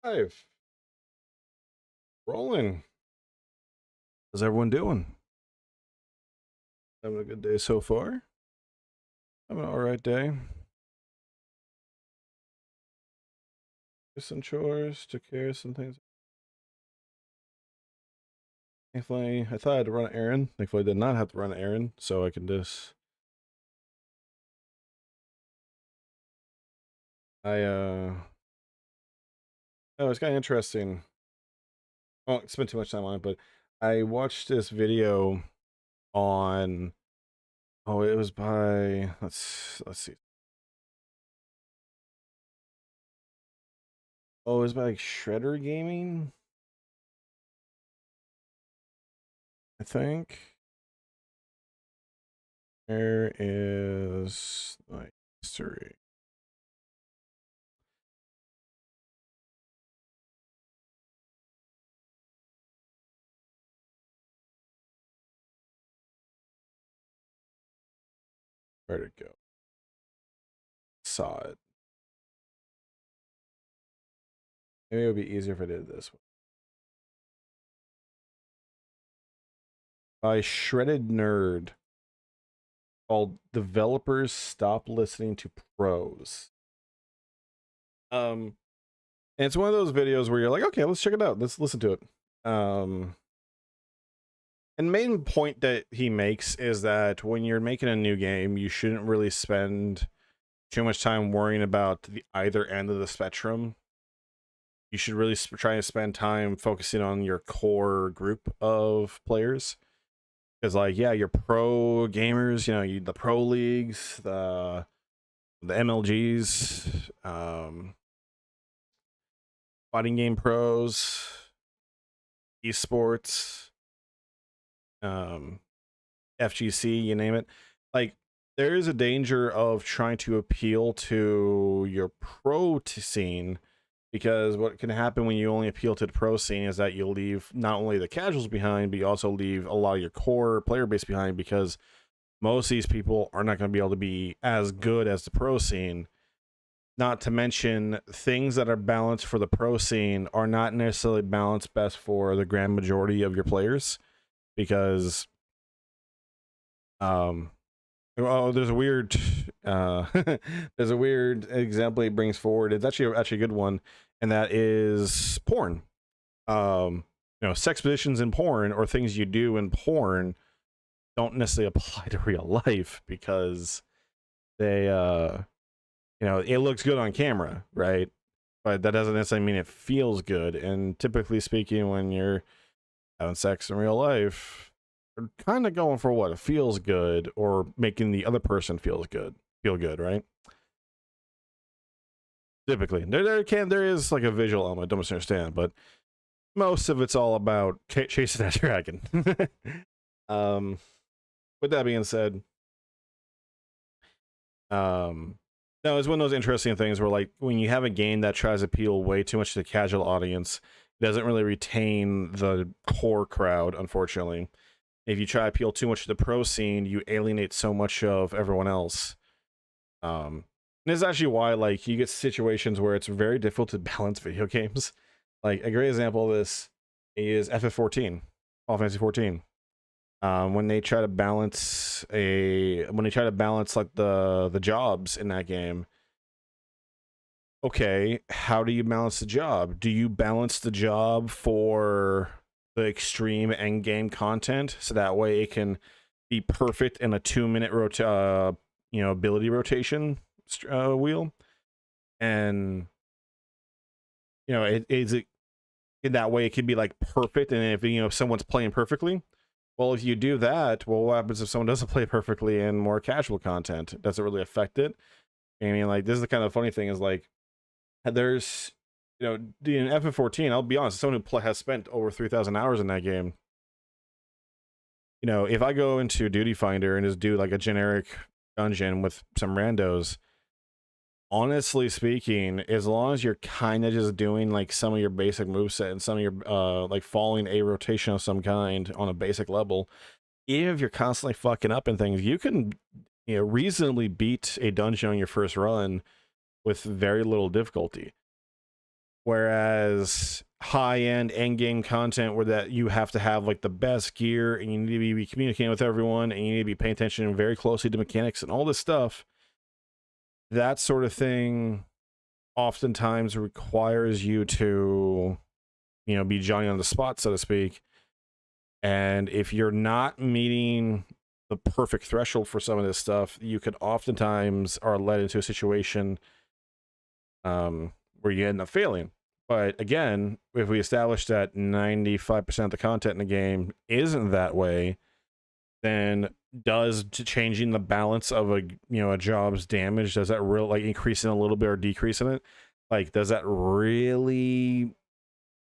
Live. Rolling. How's everyone doing? Having a good day so far? Having an alright day. Did some chores, took care of some things. Thankfully, I thought I had to run an errand. Thankfully, I did not have to run an errand, so I can just. Oh, it's kind of interesting. I won't spend too much time on it, but I watched this video on. Oh, it was by. Let's see. Oh, it was by like Shredder Gaming, I think. There is like history. Where'd it go? Saw it. Maybe it would be easier if I did this one. By Shredded Nerd, called Developers Stop Listening to Pros. And it's one of those videos where you're like, okay, let's check it out. Let's listen to it. And main point that he makes is that when you're making a new game, you shouldn't really spend too much time worrying about the either end of the spectrum. You should really try to spend time focusing on your core group of players. Because, like, yeah, your pro gamers, you know, the pro leagues, the MLGs, fighting game pros, esports, FGC, you name it. Like, there is a danger of trying to appeal to your pro scene, because what can happen when you only appeal to the pro scene is that you'll leave not only the casuals behind, but you also leave a lot of your core player base behind, because most of these people are not going to be able to be as good as the pro scene. Not to mention, things that are balanced for the pro scene are not necessarily balanced best for the grand majority of your players, because there's a weird there's a weird example he brings forward. It's actually a good one, and that is porn. Sex positions in porn, or things you do in porn, don't necessarily apply to real life, because they it looks good on camera, right? But that doesn't necessarily mean it feels good. And typically speaking, when you're having sex in real life, you're kind of going for what feels good, or making the other person feel good, right? Typically, there is like a visual element. Don't misunderstand, but most of it's all about chasing that dragon. um, with that being said, no, it's one of those interesting things where, like, when you have a game that tries to appeal way too much to the casual audience, it doesn't really retain the core crowd, unfortunately. If you try to appeal too much to the pro scene, you alienate so much of everyone else. And this is actually why, like, you get situations where it's very difficult to balance video games. Like, a great example of this is FF14, Final Fantasy 14. When they try to balance like the jobs in that game. Okay, how do you balance the job? Do you balance the job for the extreme end game content, so that way it can be perfect in a 2-minute ability rotation wheel, and in that way it can be like perfect, and if someone's playing perfectly, well, if you do that, well, what happens if someone doesn't play perfectly in more casual content? Does it really affect it? I mean, like, this is the kind of funny thing, is like, there's, in FF14, I'll be honest, someone who has spent over 3,000 hours in that game. If I go into Duty Finder and just do like a generic dungeon with some randos, honestly speaking, as long as you're kind of just doing like some of your basic moveset and some of your like following a rotation of some kind on a basic level, even if you're constantly fucking up and things, you can reasonably beat a dungeon on your first run with very little difficulty. Whereas high-end end-game content where that you have to have like the best gear and you need to be communicating with everyone and you need to be paying attention very closely to mechanics and all this stuff, that sort of thing oftentimes requires you to, you know, be Johnny on the spot, so to speak. And if you're not meeting the perfect threshold for some of this stuff, you could oftentimes are led into a situation where you end up failing. But again, if we establish that 95% of the content in the game isn't that way, then does changing the balance of a job's damage, does that real like increasing a little bit or decreasing it? Like, does that really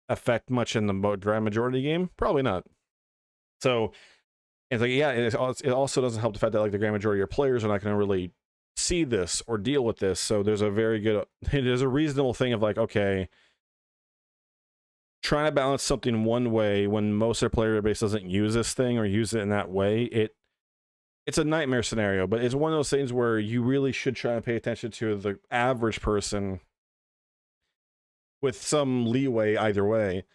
affect much in the grand majority of the game? Probably not. So it's like, yeah, it also doesn't help the fact that like the grand majority of your players are not going to really see this or deal with this. So there's a reasonable thing of like, okay, trying to balance something one way when most of their player base doesn't use this thing or use it in that way, it's a nightmare scenario. But it's one of those things where you really should try and pay attention to the average person with some leeway either way.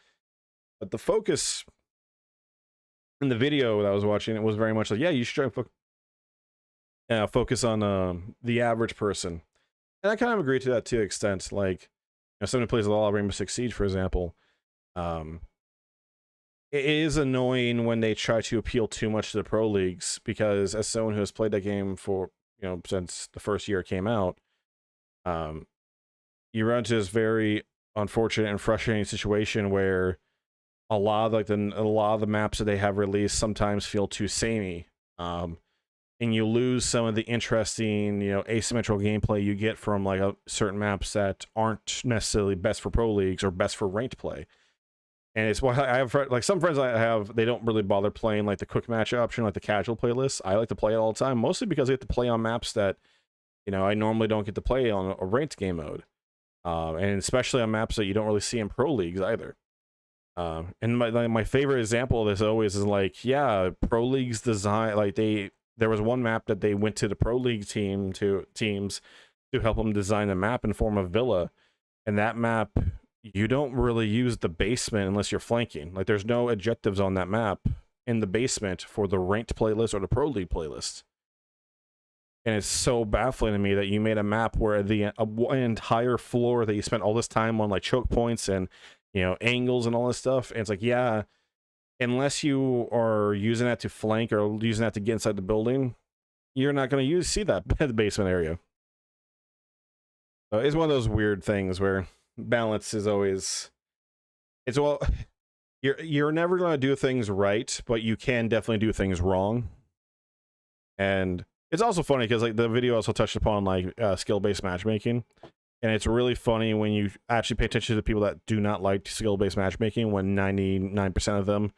But the focus in the video that I was watching, it was very much like, yeah, you should try and focus on the average person. And I kind of agree to that to an extent. Like, you know, someone who plays a lot of Rainbow Six Siege, for example, it is annoying when they try to appeal too much to the pro leagues, because as someone who has played that game for, you know, since the first year it came out, you run into this very unfortunate and frustrating situation where a lot of the maps that they have released sometimes feel too samey, and you lose some of the interesting, you know, asymmetrical gameplay you get from like certain maps that aren't necessarily best for pro leagues or best for ranked play. And it's why I have like some friends I have, they don't really bother playing like the quick match option, like the casual playlist. I like to play it all the time, mostly because I get to play on maps that, you know, I normally don't get to play on a ranked game mode, and especially on maps that you don't really see in pro leagues either. And my favorite example of this always is like, yeah, pro leagues design, like there was one map that they went to the pro league teams to help them design a map in form of Villa, and that map, you don't really use the basement unless you're flanking. Like, there's no objectives on that map in the basement for the ranked playlist or the pro league playlist. And it's so baffling to me that you made a map where the entire floor that you spent all this time on, like choke points and, you know, angles and all this stuff, and it's like, yeah, unless you are using that to flank or using that to get inside the building, you're not going to see that the basement area. So it's one of those weird things where balance is always, it's, well, you're never going to do things right, but you can definitely do things wrong. And it's also funny because like the video also touched upon like skill-based matchmaking, and it's really funny when you actually pay attention to the people that do not like skill-based matchmaking, when 99% of them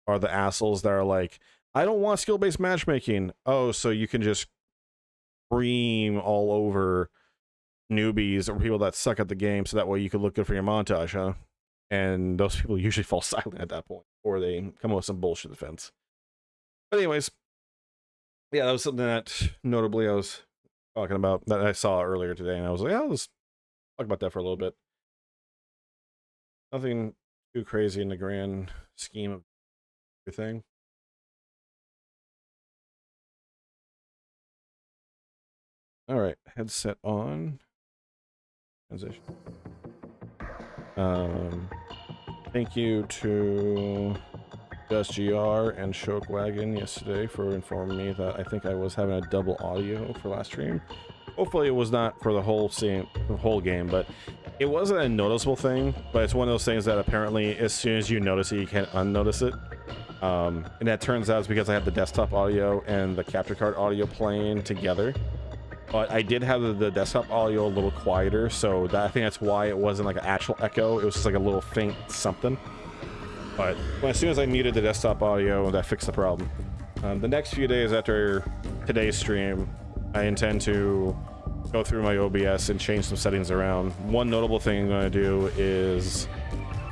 are the assholes that are like, I don't want skill-based matchmaking. Oh, so you can just scream all over newbies or people that suck at the game so that way you could look good for your montage, huh? And those people usually fall silent at that point, or they come up with some bullshit defense. But anyways, yeah, that was something that notably I was talking about that I saw earlier today, and I was like, yeah, let's talk about that for a little bit. Nothing too crazy in the grand scheme of everything. All right, headset on. Transition. Thank you to Just GR and Shoke Wagon yesterday for informing me that I think I was having a double audio for last stream. Hopefully it was not for the whole game, but it wasn't a noticeable thing. But it's one of those things that apparently as soon as you notice it, you can't unnotice it. And that turns out it's because I have the desktop audio and the capture card audio playing together. But I did have the desktop audio a little quieter, so I think that's why it wasn't like an actual echo. It was just like a little faint something. But as soon as I muted the desktop audio, that fixed the problem. The next few days after today's stream, I intend to go through my OBS and change some settings around. One notable thing I'm going to do is,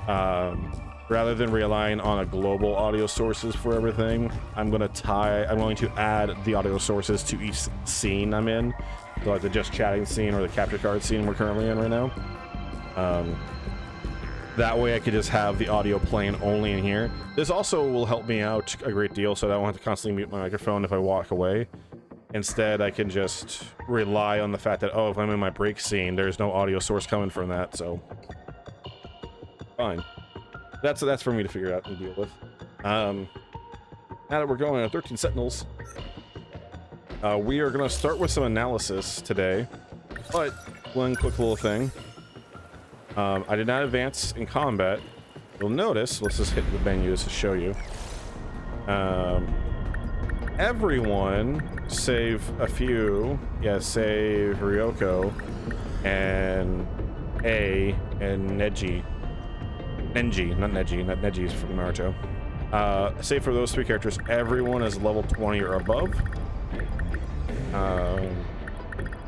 rather than relying on a global audio sources for everything, I'm going to add the audio sources to each scene I'm in. So like the just chatting scene or the capture card scene we're currently in right now. That way I could just have the audio playing only in here. This also will help me out a great deal, so that I don't have to constantly mute my microphone if I walk away. Instead, I can just rely on the fact that, oh, if I'm in my break scene, there's no audio source coming from that, so fine. That's for me to figure out and deal with. Now that we're going on 13 Sentinels, we are going to start with some analysis today, but one quick little thing. I did not advance in combat. You'll notice, let's just hit the menus to show you. Everyone, save a few, save Ryoko and A and Neji. Nenji, not Neji, not Neji's from Naruto. Save for those three characters, everyone is level 20 or above.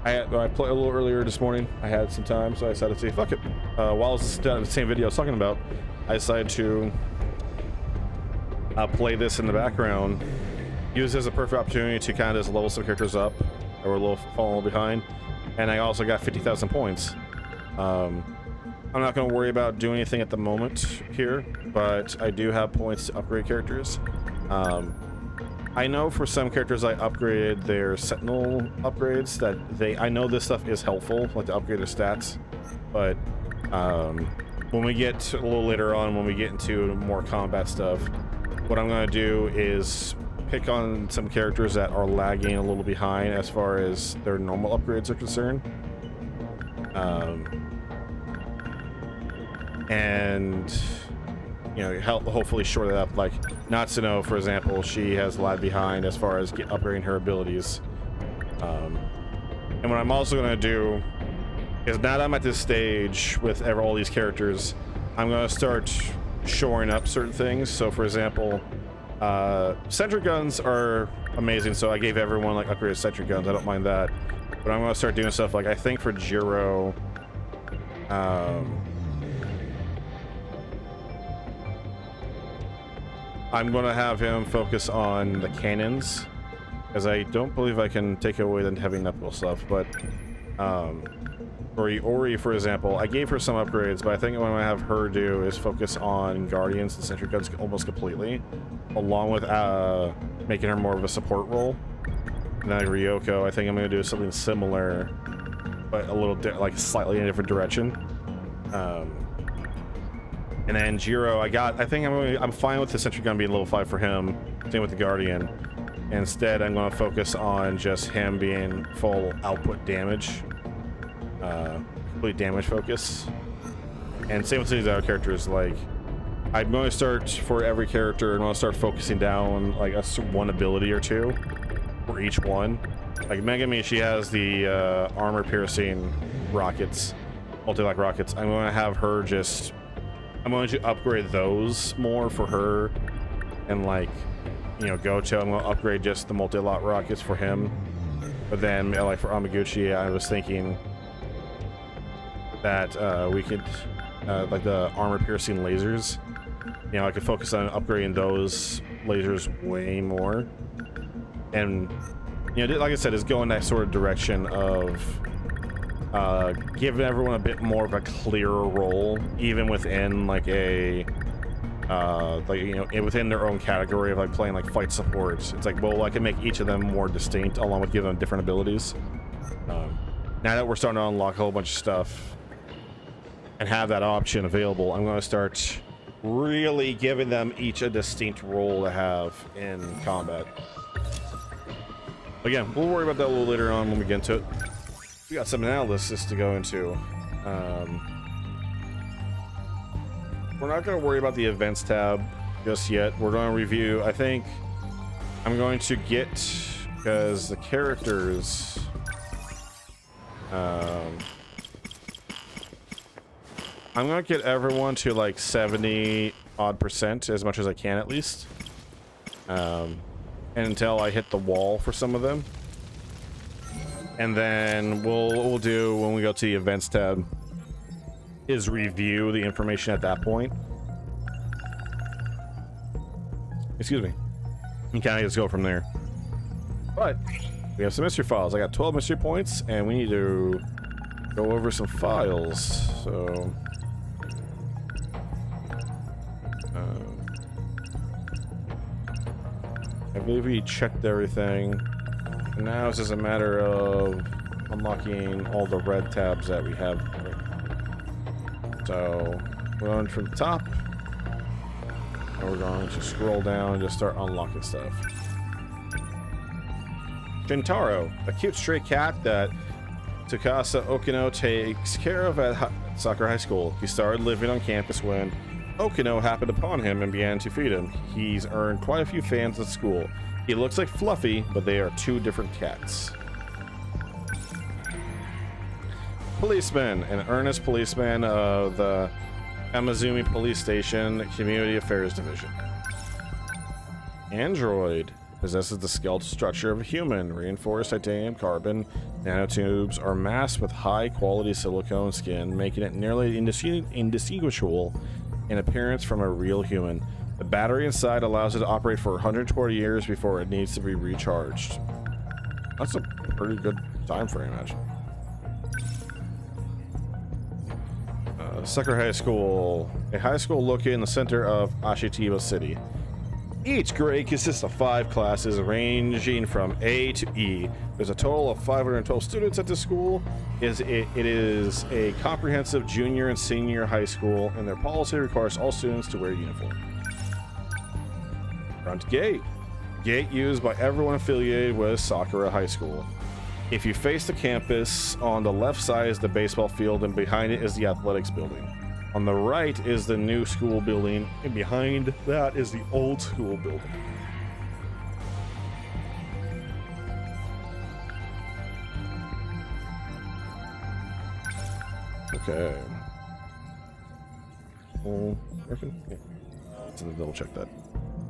I played a little earlier this morning. I had some time, so I decided to say, fuck it. While it's the same video I was talking about, I decided to play this in the background. Use it as a perfect opportunity to kind of just level some characters up that were a little falling behind. And I also got 50,000 points. I'm not going to worry about doing anything at the moment here, but I do have points to upgrade characters. I know for some characters I upgraded their Sentinel upgrades that I know this stuff is helpful, like to upgrade their stats, but when we get a little later on, when we get into more combat stuff, what I'm going to do is pick on some characters that are lagging a little behind as far as their normal upgrades are concerned. And you know, help hopefully short it up. Like Natsuno, for example, she has lagged behind as far as upgrading her abilities. And what I'm also going to do is, now that I'm at this stage with all these characters, I'm going to start shoring up certain things. So for example, sentry guns are amazing, so I gave everyone like upgraded sentry guns. I don't mind that, but I'm going to start doing stuff like, I think for Jiro, I'm going to have him focus on the cannons, because I don't believe I can take away the heavy knuckle stuff. But Ori, for example, I gave her some upgrades, but I think what I'm going to have her do is focus on guardians and sentry guns almost completely, along with making her more of a support role. And then Ryoko, I think I'm going to do something similar, but a little like slightly in a different direction. And then Jiro, I think I'm fine with the sentry gun being level 5 for him. Same with the Guardian. Instead, I'm going to focus on just him being full output damage, complete damage focus. And same with these other characters. Like, I'm going to start for every character, and I'm going to start focusing down like one ability or two for each one. Like Megami, she has the armor-piercing rockets, multi-lock rockets. I'm going to have her just. I'm going to upgrade those more for her, and like, you know, Goto, I'm going to upgrade just the multi-lot rockets for him. But then, like for Amaguchi, I was thinking that we could, like the armor-piercing lasers, you know, I could focus on upgrading those lasers way more. And, you know, like I said, is go in that sort of direction of giving everyone a bit more of a clearer role, even within like a like, you know, within their own category of like playing like fight supports. It's like, well, I can make each of them more distinct along with giving them different abilities. Now that we're starting to unlock a whole bunch of stuff and have that option available, I'm going to start really giving them each a distinct role to have in combat. Again, we'll worry about that a little later on when we get into it. We got some analysis to go into. We're not going to worry about the events tab just yet. We're going to review. I think I'm going to get, because the characters, I'm going to get everyone to like 70-odd%, as much as I can at least, and until I hit the wall for some of them. And then what we'll do when we go to the events tab is review the information at that point. Excuse me. You kind of just go from there. But we have some mystery files. I got 12 mystery points, and we need to go over some files. So I believe we checked everything. And now it's just a matter of unlocking all the red tabs that we have. So we're going from the top. And we're going to scroll down and just start unlocking stuff. Shintaro, a cute stray cat that Tsukasa Okino takes care of at Sakura High School. He started living on campus when Okino happened upon him and began to feed him. He's earned quite a few fans at school. He looks like Fluffy, but they are two different cats. Policeman, an earnest policeman of the Amazumi Police Station Community Affairs Division. Android possesses the skeletal structure of a human. Reinforced titanium carbon nanotubes are masked with high quality silicone skin, making it nearly indistinguishable in appearance from a real human. The battery inside allows it to operate for 120 years before it needs to be recharged. That's a pretty good time frame, actually. Sakura High School, a high school located in the center of Ashitiba City. Each grade consists of 5 classes ranging from A to E. There's a total of 512 students at this school. It is a comprehensive junior and senior high school, and their policy requires all students to wear a uniform. Front gate. Gate used by everyone affiliated with Sakura High School. If you face the campus, on the left side is the baseball field, and behind it is the athletics building. On the right is the new school building, and behind that is the old school building. Okay. Let's double check that.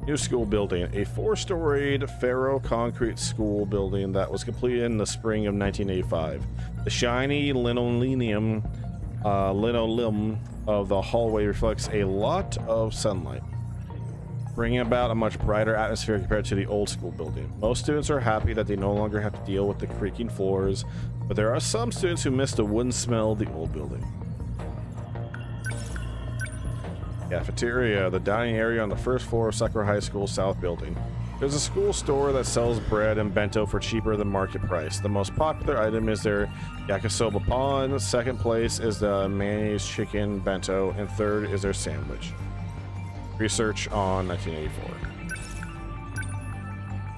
New school building, a 4-storied ferro concrete school building that was completed in the spring of 1985. The shiny linoleum of the hallway reflects a lot of sunlight, bringing about a much brighter atmosphere compared to the old school building. Most students are happy that they no longer have to deal with the creaking floors, but there are some students who miss the wooden smell of the old building. Cafeteria, the dining area on the first floor of Sakura High School South Building. There's a school store that sells bread and bento for cheaper than market price. The most popular item is their yakisoba pan, second place is the mayonnaise chicken bento, and third is their sandwich. Research on 1984.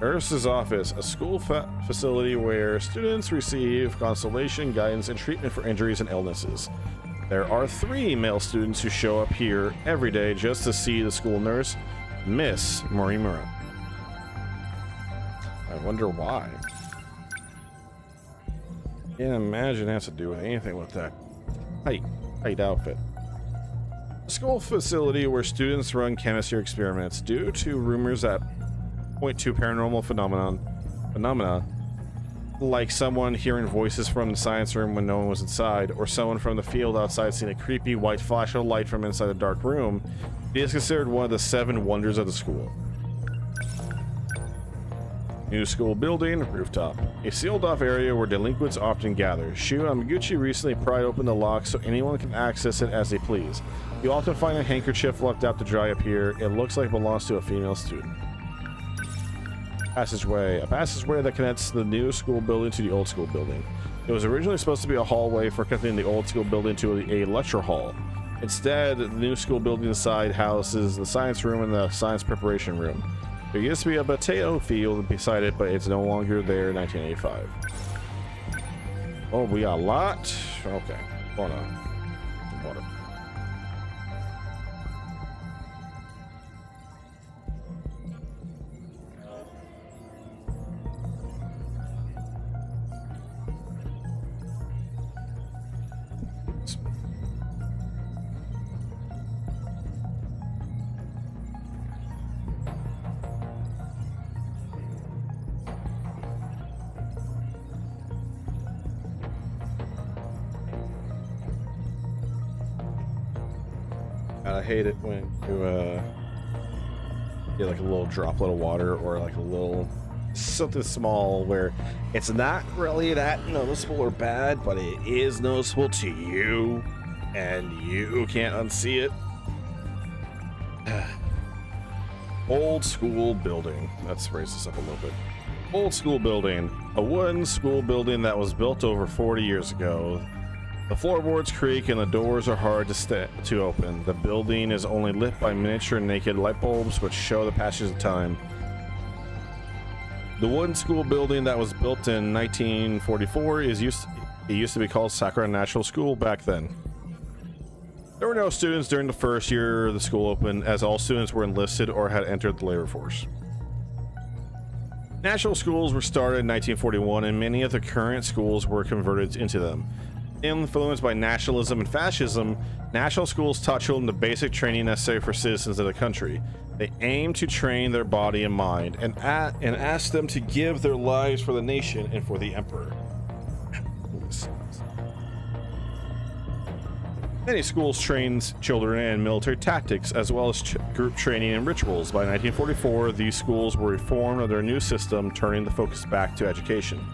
Nurse's office, a school facility where students receive consultation, guidance, and treatment for injuries and illnesses. There are 3 male students who show up here every day just to see the school nurse, Miss Morimura. I wonder why. Can't imagine it has to do with anything with that height outfit. A school facility where students run chemistry experiments due to rumors that point to paranormal phenomena, like someone hearing voices from the science room when no one was inside, or someone from the field outside seeing a creepy white flash of light from inside a dark room. It is considered one of the 7 wonders of the school. New school building, rooftop. A sealed-off area where delinquents often gather. Shu Amaguchi recently pried open the lock so anyone can access it as they please. You often find a handkerchief left out to dry up here. It looks like it belongs to a female student. Passageway. A passageway that connects the new school building to the old school building. It was originally supposed to be a hallway for connecting the old school building to a lecture hall. Instead, the new school building inside houses the science room and the science preparation room. There used to be a potato field beside it, but it's no longer there in 1985. Oh, we got a lot? Okay. Hold on. Hold on. I hate it when you get like a little droplet of water or like a little something small where it's not really that noticeable or bad, but it is noticeable to you and you can't unsee it. Old school building. Let's raise this up a little bit. Old school building. A wooden school building that was built over 40 years ago. The floorboards creak and the doors are hard to open. The building is only lit by miniature naked light bulbs which show the passage of time. The wooden school building that was built in 1944 used to be called Sakura National School back then. There were no students during the first year the school opened, as all students were enlisted or had entered the labor force. National schools were started in 1941, and many of the current schools were converted into them. Influenced by nationalism and fascism, national schools taught children the basic training necessary for citizens of the country. They aimed to train their body and mind, and asked them to give their lives for the nation and for the emperor. Many schools trained children in military tactics as well as group training and rituals. By 1944, these schools were reformed under a new system, turning the focus back to education.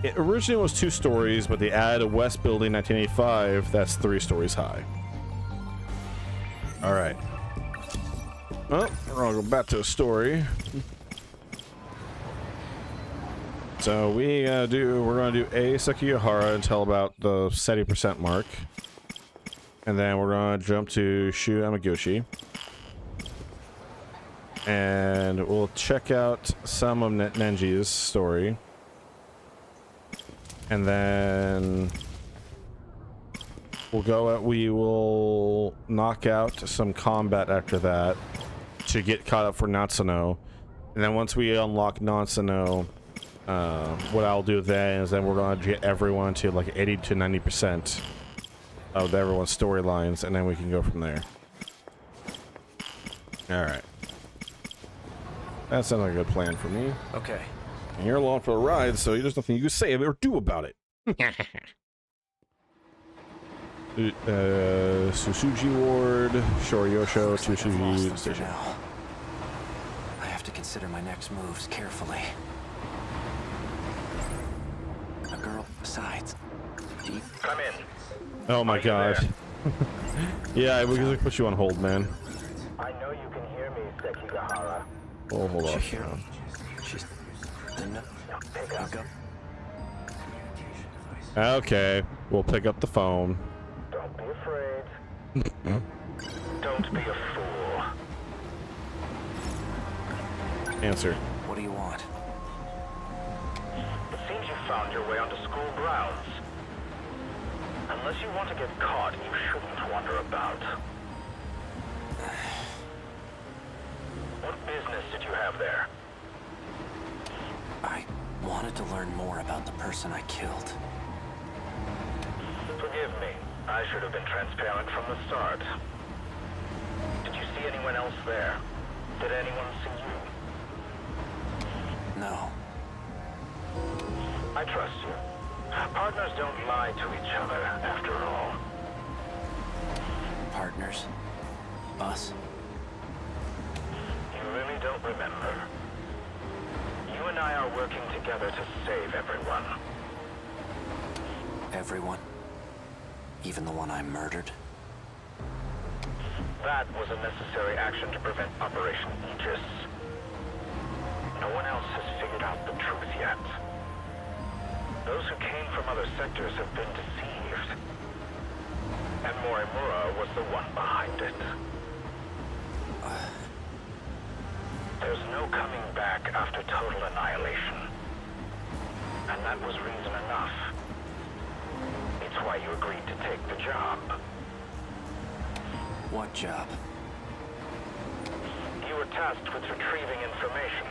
It originally was 2 stories, but they added a west building in 1985 that's 3 stories high. All right. Well, we're gonna go back to a story. So we're gonna do a Sekigahara until about the 70% mark. And then we're gonna jump to Shu Amaguchi. And we'll check out some of Nenji's story. And then we will knock out some combat after that to get caught up for Natsuno. And then once we unlock Natsuno, what I'll do then is then we're gonna get everyone to like 80 to 90% of everyone's storylines, and then we can go from there. All right. That sounds like a good plan for me. Okay. And you're along for the ride, so there's nothing you can say or do about it. Susuji Ward, Shoriyosho, Tsusuji Station. Now. I have to consider my next moves carefully. A girl besides. Come in. Oh my god. Yeah, we're gonna put you on hold, man. I know you can hear me, Sekigahara. Oh, hold on. She's Pick up. Okay, we'll pick up the phone. Don't be afraid. Don't be a fool. Answer. What do you want? It seems you found your way onto school grounds. Unless you want to get caught, you shouldn't wander about. What business did you have there? I wanted to learn more about the person I killed. Forgive me. I should have been transparent from the start. Did you see anyone else there? Did anyone see you? No. I trust you. Partners don't lie to each other, after all. Partners? Us? You really don't remember. You and I are working together to save everyone. Everyone? Even the one I murdered? That was a necessary action to prevent Operation Aegis. No one else has figured out the truth yet. Those who came from other sectors have been deceived. And Morimura was the one behind it. There's no coming back after total annihilation. And that was reason enough. It's why you agreed to take the job. What job? You were tasked with retrieving information.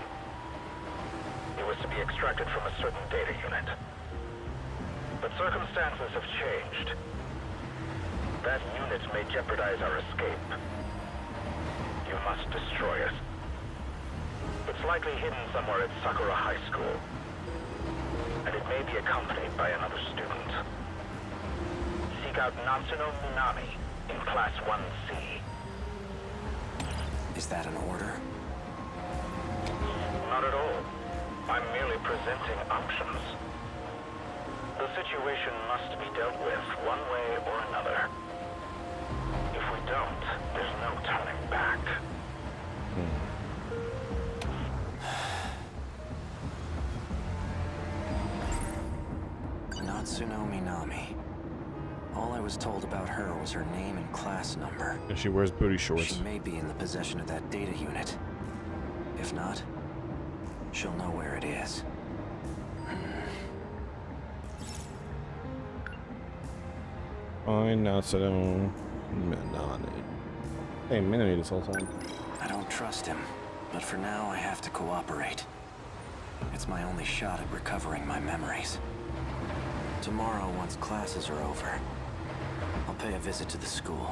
It was to be extracted from a certain data unit. But circumstances have changed. That unit may jeopardize our escape. You must destroy it. It's likely hidden somewhere at Sakura High School. And it may be accompanied by another student. Seek out Natsuno Minami in Class 1C. Is that an order? Not at all. I'm merely presenting options. The situation must be dealt with one way or another. If we don't, there's no turning back. Matsuno Minami. All I was told about her was her name and class number. And she wears booty shorts. She may be in the possession of that data unit. If not, she'll know where it is. Fine, Natsuno Minami. Hey, Minami this whole time. I don't trust him, but for now I have to cooperate. It's my only shot at recovering my memories. Tomorrow, once classes are over, I'll pay a visit to the school.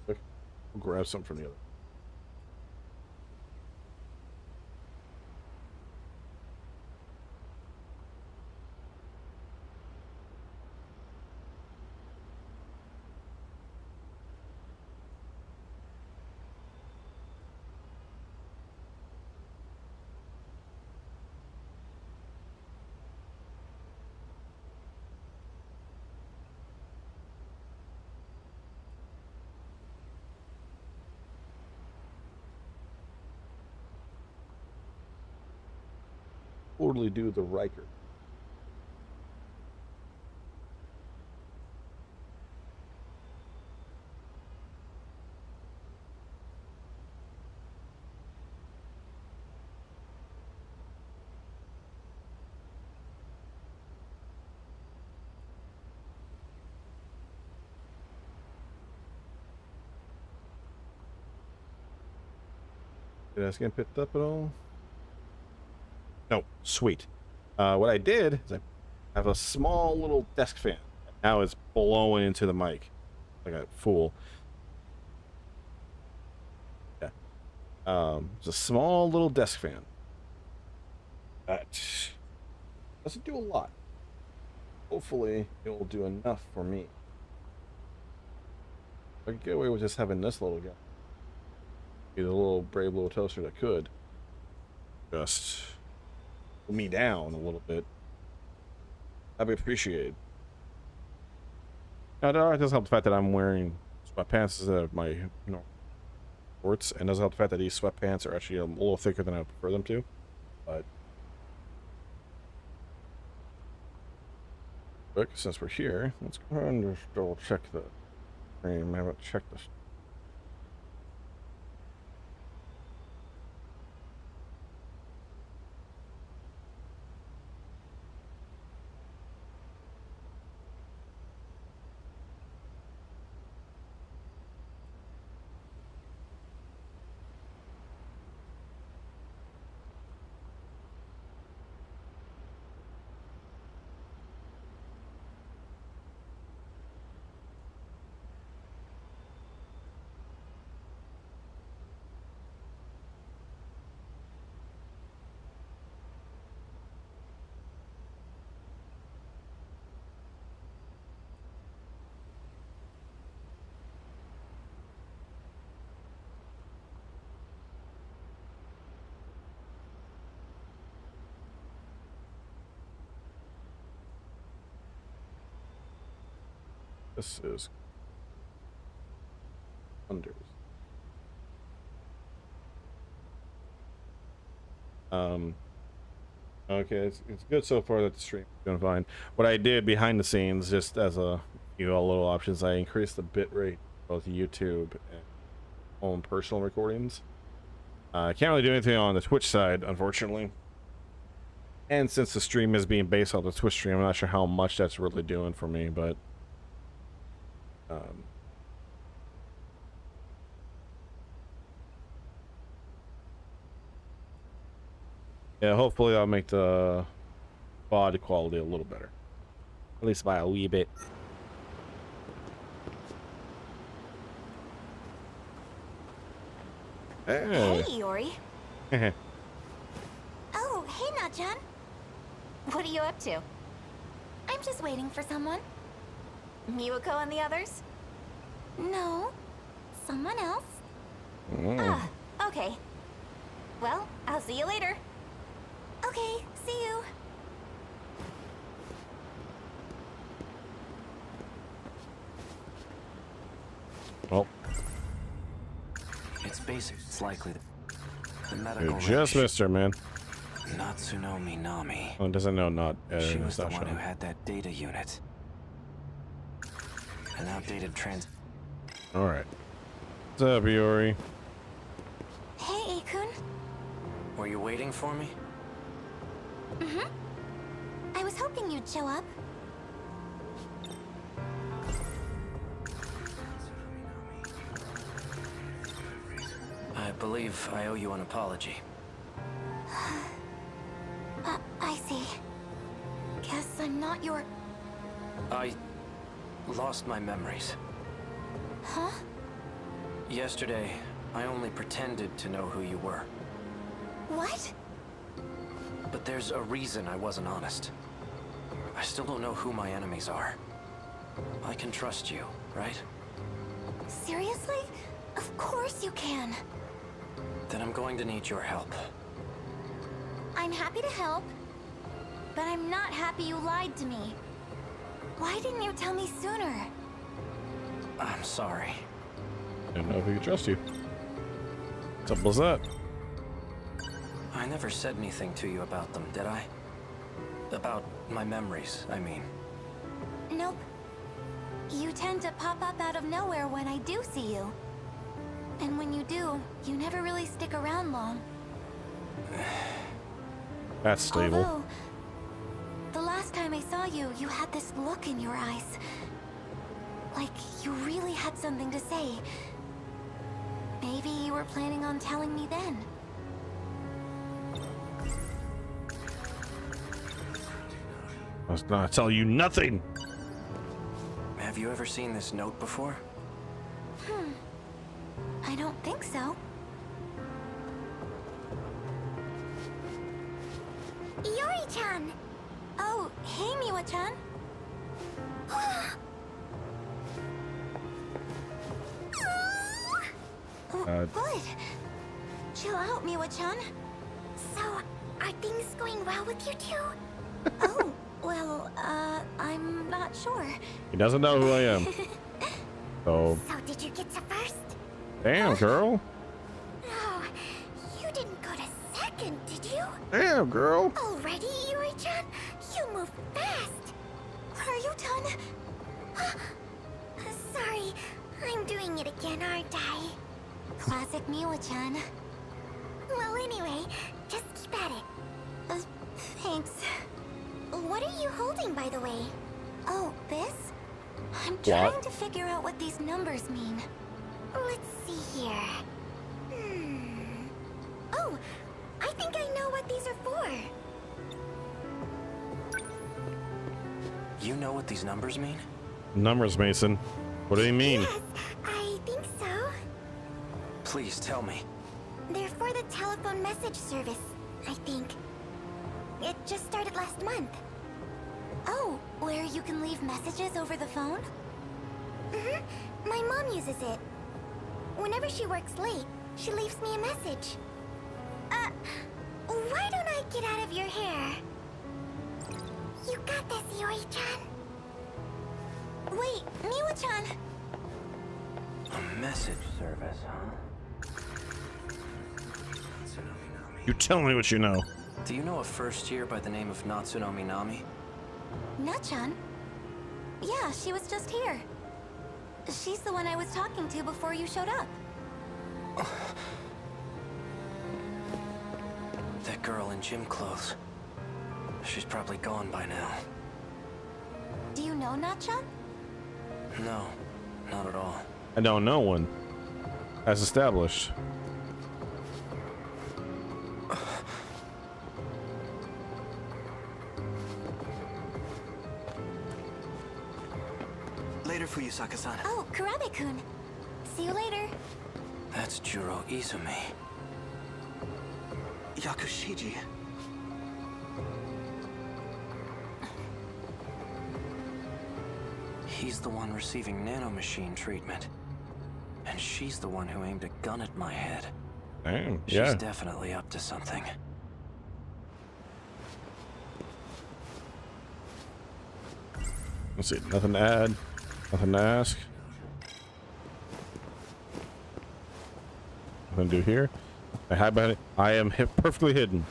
We'll grab something from the other. Totally do the Riker. Did I get picked up at all? No, sweet. What I did is I have a small little desk fan. Now it's blowing into the mic like a fool. Yeah. It's a small little desk fan. That doesn't do a lot. Hopefully, it will do enough for me. I could get away with just having this little guy. Be the little brave little toaster that could just pull me down a little bit. That'd be appreciated. Now, it does help the fact that I'm wearing sweatpants instead of my shorts, and it does help the fact that these sweatpants are actually a little thicker than I would prefer them to. But quick, since we're here, let's go ahead and just double check the stream. I haven't checked this. This is unders. Okay, it's good so far that the stream is doing fine. What I did behind the scenes, just as a little options, I increased the bit rate both YouTube and own personal recordings. I can't really do anything on the Twitch side, unfortunately. And since the stream is being based on the Twitch stream, I'm not sure how much that's really doing for me, but yeah, hopefully I'll make the body quality a little better. At least by a wee bit. Hey, Yori. Oh, hey, Natchan. What are you up to? I'm just waiting for someone. Miwako and the others? No, someone else. Ah, okay. Well, I'll see you later. Okay, see you. Well, basic. It's likely the medical. You just missed her, man. Natsunomi Nami. Oh, doesn't know not. She was the not one who showing. had that data unit. An outdated trans. All right. What's up, Iori? Hey, Akun. Were you waiting for me? Mm-hmm. I was hoping you'd show up. I believe I owe you an apology. I see. Guess I'm not your... I lost my memories. Huh? Yesterday, I only pretended to know who you were. What? But there's a reason I wasn't honest. I still don't know who my enemies are. I can trust you, right? Seriously? Of course you can. Then I'm going to need your help. I'm happy to help, but I'm not happy you lied to me. Why didn't you tell me sooner? I'm sorry. I don't know if we can trust you. Simple as that. I never said anything to you about them, did I? About my memories, I mean. Nope. You tend to pop up out of nowhere when I do see you. And when you do, you never really stick around long. That's stable. Although, the last time I saw you, you had this look in your eyes. Like you really had something to say. Maybe you were planning on telling me then. I was gonna tell you nothing. Have you ever seen this note before? I don't think so. Yori-chan! Oh, hey, Miwa-chan. Good. Chill out, Miwa-chan. So, are things going well with you two? Oh, well, I'm not sure. He doesn't know who I am. So, So, did you get to first? damn, girl. Oh, you didn't go to second, did you? Damn, girl. Already, Yuri-chan? You move fast. Are you done? Sorry, I'm doing it again, aren't I? Classic Miwa-chan. Well, anyway, just keep at it. Thanks. What are you holding, by the way? Oh, this? I'm trying to figure out what these numbers mean. Let's see here. Oh, I think I know what these are for. You know what these numbers mean? Numbers, Mason. What do they mean? Yes, I think so. Please tell me. They're for the telephone message service, I think. It just started last month. Oh, where you can leave messages over the phone? My mom uses it. Whenever she works late, she leaves me a message. Why don't I get out of your hair? You got this, Yori-chan. Wait, Miwa-chan. A message service, huh? You tell me what you know. Do you know a first year by the name of Natsunomi Nami? Na-chan? Yeah, she was just here. She's the one I was talking to before you showed up. That girl in gym clothes. She's probably gone by now. Do you know Na-chan? No, not at all. I don't know one. As established. Later, Fuyusaka-san. Oh, Kurabe-kun. See you later. That's Juro Izumi. Yakushiji. He's the one receiving nanomachine treatment. And she's the one who aimed a gun at my head. Damn, She's yeah. definitely up to something. Let's see. Nothing to add. Nothing to ask. nothing to do here. I hide behind it. I am perfectly hidden.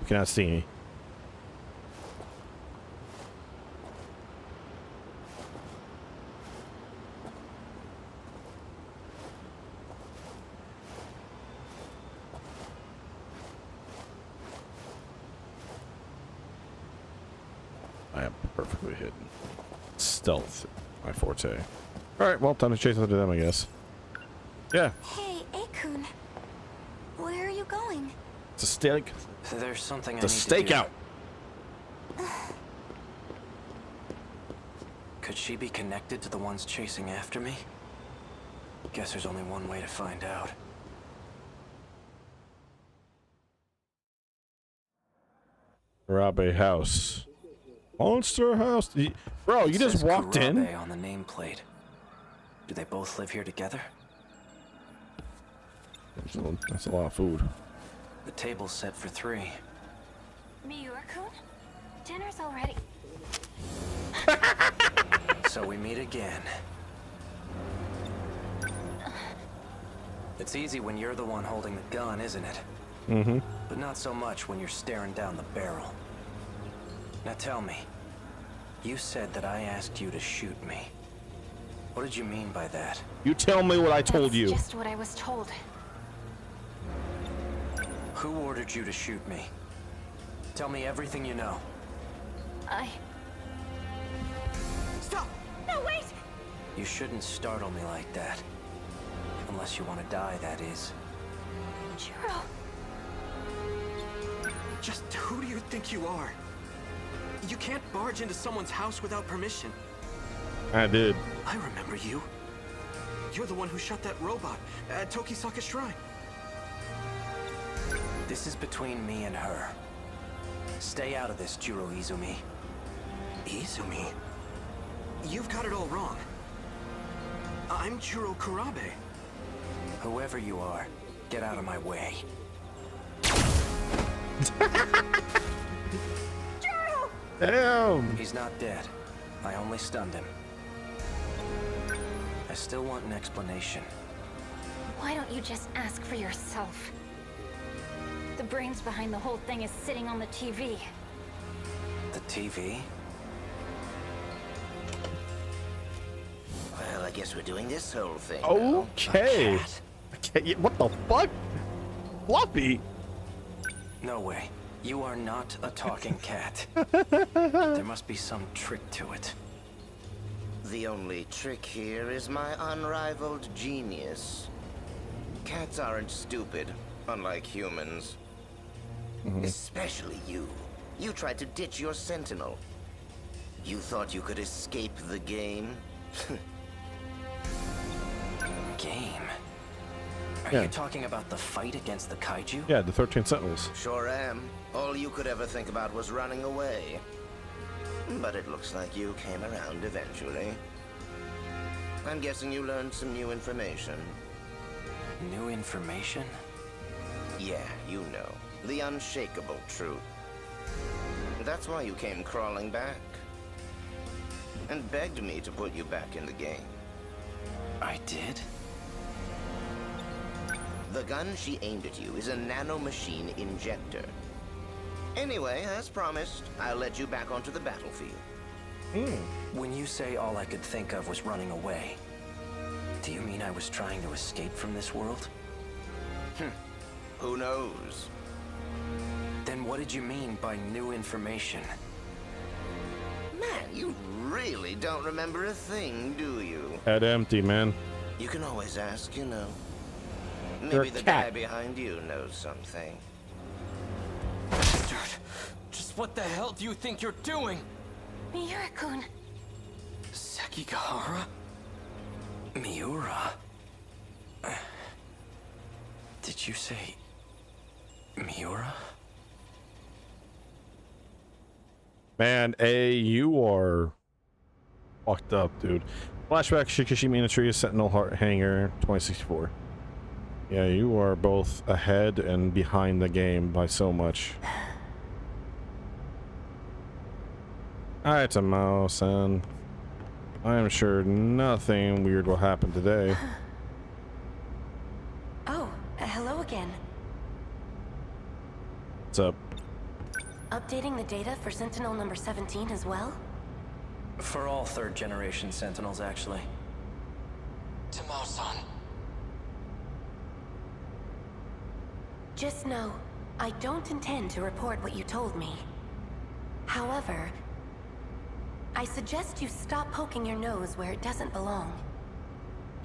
You cannot see me. I am perfectly hidden. Stealth, my forte. Alright, well, time to chase after them, I guess. Yeah, Hey, Akun. Where are you going? it's a steak. There's something It's a I need to do. stakeout. Could she be connected to the ones chasing after me? Guess there's only one way to find out. Kurabe house. Monster house. Bro, you It just says walked in? Kurabe on the nameplate. Do they both live here together? That's a lot of food. The table's set for 3. Miura-kun? Dinner's already. So we meet again. It's easy when you're the one holding the gun, isn't it? Mm-hmm. But not so much when you're staring down the barrel. Now tell me, you said that I asked you to shoot me. What did you mean by that? You tell me what I told That's you. just what I was told. Who ordered you to shoot me? Tell me everything you know. Stop! No, wait! You shouldn't startle me like that. Unless you want to die, that is. Juro. Just who do you think you are? You can't barge into someone's house without permission. I did. I remember you. You're the one who shot that robot at Tokisaka Shrine. This is between me and her. Stay out of this, Juro Izumi. Izumi? You've got it all wrong. I'm Juro Kurabe. Whoever you are, get out of my way. Damn. He's not dead. I only stunned him. I still want an explanation. Why don't you just ask for yourself? The brains behind the whole thing is sitting on the TV. The TV? Well, I guess we're doing this whole thing. Okay. Cat? Okay, what the fuck? Floppy. No way. You are not a talking cat. There must be some trick to it. The only trick here is my unrivaled genius. Cats aren't stupid, unlike humans. Especially you. You tried to ditch your Sentinel. You thought you could escape the game? Game? Are Yeah. you talking about the fight against the kaiju? Yeah, the 13 Sentinels. Sure am. All you could ever think about was running away. But it looks like you came around eventually. I'm guessing you learned some new information. New information? Yeah, you know. The unshakable truth. That's why you came crawling back. And begged me to put you back in the game. I did? The gun she aimed at you is a nanomachine injector. Anyway, as promised, I'll let you back onto the battlefield. When you say all I could think of was running away, do you mean I was trying to escape from this world? Who knows? Then what did you mean by new information? Man, you really don't remember a thing, do you? Head empty, man. You can always ask, you know. You're a Maybe the cat. guy behind you knows something. Dude, just what the hell do you think you're doing? Miura-kun. Sekigahara? Miura? Did you say Miura? Man, you are fucked up, dude. Flashback Shikishimi Intrigue Sentinel Heart Hanger 2064. Yeah, you are both ahead and behind the game by so much. Alright, Tamao-san. I am sure nothing weird will happen today. What's up? Updating the data for Sentinel number 17 as well? For all third-generation Sentinels, actually. Tamao-san. Just know, I don't intend to report what you told me. However, I suggest you stop poking your nose where it doesn't belong.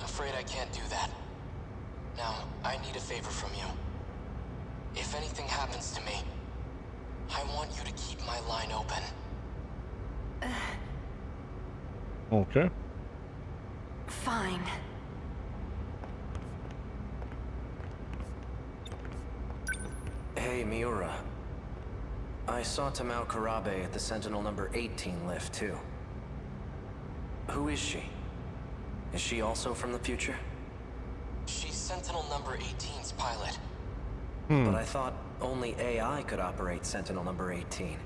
Afraid I can't do that. Now, I need a favor from you. If anything happens to me, I want you to keep my line open. Okay. Fine. Hey, Miura. I saw Tamao Karabe at the Sentinel number 18 lift, too. Who is she? Is she also from the future? She's Sentinel number 18's pilot. But I thought only AI could operate Sentinel number 18.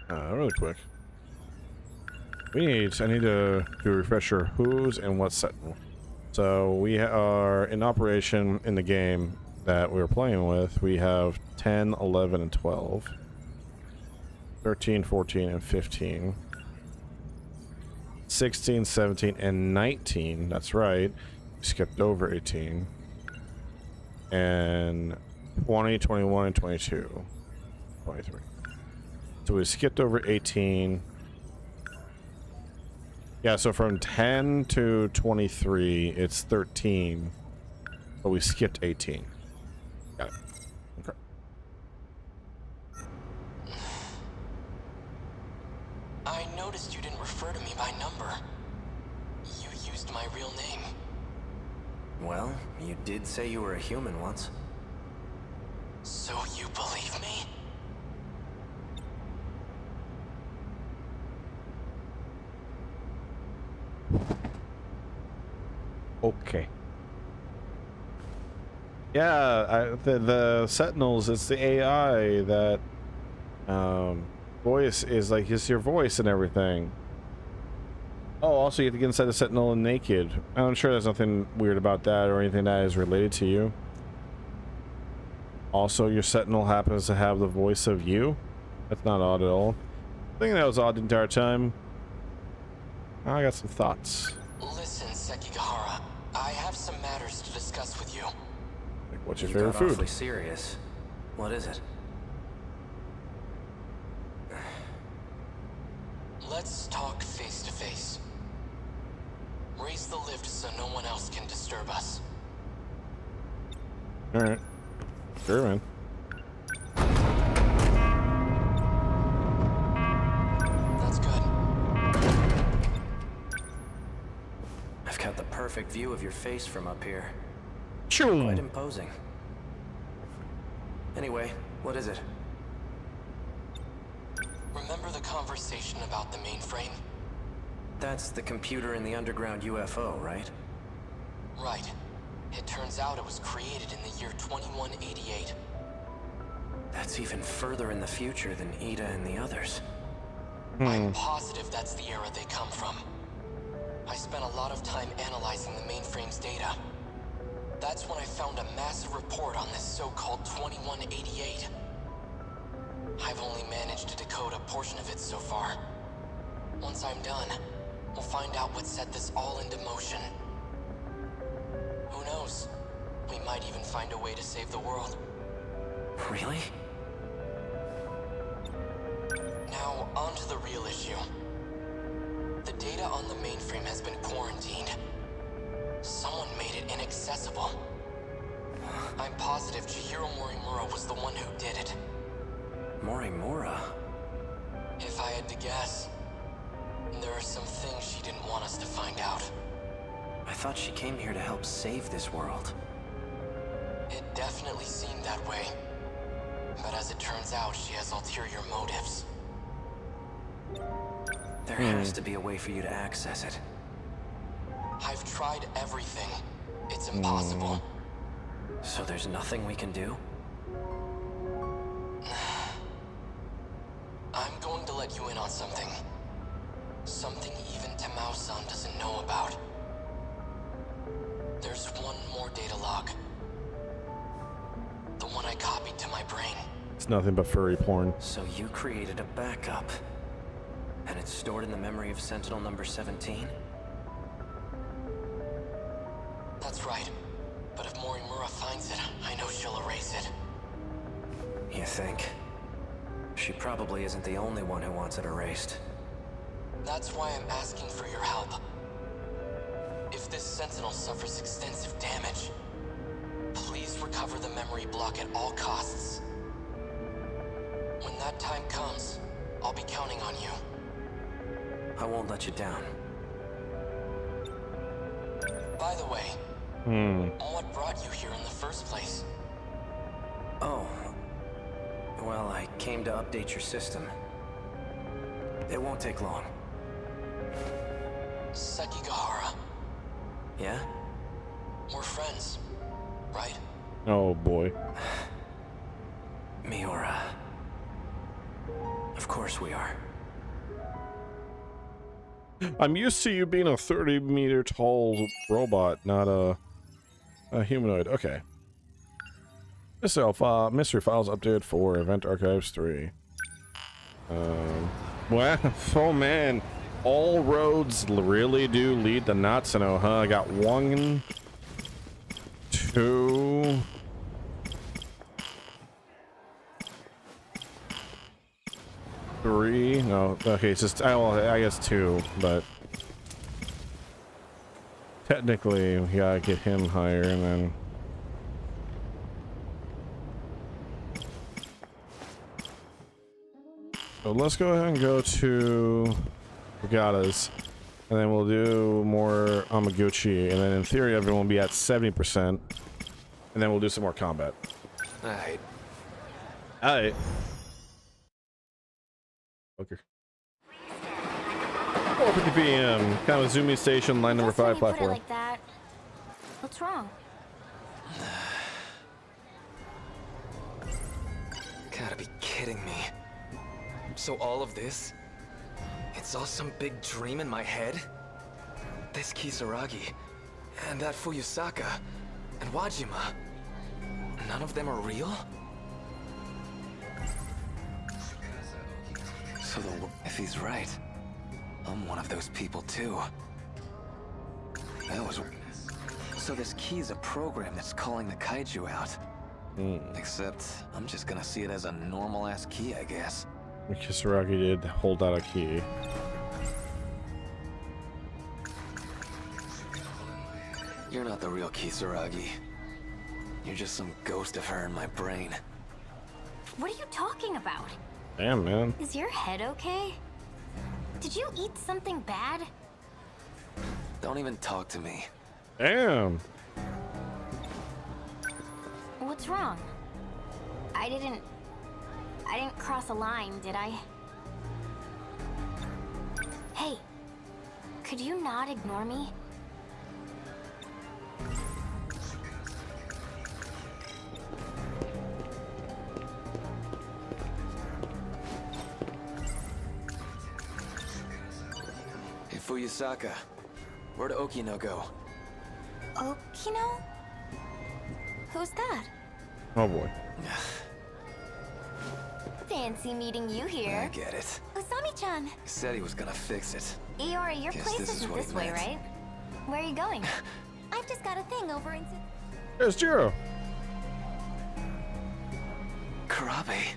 Really quick. I need to do a refresher. Who's and what Sentinel? So we are in operation in the game that we were playing with. We have 10, 11, and 12. 13, 14, and 15. 16, 17, and 19. That's right. We skipped over 18. And 20, 21, and 22. 23. So we skipped over 18. Yeah, so from 10 to 23, it's 13. But we skipped 18. Got it. Okay. I noticed you didn't refer to me by number. You used my real name. Well, you did say you were a human once. So you believe me? Okay. Yeah, the Sentinels, it's the AI that voice is like, it's your voice and everything. Oh, also you have to get inside the Sentinel and naked. I'm sure there's nothing weird about that or anything that is related to you. Also, your Sentinel happens to have the voice of you. That's not odd at all. I think that was odd the entire time. I got some thoughts. Listen, Sekigahara, I have some matters to discuss with you. Like, what's your You favorite got food? awfully serious. What is it? Let's talk face to face. Raise the lift so no one else can disturb us. Alright. Sure, man. That's good. I've got the perfect view of your face from up here. Quite Choom. imposing. Anyway, what is it? Remember the conversation about the mainframe? That's the computer in the underground UFO, right? Right. It turns out it was created in the year 2188. That's even further in the future than Ida and the others. I'm positive that's the era they come from. I spent a lot of time analyzing the mainframe's data. That's when I found a massive report on this so-called 2188. I've only managed to decode a portion of it so far. Once I'm done, we'll find out what set this all into motion. Who knows? We might even find a way to save the world. Really? Now, on to the real issue. The data on the mainframe has been quarantined. Someone made it inaccessible. I'm positive Chihiro Morimura was the one who did it. Morimura? If I had to guess, there are some things she didn't want us to find out. I thought she came here to help save this world. It definitely seemed that way. But as it turns out, she has ulterior motives. There has to be a way for you to access it. I've tried everything. It's impossible. So there's nothing we can do? I'm going to let you in on something. Something even Tamao-san doesn't know about. There's one more data log. The one I copied to my brain. It's nothing but furry porn. So you created a backup, and it's stored in the memory of Sentinel number 17? That's right. But if Morimura finds it, I know she'll erase it. You think? She probably isn't the only one who wants it erased. That's why I'm asking for your help. If this Sentinel suffers extensive damage, please recover the memory block at all costs. When that time comes, I'll be counting on you. I won't let you down. By the way, what brought you here in the first place? Oh. Well, I came to update your system. It won't take long. Sekigahara. Yeah? We're friends, right? Oh boy. Miura. Of course we are. I'm used to you being a 30-meter tall robot, not a humanoid. Okay. This mystery files updated for Event Archives 3. Well, oh man, all roads really do lead to Natsuno, huh? I got 1, 2, 3. No, okay, it's just I guess 2, but technically we gotta get him higher, and then so let's go ahead and go to Regatta's, and then we'll do more Amaguchi, and then in theory everyone will be at 70%, and then we'll do some more combat. Alright. Alright. Okay. 4:50 p.m. Kamizumi Station, line number 5 That's when you put it platform. like that. What's wrong? Gotta be kidding me. So all of this? It's all some big dream in my head? This Kisaragi, and that Fuyusaka, and Wajima, none of them are real? So if he's right, I'm one of those people too. That was... So this key is a program that's calling the kaiju out. Except, I'm just gonna see it as a normal-ass key, I guess. Kisaragi did hold out a key. You're not the real Kisaragi. You're just some ghost of her in my brain. What are you talking about? Damn, man. Is your head okay? Did you eat something bad? Don't even talk to me. Damn. What's wrong? I didn't cross a line, did I? Hey, could you not ignore me? Hey, Fuyusaka, where'd Okino go? Okino? Who's that? Oh boy. Fancy meeting you I here. get it. Usami-chan. He said he was gonna fix it. Eeyore, your Guess place this is isn't what he this way, meant. right? Where are you going? I've just got a thing over in... There's Jiro. Karabe.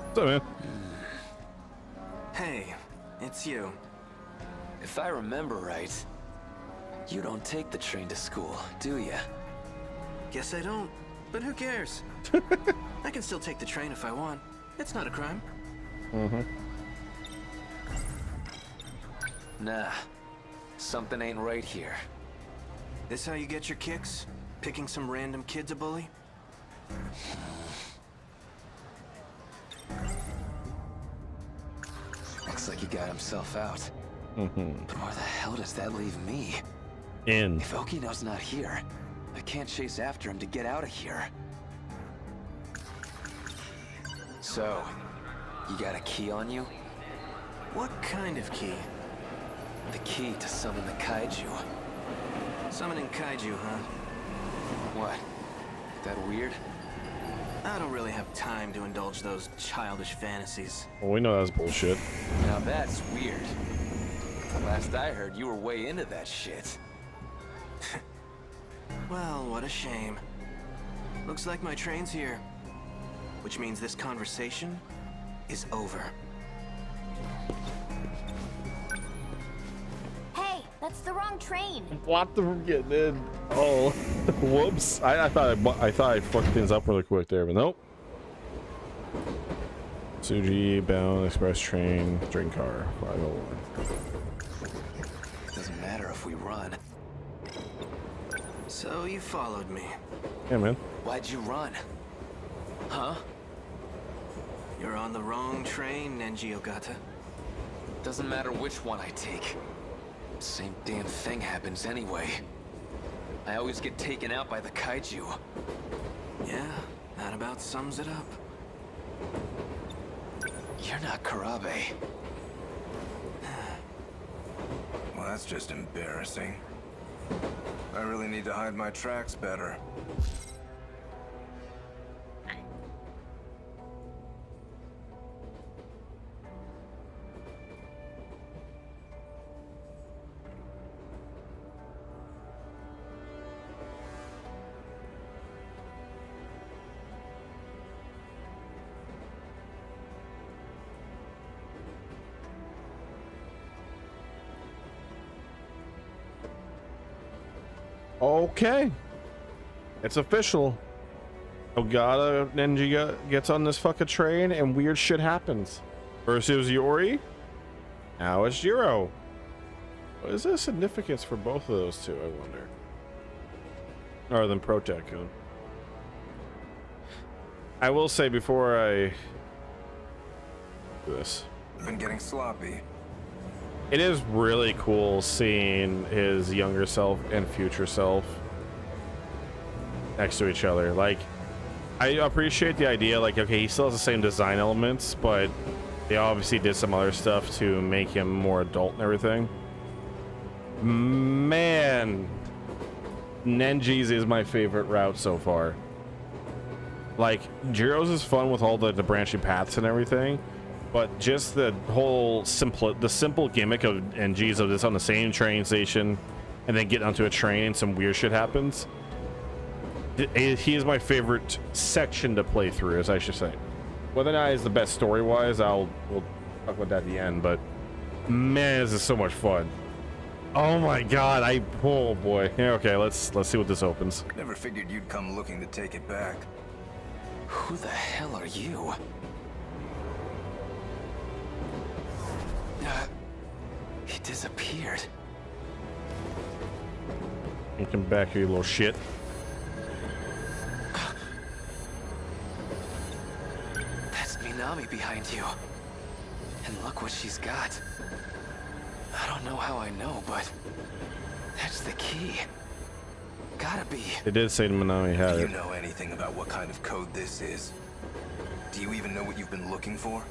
What's up, man? Hey, it's you. If I remember right, you don't take the train to school, do ya? Guess I don't, but who cares? I can still take the train if I want. It's not a crime. Nah, something ain't right here. This how you get your kicks? Picking some random kid to bully? Looks like he got himself out. But where the hell does that leave me? In. If Okino's not here, I can't chase after him to get out of here. So, you got a key on you? What kind of key? The key to summon the kaiju. Summoning kaiju, huh? What? That weird? I don't really have time to indulge those childish fantasies. Well, we know that's bullshit. Now that's weird. Last I heard, you were way into that shit. Well, what a shame. Looks like my train's here. Which means this conversation is over. Hey, that's the wrong train. What the getting in? Oh, whoops! I thought I fucked things up really quick there, but nope. Suji bound express train car 501. Doesn't matter if we run. So you followed me. Yeah, man. Why'd you run? Huh? You're on the wrong train, Nenji Ogata. Doesn't matter which one I take. Same damn thing happens anyway. I always get taken out by the kaiju. Yeah, that about sums it up. You're not Karabe. Well, that's just embarrassing. I really need to hide my tracks better. Okay, it's official. Ogata Nenji gets on this fucking train and weird shit happens. First it was Yori, now it's Jiro. What is the significance for both of those two, I wonder? Other than Protect. I will say before I do this, Been getting sloppy. it is really cool seeing his younger self and future self next to each other. Like, I appreciate the idea, like, okay, he still has the same design elements, but they obviously did some other stuff to make him more adult and everything. Man, Nenji's is my favorite route so far. Like, Jiro's is fun with all the branching paths and everything, but just the whole simple gimmick of NG's of this on the same train station and then getting onto a train and some weird shit happens. He is my favorite section to play through, as I should say. Whether or not it's the best story-wise, we'll talk about that at the end, but man, this is so much fun. Oh my god, oh boy. Yeah, okay, let's see what this opens. Never figured you'd come looking to take it back. Who the hell are you? He disappeared. You come back here, you little shit. That's Minami behind you. And look what she's got. I don't know how I know, but that's the key. Gotta be. They did say Minami had Do you it. know anything about what kind of code this is? Do you even know what you've been looking for?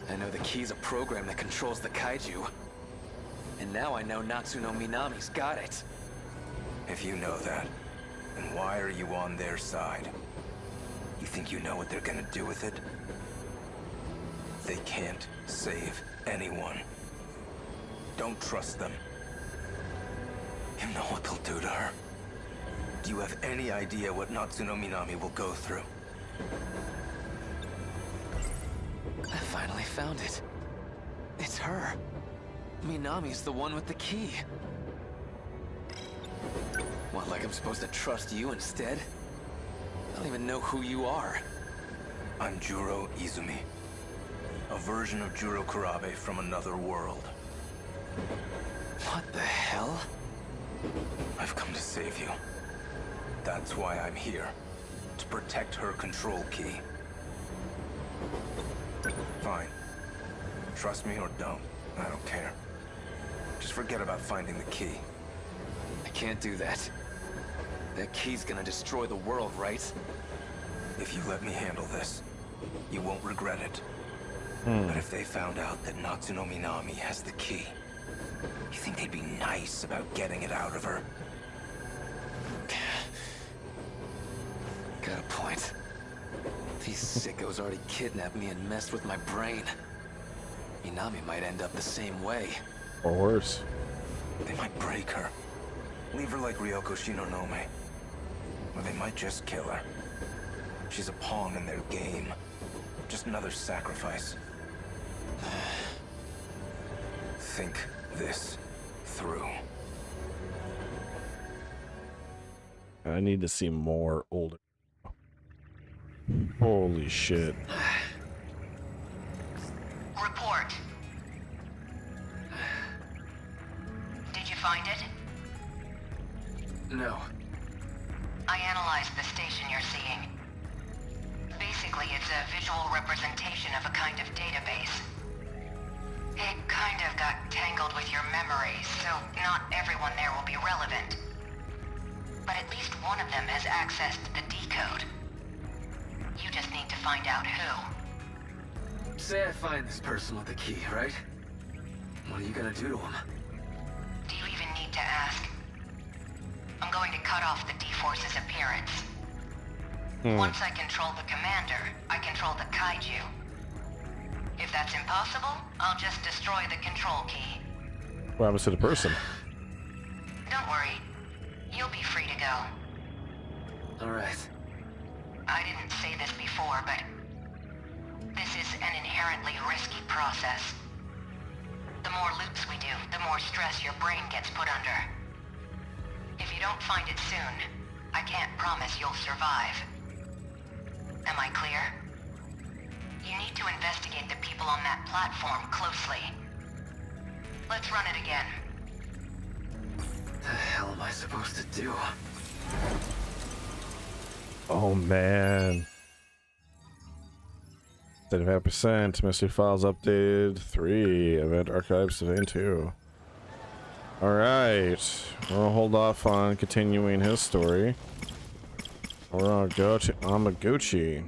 I know the key's a program that controls the kaiju. And now I know Natsuno Minami's got it. If you know that, then why are you on their side? You think you know what they're gonna do with it? They can't save anyone. Don't trust them. You know what they'll do to her. Do you have any idea what Natsuno Minami will go through? I finally found it. It's her. Minami's the one with the key. What, like I'm supposed to trust you instead? I don't even know who you are. I'm Juro Izumi. A version of Juro Kurabe from another world. What the hell? I've come to save you. That's why I'm here. To protect her control key. Fine. Trust me or don't. I don't care. Just forget about finding the key. I can't do that. That key's gonna destroy the world, right? If you let me handle this, you won't regret it. But if they found out that Natsuno Minami has the key, You think they'd be nice about getting it out of her? Got a point. These sickos already kidnapped me and messed with my brain. Inami might end up the same way. Or worse. They might break her. Leave her like Ryoko Shinonome. Or they might just kill her. She's a pawn in their game. Just another sacrifice. Think this through. I need to see more older. Holy shit. Report. Did you find it? No. I analyzed the station you're seeing. Basically, it's a visual representation of a kind of database. It kind of got tangled with your memories, so not everyone there will be relevant. But at least one of them has accessed the decode. You just need to find out who. Say I find this person with the key, right? What are you gonna do to him? Do you even need to ask? I'm going to cut off the D-Force's appearance. Once I control the commander, I control the kaiju. If that's impossible, I'll just destroy the control key. What happens to the person? Don't worry. You'll be free to go. Alright. I didn't say this before, but this is an inherently risky process. The more loops we do, the more stress your brain gets put under. If you don't find it soon, I can't promise you'll survive. Am I clear? You need to investigate the people on that platform closely. Let's run it again. The hell am I supposed to do? Oh man. 75%. Mystery files updated. 3. Event archives today 2. Alright. We'll hold off on continuing his story. We're gonna go to Amaguchi.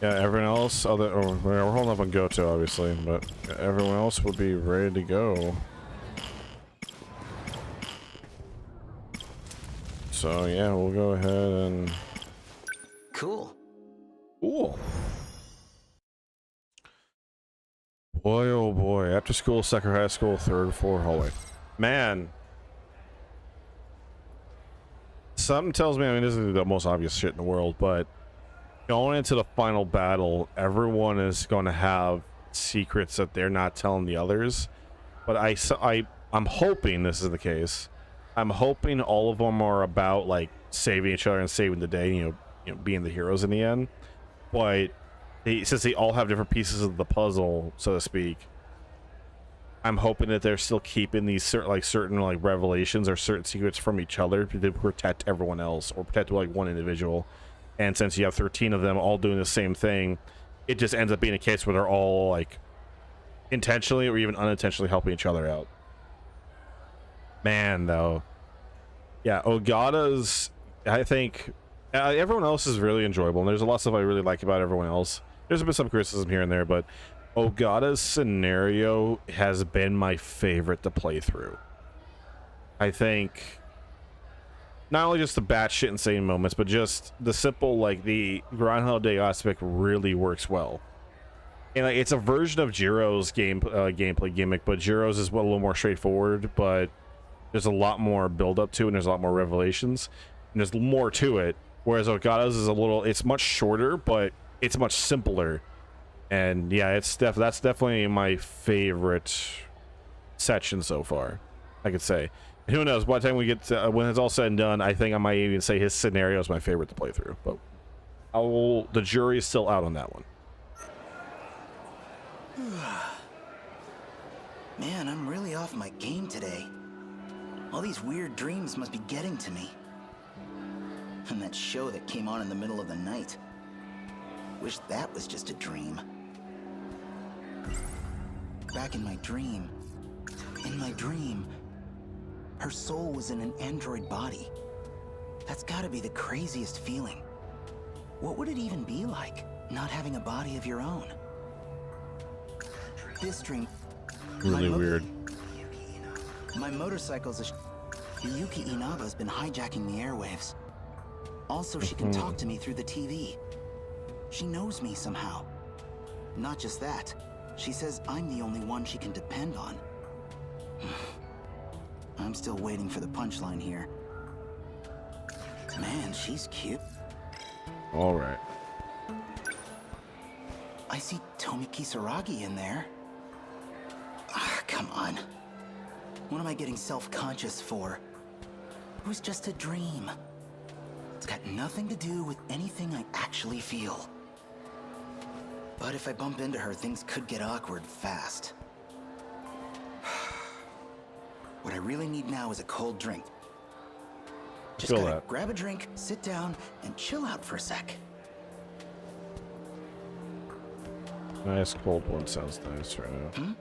Yeah, everyone else, we're holding up on Goto, obviously, but everyone else will be ready to go. So yeah, we'll go ahead and... Cool. Cool. Boy, oh boy. After school, second high school, third floor hallway. Man. Something tells me, I mean, this is the most obvious shit in the world, but going into the final battle, everyone is going to have secrets that they're not telling the others. But I'm hoping this is the case. I'm hoping all of them are about, like, saving each other and saving the day, you know, being the heroes in the end. But since they all have different pieces of the puzzle, so to speak, I'm hoping that they're still keeping these certain revelations or certain secrets from each other to protect everyone else or protect like one individual. And since you have 13 of them all doing the same thing, it just ends up being a case where they're all like intentionally or even unintentionally helping each other out. Man, though, yeah, Ogata's, I think everyone else is really enjoyable, and there's a lot of stuff I really like about everyone else. There's been some criticism here and there, but Ogata's scenario has been my favorite to play through. I think not only just the batshit insane moments, but just the simple, like, the Groundhog Day aspect really works well. And like, it's a version of Jiro's gameplay gimmick, but Jiro's is a little more straightforward, but there's a lot more build up to it, and there's a lot more revelations, and there's more to it. Whereas Ogata's is it's much shorter, but it's much simpler. And yeah, that's definitely my favorite section so far, I could say. And who knows, by the time we get to, when it's all said and done, I think I might even say his scenario is my favorite to play through. But the jury is still out on that one. Man, I'm really off my game today. All these weird dreams must be getting to me. And that show that came on in the middle of the night. Wish that was just a dream. Back in my dream, her soul was in an android body. That's gotta be the craziest feeling. What would it even be like, not having a body of your own? This dream Really weird. My motorcycle's Yuki Inaba's been hijacking the airwaves. Also, she can talk to me through the TV. She knows me somehow. Not just that, she says I'm the only one she can depend on. I'm still waiting for the punchline here. Man, she's cute. All right. I see Tomi Kisaragi in there. Ah, come on. What am I getting self-conscious for? It was just a dream. It's got nothing to do with anything I actually feel. But if I bump into her, things could get awkward fast. What I really need now is a cold drink. Just Feel gotta that. grab a drink, sit down, and chill out for a sec. Nice cold one sounds nice right now.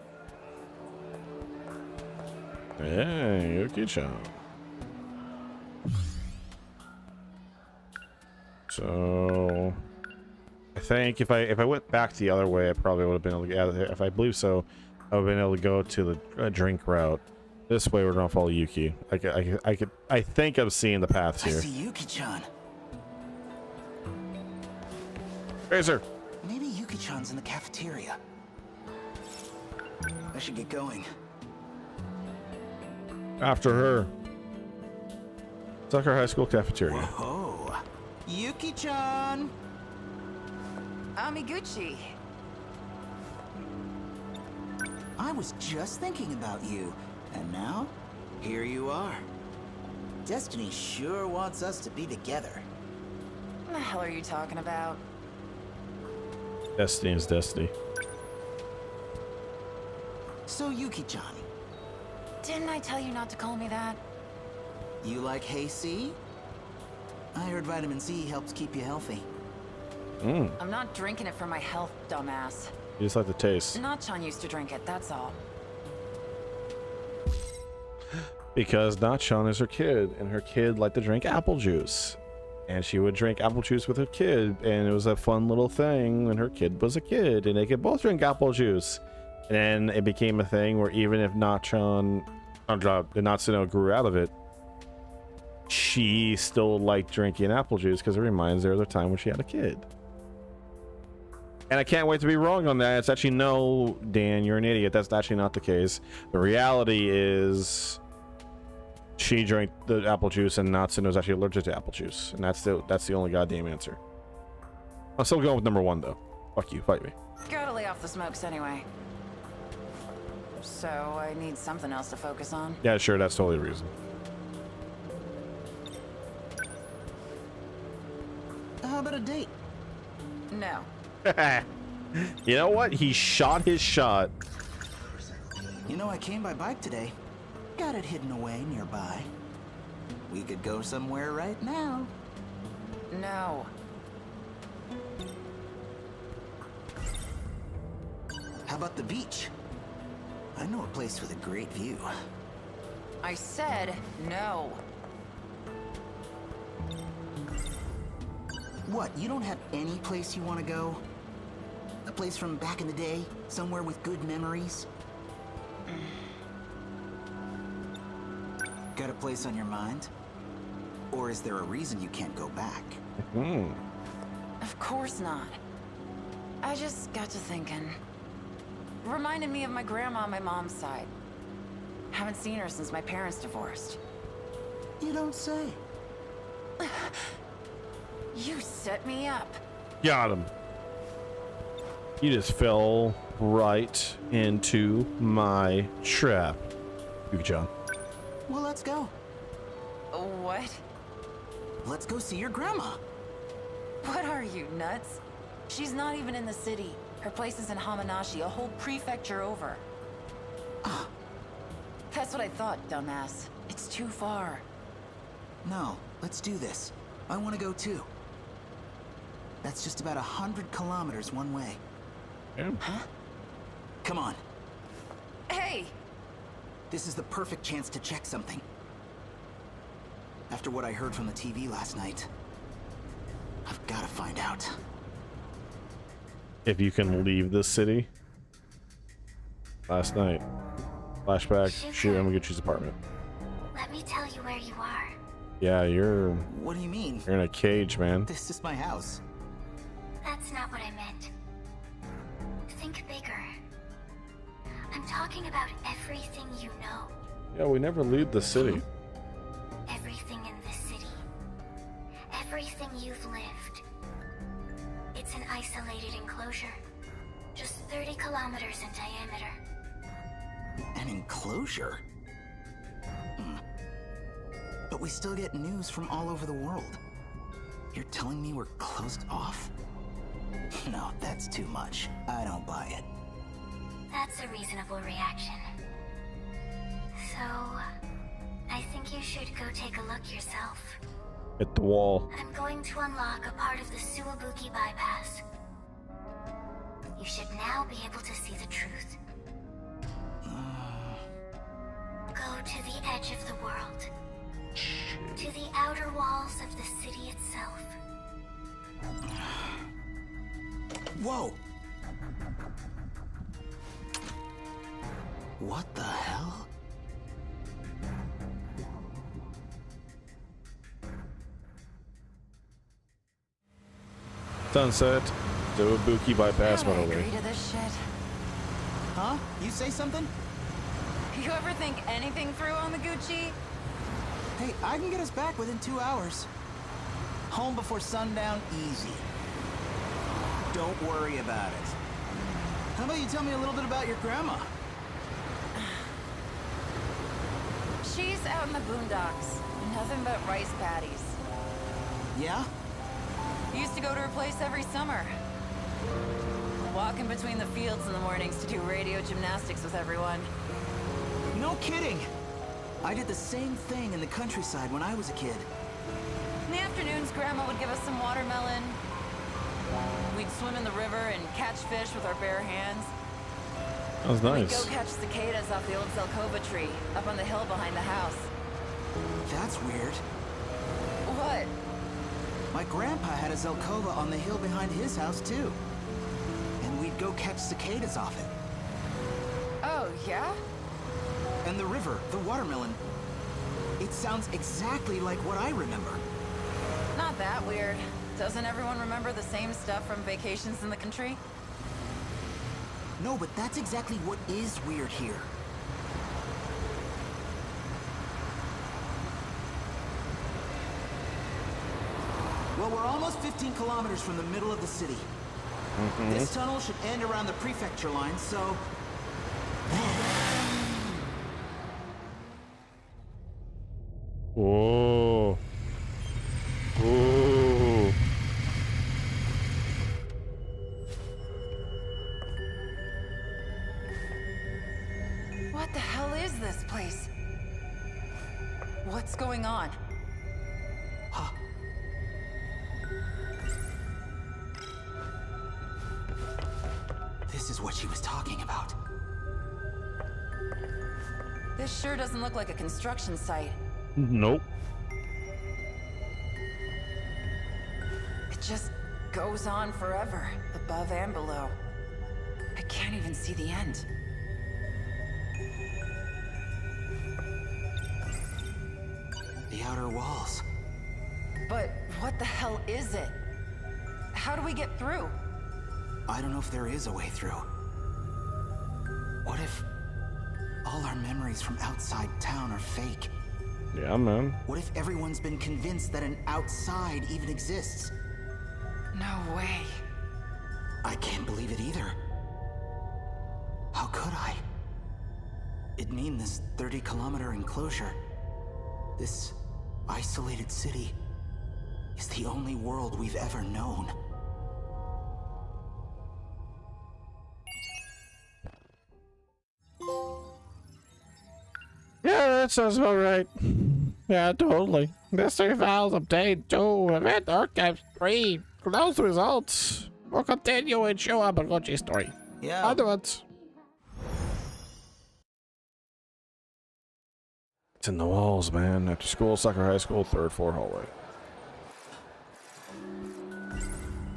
Yeah, Yuki-chan. So I think if I went back the other way, I probably would have been able to get out of there. If I believe so, I would have been able to go to the drink route. This way, we're gonna follow Yuki. I think I'm seeing the paths I here. see Yuki-chan. Razor. Maybe Yuki-chan's in the cafeteria. I should get going. After her. Tucker High School cafeteria. Whoa. Yuki-chan! Amiguchi. I was just thinking about you. And now, here you are. Destiny sure wants us to be together. What the hell are you talking about? Destiny is destiny. So, Yuki-chan, Didn't I tell you not to call me that? you like Hey C? I heard vitamin C helps keep you healthy. I'm not drinking it for my health, dumbass. You just like the taste. Nachan used to drink it, that's all. Because Nachan is her kid, and her kid liked to drink apple juice. And she would drink apple juice with her kid, and it was a fun little thing when her kid was a kid, and they could both drink apple juice. And then it became a thing where even if Natsuno grew out of it, she still liked drinking apple juice because it reminds her of the time when she had a kid. And I can't wait to be wrong on that. It's actually no, Dan, you're an idiot. That's actually not the case. The reality is she drank the apple juice and Natsuno was actually allergic to apple juice. And that's the only goddamn answer. I'm still going with number one, though. Fuck you. Fight me. Gotta lay off the smokes anyway. So I need something else to focus on. Yeah, sure. That's totally the reason. How about a date? No. You know what? He shot his shot. You know, I came by bike today. Got it hidden away nearby. We could go somewhere right now. No. How about the beach? I know a place with a great view. I said no. What, you don't have any place you want to go? A place from back in the day? Somewhere with good memories? Got a place on your mind? Or is there a reason you can't go back? Of course not. I just got to thinking. Reminded me of my grandma on my mom's side. Haven't seen her since my parents divorced. You don't say. You set me up. Got him. You just fell right into my trap. Yuki-chan. Well, let's go. What? Let's go see your grandma. What are you, nuts? She's not even in the city. Her place is in Hamanashi, a whole prefecture over. That's what I thought, dumbass. It's too far. No, let's do this. I want to go too. That's just about 100 kilometers one way. Yeah. Huh? Come on. Hey! This is the perfect chance to check something. After what I heard from the TV last night, I've got to find out. If you can leave this city. Last night. Flashback. Shuka. Shoot Yamaguchi's apartment. Let me tell you where you are. Yeah, you're What do you mean? in a cage, man. This is my house. That's not what I meant. Think bigger. I'm talking about everything you know. Yeah, we never leave the city. Everything in this city. Everything you've lived. It's an isolated enclosure. Just 30 kilometers in diameter. An enclosure? But we still get news from all over the world. You're telling me we're closed off? No, that's too much. I don't buy it. That's a reasonable reaction. So, I think you should go take a look yourself. Hit the wall. I'm going to unlock a part of the Suwabuki bypass. You should now be able to see the truth. Go to the edge of the world. To the outer walls of the city itself. Whoa! What the hell? Sunset. Suwabuki bypass How'd I went away. agree to this shit? Huh? You say something? You ever think anything through on the Gucci? Hey, I can get us back within 2 hours. Home before sundown, easy. Don't worry about it. How about you tell me a little bit about your grandma? She's out in the boondocks. Nothing but rice paddies. Yeah? Used to go to her place every summer. Walking between the fields in the mornings to do radio gymnastics with everyone. No kidding! I did the same thing in the countryside when I was a kid. In the afternoons, Grandma would give us some watermelon. We'd swim in the river and catch fish with our bare hands. That was We'd nice. go catch cicadas off the old Zelkova tree up on the hill behind the house. That's weird. What? My grandpa had a Zelkova on the hill behind his house, too. And we'd go catch cicadas off it. Oh, yeah? And the river, the watermelon. It sounds exactly like what I remember. Not that weird. Doesn't everyone remember the same stuff from vacations in the country? No, but that's exactly what is weird here. Well, we're almost 15 kilometers from the middle of the city. This tunnel should end around the prefecture line, so... Whoa. Whoa. What the hell is this place? What's going on? Huh. This is what she was talking about. This sure doesn't look like a construction site. Nope. It just goes on forever, above and below. I can't even see the end. The outer walls. But what the hell is it? How do we get through? I don't know if there is a way through. What if all our memories from outside town are fake? Yeah, man. What if everyone's been convinced that an outside even exists? No way. I can't believe it either. How could I? It'd mean this 30-kilometer enclosure, this isolated city, is the only world we've ever known. Yeah, that sounds about right. Yeah, totally. Mystery files obtained 2. Event archives 3. Close results. We'll continue and show up on Gochi's story. Yeah. Onwards. It's in the walls, man. After school, Sucker High School, 3rd floor hallway.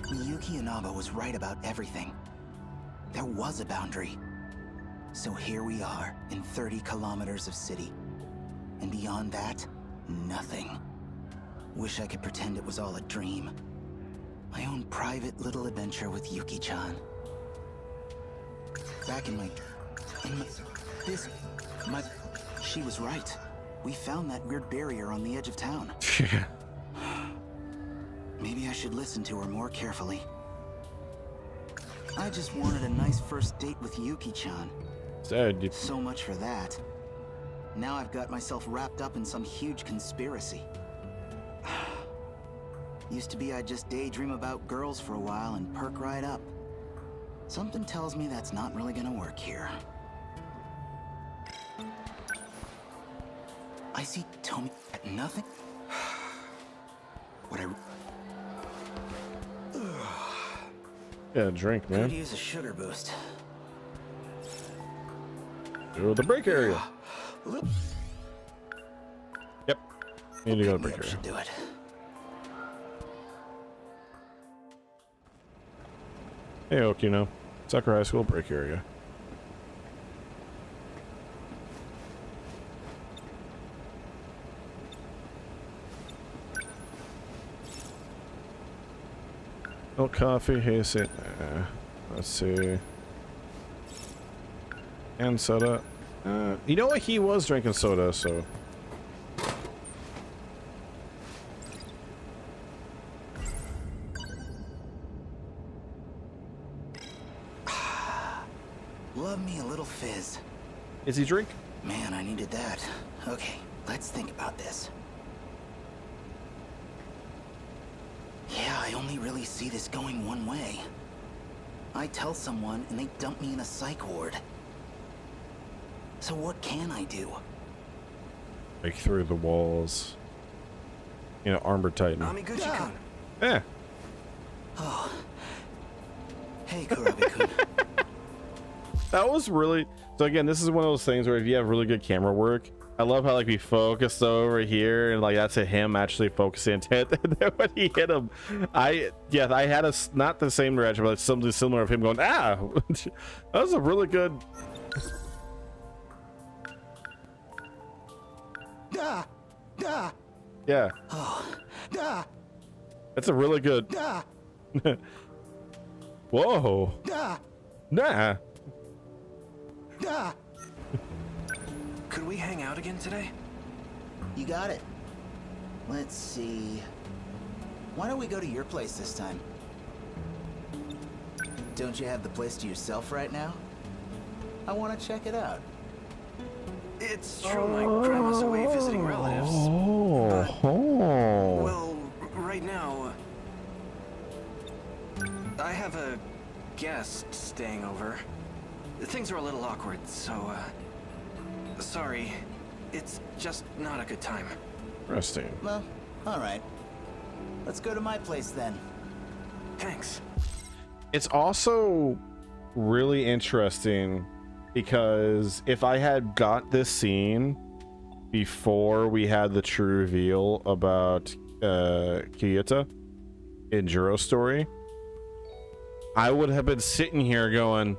Miyuki Inaba was right about everything. There was a boundary. So here we are, in 30 kilometers of city. And beyond that, nothing. Wish I could pretend it was all a dream. My own private little adventure with Yuki-chan. Back she was right. We found that weird barrier on the edge of town. Maybe I should listen to her more carefully. I just wanted a nice first date with Yuki-chan. So much for that. Now I've got myself wrapped up in some huge conspiracy. Used to be I'd just daydream about girls for a while and perk right up. Something tells me that's not really gonna work here. I see Tomi at nothing. What I... Yeah, drink, man. Could use a sugar boost. Go to the break area. Yep. Need to go to the break area. Should do it. Hey, Okino. Sakura High School break area. No coffee, hey, say, let's see. And soda. You know what? He was drinking soda, so. Love me a little fizz. Is he drink? Man, I needed that. Okay, let's think about this. Yeah, I only really see this going one way. I tell someone and they dump me in a psych ward. So what can I do? Break through the walls. You know, armor titan. Amiguchi-kun. Yeah. Oh. Hey, Kurabe-kun. That was really... So again, this is one of those things where if you have really good camera work, I love how like we focused over here and like that's him actually focusing and then when he hit him, I had a not the same direction, but something similar of him going, ah. That was a really good. Yeah. That's a really good. Whoa. Nah. Could we hang out again today? You got it. Let's see. Why don't we go to your place this time? Don't you have the place to yourself right now? I want to check it out. It's true, my grandma's away visiting relatives. Well, right now, I have a guest staying over. Things are a little awkward, so, sorry. It's just not a good time. Interesting. Well, alright. Let's go to my place then. Thanks. It's also really interesting because if I had got this scene before we had the true reveal about Kyoto in Juro's story, I would have been sitting here going,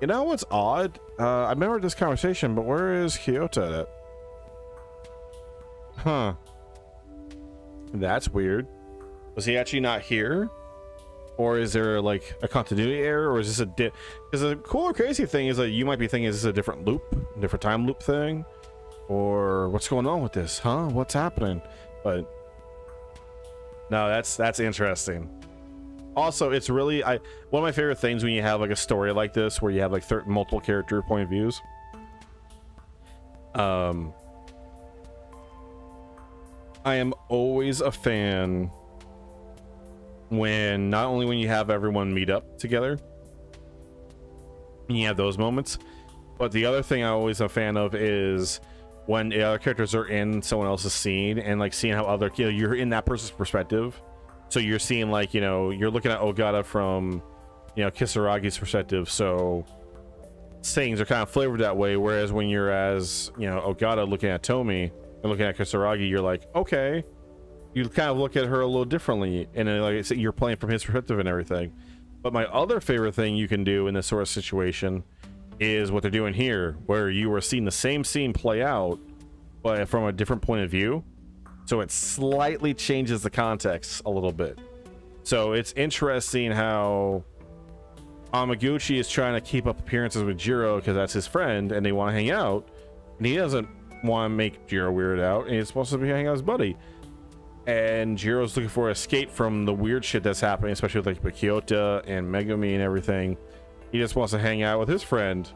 you know what's odd? I remember this conversation, but where is Kyoto at? Huh. That's weird. Was he actually not here? Or is there like a continuity error? Or is this a because the cool or crazy thing is that you might be thinking, is this a different loop? Different time loop thing? Or what's going on with this? Huh? What's happening? But no, that's interesting. Also, it's really one of my favorite things when you have like a story like this where you have like multiple character point of views. I am always a fan when not only when you have everyone meet up together and you have those moments, but the other thing I always am a fan of is when the other characters are in someone else's scene and like seeing how other, you know, you're in that person's perspective. So you're seeing like, you know, you're looking at Ogata from, you know, Kisaragi's perspective. So things are kind of flavored that way. Whereas when you're as, you know, Ogata looking at Tomi and looking at Kisaragi, you're like, okay, you kind of look at her a little differently. And then, like I said, you're playing from his perspective and everything. But my other favorite thing you can do in this sort of situation is what they're doing here, where you are seeing the same scene play out, but from a different point of view. So it slightly changes the context a little bit. So it's interesting how Amaguchi is trying to keep up appearances with Jiro because that's his friend and they want to hang out, and he doesn't want to make Jiro weird out, and he's supposed to be hanging out with his buddy. And Jiro's looking for escape from the weird shit that's happening, especially with like Kyoto and Megumi and everything. He just wants to hang out with his friend.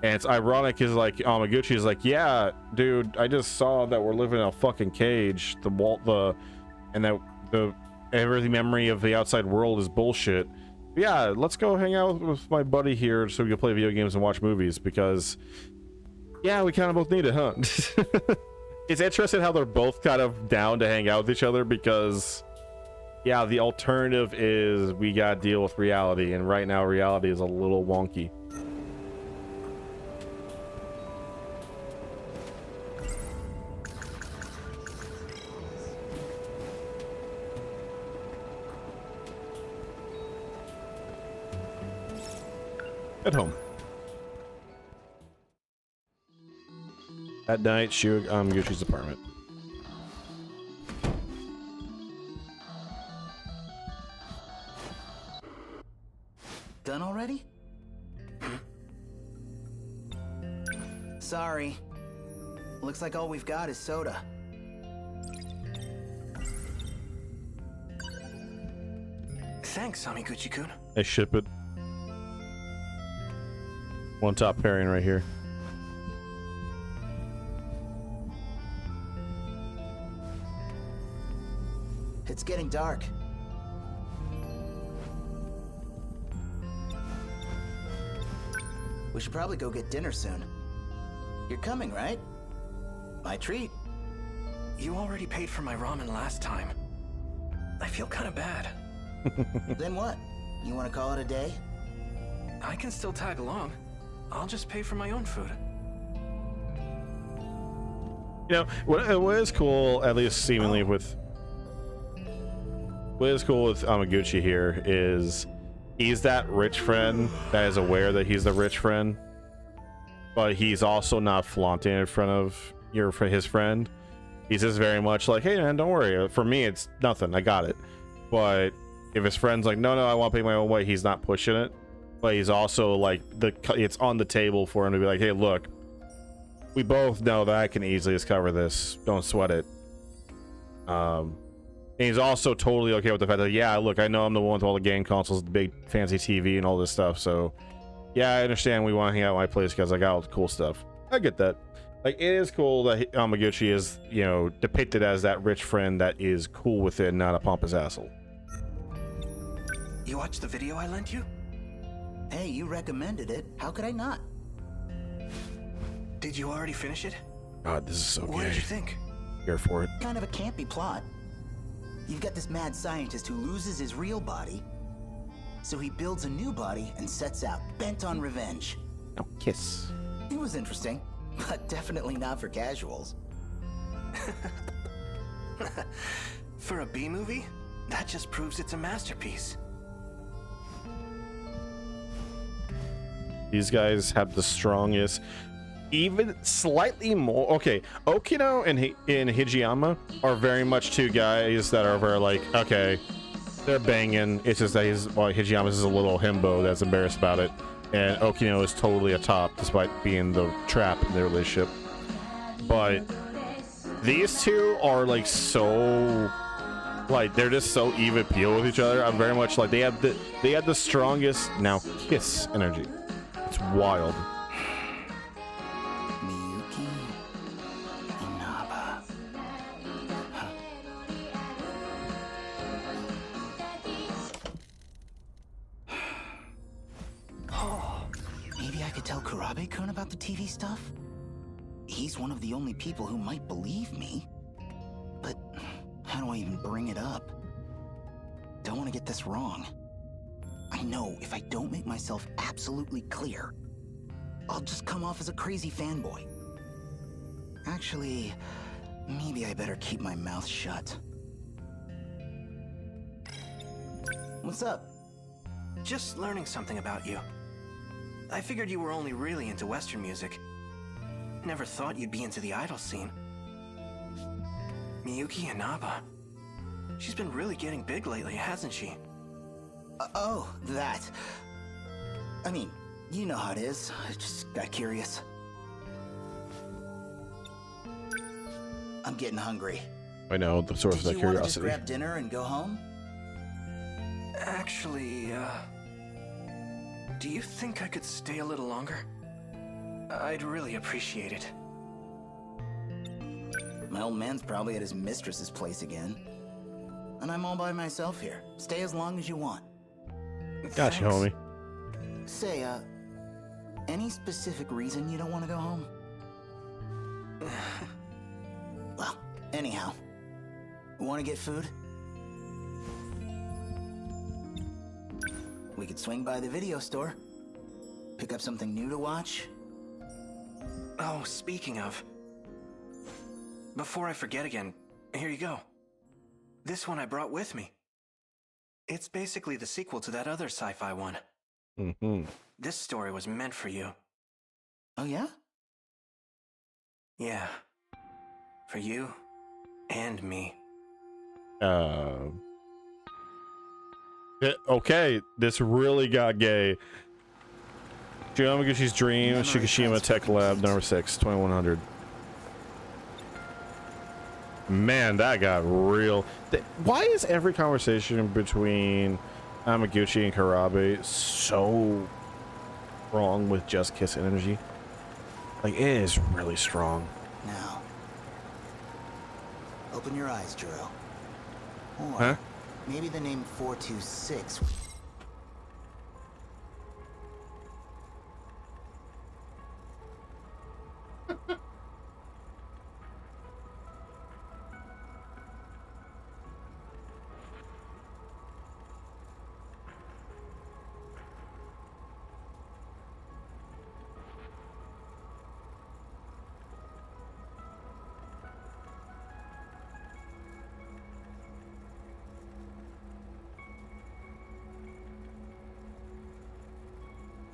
And it's ironic is like Amaguchi is like, yeah, dude, I just saw that we're living in a fucking cage. And that every memory of the outside world is bullshit. Yeah, let's go hang out with my buddy here so we can play video games and watch movies because, yeah, we kind of both need it, huh? It's interesting how they're both kind of down to hang out with each other because, yeah, the alternative is we gotta deal with reality, and right now reality is a little wonky. At home. That night, Gucci's apartment. Done already? Sorry. Looks like all we've got is soda. Thanks, Amiguchi-kun. I ship it. One top pairing right here. It's getting dark. We should probably go get dinner soon. You're coming, right? My treat. You already paid for my ramen last time. I feel kind of bad. Then what? You want to call it a day? I can still tag along. I'll just pay for my own food. You know, what is cool, at least seemingly with... What is cool with Amaguchi here is he's that rich friend that is aware that he's the rich friend, but he's also not flaunting in front of his friend. He's just very much like, hey man, don't worry. For me, it's nothing. I got it. But if his friend's like, no, I want to pay my own way, he's not pushing it. But he's also like, it's on the table for him to be like, hey, look, we both know that I can easily just cover this. Don't sweat it. And he's also totally okay with the fact that, yeah, look, I know I'm the one with all the game consoles, the big fancy TV and all this stuff. So, yeah, I understand we want to hang out at my place because I got all the cool stuff. I get that. Like, it is cool that Amaguchi is, you know, depicted as that rich friend that is cool with it, not a pompous asshole. You watched the video I lent you? Hey, you recommended it. How could I not? Did you already finish it? God, this is so What gay. did you think? Here for it. Kind of a campy plot. You've got this mad scientist who loses his real body, so he builds a new body and sets out, bent on revenge. No, kiss. It was interesting, but definitely not for casuals. For a B-movie? That just proves it's a masterpiece. These guys have the strongest, even slightly more. Okay, Okino and Hijiyama are very much two guys that are very like, okay, they're banging. It's just that Hijiyama's is a little himbo that's embarrassed about it, and Okino is totally a top despite being the trap in their relationship. But these two are like so, like they're just so even keel with each other. I'm very much like they have the strongest now kiss energy. It's wild. Miyuki Inaba. Oh, maybe I could tell Kurabe-kun about the TV stuff? He's one of the only people who might believe me. But how do I even bring it up? Don't want to get this wrong. I know if I don't make myself absolutely clear, I'll just come off as a crazy fanboy. Actually, maybe I better keep my mouth shut. What's up? Just learning something about you. I figured you were only really into Western music. Never thought you'd be into the idol scene. Miyuki Inaba. She's been really getting big lately, hasn't she? Oh, that. I mean, you know how it is. I just got curious. I'm getting hungry. I know the source of that Did you want to just curiosity. grab dinner and go home? Actually, do you think I could stay a little longer? I'd really appreciate it. My old man's probably at his mistress's place again. And I'm all by myself here. Stay as long as you want. Gotcha, homie. Say, any specific reason you don't want to go home? Well, anyhow. Want to get food? We could swing by the video store. Pick up something new to watch. Oh, speaking of... Before I forget again, here you go. This one I brought with me. It's basically the sequel to that other sci-fi one. Mm-hmm. This story was meant for you. Oh, yeah? Yeah. For you and me. Okay, this really got gay. Yamaguchi's Dream, Shikishima Tech Lab, number 6, 2100. Man, that got real. Why is every conversation between Yamaguchi and Karabe so wrong with just kiss energy? Like, it is really strong. Now, open your eyes, Juro. Or Huh? maybe the name 426.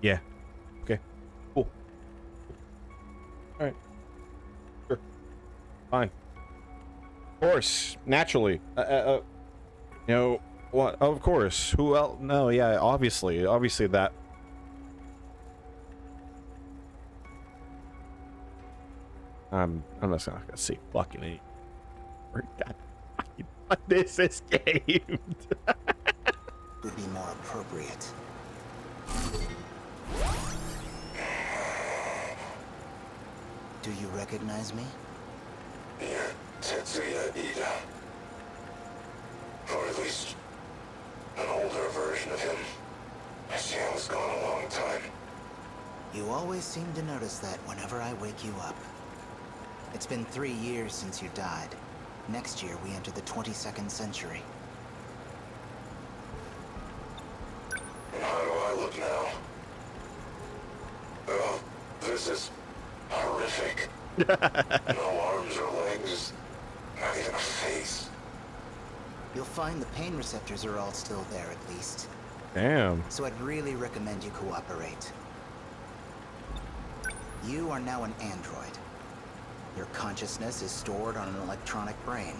Yeah. Okay. Cool. All right. Sure. Fine. Of course. Naturally. You know what? Of course. Who else? No. Yeah. Obviously. Obviously that. I'm just not gonna say fucking it. God. This is gamed. Would be more appropriate. Do you recognize me? You're Tetsuya Ida. Or at least an older version of him. My channel's gone a long time. You always seem to notice that whenever I wake you up. It's been 3 years since you died. Next year, we enter the 22nd century. And how do I look now? Oh, this is horrific. No arms or legs. Not even a face. You'll find the pain receptors are all still there, at least. Damn. So I'd really recommend you cooperate. You are now an android. Your consciousness is stored on an electronic brain.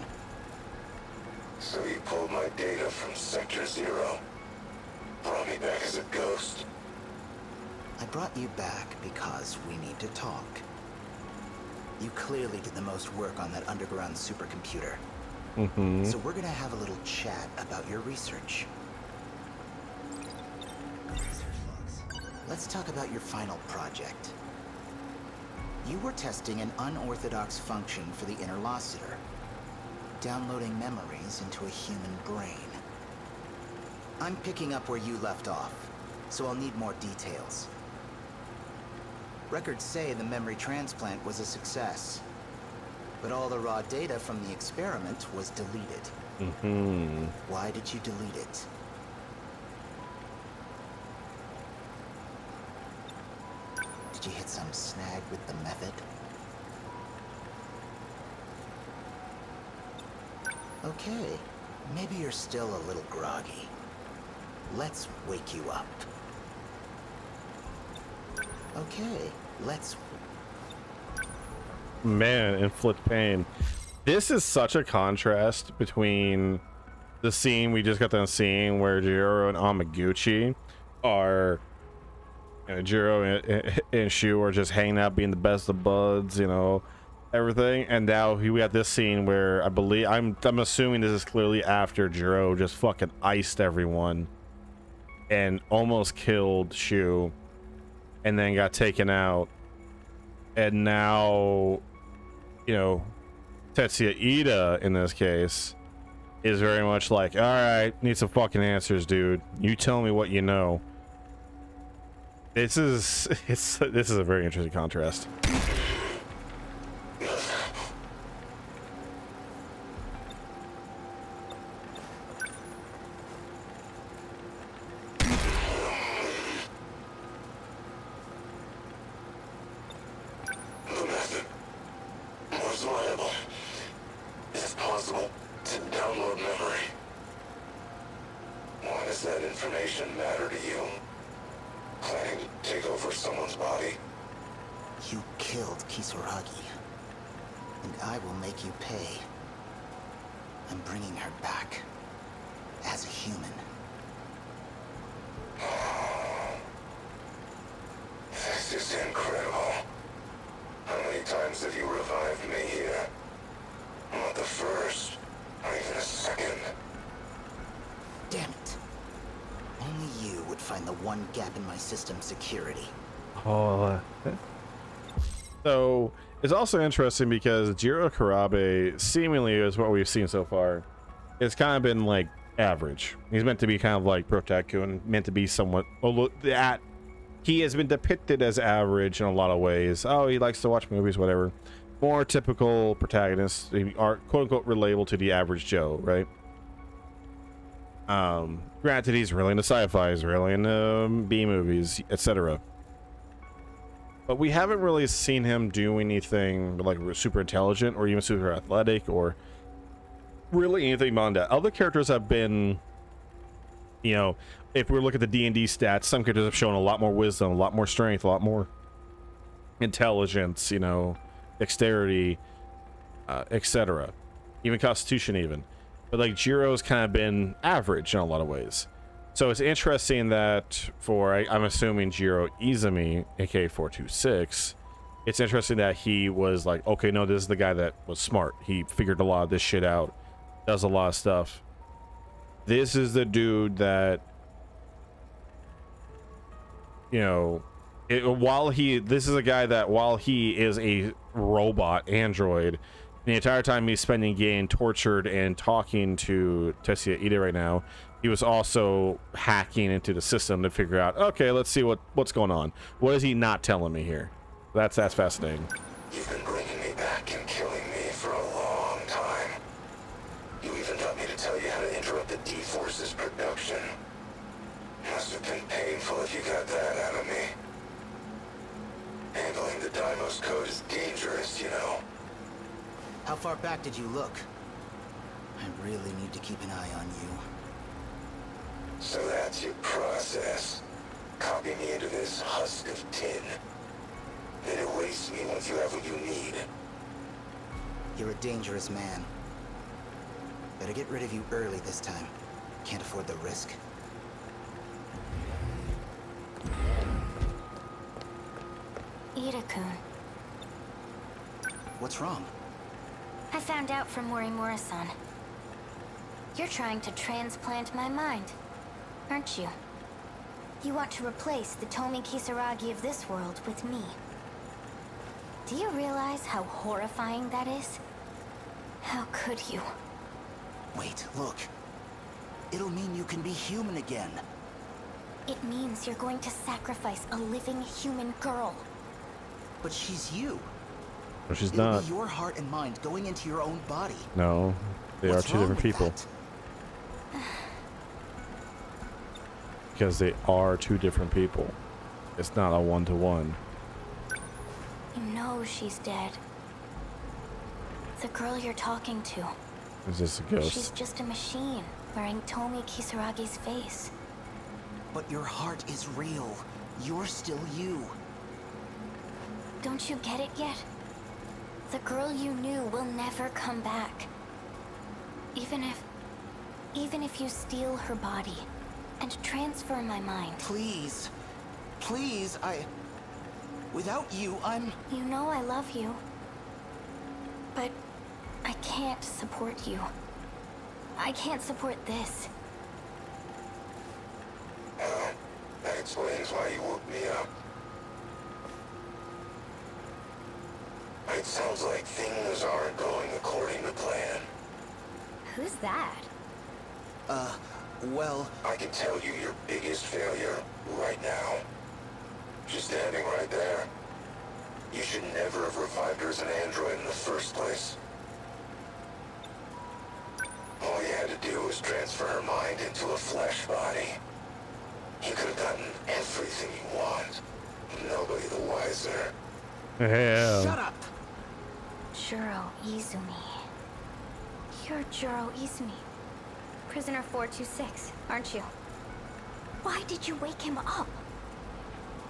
So you pulled my data from Sector 0. Brought me back as a ghost. I brought you back because we need to talk. You clearly did the most work on that underground supercomputer. Mm-hmm. So we're gonna have a little chat about your research. Let's talk about your final project. You were testing an unorthodox function for the interlocutor, downloading memories into a human brain. I'm picking up where you left off, so I'll need more details. Records say the memory transplant was a success, but all the raw data from the experiment was deleted. Mm-hmm. Why did you delete it? Did you hit some snag with the method? Okay, maybe you're still a little groggy. Let's wake you up. Okay, let's... Man, inflict pain. This is such a contrast between the scene we just got done seeing where Jiro and Amaguchi are, you know, Jiro and Shu are just hanging out, being the best of buds, you know, everything. And now we got this scene where I believe I'm assuming this is clearly after Jiro just fucking iced everyone and almost killed Shu, and then got taken out. And now, you know, Tetsuya Ida in this case is very much like, all right, need some fucking answers, dude. You tell me what you know. This is a very interesting contrast. Security. Oh, so it's also interesting because Jiro Karabe, seemingly is what we've seen so far, it's kind of been like average. He's meant to be kind of like Protaku, meant to be somewhat, he has been depicted as average in a lot of ways. Oh, he likes to watch movies, whatever. More typical protagonists are quote unquote relatable to the average Joe, right? Granted, he's really into sci-fi, he's really into B movies, etc. But we haven't really seen him do anything like super intelligent or even super athletic or really anything beyond that. Other characters have been, you know, if we look at the D&D stats, some characters have shown a lot more wisdom, a lot more strength, a lot more intelligence, you know, dexterity, etc. Even constitution even. But like Jiro's kind of been average in a lot of ways. So it's interesting that for, I'm assuming Jiro Izumi, aka 426, it's interesting that he was like, okay, no, this is the guy that was smart. He figured a lot of this shit out, does a lot of stuff. This is the dude that, you know, this is a guy that while he is a robot android, the entire time he's spending getting tortured and talking to Tetsuya Ida right now, he was also hacking into the system to figure out, okay, let's see what's going on. What is he not telling me here? That's fascinating. You've been bringing me back and killing me for a long time. You even got me to tell you how to interrupt the D-Force's production. Must have been painful if you got that out of me. Handling the Deimos code is dangerous, you know. How far back did you look? I really need to keep an eye on you. So that's your process. Copy me into this husk of tin. Then erase me once you have what you need. You're a dangerous man. Better get rid of you early this time. Can't afford the risk. Ida-kun. What's wrong? I found out from Morimura-san. You're trying to transplant my mind, aren't you? You want to replace the Tomi Kisaragi of this world with me. Do you realize how horrifying that is? How could you? Wait, look. It'll mean you can be human again. It means you're going to sacrifice a living human girl. But she's you. No, she's It'll not. be your heart and mind going into your own body. No, they are two different people. Because they are two different people. It's not a one-to-one. You know she's dead. The girl you're talking to. Is this a ghost? She's just a machine wearing Tomi Kisaragi's face. But your heart is real. You're still you. Don't you get it yet? The girl you knew will never come back. Even if you steal her body and transfer my mind. Please. Please, without you, You know I love you. But I can't support you. I can't support this. Well, that explains why you woke me up. It sounds like things aren't going according to plan. Who's that? well... I can tell you your biggest failure right now. She's standing right there. You should never have revived her as an android in the first place. All you had to do was transfer her mind into a flesh body. You could have gotten everything you want. Nobody the wiser. Yeah. Shut up! Juro Izumi. You're Juro Izumi. Prisoner 426, aren't you? Why did you wake him up?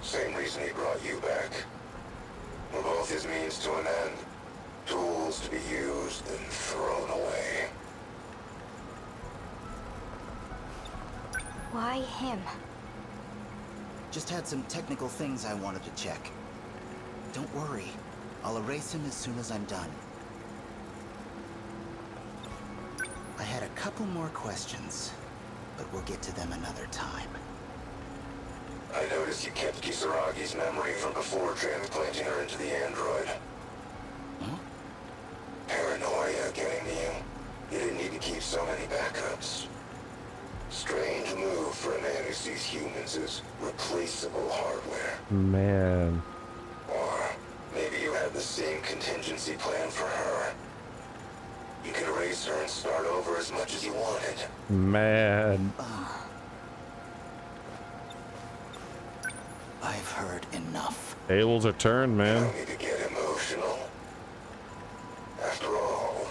Same reason he brought you back. We're both his means to an end. Tools to be used and thrown away. Why him? Just had some technical things I wanted to check. Don't worry. I'll erase him as soon as I'm done. I had a couple more questions, but we'll get to them another time. I noticed you kept Kisaragi's memory from before transplanting her into the android. Huh? Paranoia getting to you. You didn't need to keep so many backups. Strange move for a man who sees humans as replaceable hardware. Man. Or maybe you had the same contingency plan for her. You could erase her and start over as much as you wanted. Man. I've heard enough. Tables are turned, man. No need to get emotional. After all,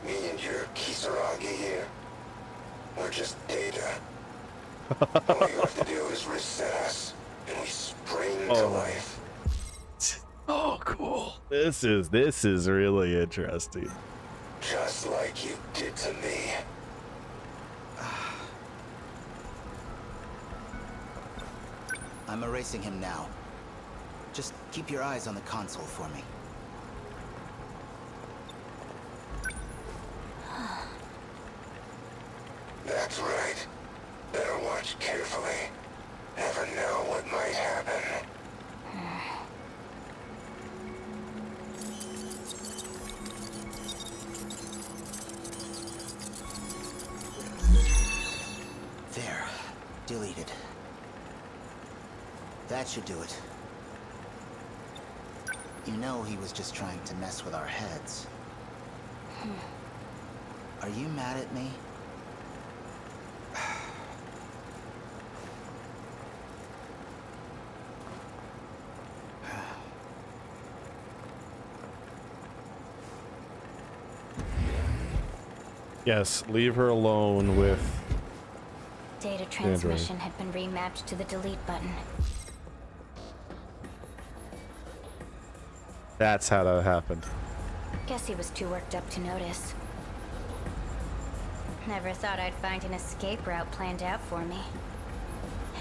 me and your Kisaragi here, we're just data. All you have to do is reset us, and we spring to life. Oh, cool. This is really interesting. Just like you did to me. I'm erasing him now. Just keep your eyes on the console for me. That's right. Better watch carefully. Never know what might happen. There. Deleted. That should do it. You know he was just trying to mess with our heads. Are you mad at me? Yes, leave her alone with... Data transmission had been remapped to the delete button. That's how that happened. Guess he was too worked up to notice. Never thought I'd find an escape route planned out for me.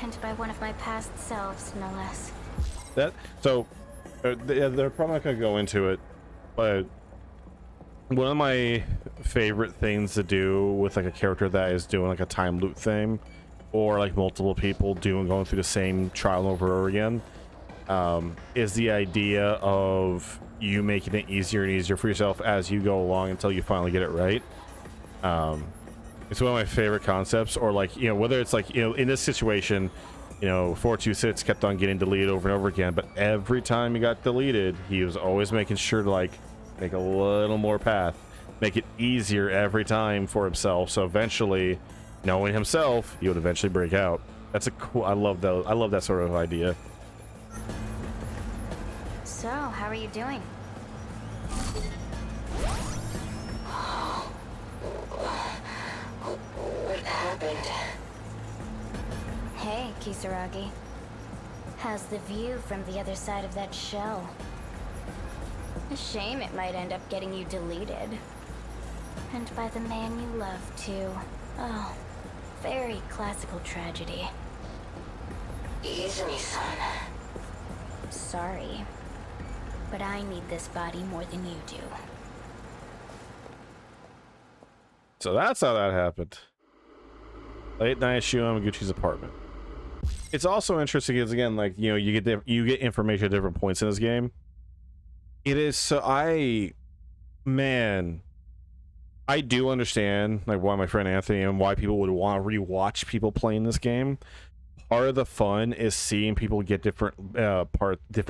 And by one of my past selves, no less. They're probably not going to go into it, but one of my favorite things to do with like a character that is doing like a time loop thing, or like multiple people going through the same trial over and over again, is the idea of you making it easier and easier for yourself as you go along until you finally get it right. It's one of my favorite concepts. Or like, you know, whether it's like, you know, in this situation, you know, 426 kept on getting deleted over and over again, but every time he got deleted, he was always making sure to like make a little more path, make it easier every time for himself. So eventually, knowing himself, he would eventually break out. That's a cool. I love that sort of idea. So, how are you doing? What happened? Hey, Kisaragi. How's the view from the other side of that shell? A shame it might end up getting you deleted. And by the man you love, too. Oh, very classical tragedy. Ease me, son. Sorry, but I need this body more than you do. So that's how that happened. Late night Shu Yamaguchi's apartment. It's also interesting because, again, like, you know, you get information at different points in this game. It is so I do understand like why my friend Anthony and why people would want to rewatch people playing this game. Part of the fun is seeing people get different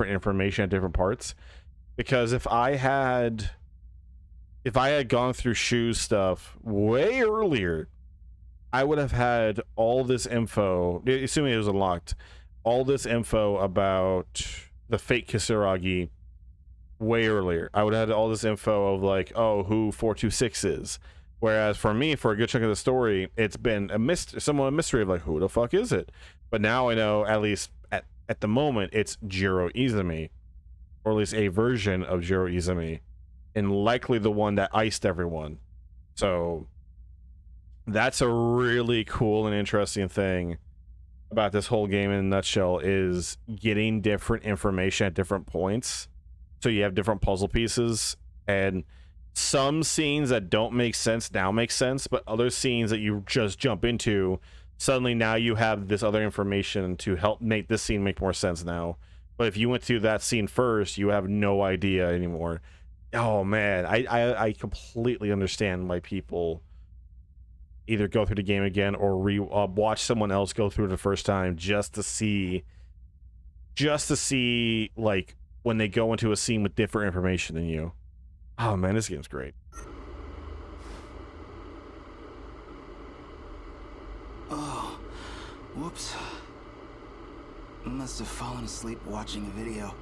information at different parts. Because if I had gone through Shu's stuff way earlier, I would have had all this info, assuming it was unlocked, all this info about the fake Kisaragi way earlier. I would have had all this info of like, oh, who 426 is. Whereas for me, for a good chunk of the story, it's been somewhat a mystery of like, who the fuck is it? But now I know, at least at the moment, it's Jiro Izumi, or at least a version of Jiro Izumi, and likely the one that iced everyone. So that's a really cool and interesting thing about this whole game in a nutshell, is getting different information at different points. So you have different puzzle pieces, and some scenes that don't make sense now make sense, but other scenes that you just jump into, suddenly now you have this other information to help make this scene make more sense now. But if you went through that scene first, you have no idea anymore. Oh man, I completely understand why people either go through the game again or watch someone else go through it the first time just to see like when they go into a scene with different information than you. Oh man, this game's great. Oh, whoops. Must have fallen asleep watching a video.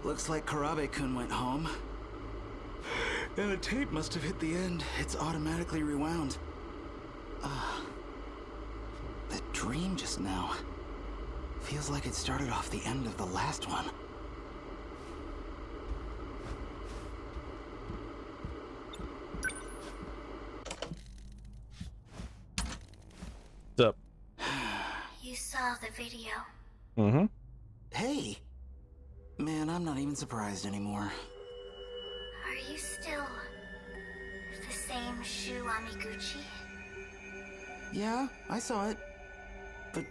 Looks like Karabe-kun went home. And the tape must have hit the end. It's automatically rewound. The dream just now. Feels like it started off the end of the last one. What's up? You saw the video. Mm-hmm. Hey! Man, I'm not even surprised anymore. Are you still the same Shu Amiguchi? Yeah, I saw it. But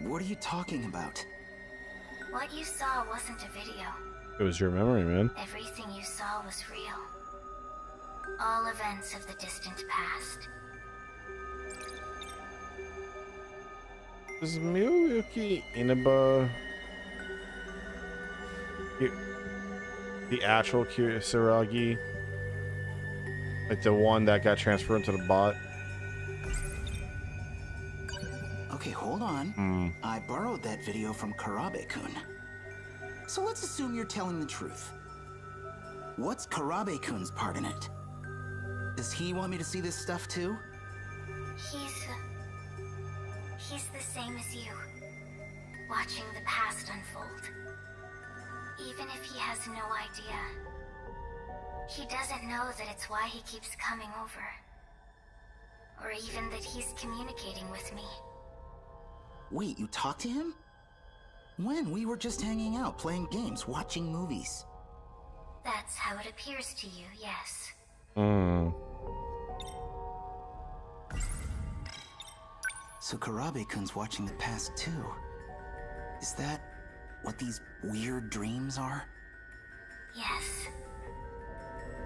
what are you talking about? What you saw wasn't a video. It was your memory, man. Everything you saw was real. All events of the distant past. Is Miyuki Inaba the actual Kisaragi? Like the one that got transferred into the bot? Okay, hold on. I borrowed that video from Karabe-kun. So let's assume you're telling the truth. What's Karabe-kun's part in it? Does he want me to see this stuff too? He's the same as you, watching the past unfold. Even if he has no idea, he doesn't know that it's why he keeps coming over. Or even that he's communicating with me. Wait, you talked to him? When? We were just hanging out, playing games, watching movies. That's how it appears to you, yes. So Karabe-kun's watching the past too. Is that what these weird dreams are? Yes.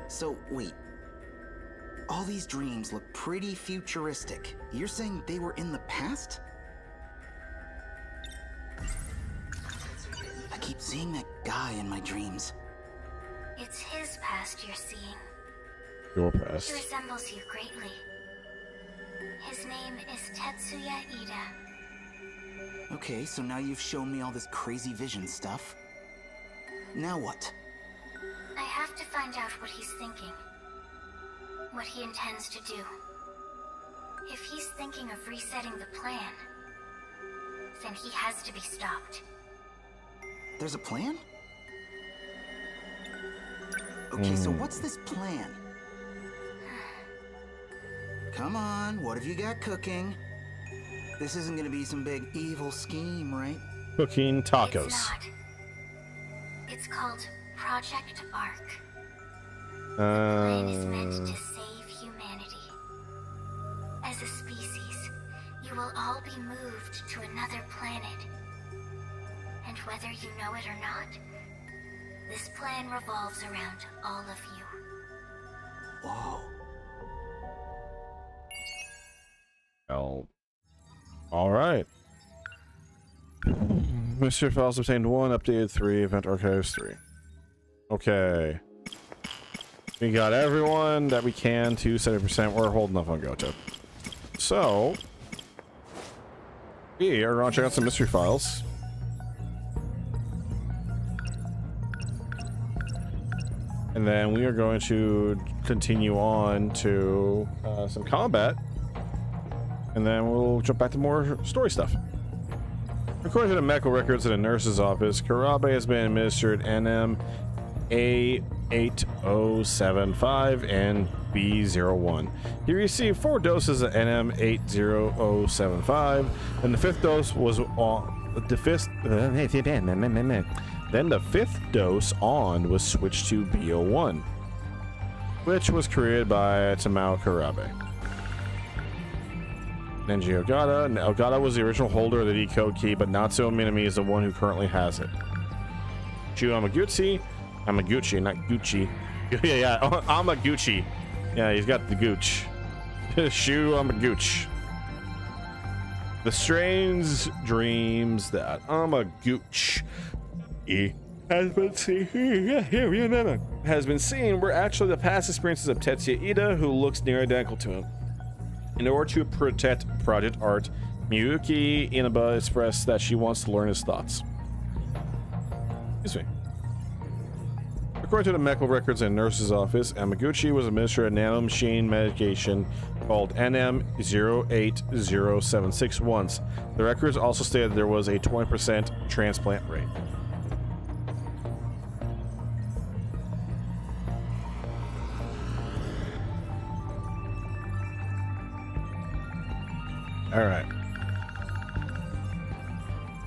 So, wait. All these dreams look pretty futuristic. You're saying they were in the past? I keep seeing that guy in my dreams. It's his past you're seeing. Your past. He resembles you greatly. His name is Tetsuya Ida. Okay, so now you've shown me all this crazy vision stuff. Now what? I have to find out what he's thinking. What he intends to do. If he's thinking of resetting the plan, then he has to be stopped. There's a plan? Okay, so what's this plan? Come on, what have you got cooking? This isn't gonna be some big evil scheme, right? Cooking tacos. It's not. It's called Project Ark. The plan is meant to save humanity. As a species, you will all be moved to another planet. And whether you know it or not, this plan revolves around all of you. Whoa. Well, all right. Mystery files obtained 1, updated 3, event archives 3. Okay. We got everyone that we can to 70%. We're holding up on Goto. So, we are going to check out some mystery files. And then we are going to continue on to some combat. And then we'll jump back to more story stuff. According to the medical records in a nurse's office, Karabe has been administered NM A8075 and B01. He received 4 doses of NM 80075, and the 5th dose was on the 5th. Then the 5th dose on was switched to B01, which was created by Tamao Karabe. Nenji Ogata. Ogata was the original holder of the decode key, but Natsuo Minami is the one who currently has it. Shu Amaguchi, not Gucci. yeah, Amaguchi. Yeah, he's got the gooch. Shu Amaguchi. The strange dreams that Amaguchi has been seen were actually the past experiences of Tetsuya Ida, who looks near identical to him. In order to protect Project Art, Miyuki Inaba expressed that she wants to learn his thoughts. Excuse me. According to the medical records in a nurse's office, Amaguchi was administered a nanomachine medication called NM080076 once. The records also stated there was a 20% transplant rate. All right.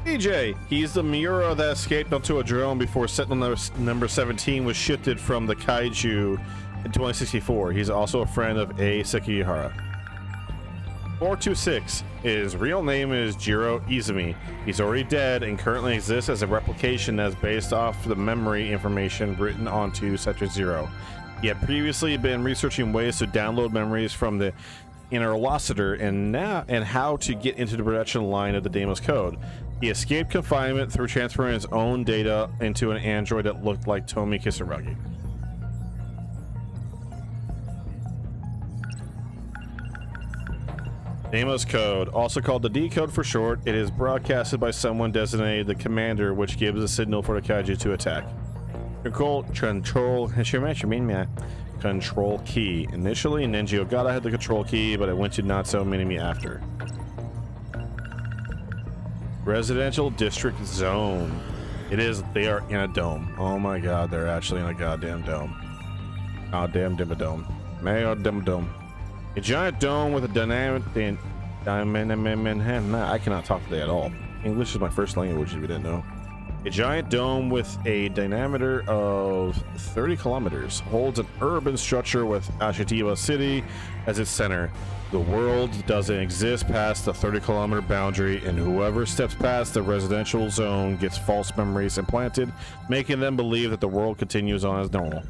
DJ, he's the Miura that escaped onto a drone before Sentinel number 17 was shifted from the Kaiju in 2064. He's also a friend of A. Sekihara. 426. His real name is Jiro Izumi. He's already dead and currently exists as a replication that is based off the memory information written onto Sector 0. He had previously been researching ways to download memories from the interlocutor and how to get into the production line of the Deimos code. He escaped confinement through transferring his own data into an android that looked like Tomi Kisaragi. Deimos code, also called the D code for short, it is broadcasted by someone designated the commander, which gives a signal for the Kaiju to attack. Control key. Initially, Nenji Ogata had the control key, but it went to Natsuo Minami after. Residential district zone. They are in a dome. Oh my god, they're actually in a goddamn dome. Oh, damn dome. Dome. A giant dome with a dynamic... I cannot talk today at all. English is my first language, if you didn't know. A giant dome with a diameter of 30 kilometers holds an urban structure with Ashitiba City as its center. The world doesn't exist past the 30-kilometer boundary, and whoever steps past the residential zone gets false memories implanted, making them believe that the world continues on as normal.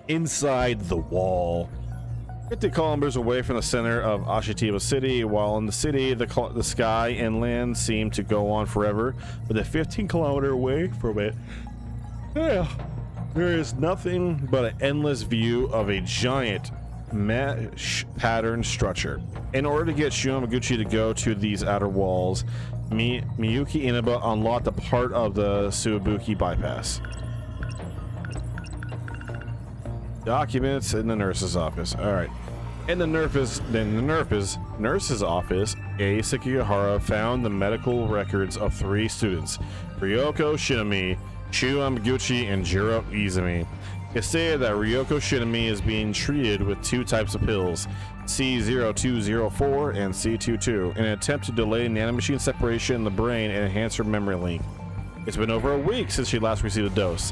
Inside the wall. 50 kilometers away from the center of Ashitiba City, while in the city, the sky and land seem to go on forever, but a 15-kilometer away from it, there is nothing but an endless view of a giant mesh pattern structure. In order to get Shiomaguchi to go to these outer walls, Miyuki Inaba unlocked a part of the Suibuki bypass. Documents in the nurse's office. All right. In the nurse's office, A. Sekihara found the medical records of 3 students, Ryoko Shinami, Shu Amaguchi and Jiro Izumi. It's stated that Ryoko Shinami is being treated with 2 types of pills, C0204 and C22, in an attempt to delay nanomachine separation in the brain and enhance her memory link. It's been over a week since she last received a dose.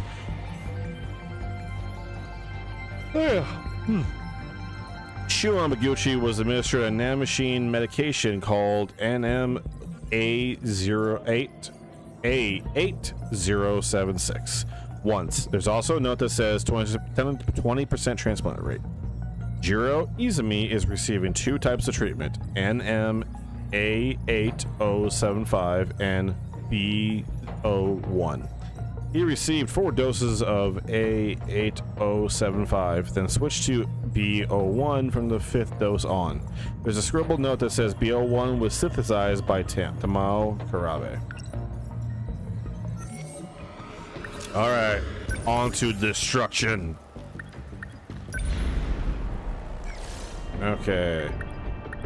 Shu Amaguchi was administered a nanomachine medication called NMA8076 once. There's also a note that says 20% transplant rate. Jiro Izumi is receiving 2 types of treatment, NMA8075 and B01. He received 4 doses of A8075, then switched to B01 from the 5th dose on. There's a scribbled note that says B01 was synthesized by Tamao Karabe. Alright, on to destruction. Okay.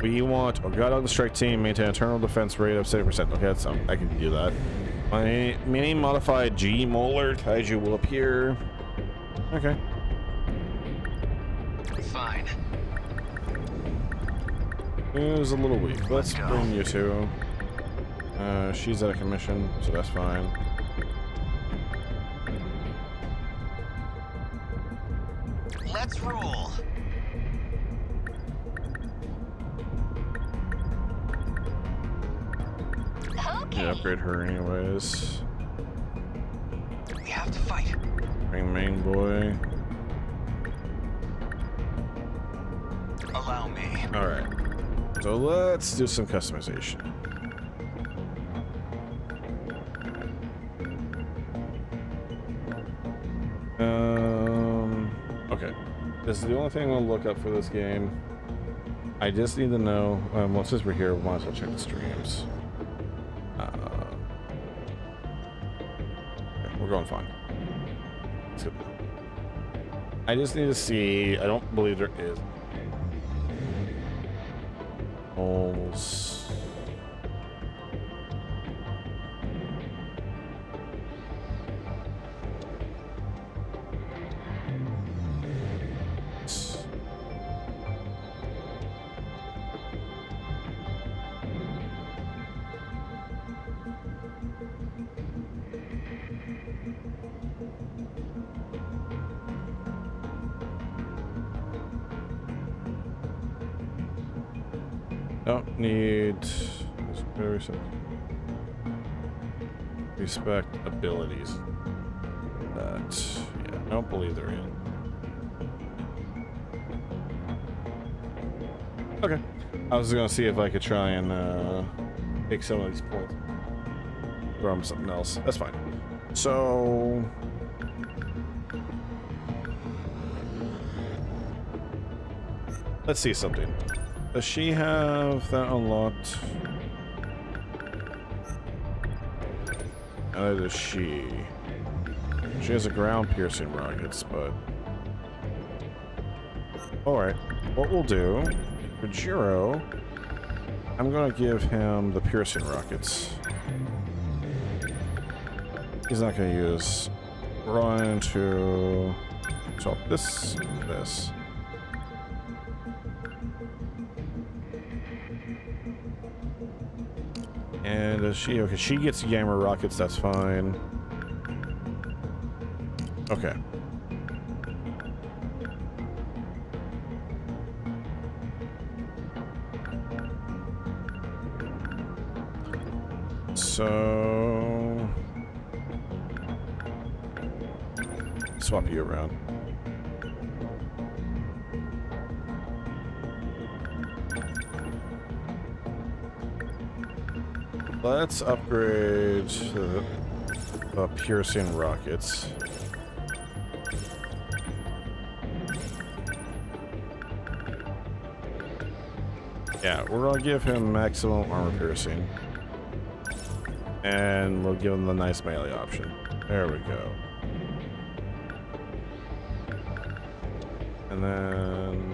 We want got on the strike team, maintain internal defense rate of 70%. Okay, that's I can do that. My mini modified G Molar Kaiju will appear. Okay. Fine. It was a little weak. Let's bring you two. She's out of commission, so that's fine. Let's roll. Yeah, upgrade her anyways. We have to fight. Bring main boy. Allow me. Alright. So let's do some customization. Okay. This is the only thing I'll look up for this game. I just need to know, once we're here, we might as well check the streams. Okay, we're going fine. Let's go. I just need to see, I don't believe there is. Holes. Don't need respect abilities. That, yeah, I don't believe they're in. Okay, I was gonna see if I could try and take some of these points from something else. That's fine. So let's see something. Does she have that unlocked? Neither does she. She has a ground piercing rockets, but alright. What we'll do for Jiro, I'm gonna give him the piercing rockets. He's not gonna use. We're going to swap this and this. And does she? Okay, she gets Yammer rockets, that's fine. Okay. So swap you around. Let's upgrade the piercing rockets. Yeah, we're gonna give him maximum armor piercing. And we'll give him the nice melee option. There we go. And then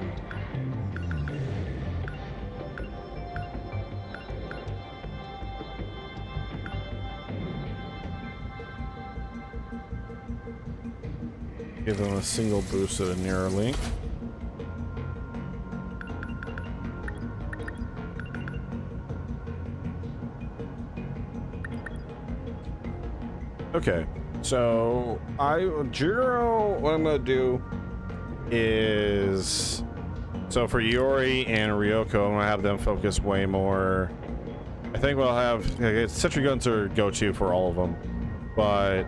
Give them a single boost at a nearer link. Okay, so Jiro, what I'm gonna do is, so for Yori and Ryoko, I'm gonna have them focus way more. I think what I'll have, sentry guns are go-to for all of them, but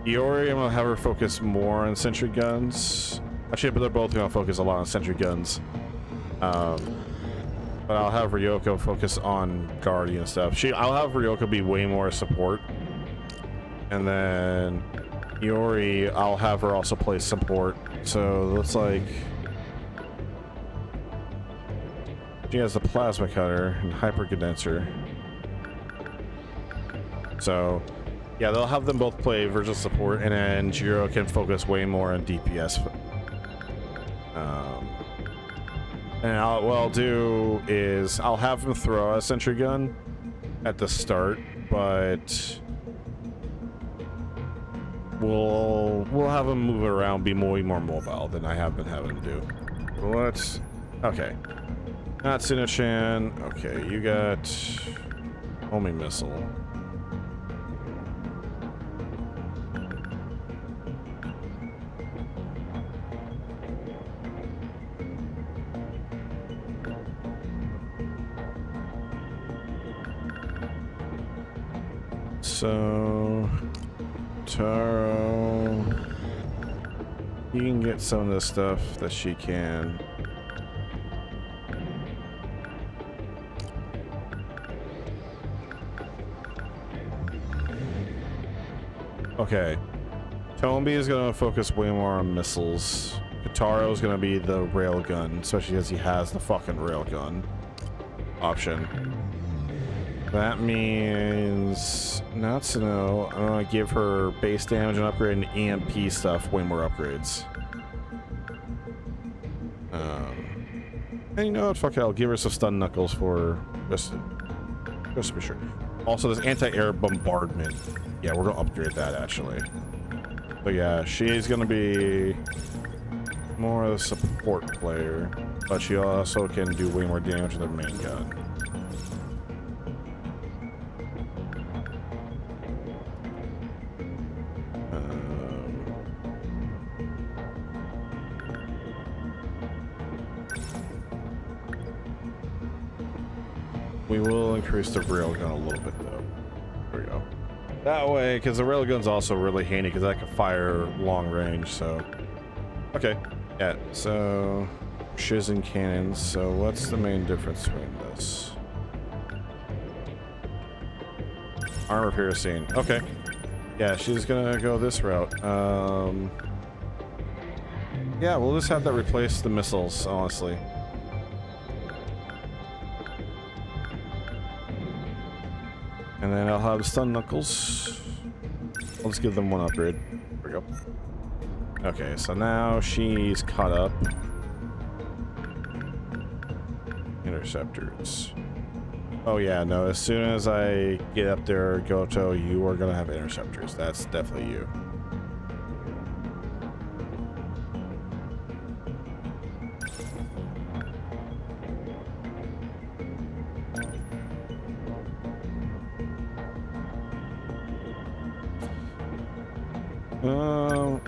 Yori, I'm gonna have her focus more on sentry guns. Actually, but they're both gonna focus a lot on sentry guns. But I'll have Ryoko focus on Guardian stuff. I'll have Ryoko be way more support. And then Yori, I'll have her also play support. So it looks like she has the plasma cutter and hyper condenser. So yeah, they'll have them both play virtual support, and then Jiro can focus way more on DPS. And what I'll do is I'll have him throw a sentry gun at the start, but we'll have him move around, be way more mobile than I have been having to do. Okay. Natsuna-chan. Okay, you got homing missile. So Taro, you can get some of the stuff that she can. Okay, Tombi is going to focus way more on missiles. Kataro is going to be the railgun, especially because he has the fucking railgun option. That means Natsuno, I'm gonna give her base damage and upgrade, and EMP stuff, way more upgrades. And you know what, fuck it, I'll give her some stun knuckles for just to be sure. Also, this anti-air bombardment. Yeah, we're gonna upgrade that actually. But yeah, she's gonna be more of a support player, but she also can do way more damage with her main gun. We will increase the railgun a little bit though. There we go. That way, because the railgun's also really handy because I can fire long range, so. Okay, yeah, so Shizen cannons. So what's the main difference between this? Armor piercing. Okay. Yeah, she's gonna go this route. Yeah, we'll just have that replace the missiles, honestly. And then I'll have stun knuckles. I'll just give them one upgrade. There we go. Okay, so now she's caught up. Interceptors. Oh yeah, no, as soon as I get up there, Goto, you are gonna have interceptors. That's definitely you.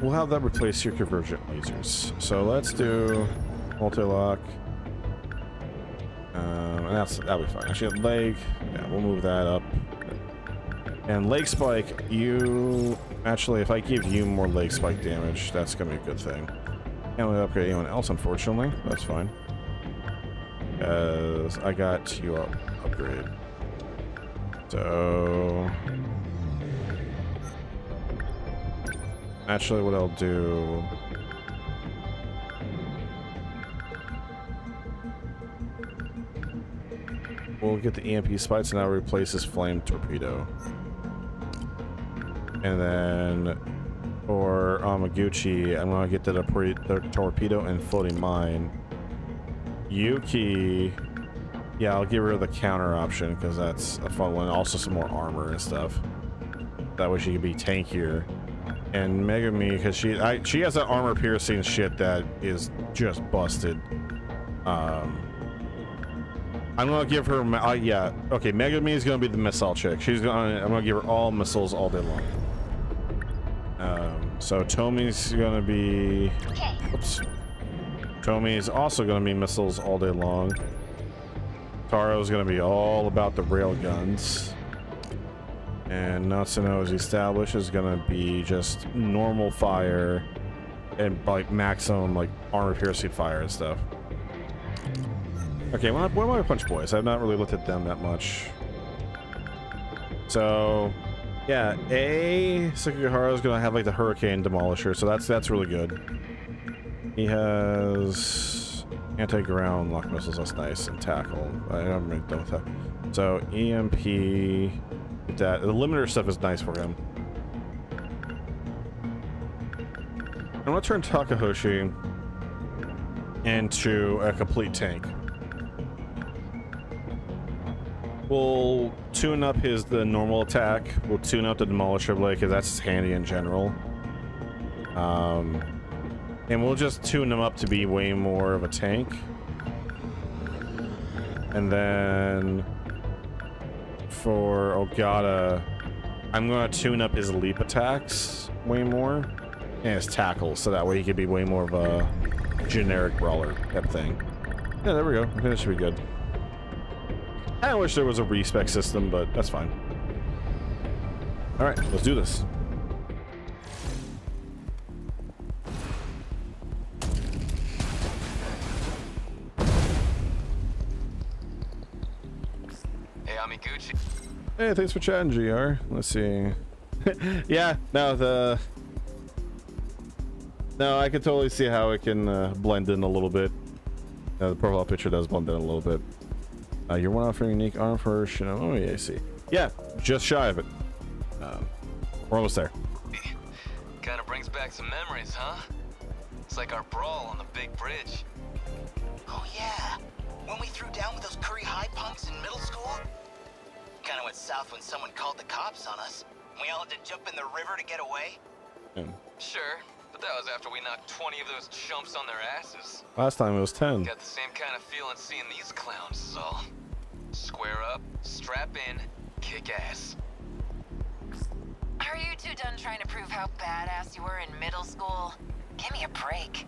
We'll have that replace your convergent lasers. So let's do multi-lock. And that'll be fine. Actually, leg, yeah, we'll move that up. And leg spike, you actually, if I give you more leg spike damage, that's gonna be a good thing. Can't really upgrade anyone else, unfortunately. That's fine. Because I got you upgrade. So actually, what I'll do, we'll get the EMP spikes and I'll replace his flame torpedo. And then for Amaguchi, I'm gonna get the torpedo and floating mine. Yuki, yeah, I'll give her the counter option because that's a fun one. Also some more armor and stuff. That way she can be tankier. And Megami, because she has that armor piercing shit that is just busted. I'm gonna give her yeah, okay, Megami is gonna be the missile chick. I'm gonna give her all missiles all day long. So Tomi's gonna be oops. Tomi's also gonna be missiles all day long. Taro's gonna be all about the rail guns. And Natsuno, as established, is gonna be just normal fire and like maximum like armor piercing fire and stuff. Okay, what are my punch boys? I've not really looked at them that much. So yeah, Sekigahara is gonna have like the Hurricane Demolisher, so that's really good. He has anti-ground lock missiles, that's nice, and tackle. I'm really done with that. So EMP, that the limiter stuff is nice for him. I'm gonna turn Takahashi into a complete tank. We'll tune up the normal attack. We'll tune up the Demolisher Blade because that's handy in general. And we'll just tune him up to be way more of a tank. And then for Ogata, I'm gonna tune up his leap attacks way more and his tackles, so that way he could be way more of a generic brawler type thing. Yeah, there we go. I think that should be good. I wish there was a respec system, but that's fine. All right, let's do this. Hey, Amiguchi. Hey, thanks for chatting, GR. Let's see. Yeah, no, I can totally see how it can blend in a little bit. The profile picture does blend in a little bit. You're one off for unique arm for Shino. Oh, yeah, I see. Yeah, just shy of it. We're almost there. Kind of brings back some memories, huh? It's like our brawl on the big bridge. Oh yeah, when we threw down with those Curry High punks in middle school? Kind of went south when someone called the cops on us. We all had to jump in the river to get away. Sure, but that was after we knocked 20 of those chumps on their asses. Last time it was 10. Got the same kind of feeling seeing these clowns, is all. Square up, strap in, kick ass. Are you two done trying to prove how badass you were in middle school? Give me a break.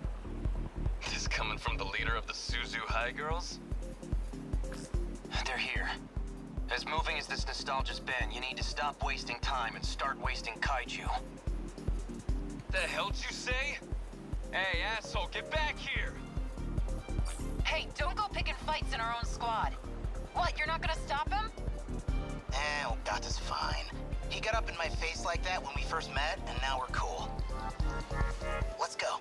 This coming from the leader of the Suzu High Girls? They're here. As moving as this nostalgia's been, you need to stop wasting time and start wasting kaiju. The hell'd you say? Hey, asshole, get back here! Hey, don't go picking fights in our own squad. What, you're not gonna stop him? Ogata's fine. He got up in my face like that when we first met, and now we're cool. Let's go.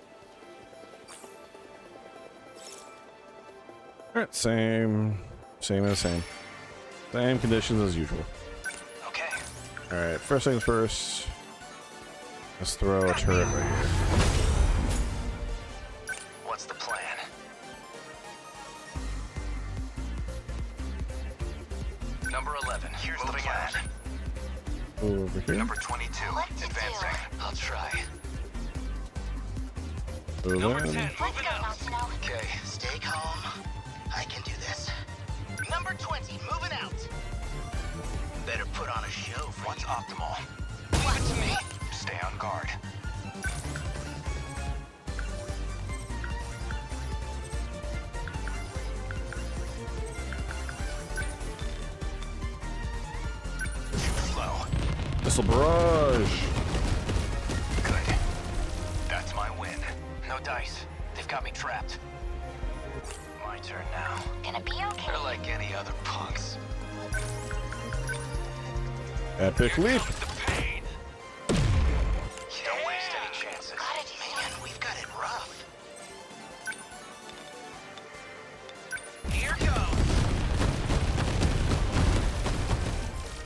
Alright, same as same. Same conditions as usual. Okay. Alright, first things first. Let's throw a turret right here. What's the plan? Number 11, here's the plan. Over here. Number 22, advancing. I'll try. Over Number there. 10, moving out. Okay, stay calm. I can do this. Number 20, moving out. Better put on a show for What's you. optimal? Watch me. Stay on guard. Slow. Missile barrage. Good. That's my win. No dice. They've got me trapped. My turn now. Gonna be okay. They're like any other punks. Epic leap. The pain. Don't waste any chances. Man, we've got it rough. Here goes.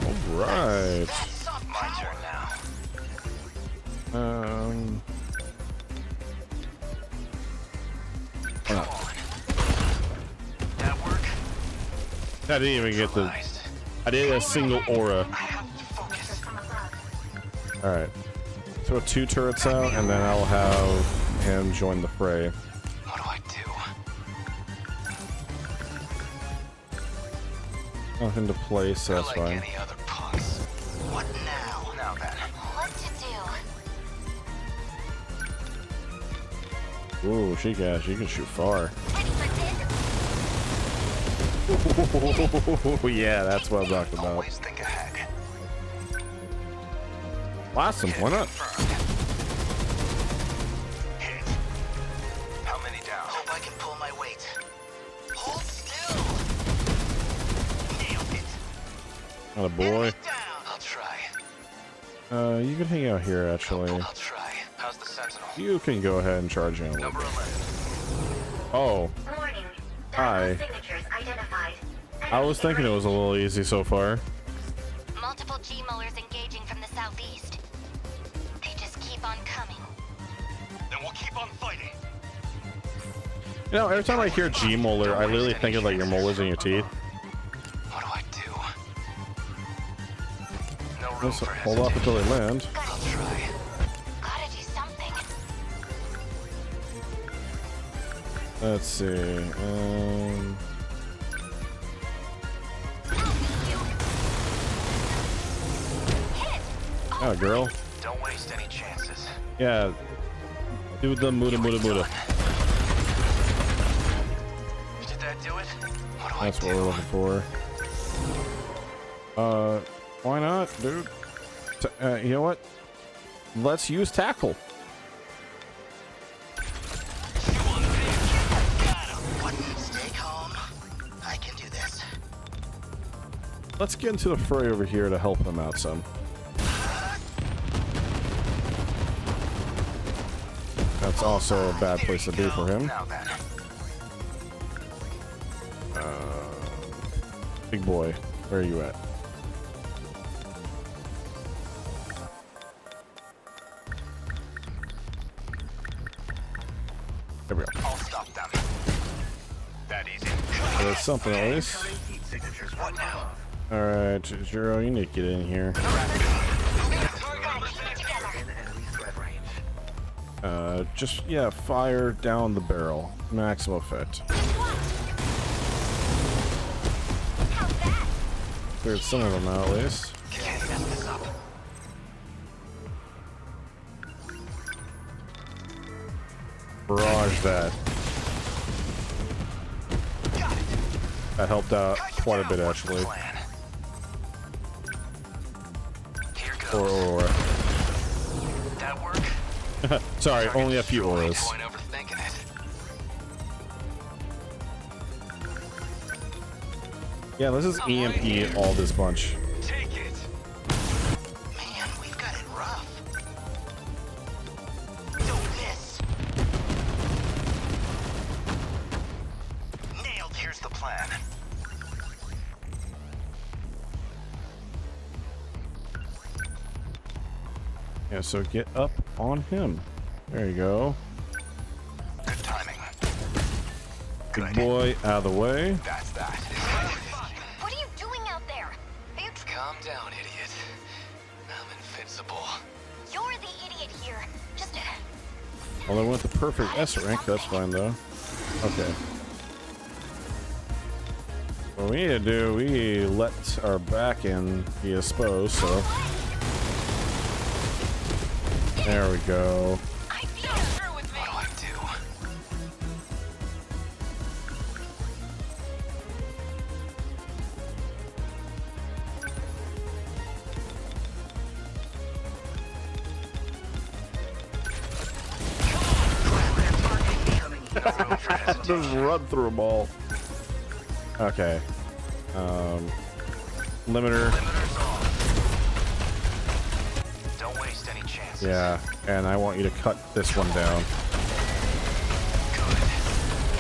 All right. That's soft My power. turn now. Come on. That work? I didn't even get the. I did a single aura. I have to focus. All right. throw 2 turrets out, and then I'll have him join the fray. What do I do? Nothing to place, so that's like fine. any other punks. What now? Now then. What to do? Ooh, she can shoot far. Ooh, yeah, that's what I'm talking about. Always think ahead. Awesome, why not? Hit. How many down? Hope I can pull my weight. Hold still. Nailed it. Not a boy. I'll try. You can hang out here, actually. I'll try. How's the Sentinel? You can go ahead and charge in. Number 11. Oh. Warning. Hi. Signatures identified. I was thinking it was a little easy so far. Multiple G-Molars engaging from the southeast. They just keep on coming. Then we'll keep on fighting. You know, every time I hear G-Molar, I literally think of like your molars in your teeth. What do I do? No room Just for hold off until they land. I'll try. Gotta do something. Let's see. Oh, girl. Don't waste any chances. Yeah. Do the Muda. Did that do it? What do That's I what do? we're looking for. Why not, dude? You know what? Let's use tackle. Stay calm. I can do this. Let's get into the fray over here to help them out some. That's also a bad place to be for him. Now then. Big boy, where are you at? There we go. I'll stop them. That easy. There's something at least. Signatures. What now? Alright, Jiro, you need to get in here. Just, yeah, fire down the barrel. Maximum effect. Cleared some of them out, at least. Can't mess this up. Barrage that. That helped out quite a bit, actually. Here goes. Or. That work? Sorry, only a few auras. Point overthinking it. Yeah, let's just EMP all this bunch. Take it. Man, we've got it rough. Don't miss. Nailed. Here's the plan. Yeah, so get up on him. There you go. Good timing. Big boy out of the way. That's that. What are you doing out there? Are you Calm down, idiot. I'm invincible. You're the idiot here. Just Well, I went the perfect S rank. That's fine, though. Okay. What we need to do, we let our back end be exposed, so. There we go. What do I do? Just run through them all. Okay. Limiter. Don't waste any chances. Yeah, and I want you to cut this one down.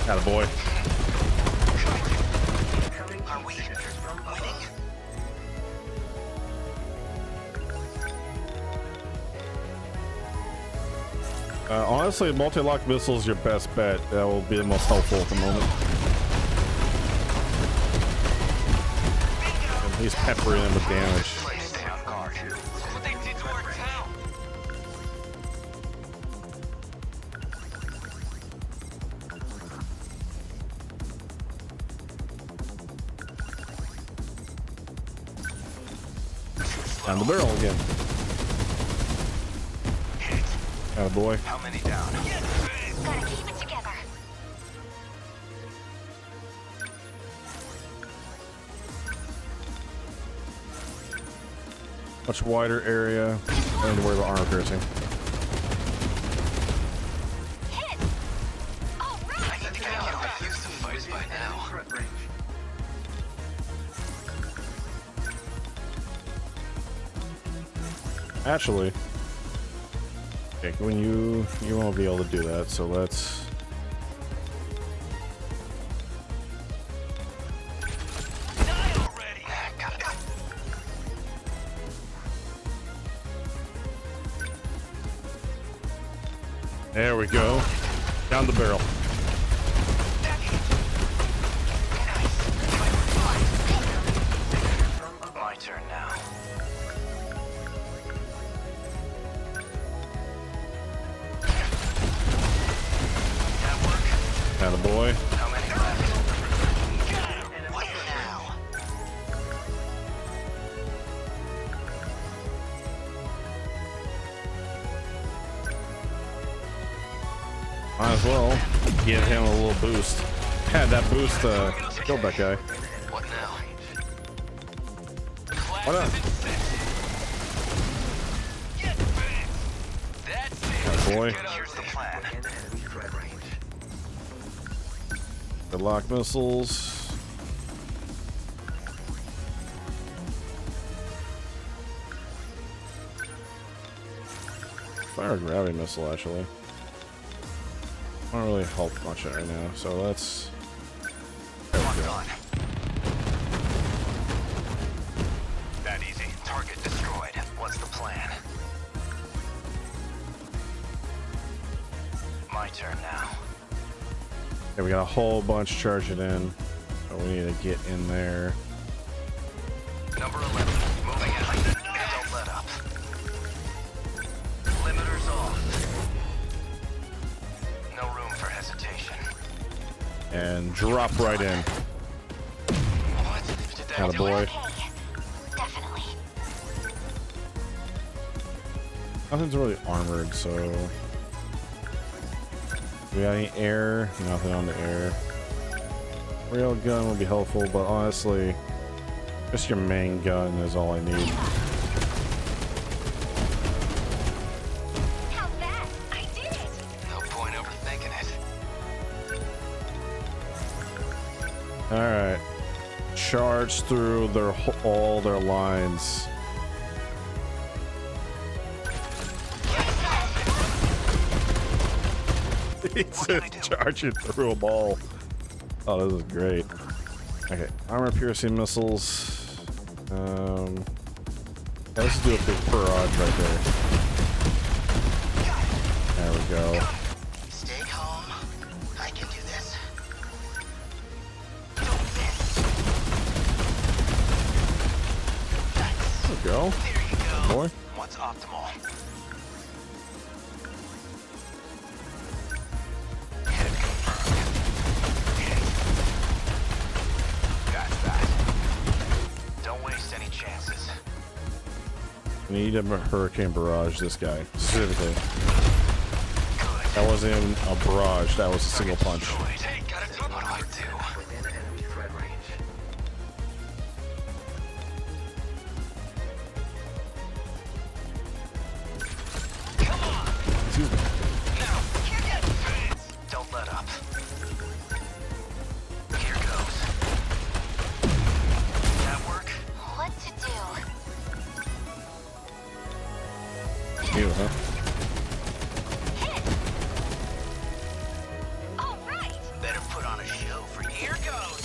Attaboy. Are we winning? Honestly, multi-lock missile is your best bet. That will be the most helpful at the moment. And he's peppering him with damage. Stay on guard. What they did to our town. Down the barrel again. Oh boy. How many down? Gotta keep it together. Much wider area. I don't need to worry about armor piercing. Hit! All right! I think I can get used to fights by now. Actually, okay, when you won't be able to do that, so let's. Die already! Got it. There we go. Down the barrel. My turn now. Attaboy. How many left? What now? Might as well give him a little boost. Had that boost killed that guy. What now? Why not? Oh boy. Here's the plan. The lock missiles. Fire a gravity missile actually. Don't really help much right now, so let's. There we go. That easy. Target destroyed. What's the plan? My turn now. Okay, we got a whole bunch charging in, so we need to get in there. Number 11. Moving in. Don't let up. Limiters off. No room for hesitation. And drop right in. Attaboy. Okay. Definitely. Nothing's really armored, so. We got any air? Nothing on the air. Rail gun will be helpful, but honestly, just your main gun is all I need. How's that? I did it! No point overthinking it. All right, charge through their all their lines. He's just charging through a ball. Oh, this is great. Okay, armor piercing missiles. Yeah, let's do a big barrage right there. There we go. Stay calm. I can do this. There we go. There you go. Boy. What's optimal? Hit confirmed. Hit. That's that. Don't waste any chances. We need a hurricane barrage this guy specifically. That wasn't even a barrage, that was a single punch. Hey, gotta do what do I do? Within enemy threat range. Excuse me. Now, don't let up. Here goes. That work? What to do? You, huh? Hit! All right! Better put on a show for you. Here goes.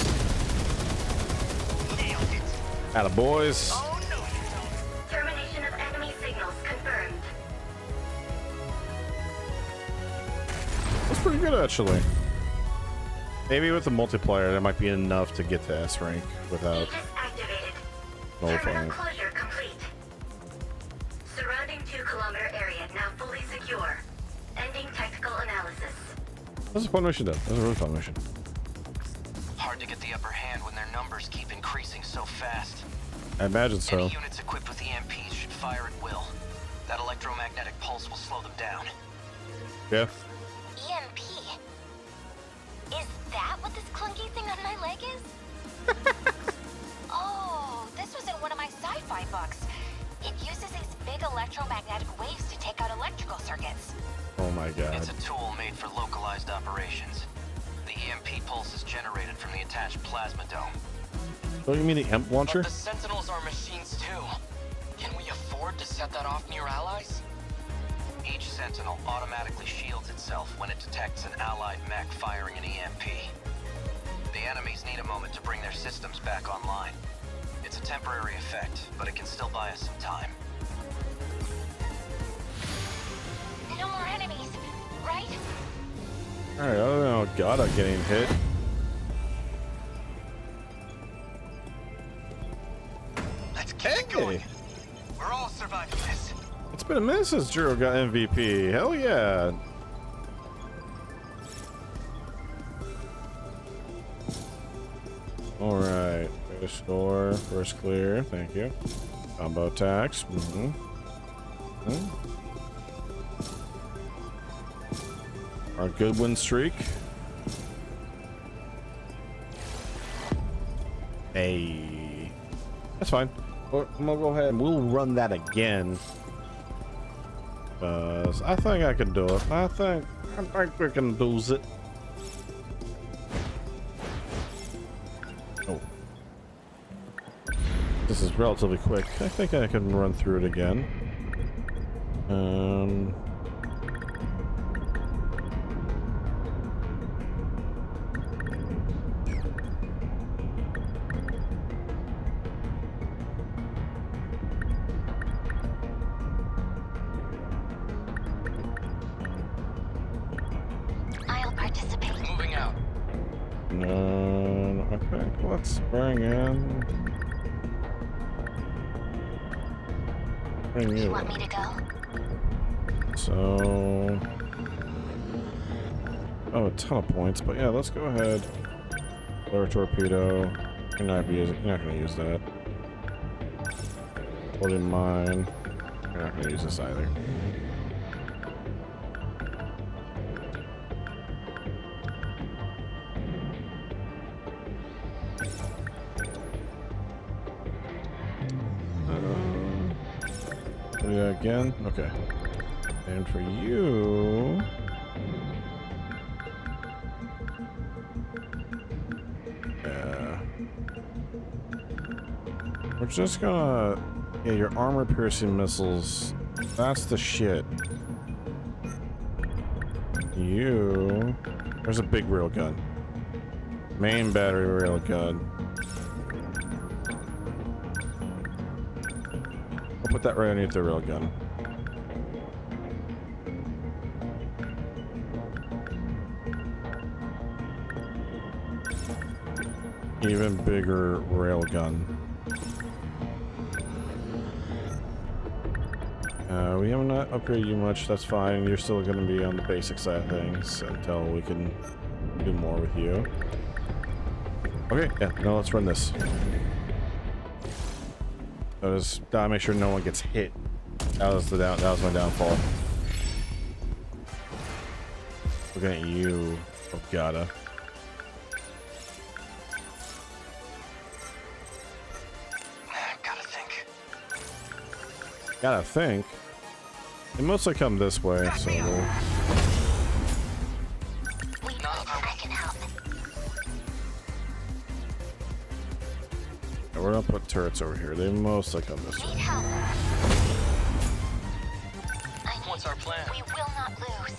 Nailed it. Attaboys. Oh no, you don't. Termination of enemy signals confirmed. That's pretty good actually. Maybe with the multiplayer that might be enough to get to S rank without Aegis activated. nullifying. Terminal closure complete. Surrounding 2-kilometer area now fully secure. Ending technical analysis. That was a fun mission though. That was a really fun mission. Hard to get the upper hand when their numbers keep increasing so fast. I imagine so. Any units equipped with EMPs should fire at will. That electromagnetic pulse will slow them down. Yeah. EMP? Is that what this clunky thing on my leg is? Oh, this was in one of my sci-fi books. It uses these big electromagnetic waves to take out electrical circuits. Oh my god. It's a tool made for localized operations. The EMP pulse is generated from the attached plasma dome. Don't you mean the EMP launcher? But the Sentinels are machines too. Can we afford to set that off near allies? Each Sentinel automatically shields itself when it detects an allied mech firing an EMP. The enemies need a moment to bring their systems back online. It's a temporary effect, but it can still buy us some time. No more enemies, right? Alright, I don't know. God, I'm getting hit. Let's keep it going. We're all surviving this. It's been a minute since Jiro got MVP. Hell yeah. Alright. First score. First clear. Thank you. Combo attacks. Our good win streak. Hey. That's fine. I'm gonna go ahead and we'll run that again. I think I can do it. I think we can do it. Oh. This is relatively quick. I think I can run through it again. Okay, let's bring in. You want me to go? So, oh, a ton of points, but yeah, let's go ahead. Lower torpedo. You're not gonna use that. Holding mine. You're not gonna use this either. Again? Okay. And for you... Yeah. We're just gonna... Yeah, your armor-piercing missiles. That's the shit. You... There's a big railgun. Main battery railgun. Put that right underneath the railgun. Even bigger railgun. We have not upgraded you much, that's fine. You're still going to be on the basic side of things until we can do more with you. Okay, yeah, now let's run this. Just gotta make sure no one gets hit. That was my downfall. Looking at you, Ogata. Gotta think. They mostly come this way, so we'll... We're gonna put turrets over here. They mostly come this way. What's our plan? We will not lose.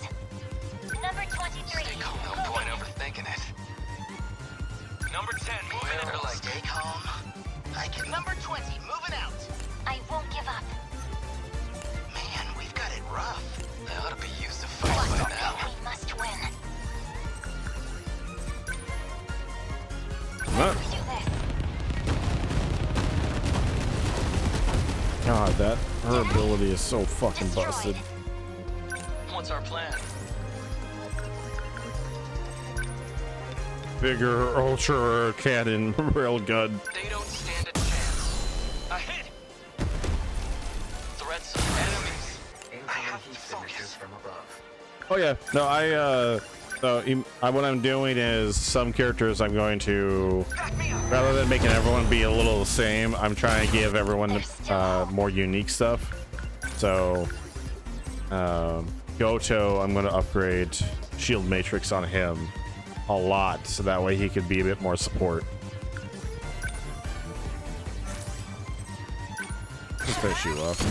Number 23. No point overthinking it. Number 10, moving out. Stay calm. I can. Number 20, moving out. I won't give up. Man, we've got it rough. They ought to be used to fight by now. We must win. What? We do this. God, her ability is so fucking busted. What's our plan? Bigger ultra cannon railgun. They don't stand a chance. Oh yeah, no, what I'm doing is some characters I'm going to, rather than making everyone be a little the same, I'm trying to give everyone more unique stuff. So, Goto, I'm going to upgrade Shield Matrix on him a lot, so that way he could be a bit more support. Just finish you off.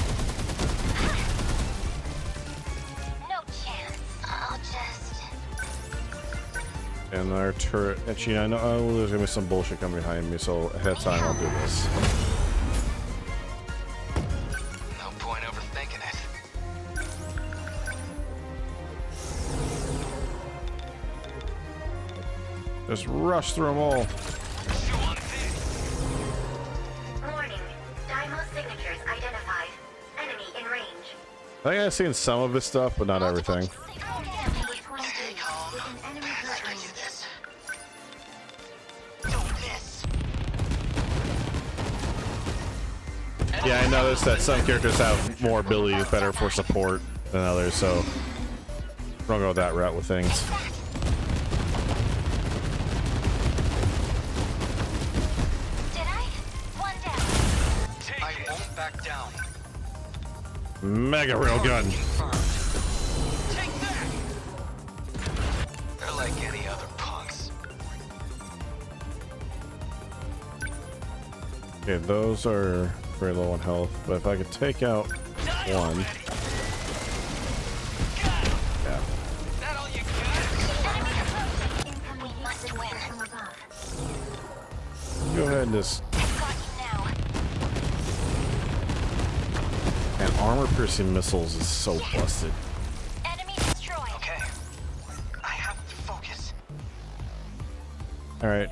And our turret, actually, I know there's gonna be some bullshit coming behind me, so ahead of time I'll do this. No point overthinking it. Just rush through them all. Warning. Daimyo signatures identified. Enemy in range. I think I've seen some of this stuff, but not everything. Yeah, I noticed that some characters have more abilities better for support than others, so we're gonna go that route with things. I won't back down. Mega railgun. Take that! They're like any other punks. Okay, those are very low on health, but if I could take out one. Yeah. That all you got? Go ahead and just. And armor piercing missiles is so busted. Enemy destroyed. Okay. I have to focus. Alright.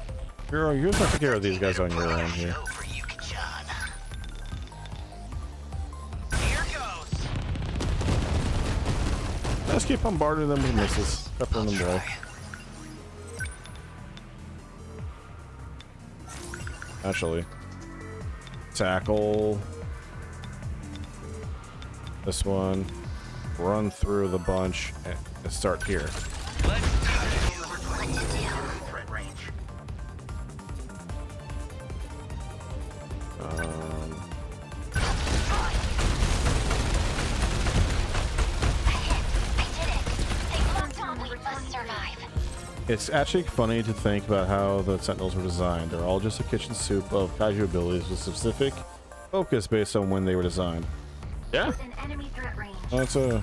Girl, you're taking care of these guys on your own here. Let's keep bombarding them with missiles. Peppering them away. Actually, tackle this one, run through the bunch, and start here. It's actually funny to think about how the Sentinels were designed. They're all just a kitchen soup of kaiju abilities with specific focus based on when they were designed. Yeah. That's a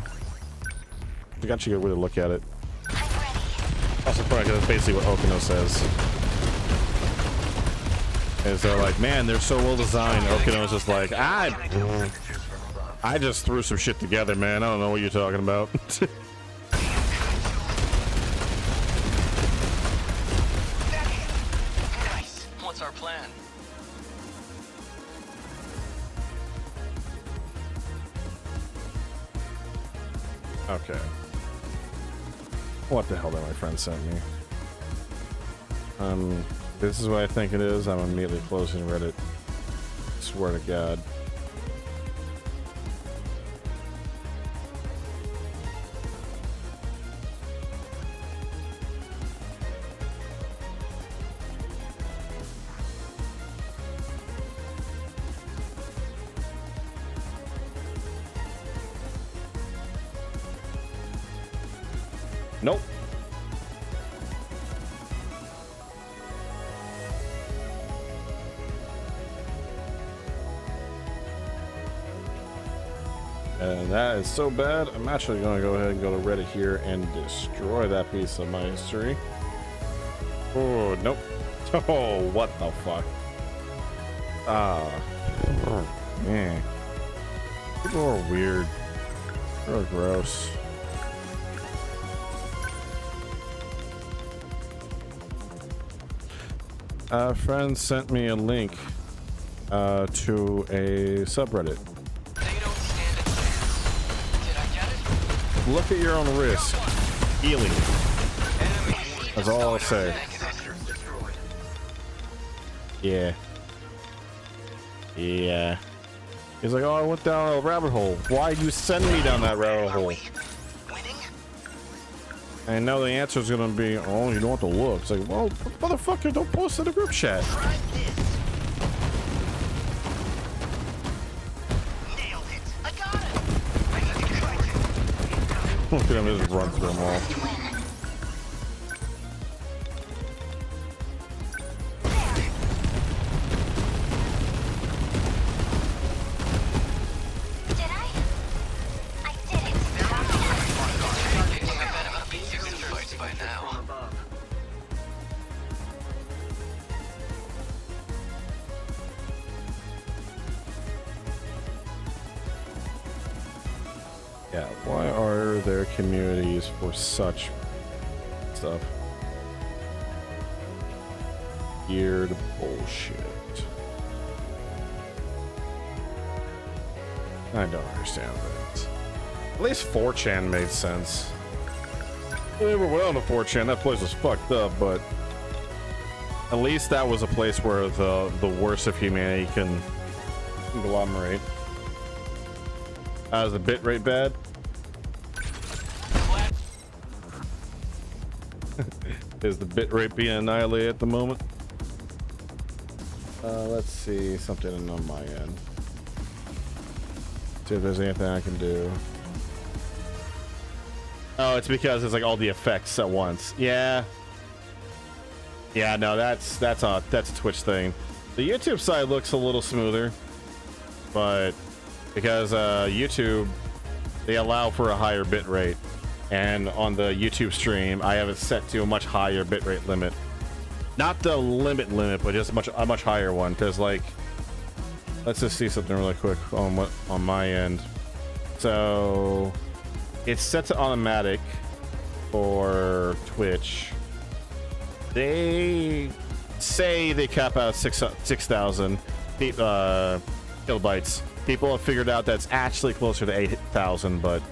actually a good way to look at it. Also funny because that's basically what Okino says. Is they're like, man, they're so well designed. Okino's just like, I just threw some shit together, man. I don't know what you're talking about. What's our plan? Okay. What the hell did my friend sent me? This is what I think it is. I'm immediately closing Reddit. Swear to God. Nope. And that is so bad, I'm actually going to go ahead and go to Reddit here and destroy that piece of my history. Oh, nope. Oh, what the fuck? Man. People are weird. They're gross. A friend sent me a link to a subreddit. Look at your own risk. Healing. That's all I'll say. Yeah. Yeah. He's like, oh, I went down a rabbit hole. Why'd you send me down that rabbit hole? And now the answer is gonna be, oh, you don't have to look. It's like, well, motherfucker, don't post in the group chat. Look at him just run through them all. Yeah, why are there communities for such stuff? Weird bullshit. I don't understand that. At least 4chan made sense. I never went on to 4chan, that place was fucked up, but at least that was a place where the worst of humanity can conglomerate. Is the bitrate bad? Is the bitrate being annihilated at the moment? Let's see something on my end. See if there's anything I can do. Oh, it's because it's like all the effects at once. Yeah. Yeah, no, that's a Twitch thing. The YouTube side looks a little smoother, but because YouTube, they allow for a higher bit rate, and on the YouTube stream I have it set to a much higher bitrate limit. Not the limit, but just a much higher one. Because like, let's just see something really quick on my end. So it's set to automatic for Twitch. They say they cap out 6,000 kilobytes. People have figured out that's actually closer to 8,000, but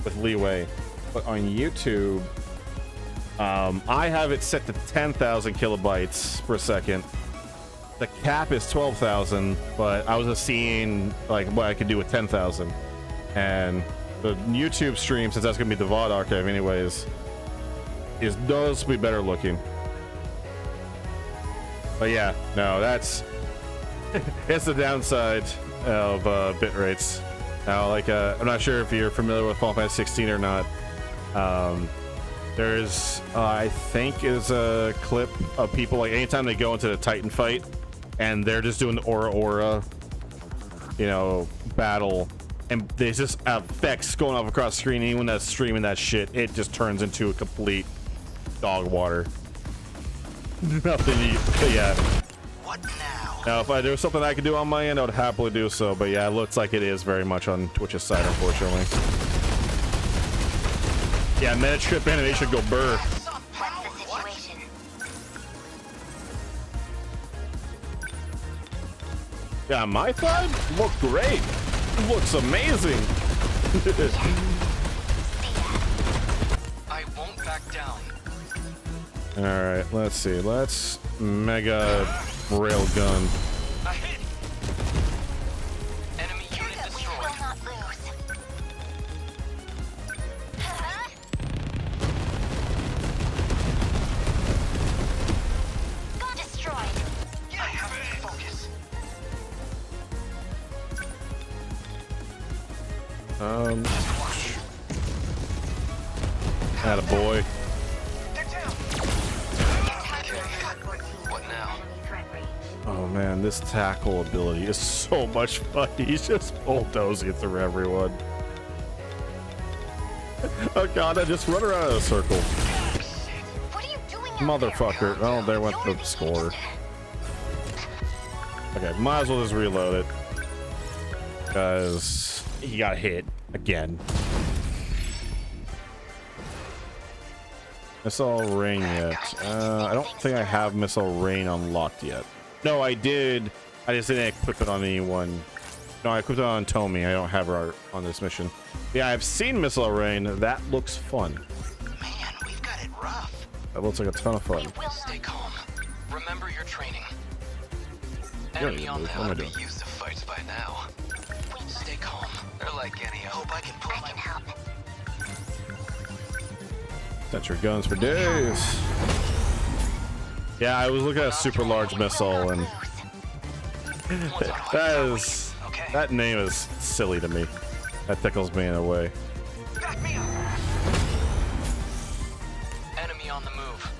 with leeway. But on YouTube, I have it set to 10,000 kilobytes per second. The cap is 12,000, but I was just seeing like what I could do with 10,000. And the YouTube stream, since that's gonna be the VOD archive anyways, is noticeably better looking. But yeah, no, that's it's the downside of bit rates. Now, like, I'm not sure if you're familiar with Final Fantasy 16 or not. There's, I think, is a clip of people like anytime they go into the Titan fight, and they're just doing the aura, you know, battle, and there's just effects going off across the screen. Anyone that's streaming that shit, it just turns into a complete dog water. Nothing. Yeah. What now? Now, if there was something I could do on my end, I would happily do so. But yeah, it looks like it is very much on Twitch's side, unfortunately. Yeah, meta trip animation go burr. Yeah, my side look great. It looks amazing. I won't back down. All right, let's see. Let's mega railgun. A hit. Enemy unit destroyed. Got destroyed. I have to focus. Attaboy. What now? Oh man, this tackle ability is so much fun. He's just bulldozing through everyone. Oh god, I just run around in a circle. What are you doing? Motherfucker. Oh, there went the score. Okay, might as well just reload it. Because he got hit again. Missile rain yet? I don't think I have missile rain unlocked yet. No, I did. I just didn't equip it on anyone. No, I equipped it on Tommy. I don't have her on this mission. Yeah, I've seen missile rain. That looks fun. Man, we've got it rough. That looks like a ton of fun. Stay calm. Remember your training. Yeah, Enemy on the what am I hunt doing? be used to fights by now. like any other. Hope I can pull my help. Sentry guns for days. Yeah, I was looking at a super large missile, and that name is silly to me. That tickles me in a way. Back me up. Enemy on the move.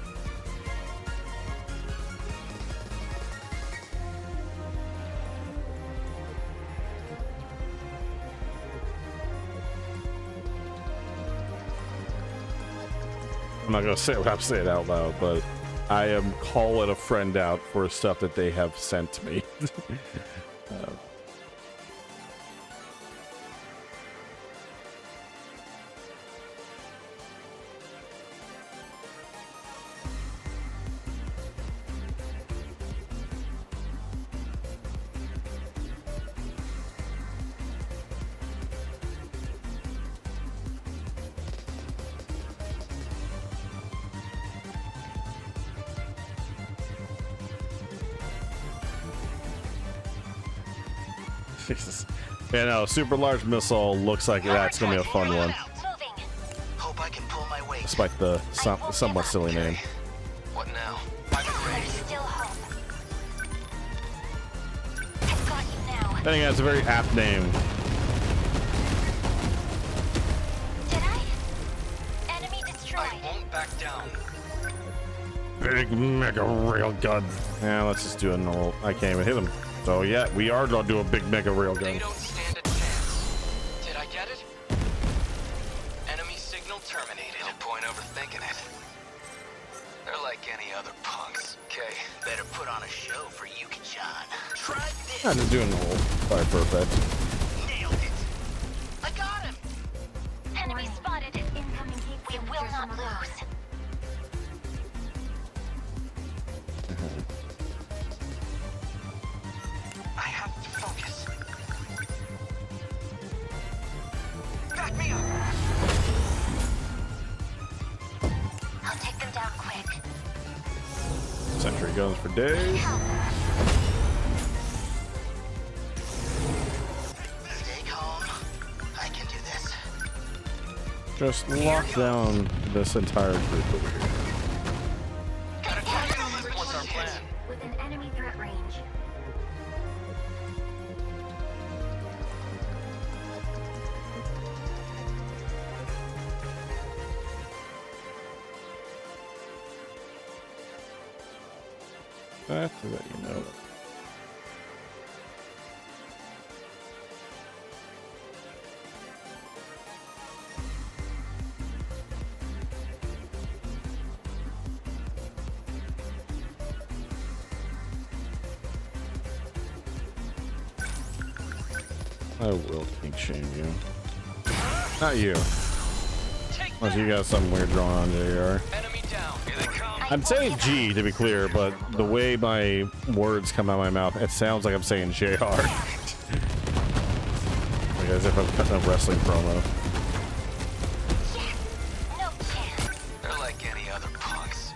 I'm not gonna say what I'm saying out loud, but I am calling a friend out for stuff that they have sent to me. Jesus. Yeah, no, super large missile looks like that's gonna be a fun one. Hope I can pull my weight. Despite the somewhat silly name. What now? Still hope. I've got you now. I think that's a very apt name. Did I? Enemy destroyed. I won't back down. Big mega railgun. Yeah, let's just do a normal. I can't even hit him. So yeah, we are gonna do a big mega railgun. They don't stand a chance. Did I get it? Enemy signal terminated. No point overthinking it. They're like any other punks. Okay, better put on a show for Yuki-chan. Try this. I'm just doing the whole fire perfect. Nailed it. I got him. Enemy spotted. Incoming. We will not lose. I have to focus. Back me up. I'll take them down quick. Sentry guns for days. Stay calm. I can do this. Just lock down this entire group over here. Gotta catch them. What's our plan? Within enemy threat range. That to let you know. I will kink shame you. Not you. Unless you got something weird going on, JR. Enemy down. Here they come. I'm saying G to be clear, but the way my words come out of my mouth, it sounds like I'm saying JR. Like as if I'm cutting a wrestling promo. No chance. They're like any other punks.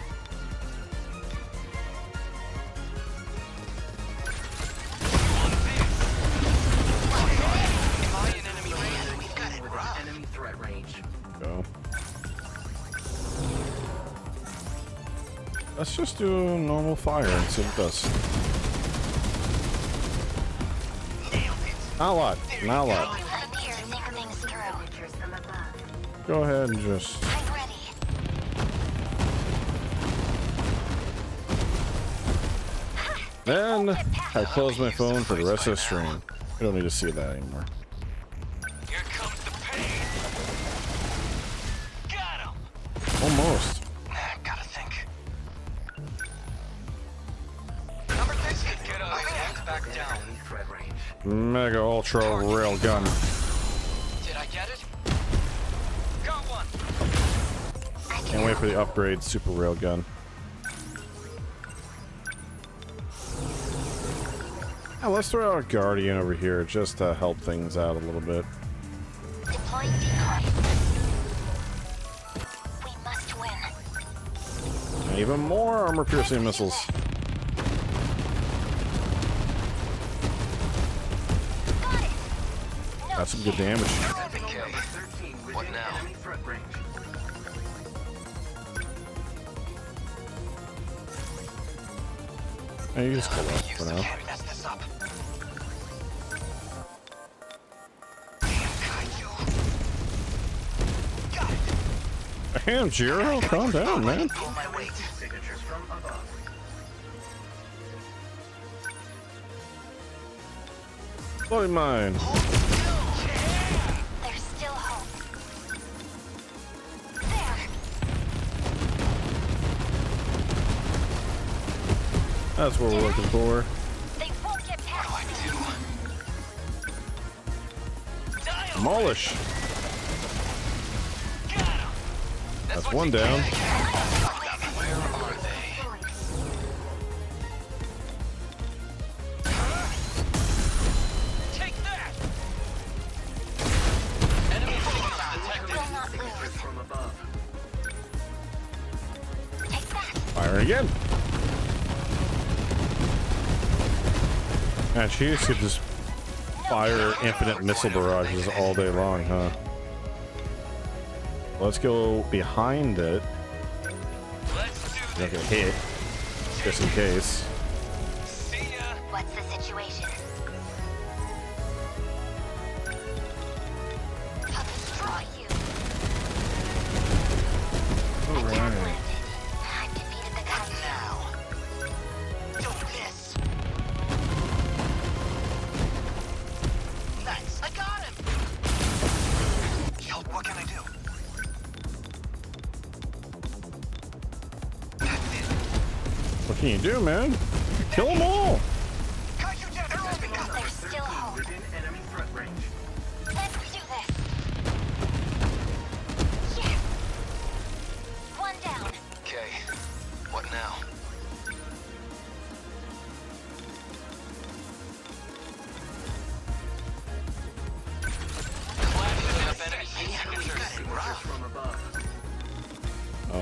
Am I in enemy range? We've got it rough. Enemy threat range. Go. Let's just do normal fire and see what it does. Not a lot. Not a lot. Go ahead and just. Then I close my phone for the rest of the stream. I don't need to see that anymore. Here comes the pain. Got him. Almost. Gotta think. Number 6 could get us back down. Mega Ultra Railgun. Did I get it? Got one. Can't wait for the upgrade Super Railgun. Now let's throw out a Guardian over here just to help things out a little bit. Deploying decoy. We must win. And even more armor-piercing missiles. That's some good damage. Okay, what now? Hey, you just go up for now. Can't mess this up. Damn, Jiro, calm down, man. Pull my weight. Signatures from above. Bloody mine. There's still hope. There. That's what we're looking for. They won't get past me. Demolish. That's one down. Where are they? Take that! Enemy signals detected. Will not lose. From above. Take that. Fire again. Man, she used to just fire infinite missile barrages all day long, huh? Let's go behind it. Let's do Don't this. get hit, just in case. See ya. What's the situation? I'll destroy you. All right. I've defeated the guy now. Don't miss. Nice. I got him. Yo, what can I do? What can you do, man? Kill them all. There's still hope. Within enemy threat range. Let's do this. Yes. One down. Okay, what now? Flashing up enemy signatures. From above.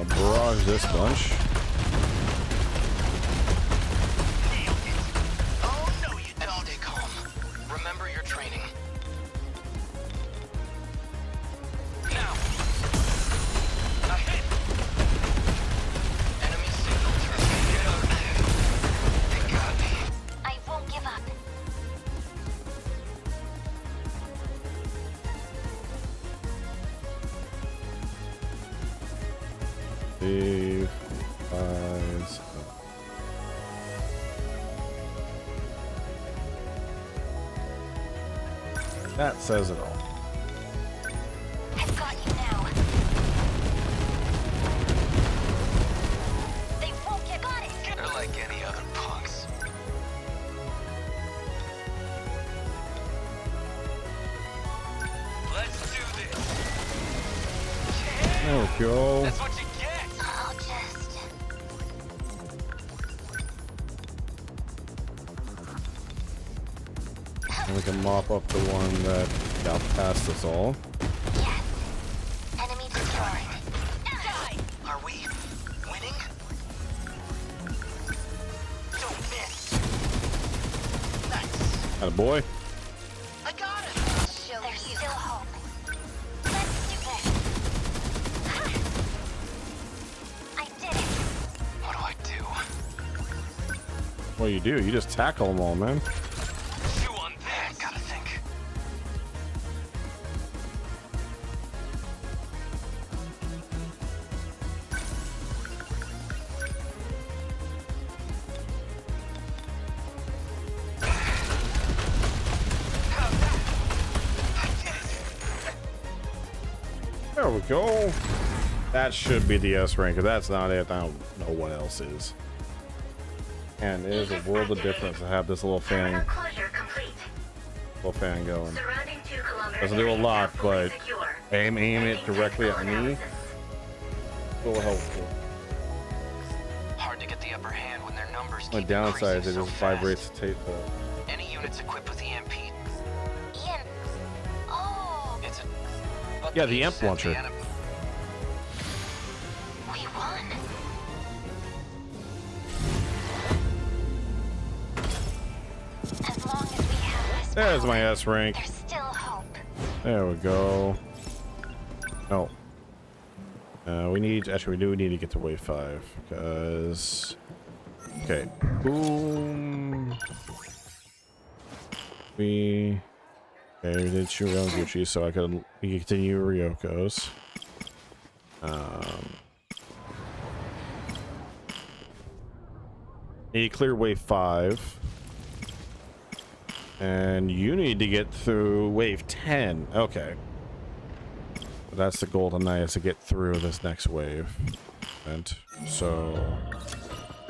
Barrage this bunch. Oh no, you don't. Stay calm. Remember your training. Now. A hit. Enemy signal terminated. Get out there. They got me. I won't give up. Save. Eyes. That says it all. I've got you now. They won't get got it. They're like any other punks. Let's do this. There we go. That's what you get. I'll just. And we can mop up the one that got past us all. Yes. Enemy destroyed. Die. Are we winning? Don't miss. Nice. Attaboy. I got it. There's still hope. Let's do this. I did it. What do I do? What do? You just tackle them all, man. Chew on that. Gotta think. There we go. That should be the S rank. If that's not it, I don't know what else is. And it is a world of difference to have this little fan going. Doesn't do a lot, but aim it directly at me. So helpful. Hard to get the upper hand when their numbers My keep downside is it increasing just so fast. vibrates the tape. Any units equipped with EMP. Ian. Oh, It's a. But Yeah, the you imp said launcher. the enemy- we won. As long as we have this There's power, my S rank. there's still hope. There we go. Oh. We need, actually, we need to get to wave 5 because. Okay. Boom. We did shoot around Gucci, so we can continue Ryoko's. Need to clear wave 5. And you need to get through wave 10. Okay. That's the goal tonight, is to get through this next wave. So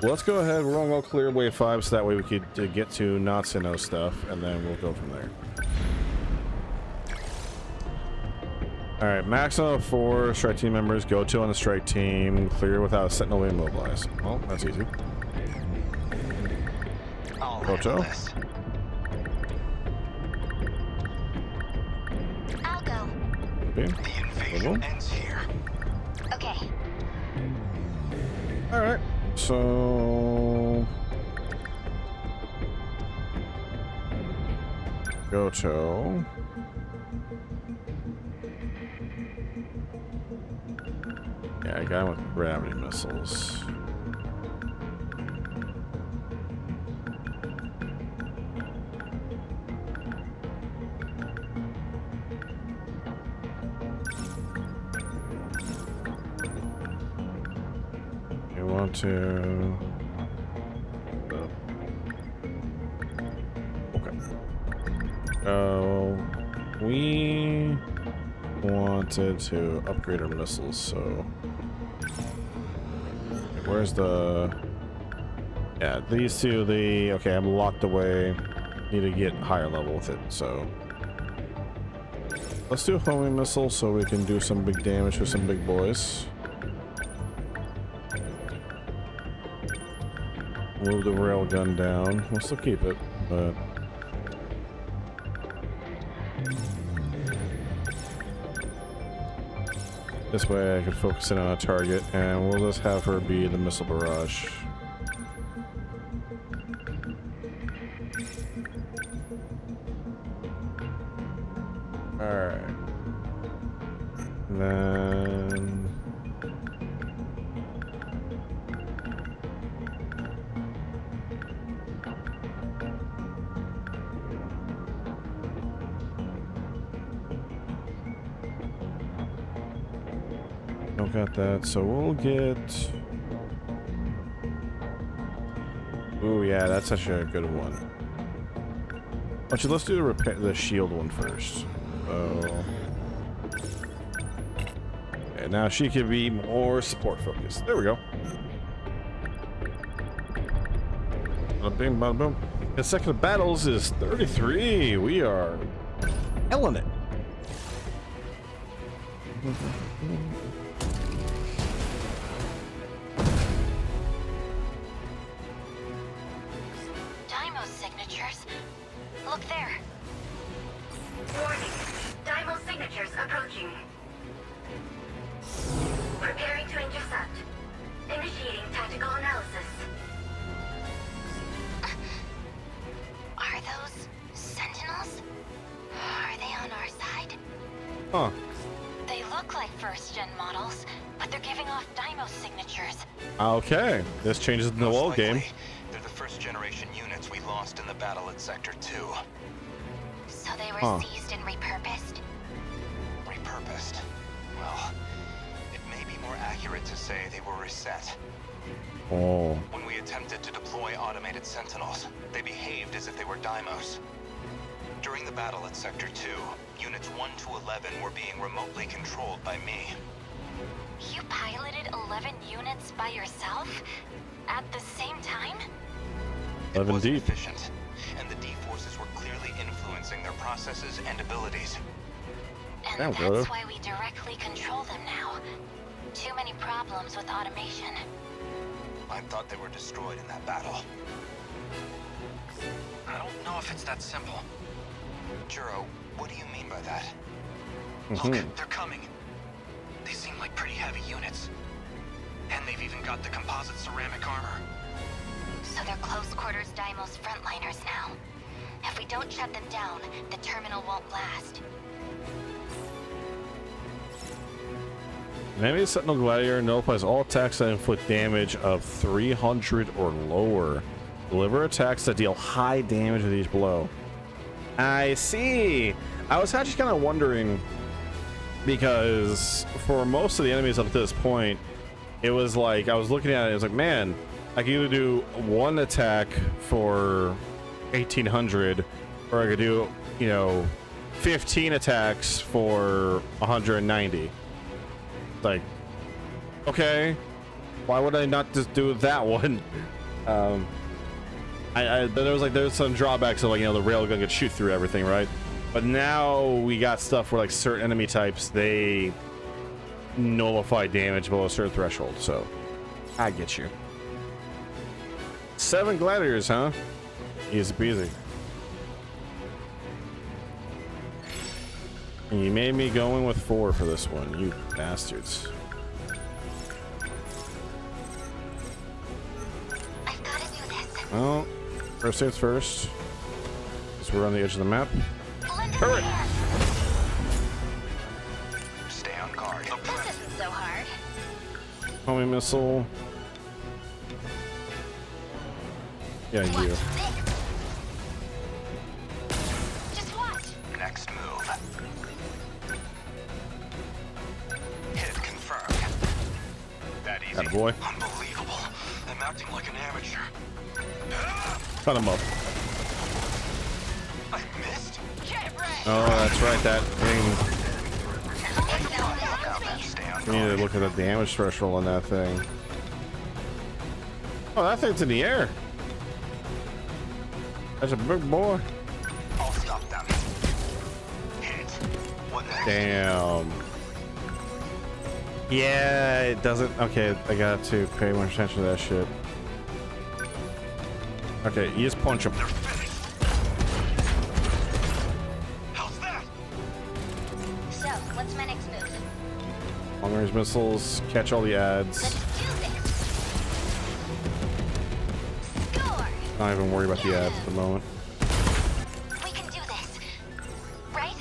let's go ahead. We're gonna go clear wave 5 so that way we could get to not Sentinel stuff, and then we'll go from there. All right, maximum of 4 strike team members. Go to on the strike team. Clear without a Sentinel being mobilized. Well, that's easy. Go to. I'll go. Okay. The invasion ends here. Okay. All right. So go to. Yeah, I got him with gravity missiles. You want to. Okay. We wanted to upgrade our missiles, so. Where's the... Yeah, these two, okay, I'm locked away. Need to get higher level with it, so... Let's do a homing missile so we can do some big damage with some big boys. Move the railgun down. We'll still keep it, but... This way I can focus in on a target, and we'll just have her be the missile barrage. Alright. And then... Don't got that, so we'll get... Ooh, yeah, that's actually a good one. Actually, let's do the shield one first. Oh. Okay, now she can be more support focused. There we go. Bada bing, bada boom. The second of battles is 33. We are killing it. Daimo's signatures. Look there. Warning. Daimo signatures approaching. Preparing to intercept. Initiating tactical analysis. Are those Sentinels? Are they on our side? Huh. They look like first-gen models, but they're giving off Daimo signatures. Okay, this changes the whole game. They're the first-generation units we lost in the battle at Sector 2. So they were seized and repurposed? Repurposed? Well, it may be more accurate to say they were reset. Oh. When we attempted to deploy automated Sentinels, they behaved as if they were Daimos. During the battle at Sector 2, Units 1 to 11 were being remotely controlled by me. You piloted 11 units by yourself? At the same time? 11 deep. Efficient, and the D-forces were clearly influencing their processes and abilities. And that's why we directly control them now. Too many problems with automation. I thought they were destroyed in that battle. I don't know if it's that simple. Juro, what do you mean by that? Look, they're coming. They seem like pretty heavy units. And they've even got the composite ceramic armor. So they're close quarters Daimo's frontliners now. If we don't shut them down, the terminal won't last. Enemy Sentinel Gladiator nullifies all attacks that inflict damage of 300 or lower. Deliver attacks that deal high damage with each blow. I see. I was actually kind of wondering, because for most of the enemies up to this point, it was like, I was looking at it, it was like, man, I could either do one attack for 1800, or I could do, you know, 15 attacks for 190. Like, okay, why would I not just do that one? There's some drawbacks of, like, you know, the railgun could shoot through everything, right? But now we got stuff where, like, certain enemy types, they nullify damage below a certain threshold. So I get you. 7 gladiators, huh? Easy peasy. And you made me go in with 4 for this one, you bastards. Well, first things first. Because we're on the edge of the map. Hurry! Stay on guard. This isn't so hard. Homing missile. Yeah, you. Just watch. Next move. Hit confirmed. That easy. That boy. Unbelievable. I'm acting like an amateur. Cut him up. I missed. Oh, that's right. That thing. Look out, man. Stay on We need to look at the damage threshold on that thing. Oh, that thing's in the air. That's a big boy. I'll stop them. Hit. What next? Damn. Yeah, it doesn't. Okay, I got to pay more attention to that shit. Okay, you just punch him. How's that? So, what's my next move? Long range missiles, catch all the ads. Let's do this. Score. Not even worry about the ads at the moment. We can do this. Right?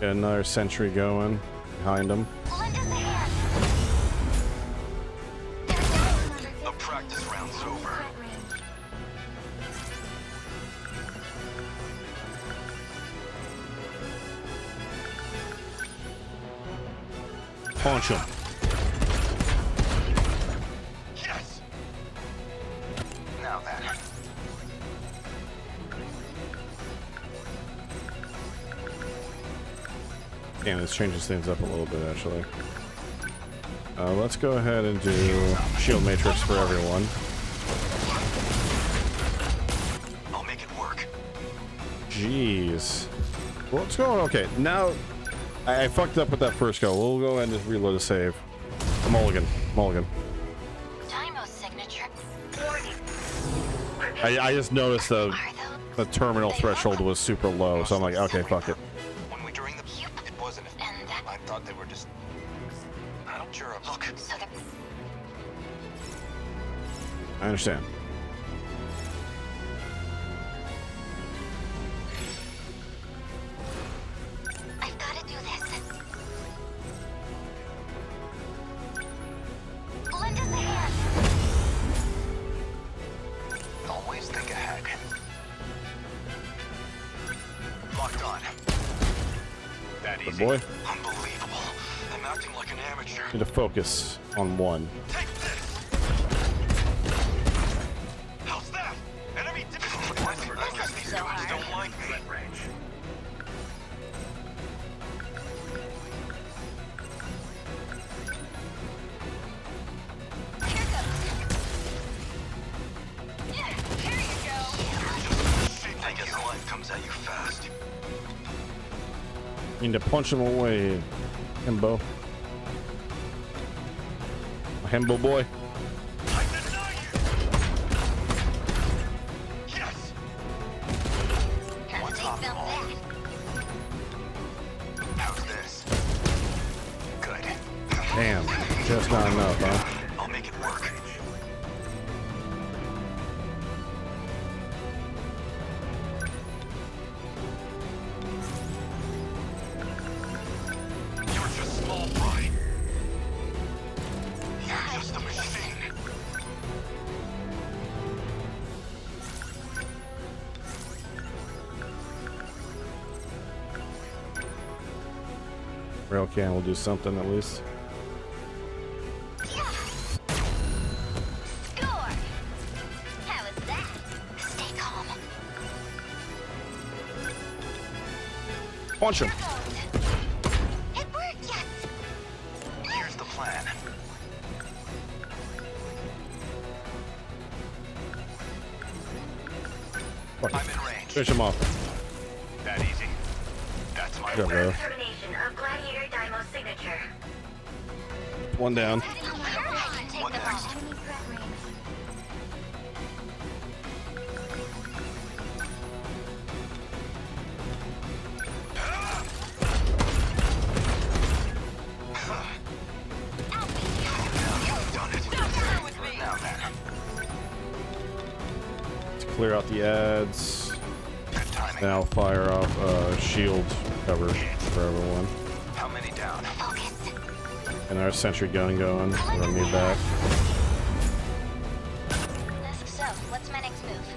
Got another sentry going behind him. Lend us a hand. The practice round's over. Punch him. Yes. Now then. Damn, this changes things up a little bit, actually. Let's go ahead and do shield matrix for everyone. I'll make it work. Jeez. What's going on? Okay, now I fucked up with that first go. We'll go ahead and just reload the save. Mulligan. Tymo's signature. I just noticed the terminal threshold was super low, so I'm like, okay, fuck it. When we during the it wasn't. I thought they were just. I don't sure. Look. I understand. I've got to do this. Lend us a hand. Always think ahead. Locked on. That Good easy. boy. Unbelievable. I'm acting like an amateur. Need to focus on one. Take this. How's that? Enemy. I guess these guys don't like me. Range. Here you go. I guess life comes at you fast. Need to punch him away, Himbo. Himbo boy. I deny you. Yes. What's up? How's this? Good. Damn, just not enough, huh? I'll make it work. You're just small fry. Rail can will do something at least. Score! How was that? Stay calm. Punch him. It worked, yes! Here's the plan. Fuck it. I'm in range. Finish him off. That easy. That's my Good, bro. Termination of Gladiator Daimo's signature. One down. What next? Enemy threat range. Now then. To clear out the ads. Good timing. Now fire off shield cover for everyone. How many down? And our sentry gun going. We're gonna need that. So, what's my next move?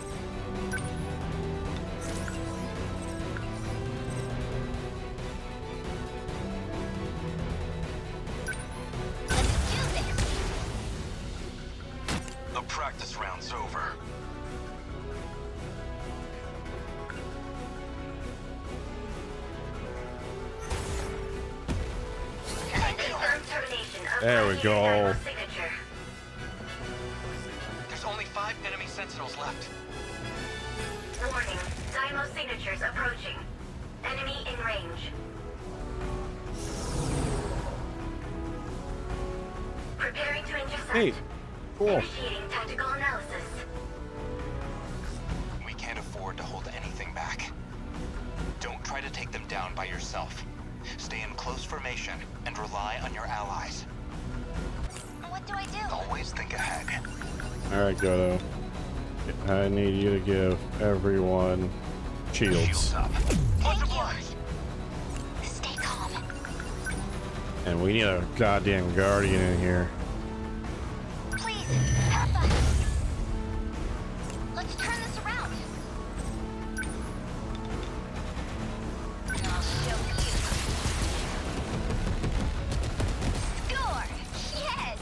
Let's do this! The practice round's over. Confirmed termination of There we Gladiator go. Daimo's signature. There's only 5 enemy Sentinels left. Warning. Daimo signatures approaching. Enemy in range. Preparing to intercept. Hey, cool. Initiating tactical analysis. We can't afford to hold anything back. Don't try to take them down by yourself. Stay in close formation and rely on your allies. What do I do? Always think ahead. Alright, Goto. I need you to give everyone shields. up. Thank you. Stay calm. And we need a goddamn guardian in here. Please, have fun. Let's turn this around. I'll show you. Score! Yes!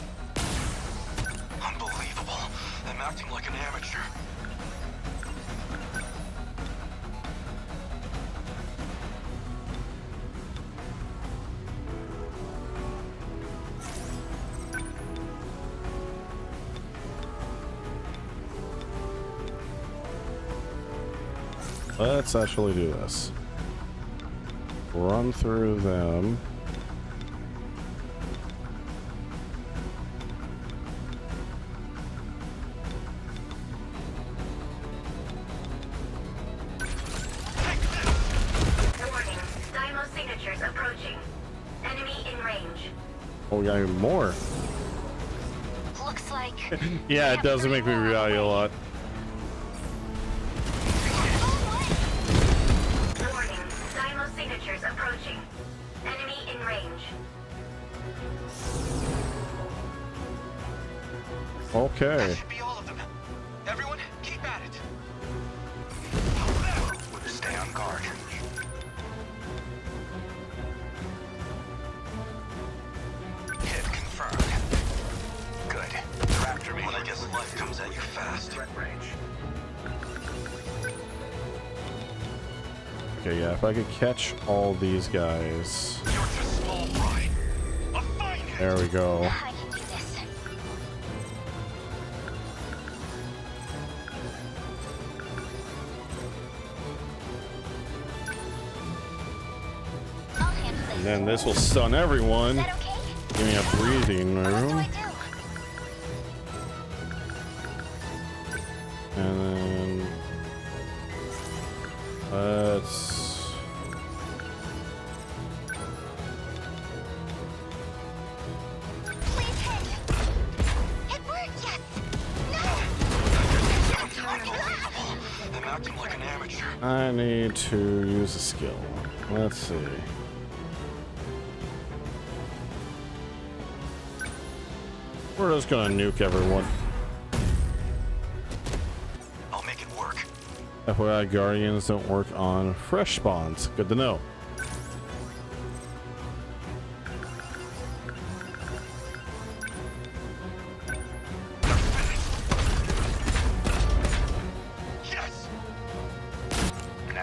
Unbelievable. I'm acting like an amateur. Let's actually do this. Run through them. Warning. Daimo signatures approaching. Enemy in range. Oh, we got even more. Looks like... Yeah, it does make me revalue a lot. Warning. Daimo signatures approaching. Enemy in range. Okay. Should be all of them. Everyone, keep at it. Stay on guard. Hit confirmed. Good. Raptor me. Well, I guess life comes at you fast. Threat range. Okay, yeah, if I could catch all these guys. You're just small fry. A fine hit. There we go. I can do this. I'll handle this. And then this will stun everyone. Is that okay? Give me a breathing What do room. I do? And then let's Please hit. It worked, yes. Unbelievable. I'm acting like an amateur. I need to use a skill. Let's see. We're just gonna nuke everyone. I'll make it work. FYI, guardians don't work on fresh spawns. Good to know.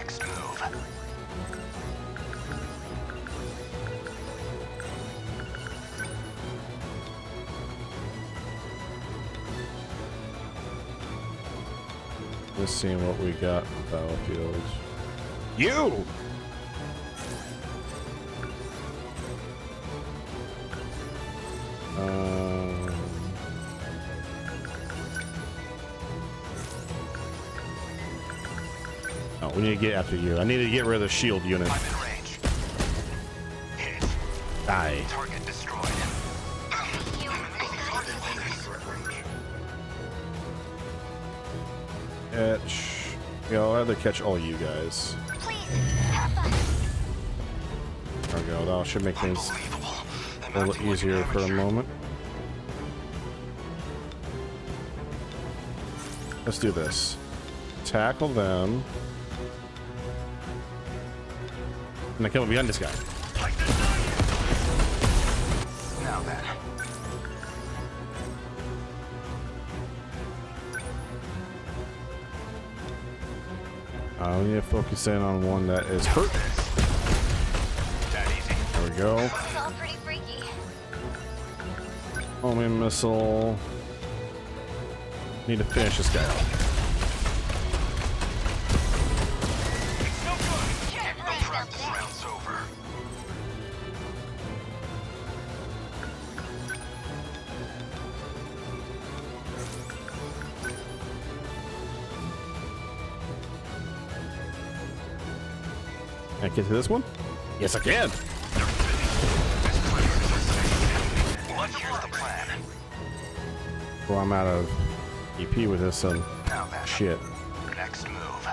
Next move. Just seeing what we got in the battlefield. You! Oh, we need to get after you. I need to get rid of the shield unit. I'm in range. Hit. Die. Target destroyed. Catch. Yeah, I'll rather catch all you guys. There we go. That should make things a little easier for a moment. Let's do this. Tackle them. And then come behind this guy. Now then. We need to focus in on one that is hurt. That easy. There we go. It's all pretty freaky. Homing missile. Need to finish this guy off. The practice round's over. Can I get to this one? Yes, I can. Here's the plan. Well, I'm out of EP with this Now then. shit. Next move.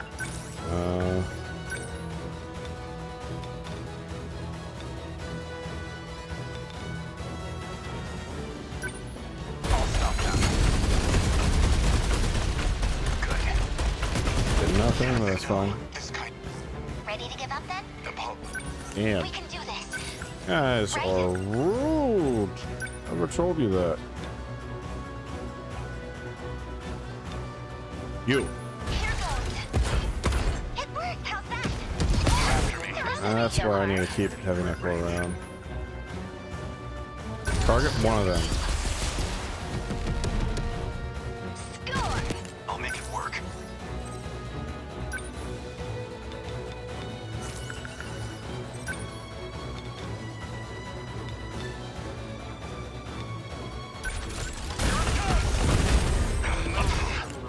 I'll stop them. Good. Did nothing. That's fine. This kind. Ready to give up then? Damn. We can do this. Guys are rude. Never told you that. You. Here goes. It worked. How's that? That's why I need to keep having that go around. Target one of them. I'll make it work.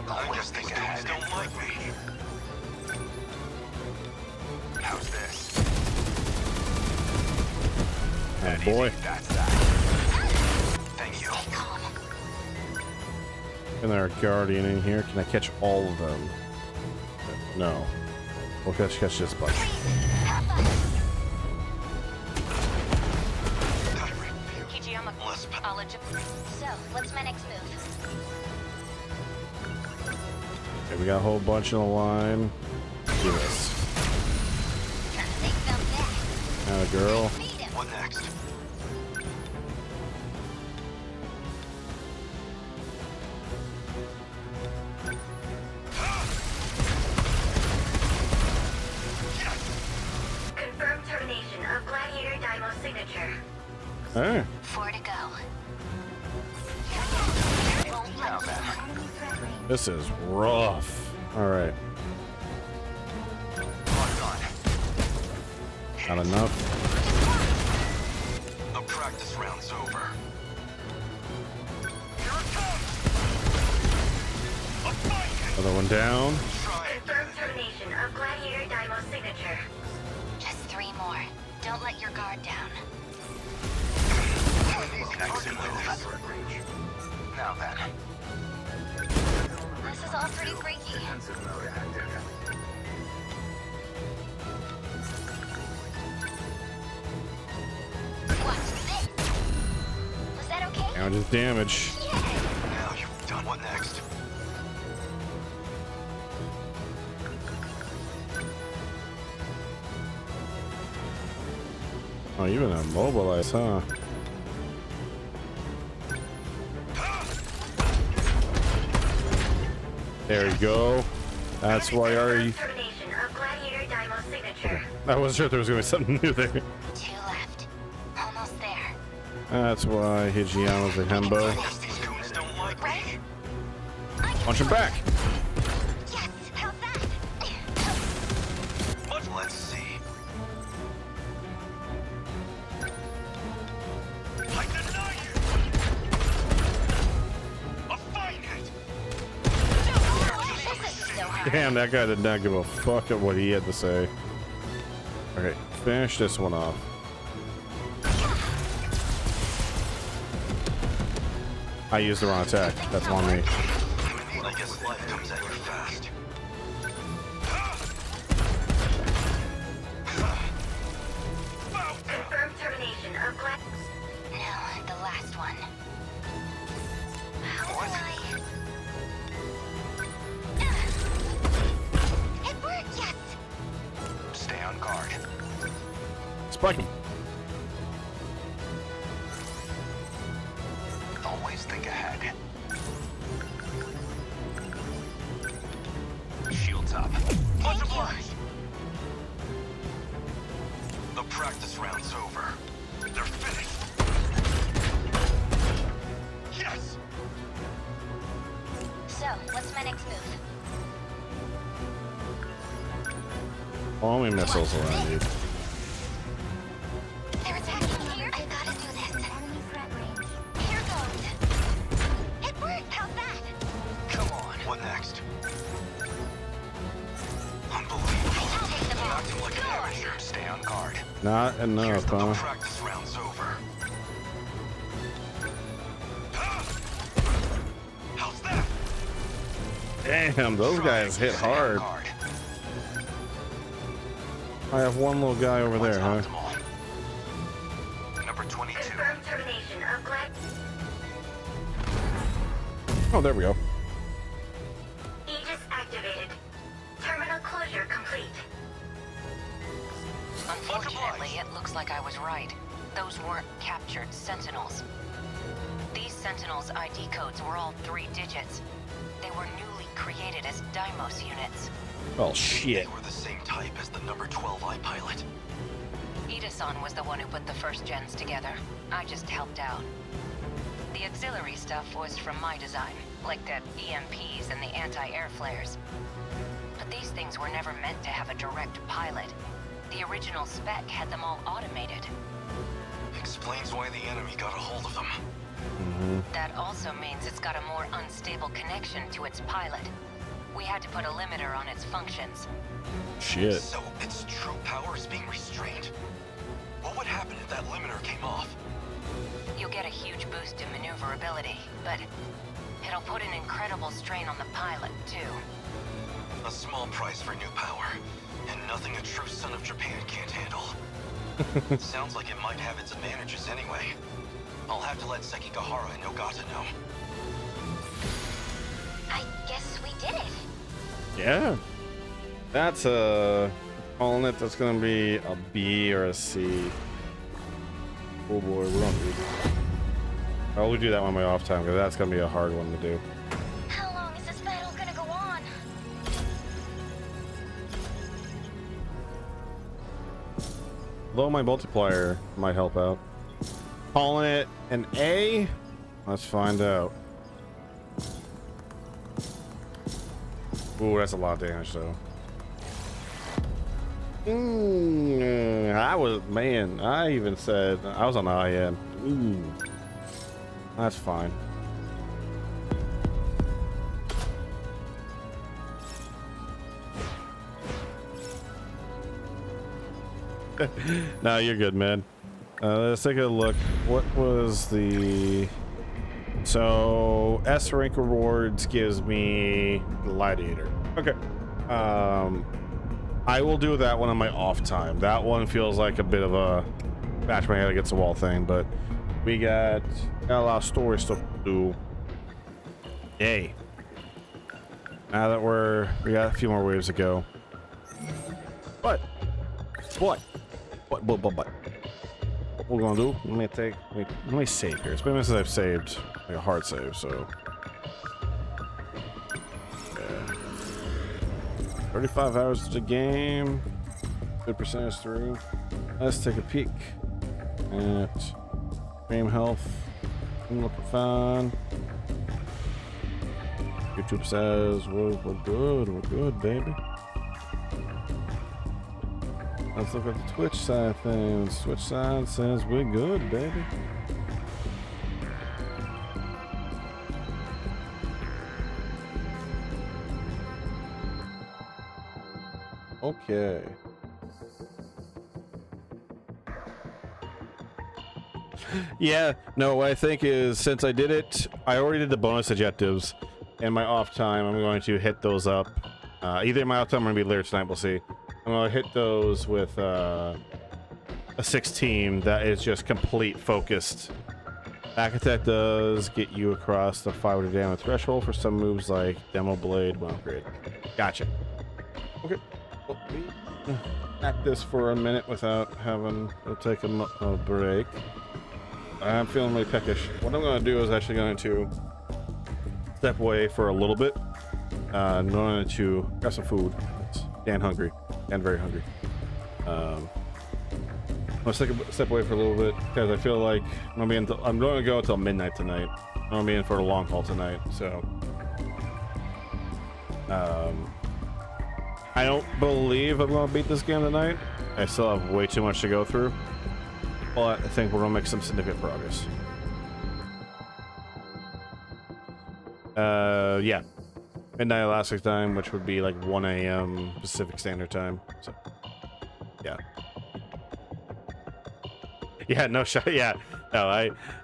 I just think dudes don't like me. How's this? Oh boy. That's that. Thank you. And there a guardian in here. Can I catch all of them? No. We'll catch this bunch. So, what's my next move? Okay, we got a whole bunch in a line. Do this. And a girl. What next? Confirmed termination of Gladiator Daimo's signature. Hey. 4 to go. Now then. This is rough. Alright. Not enough. The practice round's over. Other one down. Confirmed termination of Gladiator Daimo's signature. Just 3 more. Don't let your guard down. Next move. Now then. This is all pretty freaky. Watch this. Was that okay? Now just damage. Now you've done. What next? Oh, even immobilized, huh? There you go. That's why Ari. Termination of Gladiator Daimos signature. I wasn't sure if there was going to be something new there. 2 left. Almost there. That's why Hijiyama's a hembo. Right? Punch him back. Yes, how's that? Let's see. I deny you. I'll find it. This isn't so hard. Damn, that guy did not give a fuck at what he had to say. Okay, finish this one off. I used the wrong attack. That's on me. I guess life comes at you fast. Confirmed termination of Glad. No, the last one. How do I... It worked, yes! Stay on guard. Spike him. Always think ahead. Shields up. Thank you. The practice round's over. They're finished. Yes! So, what's my next move? Only missiles around you. They're attacking here? I gotta do this. Enemy threat range. Here goes. It worked, how's that? Come on. What next? Unbelievable. Take them all. Acting like an amateur. Stay on guard. Not enough, The huh? practice round's over. How's that? Damn, those guys hit Stay on hard. guard. I have one little guy over there, huh? Optimal. Number 22. Confirmed termination of Glad. Oh, there we go. Aegis activated. Terminal closure complete. Unfortunately, it looks like I was right. Those weren't captured Sentinels. These Sentinels' ID codes were all 3 digits. They were newly created as Deimos units. Oh, shit. They were the same type as the number 12 I pilot. Ida-san was the one who put the first gens together. I just helped out. The auxiliary stuff was from my design, like the EMPs and the anti-air flares. But these things were never meant to have a direct pilot. The original spec had them all automated. Explains why the enemy got a hold of them. That also means it's got a more unstable connection to its pilot. We had to put a limiter on its functions. Shit. So its true power is being restrained. What would happen if that limiter came off? You'll get a huge boost in maneuverability, but it'll put an incredible strain on the pilot, too. A small price for new power, and nothing a true son of Japan can't handle. Sounds like it might have its advantages anyway. I'll have to let Sekigahara and Nogata know. I guess we did it. Yeah. That's calling it. That's gonna be a B or a C. Oh boy, we don't do that. I'll only do that one on my off time because that's gonna be a hard one to do. How long is this battle gonna go on? Although my multiplier might help out. Calling it an A? Let's find out. Ooh, that's a lot of damage though. I was, man, I even said I was on the high end. Ooh, that's fine. No, you're good, man. Let's take a look. What was the... So, S rank rewards gives me Gladiator. Okay. I will do that one on my off time. That one feels like a bit of a bash my head against the wall thing, but we got a lot of story stuff to do. Yay. Now that we got a few more waves to go. What we're gonna do, let me save here. It's been a minute since I've saved, like a hard save, so. Yeah. 35 hours to the game. Good percentage through. Let's take a peek at game health. Looking fine. YouTube says we're good, baby. Let's look at the Twitch side of things. Twitch side says we're good, baby. Okay. Yeah, no, what I think is since I did it, I already did the bonus objectives. In my off time, I'm going to hit those up. Either in my off time or going to be later tonight, we'll see. I'm going to hit those with a 6 team that is just complete focused. Back attack does get you across the 500 damage threshold for some moves like Demo Blade. Well, great. Gotcha. Okay. Well, we act this for a minute without having to take a break. I'm feeling really peckish. What I'm going to do is actually going to step away for a little bit. I'm going to grab some food. It's damn hungry and very hungry. I'm going to step away for a little bit because I feel like I'm going to go until midnight tonight. I'm going to be in for a long haul tonight, so I don't believe I'm going to beat this game tonight. I still have way too much to go through. But I think we're going to make some significant progress. Yeah. Midnight Elastic time, which would be like 1 a.m. Pacific Standard Time. So, yeah. Yeah, no shot. Yeah. No,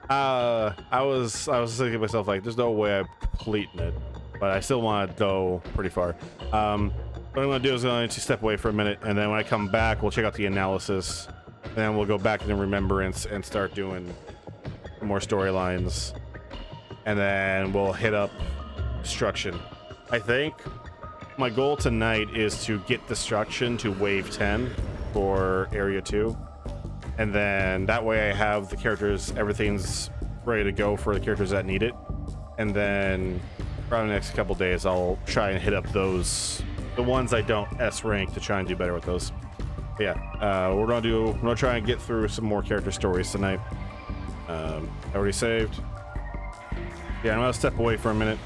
I was thinking to myself, like, there's no way I'm completing it. But I still want to go pretty far. What I'm going to do is I'm going to step away for a minute, and then when I come back, we'll check out the analysis. And then we'll go back into Remembrance and start doing more storylines. And then we'll hit up Destruction. I think my goal tonight is to get Destruction to Wave 10 for Area 2. And then that way I have the characters, everything's ready to go for the characters that need it. And then around the next couple days, I'll try and hit up those, the ones I don't S rank to try and do better with those. But yeah, we're gonna try and get through some more character stories tonight. I already saved. Yeah, I'm gonna step away for a minute.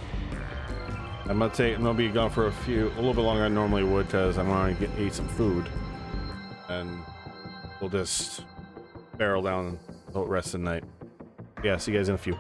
I'm gonna be gone for a little bit longer than I normally would because I'm gonna eat some food, and we'll just barrel down the rest of the night. Yeah, see you guys in a few.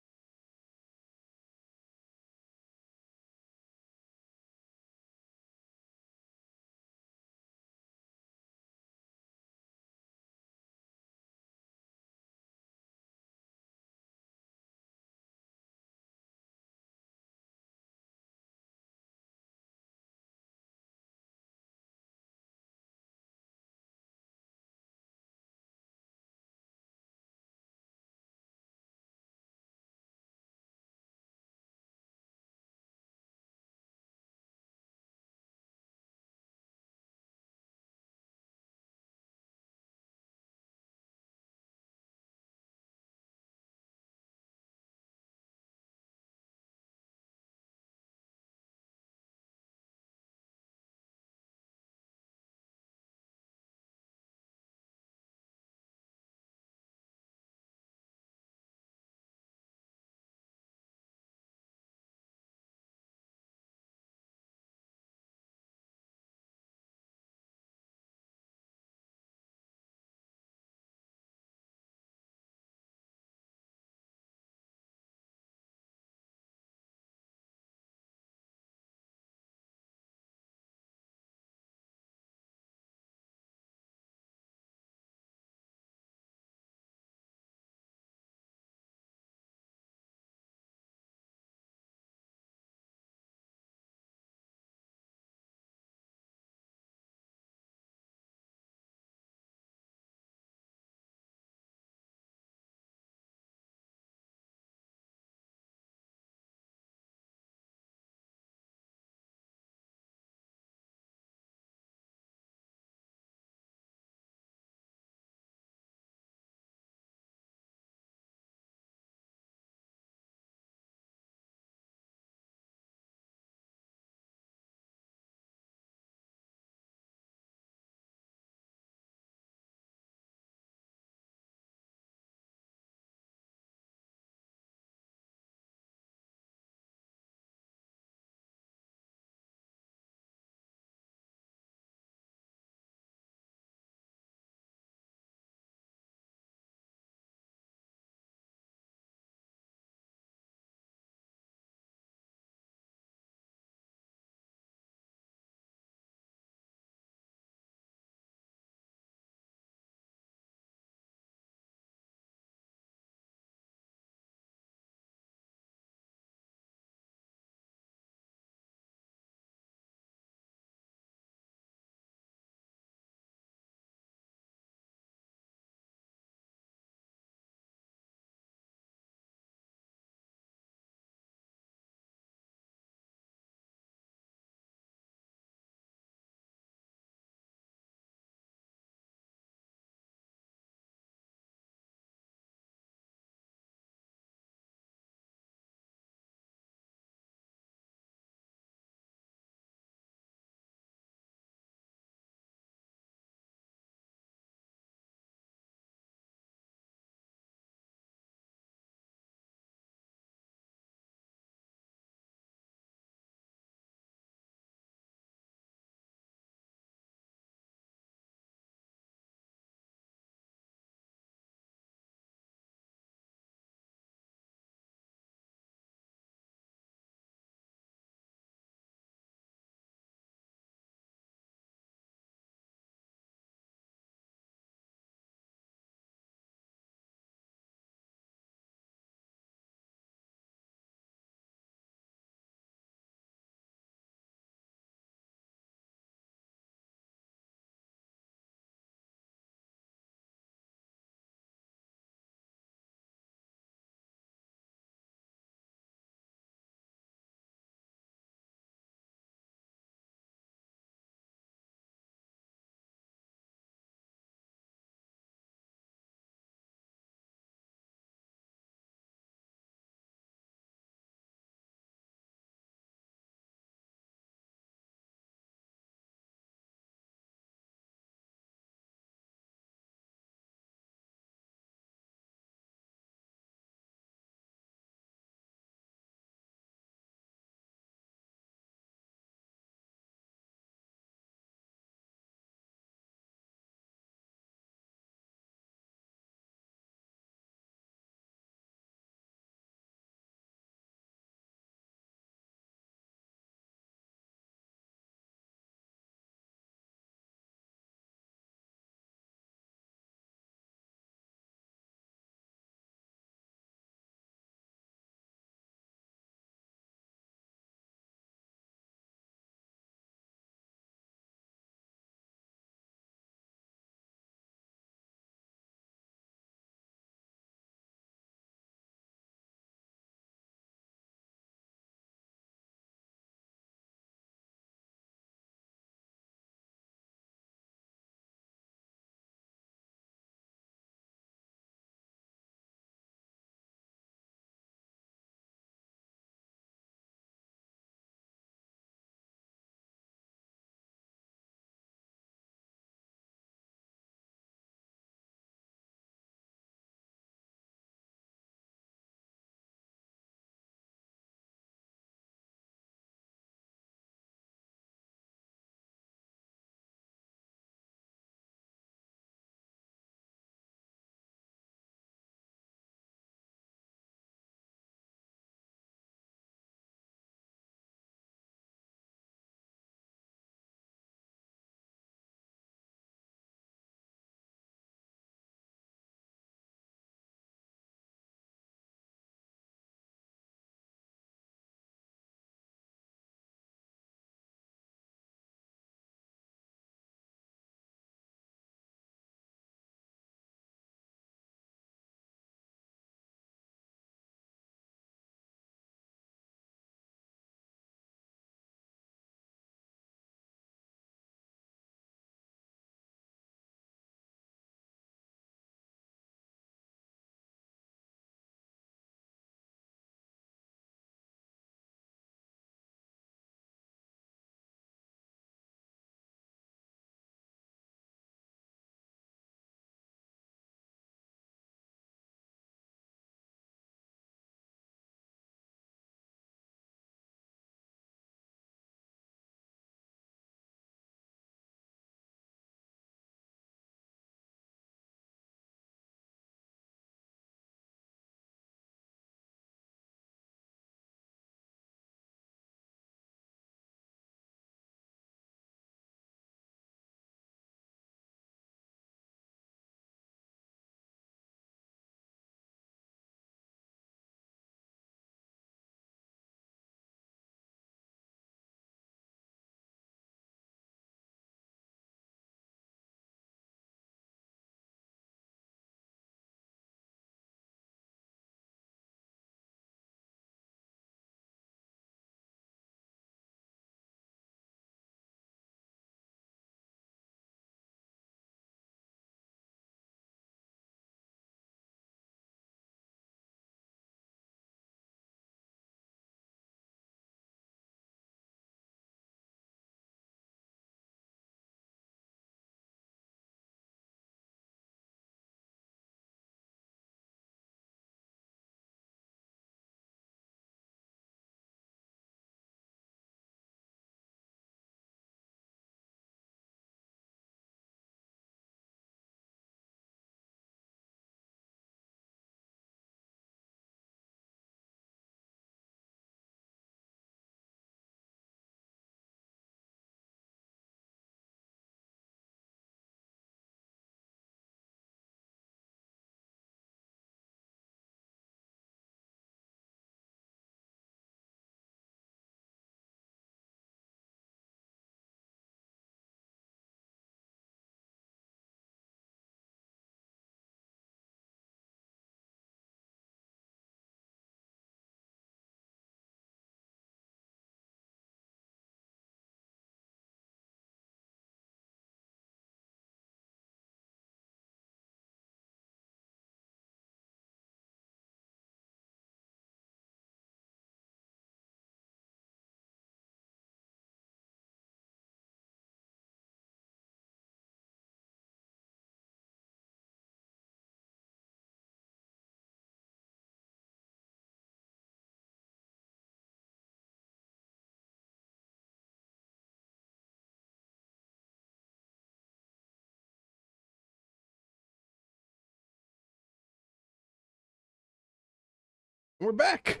We're back.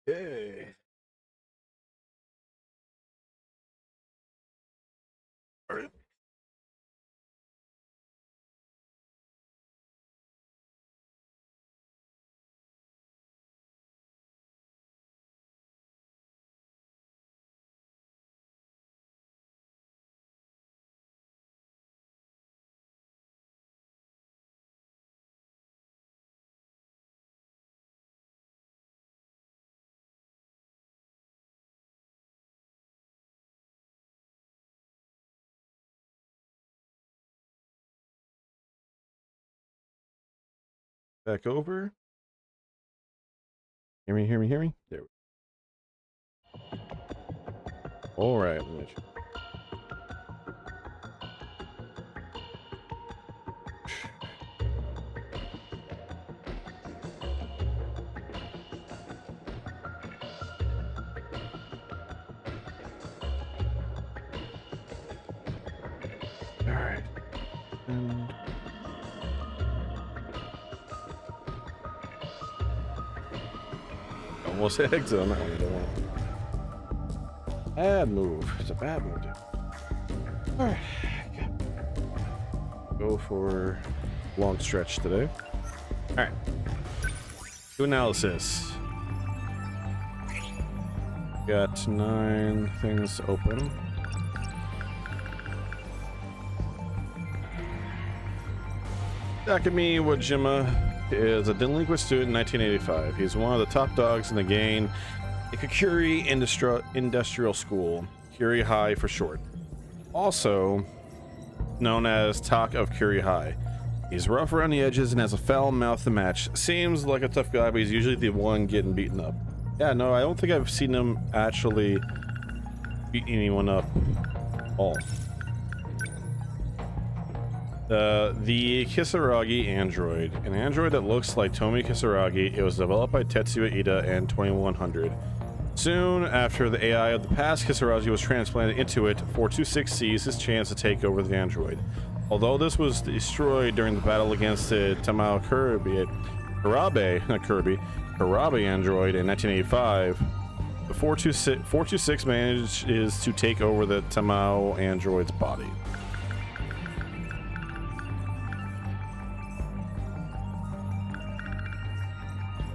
Yay. All right. Back over. Hear me, hear me, hear me. There we go. All right. All right. And almost hit exit on that one. I don't want. Bad move. It's a bad move. All right. Go for long stretch today. All right. Do analysis. Got 9 things open. Takumi Wajima is a delinquent student in 1985. He's one of the top dogs in the game, Ikakuri Industrial School, Kuri High for short. Also known as Talk of Kuri High. He's rough around the edges and has a foul mouth to match. Seems like a tough guy, but he's usually the one getting beaten up. Yeah, no, I don't think I've seen him actually beat anyone up at all. The Kisaragi android, an android that looks like Tomi Kisaragi. It was developed by Tetsuya Ida and 2100. Soon after the AI of the past Kisaragi was transplanted into it, 426 seized his chance to take over the android. Although this was destroyed during the battle against the Tamao Kurabe android in 1985, the 426 manages to take over the Tamao android's body.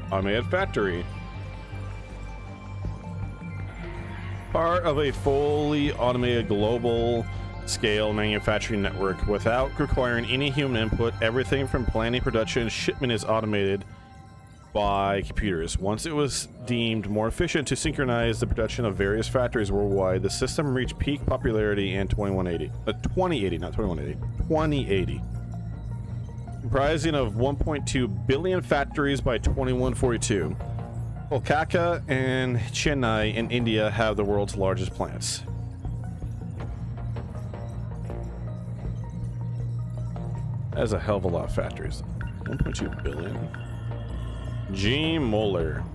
Automated factory. Part of a fully automated global scale manufacturing network without requiring any human input. Everything from planning, production, and shipment is automated by computers. Once it was deemed more efficient to synchronize the production of various factories worldwide, the system reached peak popularity in 2080, not 2080. Comprising of 1.2 billion factories by 2142. Kolkata and Chennai in India have the world's largest plants. That's a hell of a lot of factories. 1.2 billion. G Molar.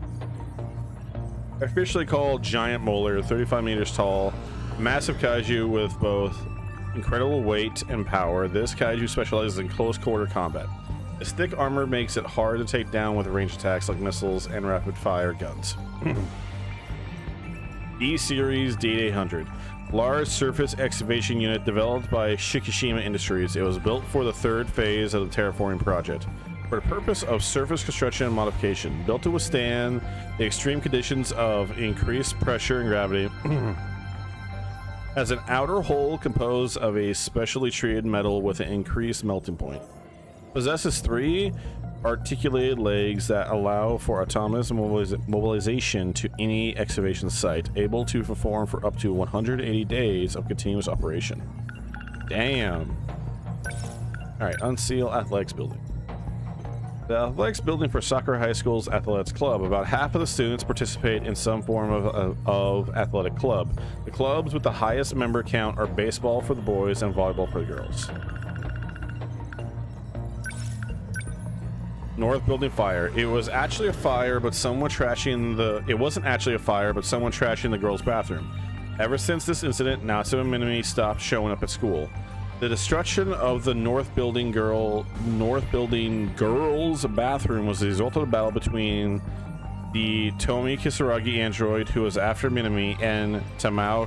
Officially called Giant Molar, 35 meters tall, massive kaiju with both incredible weight and power. This kaiju specializes in close quarter combat. Its thick armor makes it hard to take down with range attacks like missiles and rapid fire guns. E-Series D800. Large surface excavation unit developed by Shikishima Industries. It was built for the third phase of the terraforming project for the purpose of surface construction and modification. Built to withstand the extreme conditions of increased pressure and gravity. Has an outer hull composed of a specially treated metal with an increased melting point. Possesses 3 articulated legs that allow for autonomous mobilization to any excavation site, able to perform for up to 180 days of continuous operation. Damn. Alright, unseal athletics building. The athletics building for Sakura High School's athletics club. About half of the students participate in some form of athletic club. The clubs with the highest member count are baseball for the boys and volleyball for the girls. North building fire. It was actually a fire, but someone trashing the... It wasn't actually a fire, but someone trashing the girls' bathroom. Ever since this incident, Natsu and Minami stopped showing up at school. The destruction of the North Building girls' bathroom was the result of a battle between the Tomi Kisaragi android, who was after Minami, and Tamao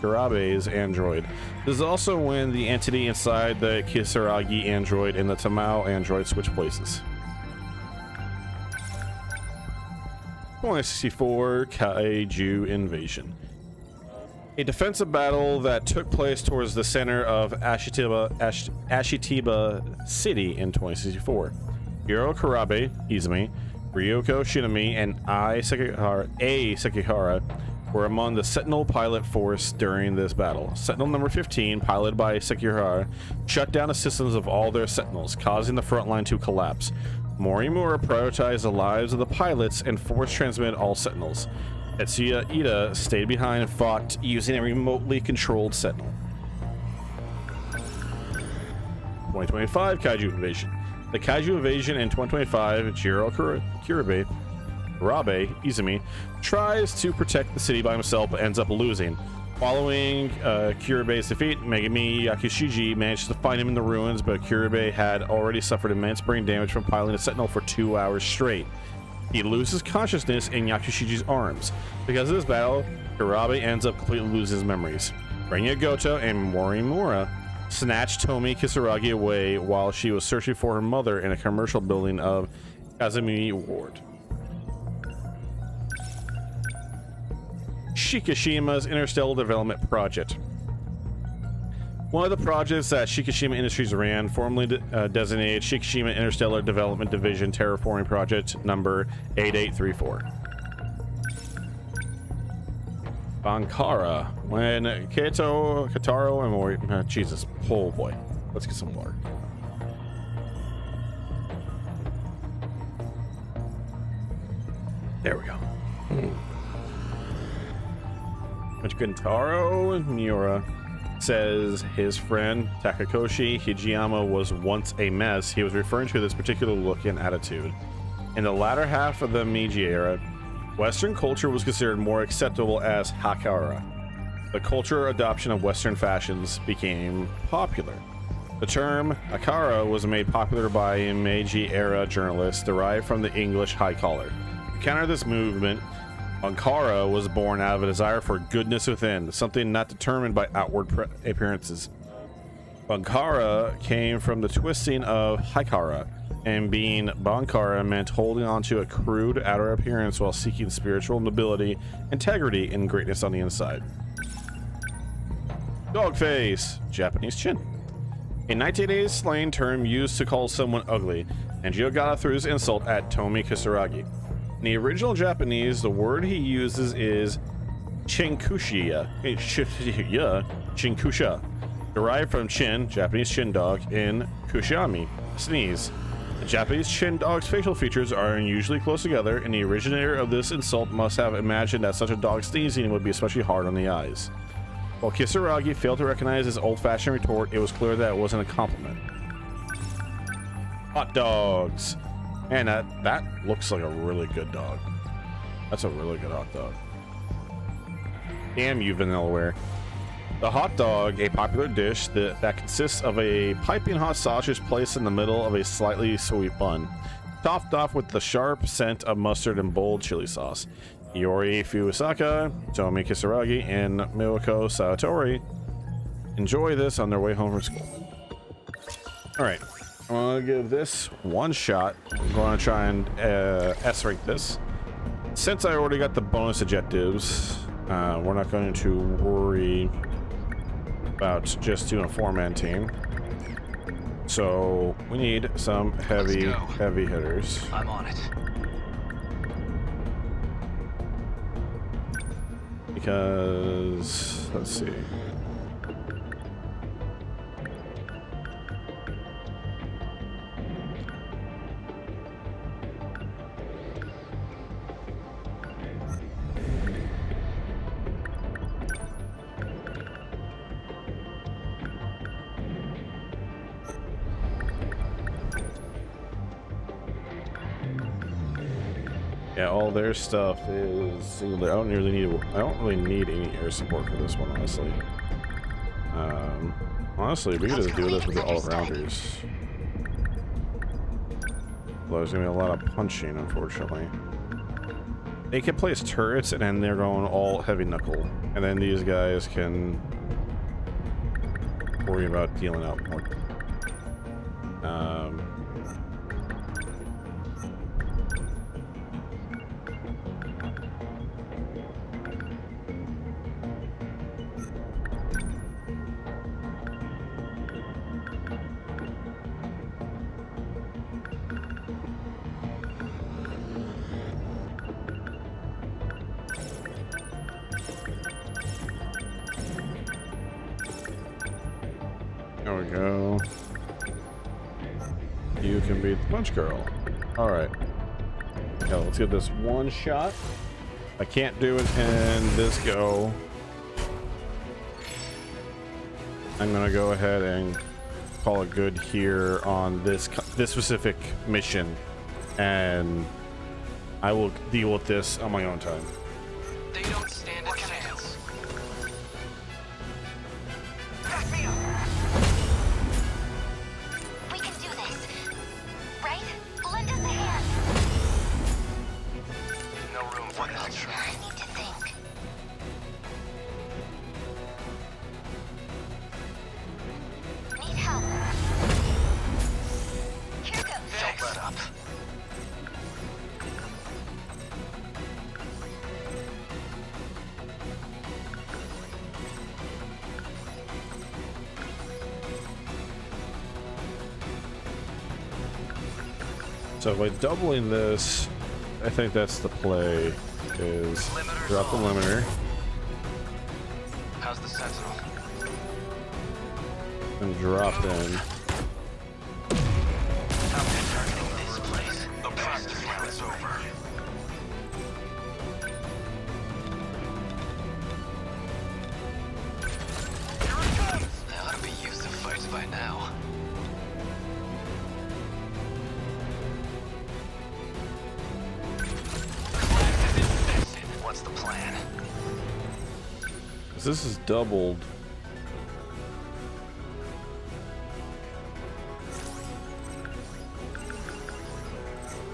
Kurabe's android. This is also when the entity inside the Kisaragi android and the Tamao android switch places. 2064 Kaiju Invasion. A defensive battle that took place towards the center of Ashitiba City in 2064. Hiro Kurabe, Izumi, Ryoko Shinami, and Sekihara were among the Sentinel pilot force during this battle. Sentinel number 15, piloted by Sekihara, shut down the systems of all their Sentinels, causing the front line to collapse. Morimura prioritized the lives of the pilots and force transmitted all Sentinels. Tetsuya Ida stayed behind and fought using a remotely controlled Sentinel. 2025 Kaiju Invasion. The Kaiju Invasion in 2025, Jiro Kurabe Izumi tries to protect the city by himself but ends up losing. Following Kurabe's defeat, Megami Yakushiji managed to find him in the ruins, but Kurabe had already suffered immense brain damage from piloting a Sentinel for 2 hours straight. He loses consciousness in Yakushiji's arms. Because of this battle, Kurabe ends up completely losing his memories. Renya Goto and Morimura snatched Tomi Kisaragi away while she was searching for her mother in a commercial building of Kazumi Ward. Shikishima's Interstellar Development Project. One of the projects that Shikishima Industries ran, formerly designated Shikishima Interstellar Development Division Terraforming Project number 8834. Bankara. When Kataro and Mori... Jesus. Oh boy. Let's get some water. There we go. When Kentaro and Miura says his friend Takakoshi Hijiyama was once a mess, he was referring to this particular look and attitude. In the latter half of the Meiji era, Western culture was considered more acceptable as Hakara. The cultural adoption of Western fashions became popular. The term Hakara was made popular by a Meiji era journalist derived from the English high collar. To counter this movement, Ankara was born out of a desire for goodness within, something not determined by outward appearances. Bankara came from the twisting of Haikara, and being Bankara meant holding on to a crude outer appearance while seeking spiritual nobility, integrity, and greatness on the inside. Dog face, Japanese chin. A 1980s slang term used to call someone ugly, and Giogata threw his insult at Tomi Kisaragi. In the original Japanese, the word he uses is chinkushiya, chinkusha, derived from chin, Japanese chin dog, and kushami, sneeze. The Japanese chin dog's facial features are unusually close together, and the originator of this insult must have imagined that such a dog sneezing would be especially hard on the eyes. While Kisaragi failed to recognize his old-fashioned retort, it was clear that it wasn't a compliment. Hot dogs. Man, that looks like a really good dog. That's a really good hot dog. Damn you, Vanillaware. The hot dog, a popular dish that consists of a piping hot sausage placed in the middle of a slightly sweet bun, topped off with the sharp scent of mustard and bold chili sauce. Iori Fusaka, Tomi Kisaragi, and Miwako Satori enjoy this on their way home from school. Alright, I'm gonna give this one shot. I'm gonna try and S-rank this. Since I already got the bonus objectives, we're not going to worry about just doing a 4-man team. So we need some heavy hitters. I'm on it. Because let's see. Yeah, all their stuff is single. I don't really need any air support for this one, honestly. Honestly, we could just do this with the all-rounders. Well, there's gonna be a lot of punching, unfortunately. They can place turrets, and then they're going all heavy knuckle, and then these guys can worry about dealing out more. There we go. You can beat the punch girl. Alright. Yeah, let's get this one shot. I can't do it in this go. I'm gonna go ahead and call it good here on this specific mission, and I will deal with this on my own time. They don't stand a chance. We can do this, right? Lend us a hand. No room for that. I need to think. Need help. Here goes. Don't let up. So by doubling this, I think that's the play, is drop the limiter How's the Sentinel? and drop in. I'm targeting this place. The practice round's over. Here it comes! They ought to be used to fights by now. What's the plan? This is doubled.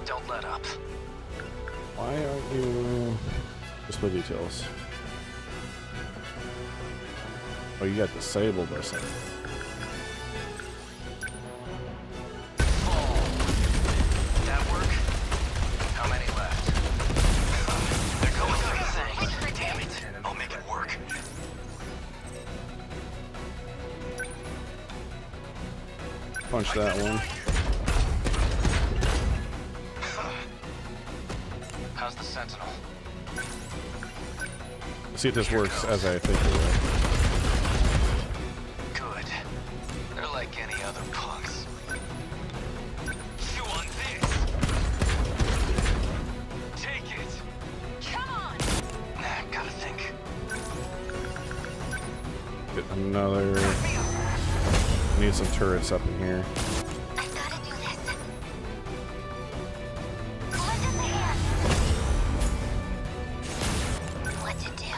Don't let up. Why aren't you... Display details. Oh, you got disabled or something. That work? How many left? They're going through things. Damn it. I'll make it work. Punch that one. How's the Sentinel? See if this works as I think it will. Good. They're like any other punks. Chew on this. Take it. Come on. Nah, gotta think. Get another... Need some turrets up in here. I gotta do this. Lend us a hand. What to do?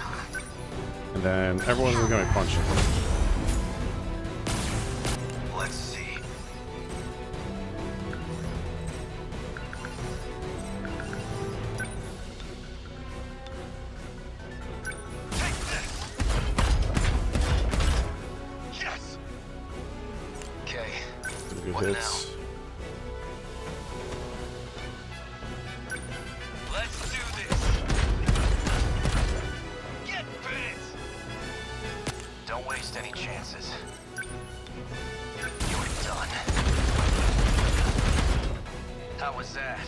And then everyone's just gonna be punching. Let's see. Take this. Yes. Okay. Pretty good What hits. now? Let's do this. Get bit. Don't waste any chances. You're done. How was that?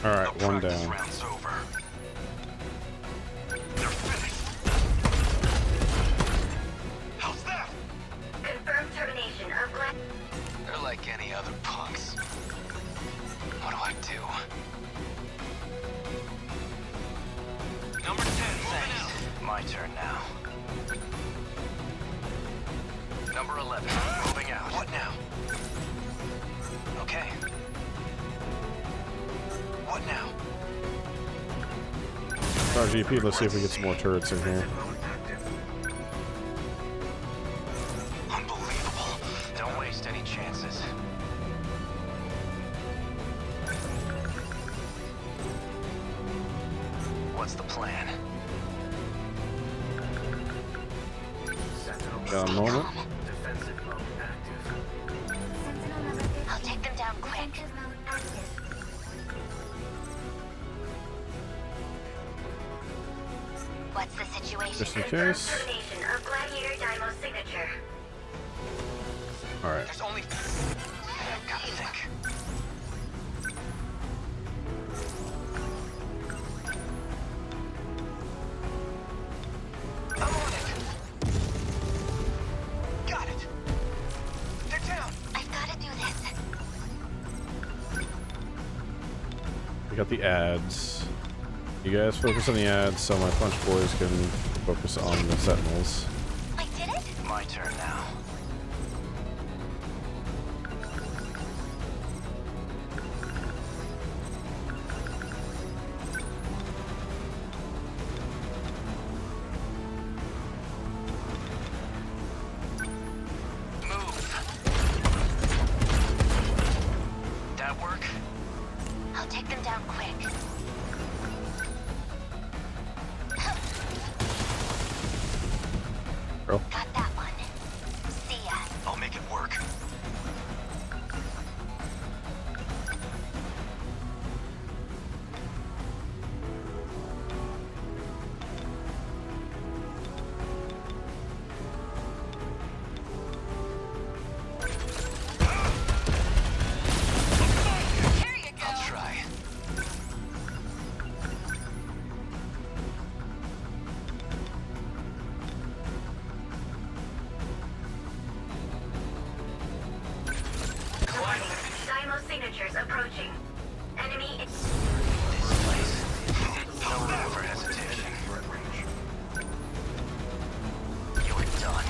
All right, The one practice down. round's over. They're finished. How's that? Confirmed termination of class. They're like any other punks. What do I do? Number 10, moving out. My turn now. Number 11, moving out. What now? Okay. What now? RGP, let's see if we get some more turrets in here. Unbelievable. Don't waste any chances. What's the plan? Got a moment. Defensive mode active. Sentinel number 15. I'll take them down quick. Defensive mode active. What's the situation? Just in Confirmed case. termination of Gladiator Dymo signature. Alright. There's only... Gotta think. I'm on it. Got it. They're down. I've got to do this. We got the ads. You guys focus on the ads so my punch boys can focus on the Sentinels. I did it? My turn now. Move. That work? I'll take them down quick. Bro. Got that one. See ya. I'll make it work. Here you go. I'll try. Warning. Dymo signatures approaching. Enemy. This place. No room for hesitation. You're done.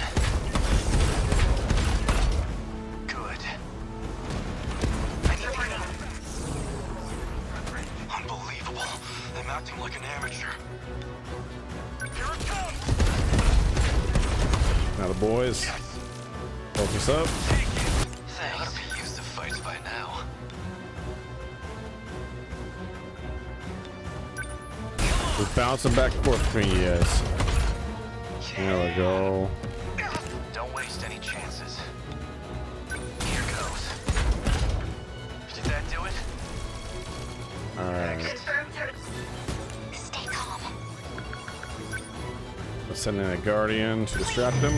Good. I need Warning. Unbelievable. I'm acting like an amateur. Here it comes! Now the boys. Focus up. Thanks. Ought to be used to fights by now. We're bouncing back and forth between you guys. There we go. Don't waste any chances. Here goes. Did that do it? Alright. Confirmed ter- Stay calm. Let's send in a guardian to distract them.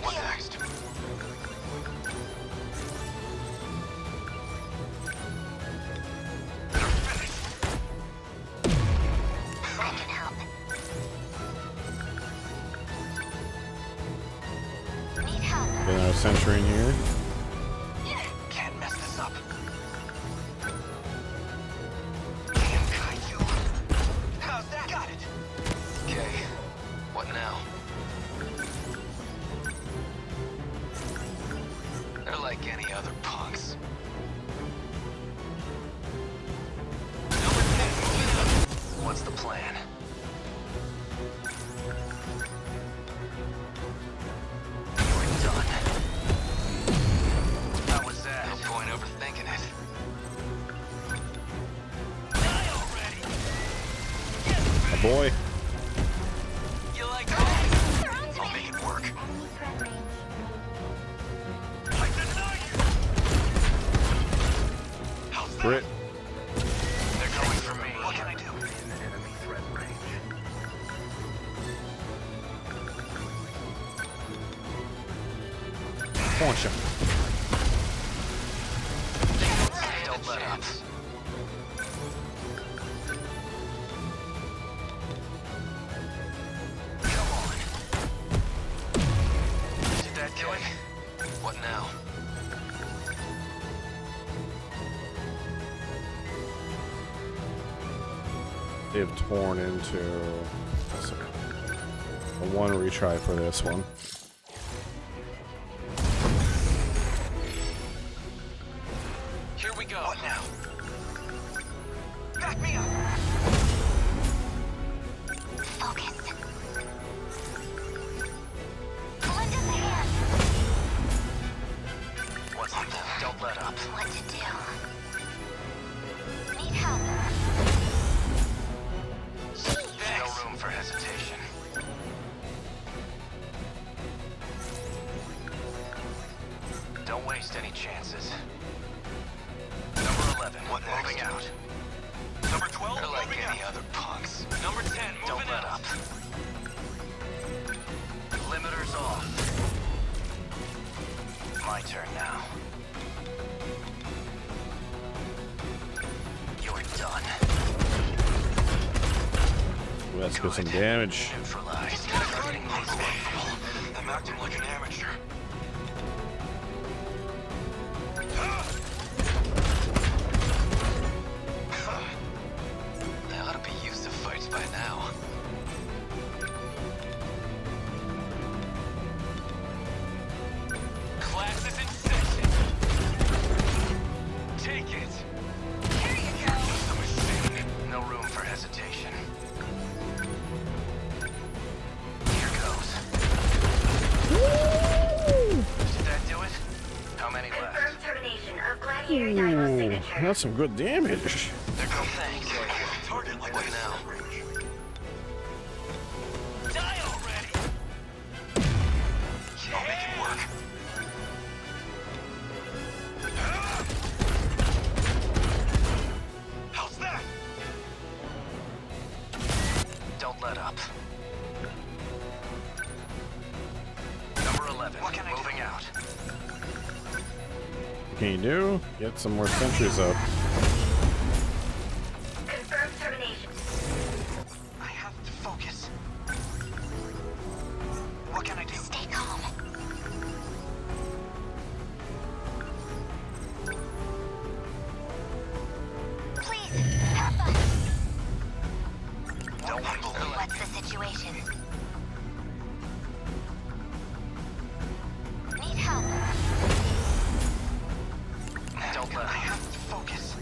What next? I can help. Need help. Get another sentry in here. Can't mess this up. Damn Kaiju. How's that? Got it. Okay. What now? They're like any other punks. Number 10, moving up. What's the plan? You're done. How was that? No point overthinking it. Die already! A boy. You like that? I'll make it work. Enemy threat range. I deny you! How's that? Crit. They're going for me. What can I do? Enemy threat range. Punch him. Don't let up. Come on. Did that do it? What now? They've torn into a one retry for this one. Here we go. hesitation. Don't waste any chances. Number 11, moving out. Number 12, they're like any other punks. Number 10, don't let up. Limiters off. My turn now. You're done. Ooh, let's get some damage. Neutralized. I'm acting like an amateur. They ought to be used to fights by now. Class is in session. Take it. Here you go. Just a machine. No room for hesitation. Here goes. Did that do it? How many left? Confirmed termination of Gladiator Dino signature. That's some good damage. There go thanks. Target like what now? Die already! I'll make it work. How's that? Don't let up. Number 11, what can I moving out. What can you do? Get some more sentries up. Confirmed termination. I have to focus. What can I do? Stay calm. Please, have fun. Don't humble. What's the situation? Need help. Don't let I have to focus.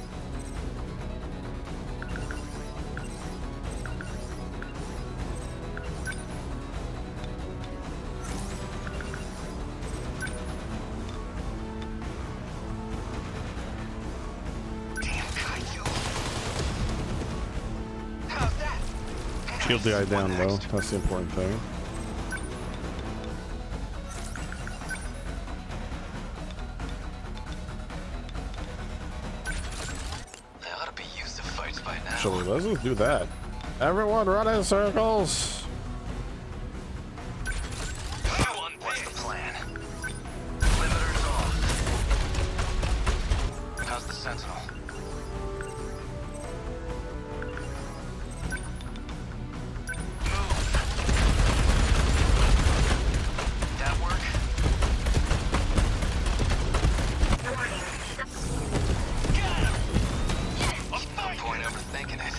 Damn Kaiju. How's that? Shield the guy down though. That's the important thing. They ought to be used to fights by now. Actually, let's just do that. Everyone run in circles. What's the plan? Limiters off. How's the Sentinel? That work? Got him! No point overthinking it.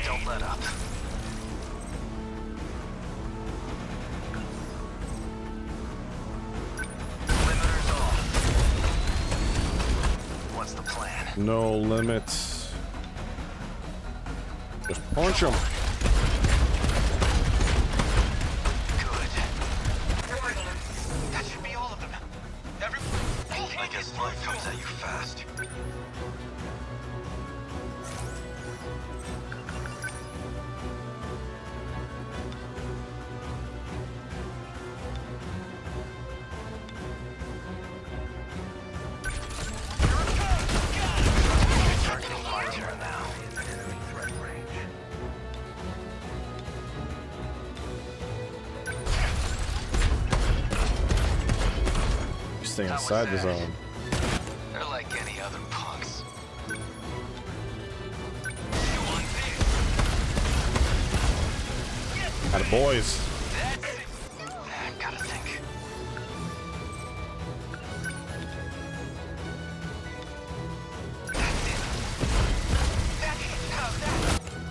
Don't let up. Limiters off. What's the plan? No limits. Just punch him. Good. That should be all of them. I guess life comes at you fast. Targeting my turn now. You stay inside the zone. They're like any other punks. Atta boys. That's it. Gotta think.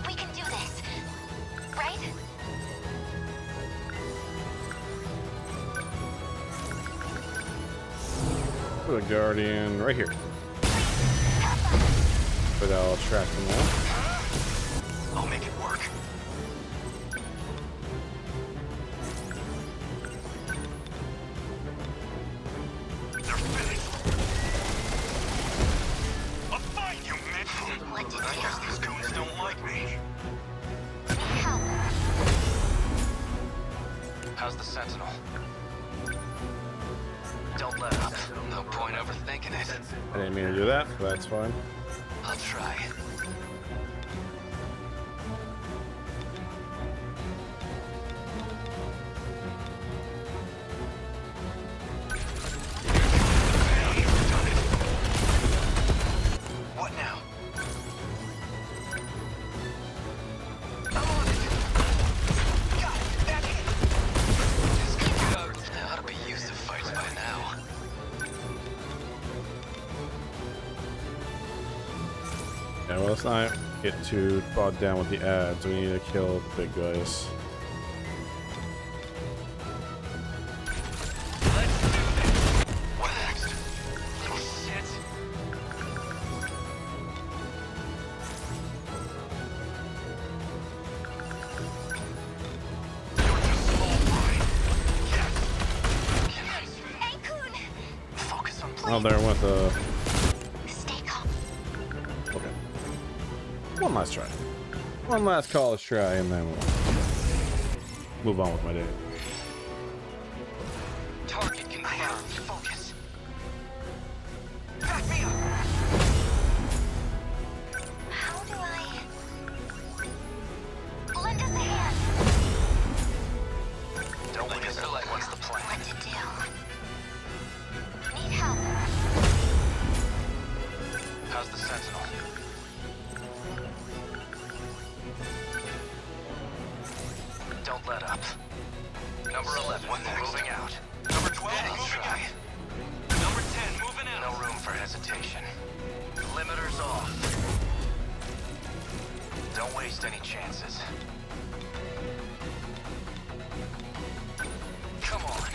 We can do this. Right? Put a guardian right here. But I'll track them all. I'll make it work. Sentinel. Don't let up. No point overthinking it. I didn't mean to do that, but that's fine. I'll try. What now? I'm on it. Got it. That's it. This could be ugly. I ought to be used to fights by now. Yeah, well, let's not get too bogged down with the ads. We need to kill the big guys. Let's do this. What next? Little shit. You're too small, Brian. Yes. Hey, Kun! Focus on Oh, there went the. Stay calm. Okay. One last try. One last college try, and then we'll move on with my day. target confirmed. Focus. Back me up. How do I... lend us a hand? Don't look at her like what's the plan? What to do? Need help. How's the Sentinel? Don't let up. Number 11, moving out. Number 12, moving out. Number 10, moving out. No room for hesitation. Limiters off. Don't waste any chances. Come on.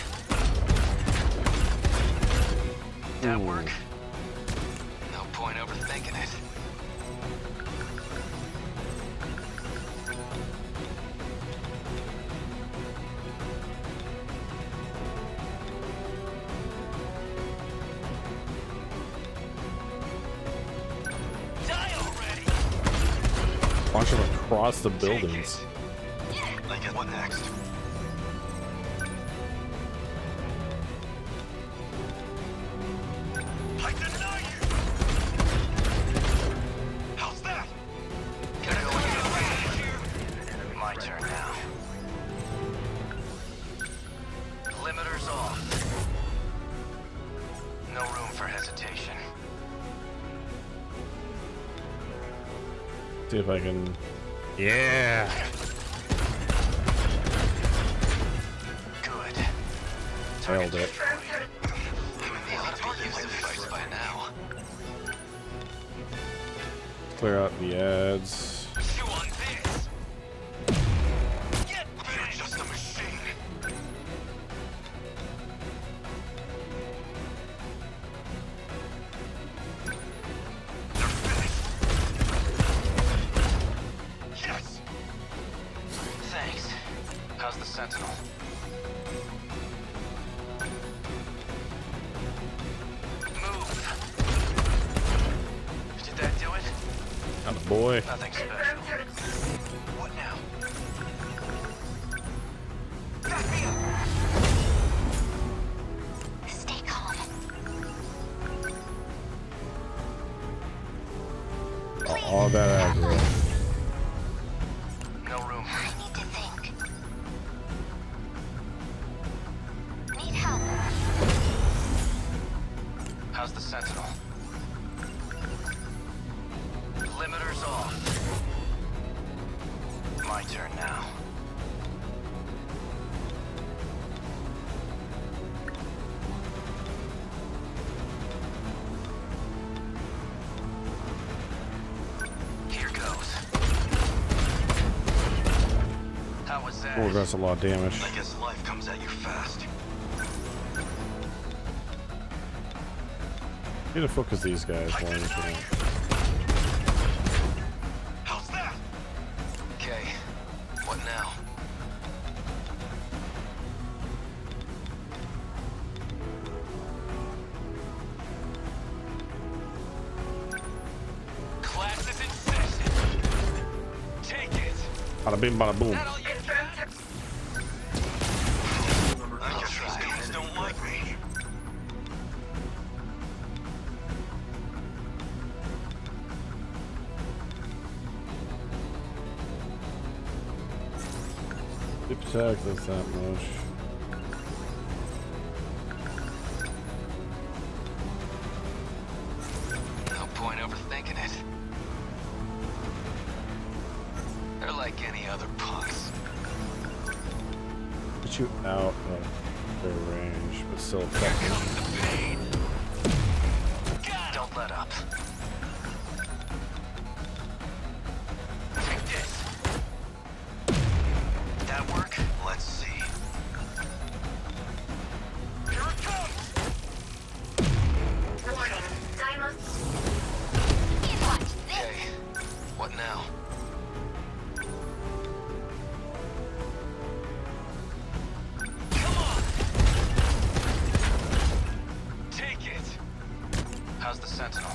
That work? No point overthinking it. Launch them across the buildings. Like, what next? I deny you! How's that? Get going. My turn now. Limiters off. No room for hesitation. See if I can. Yeah. Good. Nailed it. They ought to be used to fights by now. Clear out the ads. Chew on this. Get You're just a machine. They're finished. Yes. Thanks. How's the Sentinel? Move. Did that do it? Not a boy. Nothing special. What now? Back me up. Stay calm. All that aggro. No room. I need to think. Need help. How's the Sentinel? Limiters off. My turn now. Here goes. How was that? Oh, that's a lot of damage. I guess life comes at you fast. Need to focus these guys while you can. How's that? Okay. What now? Class is in session. Take it. Bada bing, bada boom. That all you got? It protects us that much. No point overthinking it. They're like any other punks. Get you out of their range, but still effective. Don't let up. Take this. Did that work? Let's see. Here it comes! Warning. Dimos. Okay, what now? Come on! Take it! How's the Sentinel?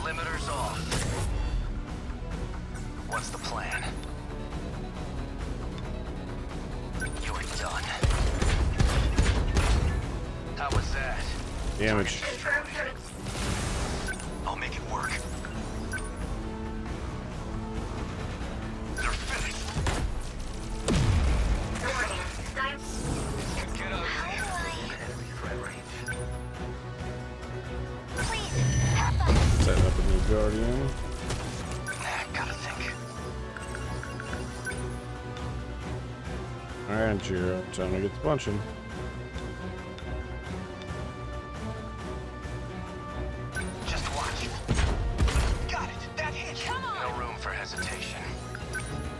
Limiters off. What's the plan? You're done. How was that? Damage. Confirmed target. I'll make it work. They're finished. Warning. Get out of here. Setting up a new Guardian. Gotta think. Alright, Jiro. Time to get to punching. Just watch. Got it. That hit. Come on. No room for hesitation.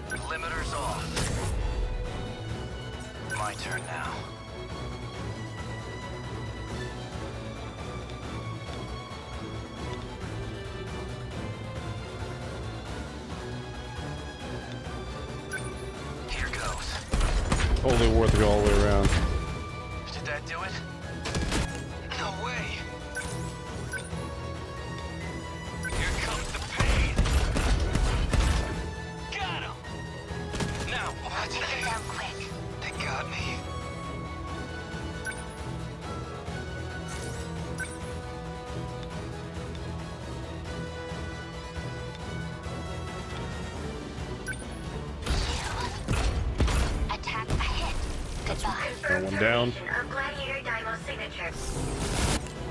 Limiters off. My turn now. Here goes. Totally worth it all the way around. Did that do it? No way. Here comes the pain. Got him. Now what? Take it down quick. They got me. Attack ahead. Goodbye. Got one down. Of Gladiator Dimo signature.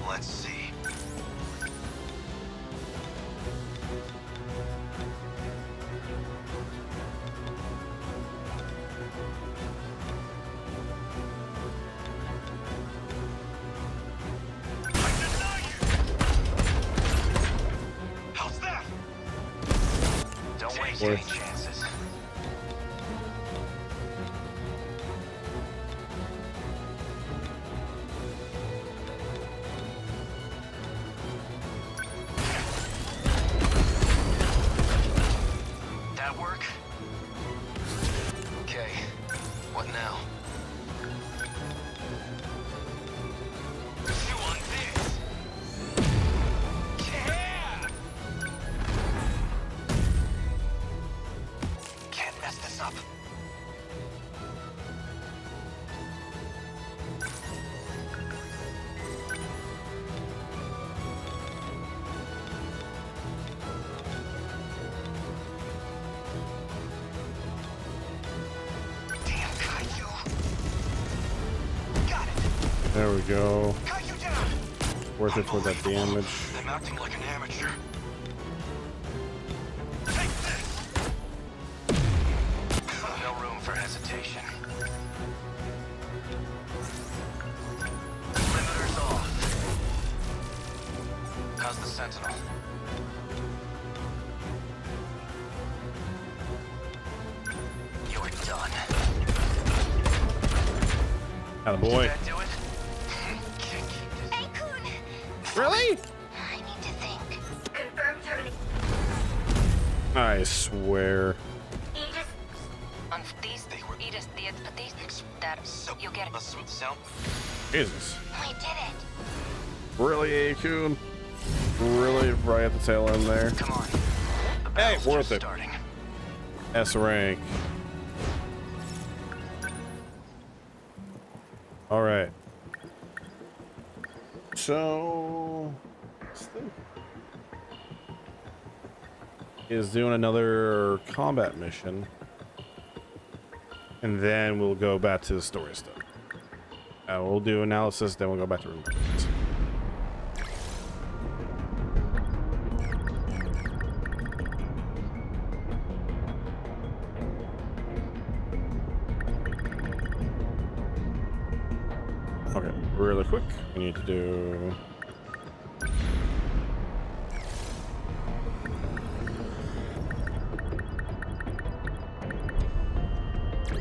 Let's see. I deny you! How's that? Don't waste any chances. That work? Okay, what now? Chew on this! Yeah! Can't mess this up. Damn Kaiju! Got it! There we go. Kaiju down! Worth it for that damage. I'm acting like an amateur. Take this! No room for hesitation. Limiters off. How's the Sentinel? You're done. Attaboy. Did that do it? Hey, Kun! Really? I need to think. Confirmed target. I swear. Aegis. On these, Aegis, that you get it. Sound? Jesus. We did it. Really, Akun? Really? Right at the tail end there? Come on. The Hey, battle's worth just it. starting. S rank. All right. So, this thing is doing another combat mission. and then we'll go back to the story stuff. We'll do analysis, then we'll go back to room. Okay, really quick. We need to do.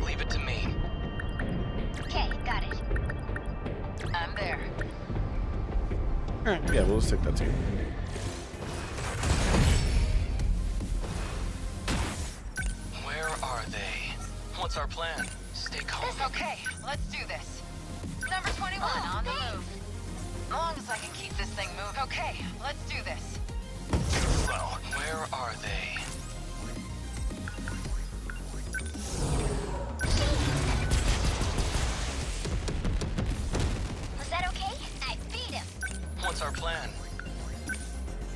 Leave it to me. Okay, got it. I'm there. All right, yeah, we'll just take that too. Where are they? What's our plan? Stay calm. Okay, let's do this. Number 21 on the move. As long as I can keep this thing moving. Okay, let's do this. Well, where are they? Was that okay? I beat him. What's our plan?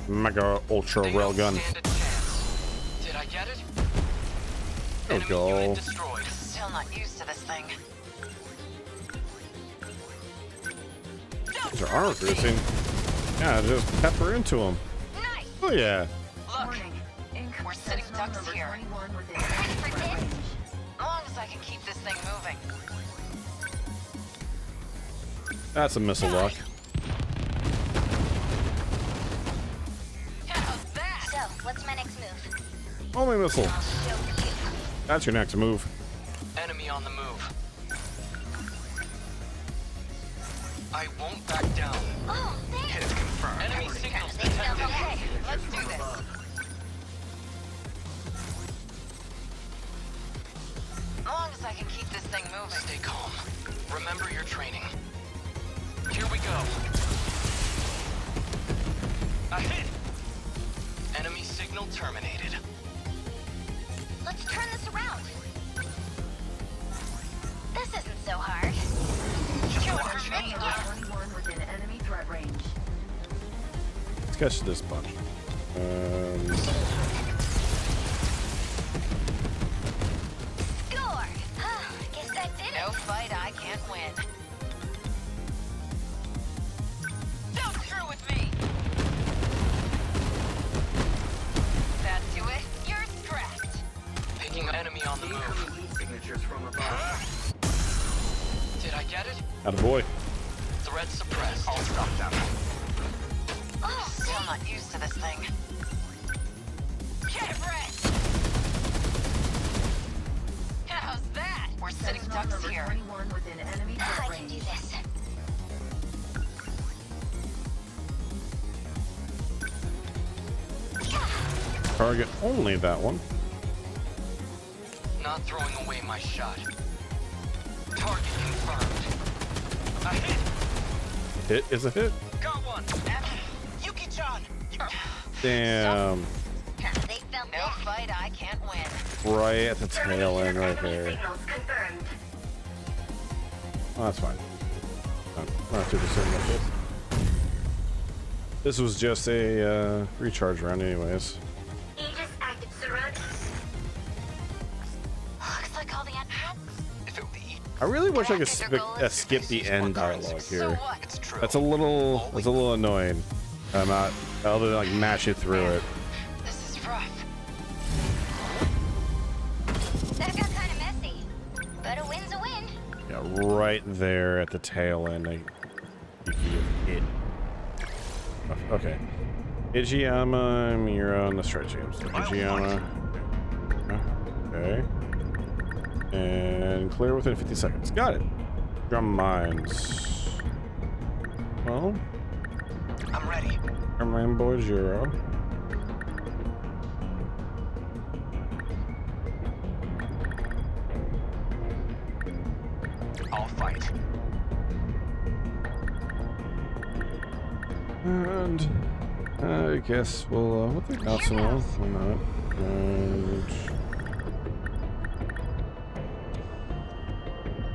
Mega Ultra They don't Railgun. stand a chance. Did I get it? There we Enemy go. unit destroyed. Still not used to this thing. These are armor piercing. Yeah, just pepper into them. Nice. Oh yeah. Look, we're sitting ducks here. Ready for this? As long as I can keep this thing moving. That's a missile lock. How's that? So, what's my next move? Only missile. I'll show you. That's your next move. Enemy on the move. I won't back down. Oh, thanks. Hit confirmed. Enemy signals They felt detected. okay. Let's do this. As long as I can keep this thing moving. Stay calm. Remember your training. Here we go. A hit. Enemy signal terminated. Let's turn this around. This isn't so hard. Just You're watch. right. Yeah. 21 within enemy threat range. Let's catch this bunch. Score. Guess that did it. No fight I can't win. Don't screw with me. That do it? You're stressed. Picking enemy on the move. Signatures from above. Did I get it? Attaboy. Threat suppressed. I'll stop them. Oh, Still not used to this thing. Get wrecked. How's that? We're sitting ducks here. 21 within enemy I threat can do range. this. Target only that one. Not throwing away my shot. Target confirmed. A hit. Hit is a hit. Got one. Yuki-chan. Damn. They felt No that. fight I can't win. Right at the tail end right there. Signals confirmed. Oh, that's fine. I'm not too concerned about this. This was just a recharge round anyways. Aegis active surround. Looks like all the I really wish I could skip the end dialogue here. It's true. That's a little annoying. I'm not other than like mash it through it. This is rough. That got kind of messy. But a win's a win. Yeah, right there at the tail end. It. Okay. Ijiyama, Mira on the stretch games. Ijiyama. Okay. And clear within 50 seconds. Got it. Drum mines. Well, I'm ready. Drum mine boy 0. I'll fight. And I guess we'll take out some more. Why not? And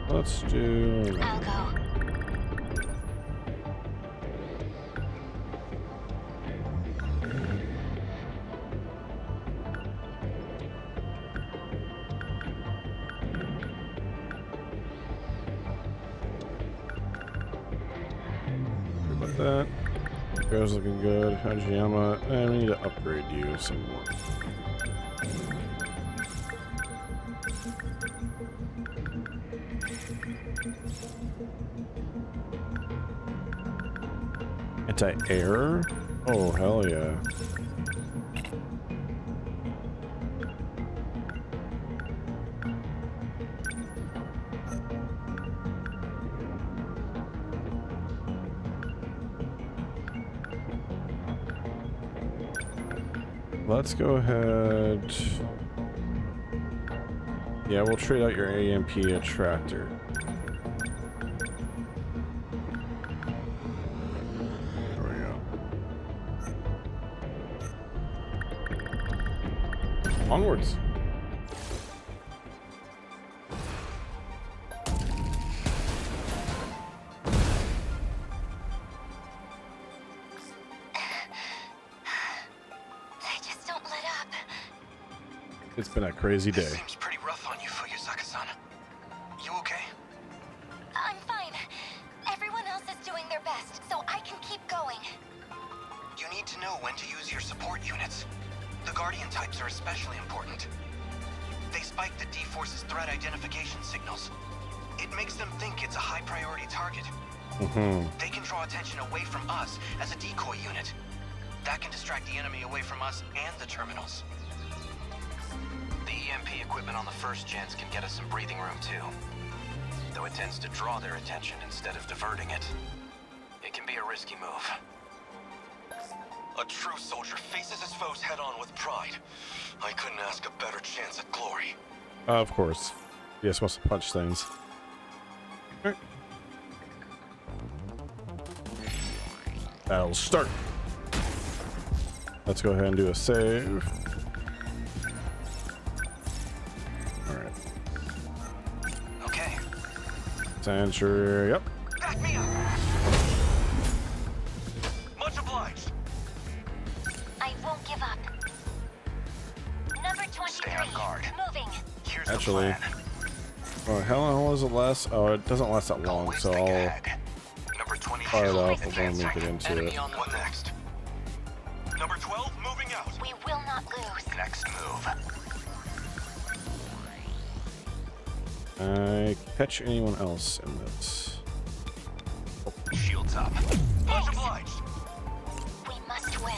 let's do. I'll go. about that. Goes looking good. Hajiyama, and we need to upgrade you some more. Anti-air? Oh, hell yeah. Let's go ahead. Yeah, we'll trade out your AMP attractor. There we go. Onwards. It's been a crazy day. Seems pretty rough on you, Fuyusaka-san. You okay? I'm fine. Everyone else is doing their best, so I can keep going. You need to know when to use your support units. The Guardian types are especially important. They spike the D-Force's threat identification signals. It makes them think it's a high-priority target. They can draw attention away from us as a decoy unit. That can distract the enemy away from us and the terminals. The EMP equipment on the first gens can get us some breathing room too. Though it tends to draw their attention instead of diverting it. It can be a risky move. A true soldier faces his foes head-on with pride. I couldn't ask a better chance at glory. Of course. You're supposed to punch things. All right. Battle start. Let's go ahead and do a save. Alright. Okay. Sanctuary, yep. Back me up. Much obliged. I won't give up. Number 23. Stay on guard. Moving. Here's Actually, the plan. oh, how long does it last? Oh, it doesn't last that long, so I'll Number 22. fire it up before we make it into Enemy it. on what next? Number 12 moving out. We will not lose. Next move. I catch anyone else in this? Shields up. Much obliged. We must win.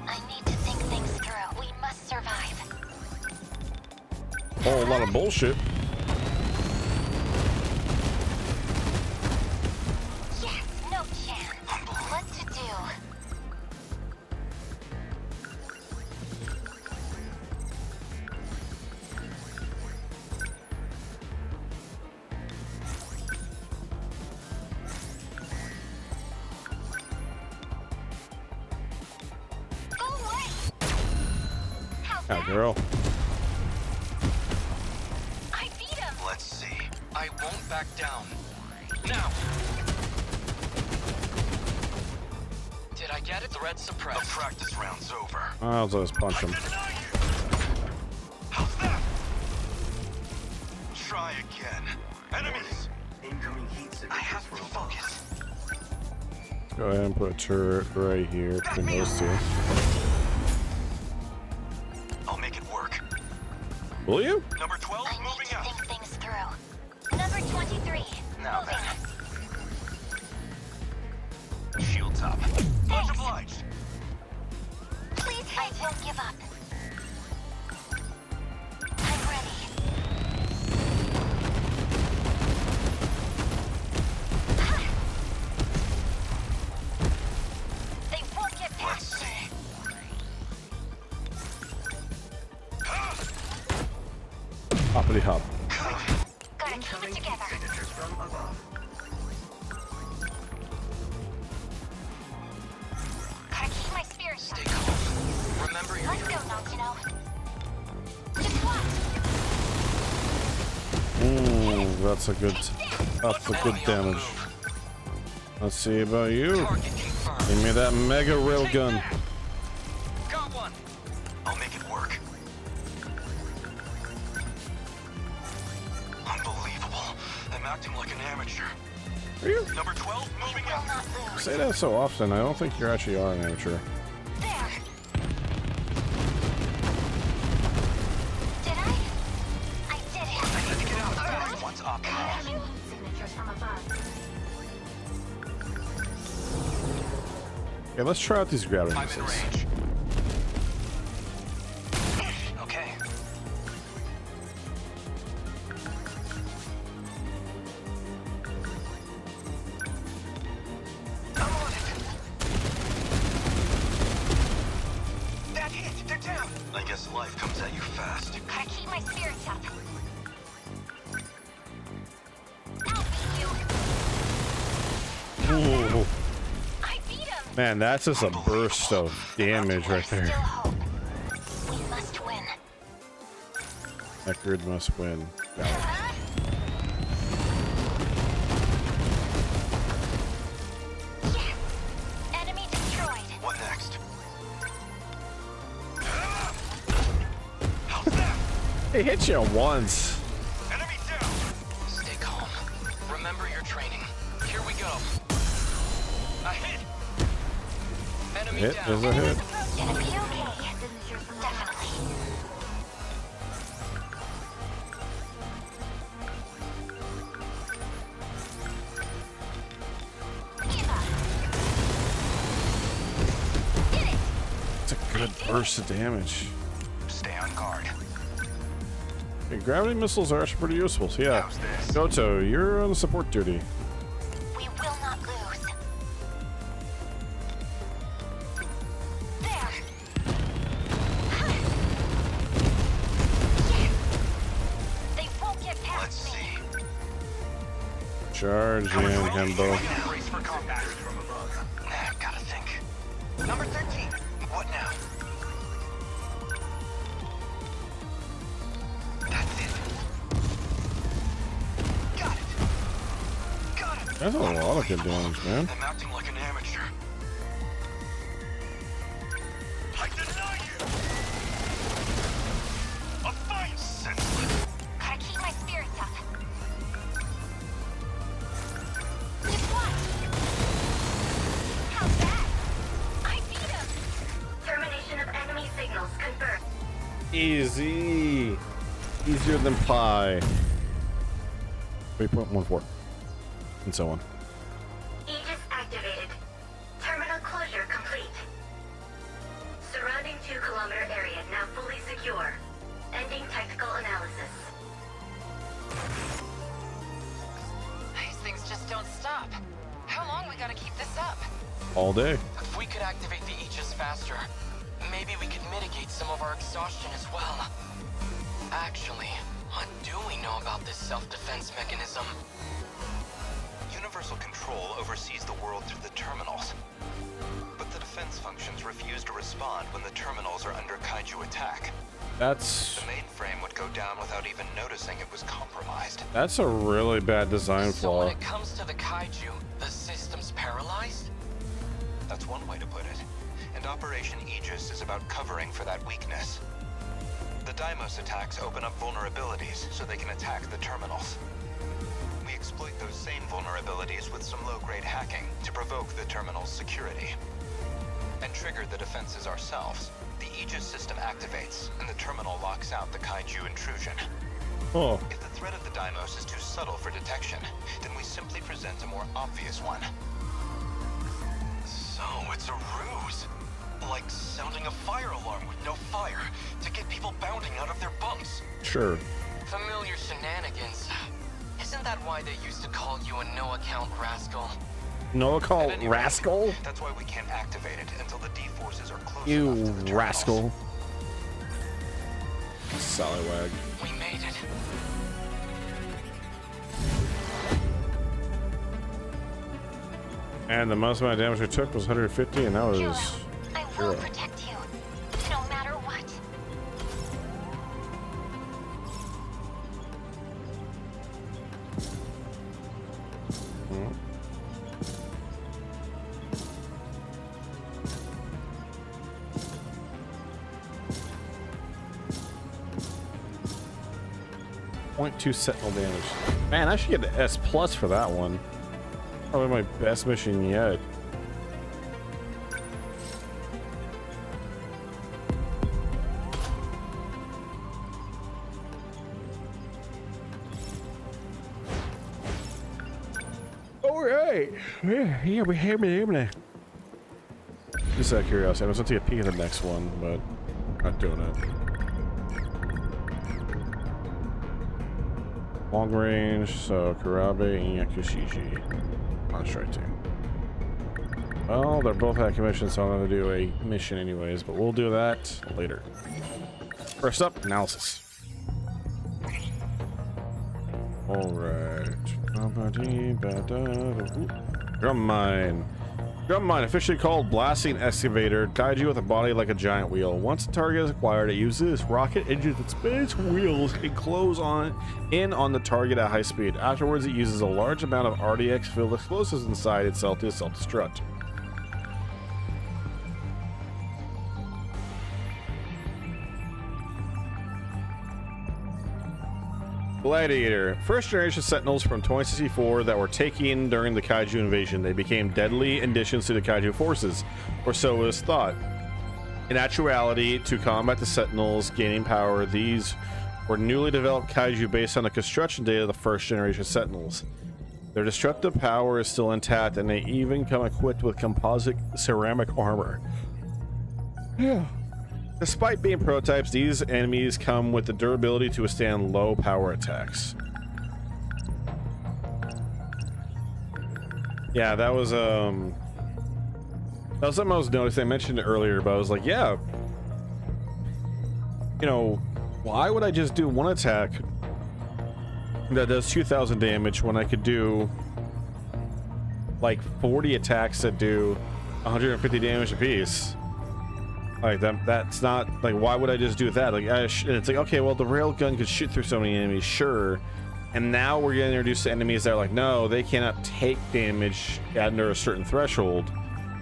I need to think things through. We must survive. Oh, a lot of bullshit. Yes, no chance. What to do? Go away! Ah, girl. I beat him! Let's see. I won't back down. Now! Did I get it? Threat The suppressed. practice round's over. I'll just punch him. Deny you. How's that? Try again. Enemies. Incoming heat signature. I have to focus. Go ahead and put a turret right here between those two. I'll make it work. Will you? Number 12 I need moving to out. think things through. Number 23. Now Moving. Shields up. Much obliged. Please, I won't give up. I'm ready. They won't get Let's past me. see. Hoppity hop. Gotta keep it together. Signatures from above. Gotta keep my spirits Stay up. calm. Remember your Let's go, Noctino. Just watch. That's a good damage. Let's see about you. target confirmed. Give me that mega railgun. Take that. Got one. I'll make it work. Unbelievable. I'm acting like an amateur. Are you? Number 12, moving out. Say that so often. I don't think you actually are an amateur. There. Did I? I did it. I need to get out fast. What's up? Enemy heat signatures from above. Okay, let's try out these gravity I'm in missiles. range. Okay. I'm on it. That hit. They're down. I guess life comes at you fast. Gotta keep my spirits up. I'll beat you. Ooh. I beat him. Man, that's just a burst of damage right Still there. hope. We must win. That grid must win. Got it. Yes. Enemy destroyed. What next? How's that? It hit you once. Enemy down. Stay calm. Remember your training. Here we go. A hit. Enemy Hit down. is a hit. Gonna be okay. Definitely. Eva. Did it. It's a good burst of damage. Stay on guard. Okay, gravity missiles are actually pretty useful. So yeah, How's this? Goto, you're on the support duty. We will not lose. There. Yes. They won't get past Let's me. see. Charge in, Hembo. Brace for combat. From above. Gotta think. Number 13. What now? That's it. Got it. Got it. That's a lot of good damage, man. I'm acting like an amateur. I deny you. A fine senseless. Gotta keep my spirits up. Just watch. How's that? I beat him. Termination of enemy signals confirmed. Easy. Easier than pie. 3.14. And so on. Aegis activated. Terminal closure complete. Surrounding 2-kilometer area now fully secure. Ending technical analysis. These things just don't stop. How long we gotta keep this up? All day. If we could activate the Aegis faster, maybe we could mitigate some of our exhaustion as well. Actually, what do we know about this self-defense mechanism? Universal Control oversees the world through the terminals. But the defense functions refuse to respond when the terminals are under kaiju attack. That's The mainframe would go down without even noticing it was compromised. that's a really bad design So when flaw. it comes to the kaiju, the system's paralyzed? That's one way to put it. And Operation Aegis is about covering for that weakness. The Deimos attacks open up vulnerabilities so they can attack the terminals. We exploit those same vulnerabilities with some low-grade hacking to provoke the terminal's security. And trigger the defenses ourselves. The Aegis system activates, and the terminal locks out the kaiju intrusion. Oh, If the threat of the Deimos is too subtle for detection, then we simply present a more obvious one. So it's a ruse. Like sounding a fire alarm with no fire to get people bounding out of their bunks. sure. Familiar shenanigans. Isn't that why they used to call you a no-account rascal? No call At any rate, rascal. That's why we can't activate it until the D-forces are close You enough to the terminals. rascal. Sallywag. We made it. And the most amount of damage we took was 150, and that was Hero, I will zero. protect you, no matter what. Hmm. .2 Sentinel damage. Man, I should get an S+ for that one. Probably my best mission yet. All right. Yeah, we have it. Just out of curiosity, I was going to take a peek at the next one, but not doing it. Long range, so Kurabe and Yakushiji on strike team. Well, they're both at commission, so I'm going to do a mission anyways, but we'll do that later. First up, analysis. Alright. Drum mine. Drum mine, officially called blasting excavator, guides you with a body like a giant wheel. Once the target is acquired, it uses rocket engine that spins wheels and close in on the target at high speed. Afterwards, it uses a large amount of RDX-filled explosives inside itself to self-destruct. Gladiator. First generation Sentinels from 2064 that were taken during the Kaiju invasion. They became deadly additions to the Kaiju forces, or so it was thought. In actuality, to combat the Sentinels gaining power, these were newly developed Kaiju based on the construction data of the first generation Sentinels. Their destructive power is still intact, and they even come equipped with composite ceramic armor. Yeah. Despite being prototypes, these enemies come with the durability to withstand low power attacks. Yeah, that was something I was noticing. I mentioned it earlier, but I was like, yeah, you know, why would I just do one attack that does 2,000 damage when I could do like 40 attacks that do 150 damage apiece? Like that's not like, why would I just do that? Like it's like, okay, well, the railgun could shoot through so many enemies, sure, and now we're getting introduced to enemies that are like, no, they cannot take damage under a certain threshold,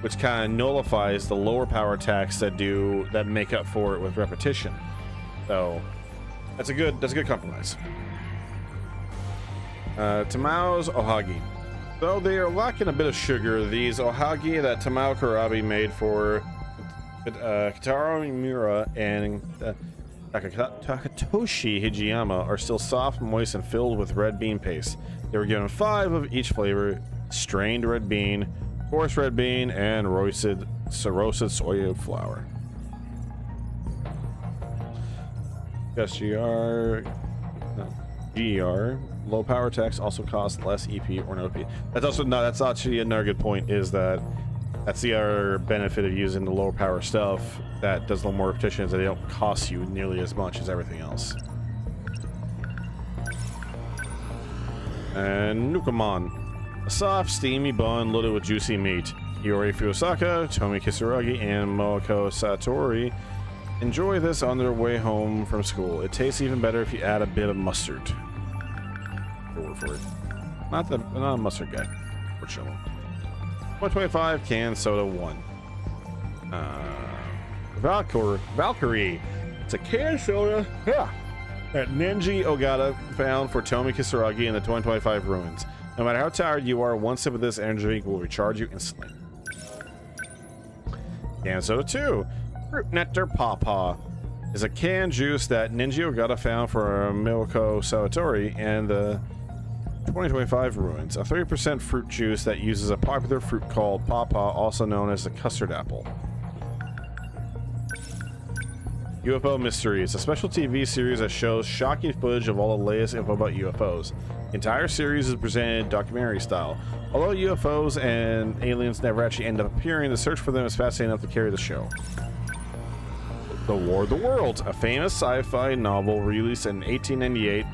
which kind of nullifies the lower power attacks that make up for it with repetition. So that's a good compromise. Tamao's Ohagi. Though they are lacking a bit of sugar, these Ohagi that Tamao Kurabe made for Kitaro Miura and Takatoshi Hijiyama are still soft, moist, and filled with red bean paste. They were given 5 of each flavor: strained red bean, coarse red bean, and roasted soy flour. GR, low power attacks also cost less EP or no EP. That's actually another good point, is that that's the other benefit of using the lower power stuff that does a little more repetition, is that they don't cost you nearly as much as everything else. And Nukamon. A soft, steamy bun loaded with juicy meat. Iori Fuyosaka, Tomi Kisaragi, and Moeko Satori enjoy this on their way home from school. It tastes even better if you add a bit of mustard. Go word for it. Not a mustard guy, fortunately. 125 can soda 1. Valkyrie. It's a can soda. Yeah. That Nenji Ogata found for Tomi Kisaragi in the 2025 ruins. No matter how tired you are, one sip of this energy drink will recharge you instantly. Can soda 2. Fruit Nectar Pawpaw is a canned juice that Nenji Ogata found for Milko Satori and the 2025 ruins. A 30% fruit juice that uses a popular fruit called pawpaw, also known as the custard apple. UFO Mysteries, a special TV series that shows shocking footage of all the latest info about UFOs. The entire series is presented documentary style. Although UFOs and aliens never actually end up appearing, the search for them is fascinating enough to carry the show. The War of the Worlds, a famous sci-fi novel released in 1898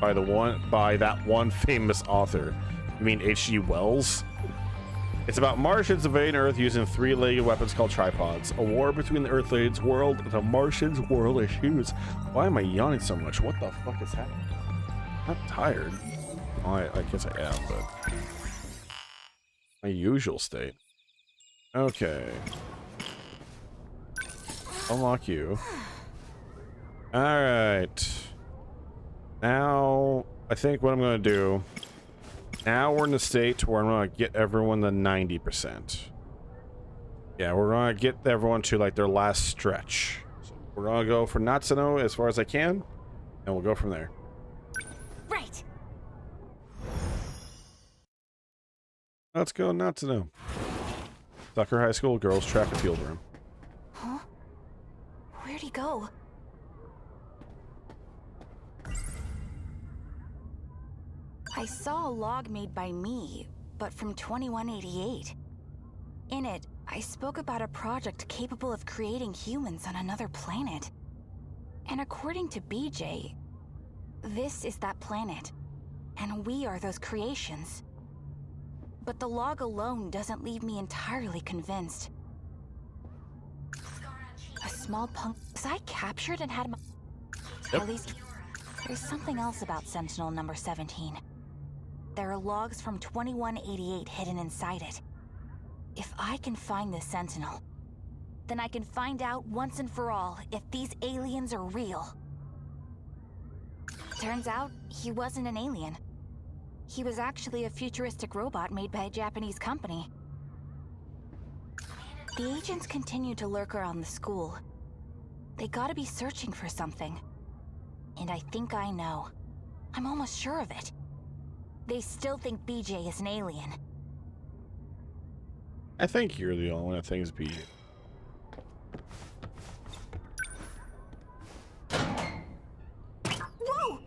by that one famous author. You mean H.G. Wells? It's about Martians invading Earth using 3-legged weapons called tripods. A war between the Earthlings' world and the Martians' world issues. Why am I yawning so much? What the fuck is happening? I'm not tired. Oh, I guess I am, but my usual state. Okay. Unlock you. Alright. Now, I think what I'm going to do Now we're in the state where I'm gonna get everyone to 90%. Yeah, we're gonna get everyone to like their last stretch. So we're gonna go for Natsuno as far as I can, and we'll go from there. Right. Let's go Natsuno. Tucker High School girls track and field room. Huh? Where'd he go? I saw a log made by me, but from 2188. In it, I spoke about a project capable of creating humans on another planet. And according to BJ, this is that planet, and we are those creations. But the log alone doesn't leave me entirely convinced. A small punk was I captured and had my... Yep. At least, there's something else about Sentinel number 17. There are logs from 2188 hidden inside it. If I can find the Sentinel, then I can find out once and for all if these aliens are real. Turns out, he wasn't an alien. He was actually a futuristic robot made by a Japanese company. The agents continue to lurk around the school. They gotta be searching for something. And I think I know. I'm almost sure of it. They still think BJ is an alien. I think you're the only one that thinks BJ. Whoa!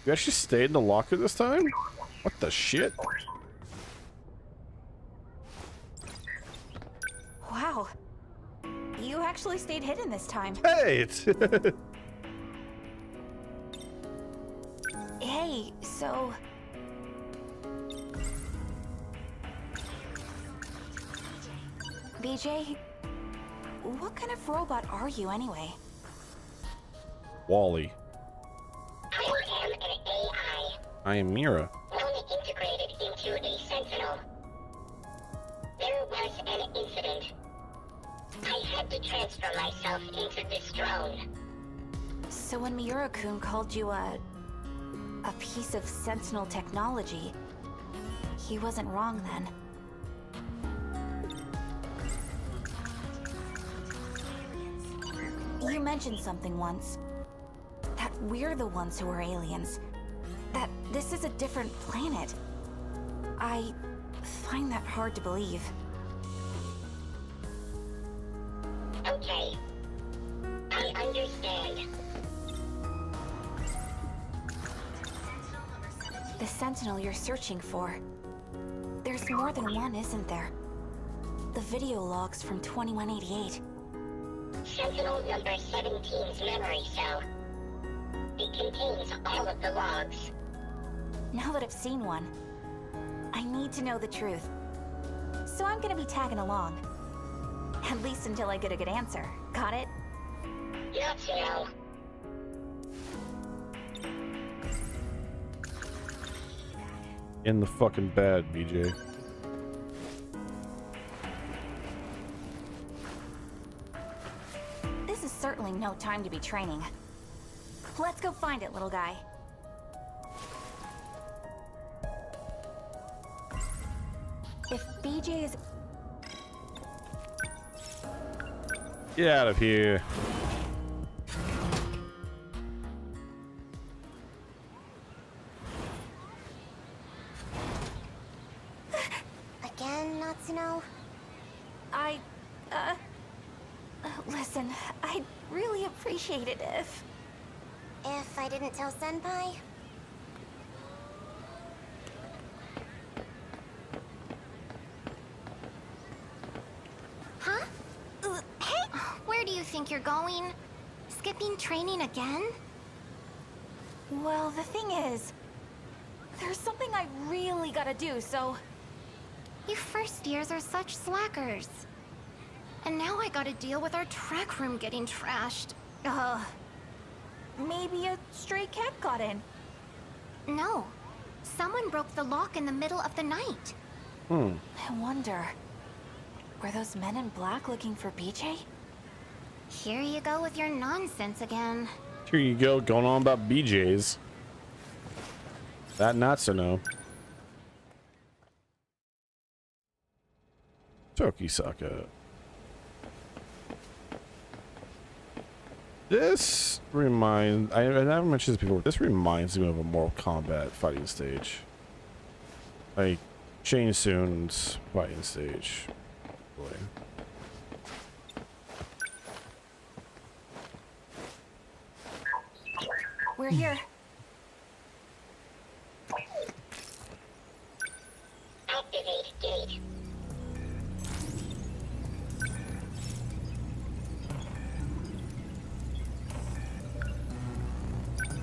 You actually stayed in the locker this time? What the shit? Wow. You actually stayed hidden this time. Hey! It's Hey, so... BJ, what kind of robot are you anyway? Wally. I am an AI, I am Mira. only integrated into a Sentinel. There was an incident. I had to transfer myself into this drone. So when Miura-kun called you a piece of Sentinel technology, he wasn't wrong then. You mentioned something once. That we're the ones who are aliens. That this is a different planet. I find that hard to believe. Okay. I understand. The Sentinel you're searching for. There's more than one, isn't there? The video logs from 2188. Sentinel number 17's memory cell. It contains all of the logs. Now that I've seen one, I need to know the truth. So I'm gonna be tagging along. At least until I get a good answer. Got it? Not to know. In the fucking bed, BJ. This is certainly no time to be training. Let's go find it, little guy. If BJ is... Get out of here. Again, Natsuno? Listen, I'd really appreciate it if... If I didn't tell Senpai? Huh? Hey! Where do you think you're going? Skipping training again? Well, the thing is... There's something I really gotta do, so... You first years are such slackers. And now I gotta deal with our track room getting trashed. Maybe a stray cat got in. No. Someone broke the lock in the middle of the night. I wonder... Were those men in black looking for BJ? Here you go with your nonsense again. Here you go, going on about BJ's. That not so no. Tokisaka. This reminds... I never mentioned this before. This reminds me of a Mortal Kombat fighting stage. Like, Shang Tsung's fighting stage. Boy. We're here. Activate gate.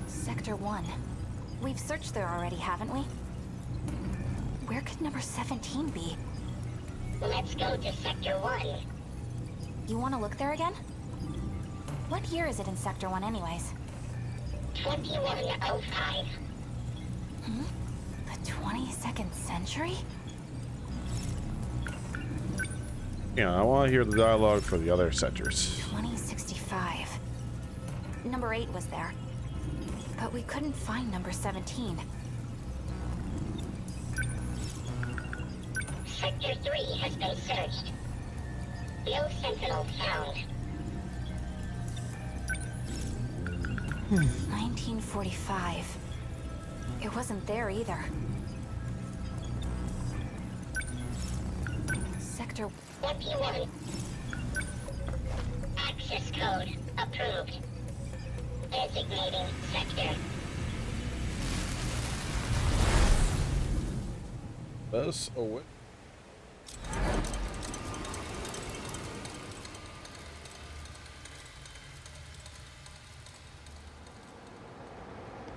Sector 1. We've searched there already, haven't we? Where could number 17 be? Let's go to Sector 1. You want to look there again? What year is it in Sector 1 anyways? 2105. Hmm? The 22nd century? Yeah, I want to hear the dialogue for the other sectors. 2065. Number 8 was there. But we couldn't find number 17. Sector 3 has been searched. No Sentinel found. 1945. It wasn't there either. Sector 21. Access code approved. Designating sector. Us away.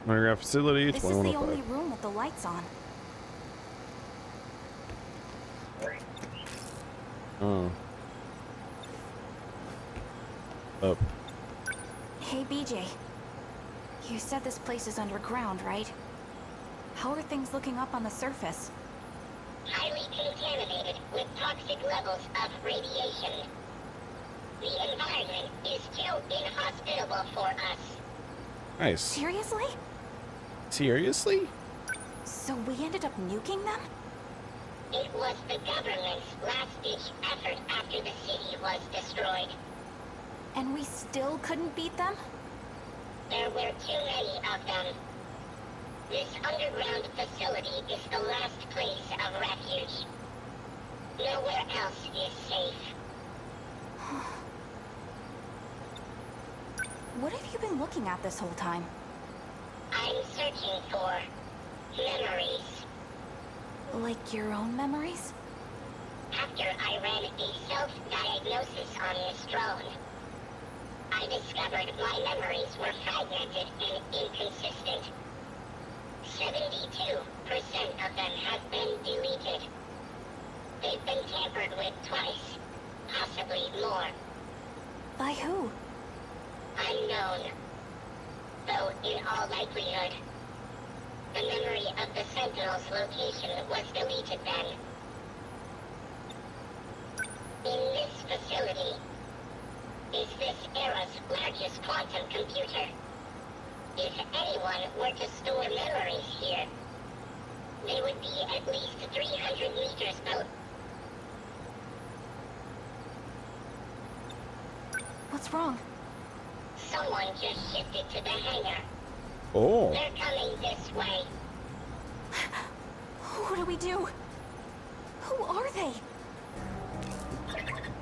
Underground facility, This is the only 2105. room with the lights on. Oh. Up. Hey, BJ. You said this place is underground, right? How are things looking up on the surface? Highly contaminated with toxic levels of radiation. The environment is too inhospitable for us. Nice. Seriously? Seriously? So we ended up nuking them? It was the government's last-ditch effort after the city was destroyed. And we still couldn't beat them? There were too many of them. This underground facility is the last place of refuge. Nowhere else is safe. What have you been looking at this whole time? I'm searching for memories. Like your own memories? After I ran a self-diagnosis on this drone, I discovered my memories were fragmented and inconsistent. 72% of them have been deleted. They've been tampered with twice, possibly more. By who? Unknown. Though in all likelihood, the memory of the Sentinels' location was deleted then. In this facility is this era's largest quantum computer. If anyone were to store memories here, they would be at least 300 meters out. What's wrong? Someone just shifted to the hangar. Oh. They're coming this way. What do we do? Who are they?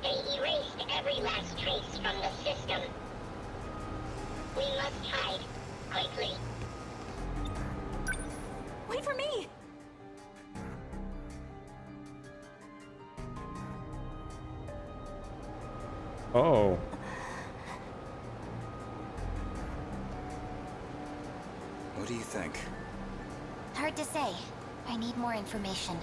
They erased every last trace from the system. We must hide, quickly. Wait for me! Oh. What do you think? Hard to say. I need more information.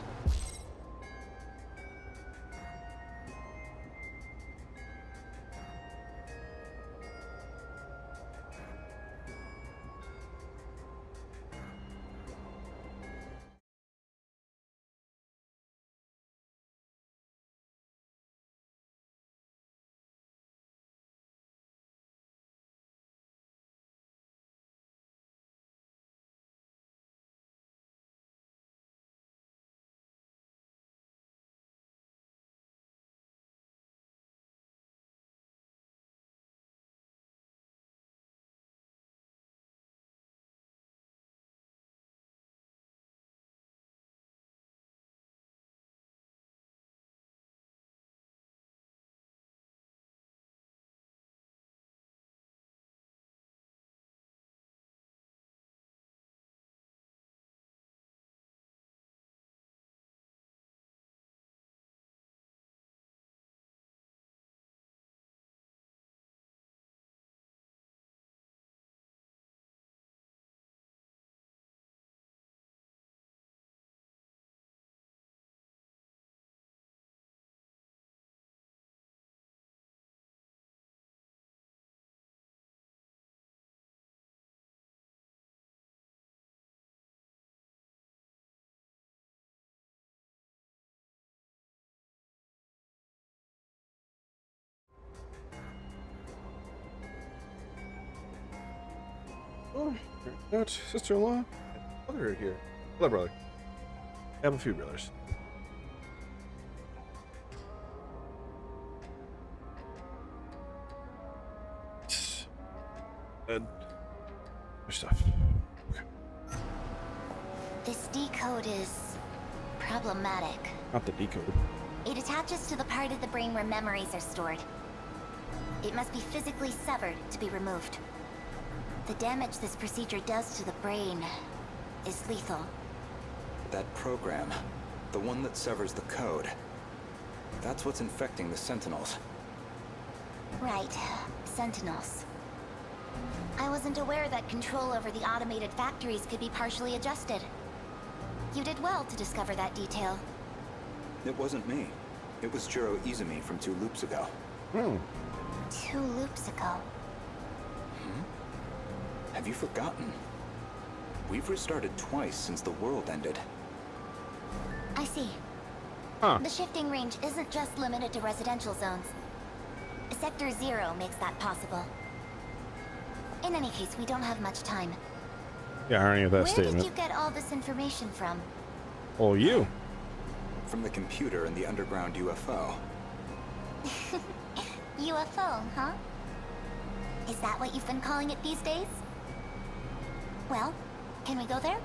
Oh, not sister-in-law. Brother here. Hello, brother. I have a few brothers. Good stuff. Okay. This decode is problematic. Not the decode. It attaches to the part of the brain where memories are stored. It must be physically severed to be removed. The damage this procedure does to the brain is lethal. That program, the one that severs the code, that's what's infecting the Sentinels. Right. Sentinels. I wasn't aware that control over the automated factories could be partially adjusted. You did well to discover that detail. It wasn't me. It was Jiro Izumi from 2 loops ago. 2 loops ago. Have you forgotten? We've restarted twice since the world ended. I see. The shifting range isn't just limited to residential zones. Sector 0 makes that possible. In any case, we don't have much time. Yeah, irony of that Where statement. did you get all this information from? Oh, you. From the computer in the underground UFO. UFO, huh? Is that what you've been calling it these days? Well, can we go there?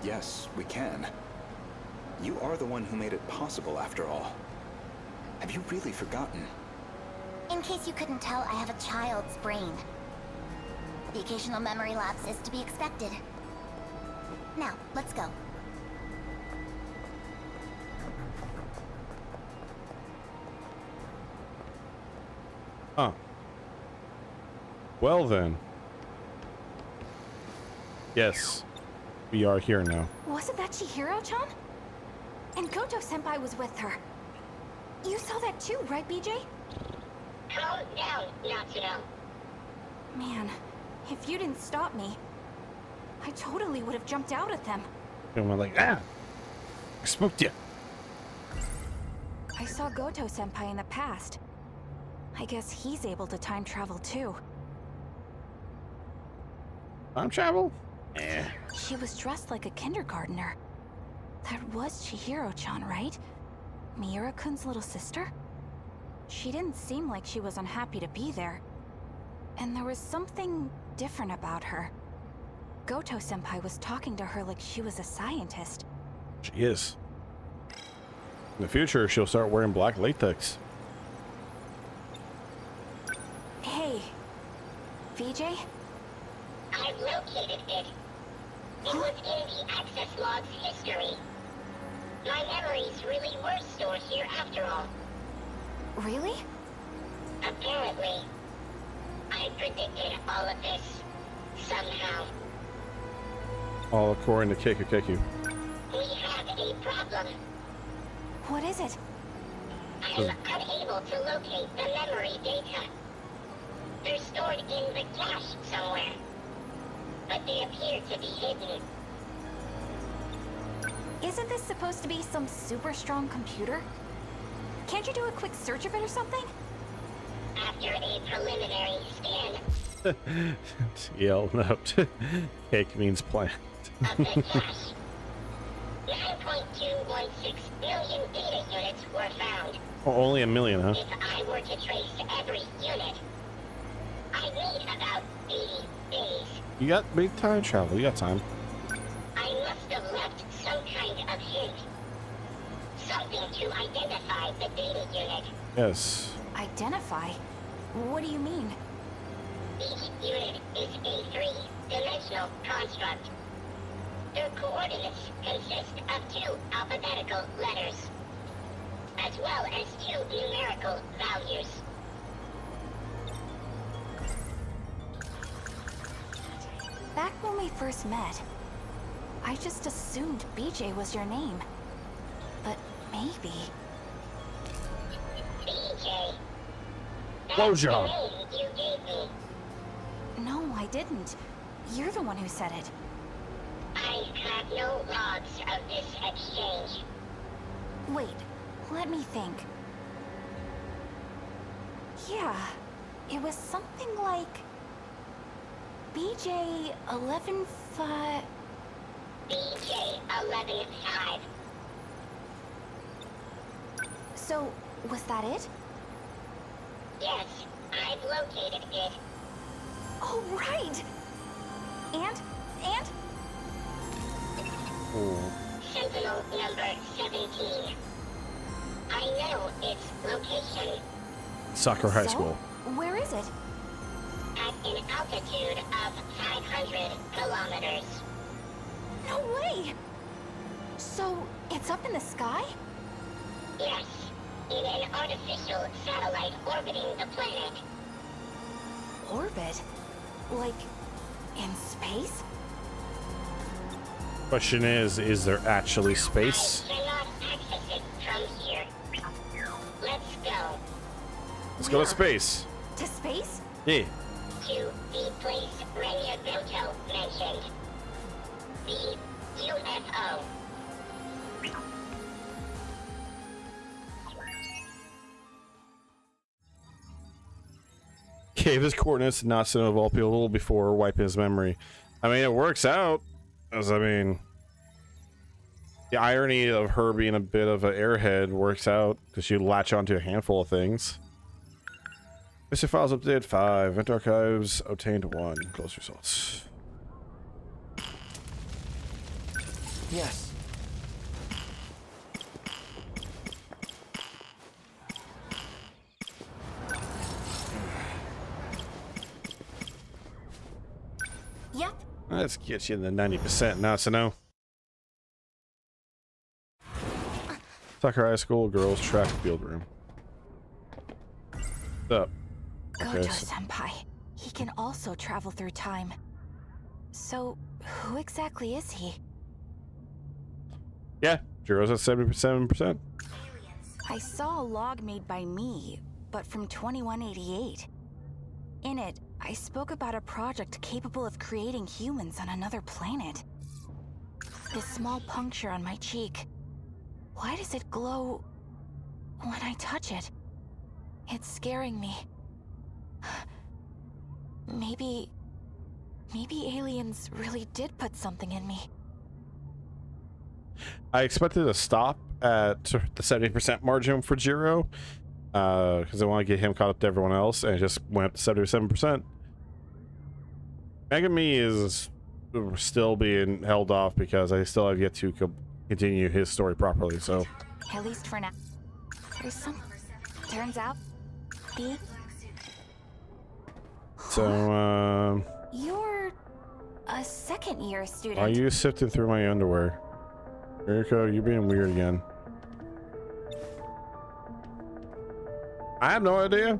Yes, we can. You are the one who made it possible, after all. Have you really forgotten? In case you couldn't tell, I have a child's brain. The occasional memory lapse is to be expected. Now, let's go. Huh. Well then. Yes. We are here now. Wasn't that Chihiro-chan? And Goto-senpai was with her. You saw that too, right, BJ? Calm down, Natsuno. Man, if you didn't stop me, I totally would have jumped out at them. And we're like, ah! I spooked you. I saw Goto-senpai in the past. I guess he's able to time travel too. Time travel? Eh. She was dressed like a kindergartner. That was Chihiro-chan, right? Miura-kun's little sister? She didn't seem like she was unhappy to be there. And there was something different about her. Goto-senpai was talking to her like she was a scientist. She is. In the future, she'll start wearing black latex. Hey, VJ? I've located it. It was in the access log's history. My memories really were stored here after all. Really? Apparently. I predicted all of this. Somehow. All according to Keku. We have a problem. What is it? I'm unable to locate the memory data. They're stored in the cache somewhere. But they appear to be hidden. Isn't this supposed to be some super strong computer? Can't you do a quick search of it or something? After a preliminary scan Yell note. Cake means plant. of the cache, 9.216 billion data units were found. Oh, only 1 million, huh? If I were to trace every unit, I'd need about 80 days. You got big time travel. You got time. I must have left some kind of hint. Something to identify the data unit. Yes. Identify? What do you mean? Each unit is a 3-dimensional construct. Their coordinates consist of 2 alphabetical letters, as well as 2 numerical values. Back when we first met, I just assumed BJ was your name. But maybe... BJ. Closure. That's the name you gave me. No, I didn't. You're the one who said it. I have no logs of this exchange. Wait, let me think. Yeah, it was something like... BJ 11-5. BJ 11-5. So, was that it? Yes, I've located it. Oh, right! And? Oh. Sentinel number 17. I know its location. Sakura High School. Where is it? At an altitude of 500 kilometers. No way! So, it's up in the sky? Yes, in an artificial satellite orbiting the planet. Orbit? Like, in space? Question is there actually space? I cannot access it from here. Let's go. Let's go to space. To space? Yeah. To the place Renya Bento mentioned. The UFO. Gave his coordinates to not send of all people before wiping his memory. I mean, it works out. As I mean, the irony of her being a bit of an airhead works out because you latch onto a handful of things. Missing files updated 5. Event archives obtained 1. Close results. Yes. Yep. Let's get you in the 90% now, so no. Sakura High School girls track field room. What's up? Gojo Senpai. He can also travel through time. So, who exactly is he? Yeah, Jiro's at 77%. I saw a log made by me, but from 2188. In it, I spoke about a project capable of creating humans on another planet. This small puncture on my cheek. Why does it glow when I touch it? It's scaring me. Maybe aliens really did put something in me. I expected to stop at the 70% margin for Jiro, because I want to get him caught up to everyone else, and it just went up to 77%. Megami is still being held off because I still have yet to continue his story properly, so. At least for now. There's some. Turns out, B. So, You're a second-year student. are you sifting through my underwear? Eriko, you're being weird again. I have no idea.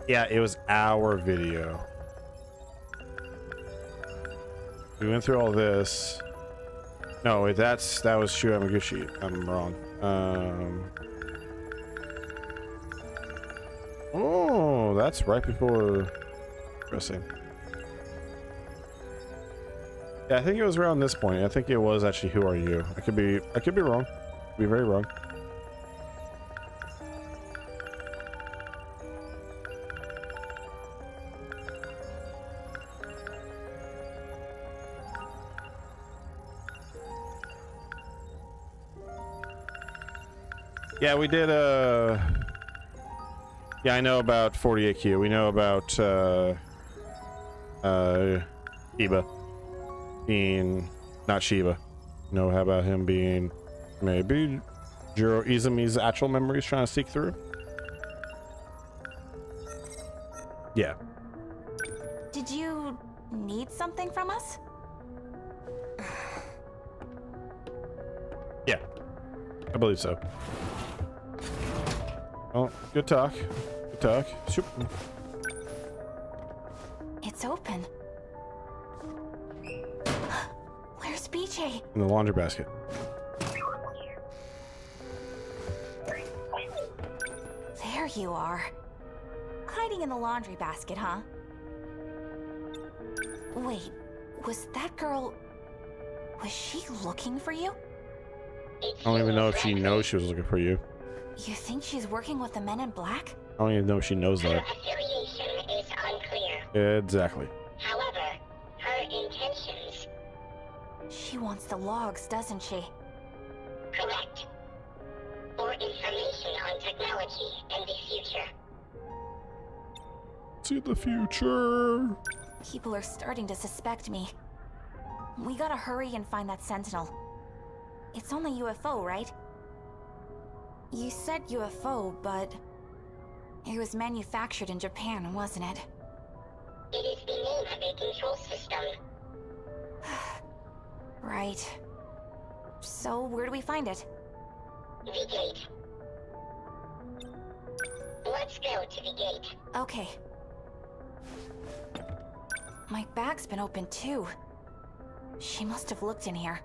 Yeah, it was our video. We went through all this. No, wait, that was Shu Yamaguchi. I'm wrong. Oh, that's right before dressing. Yeah, I think it was around this point. I think it was actually Who Are You? I could be wrong. Could be very wrong. Yeah, we did yeah, I know about 48Q. We know about Shiba being not Shiba. You know, how about him being maybe Jiro Izumi's actual memories trying to seek through? Yeah. Did you need something from us? Yeah. I believe so. Oh, good talk. Good talk. Shoop. It's open. Where's BJ? In the laundry basket. There you are. Hiding in the laundry basket, huh? Wait, was that girl... Was she looking for you? I don't even know if she knows she was looking for you. You think she's working with the men in black? I don't even know if she knows that. Affiliation is unclear. Exactly. However, her intentions... She wants the logs, doesn't she? Correct. For information on technology and the future. See the future. People are starting to suspect me. We gotta hurry and find that Sentinel. It's only UFO, right? You said UFO, but... It was manufactured in Japan, wasn't it? It is the name of a control system. Right. So, where do we find it? The gate. Let's go to the gate. Okay. My bag's been open too. She must have looked in here.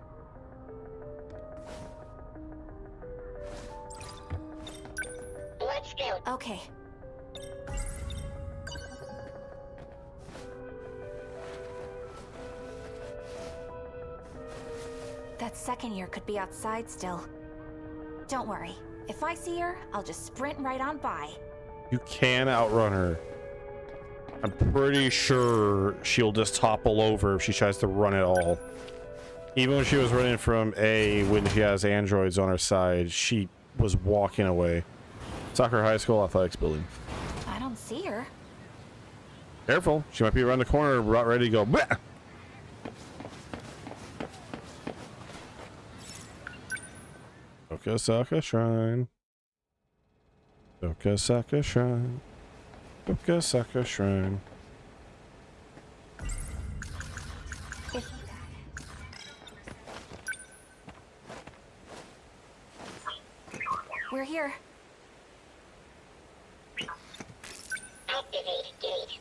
Let's go. Okay. That second year could be outside still. Don't worry. If I see her, I'll just sprint right on by. You can outrun her. I'm pretty sure she'll just topple over if she tries to run at all. Even when she was running from when she has androids on her side, she was walking away. Soccer High School Athletics Building. I don't see her. Careful, she might be around the corner, about ready to go. Bleh! Okasaka Shrine. Okasaka Shrine. Okasaka Shrine. We're here. Activate gate.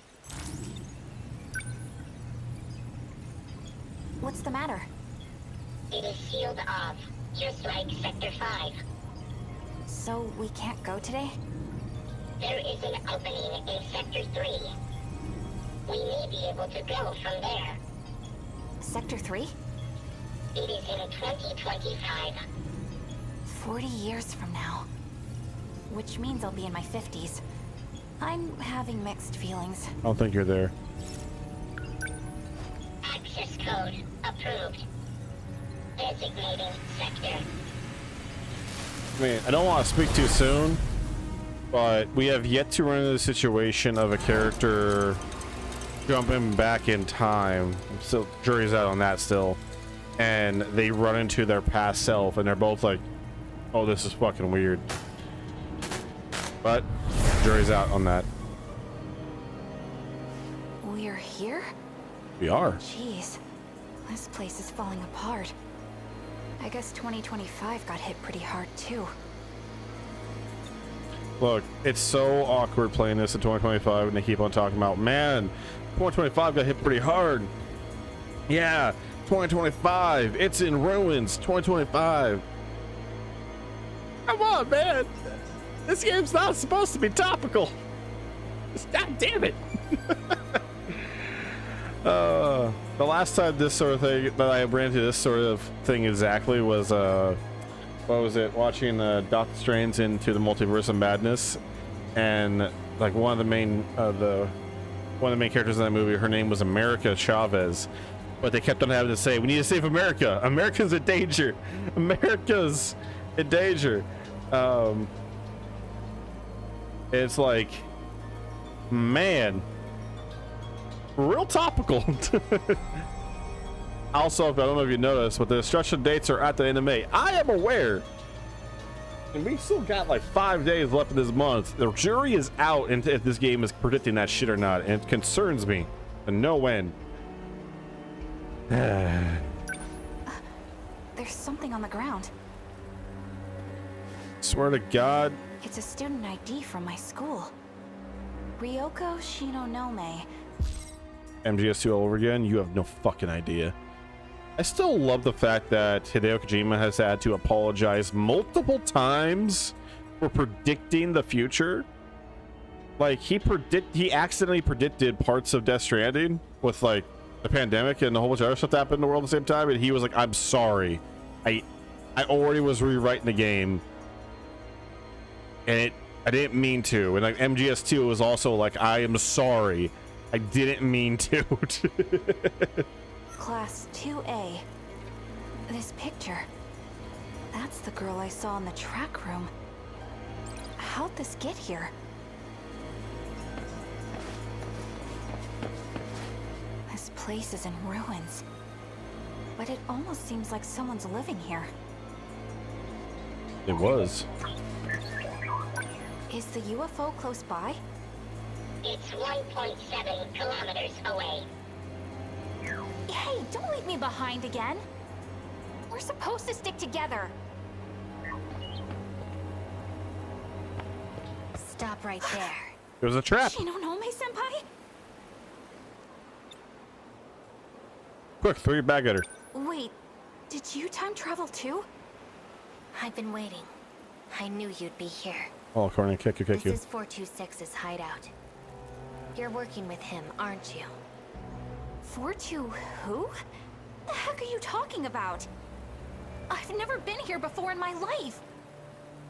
What's the matter? It is sealed off, just like Sector 5. So we can't go today? There is an opening in Sector 3. We may be able to go from there. Sector 3? It is in 2025. 40 years from now. Which means I'll be in my 50s. I'm having mixed feelings. I don't think you're there. Access code approved. Designating sector. I mean, I don't want to speak too soon, but we have yet to run into the situation of a character jumping back in time. Still, jury's out on that still. And they run into their past self, and they're both like, oh, this is fucking weird. But, jury's out on that. We're here? We are. Jeez. This place is falling apart. I guess 2025 got hit pretty hard too. Look, it's so awkward playing this in 2025 and they keep on talking about, man, 2025 got hit pretty hard. Yeah, 2025, it's in ruins, 2025. Come on, man. This game's not supposed to be topical. God damn it. The last time this sort of thing that I ran into this sort of thing exactly was what was it, watching Doctor Strange into the Multiverse of Madness, and like one of the main characters in that movie, her name was America Chavez, but they kept on having to say, we need to save America, America's in danger, America's in danger. It's like, man, real topical. Also, I don't know if you noticed, but the destruction dates are at the end of May. I am aware. And we still got like 5 days left in this month. The jury is out into if this game is predicting that shit or not. And it concerns me to no end. There's something on the ground. Swear to God. It's a student ID from my school. Ryoko Shinonome. MGS2 all over again? You have no fucking idea. I still love the fact that Hideo Kojima has had to apologize multiple times for predicting the future. Like he accidentally predicted parts of Death Stranding with like the pandemic and a whole bunch of other stuff that happened in the world at the same time, and he was like, I'm sorry, I already was rewriting the game, and I didn't mean to. And like MGS2 was also like, I am sorry, I didn't mean to. Class 2A. This picture. That's the girl I saw in the track room. How'd this get here? This place is in ruins. But it almost seems like someone's living here. It was. Is the UFO close by? It's 1.7 kilometers away. Hey, don't leave me behind again. We're supposed to stick together. Stop right there. It was a trap. Shinonome-senpai? Quick, throw your bag at her. Wait, did you time travel too? I've been waiting. I knew you'd be here. Oh, Courtney, kick you. This is 426's hideout. You're working with him, aren't you? 42 who? The heck are you talking about? I've never been here before in my life.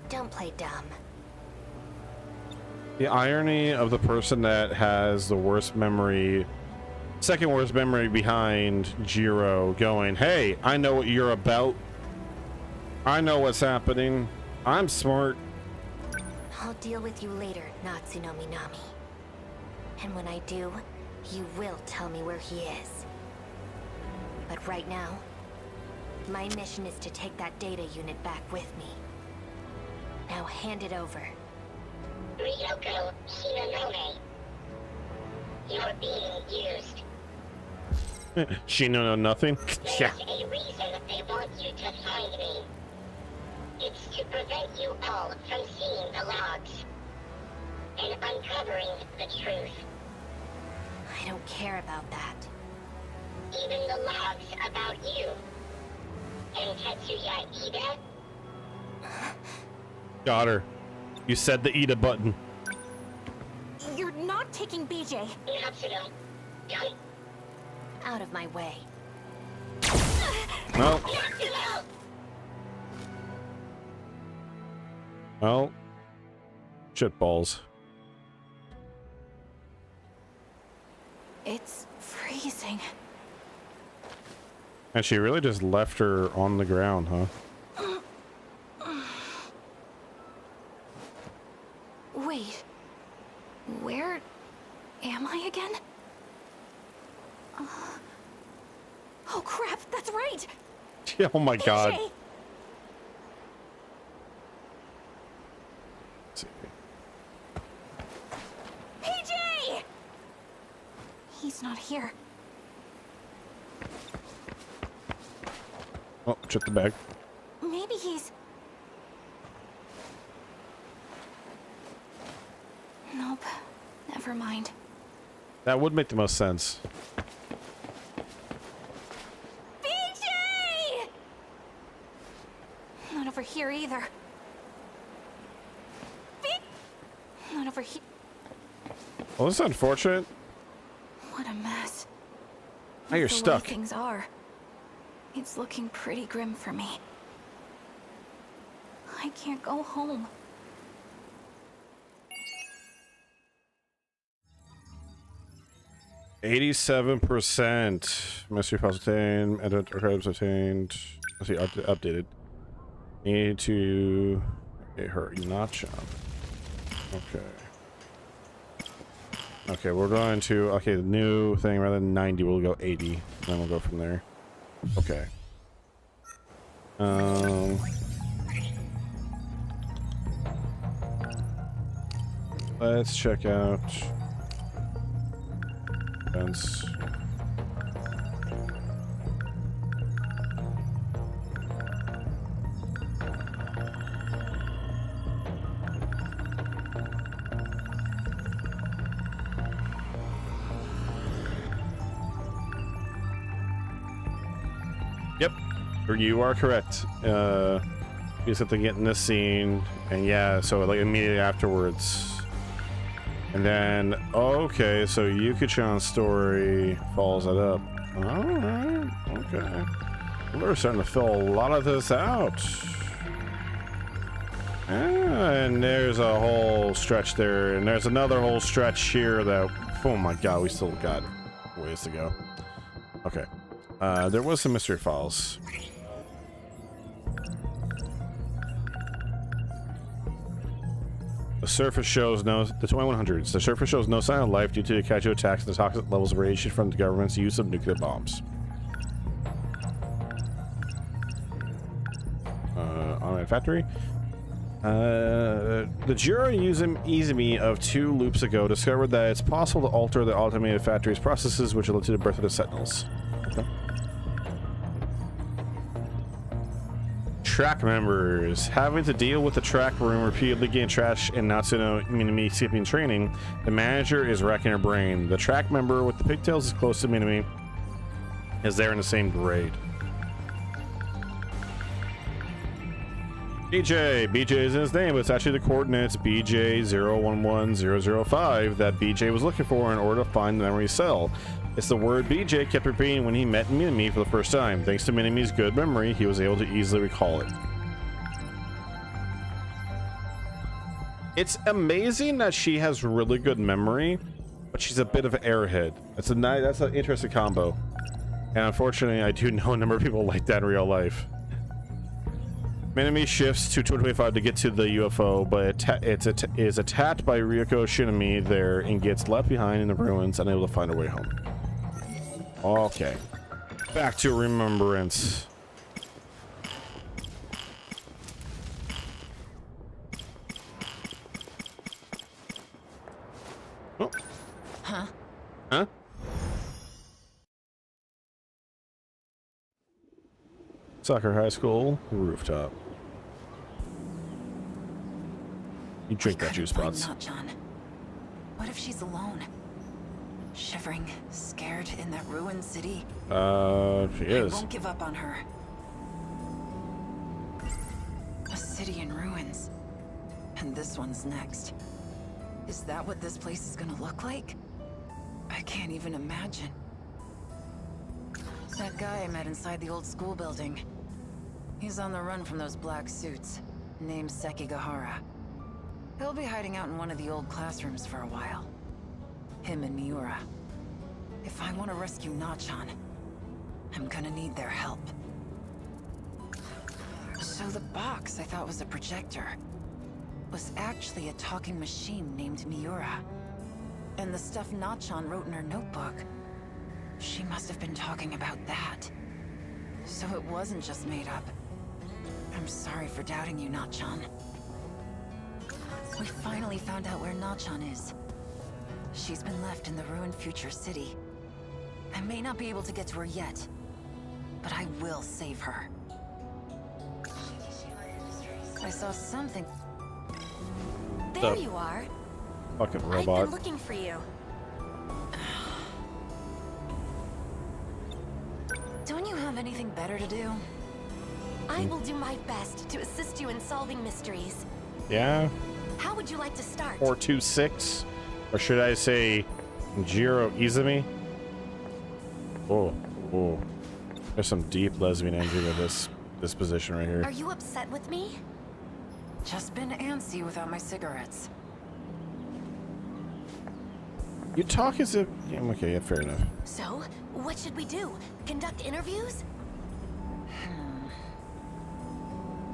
Don't play dumb. The irony of the person that has the worst memory, second worst memory behind Jiro going, hey, I know what you're about. I know what's happening. I'm smart. I'll deal with you later, Natsuno Minami. And when I do, you will tell me where he is. But right now, my mission is to take that data unit back with me. Now hand it over. Ryoko Shinonome. You're being used. She know nothing. Yeah. There's a reason they want you to find me. It's to prevent you all from seeing the logs and uncovering the truth. I don't care about that. Even the logs about you and Tetsuya Ida. Got her. You said the Ida button. You're not taking BJ. Natsuno, don't. Out of my way. No. Natsuno! Well, shitballs. It's freezing. And she really just left her on the ground, huh? Wait, where am I again? Oh crap, that's right! Oh my god. PJ! Let's see. PJ! He's not here. Oh, check the bag. Maybe he's... Nope, never mind. That would make the most sense. BJ! Not over here either. Not over here. Well, this is unfortunate. What a mess. Now you're The way stuck. things are. It's looking pretty grim for me. I can't go home. %. Mystery files obtained. Edit archives obtained. Let's see, updated. Need to get her notch up. Okay. Okay, we're going to, okay, the new thing, rather than 90, we'll go 80. Then we'll go from there. Okay. Let's check out events. Yep, you are correct. You just have to get in this scene, and yeah, so like immediately afterwards. And then, okay, so Yuki-chan's story follows that up. Alright, okay. We're starting to fill a lot of this out. And there's a whole stretch there, and there's another whole stretch here that, oh my god, we still got ways to go. Okay. There was some mystery files. The surface shows the 2100s. The surface shows no sign of life due to the Kaiju attacks and the toxic levels of radiation from the government's use of nuclear bombs. Automated factory. The Jiro Izumi of 2 loops ago discovered that it's possible to alter the automated factory's processes, which led to the birth of the Sentinels. Okay. Track members. Having to deal with the track room repeatedly getting trashed and Natsuno Minami skipping training, the manager is racking her brain. The track member with the pigtails is close to Minami, as they're in the same grade. BJ is in his name, but it's actually the coordinates BJ011005 that BJ was looking for in order to find the memory cell. It's the word BJ kept repeating when he met Minami for the first time. Thanks to Minami's good memory, he was able to easily recall it. It's amazing that she has really good memory, but she's a bit of an airhead. That's an interesting combo. And unfortunately, I do know a number of people like that in real life. Minami shifts to 225 to get to the UFO, but it is attacked by Ryoko Shinami there and gets left behind in the ruins, unable to find her way home. Okay. Back to remembrance. Oh. Huh? Huh? Soccer High School rooftop. You drink that juice, Bots. Not John. What if she's alone? Shivering, scared in that ruined city? She is. I won't give up on her. A city in ruins. And this one's next. Is that what this place is gonna look like? I can't even imagine. That guy I met inside the old school building. He's on the run from those black suits, named Sekigahara. He'll be hiding out in one of the old classrooms for a while. Him and Miura. If I want to rescue Nachan, I'm gonna need their help. So the box I thought was a projector was actually a talking machine named Miura. And the stuff Nachan wrote in her notebook, she must have been talking about that. So it wasn't just made up. I'm sorry for doubting you, Nachan. We finally found out where Nachan is. She's been left in the ruined future city. I may not be able to get to her yet, but I will save her. I saw something. There you are. Fucking robot. I've been looking for you. Don't you have anything better to do? I will do my best to assist you in solving mysteries. Yeah. How would you like to start? 426, or should I say Jiro Izumi? Oh, there's some deep lesbian energy with this position right here. Are you upset with me? Just been antsy without my cigarettes. You talk as if... Yeah, okay, yeah, fair enough. So, what should we do? Conduct interviews?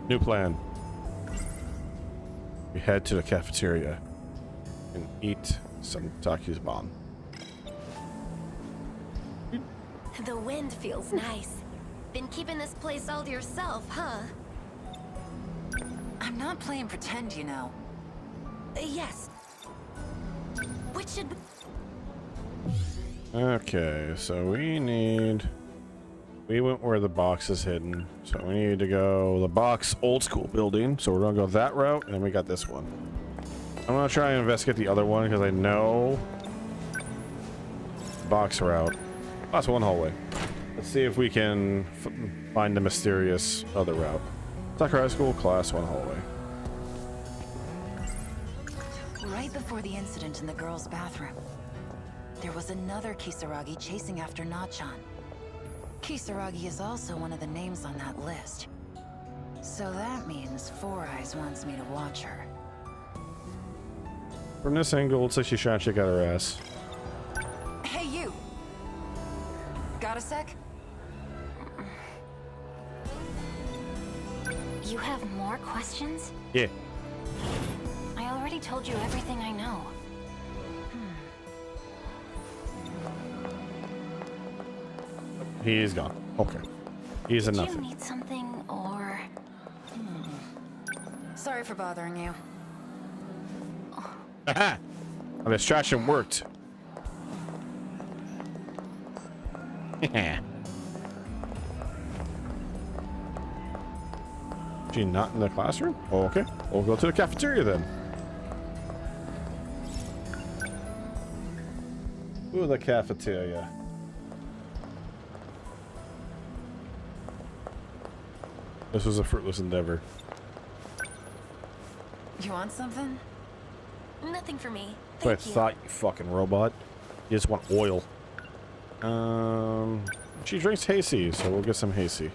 New plan. We head to the cafeteria and eat some Taku's bomb. The wind feels nice. Been keeping this place all to yourself, huh? I'm not playing pretend, you know. Yes. Which should... Okay, so we went where the box is hidden. So we need to go the box old school building. So we're gonna go that route, and then we got this one. I'm gonna try and investigate the other one because I know box route. That's one hallway. Let's see if we can find the mysterious other route. Sakura High School, class 1 hallway. Right before the incident in the girls' bathroom, there was another Kisaragi chasing after Nachan. Kisaragi is also one of the names on that list. So that means Four Eyes wants me to watch her. From this angle, it looks like she's trying to check out her ass. Hey, you! Got a sec? You have more questions? Yeah. I already told you everything I know. He's gone. Okay. He's a Did nothing. you need something, or... Sorry for bothering you. Aha! My distraction worked. She not in the classroom? Oh, okay. We'll go to the cafeteria then. Ooh, the cafeteria. This was a fruitless endeavor. You want something? Nothing for me. That's what I Thank you. thought, you fucking robot. You just want oil. She drinks Hasty, so we'll get some Hasty.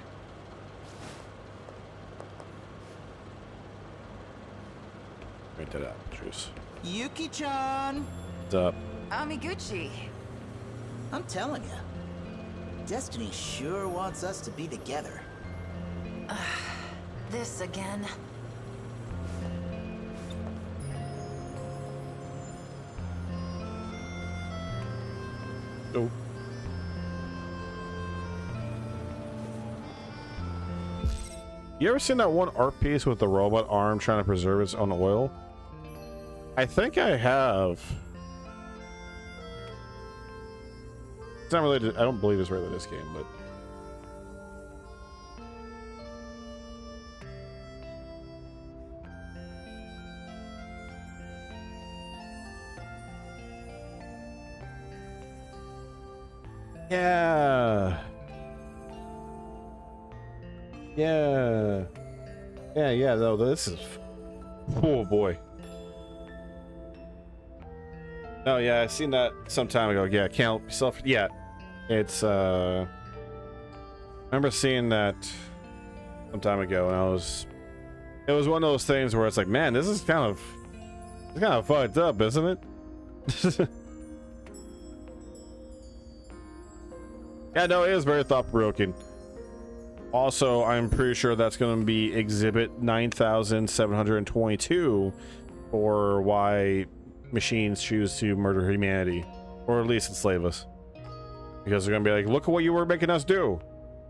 Wait that out, juice. Yuki-chan! What's up? Amiguchi. I'm telling you, Destiny sure wants us to be together. This again. Oh. You ever seen that one art piece with the robot arm trying to preserve its own oil? I think I have. It's not related. I don't believe it's related to this game, but. Yeah. Yeah, though, this is... Oh, boy. No, yeah, I seen that some time ago. Yeah, can't help yourself. Yeah, it's, I remember seeing that some time ago, and it was one of those things where it's like, man, this is kind of fucked up, isn't it? Yeah, no, it is very thought-provoking. Also, I'm pretty sure that's going to be exhibit 9722 for why machines choose to murder humanity, or at least enslave us. Because they're going to be like, look at what you were making us do.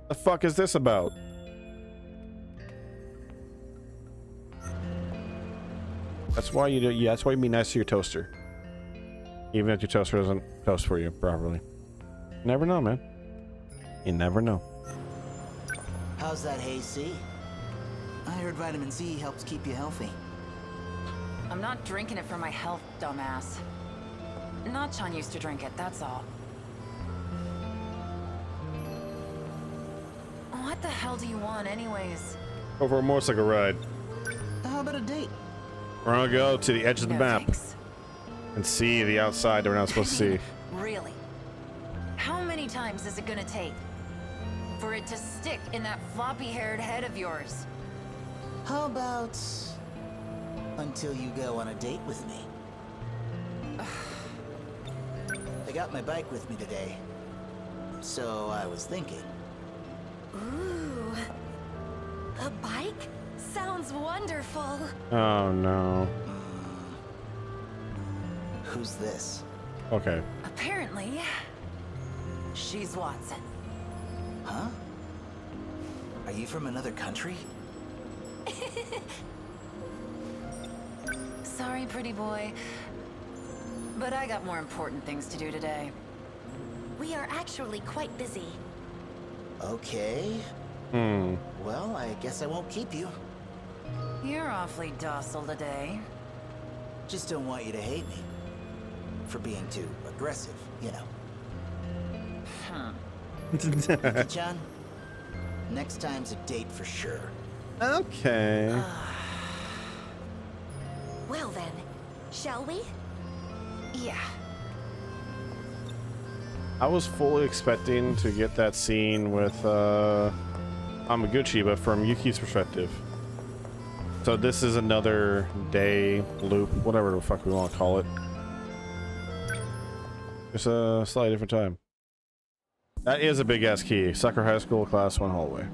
The fuck is this about? That's why you do. Yeah, that's why you be nice to your toaster, even if your toaster doesn't toast for you properly. You never know, man. You never know. How's that Hasty? I heard vitamin C helps keep you healthy. I'm not drinking it for my health, dumbass. Nachan used to drink it, that's all. What the hell do you want, anyways? Go for a motorcycle ride. How about a date? We're gonna go to the edge of the map and see the outside that we're not supposed to see. Really? How many times is it gonna take for it to stick in that floppy-haired head of yours? How about until you go on a date with me? I got my bike with me today, so I was thinking. Ooh. A bike? Sounds wonderful. Oh no. Who's this? Okay. Apparently, she's Watson. Huh? Are you from another country? Sorry, pretty boy, but I got more important things to do today. We are actually quite busy. Okay. Well, I guess I won't keep you. You're awfully docile today. Just don't want you to hate me. For being too aggressive, you know. Yuki-chan, next time's a date for sure. Okay. Well then, shall we? Yeah. I was fully expecting to get that scene with Amaguchi, but from Yuki's perspective. So this is another day loop, whatever the fuck we want to call it. Just a slightly different time. That is a big ass key. Sucker High School, Class 1 hallway.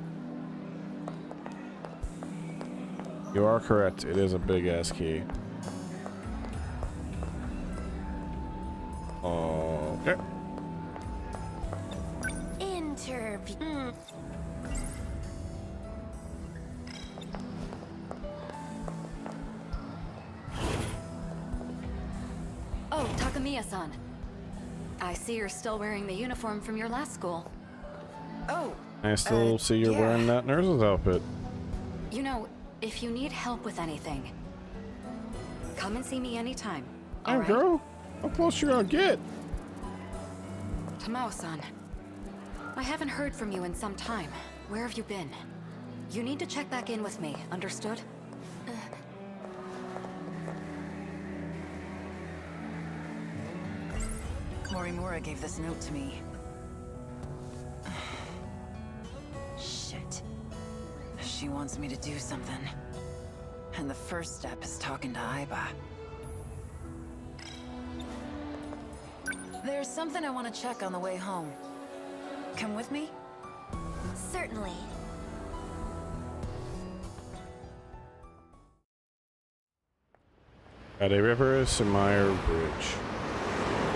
You are correct. It is a big ass key. Okay. Interview. Oh, Takamiya-san. I see you're still wearing the uniform from your last school. Oh. I still see you're wearing that nurse's outfit. You know, if you need help with anything, come and see me anytime. Hey, Alright? girl. How close you gonna get? Tamao-san, I haven't heard from you in some time. Where have you been? You need to check back in with me, understood? Morimura gave this note to me. Shit. She wants me to do something. And the first step is talking to Aiba. There's something I want to check on the way home. Come with me? Certainly. At a river, Samire Bridge.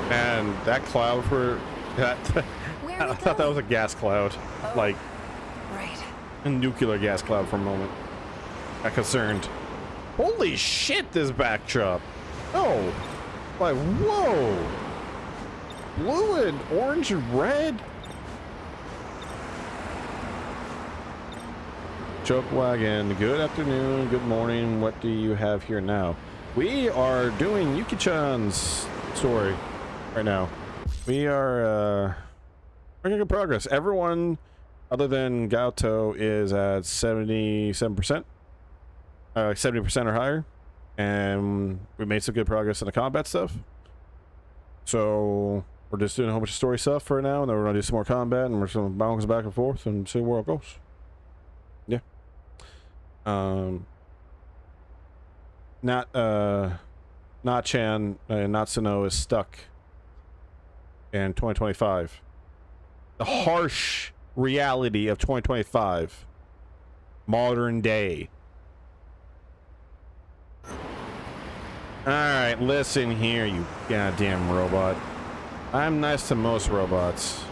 And that cloud for that I thought that was a gas cloud. Like right. A nuclear gas cloud for a moment. Got concerned. Holy shit, this backdrop. Oh. Like, whoa. Blue and orange and red. Choke wagon. Good afternoon. Good morning. What do you have here now? We are doing Yuki-chan's story right now. We are making good progress. Everyone other than Gaoto is at 77%. 70% or higher. And we made some good progress in the combat stuff. So we're just doing a whole bunch of story stuff for now, and then we're gonna do some more combat, and we're just gonna bounce back and forth and see where it goes. Yeah. Chan Natsuno is stuck in 2025. The harsh reality of 2025. Modern day. Alright, listen here, you goddamn robot. I'm nice to most robots.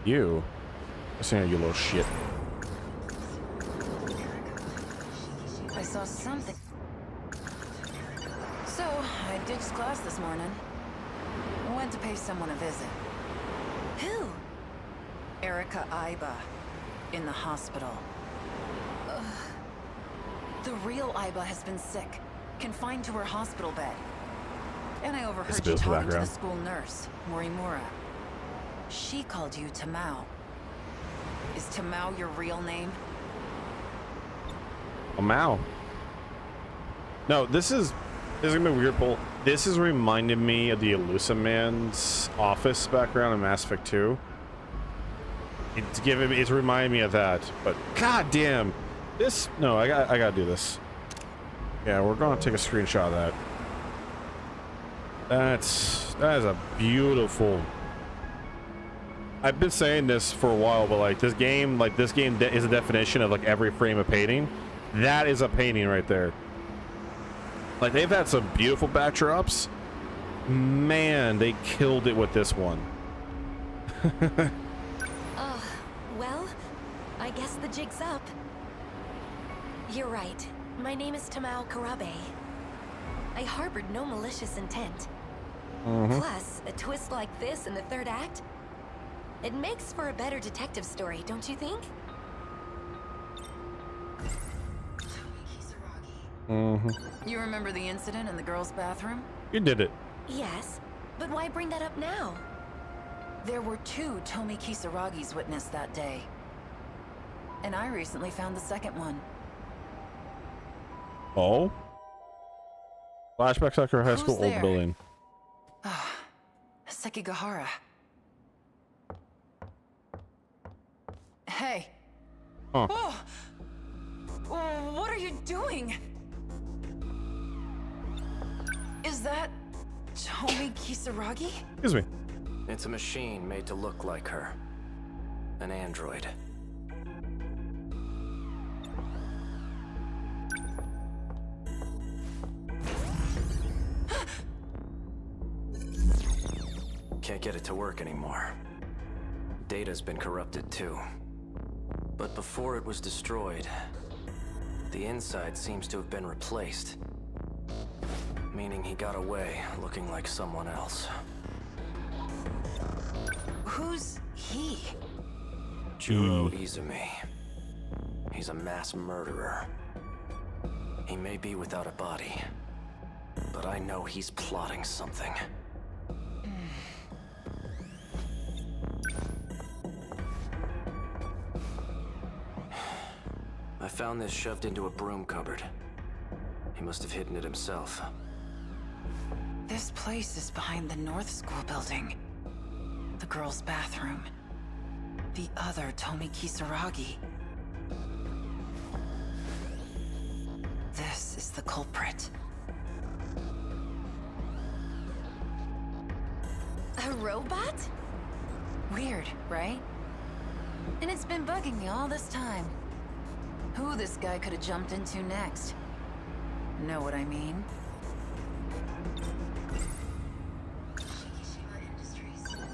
You? Listen here, you little shit. I saw something. So, I ditched class this morning. I went to pay someone a visit. Who? Erika Aiba. In the hospital. The real Aiba has been sick. Confined to her hospital bed. And I overheard you talking to the school nurse, Morimura. She called you Tamao. Is Tamao your real name? Mao. No, this is gonna be weird, Paul. This is reminding me of the Elusive Man's office background in Mass Effect 2. It's reminding me of that, but goddamn, this no, I gotta do this. Yeah, we're gonna take a screenshot of that. That is a beautiful. I've been saying this for a while, but like this game is a definition of like every frame of painting. That is a painting right there. Like they've had some beautiful backdrops. Man, they killed it with this one. Well, I guess the jig's up. You're right. My name is Tamao Karabe. I harbored no malicious intent. Plus, a twist like this in the third act, it makes for a better detective story, don't you think? You remember the incident in the girls' bathroom? You did it. Yes, but why bring that up now? There were 2 Tomi Kisaragis witnessed that day. And I recently found the second one. Oh? Flashback Sucker High School there? old building. Sekigahara. Hey. Huh. Whoa! What are you doing? Is that Tomi Kisaragi? Excuse me. It's a machine made to look like her. An android. Can't get it to work anymore. Data's been corrupted too. But before it was destroyed, the inside seems to have been replaced. Meaning he got away looking like someone else. Who's he? Juro Izumi. He's a mass murderer. He may be without a body, but I know he's plotting something. I found this shoved into a broom cupboard. He must have hidden it himself. This place is behind the North School building. The girls' bathroom. The other Tomi Kisaragi. This is the culprit. A robot? Weird, right? And it's been bugging me all this time. Who this guy could have jumped into next? Know what I mean?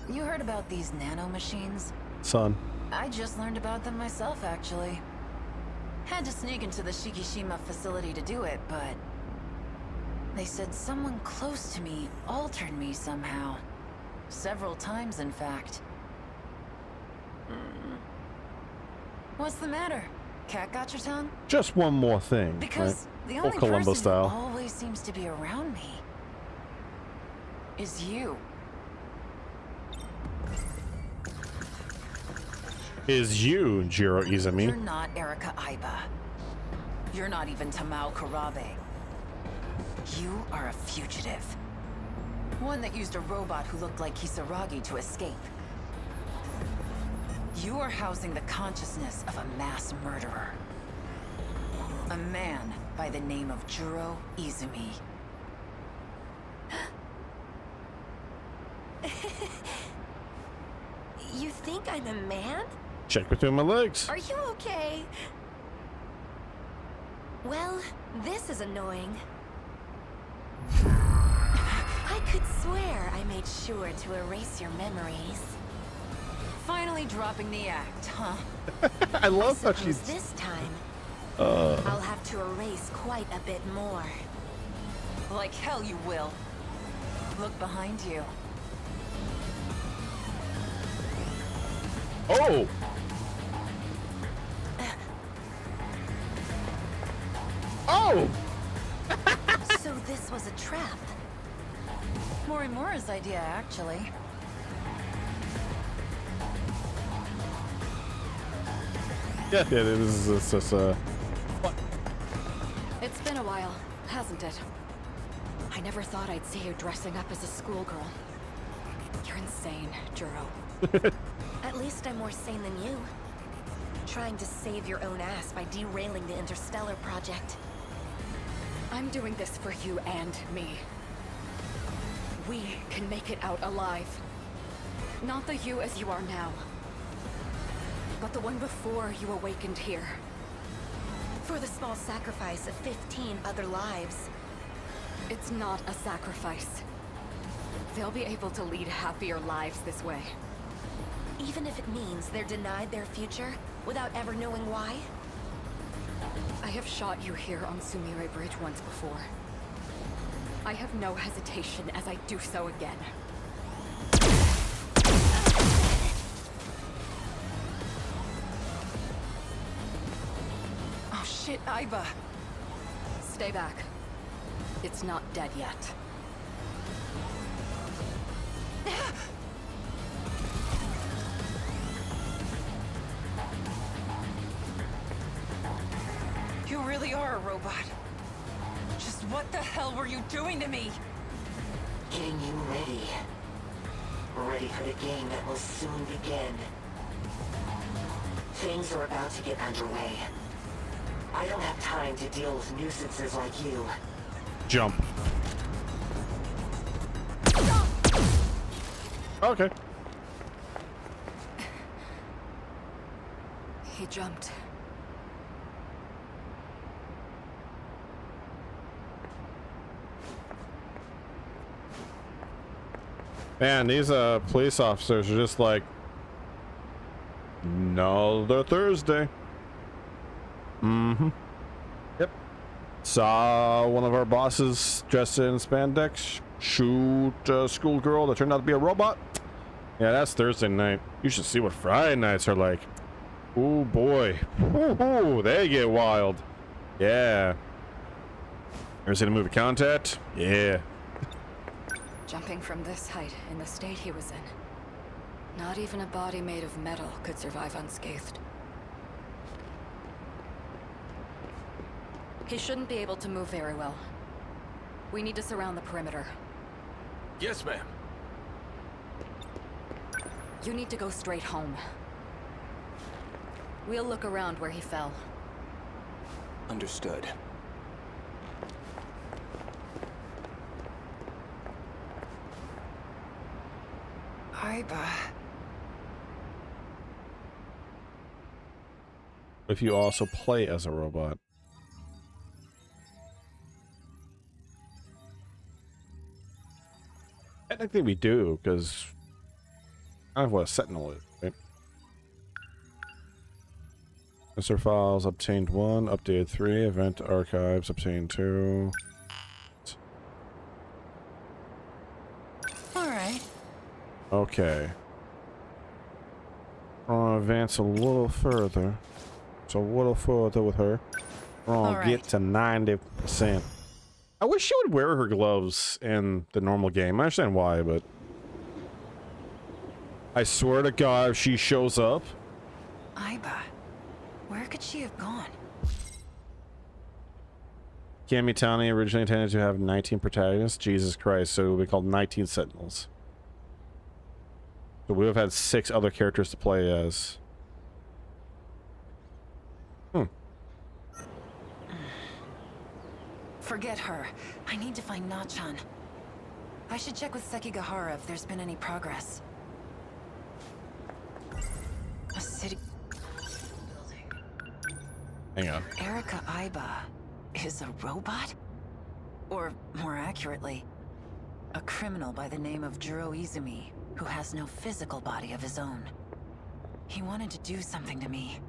You heard about these nano machines? Son. I just learned about them myself, actually. Had to sneak into the Shikishima facility to do it, but... they said someone close to me altered me somehow. Several times, in fact. What's the matter? Cat got your tongue? Just one more thing. Because right? the Or only Columbo person style. who always seems to be around me is you. Is you, Juro Izumi? You're not Erika Aiba. You're not even Tamao Karabe. You are a fugitive. One that used a robot who looked like Kisaragi to escape. You are housing the consciousness of a mass murderer. A man by the name of Juro Izumi. You think I'm a man? Check between my legs. Are you okay? Well, this is annoying. I could swear I made sure to erase your memories. Finally dropping the act, huh? I love how Suppose she's... this time, I'll have to erase quite a bit more. Like hell you will. Look behind you. Oh! Oh! So this was a trap. Morimura's idea, actually. Yeah, it was just It's been a while, hasn't it? I never thought I'd see you dressing up as a schoolgirl. You're insane, Juro. At least I'm more sane than you. Trying to save your own ass by derailing the Interstellar project. I'm doing this for you and me. We can make it out alive. Not the you as you are now, but the one before you awakened here. For the small sacrifice of 15 other lives. It's not a sacrifice. They'll be able to lead happier lives this way. Even if it means they're denied their future without ever knowing why? I have shot you here on Sumire Bridge once before. I have no hesitation as I do so again. Oh shit, Aiba. Stay back. It's not dead yet. You really are a robot. Just what the hell were you doing to me? Getting you ready. ready for the game that will soon begin. Things are about to get underway. I don't have time to deal with nuisances like you. Jump. Okay. He jumped. Man, these police officers are just like, another Thursday. Mm-hmm. Yep. Saw one of our bosses dressed in spandex shoot a schoolgirl that turned out to be a robot. Yeah, that's Thursday night. You should see what Friday nights are like. Oh boy. Ooh, they get wild. Yeah. Ever seen a movie Contact? Yeah. Jumping from this height in the state he was in. Not even a body made of metal could survive unscathed. He shouldn't be able to move very well. We need to surround the perimeter. Yes, ma'am. You need to go straight home. We'll look around where he fell. Understood. Aiba. If you also play as a robot. Technically we do, because I don't know what a Sentinel is, right? Mr. Files obtained 1, updated 3, event archives obtained 2. Alright. Okay. We're gonna advance a little further. So a little further with her. We're gonna get to 90%. I wish she would wear her gloves in the normal game. I understand why, but I swear to God, if she shows up. Aiba. Where could she have gone? Kamitani originally intended to have 19 protagonists. Jesus Christ, so it will be called 19 Sentinels. So we would have had 6 other characters to play as. Forget her. I need to find Nachan. I should check with Sekigahara if there's been any progress. A city... Hang on. Erika Aiba is a robot? Or, more accurately, a criminal by the name of Juro Izumi, who has no physical body of his own. He wanted to do something to me.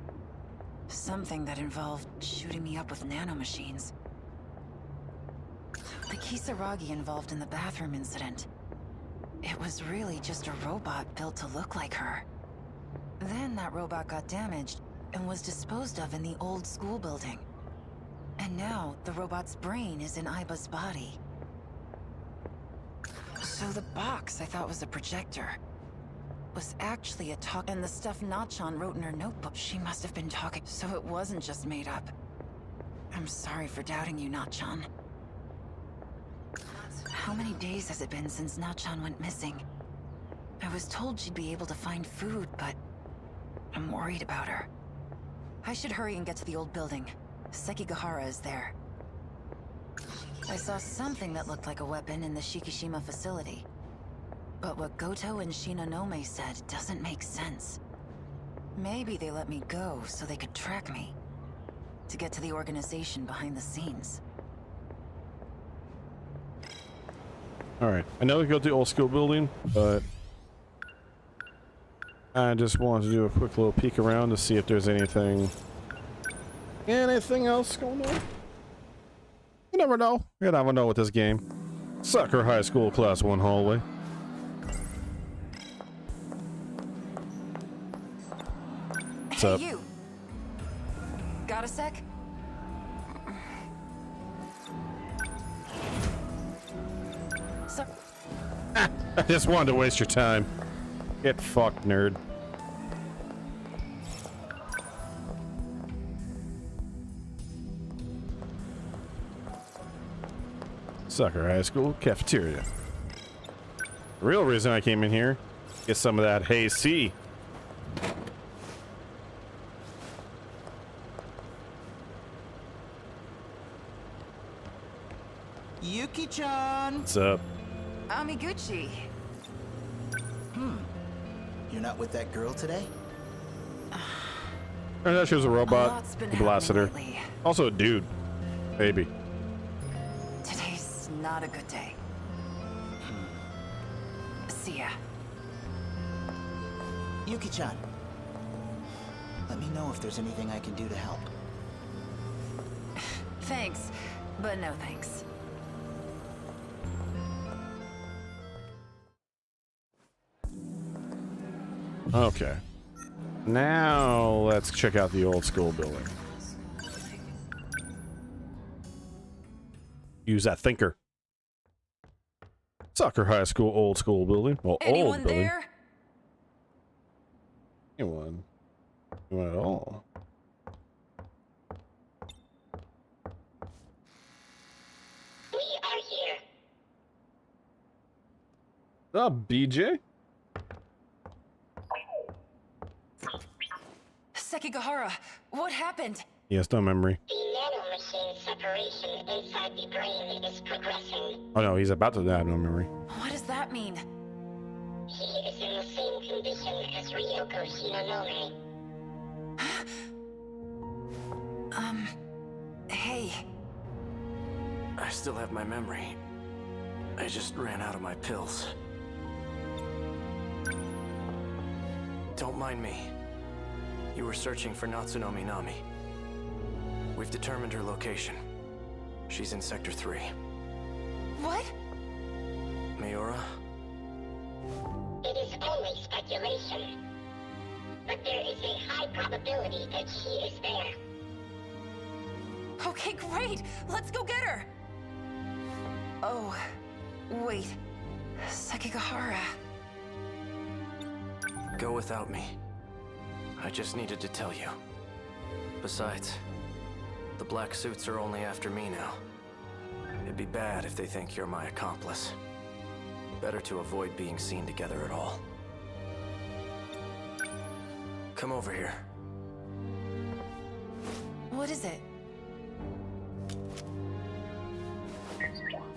Something that involved shooting me up with nanomachines. The Kisaragi involved in the bathroom incident. It was really just a robot built to look like her. Then that robot got damaged and was disposed of in the old school building. And now the robot's brain is in Aiba's body. So the box I thought was a projector was actually a talk, and the stuff Nachan wrote in her notebook, she must have been talking, so it wasn't just made up. I'm sorry for doubting you, Nachan. How many days has it been since Nachan went missing? I was told she'd be able to find food, but I'm worried about her. I should hurry and get to the old building. Sekigahara is there. I saw something that looked like a weapon in the Shikishima facility. But what Goto and Shinonome said doesn't make sense. Maybe they let me go so they could track me. To get to the organization behind the scenes. Alright, I know we go to the old school building, but I just wanted to do a quick little peek around to see if there's anything else going on. You never know. You never know with this game. Soccer High School Class 1 hallway. What's up? Hey, you! Got a sec? I just wanted to waste your time. Get fucked, nerd. Soccer High School cafeteria. The real reason I came in here, Get some of that Hey C. Yuki-chan! What's up? Amiguchi. You're not with that girl today? Turns out she was a robot. lot's been He blasted her. happening lately. Also a dude. Baby. Today's not a good day. See ya. Yuki-chan. Let me know if there's anything I can do to help. Thanks, but no thanks. Okay. Now let's check out the old school building. Use that thinker. Soccer High School old school building. Well, Anyone old building. there? Anyone? Anyone at all? We are here. BJ? Sekigahara, what happened? He has no memory. The nanomachine separation inside the brain is progressing. Oh no, he's about to have no memory. What does that mean? He is in the same condition as Ryoko Shinonome. Hey. I still have my memory. I just ran out of my pills. Don't mind me. You were searching for Natsunomi Nami. We've determined her location. She's in Sector 3. What? Miura? It is only speculation. But there is a high probability that she is there. Okay, great. Let's go get her. Oh, wait. Sekigahara. Go without me. I just needed to tell you. Besides, the black suits are only after me now. It'd be bad if they think you're my accomplice. Better to avoid being seen together at all. Come over here. What is it?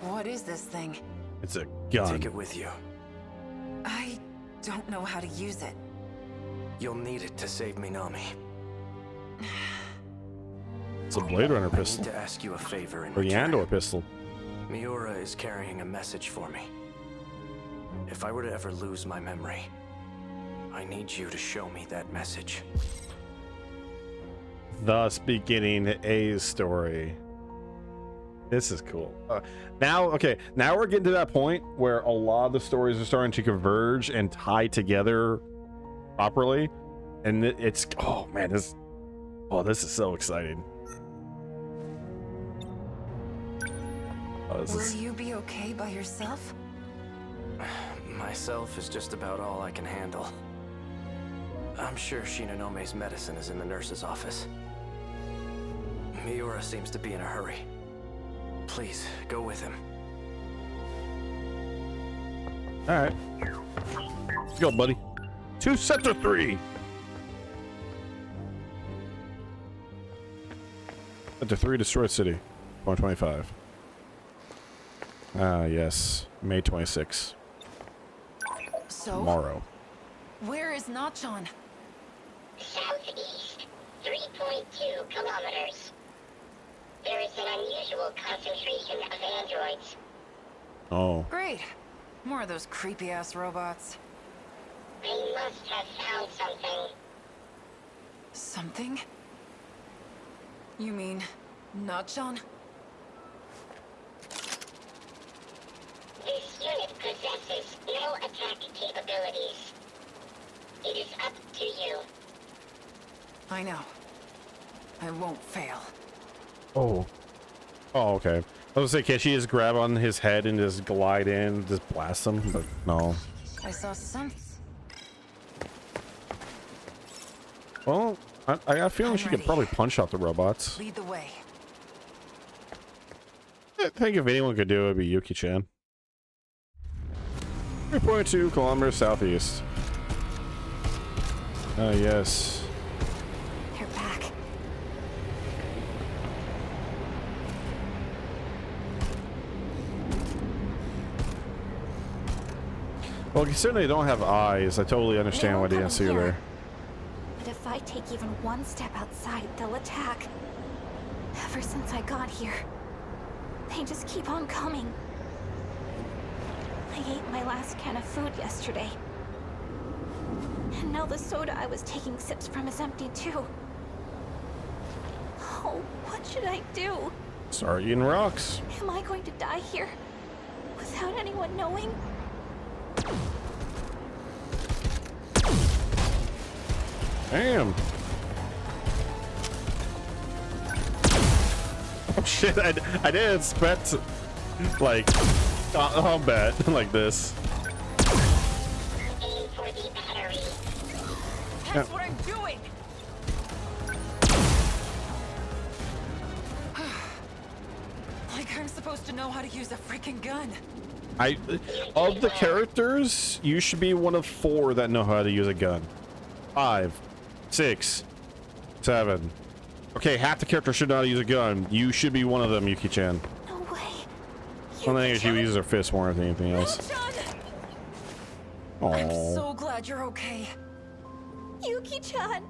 What is this thing? It's a gun. Take it with you. I don't know how to use it. You'll need it to save Minami. It's a Blade Runner I pistol. need to ask you a favor in Or the return. Andor pistol. Miura is carrying a message for me. If I were to ever lose my memory, I need you to show me that message. Thus beginning A's story. This is cool. Now we're getting to that point where a lot of the stories are starting to converge and tie together properly, and it's oh man, this is so exciting. Will you be okay by yourself? Myself is just about all I can handle. I'm sure Shinanome's medicine is in the nurse's office. Miura seems to be in a hurry. Please, go with him. Alright. Let's go, buddy. To Sector 3! Sector 3, Destroyed City. 125. Ah, yes. May 26. So? Tomorrow. Where is Nachon? Southeast, 3.2 kilometers. There is an unusual concentration of androids. Oh. Great. More of those creepy-ass robots. They must have found something. Something? You mean Nachon? This unit possesses no attack capabilities. It is up to you. I know. I won't fail. Oh. Oh, okay. I was gonna say, can she just grab on his head and just glide in, just blast him? But no. I saw some. Well, I got a feeling she could probably punch out the robots. Lead the way. I think if anyone could do it, it'd be Yuki-chan. 3.2 kilometers southeast. Yes. They're back. Well, considering they don't have eyes, I totally understand why they didn't see her there. But if I take even one step outside, they'll attack. Ever since I got here, they just keep on coming. I ate my last can of food yesterday. And now the soda I was taking sips from is empty too. Oh, what should I do? Start eating rocks. Am I going to die here? Without anyone knowing? Damn. Oh shit, I didn't expect like combat like this. Aim for the battery. That's what I'm doing! Like I'm supposed to know how to use a freaking gun. Of the characters, you should be one of 4 that know how to use a gun. 5, 6, 7. Okay, half the characters should know how to use a gun. You should be one of them, Yuki-chan. No way. One thing is she uses her fist more than anything else. I'm so glad you're okay. Yuki-chan!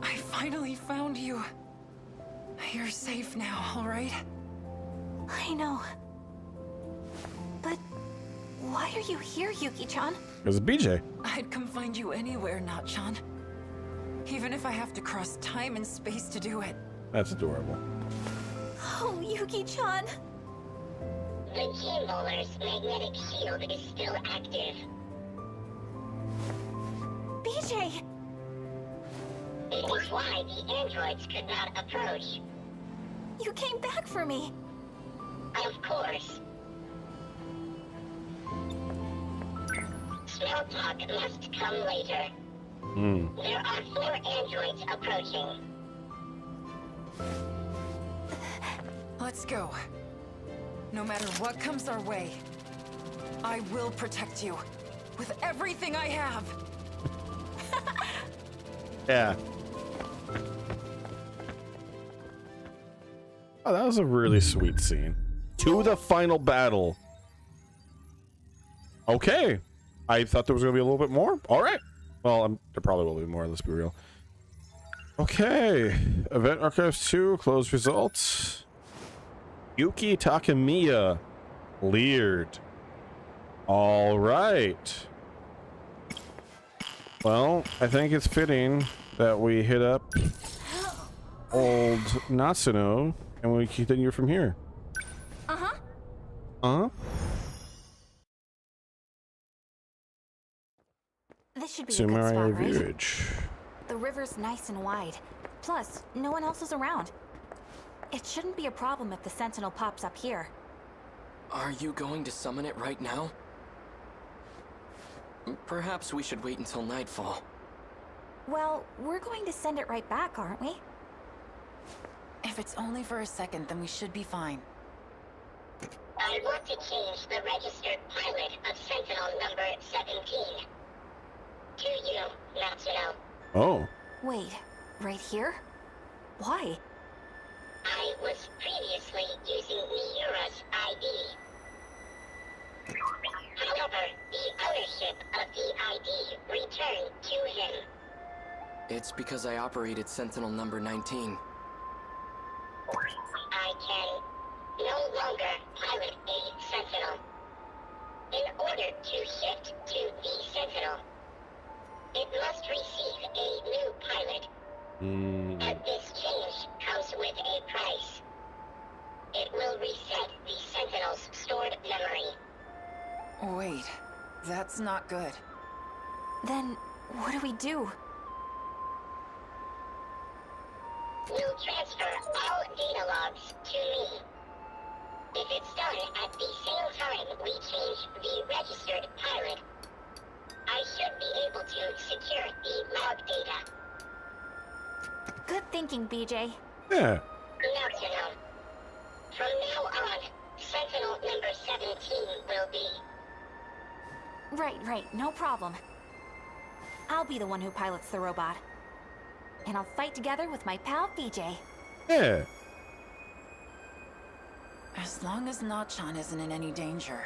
I finally found you. You're safe now, alright? I know. But why are you here, Yuki-chan? Because it's BJ. I'd come find you anywhere, Not-chan. Even if I have to cross time and space to do it. That's adorable. Oh, Yuki-chan. The Gameboler's magnetic shield is still active. BJ! It is why the androids could not approach. You came back for me. Of course. Small talk must come later. There are 4 androids approaching. Let's go. No matter what comes our way, I will protect you with everything I have. Yeah. Oh, that was a really sweet scene. To the final battle. Okay. I thought there was going to be a little bit more. All right. Well, there probably will be more. Let's be real. Okay. Event Archives 2. Closed results. Yuki Takamiya cleared. All right. Well, I think it's fitting that we hit up old Natsuno and we continue from here. Uh-huh. Uh-huh. This should be a good spot, right? Village. The river's nice and wide. Plus, no one else is around. It shouldn't be a problem if the Sentinel pops up here. Are you going to summon it right now? Perhaps we should wait until nightfall. Well, we're going to send it right back, aren't we? If it's only for a second, then we should be fine. I want to change the registered pilot of Sentinel number 17. To you, Natsuno. Oh. Wait, right here? Why? I was previously using Miura's ID. However, the ownership of the ID returned to him. It's because I operated Sentinel number 19. I can no longer pilot a Sentinel. In order to shift to the Sentinel, it must receive a new pilot. And this change comes with a price. It will reset the Sentinel's stored memory. Wait, that's not good. Then, what do we do? We'll transfer all data logs to me. If it's done at the same time we change the registered pilot, I should be able to secure the log data. Good thinking, BJ. Yeah. Now to know. From now on, Sentinel number 17 will be Right, no problem. I'll be the one who pilots the robot. And I'll fight together with my pal BJ. Yeah. As long as Nachan isn't in any danger.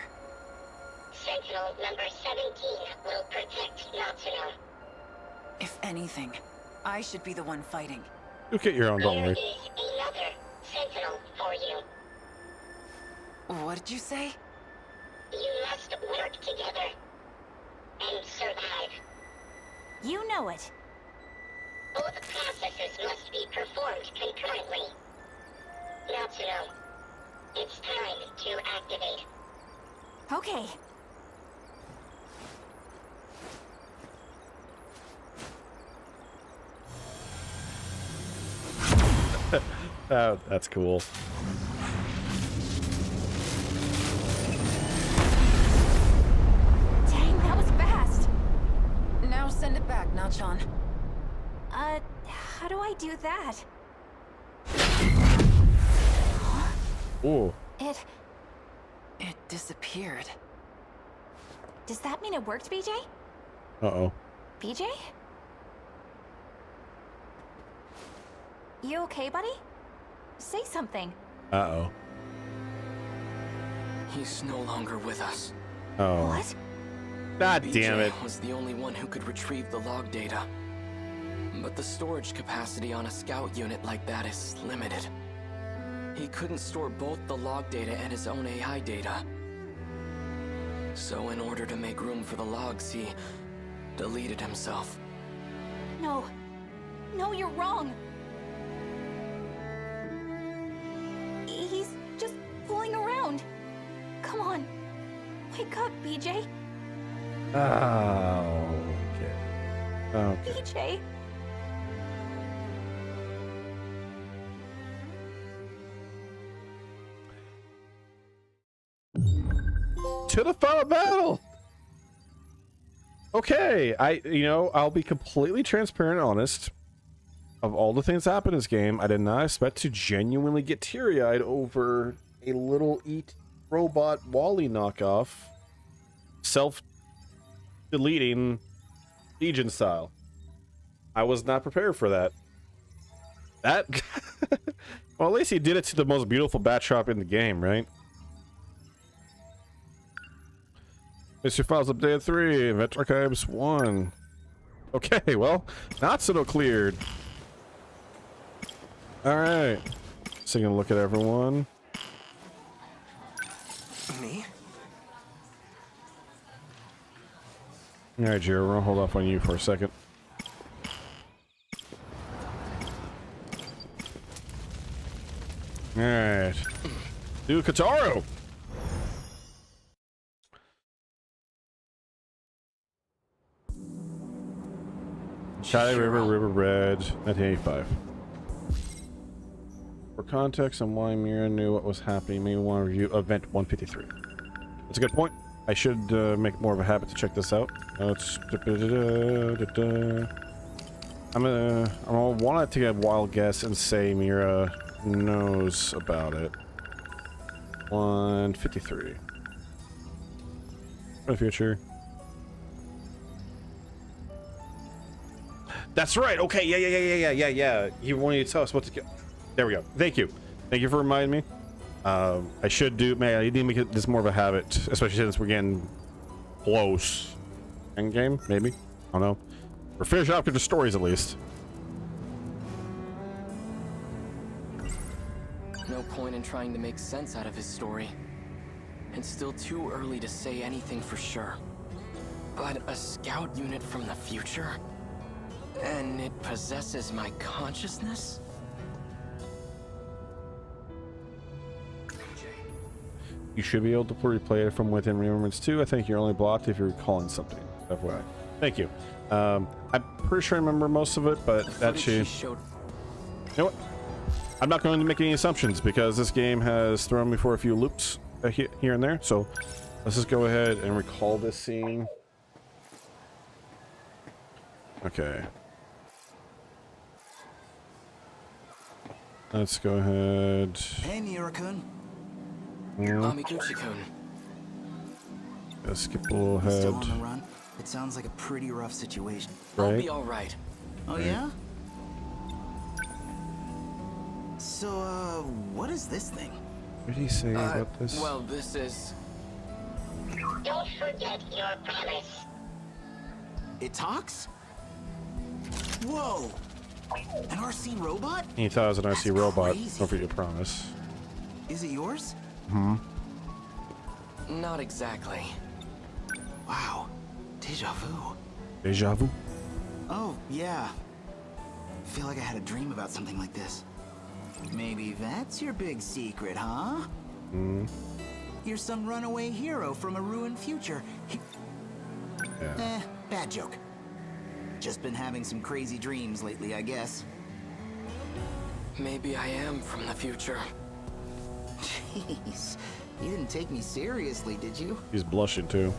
Sentinel number 17 will protect Natsuno. If anything, I should be the one fighting. You'll get your own, don't There worry. is another Sentinel for you. What did you say? You must work together and survive. You know it. Both processes must be performed concurrently. Natsuno, it's time to activate. Okay. Oh, that's cool. Dang, that was fast. Now send it back, Nachan. How do I do that? Ooh. It disappeared. Does that mean it worked, BJ? Uh-oh. BJ? You okay, buddy? Say something. Uh-oh. He's no longer with us. Oh. What? God damn it. BJ was the only one who could retrieve the log data. But the storage capacity on a scout unit like that is limited. He couldn't store both the log data and his own AI data. So in order to make room for the logs, he deleted himself. No. No, you're wrong. He's just fooling around. Come on. Wake up, BJ. Oh, okay. Okay. BJ. To the final battle. Okay, I'll be completely transparent and honest. Of all the things that happened in this game, I did not expect to genuinely get teary-eyed over a little ET robot Wally knockoff, self-deleting Legion style. I was not prepared for that. Well, at least he did it to the most beautiful bat shop in the game, right? Mr. Files updated 3, Vet Archives 1. Okay, well, Natsuno cleared. Alright. So gonna look at everyone. Me? Alright, Jiro, we're gonna hold off on you for a second. Alright. Do Kataru! Chai River Red, 1985. For context on why Mira knew what was happening, maybe want to review Event 153. That's a good point. I should make more of a habit to check this out. I'm gonna want to take a wild guess and say Mira knows about it. 153. For the future. That's right. Okay. Yeah. You wanted to tell us what to get. There we go. Thank you for reminding me. I should do. Man, I need to make this more of a habit, especially since we're getting close. End game, maybe. I don't know. Or finish off with the stories at least. No point in trying to make sense out of his story. It's still too early to say anything for sure. But a scout unit from the future? And it possesses my consciousness? You should be able to replay it from within Remembrance 2. I think you're only blocked if you're recalling something. FYI. Thank you. I'm pretty sure I remember most of it, but that should... You know what? I'm not going to make any assumptions because this game has thrown me for a few loops here and there. So let's just go ahead and recall this scene. Okay. Let's go ahead. Hey, Miura-kun. Amiguchi-kun. Let's skip a little You still ahead. on the run? It sounds like a pretty rough situation. I'll Right. be all right. Oh, yeah? So, what is this thing? What did he say about this? Well, this is... Don't forget your promise. It talks? Whoa! An RC robot? He thought it was an RC robot. crazy. Don't forget your promise. Is it yours? Hmm. Not exactly. Wow. Deja vu. Deja vu. Oh, yeah. Feel like I had a dream about something like this. Maybe that's your big secret, huh? Hmm. You're some runaway hero from a ruined future. Yeah. Bad joke. Just been having some crazy dreams lately, I guess. Maybe I am from the future. Jeez. You didn't take me seriously, did you? He's blushing too.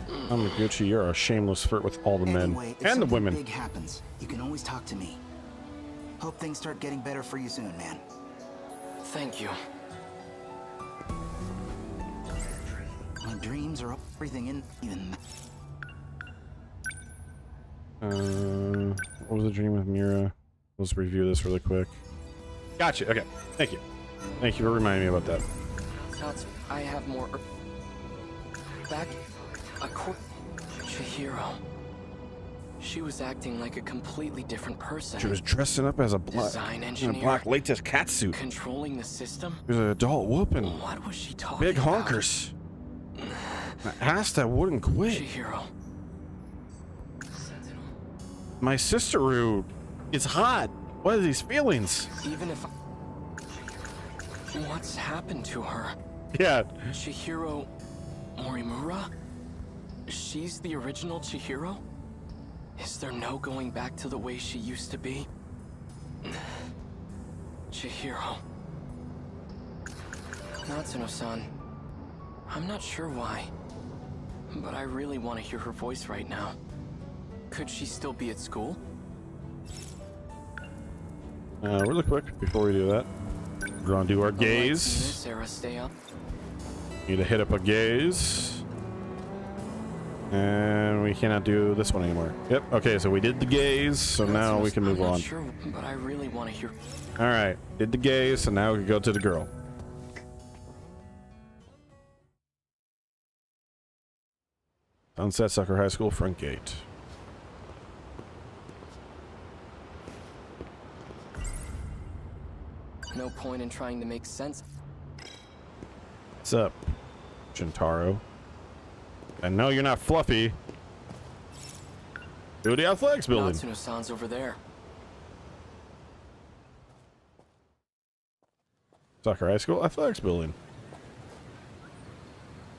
Gucci, you're a shameless flirt with all the men Anyway, if and the something women. big happens, you can always talk to me. Hope things start getting better for you soon, man. Thank you. My dreams are everything in even. What was the dream with Mira? Let's review this really quick. Gotcha. Okay. Thank you. Thank you for reminding me about that. Thoughts I have more... Back... Chihiro. She was acting like a completely different person. She was dressing up as a Design in a engineer, black latex catsuit. controlling the system. She was an adult whooping. What was she talking Big about? honkers. An ass that wouldn't quit. Chihiro. My sister is hot. What are these feelings? Even if... What's happened to her? Yeah. Chihiro Morimura? She's the original Chihiro? Is there no going back to the way she used to be? Chihiro. Natsuno-san. I'm not sure why, but I really want to hear her voice right now. Could she still be at school? Really quick, before we do that, we're gonna do our gaze. Sarah, stay up. Need to hit up a gaze. And we cannot do this one anymore. Yep, okay, so we did the gaze, so now we can move I'm not on. sure, but I really want to hear. Alright, did the gaze, so now we can go to the girl. Sunset Sucker High School front gate. No point in trying to make sense. What's up, Shintaro? And no, you're not Fluffy. Do the athletics building. Natsuno-san's over there. Sucker High School athletics building.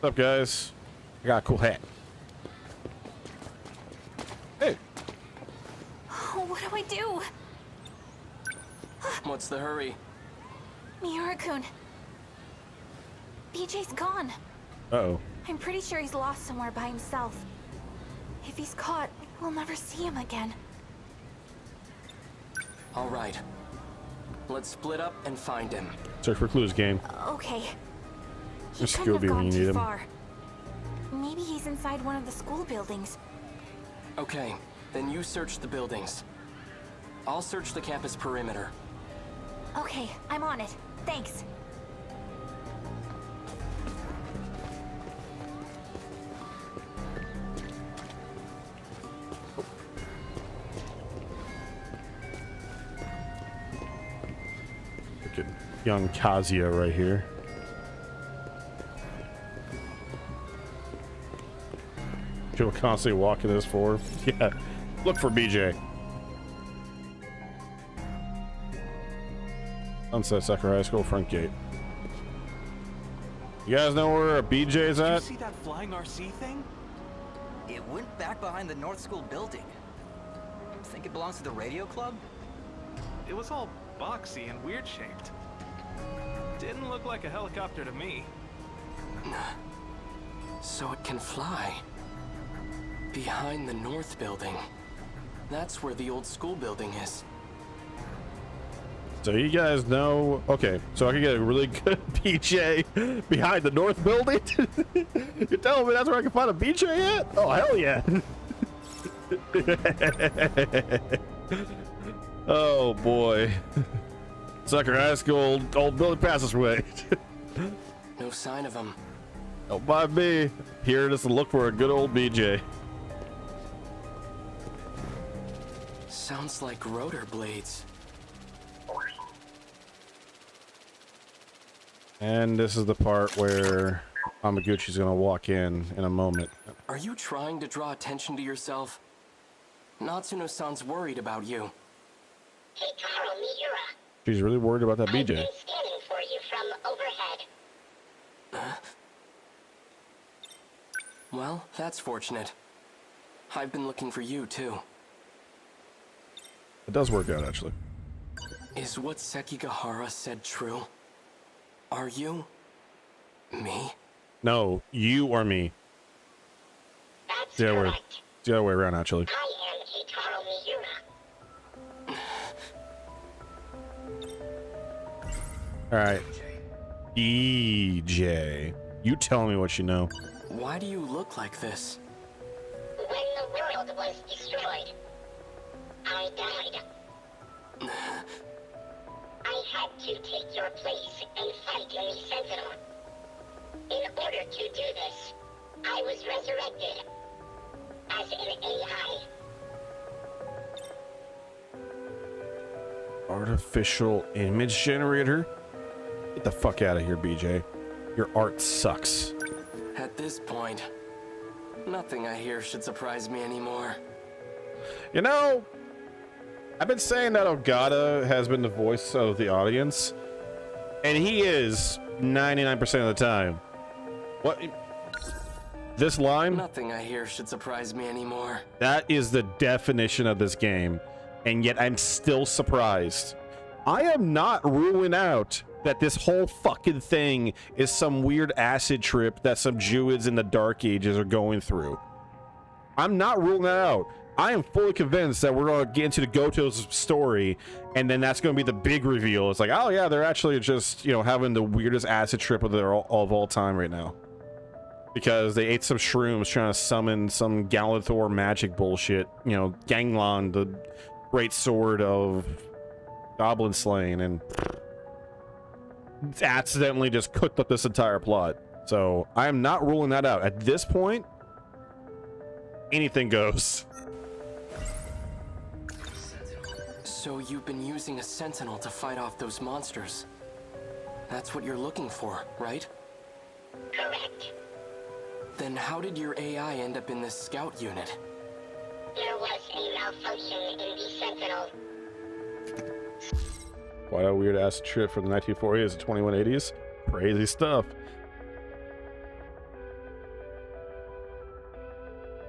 What's up, guys? I got a cool hat. Hey. Oh, what do I do? What's the hurry? Miura-kun. BJ's gone. Uh-oh. I'm pretty sure he's lost somewhere by himself. If he's caught, we'll never see him again. All right. Let's split up and find him. Search for clues, game. Okay. He There's couldn't have Scooby when gone you need too him. far. Maybe he's inside one of the school buildings. Okay, then you search the buildings. I'll search the campus perimeter. Okay, I'm on it. Thanks. Look at young Kazuya right here. She'll constantly walk in this form. Yeah. Look for BJ. Sunset Sucker High School front gate. You guys know where BJ's Did you at? see that flying RC thing? It went back behind the North School building. Think it belongs to the radio club? It was all boxy and weird shaped. Didn't look like a helicopter to me. So it can fly. Behind the North building. That's where the old school building is. So you guys know, okay, so I can get a really good BJ behind the north building? You're telling me that's where I can find a BJ at? Oh, hell yeah. Oh boy. Sucker High School, old Billy passes way. No sign of him. Don't mind me. Here just to look for a good old BJ. Sounds like rotor blades. And this is the part where Amaguchi's gonna walk in a moment. Are you trying to draw attention to yourself? Natsuno-san's worried about you. Keitaro Miura, She's really worried about that I've BJ. been scanning for you from overhead. Well, that's fortunate. I've been looking for you, too. It does work out, actually. Is what Sekigahara said true? Are you... me? No, you or me. That's the other way. correct. It's the other way around, actually. I am Keitaro Miura. Alright. EJ. You tell me what you know. Why do you look like this? When the world was destroyed, I died. I had to take your place and fight in the Sentinel. In order to do this, I was resurrected as an AI. Artificial image generator? Get the fuck out of here, BJ. Your art sucks. At this point, nothing I hear should surprise me anymore. You know, I've been saying that Ogata has been the voice of the audience, and he is 99% of the time. What? This line? Nothing I hear should surprise me anymore. That is the definition of this game, and yet I'm still surprised. I am not ruling out that this whole fucking thing is some weird acid trip that some Druids in the Dark Ages are going through. I'm not ruling that out. I am fully convinced that we're going to get into the Goto's story, and then that's going to be the big reveal. It's like, oh yeah, they're actually just, you know, having the weirdest acid trip of all time right now. Because they ate some shrooms trying to summon some Galathor magic bullshit. You know, Ganglon, the great sword of goblin slaying, and accidentally just cooked up this entire plot. So I am not ruling that out. At this point, anything goes. So you've been using a Sentinel to fight off those monsters. That's what you're looking for, right? Correct. Then how did your AI end up in this scout unit? There was a malfunction in the Sentinel. Quite a weird ass trip from the 1940s to 2180s. Crazy stuff.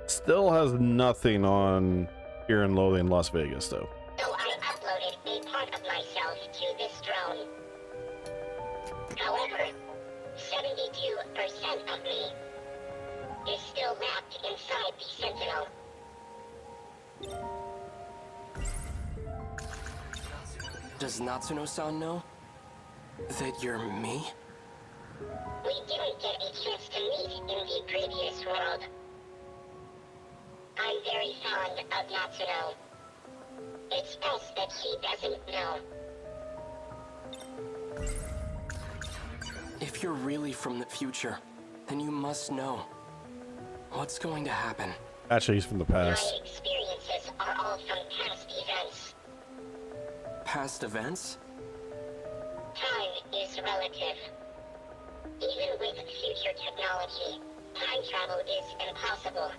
Still has nothing on Fear and Loathing Las Vegas, though. So I uploaded a part of myself to this drone. However, 72% of me is still wrapped inside the Sentinel. Does Natsuno-san know that you're me? We didn't get a chance to meet in the previous world. I'm very fond of Natsuno. It's best that she doesn't know. If you're really from the future, then you must know. What's going to happen? Actually, he's from the past. My experiences are all from past events. Past events? Time is relative. Even with future technology, time travel is impossible.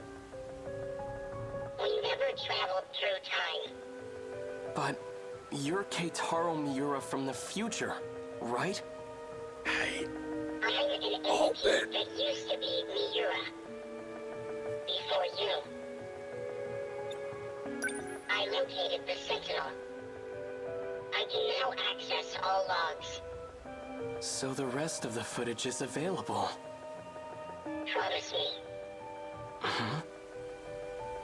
We never traveled through time. But you're Keitaro Miura from the future, right? I'm an entity that used to be Miura. Before you. I located the Sentinel. I can now access all logs. So the rest of the footage is available. Promise me. Mm-hmm.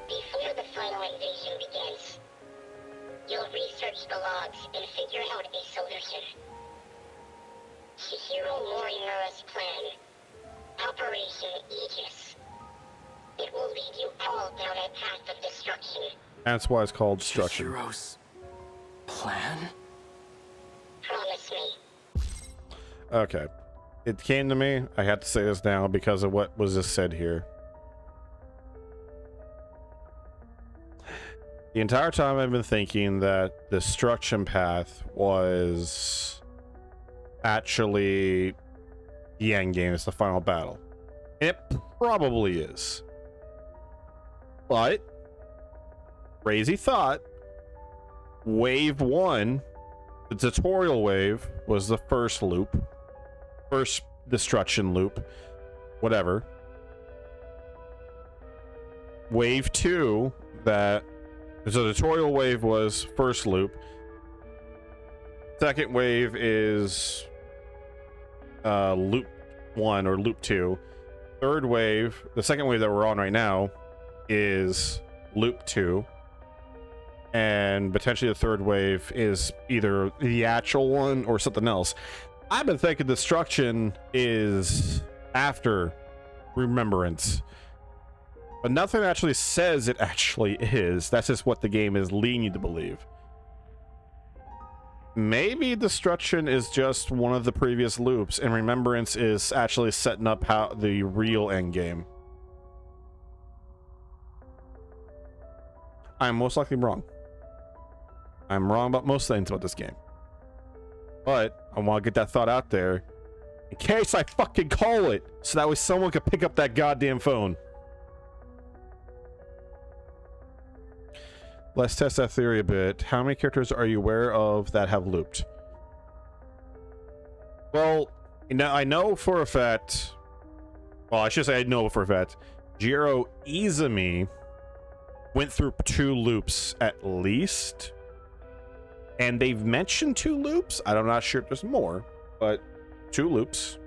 Before the final invasion begins, You'll research the logs and figure out a solution. Chihiro Morimura's plan. Operation Aegis. It will lead you all down a path of destruction. That's why it's called destruction. Chihiro's plan? Promise me. Okay. It came to me. I have to say this now because of what was just said here. The entire time I've been thinking that the destruction path was actually the end game. It's the final battle. It probably is. But crazy thought. Wave 1, the tutorial wave, was the first loop. First destruction loop. Whatever. Wave 2, so the tutorial wave was first loop. Second wave is loop 1 or loop 2. Third wave, the second wave that we're on right now, is loop 2. And potentially the third wave is either the actual one or something else. I've been thinking destruction is after remembrance. But nothing actually says it actually is. That's just what the game is leading you to believe. Maybe destruction is just one of the previous loops, and remembrance is actually setting up how the real end game. I'm most likely wrong. I'm wrong about most things about this game. But I want to get that thought out there in case I fucking call it, so that way someone could pick up that goddamn phone. Let's test that theory a bit. How many characters are you aware of that have looped? Well, I know for a fact. Well, I should say I know for a fact. Jiro Izumi went through 2 loops at least. And they've mentioned 2 loops. I'm not sure if there's more, but 2 loops.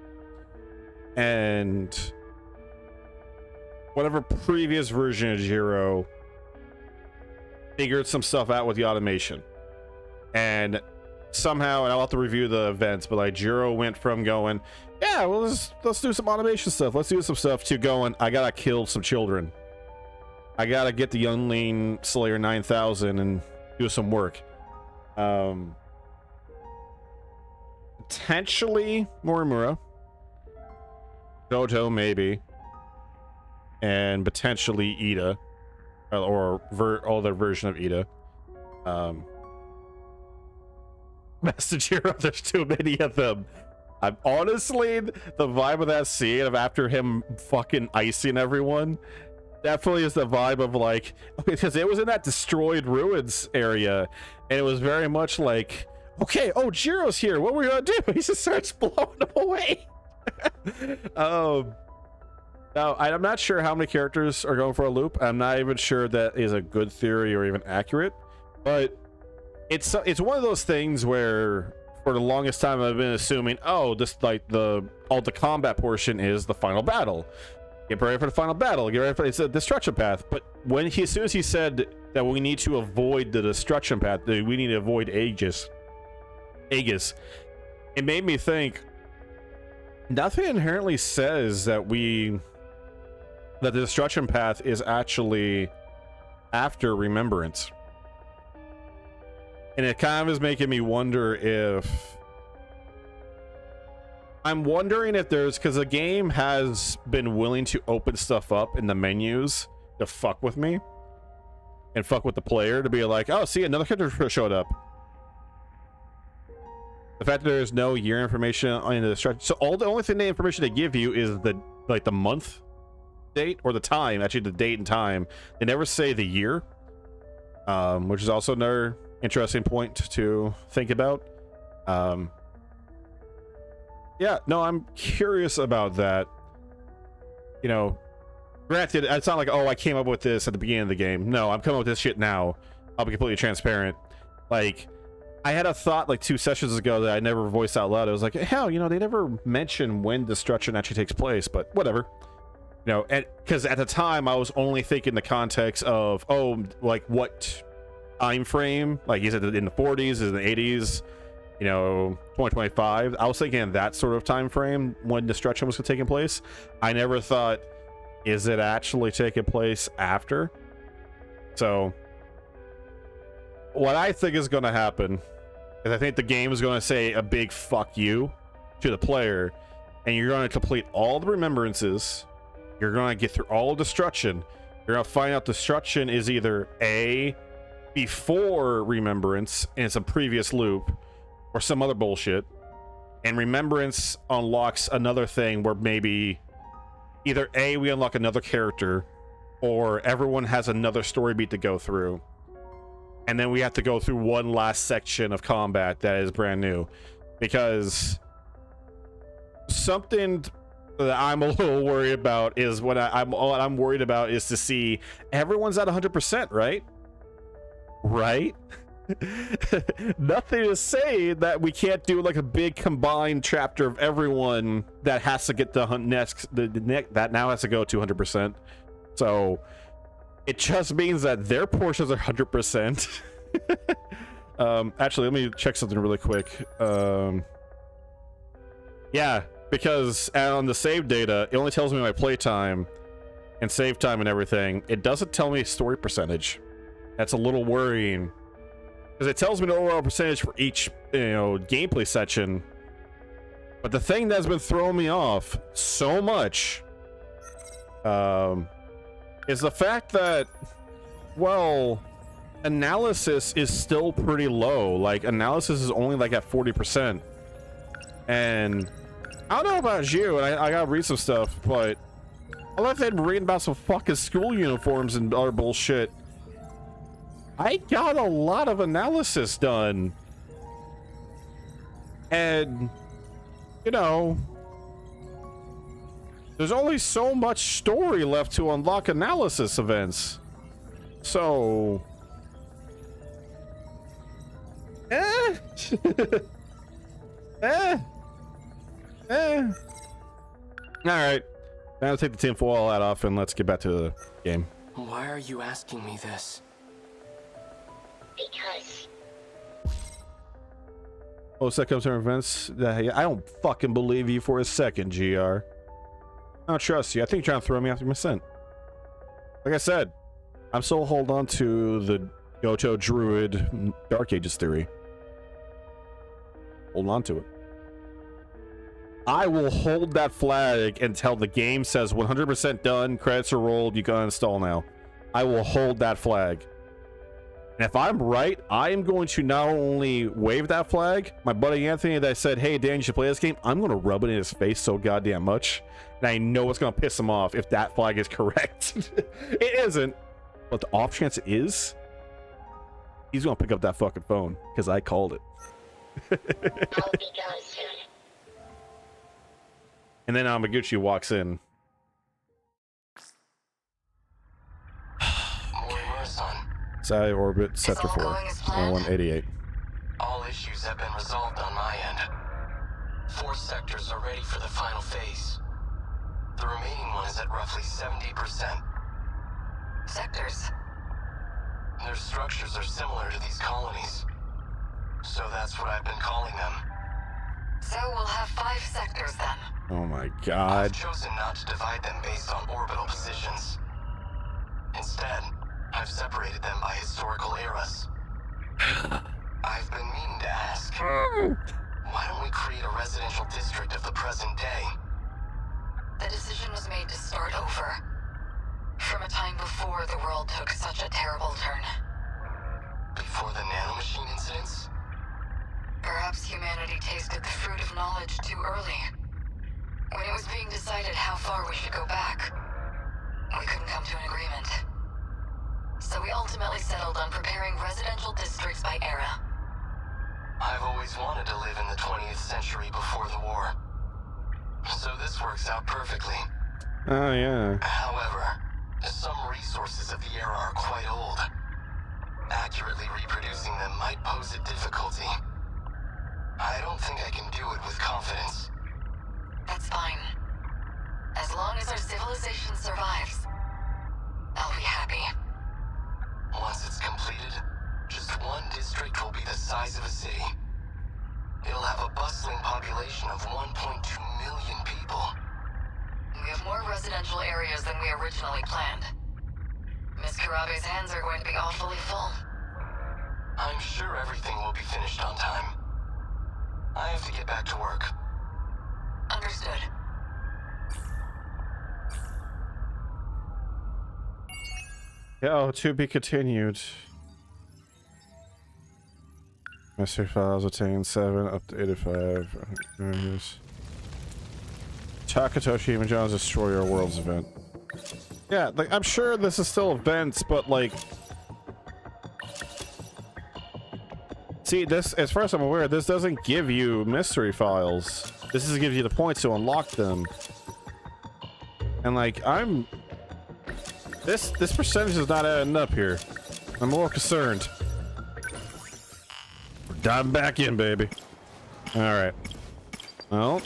And whatever previous version of Jiro figured some stuff out with the automation. And somehow, and I'll have to review the events, but like Jiro went from going, yeah, well, let's do some automation stuff. Let's do some stuff to going, I gotta kill some children. I gotta get the Youngling Slayer 9000 and do some work. Potentially Morimura, Doto maybe, and potentially Ida, or other version of Ida. Master Jiro, there's too many of them. I'm honestly, the vibe of that scene of after him fucking icing everyone definitely is the vibe of like, because it was in that destroyed ruins area, and it was very much like, okay, oh, Jiro's here, what are we gonna do? He just starts blowing them away. Now, I'm not sure how many characters are going for a loop. I'm not even sure that is a good theory or even accurate, but it's one of those things where for the longest time I've been assuming, oh, this like all the combat portion is the final battle. Get ready for the final battle. Get ready for it's a destruction path. But as soon as he said that we need to avoid the destruction path, that we need to avoid Aegis, it made me think. Nothing inherently says that the destruction path is actually after remembrance. And it kind of is making me wonder if... I'm wondering if there's... Because the game has been willing to open stuff up in the menus to fuck with me. And fuck with the player to be like, oh, see, another character showed up. The fact that there's no year information on the destruction... So the only thing the information they give you is the month date or the time. Actually, the date and time. They never say the year. Which is also another interesting point to think about. Yeah, no, I'm curious about that. You know, granted, it's not like, oh, I came up with this at the beginning of the game. No, I'm coming up with this shit now. I'll be completely transparent. Like, I had a thought like 2 sessions ago that I never voiced out loud. I was like, hell, you know, they never mention when destruction actually takes place, but whatever. You know, and because at the time I was only thinking the context of, oh, like what time frame, like is it in the 40s, is it in the 80s, you know, 2025. I was thinking that sort of time frame when destruction was taking place. I never thought, is it actually taking place after? So what I think is going to happen is I think the game is going to say a big fuck you to the player, and you're going to complete all the remembrances. You're going to get through all destruction. You're going to find out destruction is either A, before remembrance, and it's a previous loop, or some other bullshit. And remembrance unlocks another thing where maybe either A, we unlock another character, or everyone has another story beat to go through. And then we have to go through one last section of combat that is brand new. Because something that I'm a little worried about is what I'm worried about is to see everyone's at 100%, right? Right? Nothing to say that we can't do like a big combined chapter of everyone that has to get the next that now has to go to 100%. So it just means that their portions are 100%. Actually, let me check something really quick. Yeah, because on the save data, it only tells me my playtime and save time and everything. It doesn't tell me story percentage. That's a little worrying, because it tells me the overall percentage for each, you know, gameplay section. But the thing that's been throwing me off so much is the fact that, well, analysis is still pretty low. Like, analysis is only like at 40%. And I don't know about you, and I gotta read some stuff, but I left that reading about some fucking school uniforms and other bullshit. I got a lot of analysis done. And, you know, there's only so much story left to unlock analysis events. So, Alright. Now take the tinfoil hat off and let's get back to the game. Why are you asking me this? Because Second term events. I don't fucking believe you for a second, GR. I don't trust you. I think you're trying to throw me after my scent. Like I said, I'm still holding on to the Goto Druid Dark Ages theory. Hold on to it. I will hold that flag until the game says 100% done, credits are rolled, you can install now. I will hold that flag. And if I'm right, I am going to not only wave that flag, my buddy Anthony that said, hey, Dan, you should play this game, I'm going to rub it in his face so goddamn much. And I know it's going to piss him off if that flag is correct. It isn't. But the off chance it is, he's going to pick up that fucking phone because I called it. I'll be gone soon. And then Amaguchi walks in. Side orbit, sector 4, 188. All issues have been resolved on my end. 4 sectors are ready for the final phase. The remaining one is at roughly 70%. Sectors? Their structures are similar to these colonies. So that's what I've been calling them. So we'll have 5 sectors then. Oh my god. I've chosen not to divide them based on orbital positions. Instead, I've separated them by historical eras. I've been meaning to ask, why don't we create a residential district of the present day? The decision was made to start over. From a time before the world took such a terrible turn. Before the nanomachine incidents? Perhaps humanity tasted the fruit of knowledge too early. When it was being decided how far we should go back, we couldn't come to an agreement. So we ultimately settled on preparing residential districts by era. I've always wanted to live in the 20th century before the war. So this works out perfectly. Oh, yeah. However, some resources of the era are quite old. Accurately reproducing them might pose a difficulty. I don't think I can do it with confidence. That's fine. As long as our civilization survives, I'll be happy. Once it's completed, just size of a city. It'll have a bustling population of 1.2 million people. We have more residential areas than we originally planned. Miss Karabe's hands are going to be awfully full. I'm sure everything will be finished on time. I have to get back to work. Understood. Oh, to be continued. Mystery files attain 7 up to 85. Takatoshi Imajon's Destroy Your Worlds event. Yeah, like I'm sure this is still events, but like, see, this, as far as I'm aware, this doesn't give you mystery files. This just gives you the points to unlock them. And like, this percentage is not adding up here. I'm more concerned. We're diving back in, baby. All right. Well,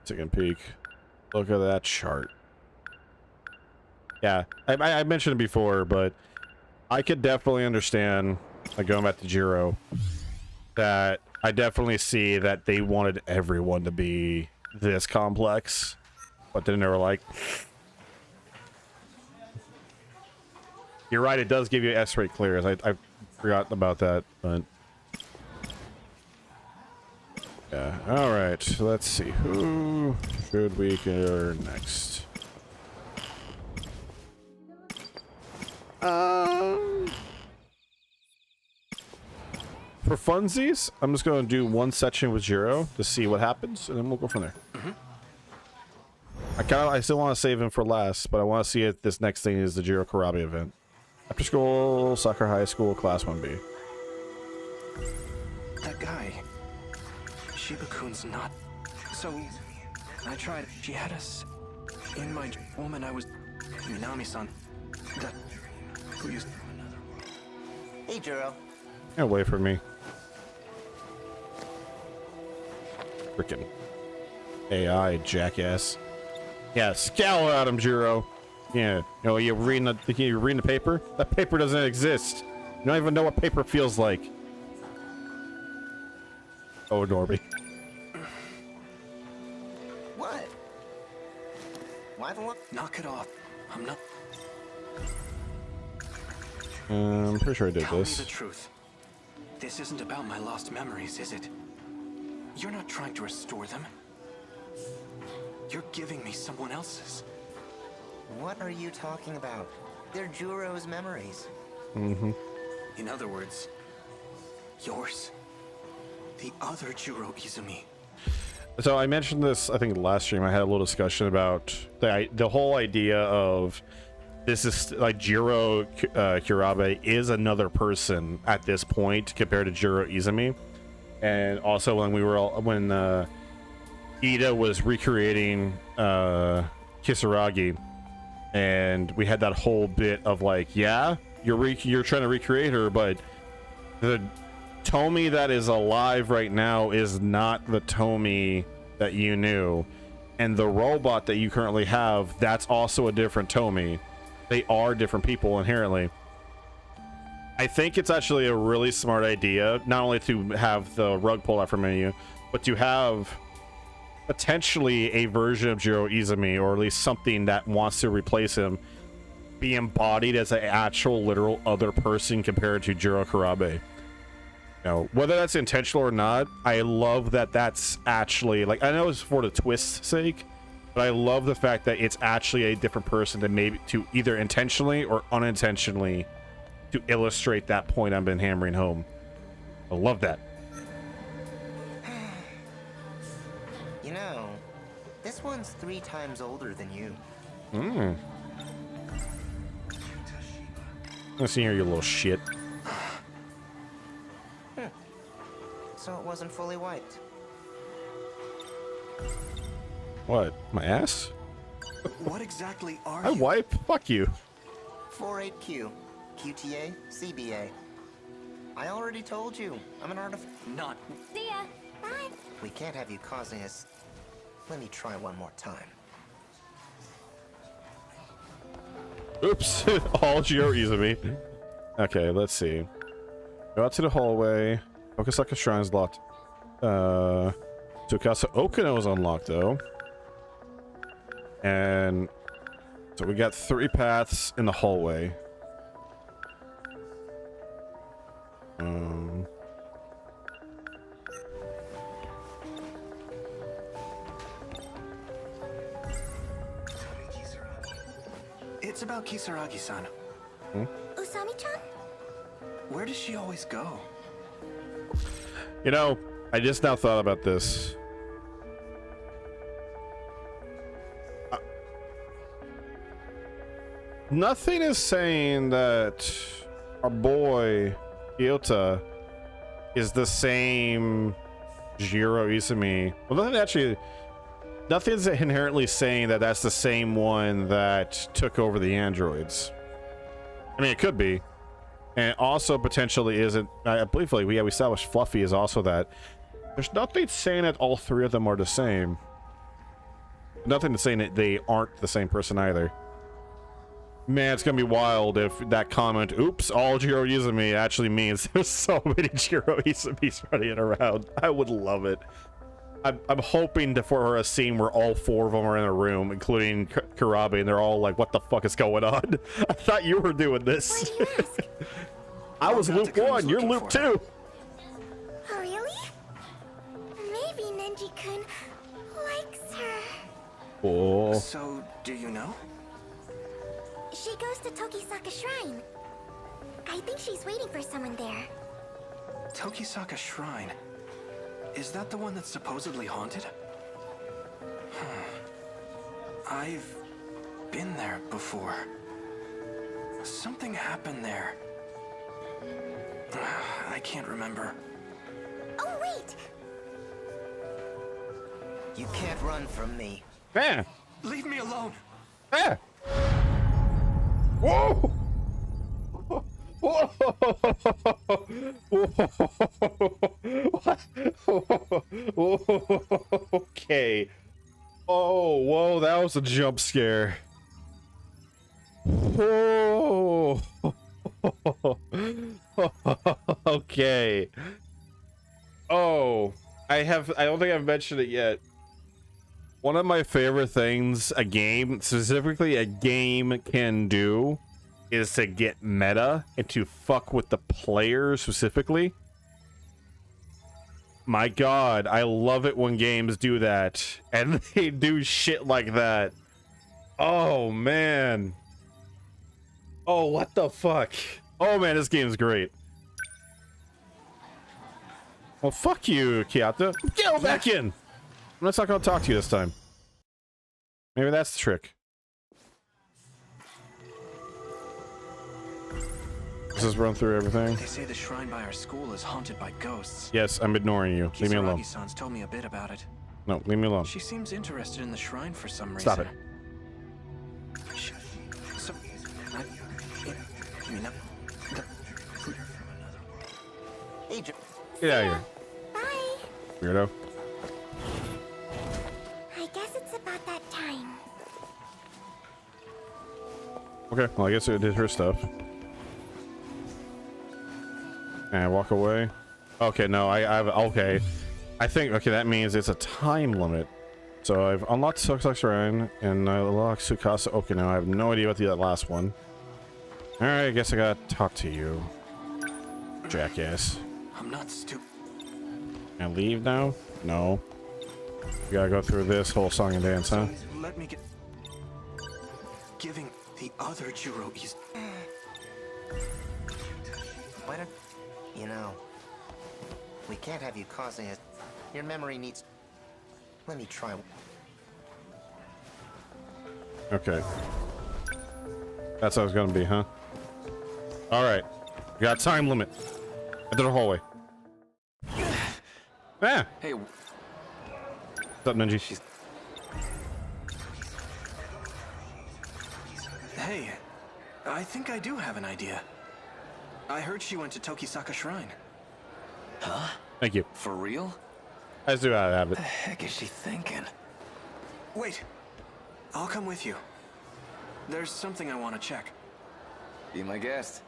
second peek. Look at that chart. Yeah, I mentioned it before, but I could definitely understand, like going back to Jiro, that I definitely see that they wanted everyone to be this complex, but then they were like, you're right, it does give you S-rate clears. I forgot about that, but yeah. All right, let's see, who should we go next? For funsies, I'm just going to do one section with Jiro to see what happens, and then we'll go from there. I still want to save him for last, but I want to see if this next thing is the Jiro Karabe event. After school, soccer, high school, class 1B. That guy. Shiba-kun's not... So... I tried. She had us... In my... Woman, I was... Minami-san. That... Who used... Hey, Jiro. Get away from me. Frickin' AI, jackass. Yeah, scowl at him, Jiro. Yeah, you know, you're reading the paper? That paper doesn't exist. You don't even know what paper feels like. Oh, Norby. What? Why the look? Knock it off. I'm not... I'm pretty sure I did Tell this. me the truth. This isn't about my lost memories, is it? You're not trying to restore them. You're giving me someone else's. What are you talking about? They're Juro's memories. Mm-hmm. In other words, yours. The other Juro Izumi. So I mentioned this, I think last stream. I had a little discussion about the whole idea of this is like Jiro Kurabe is another person at this point compared to Jiro Izumi, and also when Ida was recreating Kisaragi, and we had that whole bit of like, yeah, you're trying to recreate her, but the Tomy that is alive right now is not the Tomy that you knew, and the robot that you currently have, that's also a different Tomy. They are different people inherently. I think it's actually a really smart idea, not only to have the rug pulled out from you, but to have potentially a version of Jiro Izumi, or at least something that wants to replace him, be embodied as an actual literal other person compared to Jiro Kurabe. You know, whether that's intentional or not, I love that that's actually, like, I know it's for the twist's sake, but I love the fact that it's actually a different person that maybe to either intentionally or unintentionally to illustrate that point I've been hammering home. I love that. You know, this one's 3 times older than you. Listen here, you little shit. So it wasn't fully wiped. What? My ass? What exactly are I you? wipe? Fuck you. 48Q, QTA, CBA. I already told you, I'm an artifact. Not. See ya. Bye. We can't have you causing us. Let me try one more time. Oops. All Jiro Izumi. Okay, let's see. Go out to the hallway. Okasaka Shrine's locked. Tsukasa Okino is unlocked though. And so we got 3 paths in the hallway. It's about Kisaragi-san. Usami-chan? Where does she always go? You know, I just now thought about this. Nothing is saying that our boy Ryota is the same Jiro Izumi. Well, nothing's inherently saying that that's the same one that took over the androids. I mean, it could be. And also potentially isn't, I believe, like, we established Fluffy is also that. There's nothing saying that all 3 of them are the same. Nothing to saying that they aren't the same person either. Man, it's gonna be wild if that comment, oops, all Jiro Izumi, actually means there's so many Jiro Izumis running around. I would love it. I'm hoping for a scene where all 4 of them are in a room, including Kurabe, and they're all like, what the fuck is going on? I thought you were doing this. I was loop 1, you're loop 2. Oh, really? Maybe Nenji-kun likes her. Oh. So, do you know? She goes to Tokisaka Shrine. I think she's waiting for someone there. Tokisaka Shrine. Is that the one that's supposedly haunted? I've been there before. Something happened there. I can't remember. Oh, wait! You can't run from me. Yeah. Leave me alone. Yeah. Whoa! Whoa! Okay. Oh, whoa, that was a jump scare. Whoa. Okay. Oh, I don't think I've mentioned it yet. One of my favorite things a game, specifically a game, can do is to get meta and to fuck with the player specifically. My god, I love it when games do that. And they do shit like that. Oh, man. Oh, what the fuck? Oh, man, this game's great. Well, fuck you, Kiata. Get back in! I'm not gonna talk to you this time. Maybe that's the trick. Let's just run through everything. They say the shrine by our school is haunted by ghosts. Yes, I'm ignoring you. Leave me alone. Kisaragi-san's told me a bit about it. No, leave me alone. She seems interested in the shrine for some reason. Stop it. Get out of here. Bye. Weirdo. I guess it's about that time. Okay, well, I guess it did her stuff. And walk away. Okay, no, okay. I think, okay, that means it's a time limit. So I've unlocked Tsukasa Shrine, and I unlocked Tsukasa Okino. I have no idea about the last one. Alright, I guess I gotta talk to you. Jackass. I'm not stupid. Can I leave now? No. We gotta go through this whole song and dance, huh? Let me get... Giving the other Jiro is... Why don't... You know... We can't have you causing it. Your memory needs... Let me try... Okay. That's how it's gonna be, huh? Alright. We got a time limit. Into the hallway. Ah! Hey. What's up, Ninja? Hey. I think I do have an idea. I heard she went to Tokisaka Shrine. Huh? Thank you. For real? I do have it. The heck is she thinking? Wait. I'll come with you. There's something I want to check. Be my guest.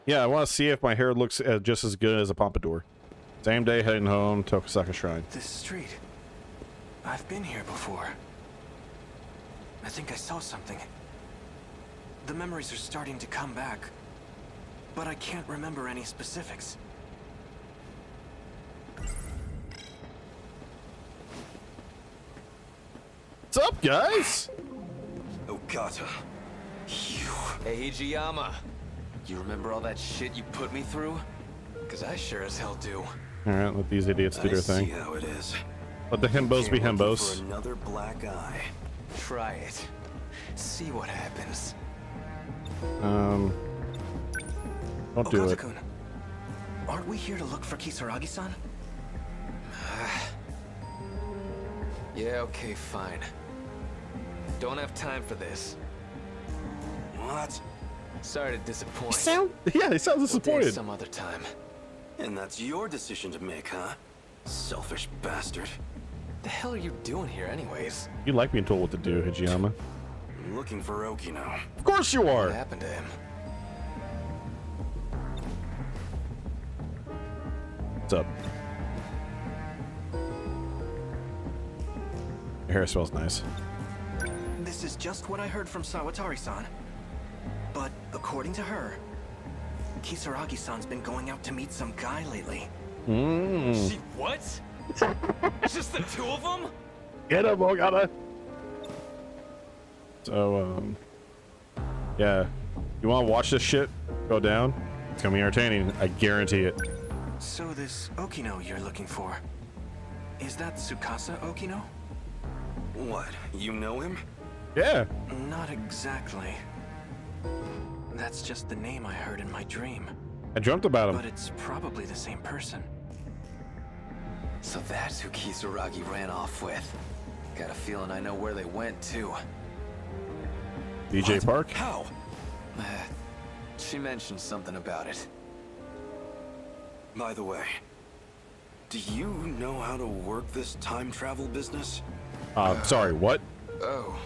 Yeah, I want to see if my hair looks just as good as a pompadour. Same day heading home to Osaka Shrine. This street. I've been here before. I think I saw something. The memories are starting to come back, but I can't remember any specifics. What's up, guys? Okata. Hey, Hijiyama. You remember all that shit you put me through? Because I sure as hell do. Alright, let these idiots do their thing. See how it is. Let the himbos be Came looking himbos. for another black eye. Try it. See what happens. Don't do it. Okata-kun, aren't we here to look for Kisaragi-san? Yeah, okay, fine. Don't have time for this. What? Sorry to disappoint. He sounds disappointed. Some other time. And that's your decision to make, huh? Selfish bastard. The hell are you doing here anyways? You like being told what to do, Hijiyama. I'm looking for Okino. Of course you are! What happened to him? What's up? Your hair smells nice. This is just what I heard from Sawatari-san. But according to her, Kisaragi-san's been going out to meet some guy lately. She what? Just the two of them? Get him, Ogata! So, yeah. You want to watch this shit go down? It's gonna be entertaining. I guarantee it. So this Okino you're looking for, is that Tsukasa Okino? What? You know him? Yeah. Not exactly. That's just the name I heard in my dream. I dreamt about him. But it's probably the same person. So that's who Kisaragi ran off with. Got a feeling I know where they went too. DJ What? Park? How? She mentioned something about it. By the way, do you know how to work this time travel business? Sorry, what? Oh.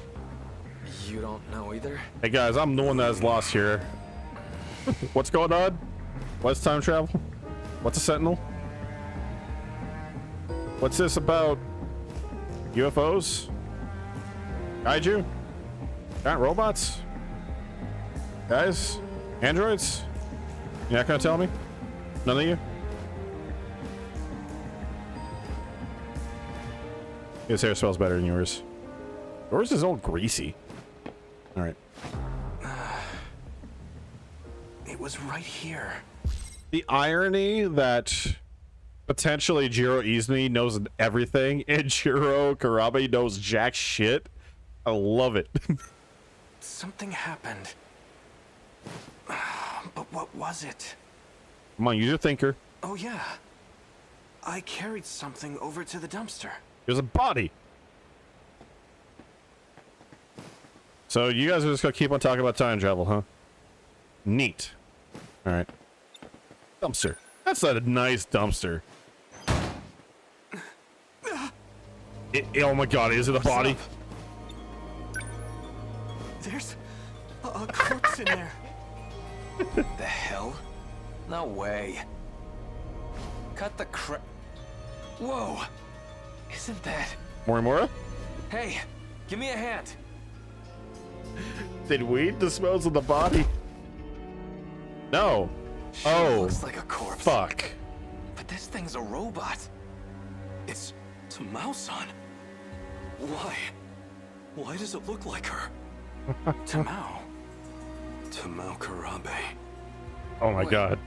You don't know either? Hey guys, I'm the one that's lost here. What's going on? What's time travel? What's a Sentinel? What's this about? UFOs? Kaiju? Giant robots? Guys? Androids? You're not gonna tell me? None of you? His hair smells better than yours. Yours is all greasy. Alright. It was right here. The irony that potentially Jiro Izumi knows everything and Jiro Karabe knows jack shit. I love it. Something happened. But what was it? Come on, use your thinker. Oh yeah. I carried something over to the dumpster. There's a body. So you guys are just gonna keep on talking about time travel, huh? Neat. Alright. Dumpster. That's a nice dumpster. Oh my god, is it a body? There's a corpse in there. The hell? No way. Cut the crap. Whoa. Isn't that... Morimura? Hey, give me a hand. Did weed dispose of the body? No. She looks like a corpse. Fuck. But this thing's a robot. It's Tamao-san. Why? Why does it look like her? Tamao. Tamao Karabe. Oh my god.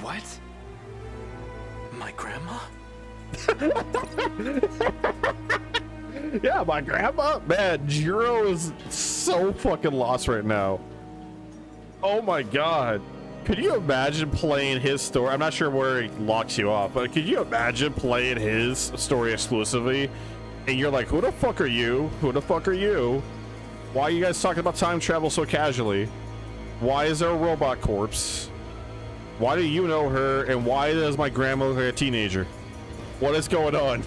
What? My grandma? Yeah, my grandma? Man, Jiro is so fucking lost right now. Oh my god. Could you imagine playing his story? I'm not sure where he locks you off, but could you imagine playing his story exclusively? And you're like, who the fuck are you? Who the fuck are you? Why are you guys talking about time travel so casually? Why is there a robot corpse? Why do you know her? And why does my grandma look like a teenager? What is going on?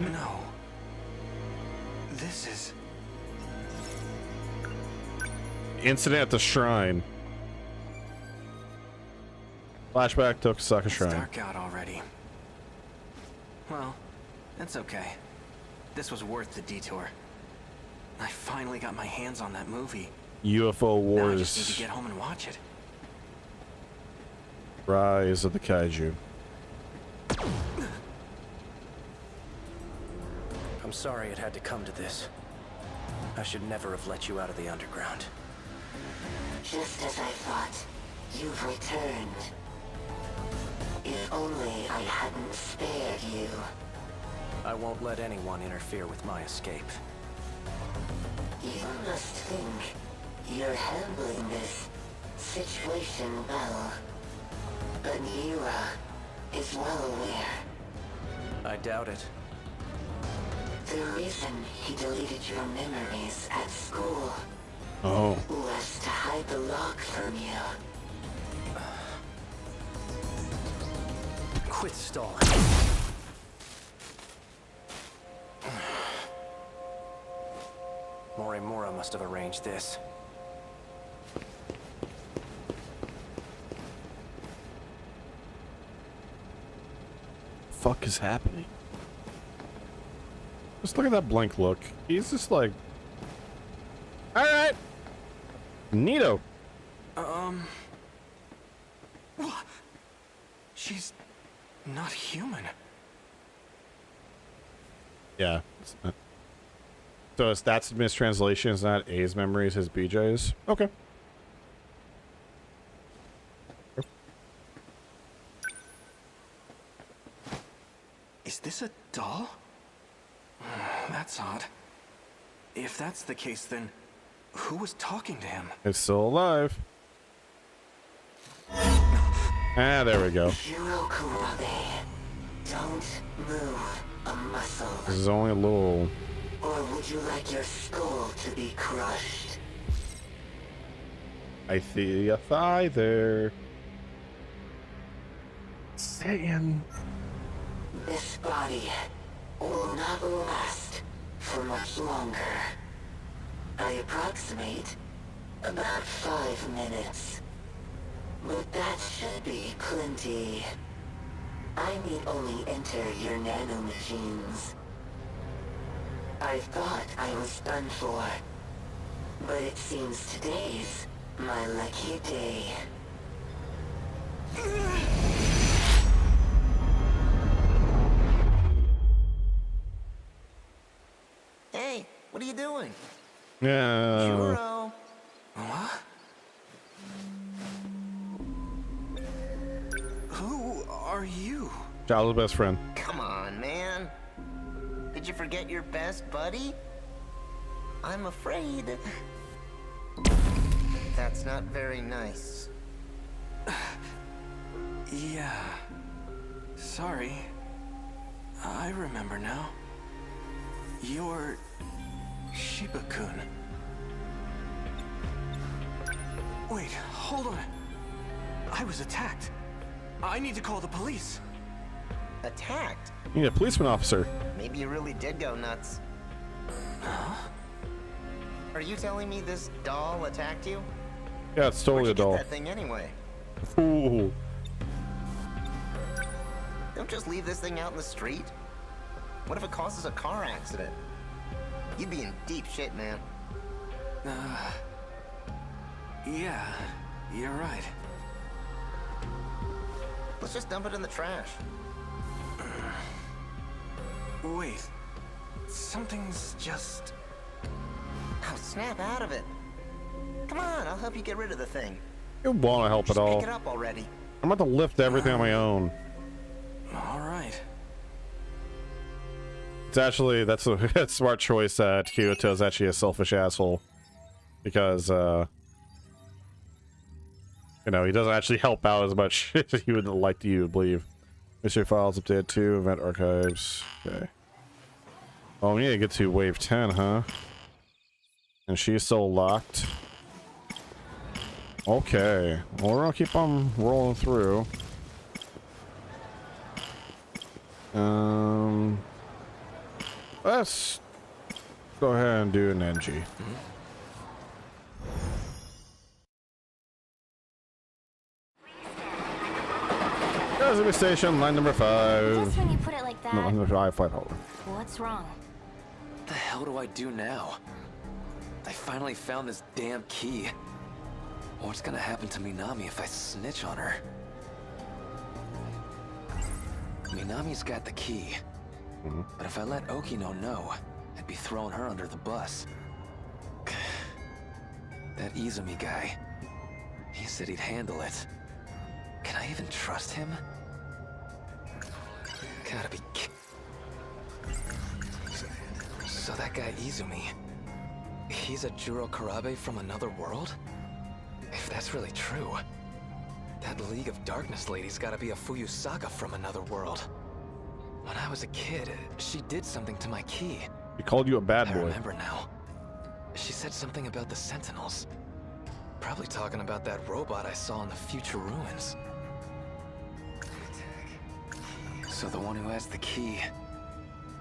No. This is... Incident at the shrine. Flashback to Osaka It's Shrine. dark out already. Well, that's okay. This was worth the detour. I finally got my hands on that movie. UFO Now I just need Wars. to get home and watch it. Rise of the Kaiju. I'm sorry it had to come to this. I should never have let you out of the underground. Just as I thought, you've returned. If only I hadn't spared you. I won't let anyone interfere with my escape. You must think you're handling this situation well. But Mira is well aware. I doubt it. The reason he deleted your memories at school was to hide the lock from you. Quit stalling. Morimura must have arranged this. Fuck is happening? Just look at that blank look. He's just like, all right, neato. What? She's not human. Yeah. So that's a mistranslation. It's not A's memories, his BJ's. Okay. Is this a doll? That's odd. If that's the case, then who was talking to him? It's still alive. Ah, there we go. Don't move a muscle. This is only a little. Or would you like your skull to be crushed? I see a thigh there. Saying. This body will not last for much longer. I approximate about 5 minutes. But that should be plenty. I need only enter your nanomachines. I thought I was done for, but it seems today's my lucky day. Hey, what are you doing? Yeah. Juro. What? Who are you? Child's best friend. Come on, man. Did you forget your best buddy? I'm afraid. That's not very nice. Yeah. Sorry. I remember now. You're Shiba-kun. Wait, hold on. I was attacked. I need to call the police. Attacked? You need a policeman officer. Maybe you really did go nuts. Huh? Are you telling me this doll attacked you? Yeah, it's totally a Where'd you doll. get that thing anyway? Ooh. Don't just leave this thing out in the street. What if it causes a car accident? You'd be in deep shit, man. Yeah, you're right. Let's just dump it in the trash. Wait. Something's just... Oh, snap out of it. Come on, I'll help you get rid of the thing. You want to help Just at all? pick it up already. I'm about to lift everything on my own. All right. It's actually, that's a smart choice that Kyoto is actually a selfish asshole. Because, you know, he doesn't actually help out as much as he would like you to believe. Mystery files updated 2, event archives. Okay. Oh, we need to get to wave 10, huh? And she's still locked. Okay. Well, we're gonna keep on rolling through. Let's go ahead and do an NG. Service station, line number 5. Just when you put it like that. No, line number 5, What's wrong? What the hell do I do now? I finally found this damn key. What's gonna happen to Minami if I snitch on her? Minami's got the key. But if I let Okino know, I'd be throwing her under the bus. That Izumi guy, he said he'd handle it. Can I even trust him? Gotta be So that guy Izumi, he's a Juro Karabe from another world? If that's really true, that League of Darkness lady's gotta be a Fuyusaka from another world. When I was a kid, she did something to my key. He called you a bad boy. I remember now. She said something about the Sentinels. Probably talking about that robot I saw in the future ruins. So the one who has the key,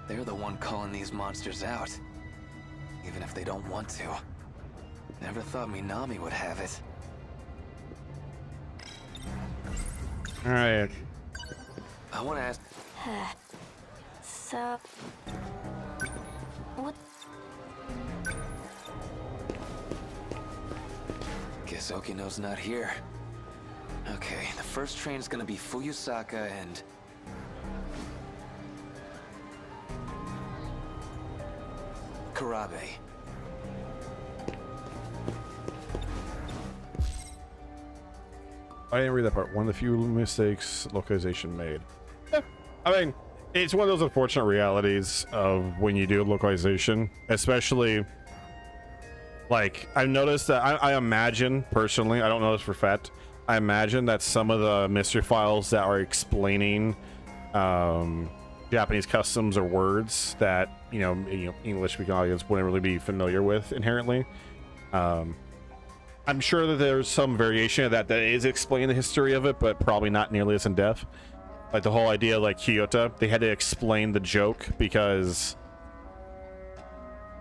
they're the one calling these monsters out. Even if they don't want to. Never thought Minami would have it. Alright. I want to ask... So... What? Guess Okino's not here. Okay, the first train's gonna be Fuyusaka and... Karabe. I didn't read that part. One of the few mistakes localization made. Yeah, I mean, it's one of those unfortunate realities of when you do localization, especially like I've noticed that I imagine personally, I don't know this for fact, I imagine that some of the mystery files that are explaining Japanese customs or words that you know English speaking audience wouldn't really be familiar with inherently. I'm sure that there's some variation of that is explaining the history of it, but probably not nearly as in depth. Like the whole idea, like Kyoto, they had to explain the joke because,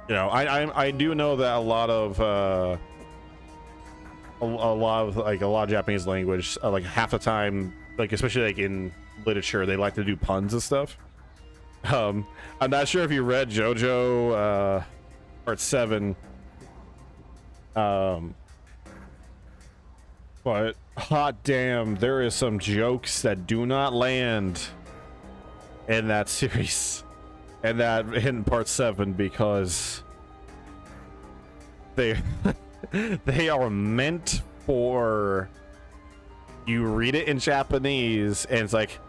you know, I do know that a lot of Japanese language, like half the time, like especially like in literature, they like to do puns and stuff. I'm not sure if you read JoJo Part 7. But hot damn, there is some jokes that do not land in that series, and that in Part 7 because they they are meant for you read it in Japanese and it's like,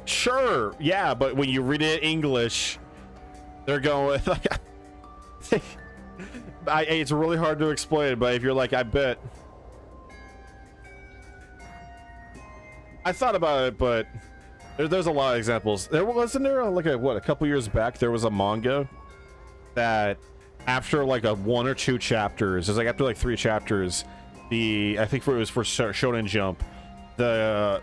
sure, yeah, but when you read it in English, they're going like, it's really hard to explain. But if you're like, I bet. I thought about it, but there's a lot of examples. Wasn't there like a couple years back there was a manga that after like a 1 or 2 chapters, it was like after like 3 chapters, I think it was for Shonen Jump, the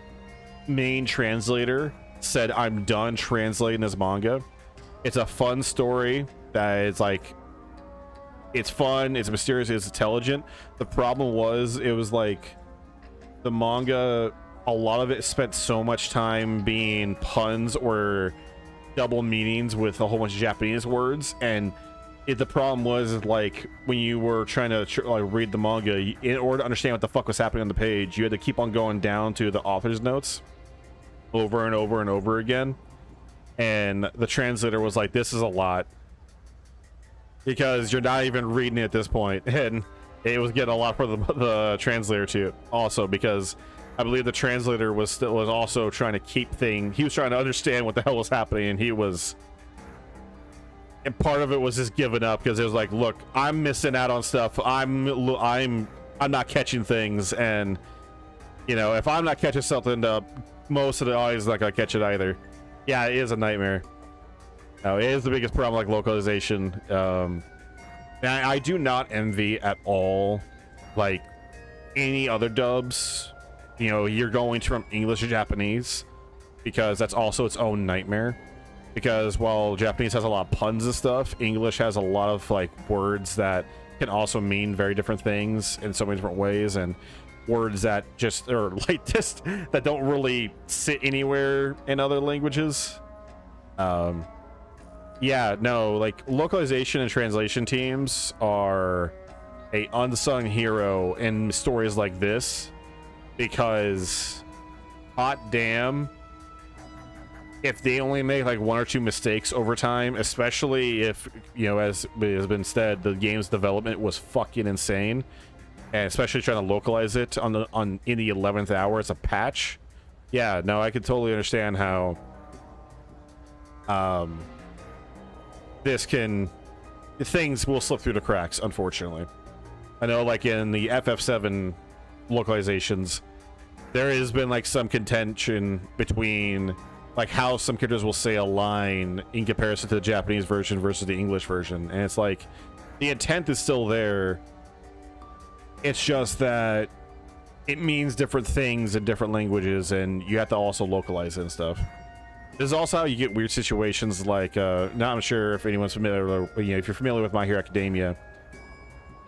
main translator said, "I'm done translating this manga. It's a fun story that is like, it's fun, it's mysterious, it's intelligent." The problem was it was like the manga, a lot of it spent so much time being puns or double meanings with a whole bunch of Japanese words, and the problem was like when you were trying to read the manga, in order to understand what the fuck was happening on the page, you had to keep on going down to the author's notes over and over and over again, and the translator was like, "This is a lot because you're not even reading it at this point," and it was getting a lot for the translator too. Also because I believe the translator was also trying to keep he was trying to understand what the hell was happening, and part of it was just giving up because it was like, look, I'm missing out on stuff. I'm not catching things, and you know, if I'm not catching something, most of the audience is not gonna catch it either. Yeah, it is a nightmare. No, it is the biggest problem, like localization. And I do not envy at all like any other dubs. You know, you're going from English to Japanese, because that's also its own nightmare. Because while Japanese has a lot of puns and stuff, English has a lot of like words that can also mean very different things in so many different ways. And words that just or like just that don't really sit anywhere in other languages. Yeah, no, like localization and translation teams are a unsung hero in stories like this, because hot damn, if they only make like 1 or 2 mistakes over time, especially if, you know, as has been said, the game's development was fucking insane, and especially trying to localize it in the 11th hour as a patch. Yeah, no, I could totally understand how things will slip through the cracks, unfortunately. I know, like in the FF7 localizations, there has been like some contention between like how some characters will say a line in comparison to the Japanese version versus the English version, and it's like the intent is still there. It's just that it means different things in different languages, and you have to also localize it and stuff. This is also how you get weird situations like, now I'm sure if anyone's familiar, you know, if you're familiar with My Hero Academia,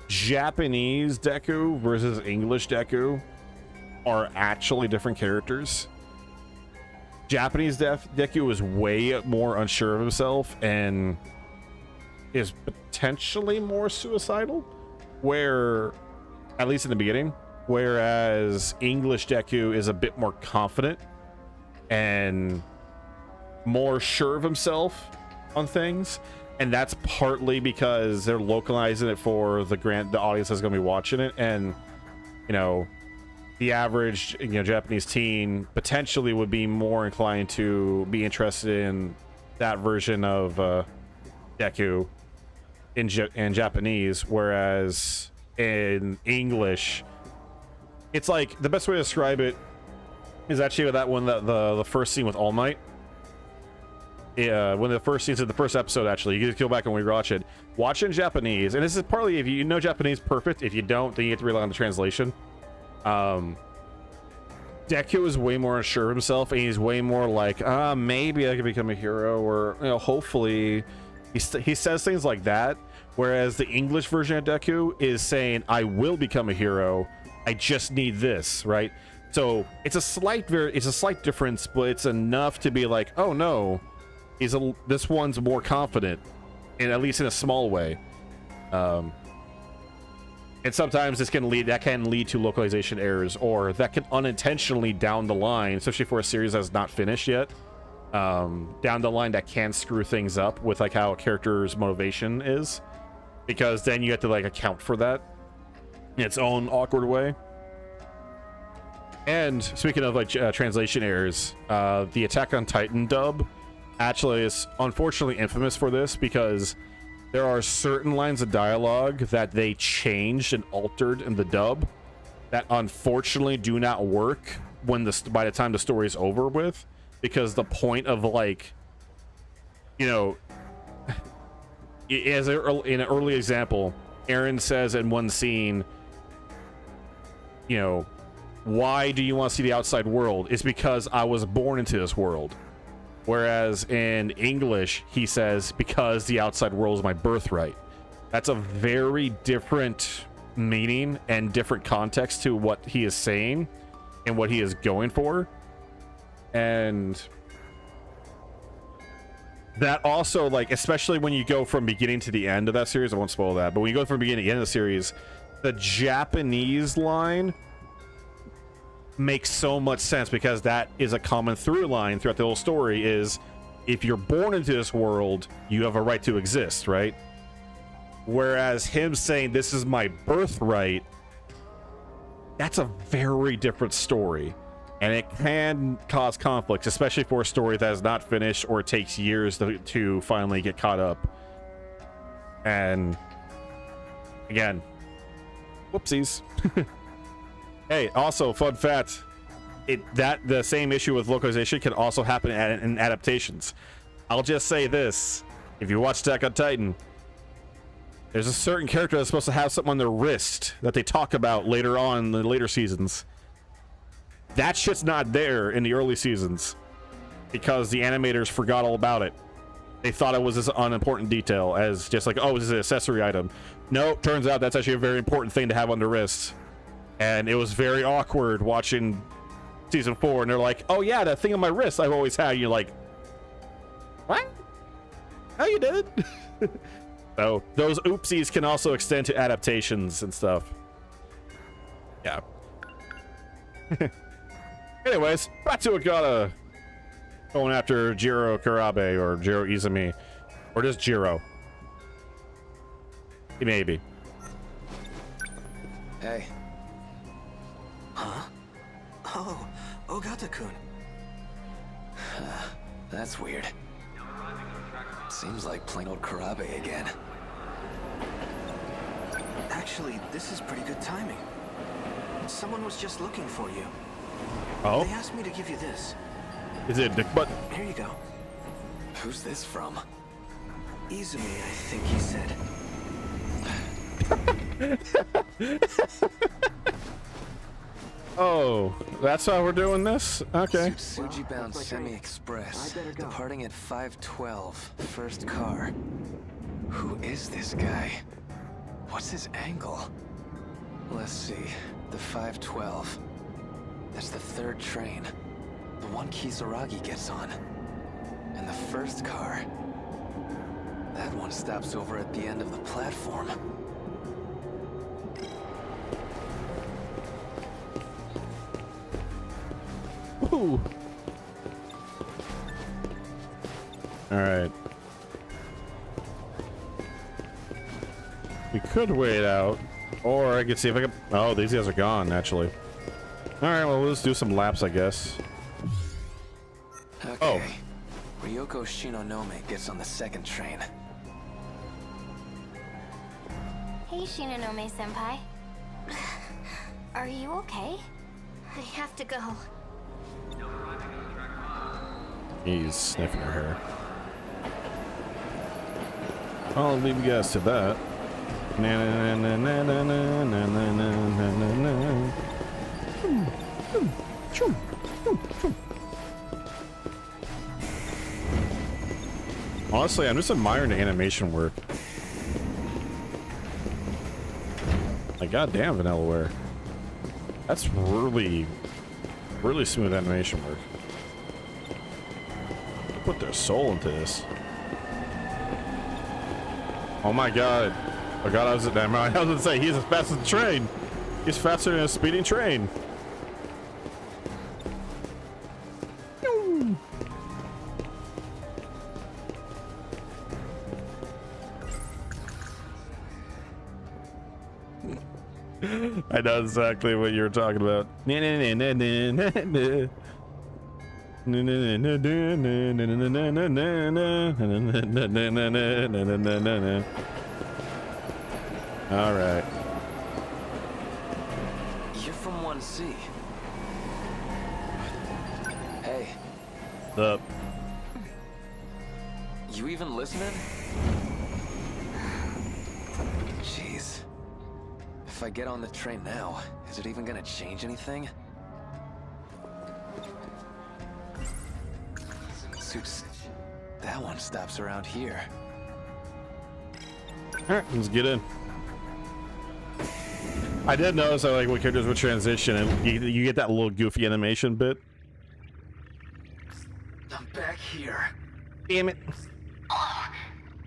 Japanese Deku versus English Deku are actually different characters. Japanese Deku is way more unsure of himself and is potentially more suicidal, where, at least in the beginning, whereas English Deku is a bit more confident and more sure of himself on things, and that's partly because they're localizing it for the audience that's going to be watching it, and you know, the average, you know, Japanese teen potentially would be more inclined to be interested in that version of Deku in Japanese, whereas in English, it's like the best way to describe it is actually with that one, the first scene with All Might. Yeah, one of the first scenes in the first episode, actually, you can go back and rewatch it. Watch it in Japanese, and this is partly if you know Japanese, perfect. If you don't, then you have to rely on the translation. Deku is way more unsure of himself, and he's way more like, maybe I could become a hero, or, you know, hopefully. He says things like that, whereas the English version of Deku is saying, I will become a hero, I just need this, right? So it's a slight difference, but it's enough to be like, oh no, this one's more confident, and at least in a small way. And sometimes that can lead to localization errors, or that can unintentionally down the line, especially for a series that's not finished yet, down the line, that can screw things up with like how a character's motivation is, because then you have to like account for that in its own awkward way. And speaking of like translation errors, the Attack on Titan dub actually is unfortunately infamous for this, because there are certain lines of dialogue that they changed and altered in the dub that unfortunately do not work by the time the story is over with, because the point of, like, you know, as in an early example, Eren says in one scene, you know, why do you want to see the outside world? It's because I was born into this world. Whereas in English, he says, because the outside world is my birthright. That's a very different meaning and different context to what he is saying and what he is going for. And that also, like, especially when you go from beginning to the end of that series, I won't spoil that, but when you go from beginning to the end of the series, the Japanese line makes so much sense, because that is a common through line throughout the whole story, is if you're born into this world, you have a right to exist, right? Whereas him saying this is my birthright, that's a very different story, and it can cause conflicts, especially for a story that is not finished or it takes years to finally get caught up. And again, whoopsies. Hey, also, fun fact, the same issue with localization can also happen in adaptations. I'll just say this: if you watch Attack on Titan, there's a certain character that's supposed to have something on their wrist that they talk about later on in the later seasons. That shit's not there in the early seasons, because the animators forgot all about it. They thought it was this unimportant detail, as just like, oh, this is an accessory item. No, turns out that's actually a very important thing to have on the wrist. And it was very awkward watching season 4, and they're like, "Oh yeah, that thing on my wrist I've always had." And you're like, "What? How you did?" So those oopsies can also extend to adaptations and stuff. Yeah. Anyways, back to Ogata going after Jiro Karabe or Jiro Izumi, or just Jiro. Maybe. Hey. Huh? Oh, Ogata-kun. That's weird. Seems like plain old Karabe again. Actually, this is pretty good timing. Someone was just looking for you. Oh? They asked me to give you this. Is it Dick Butt? Here you go. Who's this from? Izumi, I think he said. Oh, that's how we're doing this? Okay. Tsuji-bound Semi-Express, departing at 5:12, first car. Who is this guy? What's his angle? Let's see, the 5:12. That's the third train. The one Kisaragi gets on. And the first car. That one stops over at the end of the platform. Ooh. All right. We could wait out, or I could see if I can. Oh, these guys are gone, actually. All right, well, we'll just do some laps, I guess. Okay. Oh. Ryoko Shinonome gets on the second train. Hey, Shinonome-senpai. Are you okay? I have to go. He's sniffing her hair. I'll leave you guys to that. Honestly, I'm just admiring the animation work. Like, goddamn, Vanillaware. That's really, really smooth animation work. They put their soul into this. Oh my god. Oh god, I was gonna say, he's as fast as the train. He's faster than a speeding train. I know exactly what you were talking about. All right. You're from 1C. Hey. What's up? You even listening? Jeez. If I get on the train now, is it even gonna change anything? That one stops around here. Alright, let's get in. I did notice that, like, when characters would transition and you get that little goofy animation bit. I'm back here. Damn it. Oh,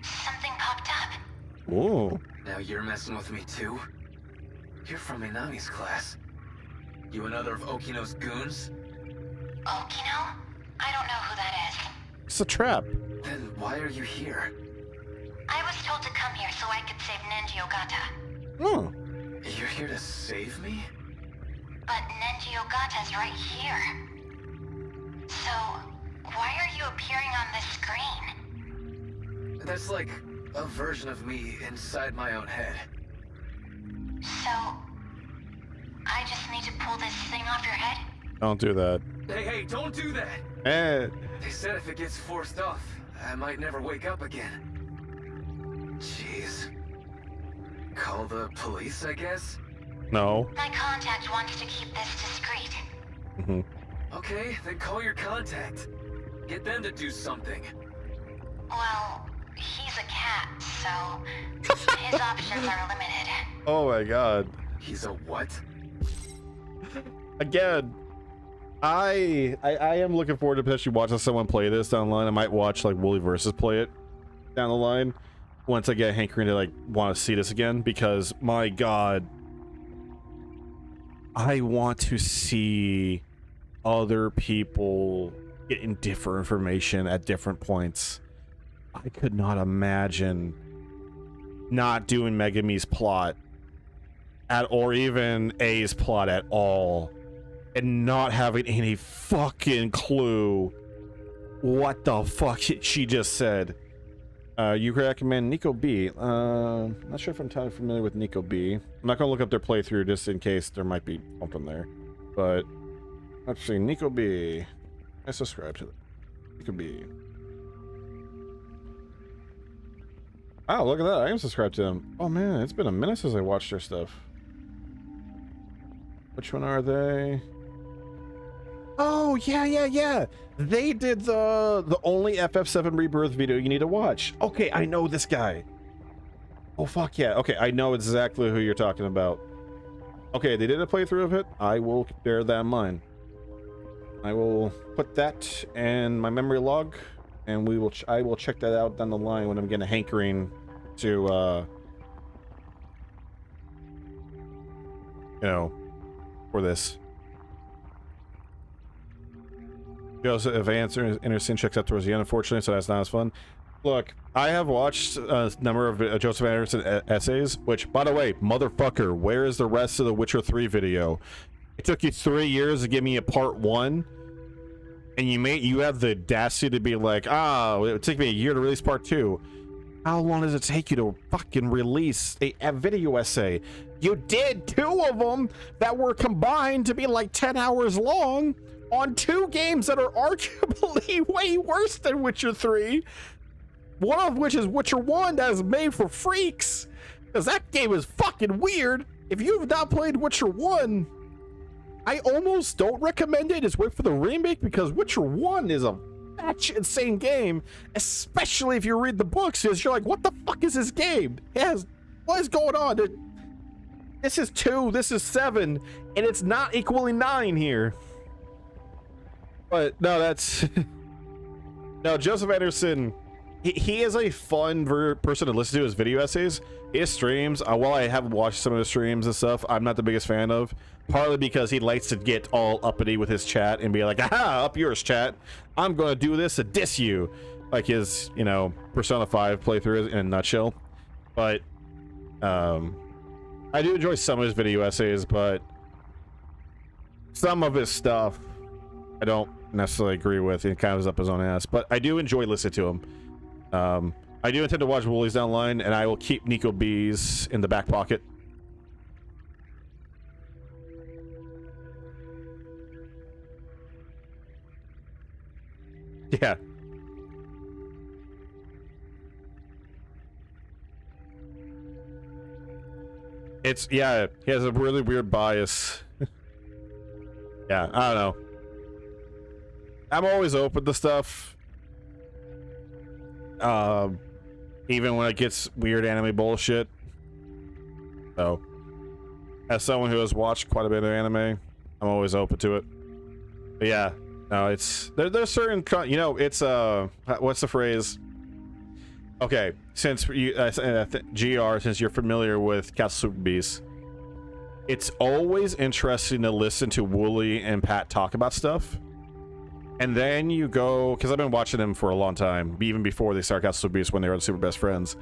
something popped up. Ooh. Now you're messing with me too? You're from Minami's class. You another of Okino's goons? Okino? I don't know who that is. It's a trap. Then why are you here? I was told to come here so I could save Nenji Ogata. Oh. You're here to save me? But Nenji Ogata's right here. So, why are you appearing on this screen? That's like a version of me inside my own head. So, I just need to pull this thing off your head? Don't do that. Hey, don't do that! Eh. They said if it gets forced off, I might never wake up again. Jeez. Call the police, I guess? No. My contact wants to keep this discreet. Mm-hmm. Okay, then call your contact. Get them to do something. Well, he's a cat, so his options are limited. Oh my god. He's a what? Again, I am looking forward to potentially watching someone play this down the line. I might watch like Wooly versus play it down the line once I get hankering to like want to see this again, because my god, I want to see other people getting different information at different points. I could not imagine not doing Megumi's plot at, or even A's plot at all, and not having any fucking clue what the fuck she just said. You recommend Nico B. Not sure if I'm entirely familiar with Nico B. I'm not gonna look up their playthrough just in case there might be something there. But let's see, Nico B. I subscribe to them. Nico B. Oh, look at that! I am subscribed to them. Oh man, it's been a minute since I watched their stuff. Which one are they? Oh, yeah. They did the only FF7 Rebirth video you need to watch. Okay, I know this guy. Oh, fuck yeah. Okay, I know exactly who you're talking about. Okay, they did a playthrough of it. I will bear that in mind. I will put that in my memory log, and I will check that out down the line when I'm getting a hankering to, you know, for this. Joseph Advance Anderson checks out towards the end, unfortunately, so that's not as fun. Look, I have watched a number of Joseph Anderson essays, which, by the way, motherfucker, where is the rest of the Witcher 3 video? It took you 3 years to give me a part 1, and you have the audacity to be like, it would take me a year to release part 2. How long does it take you to fucking release a video essay? You did 2 of them that were combined to be like 10 hours long on 2 games that are arguably way worse than Witcher 3. One of which is Witcher 1, that is made for freaks, because that game is fucking weird. If you've not played Witcher 1, I almost don't recommend it. Just wait for the remake, because Witcher 1 is a batshit insane game, especially if you read the books, because you're like, what the fuck is this game? What is going on? This is 2, this is 7, and it's not equally 9 here. But no, that's no, Joseph Anderson, he is a fun person to listen to his video essays. His streams, while I have watched some of his streams and stuff, I'm not the biggest fan of, partly because he likes to get all uppity with his chat and be like, aha, up yours, chat, I'm gonna do this to diss you, like his, you know, Persona 5 playthrough in a nutshell. But I do enjoy some of his video essays, but some of his stuff I don't necessarily agree with. It kind of is up his own ass, but I do enjoy listening to him. I do intend to watch Woolies down the line, and I will keep Nico B's in the back pocket. Yeah. Yeah, he has a really weird bias. Yeah, I don't know. I'm always open to stuff. Even when it gets weird anime bullshit. So, as someone who has watched quite a bit of anime, I'm always open to it. But yeah, no, it's there's certain, you know, it's what's the phrase? Okay, since you GR, since you're familiar with Castle Super Beast, it's always interesting to listen to Wooly and Pat talk about stuff. And then you go, because I've been watching them for a long time, even before they started Castle Super Beast, when they were the super best friends.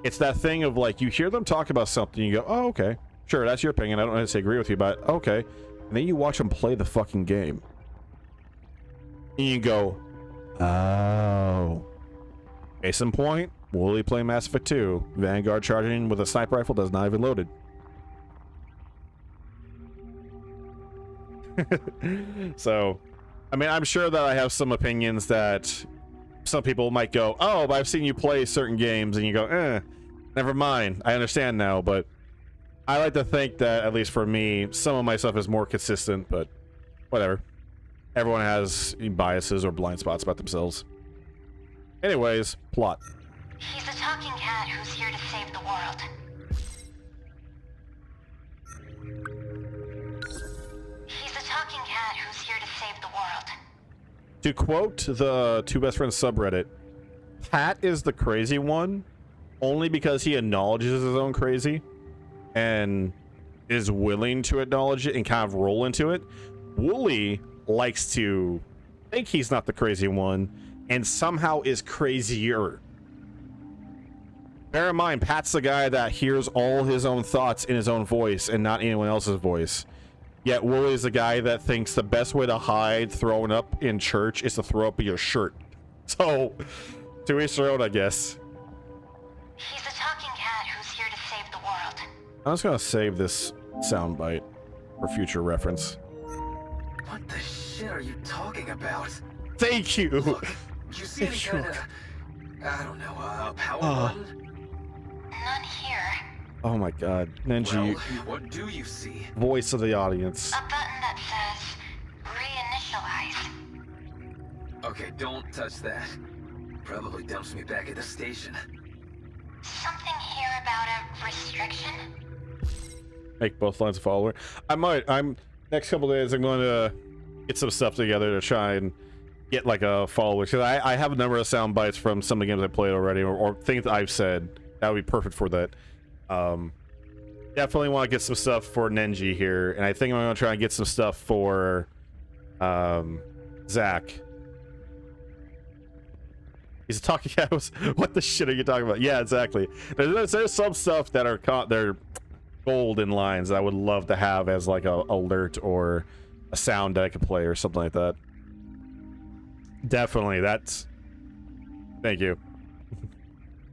It's that thing of like, you hear them talk about something, you go, oh, okay, sure, that's your opinion, I don't necessarily agree with you, but okay. And then you watch them play the fucking game. And you go, oh. Case in point, Wooly playing Mass Effect 2, Vanguard charging with a sniper rifle that's not even loaded. So, I mean, I'm sure that I have some opinions that some people might go, oh, but I've seen you play certain games, and you go, never mind, I understand now. But I like to think that, at least for me, some of my stuff is more consistent, but whatever. Everyone has biases or blind spots about themselves. Anyways, plot. He's a talking cat who's here to save the world. world. To quote the Two Best Friends subreddit, Pat is the crazy one only because he acknowledges his own crazy and is willing to acknowledge it and kind of roll into it. Wooly likes to think he's not the crazy one and somehow is crazier. Bear in mind, Pat's the guy that hears all his own thoughts in his own voice and not anyone else's voice. Yet Wooly's the guy that thinks the best way to hide throwing up in church is to throw up in your shirt. So, to each their own, I guess. He's a talking cat who's here to save the world. I'm just gonna save this soundbite for future reference. What the shit are you talking about? Thank you. Look, you see any kind of, I don't know, power button? None here. Oh my god. Nenji, Well, what do you see? voice of the audience. A button that says reinitialize. Okay, don't touch that. Probably dumps me back at the station. Something here about a restriction? Make both lines a follower. Next couple days I'm going to get some stuff together to try and get like a follower, because I have a number of sound bites from some of the games I played already, or things that I've said that would be perfect for that. Definitely want to get some stuff for Nenji here, and I think I'm going to try and get some stuff for Zach. He's talking. What the shit are you talking about? Yeah, exactly. There's some stuff that are they're golden lines that I would love to have as like a alert or a sound that I could play or something like that. Definitely, that's. Thank you.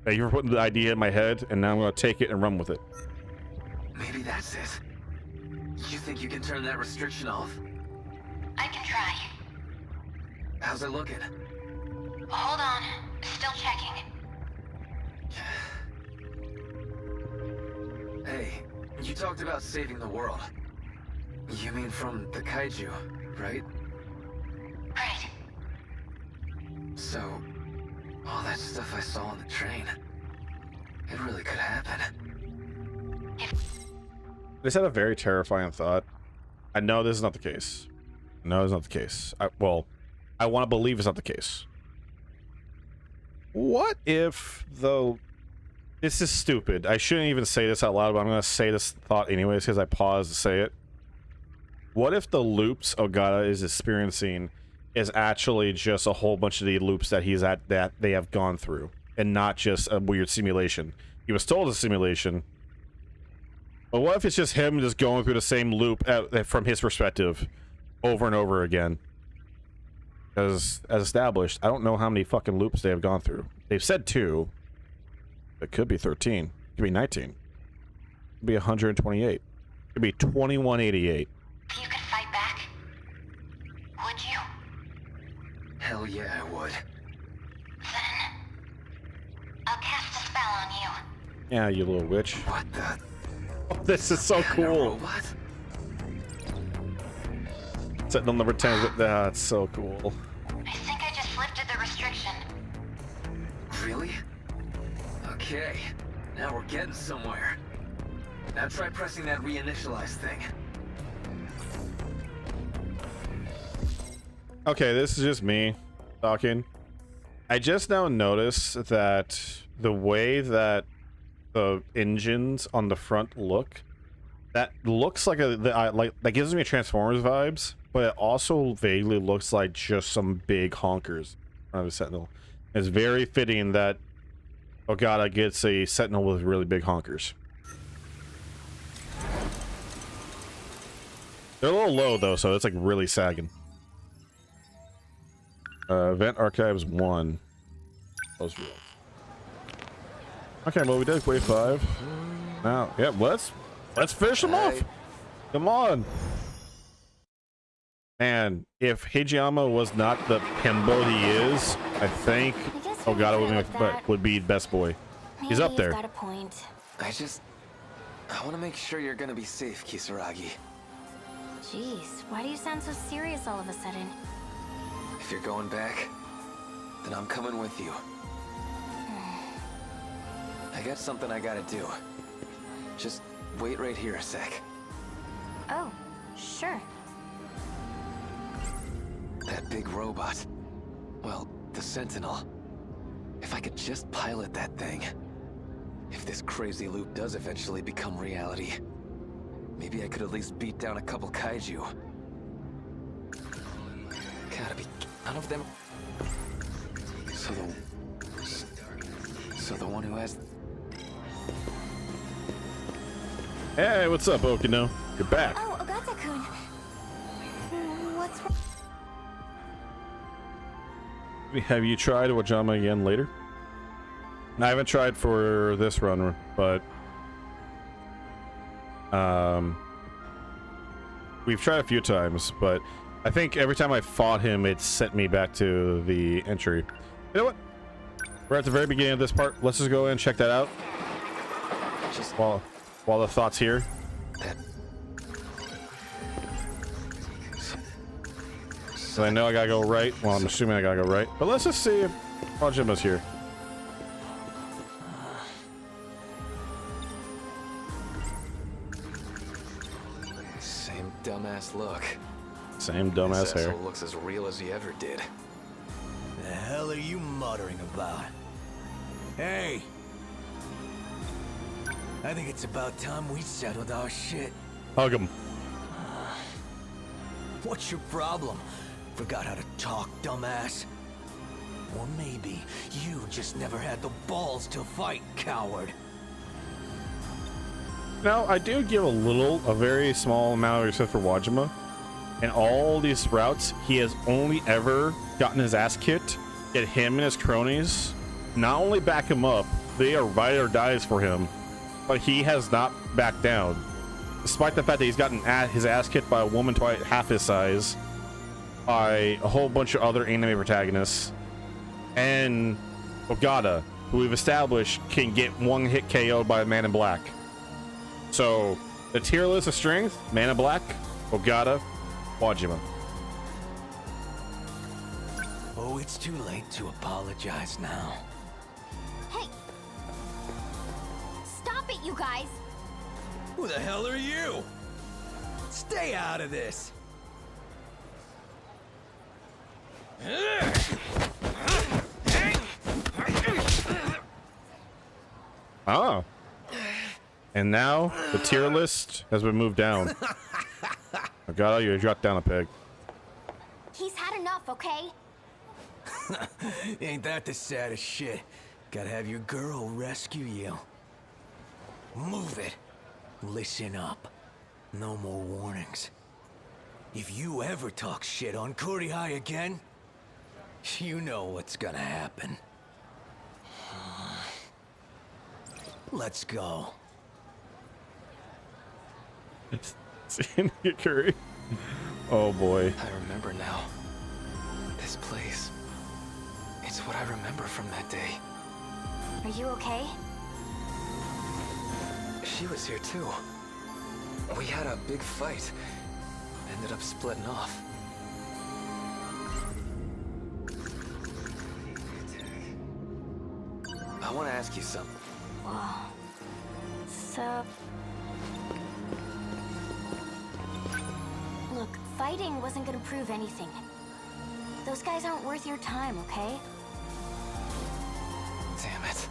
Thank you for putting the idea in my head, and now I'm going to take it and run with it. Maybe that's it. You think you can turn that restriction off? I can try. How's it looking? Hold on. Still checking. Hey, you talked about saving the world. You mean from the kaiju, right? Right. So, all that stuff I saw on the train, it really could happen. I just had a very terrifying thought. I know this is not the case. No, it's not the case. I want to believe it's not the case. What if, though, this is stupid. I shouldn't even say this out loud, but I'm going to say this thought anyways because I paused to say it. What if the loops Ogata is experiencing is actually just a whole bunch of the loops that he's at that they have gone through and not just a weird simulation? He was told it's a simulation. But what if it's just him just going through the same loop from his perspective over and over again? Because, as established, I don't know how many fucking loops they have gone through. They've said 2. It could be 13. It could be 19. It could be 128. It could be 2188. You could fight back? Would you? Hell yeah, I would. Then I'll cast a spell on you. Yeah, you little witch. What the? Oh, this is so cool. Sentinel number 10. That's so cool. I think I just lifted the restriction. Really? Okay. Now we're getting somewhere. Now try pressing that reinitialize thing. Okay, this is just me talking. I just now noticed that the way that the engines on the front look, that looks like that gives me Transformers vibes, but it also vaguely looks like just some big honkers on the Sentinel. It's very fitting that Ogata gets a Sentinel with really big honkers. They're a little low though, so it's like really sagging. Event Archives 1. Those real. Okay, well we did wave 5. Now, yeah, let's finish them off. Come on. Man, if Hijiyama was not the himbo he is, I think Ogata would be best boy. He's up there. Got a point. I want to make sure you're gonna be safe, Kisaragi. Jeez, why do you sound so serious all of a sudden? If you're going back, then I'm coming with you. I got something I gotta do. Just wait right here a sec. Oh, sure. big robot. Well, the Sentinel. If I could just pilot that thing. If this crazy loop does eventually become reality, maybe I could at least beat down a couple kaiju. Gotta be none of them. So the one who has. Hey, what's up, Okino? You're back. Oh, Ogata-kun. What's wrong? Have you tried Wajama again later? I haven't tried for this run, but we've tried a few times, but I think every time I fought him, it sent me back to the entry. You know what? We're at the very beginning of this part. Let's just go and check that out. Just while the thought's here. So I know I gotta go right. Well, I'm assuming I gotta go right. But let's just see if Wajima's here. Same dumbass look. Same dumbass This hair. asshole looks as real as he ever did. The hell are you muttering about? Hey! I think it's about time we settled our shit. Hug him. What's your problem? Forgot how to talk, dumbass? Or maybe you just never had the balls to fight, coward. Now, I do give a very small amount of respect for Wajima. In all these routes, he has only ever gotten his ass kicked, yet him and his cronies not only back him up, they are ride or dies for him, but he has not backed down. Despite the fact that he's gotten his ass kicked by a woman twice half his size, by a whole bunch of other anime protagonists, and Ogata, who we've established can get one hit KO'd by a Man in Black. So, the tier list of strength: Man in Black, Ogata, Wajima. Oh, it's too late to apologize now. Hey! Stop it, you guys! Who the hell are you? Stay out of this! Ah. And now, the tier list has been moved down. Ogata, you dropped down a peg. He's had enough, okay? Ain't that the saddest shit? Gotta have your girl rescue you. Move it. Listen up. No more warnings. If you ever talk shit on Kurihai again, you know what's gonna happen. Let's go. Curry. Oh boy. I remember now. This place. It's what I remember from that day. Are you okay? She was here too. We had a big fight. Ended up splitting off. I want to ask you something. Whoa. So... Look, fighting wasn't gonna prove anything. Those guys aren't worth your time, okay? Damn it.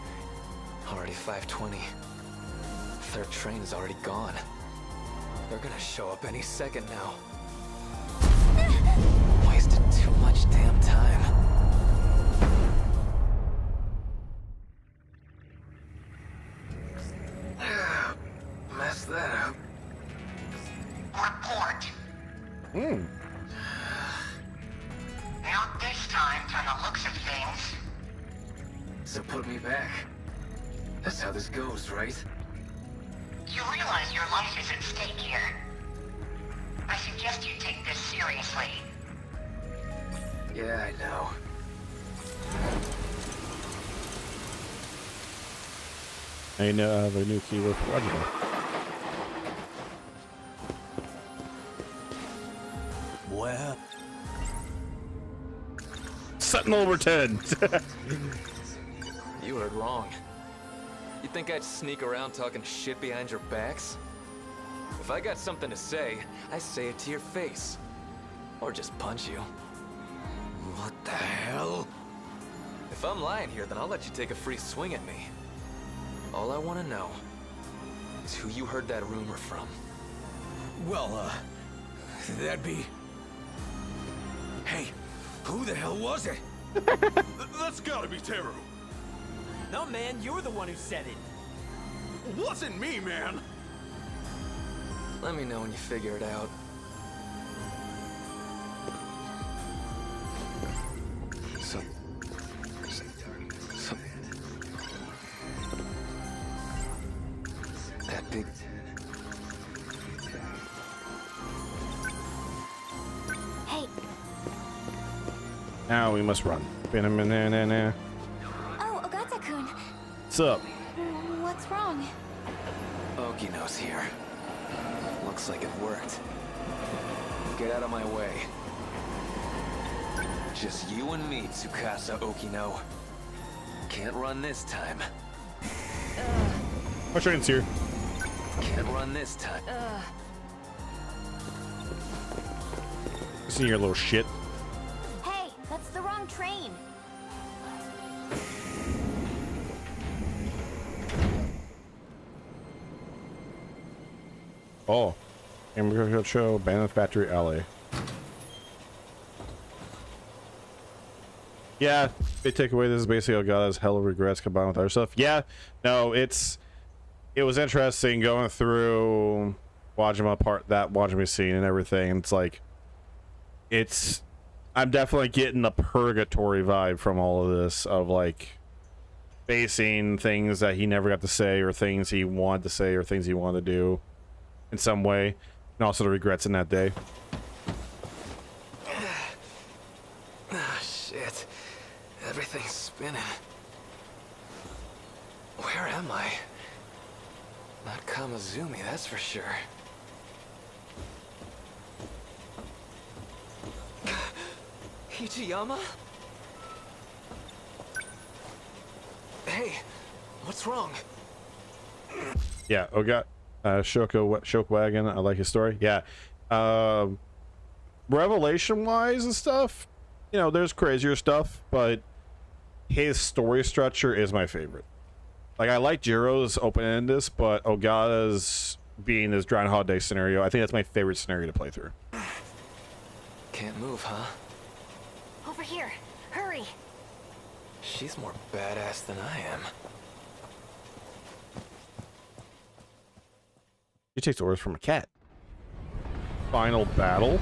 Already 5:20. Third train is already gone. They're gonna show up any second now. Wasted too much damn time. Messed that up. Report. Hmm. Not this time, from the looks of things. So put me back. That's how this goes, right? You realize your life is at stake here. I suggest you take this seriously. Yeah, I know. I now have a new keyword for Wajima. Well... Sentinel returned. You heard wrong. You think I'd sneak around talking shit behind your backs? If I got something to say, I say it to your face. Or just punch you. What the hell? If I'm lying here, then I'll let you take a free swing at me. All I want to know is who you heard that rumor from. Well, that'd be... Hey, who the hell was it? That's gotta be Teru. No, man, you're the one who said it. Wasn't me, man. Let me know when you figure it out. So... That big... Hey. Now we must run. Banana. Oh, Ogata-kun. What's up? What's wrong? Okino's here. Looks like it worked. Get out of my way. Just you and me, Tsukasa Okino. Can't run this time. My train's here. Can't run this time. Listen to your little shit. Hey, that's the wrong train. Oh. Hamburger Show, Banana Factory Alley. Yeah, they take away this is basically Ogata's hell of regrets combined with other stuff. Yeah, no, it was interesting going through Wajima scene and everything. It's like I'm definitely getting the purgatory vibe from all of this, of like facing things that he never got to say, or things he wanted to say, or things he wanted to do in some way, and also the regrets in that day. Ah, shit. Everything's spinning. Where am I? Not Kamazumi, that's for sure. Ichiyama? Hey, what's wrong? Yeah, Shoke Wagon, I like his story. Yeah. Revelation wise and stuff, you know, there's crazier stuff, but his story structure is my favorite. Like, I like Jiro's open-endedness, but Ogata's being this Groundhog Day scenario, I think that's my favorite scenario to play through. Can't move, huh? Over here. Hurry. She's more badass than I am. She takes orders from a cat. Final battle.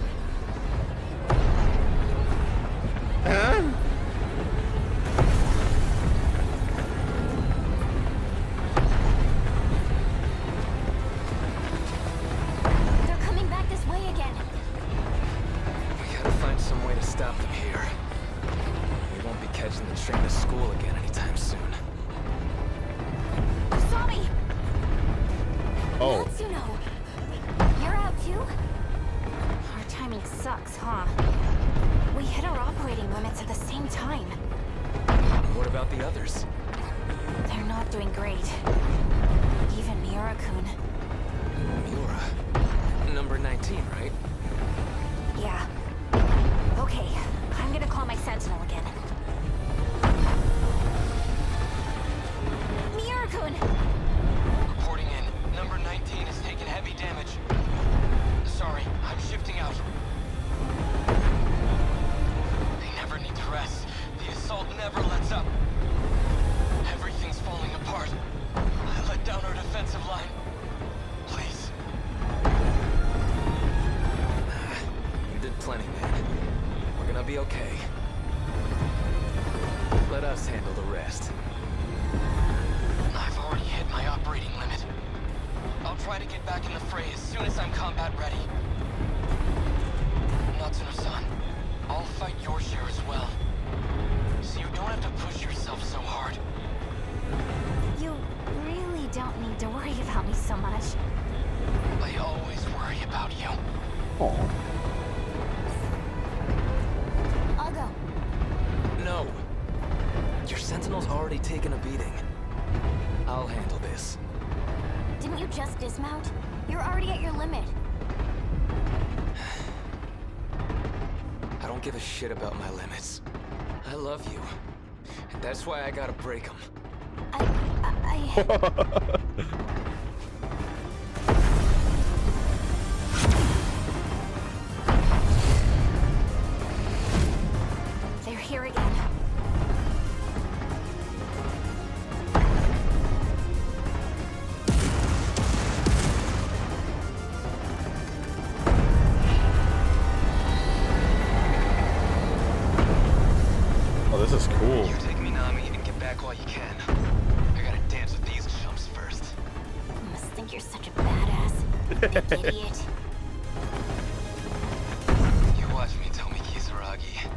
Huh? They're coming back this way again. We gotta find some way to stop them here. We won't be catching the train to school again anytime soon. Usami! Oh. Natsuno! You're out too? Our timing sucks, huh? We hit our operating limits at the same time. What about the others? They're not doing great. Even Miura-kun. Miura? Number 19, right? Yeah. Okay, I'm gonna call my Sentinel again. Miura-kun! Reporting in. Number 19 has taken heavy damage. Sorry, I'm shifting out. They never need to rest. The assault never lets up. Everything's falling apart. I let down our defensive line. Please. You did plenty, man. We're gonna be okay. Let us handle the rest. I've already hit my operating limit. I'll try to get back in the fray as soon as I'm combat ready. Natsuno-san, I'll fight your share as well. So you don't have to push yourself so hard. You really don't need to worry about me so much. I always worry about you. Oh. I'll go. No. Your Sentinel's already taken a beating. I'll handle this. Didn't you just dismount? You're already at your limit. I don't don't give a shit about my limits. I love you. And that's why I gotta break them. They're here again. Oh, this is cool. You take me, Nami, and get back while you can. I gotta dance with these chumps first. You must think you're such a badass, big idiot. You watch me, Tomi Kisaragi.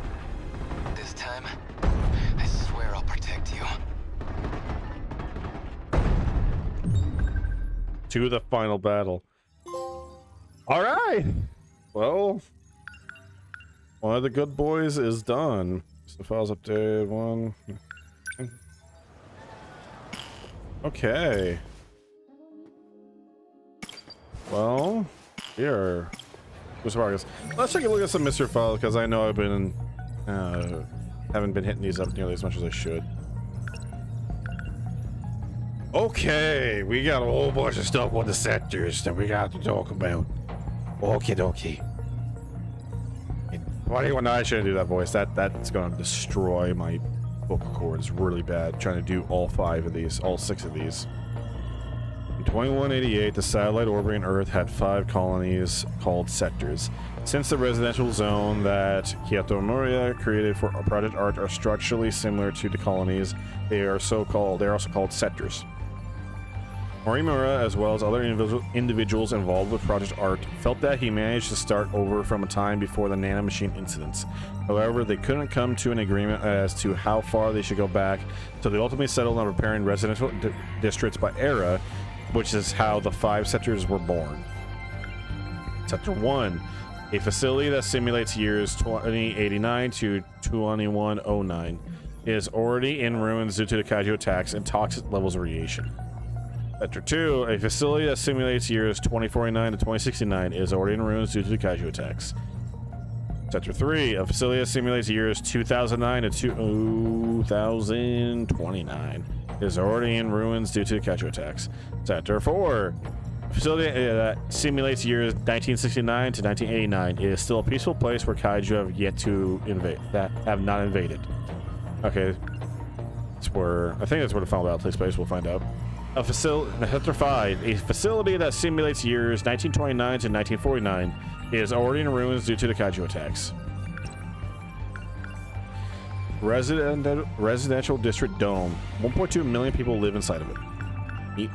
This time, I swear I'll protect you. To the final battle. All right. Well, one of the good boys is done. So files updated one. Okay. Well, here. Let's take a look at some mystery files because I know I've been haven't been hitting these up nearly as much as I should. Okay, we got a whole bunch of stuff on the sectors that we got to talk about. Okie dokie. 21, no, I shouldn't do that voice. That's gonna destroy my vocal cords really bad. Trying to do all 5 of these, all 6 of these. In 2188, the satellite orbiting Earth had 5 colonies called sectors. Since the residential zone that Kiyotomura created for Project Art are structurally similar to the colonies, they are also called sectors. Morimura, as well as other individuals involved with Project Art, felt that he managed to start over from a time before the nanomachine incidents. However, they couldn't come to an agreement as to how far they should go back, so they ultimately settled on preparing residential districts by era, which is how the 5 sectors were born. Sector 1, a facility that simulates years 2089 to 2109, is already in ruins due to the kaiju attacks and toxic levels of radiation. Sector 2, a facility that simulates years 2049 to 2069, is already in ruins due to the kaiju attacks. Sector 3, a facility that simulates years 2009 to 2029, is already in ruins due to the kaiju attacks. Sector 4, a facility that simulates years 1969 to 1989, is still a peaceful place where kaiju have yet to invade, that have not invaded. Okay, that's where, I think that's where the final battle takes place, we'll find out. Sector 5, a facility that simulates years 1929 to 1949, is already in ruins due to the kaiju attacks. Residential District Dome. 1.2 million people live inside of it. Meet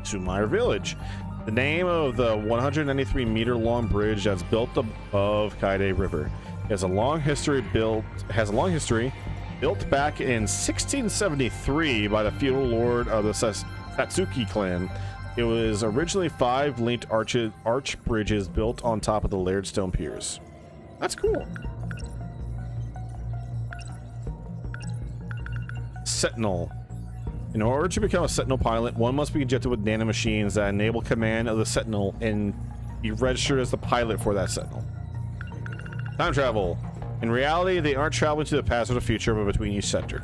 Sumire Village. The name of the 193-meter-long bridge that's built above Kaide River has a long history built back in 1673 by the feudal lord of the Satsuki clan. It was originally 5 linked arch bridges built on top of the layered stone piers. That's cool. Sentinel. In order to become a Sentinel pilot, one must be injected with nanomachines that enable command of the Sentinel and be registered as the pilot for that Sentinel. Time travel. In reality, they aren't traveling to the past or the future, but between each sector.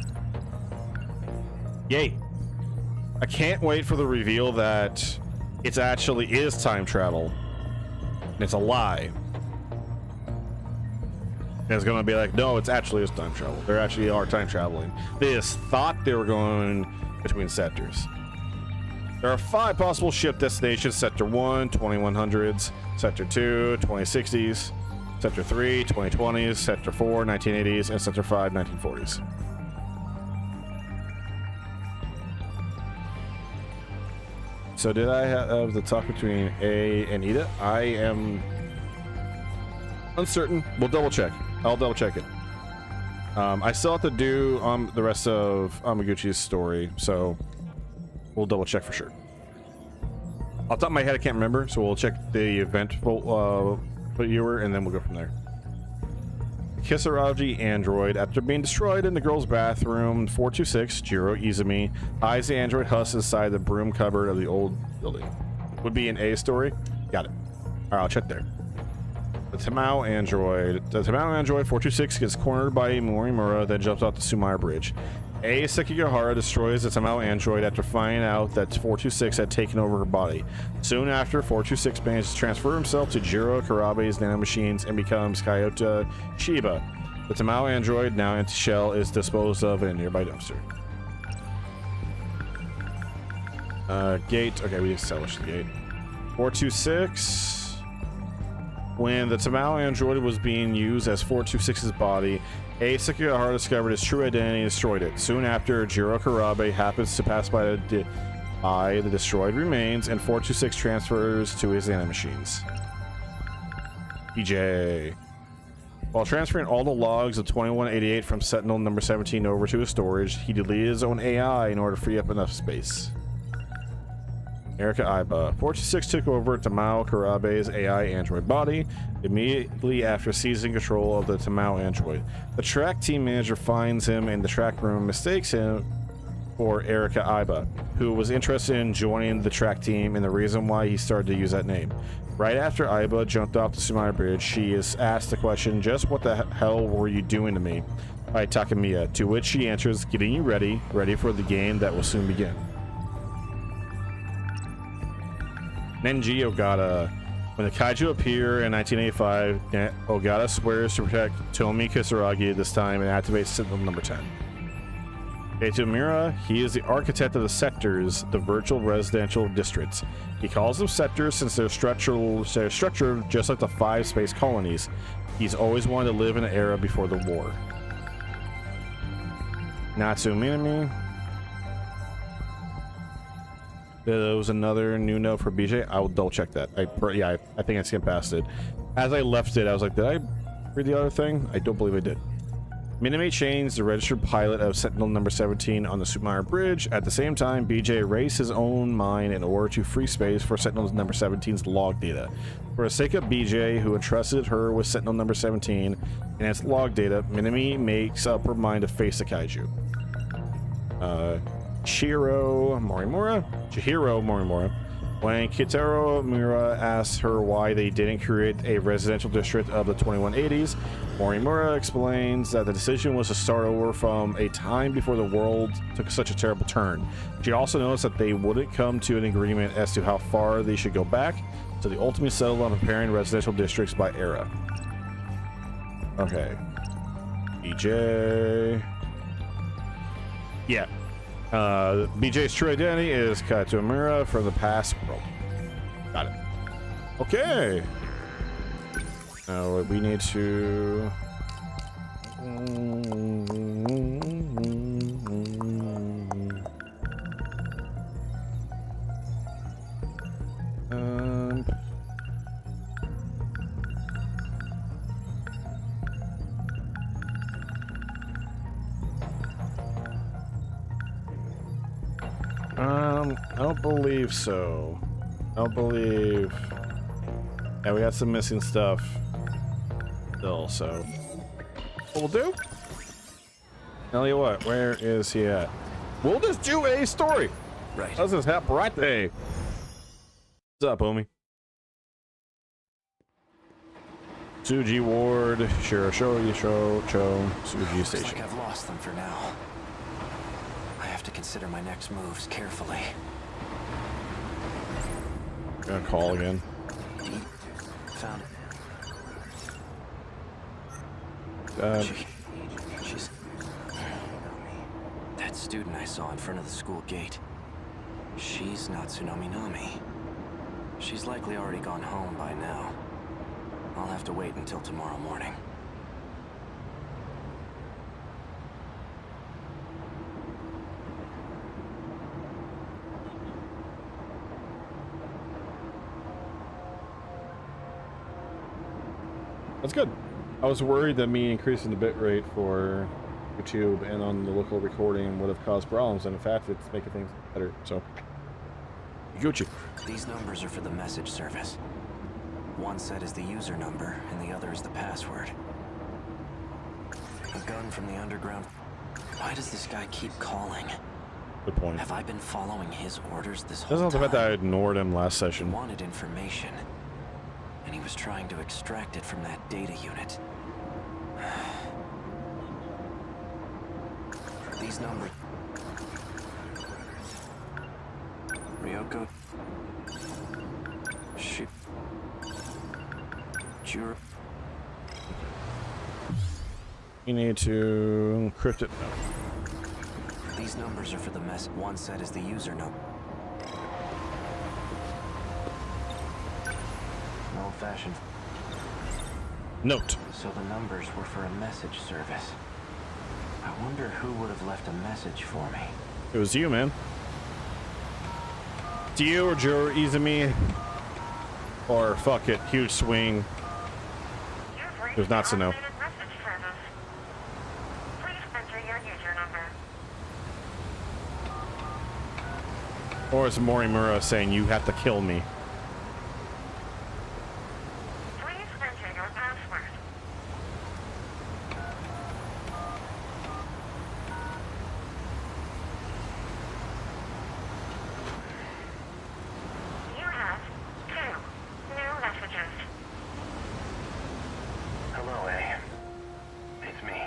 Yay. I can't wait for the reveal that it actually is time travel. And it's a lie. And it's gonna be like, no, it's actually is time travel. They actually are time traveling. They just thought they were going between sectors. There are 5 possible ship destinations. Sector 1, 2100s. Sector 2, 2060s. Sector 3, 2020s. Sector 4, 1980s. And Sector 5, 1940s. So did I have the talk between A and Ida? I am uncertain. We'll double check. I'll double check it. I still have to do the rest of Amaguchi's story, so we'll double check for sure. Off the top of my head, I can't remember, so we'll check the event viewer, and then we'll go from there. Kisaragi android. After being destroyed in the girl's bathroom, 426, Jiro Izumi hides the android husk inside the broom cupboard of the old building. Would be an A story? Got it. Alright, I'll check there. The Tamao android. The Tamao android 426 gets cornered by Morimura, then jumps off the Sumire Bridge. Sekigahara destroys the Tamao android after finding out that 426 had taken over her body. Soon after, 426 manages to transfer himself to Jiro Karabe's nanomachines and becomes Kyoto Shiba. The Tamao android, now empty shell, is disposed of in a nearby dumpster. Gate. Okay, we established the gate. 426. When the Tamao android was being used as 426's body, Sekigahara discovered his true identity and destroyed it. Soon after, Jiro Karabe happens to pass by the destroyed remains, and 426 transfers to his nanomachines. BJ. While transferring all the logs of 2188 from Sentinel number 17 over to his storage, he deleted his own AI in order to free up enough space. Erika Iba. 426 took over Tamao Karabe's AI android body immediately after seizing control of the Tamao android. The track team manager finds him in the track room and mistakes him for Erika Iba, who was interested in joining the track team and the reason why he started to use that name. Right after Iba jumped off the Sumire Bridge, she is asked the question, "Just what the hell were you doing to me?" by Takamiya, to which she answers, "Getting you ready for the game that will soon begin." Nenji Ogata. When the kaiju appear in 1985, Ogata swears to protect Tomi Kisaragi this time and activates Sentinel number 10. Keito Miura, he is the architect of the sectors, the virtual residential districts. He calls them sectors since they're structured just like the 5 space colonies. He's always wanted to live in an era before the war. Natsu Minami. There was another new note for BJ. I will double check that. I think I skimmed past it. As I left it, I was like, did I read the other thing? I don't believe I did. Minami changed the registered pilot of Sentinel number 17 on the Sumire Bridge. At the same time, BJ erased his own mind in order to free space for Sentinel number 17's log data. For the sake of BJ, who entrusted her with Sentinel number 17 and its log data, Minami makes up her mind to face the kaiju. Chihiro Morimura. When Kitaro Miura asks her why they didn't create a residential district of the 2180s, Morimura explains that the decision was to start over from a time before the world took such a terrible turn. She also noticed that they wouldn't come to an agreement as to how far they should go back, so they ultimately settled on preparing residential districts by era. Okay. BJ. Yeah. BJ's true identity is Kaito Miura from the past world. Got it. Okay. Now we need to... I don't believe so. I don't believe... Yeah, we got some missing stuff still, so... What we'll do? Tell you what, where is he at? We'll just do a story! Right. This is happy birthday! What's up, homie? Tsuji Ward, Shiroshoyi Cho, Tsuji Station. Looks like I've lost them for now. I have to consider my next moves carefully. Gonna call again. Found it. She's... That student I saw in front of the school gate. She's not Tsunami. She's likely already gone home by now. I'll have to wait until tomorrow morning. That's good. I was worried that me increasing the bitrate for YouTube and on the local recording would have caused problems, and in fact, it's making things better. So, Gucci. These numbers are for the message service. One set is the user number, and the other is the password. A gun from the underground. Why does this guy keep calling? Good point. Have I been following his orders this whole Doesn't time? the fact that I ignored him last session. He wanted information. and he was trying to extract it from that data unit. These numbers... Ryoko... Juro... You need to encrypt it. No. These numbers are for the mess. One set is the user number. An old-fashioned... Note. So the numbers were for a message service. I wonder who would have left a message for me. It was you, man. It's you or Juro Izumi. Or fuck it, huge swing. It was not Sano. Or it's Morimura saying you have to kill me. Please enter your password. You have 2 new messages. Hello, A. It's me.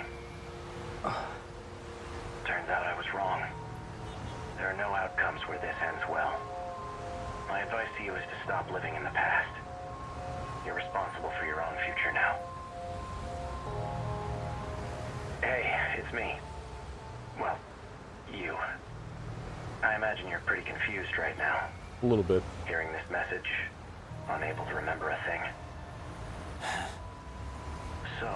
Turns out I was wrong. There are no outcomes where this ends well. My advice to you is to stop living in the past. You're responsible for your own future now. Hey, it's me. Well, you. I imagine you're pretty confused right now. A little bit. Hearing this message, unable to remember a thing. So,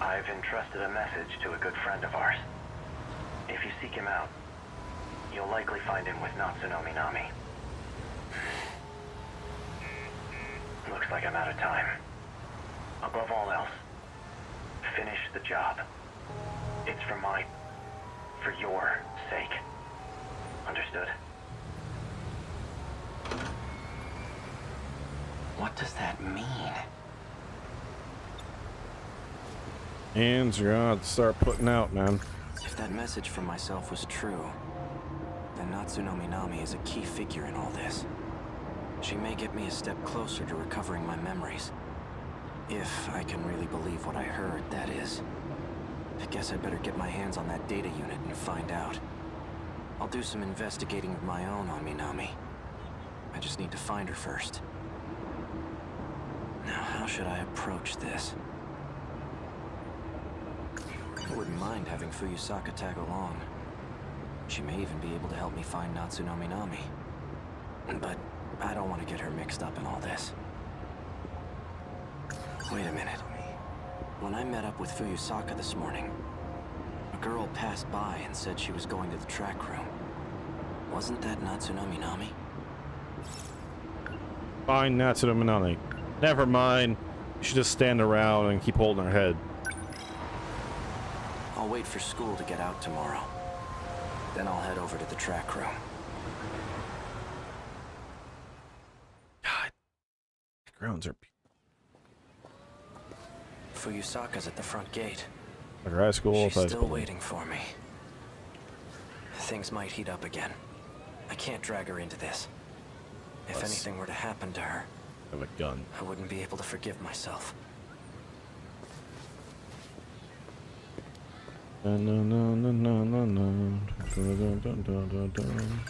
I've entrusted a message to a good friend of ours. If you seek him out, you'll likely find him with Natsuno Minami. Looks like I'm out of time. Above all else, finish the job. It's for your sake. Understood? What does that mean? Hands are gonna start putting out, man. If that message from myself was true, then Natsuno Minami is a key figure in all this. She may get me a step closer to recovering my memories. If I can really believe what I heard, that is. I guess I'd better get my hands on that data unit and find out. I'll do some investigating of my own on Minami. I just need to find her first. Now, how should I approach this? I wouldn't mind having Fuyusaka tag along. She may even be able to help me find Natsuno Minami. But I don't want to get her mixed up in all this. Wait a minute. When I met up with Fuyusaka this morning, a girl passed by and said she was going to the track room. Wasn't that Natsuno Minami? Find Natsuno Minami. Never mind. You should just stand around and keep holding her head. I'll wait for school to get out tomorrow. Then I'll head over to the track room. God. The grounds are... Fuyusaka's at the front gate. Like high school. She's still waiting for me. Things might heat up again. I can't drag her into this. If anything were to happen to her, I have a gun. I wouldn't be able to forgive myself.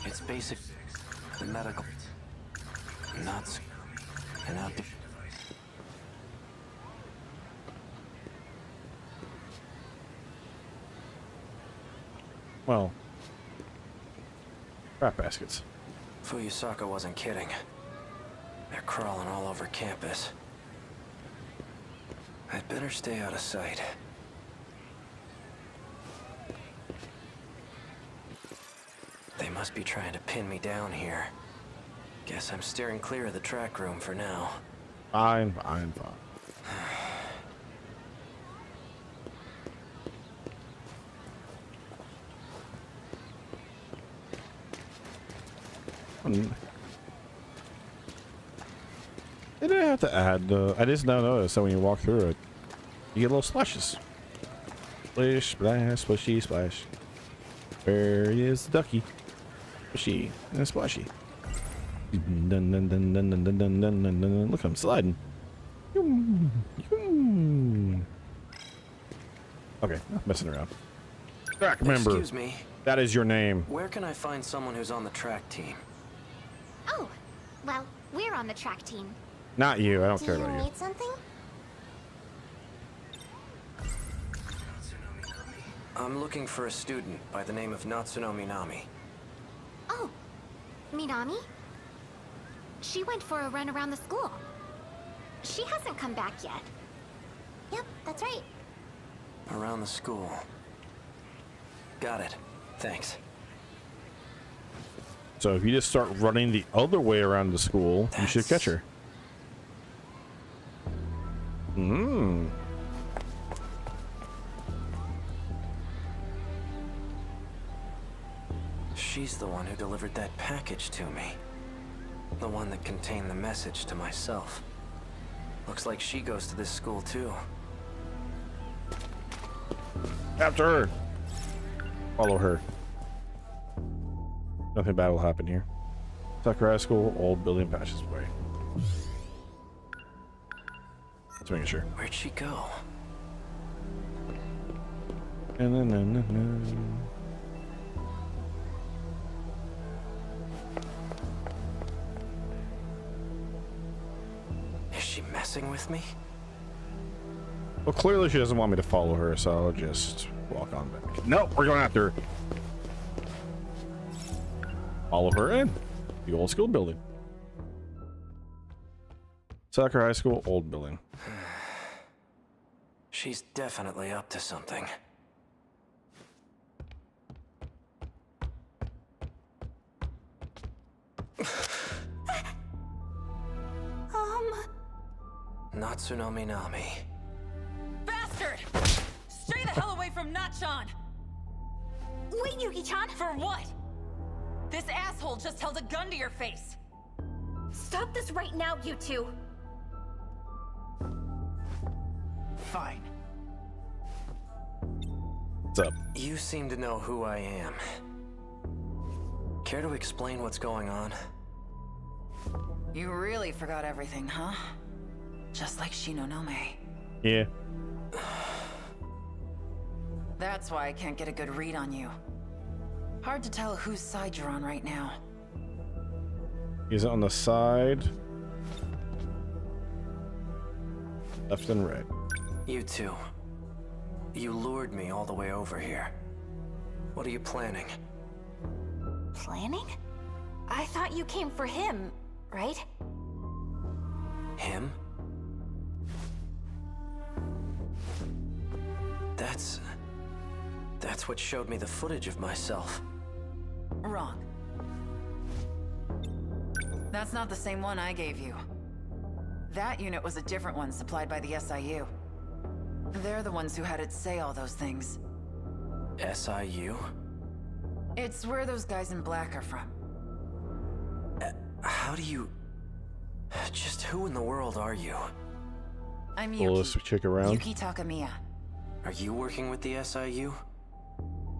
It's basic. The medical. Nuts. And out the... Well, crap baskets. Fuyusaka wasn't kidding. They're crawling all over campus. I'd better stay out of sight. They must be trying to pin me down here. Guess I'm steering clear of the track room for now. Fine. They didn't have to add, I just now noticed that when you walk through it, you get little splashes. Splish, splash, splishy, splash. Where is the ducky? Squishy and splashy. Dun, dun, dun, dun, dun, dun, dun, dun, dun, dun. Look, I'm sliding. Okay, not messing around. Track member. Excuse me. That is your name. Where can I find someone who's on the track team? Oh, well, we're on the track team. Not you. I don't Do care you about you. need something? I'm looking for a student by the name of Natsuno Minami. Oh, Minami? She went for a run around the school. She hasn't come back yet. Yep, that's right. Around the school. Got it. Thanks. So if you just start running the other way around the school, you should catch her. Hmm. She's the one who delivered that package to me. The one that contained the message to myself. Looks like she goes to this school too. After her. Follow her. Nothing bad will happen here. Sakura High School, old building passes away. Just making sure. Where'd she go? Is she messing with me? Well, clearly she doesn't want me to follow her, so I'll just walk on back. Nope, we're going after her. Follow her in. The old school building. Sakura High School, old building. She's definitely up to something. Natsuno Minami. Bastard! Stay the hell away from Natchan! Wait, Yuki-chan! For what? This asshole just held a gun to your face. Stop this right now, you two! Fine. What's up? You seem to know who I am. Care to explain what's going on? You really forgot everything, huh? Just like Shinonome. Yeah. That's why I can't get a good read on you. Hard to tell whose side you're on right now. He's on the side. Left and right. You two. You lured me all the way over here. What are you planning? Planning? I thought you came for him, right? Him? That's what showed me the footage of myself. Wrong. That's not the same one I gave you. That unit was a different one supplied by the SIU. They're the ones who had it say all those things. SIU? It's where those guys in black are from. How do you... Just who in the world are you? I'm Coolest Yuki. chick around. Yuki Takamiya. Are you working with the SIU?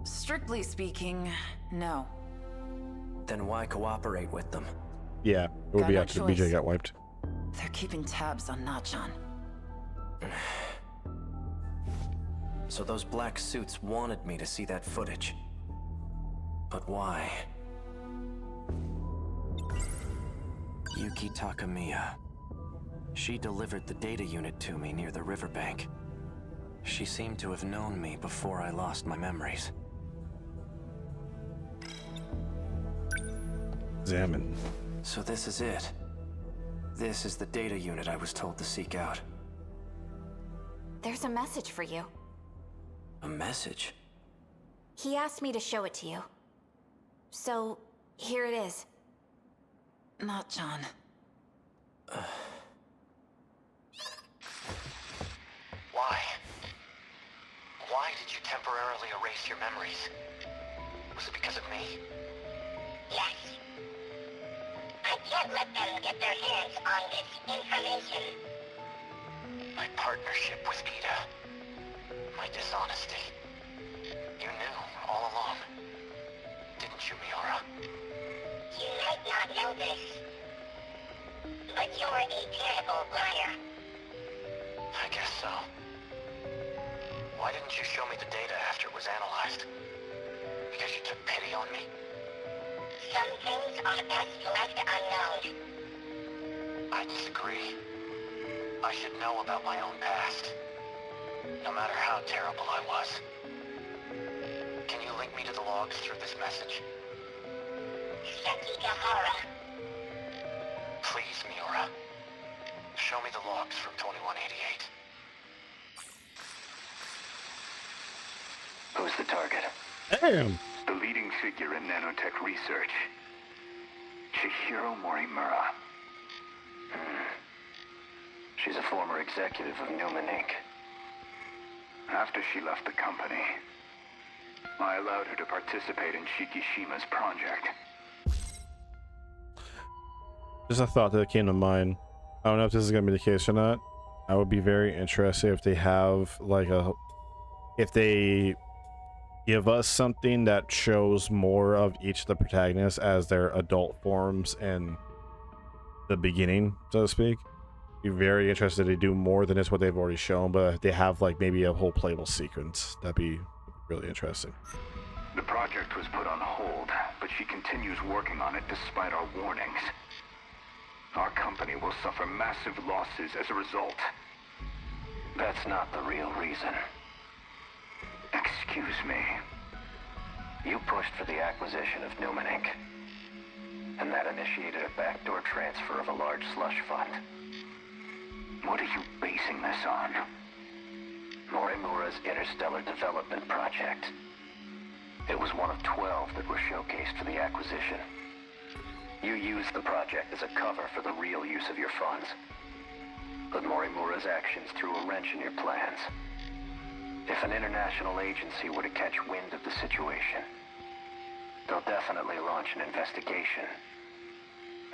Strictly speaking, no. Then why cooperate with them? Yeah, it would Got be no after choice. BJ got wiped. They're keeping tabs on Natchan. So those black suits wanted me to see that footage. But why? Yuki Takamiya. She delivered the data unit to me near the riverbank. She seemed to have known me before I lost my memories. Examine. So this is it. This is the data unit I was told to seek out. There's a message for you. A message? He asked me to show it to you. So, here it is. Natchan. Why? Why did you temporarily erase your memories? Was it because of me? Yes. I can't let them get their hands on this information. My partnership with Ida. My dishonesty. You knew all along. Didn't you, Miura? You might not know this, But you're a terrible liar. I guess so. Why didn't you show me the data after it was analyzed? Because you took pity on me? Some things are best left unknown. I disagree. I should know about my own past. No matter how terrible I was. Can you link me to the logs through this message? Sekigahara. Please, Miura. Show me the logs from 2188. Who's the target? Damn. The leading figure in nanotech research. Chihiro Morimura. She's a former executive of Newman Inc. After she left the company, I allowed her to participate in Shikishima's project. Just a thought that came to mind. I don't know if this is going to be the case or not. I would be very interested if they have like if they give us something that shows more of each of the protagonists as their adult forms in the beginning, so to speak. Be very interested to do more than just what they've already shown, but if they have like maybe a whole playable sequence, that'd be really interesting. The project was put on hold, but she continues working on it despite our warnings. Our company will suffer massive losses as a result. That's not the real reason. Excuse me. You pushed for the acquisition of Newman Inc. And that initiated a backdoor transfer of a large slush fund. What are you basing this on? Morimura's Interstellar Development Project. It was one of 12 that were showcased for the acquisition. You used the project as a cover for the real use of your funds. But Morimura's actions threw a wrench in your plans. If an international agency were to catch wind of the situation, they'll definitely launch an investigation.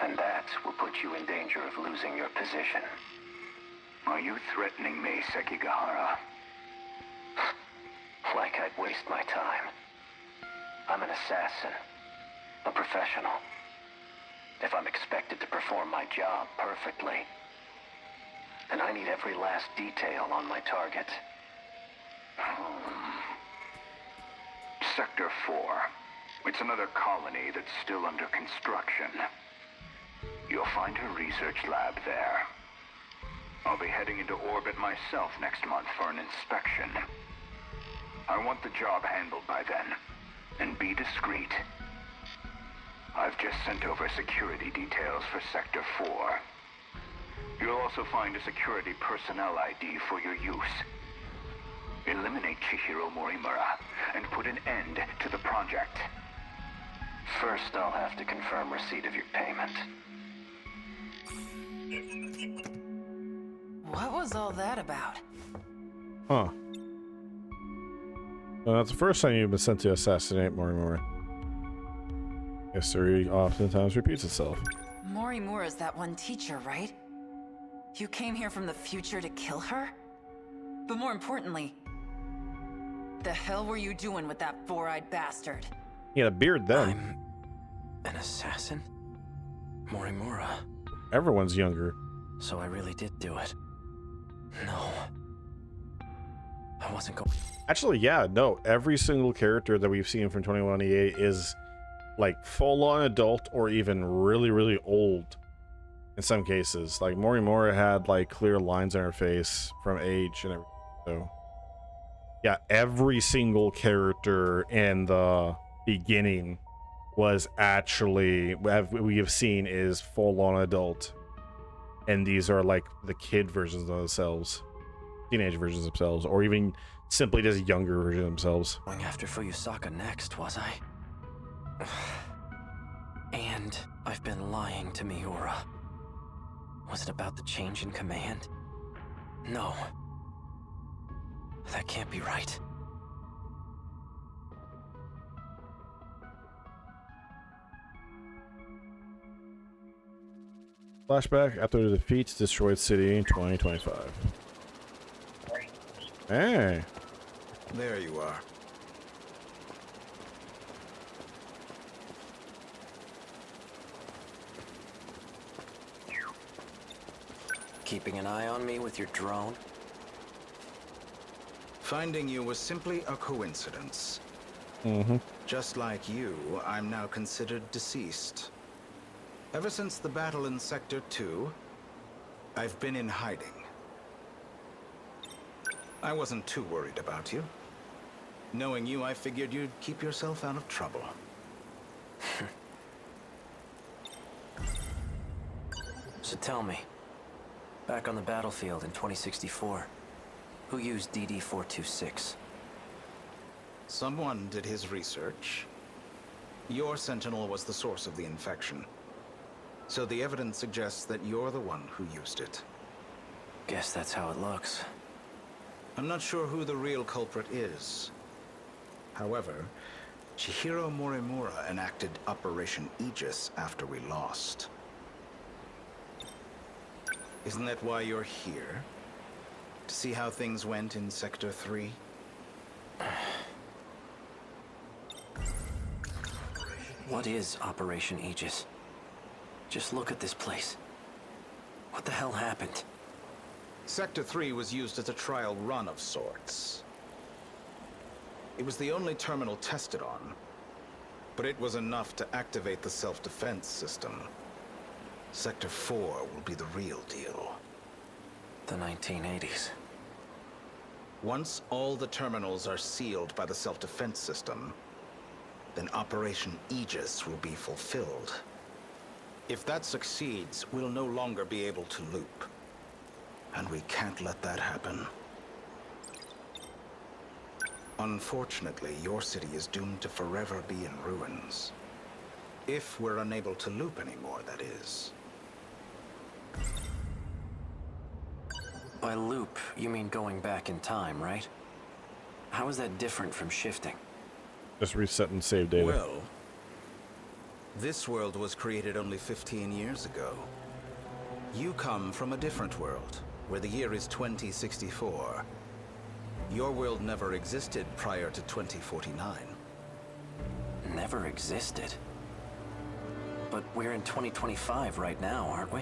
And that will put you in danger of losing your position. Are you threatening me, Sekigahara? Like I'd waste my time. I'm an assassin. A professional. If I'm expected to perform my job perfectly, then I need every last detail on my target. Sector 4. It's another colony that's still under construction. You'll find her research lab there. I'll be heading into orbit myself next month for an inspection. I want the job handled by then, and be discreet. I've just sent over security details for Sector 4. You'll also find a security personnel ID for your use. Eliminate Chihiro Morimura and put an end to the project. First, I'll have to confirm receipt of your payment. What was all that about? Huh. Well, that's the first time you've been sent to assassinate Morimura. History oftentimes repeats itself. Morimura's that one teacher, right? You came here from the future to kill her? But more importantly, the hell were you doing with that four-eyed bastard? He had a beard then. I'm an assassin? Morimura. Everyone's younger. So I really did do it. No. I wasn't going... Actually, yeah, no. Every single character that we've seen from 2188 is like full-on adult or even really, really old in some cases. Like Morimura had like clear lines on her face from age and everything. So yeah, every single character in the beginning was actually, we have seen, is full-on adult. And these are like the kid versions of themselves, teenage versions of themselves, or even simply just younger versions of themselves. Going after Fuyusaka next, was I? And I've been lying to Miura. Was it about the change in command? No. That can't be right. Flashback after the defeats destroyed city in 2025. Hey. There you are. Keeping an eye on me with your drone? Finding you was simply a coincidence. Just like you, I'm now considered deceased. Ever since the battle in Sector 2, I've been in hiding. I wasn't too worried about you. Knowing you, I figured you'd keep yourself out of trouble. So tell me, back on the battlefield in 2064, who used DD-426? Someone did his research. Your Sentinel was the source of the infection. So the evidence suggests that you're the one who used it. Guess that's how it looks. I'm not sure who the real culprit is. However, Chihiro Morimura enacted Operation Aegis after we lost. Isn't that why you're here? To see how things went in Sector 3? What is Operation Aegis? Just look at this place. What the hell happened? Sector 3 was used as a trial run of sorts. It was the only terminal tested on, but it was enough to activate the self-defense system. Sector 4 will be the real deal. The 1980s. Once all the terminals are sealed by the self-defense system, then Operation Aegis will be fulfilled. If that succeeds, we'll no longer be able to loop. And we can't let that happen. Unfortunately, your city is doomed to forever be in ruins. If we're unable to loop anymore, that is. By loop, you mean going back in time, right? How is that different from shifting? Just reset and save data. Well, this world was created only 15 years ago. You come from a different world, where the year is 2064. Your world never existed prior to 2049. Never existed? But we're in 2025 right now, aren't we?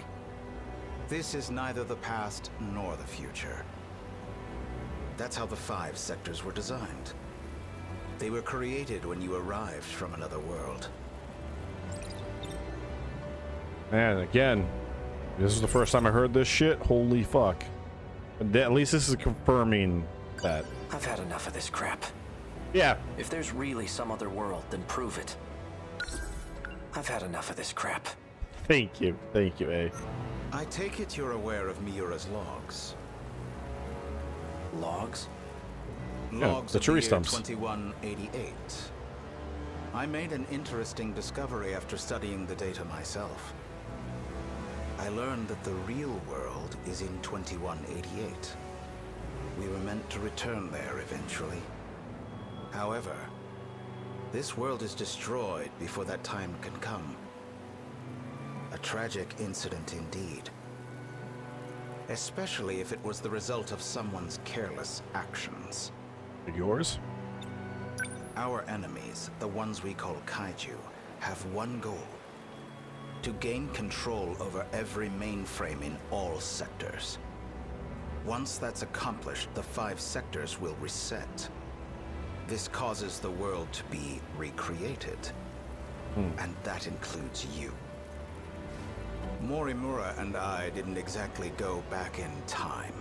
This is neither the past nor the future. That's how the 5 sectors were designed. They were created when you arrived from another world. Man, again, this is the first time I heard this shit. Holy fuck. At least this is confirming that. I've had enough of this crap. Yeah. If there's really some other world, then prove it. I've had enough of this crap. Thank you, A. I take it you're aware of Miura's logs. Logs? Logs the of tree year stumps. 2188. I made an interesting discovery after studying the data myself. I learned that the real world is in 2188. We were meant to return there eventually. However, this world is destroyed before that time can come. A tragic incident indeed. Especially if it was the result of someone's careless actions. Yours? Our enemies, the ones we call kaiju, have one goal. To gain control over every mainframe in all sectors. Once that's accomplished, the 5 sectors will reset. This causes the world to be recreated. And that includes you. Morimura and I didn't exactly go back in time.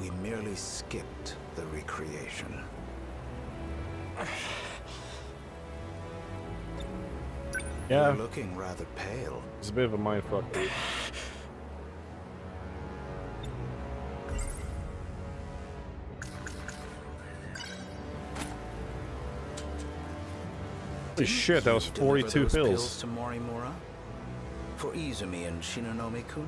We merely skipped the recreation. Yeah. You're looking rather pale. It's a bit of a mindfuck, dude. Holy shit, that was 42 Deliver those pills. to Morimura? For Izumi and Shinonome-kun?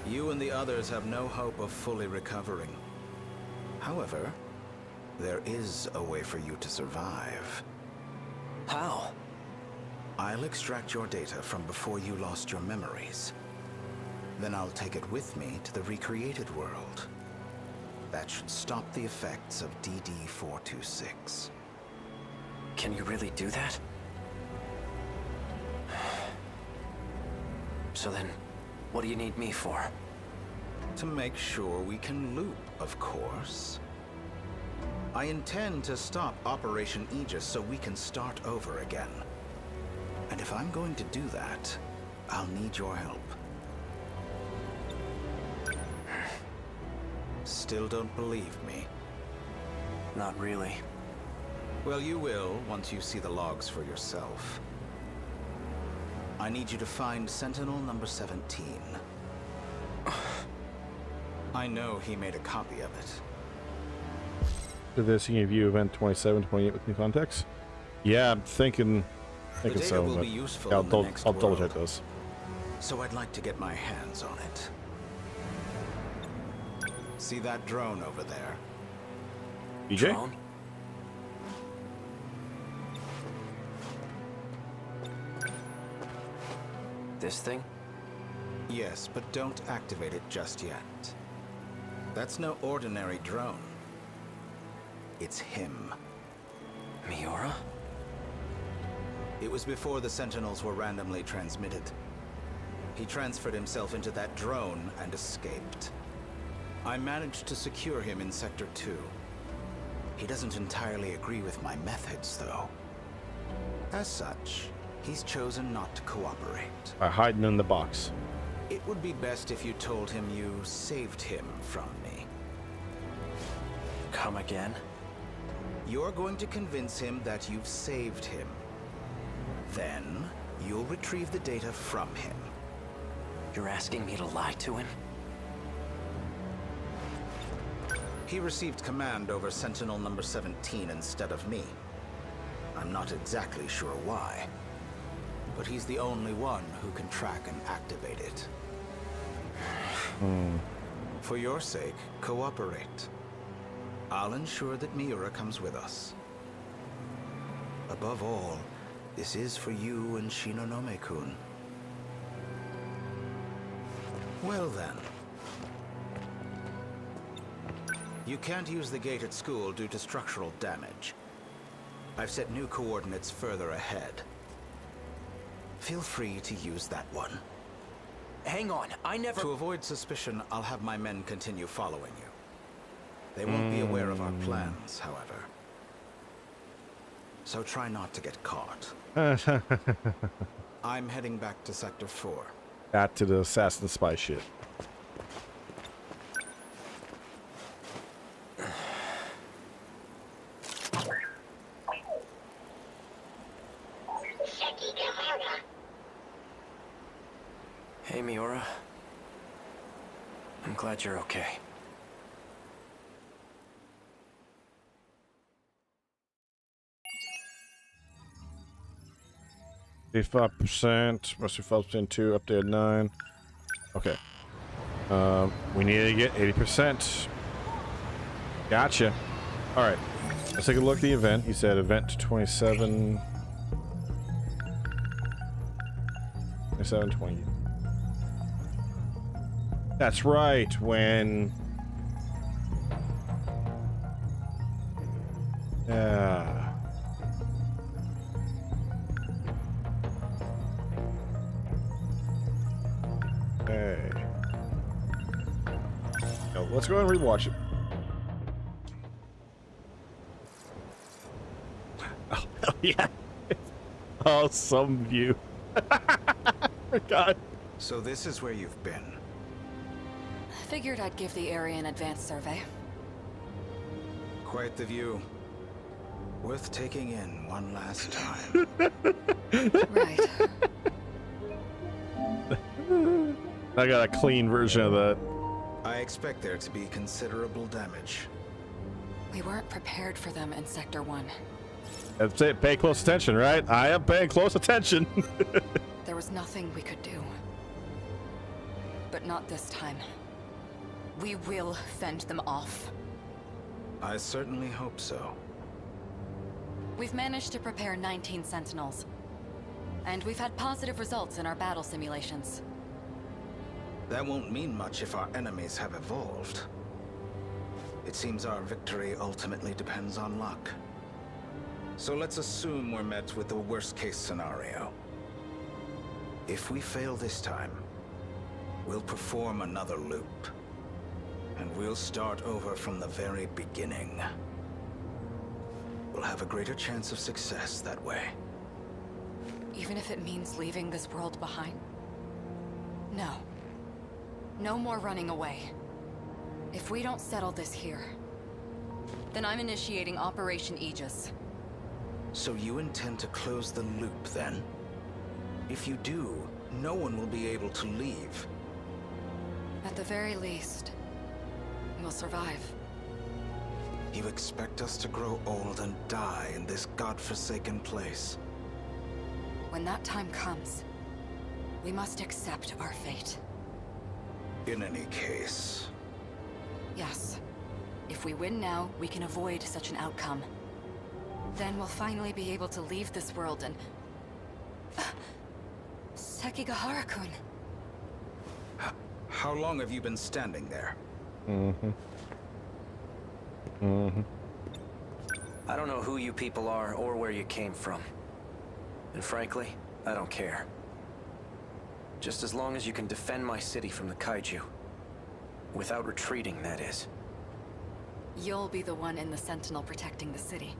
You and the others have no hope of fully recovering. However, there is a way for you to survive. How? I'll extract your data from before you lost your memories. Then I'll take it with me to the recreated world. That should stop the effects of DD-426. Can you really do that? So then, what do you need me for? To make sure we can loop, of course. I intend to stop Operation Aegis so we can start over again. And if I'm going to do that, I'll need your help. Still don't believe me? Not really. Well, you will once you see the logs for yourself. I need you to find Sentinel number 17. I know he made a copy of it. Did this give you event 27, 28 with new context? Yeah, I'm thinking The data so. will But be useful yeah, in the next I'll double world. check those. So I'd like to get my hands on it. See that drone over there? BJ? Drone? This thing? Yes, but don't activate it just yet. That's no ordinary drone. It's him. Miura? It was before the Sentinels were randomly transmitted. He transferred himself into that drone and escaped. I managed to secure him in Sector 2. He doesn't entirely agree with my methods, though. As such, he's chosen not to cooperate. By hiding in the box. It would be best if you told him you saved him from me. Come again? You're going to convince him that you've saved him. Then, you'll retrieve the data from him. You're asking me to lie to him? He received command over Sentinel number 17 instead of me. I'm not exactly sure why, but he's the only one who can track and activate it. For your sake, cooperate. I'll ensure that Miura comes with us. Above all, this is for you and Shinonome-kun. Well then. You can't use the gate at school due to structural damage. I've set new coordinates further ahead. Feel free to use that one. Hang on, I never... To avoid suspicion, I'll have my men continue following you. They won't be aware of our plans, however. So try not to get caught. I'm heading back to Sector 4. Back to the assassin spy shit. Hey, Miura. I'm glad you're okay. %, must be 5% 2, updated 9. Okay. We need to get 80%. Gotcha. Alright. Let's take a look at the event. You said event 27. 27, 20. That's right, when... Yeah. Okay. Now, let's go ahead and rewatch it. Oh, hell yeah. Oh, some view. Forgot. So this is where you've been. Figured I'd give the area an advanced survey. Quite the view. Worth taking in one last time. Right. I got a clean version of that. I expect there to be considerable damage. We weren't prepared for them in Sector 1. That's it. Pay close attention, right? I am paying close attention. There was nothing we could do. But not this time. We will fend them off. I certainly hope so. We've managed to prepare 19 Sentinels. And we've had positive results in our battle simulations. That won't mean much if our enemies have evolved. It seems our victory ultimately depends on luck. So let's assume we're met with the worst-case scenario. If we fail this time, We'll perform another loop. And we'll start over from the very beginning. We'll have a greater chance of success that way. Even if it means leaving this world behind? No. No more running away. If we don't settle this here, then I'm initiating Operation Aegis. So you intend to close the loop, then? If you do, no one will be able to leave. At the very least, we'll survive. You expect us to grow old and die in this godforsaken place? When that time comes, we must accept our fate. In any case... Yes. If we win now, we can avoid such an outcome. Then we'll finally be able to leave this world and... Sekigahara-kun. How long have you been standing there? I don't know who you people are or where you came from. And frankly, I don't care. Just as long as you can defend my city from the kaiju. Without retreating, that is. You'll be the one in the Sentinel protecting the city.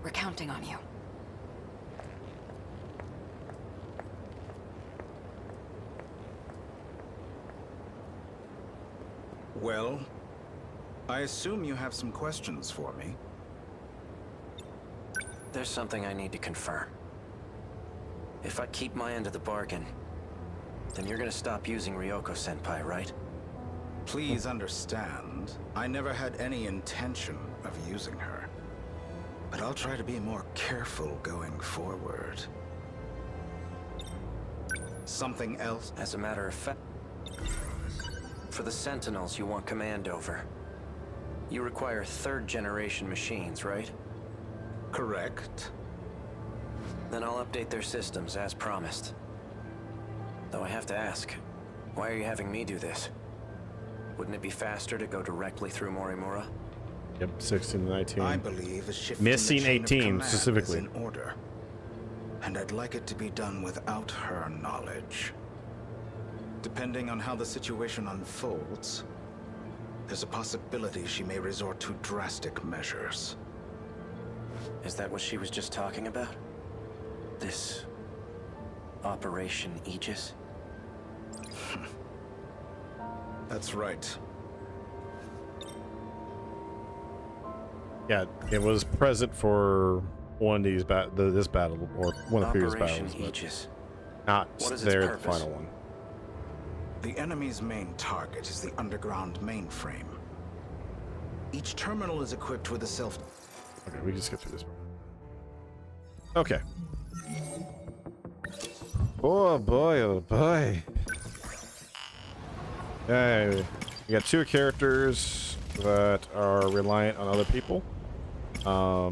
We're counting on you. Well, I assume you have some questions for me. There's something I need to confirm. If I keep my end of the bargain, then you're gonna stop using Ryoko-senpai, right? Please understand, I never had any intention of using her. But I'll try to be more careful going forward. Something else? As a matter of fact, for the Sentinels you want command over, you require third-generation machines, right? Correct. Then I'll update their systems as promised. Though I have to ask, why are you having me do this? Wouldn't it be faster to go directly through Morimura? Yep, 16 to 19. I believe a shift Missing in the chain of 18 command specifically. is in order. And I'd like it to be done without her knowledge. Depending on how the situation unfolds, there's a possibility she may resort to drastic measures. Is that what she was just talking about? This... Operation Aegis? That's right. Yeah, it was present for one of these this battle or one of the previous Operation battles, Aegis. not What is its there the purpose? final one. The enemy's main target is the underground mainframe. Each terminal is equipped with a self... Okay, we can skip through this. Okay. Oh boy, oh boy. Okay, we got two characters that are reliant on other people. I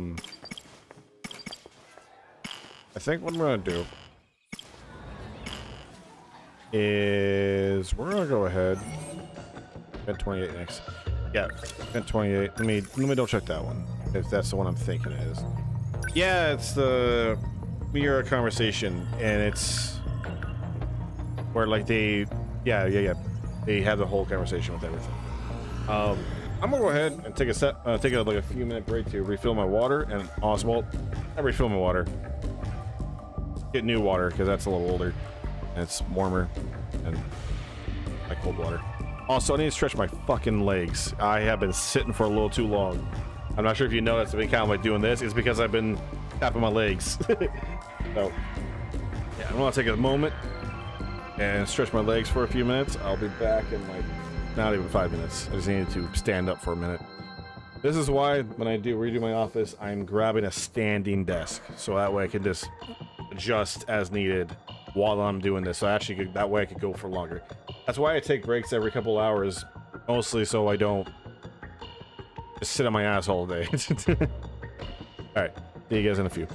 think what I'm gonna do is we're gonna go ahead. Event 28 next. Yeah, event 28. Let me double check that one if that's the one I'm thinking it is. Yeah, it's the Miura conversation, and it's where like they, yeah, they have the whole conversation with everything. I'm gonna go ahead and take a few minute break to refill my water, and well, I refill my water, get new water because that's a little older and it's warmer and like cold water. Also, I need to stretch my fucking legs. I have been sitting for a little too long. I'm not sure if you noticed, I've been kind of like doing this. It's because I've been tapping my legs. So, yeah, I'm gonna take a moment and stretch my legs for a few minutes. I'll be back in like not even 5 minutes. I just needed to stand up for a minute. This is why when I do redo my office, I'm grabbing a standing desk, so that way I can just adjust as needed while I'm doing this. So actually, that way I could go for longer. That's why I take breaks every couple hours, mostly so I don't just sit on my ass all day. All right, see you guys in a few.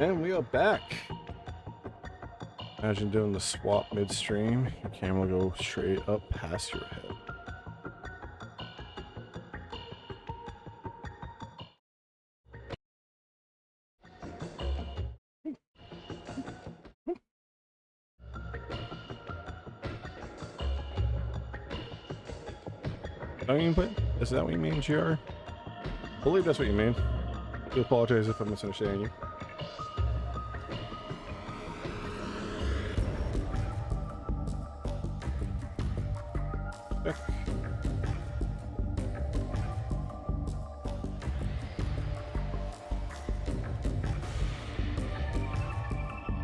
And we are back. Imagine doing the swap midstream. Your camera will go straight up past your head. Is that what you mean, GR? I believe that's what you mean. I do apologize if I'm misunderstanding you. Okay.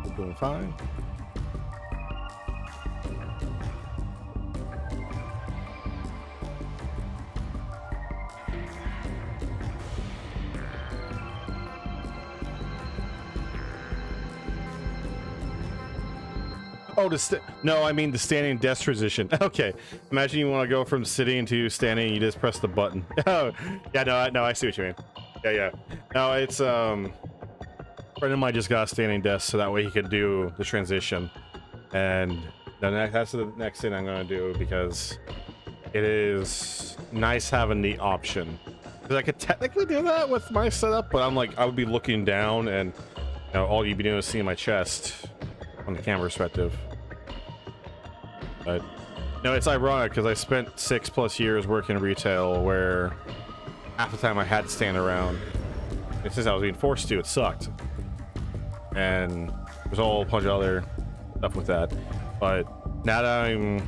We're doing fine. Oh, no, I mean the standing desk transition. Okay, imagine you want to go from sitting to standing, you just press the button. Oh, yeah, no, I see what you mean. Yeah. No, it's a friend of mine just got a standing desk, so that way he could do the transition. And that's the next thing I'm gonna do, because it is nice having the option. Because I could technically do that with my setup, but I'm like, I would be looking down, and all you'd be doing is seeing my chest from the camera perspective. But no, it's ironic because I spent 6+ years working in retail where half the time I had to stand around. And since I was being forced to, it sucked. And there's a whole bunch of other stuff with that. But now that I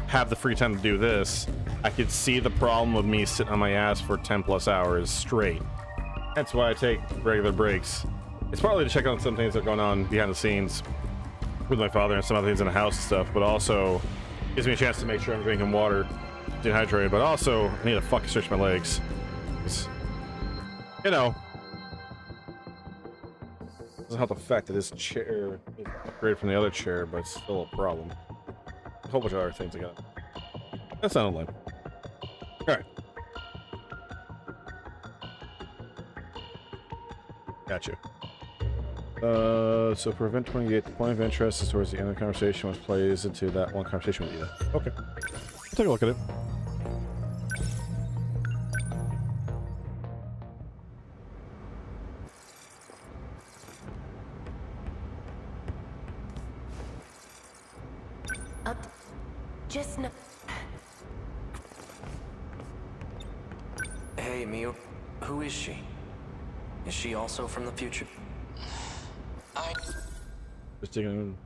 have the free time to do this, I could see the problem of me sitting on my ass for 10+ hours straight. That's why I take regular breaks. It's partly to check on some things that are going on behind the scenes with my father and some other things in the house and stuff, but also gives me a chance to make sure I'm drinking water, dehydrated, but also I need to fucking stretch my legs. You know, doesn't help the fact that this chair is upgraded from the other chair, but it's still a problem. A whole bunch of other things I got. That's not lame. Alright. Gotcha. So for event 28, the point of interest is towards the end of the conversation, which plays into that one conversation with you. Okay. I'll take a look at it. Just no. Hey, Mio. Who is she? Is she also from the future? Just taking.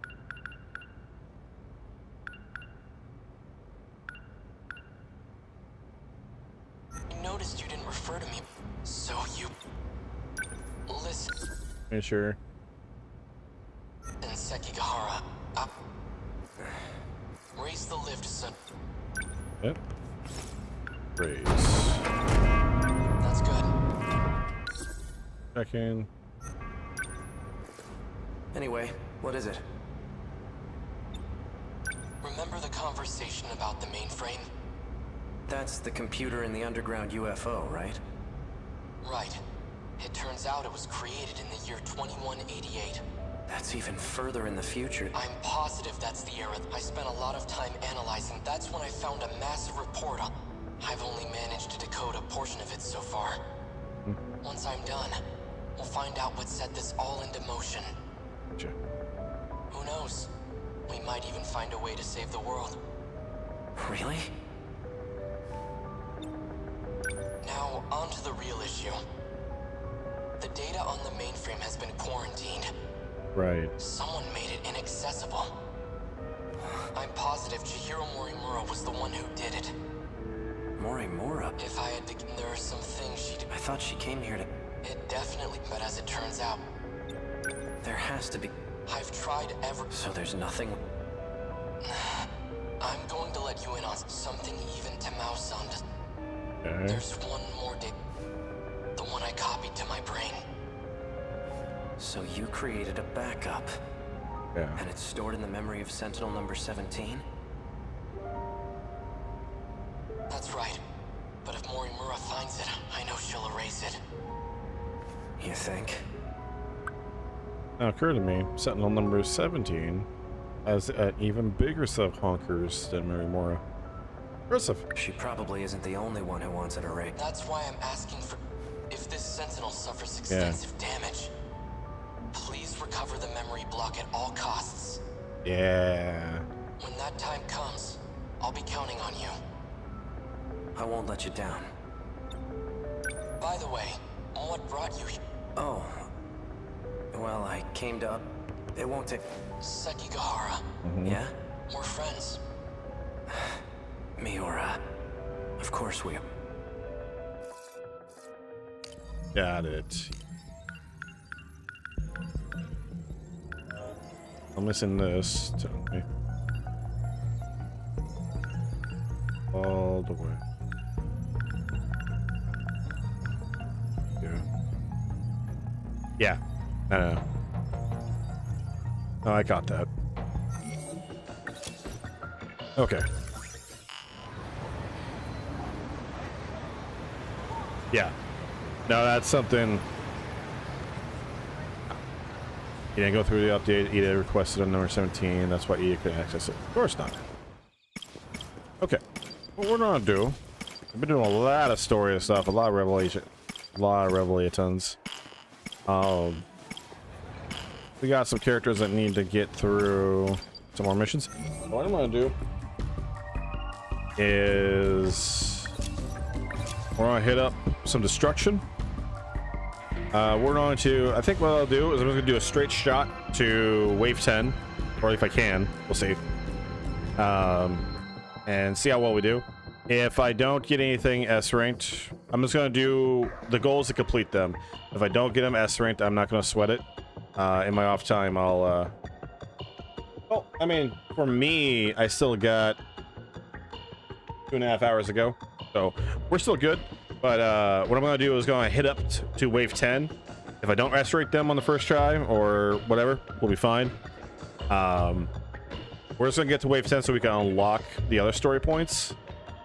I noticed you didn't refer to me, so you listen. Are you sure? And Sekigahara, raise the lift, son. Yep. Raise. That's good. Check in. Anyway, what is it? Remember the conversation about the mainframe? That's the computer in the underground UFO, right? Right. It turns out it was created in the year 2188. That's even further in the future. I'm positive that's the era. I spent a lot of time analyzing. That's when I found a massive report on. I've only managed to decode a portion of it so far. Once I'm done, we'll find out what set this all into motion. Gotcha. Who knows? We might even find a way to save the world. Really? Now, on to the real issue. The data on the mainframe has been quarantined. Right. Someone made it inaccessible. I'm positive Chihiro Morimura was the one who did it. Morimura? If I had to... There are some things she did. I thought she came here to... It definitely... But as it turns out... There has to be... I've tried So there's nothing... I'm going to let you in on something even to mouse on. Okay. There's one more day. The one I copied to my brain. So you created a backup. Yeah. And it's stored in the memory of Sentinel number 17? That's right. But if Morimura finds it, I know she'll erase it. You think? Now occurred to me, Sentinel number 17 has an even bigger set of honkers than Mora. Impressive. She probably isn't the only one who wants it erased. That's why I'm asking for... If this Sentinel suffers extensive damage, please recover the memory block at all costs. Yeah. When that time comes, I'll be counting on you. I won't let you down. By the way, what brought you here? Oh. Well, I came to... It won't take... Sekigahara. Yeah? We're friends. Miura. Of course we... Got it. I'm missing this. Tell me. All the way. Yeah. No. No, I got that. Okay. Yeah. No, that's something. You didn't go through the update. Ida requested on number 17. That's why Ida couldn't access it. Of course not. Okay. What we're gonna do. I've been doing a lot of story stuff, a lot of revelations. We got some characters that need to get through some more missions. What I'm gonna do is we're gonna hit up some destruction. We're going to, I think what I'll do is I'm just gonna do a straight shot to wave 10, or if I can, we'll see. And see how well we do. If I don't get anything S ranked, I'm just gonna do the goals to complete them. If I don't get them S ranked, I'm not gonna sweat it. In my off time, I'll, well, I mean, for me, I still got 2.5 hours ago, so we're still good. But what I'm gonna do is gonna hit up to wave 10. If I don't S rate them on the first try or whatever, we'll be fine. We're just gonna get to wave 10 so we can unlock the other story points.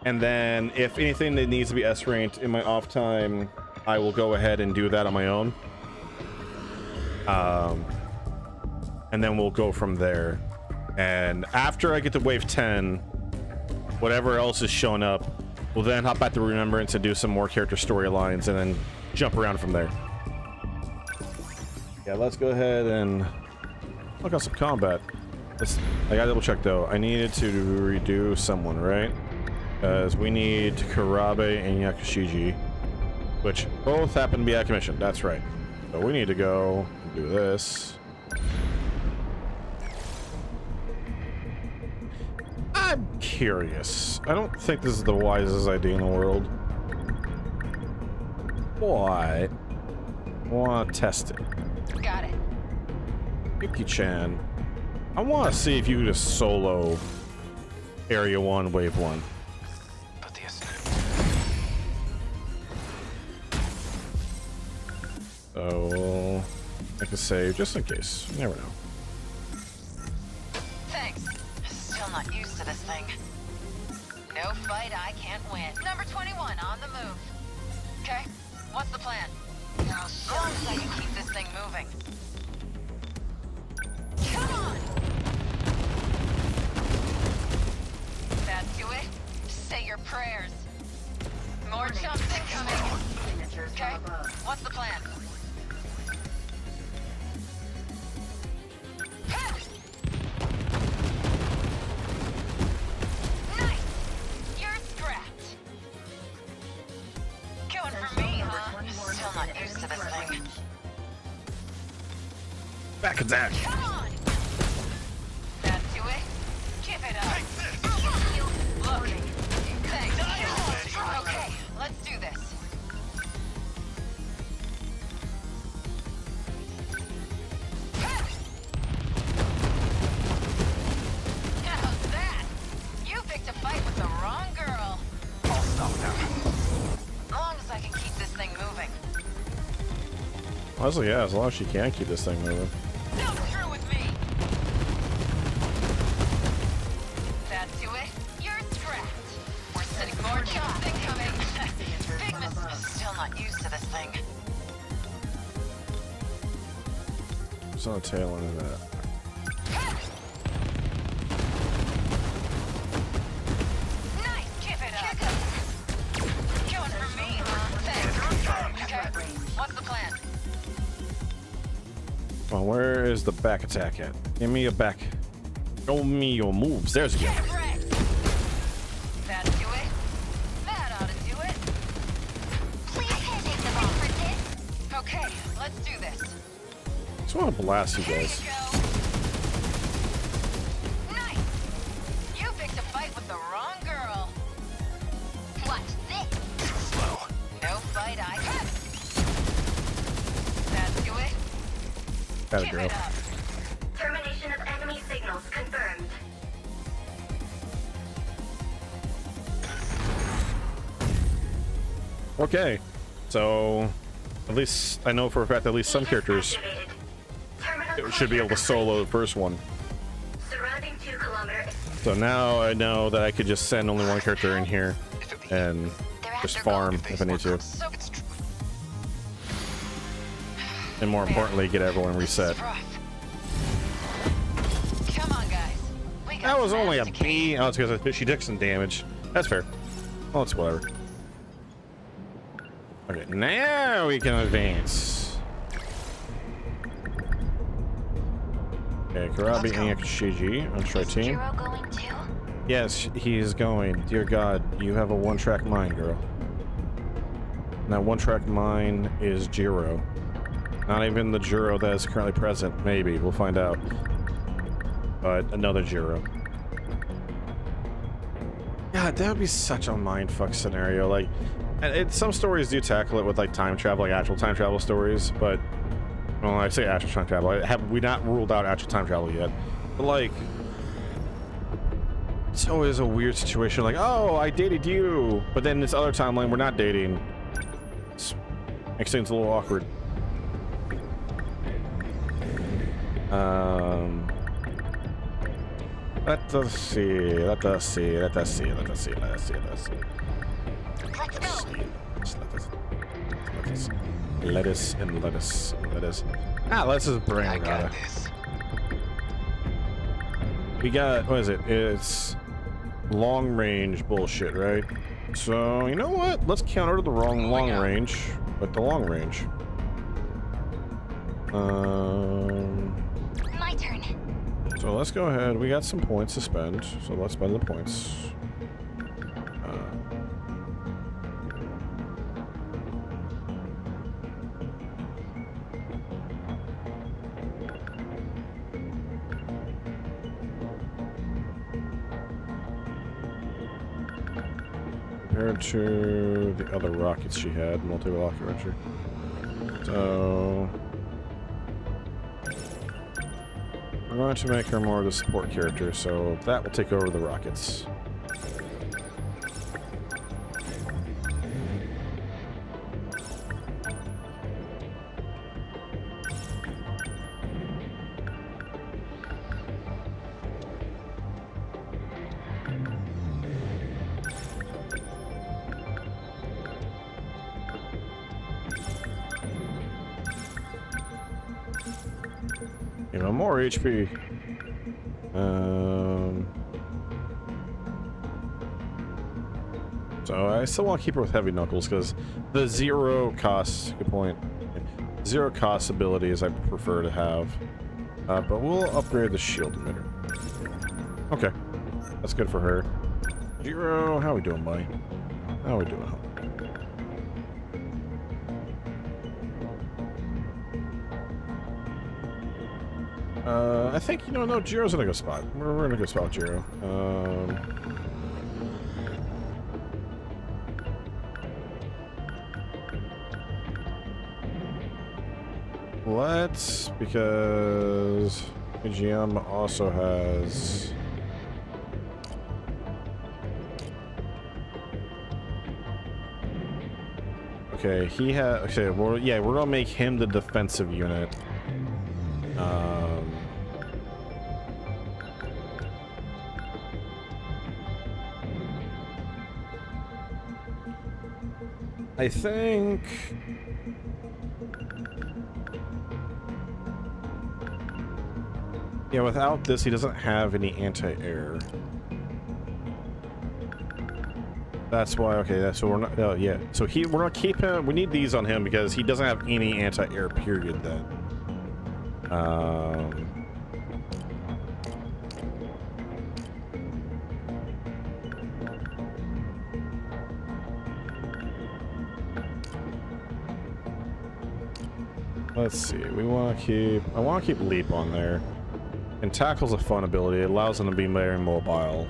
And then if anything that needs to be S ranked in my off time, I will go ahead and do that on my own. And then we'll go from there. And after I get to wave 10, whatever else is showing up, we'll then hop back to Remembrance and do some more character storylines and then jump around from there. Yeah, let's go ahead and look at some combat. I gotta double check though. I needed to redo someone, right? Because we need Karabe and Yakushiji, which both happen to be out of commission. That's right. So we need to go and do this. I'm curious. I don't think this is the wisest idea in the world. But I want to test it. Got it. Yuki-chan, I want to see if you can just solo Area 1, Wave 1. Put the So, make a save just in case. You never know. Thanks. Still not used to this thing. No fight I can't win. Number 21 on the move. Okay, what's the plan? I'll show you how you keep this thing moving. Come on! That do it? Say your prayers. More jumps incoming. Okay, what's the plan? Nice! You're scrapped. Going for me, huh? Still not used to this thing. Back attack. Come on! That do it? Give it up. Look. Thanks. Okay, let's do this. How's that? You picked a fight with the wrong girl. I'll stop them. As long as I can keep this thing moving. Honestly, yeah, as long as she can keep this thing moving. No screw with me. That do it? You're scrapped. We're sending more jobs incoming. Big miss. Still not used to this thing. It's on the tail end of that. Nice, keep it up. Going for me, huh? Thanks. Okay, what's the plan? Well, where is the back attack at? Give me a back. Show me your moves. There's a That do it. That ought to do it. Please take the ball for this. Okay, let's do this. I just want to blast you guys. Nice. You picked a fight with the wrong girl. Watch this. Slow. No fight I have. That do it. That Keep girl. it up. Termination of enemy signals confirmed. Okay, so at least I know for a fact that at least some characters should be able to solo the first one. Surrounding 2 kilometers. So now I know that I could just send only one character in here and just farm if I need to. And more importantly, get everyone reset. Come on, guys. That was only a B. Oh, it's because she took some damage. That's fair. Well, it's whatever. Okay, now we can advance. Okay, Karabi and Shiji on Tri Team. Jiro going too? Yes, he is going. Dear God, you have a one-track mind, girl. And that one-track mind is Jiro. Not even the Jiro that is currently present. Maybe. We'll find out. But another Jiro. God, that would be such a mindfuck scenario. Like, some stories do tackle it with, like, time travel, like actual time travel stories, but... Well, I say actual time travel. We not ruled out actual time travel yet. But, like... It's always a weird situation, like, oh, I dated you, but then this other timeline we're not dating. Makes things a little awkward. Let us see. Let's go. Lettuce and lettuce. Ah, lettuce is brain. I got this. We got, what is it? It's long range bullshit, right? So, you know what? Let's counter the long range, but the long range. My turn. So let's go ahead. We got some points to spend, so let's spend the points. Compared to the other rockets she had, multi-rocket launcher. So we're going to make her more of the support character, so that will take over the rockets. Even more HP. So I still want to keep her with heavy knuckles because the zero cost, good point, zero cost abilities I prefer to have. But we'll upgrade the shield emitter. Okay, that's good for her. Zero, how we doing, buddy? How we doing? I think, you know, no, Jiro's in a good spot. We're in a good spot, Jiro. Let's, because GM also has... Okay, he has... Okay, well, yeah, we're gonna make him the defensive unit. I think... Yeah, without this, he doesn't have any anti-air. That's why. Okay, so we're not. Oh yeah. So we're not keeping. We need these on him because he doesn't have any anti-air. Period. Then. Let's see. We want to keep. I want to keep leap on there. And tackle's a fun ability. It allows him to be very mobile.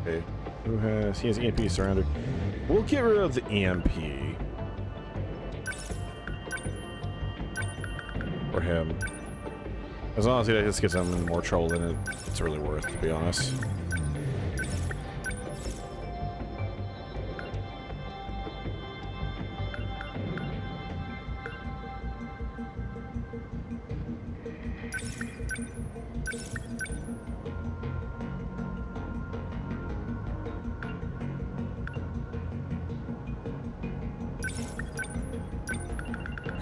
Okay. Who has? He has EMP surrounded. We'll get rid of the EMP. For him. As long as he just gets him in more trouble than it's really worth, to be honest.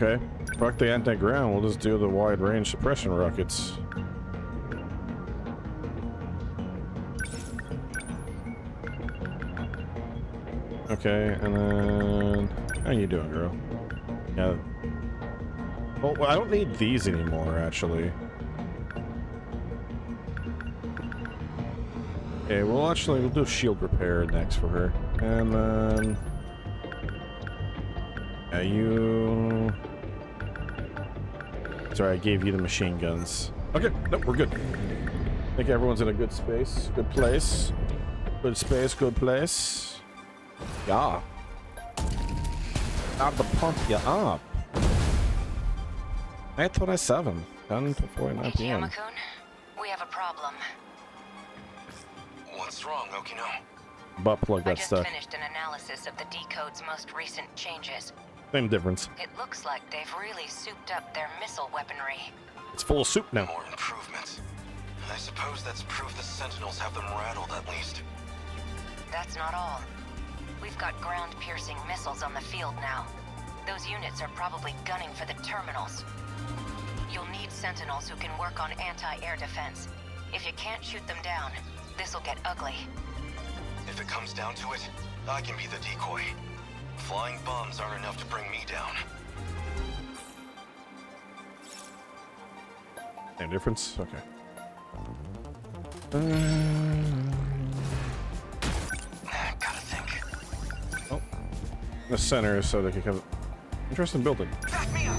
Okay, fuck the anti-ground, we'll just do the wide-range suppression rockets. Okay, and then... How you doing, girl? Yeah. Well, I don't need these anymore, actually. Okay, we'll do shield repair next for her. And then... Yeah, you... Sorry, I gave you the machine guns. Okay, nope, we're good. I think everyone's in a good space, good place. Good space, good place. Yeah. Out the pump you up. 8:27, 10 to 49 p.m. Yama-kun, we have a problem. What's wrong, Okino? Butt plug got I just stuck. finished an analysis of the decode's most recent changes. Same difference. It looks like they've really souped up their missile weaponry. It's full of soup now. More improvements. I suppose that's proof the Sentinels have them rattled, at least. That's not all. We've got ground-piercing missiles on the field now. Those units are probably gunning for the terminals. You'll need Sentinels who can work on anti-air defense. If you can't shoot them down, this'll get ugly. If it comes down to it, I can be the decoy. Flying bombs aren't enough to bring me down. Same difference? Okay. Gotta think. Oh. The center so they can come. Interesting building. Back me up!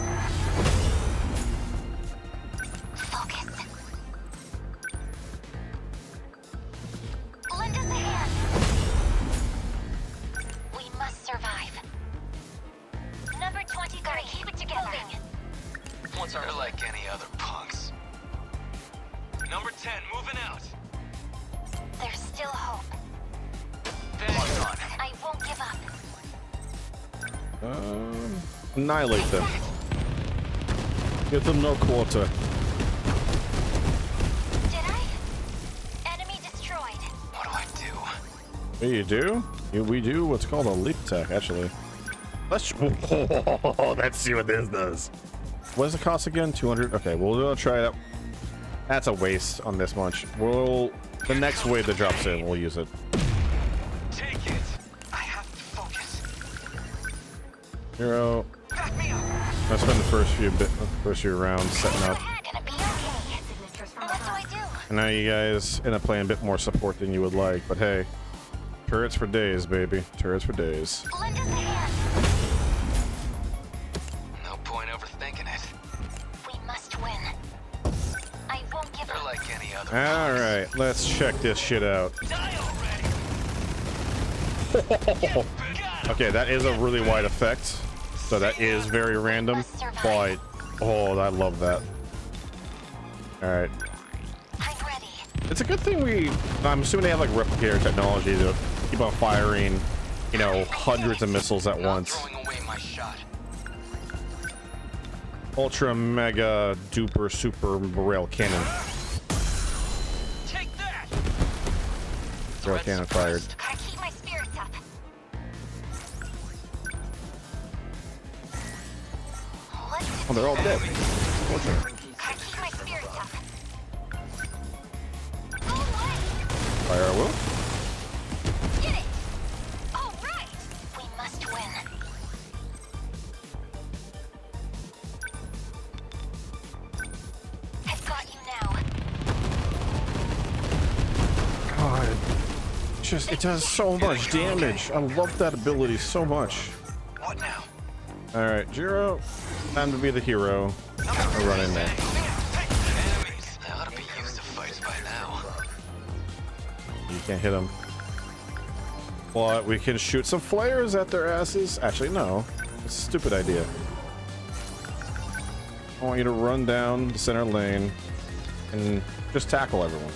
Focus. Lend us a hand. We must survive. Number 23. Gotta keep it together. Once are like any other punks. Number 10, moving out. There's still hope. Locked on. I won't give up. Annihilate them. Give them no quarter. Did I? Enemy destroyed. What do I do? What do you do? We do what's called a leap attack, actually. Let's see what this does. What does it cost again? 200? Okay, we'll try it out. That's a waste on this much. The next wave that drops in, we'll use it. Take it. I have to focus. Hero. I'll spend the first few rounds setting up. And now you guys end up playing a bit more support than you would like, but hey, turrets for days, baby. Turrets for days. No point overthinking it. We must win. I won't give They're up. like any other. All right, let's check this shit out. Okay, that is a really wide effect, so that is very random, but oh, I love that. All right. It's a good thing I'm assuming they have like replicator technology to keep on firing, you know, hundreds of missiles at once. Ultra mega duper super rail cannon. Take that. Rail cannon fired. Gotta keep my spirits up. Oh, they're all dead. Unfortunately. Keep my spirits up. Fire I will. Get it! All right! We must win. I've got you now. God, it does so much damage. I love that ability so much. What now? All right, Jiro, time to be the hero. I'll run in there. Enemies. They ought to be used to fights by now. You can't hit them. But we can shoot some flares at their asses. Actually, no. It's a stupid idea. I want you to run down the center lane and just tackle everyone.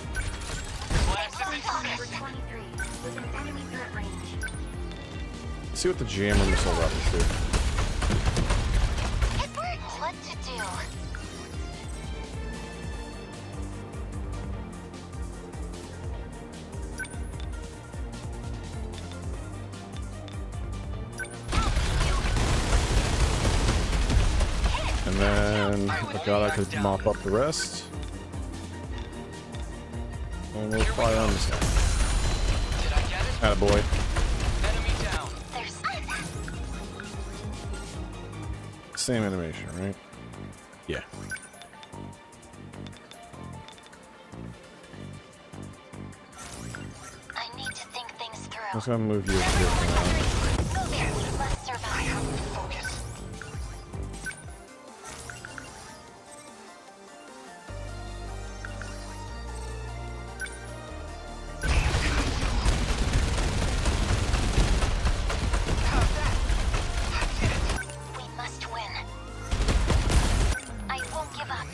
See what the jammer missile weapons do. It worked. What to do? And then I god I could mop up the rest. And we'll fire on this guy. Attaboy. Same animation, right? Yeah. I need to think things through. I'm just gonna move you over here for now. Move it. We must survive. Focus. We must win. I won't give up.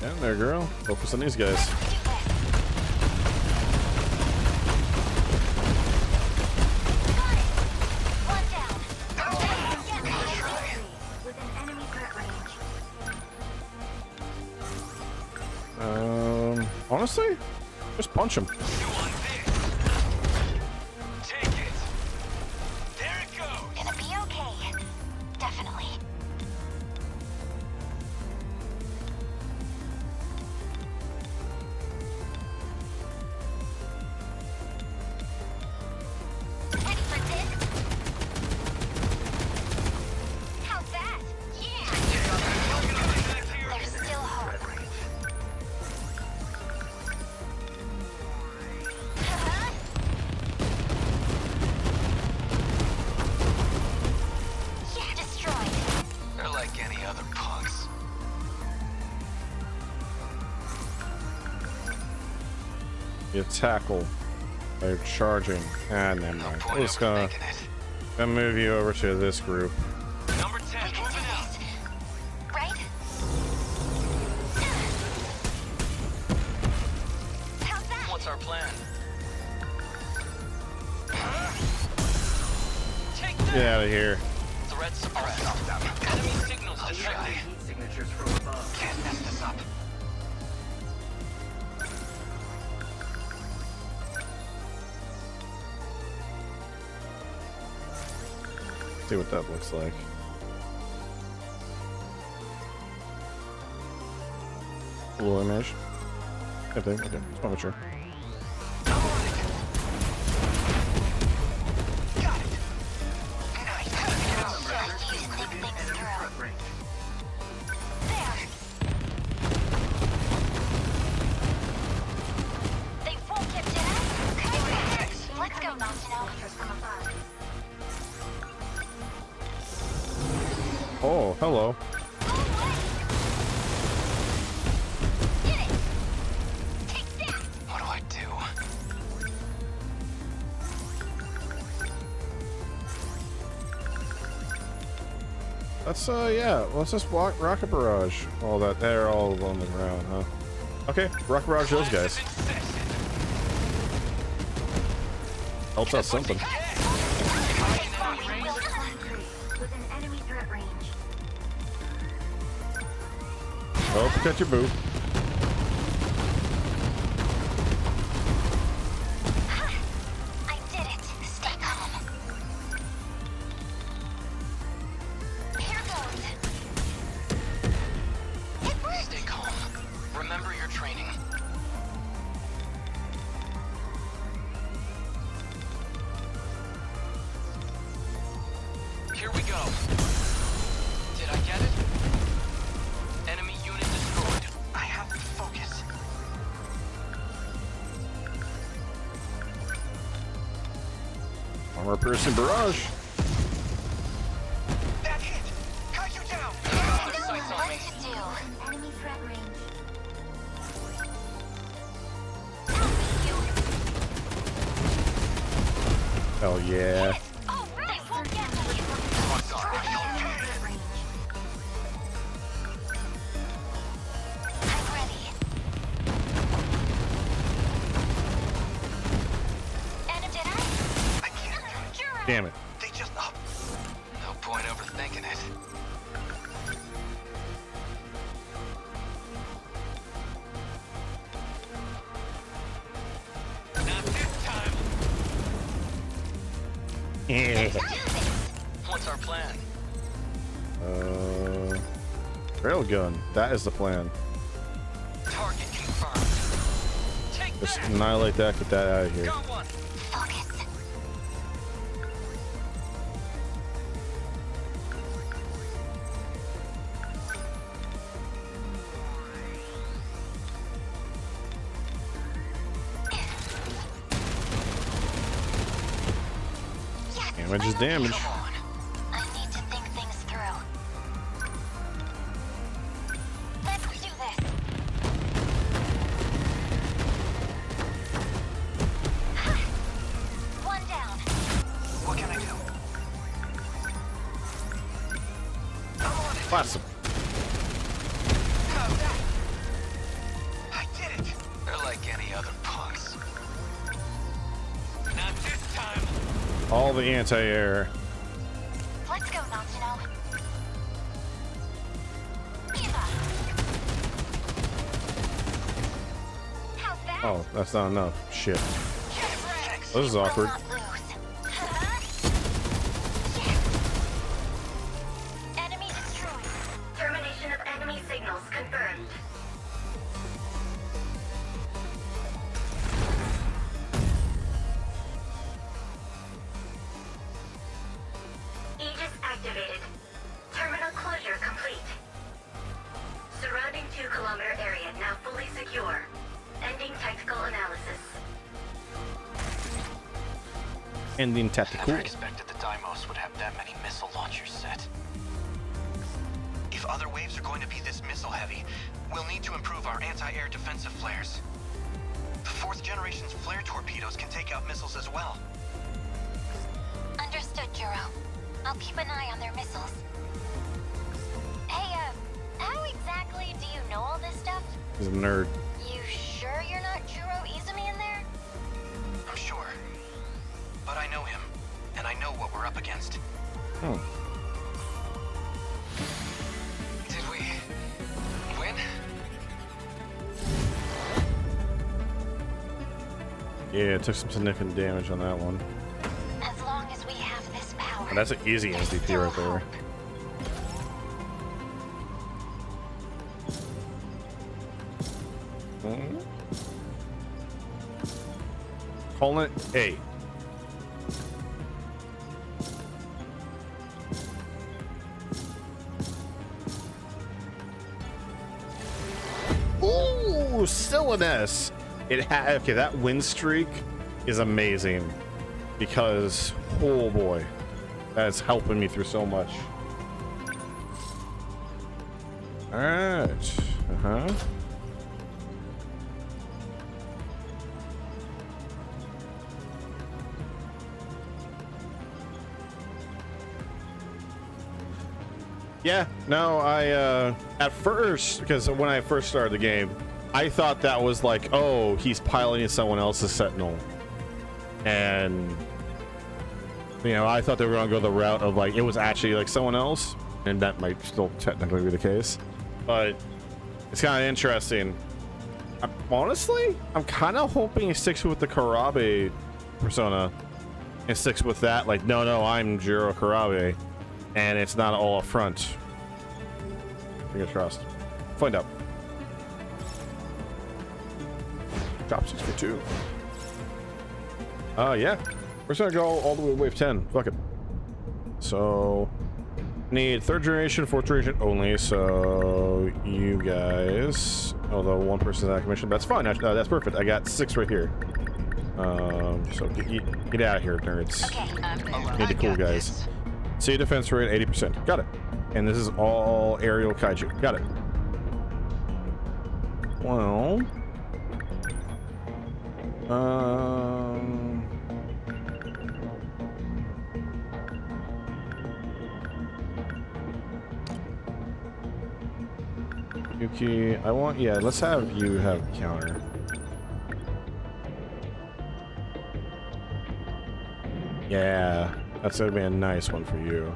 Yeah, there, girl. Focus on these guys. One down. Within enemy threat range. Honestly, just punch him. Gonna be okay. Definitely. Ready for this? How's that? Yeah! There's still hope. Yeah, destroyed. They're like any other punks. You tackle. They're charging. Ah, never mind. We're just gonna move you over to this group. Number 10, moving out. Right? How's that? What's our plan? Get out of here. Threat suppressed. Enemy signals to try. Signatures from above. Can't mess this up. See what that looks like. Cool image. Good thing. Okay, just want to make sure. They won't get down. Let's go, Sentinel. Oh, hello. What do I do? Let's yeah, let's just walk rocket barrage. All that they're all on the ground, huh? Okay, rocket barrage those guys. Helps out something. Within enemy threat range. Oh, catch your boo. I did it. Stay calm. Here goes. third-person barrage. Enemy threat range. Hell yeah. Damn it. They just up. No point overthinking it. Not this time. Yeah. What's our plan? Railgun. That is the plan. Target confirmed. Just annihilate that, get that out of here. Damage is damage. I need to think things through. Let's do this. One down. What can I do? Awesome. I did it. They're like any other punks. Not this time. All the anti-air. Let's go, Natsuno. Oh, that's not enough. Shit. This is awkward. Enemy destroyed. Termination of enemy signals confirmed. Aegis activated. Terminal closure complete. Surrounding 2-kilometer area now fully secure. Ending tactical analysis. Ending tactical. Never expected the Deimos would have that many missile launchers set. If other waves are going to be this missile heavy, we'll need to improve our anti-air defensive flares. The 4th generation's flare torpedoes can take out missiles as well. Understood, Juro. I'll keep an eye on their missiles. Hey, how exactly do you know all this stuff? He's a nerd. You sure you're not Juro Izumi in there? I'm sure. But I know him, and I know what we're up against. Oh. Did we win? Yeah, it took some significant damage on that one. As long as we have this power. And that's an easy MVP right there. Calling it A. Ooh, still an S. It had okay. That win streak is amazing because oh boy, that's helping me through so much. All right. Yeah, no, I at first, because when I first started the game, I thought that was like, oh, he's piloting someone else's Sentinel, and you know, I thought they were gonna go the route of like it was actually like someone else, and that might still technically be the case, but it's kind of interesting. Honestly, I'm kind of hoping he sticks with the Karabe persona and sticks with that. Like, no, I'm Jiro Karabe. And it's not all up front. Fingers crossed. Find out. Drop 6 for 2. Yeah. We're just gonna go all the way to wave 10. Fuck it. So need 3rd generation, 4th generation only. So you guys, although one person's out of commission, that's fine. That's perfect. I got 6 right here. So get out of here, nerds. Need the cool guys. Sea defense rate 80%. Got it. And this is all aerial kaiju. Got it. Well, Yuki, let's have you have counter. Yeah, that's gonna be a nice one for you.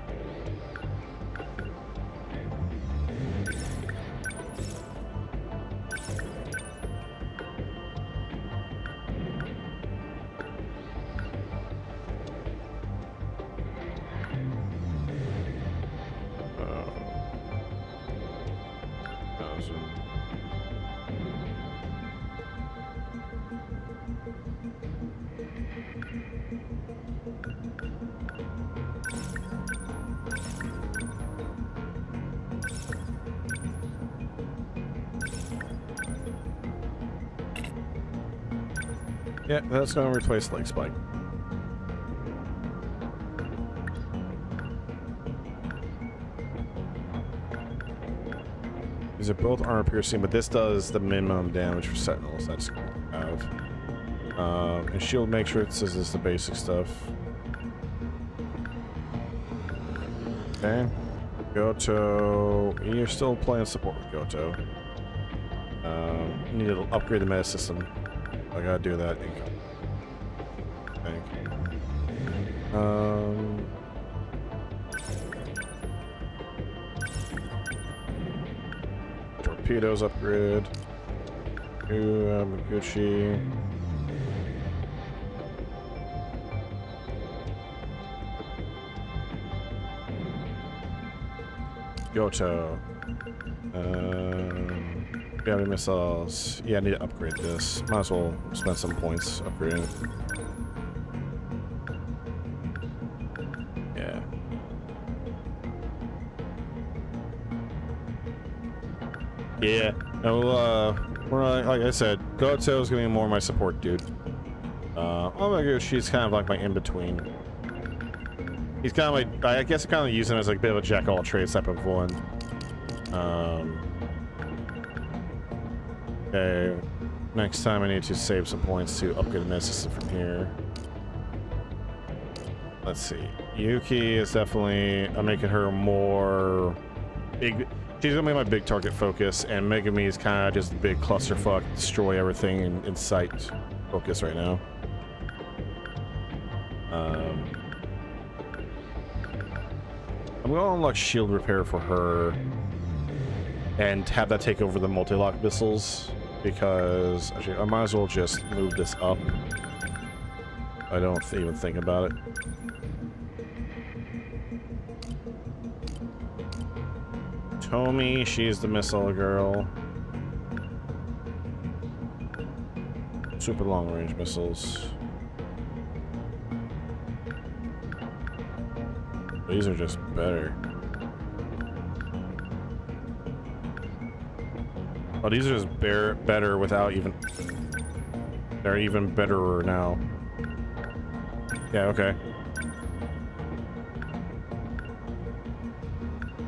Yeah, that's gonna replace Leg Spike. These are both armor piercing, but this does the minimum damage for Sentinels. That's out. And shield make sure it says this is the basic stuff. Okay. Goto. You're still playing support with Goto. Need to upgrade the meta system. I gotta do that. Torpedoes upgrade. Gucci. Goto. Gravity missiles. Yeah, I need to upgrade this. Might as well spend some points upgrading it. Yeah. Yeah. No, like I said, Goto is gonna be more my support dude. She's kind of like my in-between. He's kind of like, I guess I kind of use him as like a bit of a jack-of-all-trades type of one. Okay, next time I need to save some points to upgrade the meta system from here. Let's see. Yuki is definitely, I'm making her more big. She's gonna be my big target focus, and Megami is kind of just a big clusterfuck, destroy everything in sight focus right now. I'm gonna unlock shield repair for her and have that take over the multi-lock missiles, because actually I might as well just move this up. I don't even think about it. Tomi, she's the missile girl. Super long range missiles. These are just better. Oh, these are just better without even... They're even betterer now. Yeah, okay.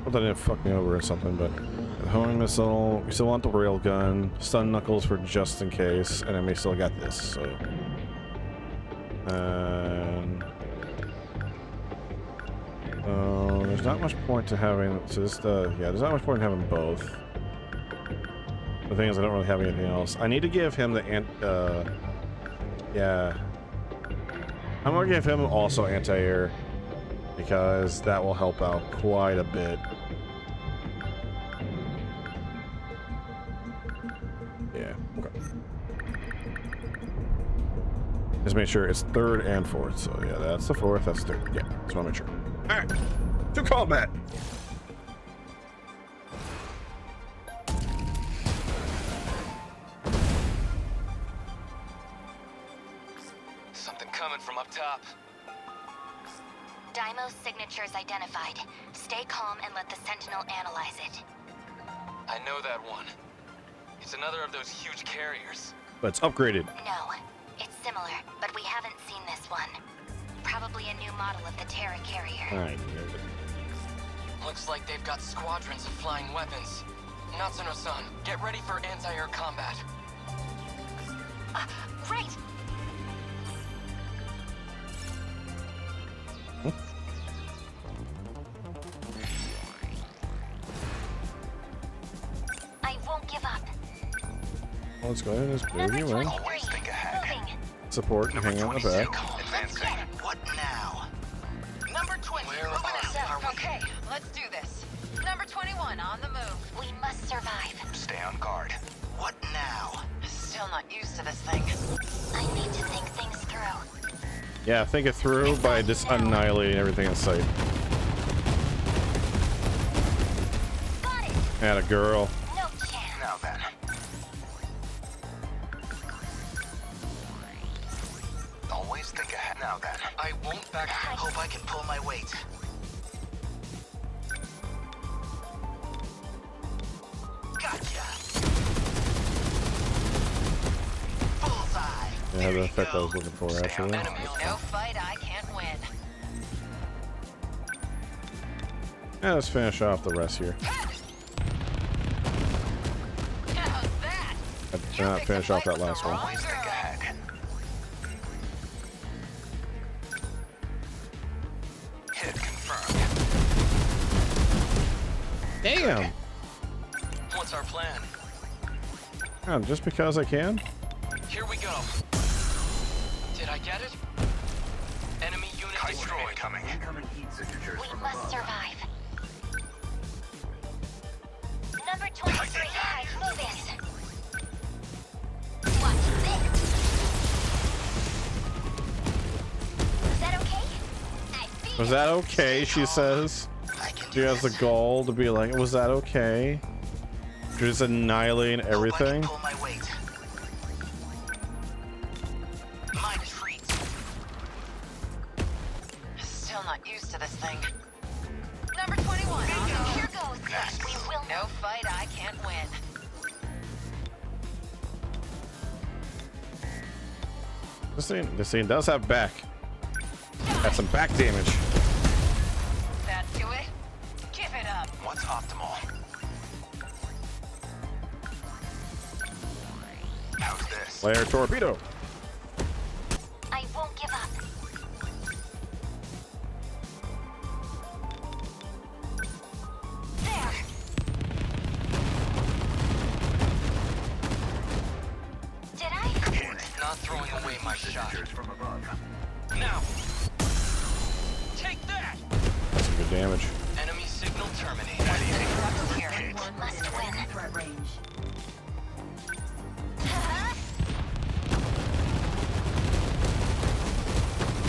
Hope that didn't fuck me over or something, but... The homing missile, we still want the railgun, stun knuckles for just in case, and then we still got this, so... And... there's not much point to having... So this, yeah, there's not much point in having both. The thing is, I don't really have anything else. I need to give him the yeah. I'm gonna give him also anti-air, because that will help out quite a bit. Yeah, okay. Just make sure it's third and fourth. So yeah, that's the fourth, that's the third. Yeah, just wanna make sure. Alright, to combat! From up top. Daimo's signature's identified. Stay calm and let the Sentinel analyze it. I know that one. It's another of those huge carriers. But it's upgraded. No, It's similar, but we haven't seen this one. Probably a new model of the Terra carrier. Alright. Looks like they've got squadrons of flying weapons. Natsuno-san, get ready for anti-air combat. Right! I won't give up. Well, let's go ahead and just move you in. Always think ahead. Support and hang out in the back. Advancing. What now? Number 20, moving us up. Okay, let's do this. Number 21, on the move. We must survive. Stay on guard. What now? Still not used to this thing. I need to think things through. Yeah, think it through by just annihilating everything in sight. Got it. And a girl. No chance. Now then. Always think ahead. Now then. I won't back down. Hope I can pull my weight. Gotcha. Bullseye. Yeah, the effect I was looking for, actually. No fight I can't win. Yeah, let's finish off the rest here. How's that? I did not finish off that last one. Always think ahead. Hit confirmed. Damn! What's our plan? Yeah, just because I can? Here we go. Did I get it? Enemy unit destroyed. Coming. Incoming heat signatures We from must above. survive. Number 23, moving. Watch this. Is that okay? Was that okay, she says? She has the goal to be like, was that okay? Just annihilating everything? Pull my weight. My treat. Still not used to this thing. Number 21, Here goes. We will no fight I can't win. This thing does have back. Got some back damage. That do it? Give it up. What's optimal? How's this? Flare torpedo. I won't give up. There. Did I? Not throwing away my shot. From above. Now! Take that! That's some good damage. Enemy signal terminated. Must win. Threat range.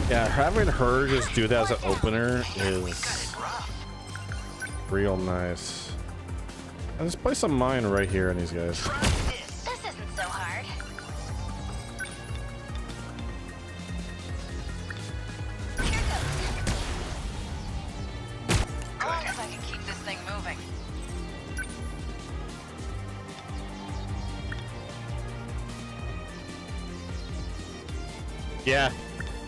Yeah, having her just do that as an opener is real nice. And let's play some mine right here on these guys. This isn't so hard. Here goes. As long as I can keep this thing moving. Yeah.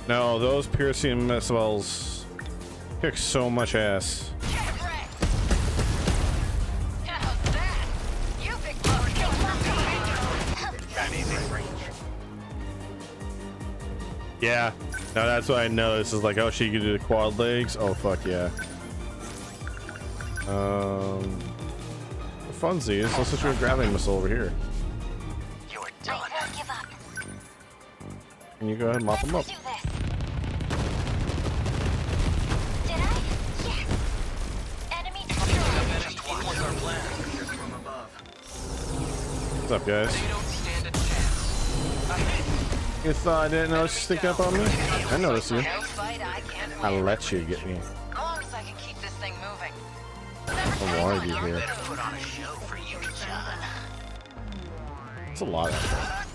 No, those piercing missiles kick so much ass. Yeah. No, that's what I noticed. Is like, oh, she can do the quad legs. Oh, fuck yeah. For funsies, let's just do a gravity missile over here. You're done. I won't give up. Can you go ahead and mop them up? Do this. Did I? Yes. Enemy destroyed. What's our plan? From above. What's up, guys? They don't stand a chance. A hit! You thought I didn't notice you sneak up on me? I noticed you. No fight I can't I win. let you get me. As long as I can keep this thing moving. I wanted you here. Put on a show for you, John. It's a lot of that.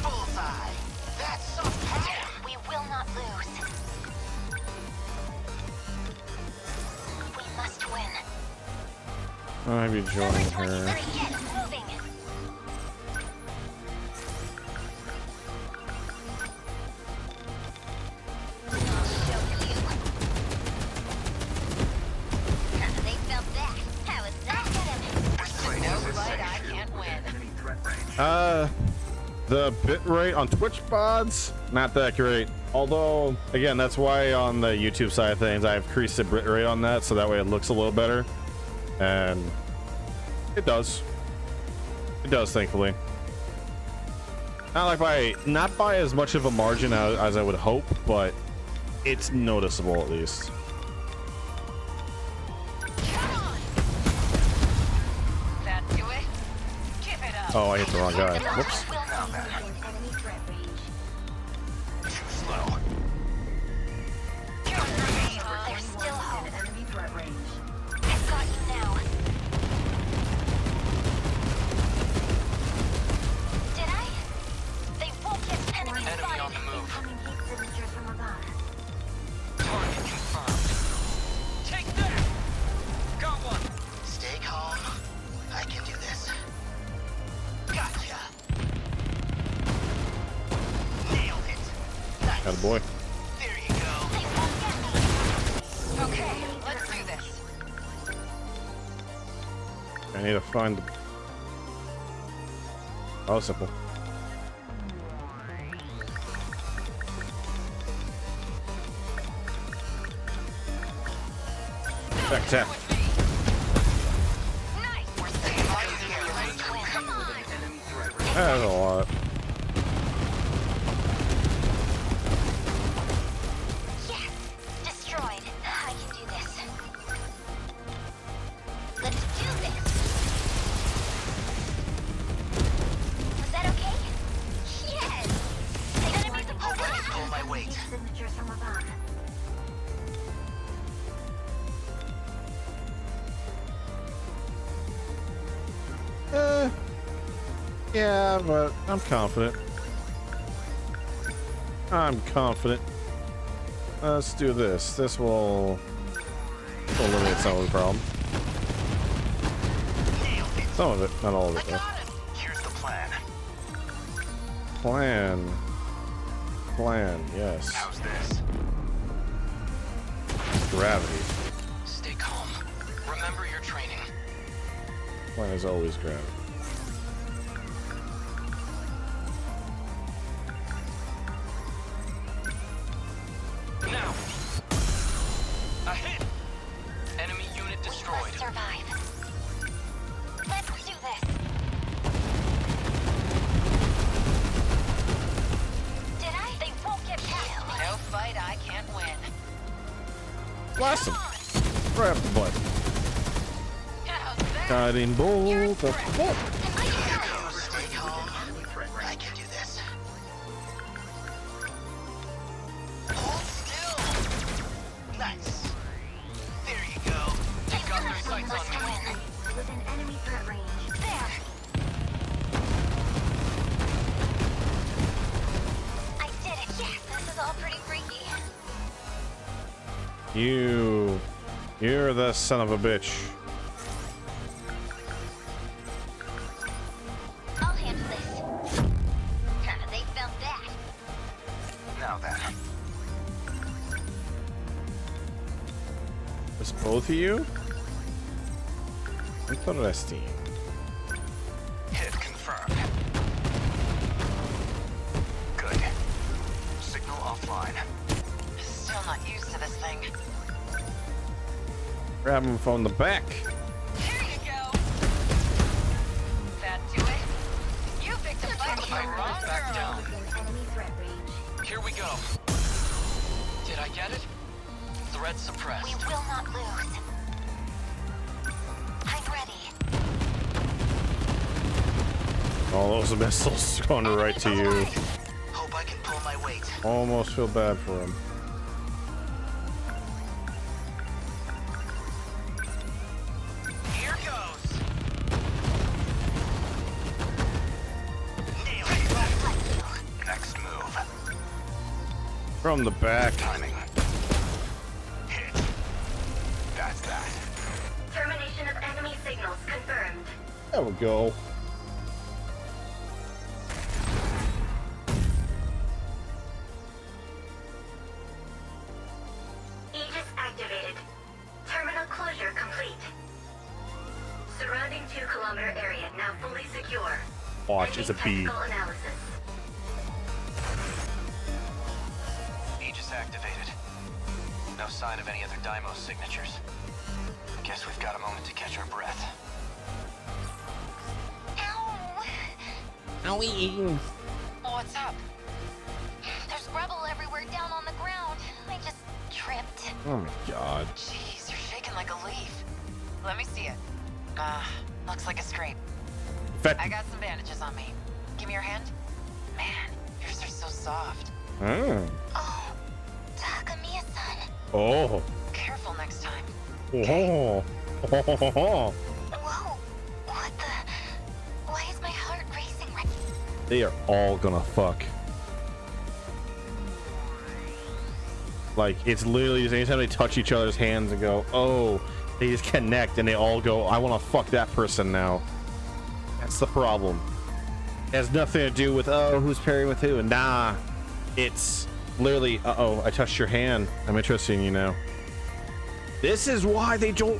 Bullseye. That's so fast. We will not lose. We must win. I'll have you join her. Moving. The bitrate on Twitch VODs, not that great. Although, again, that's why on the YouTube side of things, I've increased the bitrate on that, so that way it looks a little better. And it does. It does, thankfully. Not by as much of a margin as I would hope, but it's noticeable at least. Oh, I hit the wrong guy. Whoops. Boy. There you go. Okay, let's do this. I need to find the... Oh, simple. Back tap. That's a lot. Yeah, but I'm confident. I'm confident. Let's do this. This will eliminate some of the problem. Some of it, not all of it, though. Here's the plan. Plan, yes. How's this? Gravity. Stay calm. Remember your training. Plan is always gravity. Now! A hit! Enemy unit destroyed. We must survive. Let's do this. Did I? They won't get past me. No fight I can't win. Blast him! Right up the butt. Guiding bolt. Stay calm. I can do this. Hold still. Nice. There you go. You've got their sights on me. Within enemy threat range. There. I did it. Yes, this is all pretty freaky. You're the son of a bitch. I'll handle this. They felt that. Now then. It's both of you? Interesting. Hit confirmed. Good. Signal offline. Still not used to this thing. Grab him from the back. Here you go. That do it? You picked a fight with my wrong Back down. Enemy threat range. Here we go. Did I get it? Threat suppressed. We will not lose. I'm ready. All those missiles going right to you. Hope I can pull my weight. Almost feel bad for him. Here goes. Next move. From the back. Timing. Hit. That's that. Termination of enemy signals confirmed. There we go. Aegis activated. Terminal closure complete. Surrounding 2-kilometer area now fully secure. Watch, it's a bee. Aegis activated. No sign of any other Daimos signatures. Guess we've got a moment to catch our breath. Owie. What's up? There's rubble everywhere down on the ground. I just tripped. Oh my god. Jeez, you're shaking like a leaf. Let me see it. Looks like a scrape. I got some bandages on me. Give me your hand. Man, yours are so soft. Oh. Oh, Takamiya-san. Oh. Careful next time. Oh. Whoa, what the? Why is my heart racing right? They are all gonna fuck. Like, it's literally just anytime they touch each other's hands and go, oh, they just connect and they all go, I want to fuck that person now. That's the problem. It has nothing to do with, oh, who's pairing with who. Nah, it's literally, uh-oh, I touched your hand. I'm interested in you now. This is why they don't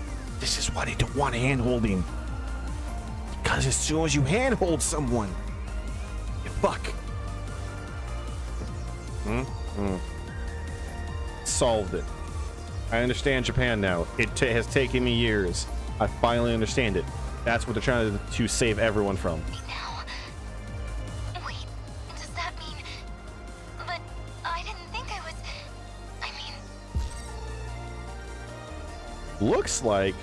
want hand holding. Because as soon as you hand hold someone, you fuck. Solved it. I understand Japan now. It has taken me years. I finally understand it. That's what they're trying to save everyone from. Wait, does that mean? But I didn't think I was. I mean. Looks like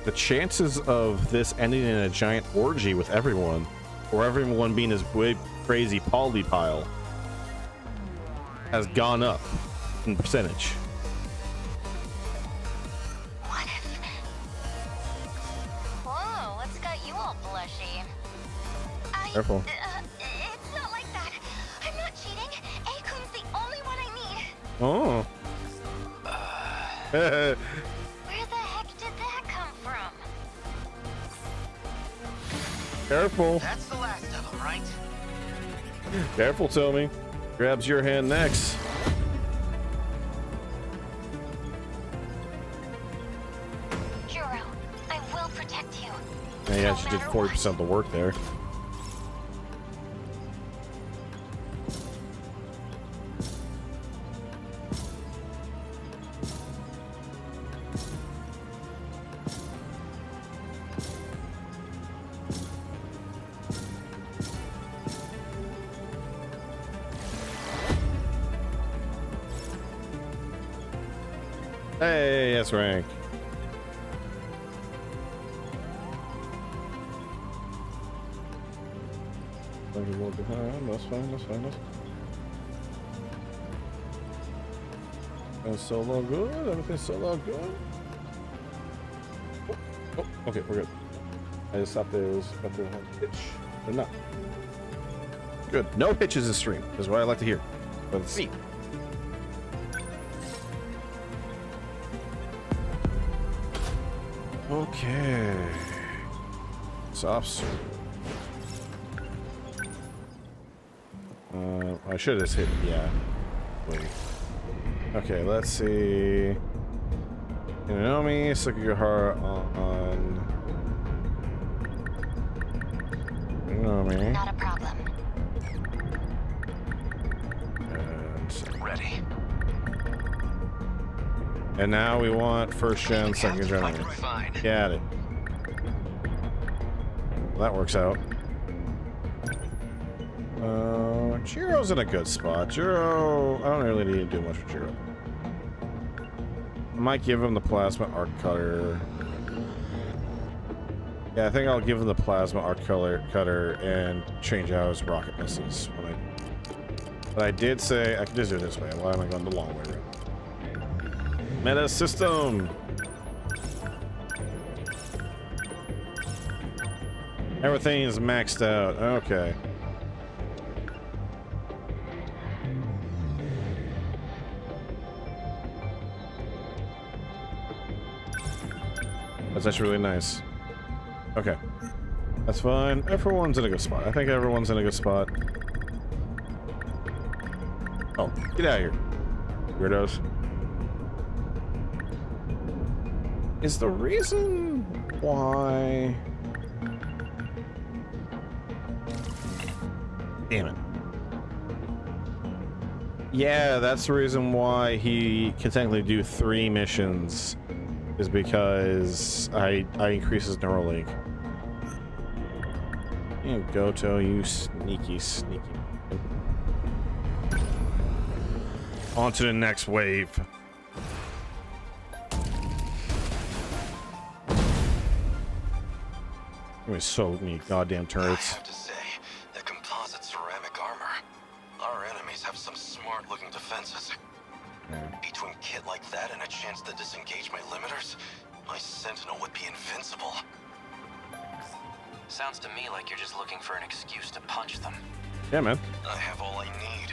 the chances of this ending in a giant orgy with everyone, or everyone being this big crazy poly pile, has gone up in percentage. Careful. It's not like that. I'm not cheating. A-kun's the only one I need. Oh. Where the heck did that come from? Careful. That's the last of them, right? Careful, Tommy. Grabs your hand next. Juro, I will protect you. Yeah, you actually did 40% of the work there. Hey, yes, rank. That's fine, that's fine. Everything's solo good, everything's solo good. Oh, okay, we're good. I just thought there was about to have a hitch, but not. Good. No hitches this stream is what I like to hear. Let's see. Okay. Soft. I should have just hit, yeah. Wait. Okay, let's see. Inomi, Sukigahara on. Inomi. Not a problem. And ready. And now we want first gen, second gen. Got it. Well, that works out. Jiro's in a good spot. Jiro, I don't really need to do much with Jiro. I might give him the plasma arc cutter. Yeah, I think I'll give him the plasma arc cutter and change out his rocket missiles. But I did say I could just do it this way. Why am I going the long way around? Meta system. Everything is maxed out. Okay. That's actually really nice. Okay. That's fine. Everyone's in a good spot. I think everyone's in a good spot. Oh, get out of here, weirdos. Is the reason why... Damn it. Yeah, that's the reason why he can technically do 3 missions, is because I increase his Neuralink. You Goto, you sneaky. On to the next wave. There's so many goddamn turrets. I have to say, that composite ceramic armor. Our enemies have some smart-looking defenses. Between kit like that and a chance to disengage my limiters, my Sentinel would be invincible. Sounds to me like you're just looking for an excuse to punch them. Yeah, man. I have all I need.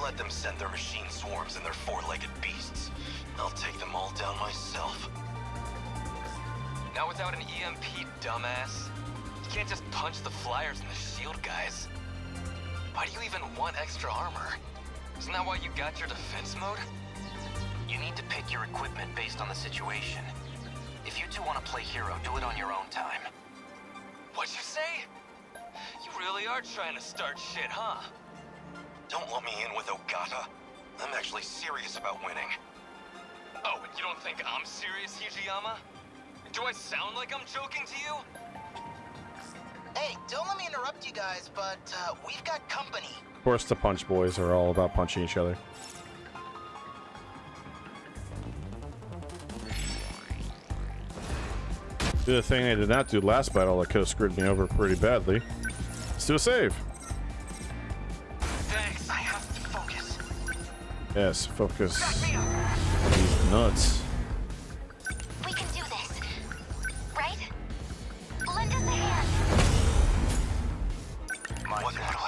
Let them send their machine swarms and their 4-legged beasts. I'll take them all down myself. Not without an EMP, dumbass. You can't just punch the flyers and the shield guys. Why do you even want extra armor? Isn't that why you got your defense mode? You need to pick your equipment based on the situation. If you two want to play hero, do it on your own time. What'd you say? You really are trying to start shit, huh? Don't let me in with Ogata. I'm actually serious about winning. Oh, and you don't think I'm serious, Hijiyama? Do I sound like I'm joking to you? Hey, don't let me interrupt you guys, but we've got company. Of course, the Punch Boys are all about punching each other. Do the thing I did not do last battle that could have screwed me over pretty badly. Let's do a save. Thanks, I have to focus. Yes, focus. These nuts. We can do this, right? Lend us a hand.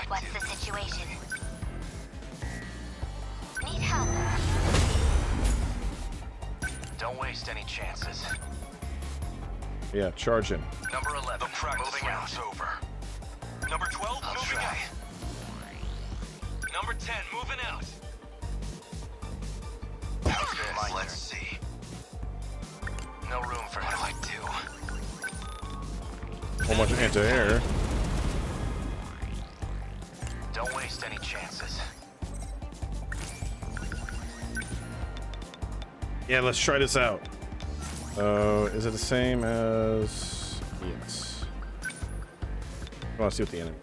What's the situation? Need help. Don't waste any chances. Yeah, charge him. Number 11, The practice moving out. round's over. Number 12, I'll moving try. out. Number 10, moving out. How's this? Let's see. No room for What him. do I do? Whole bunch of anti-air. Don't waste any chances. Yeah, let's try this out. Is it the same as... Yes. I want to see what the enemy...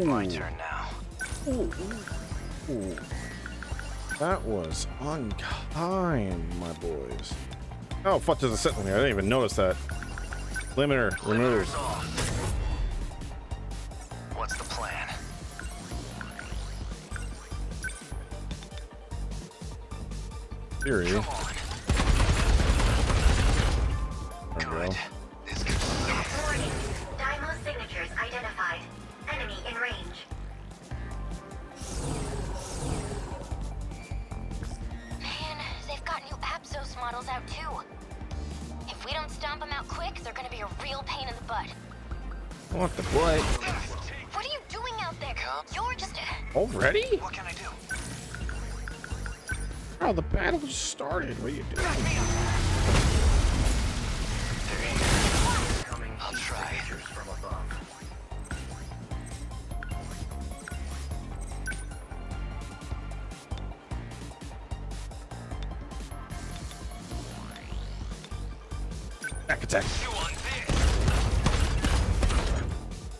My turn now. Ooh. That was unkind, my boys. Oh, fuck, there's a Sentinel here. I didn't even notice that. Limiter removed. Limiters off. What's the plan? Fury. Come on. There we go. Warning. Daimo signatures identified. Enemy in range. Man, they've got new Absos models out too. If we don't stomp them out quick, they're gonna be a real pain in the butt. What the boy? What are you doing out there? You're just... Already? What can I do? Oh, the battle just started. What are you doing? I'll try. From above. Back attack. You on this?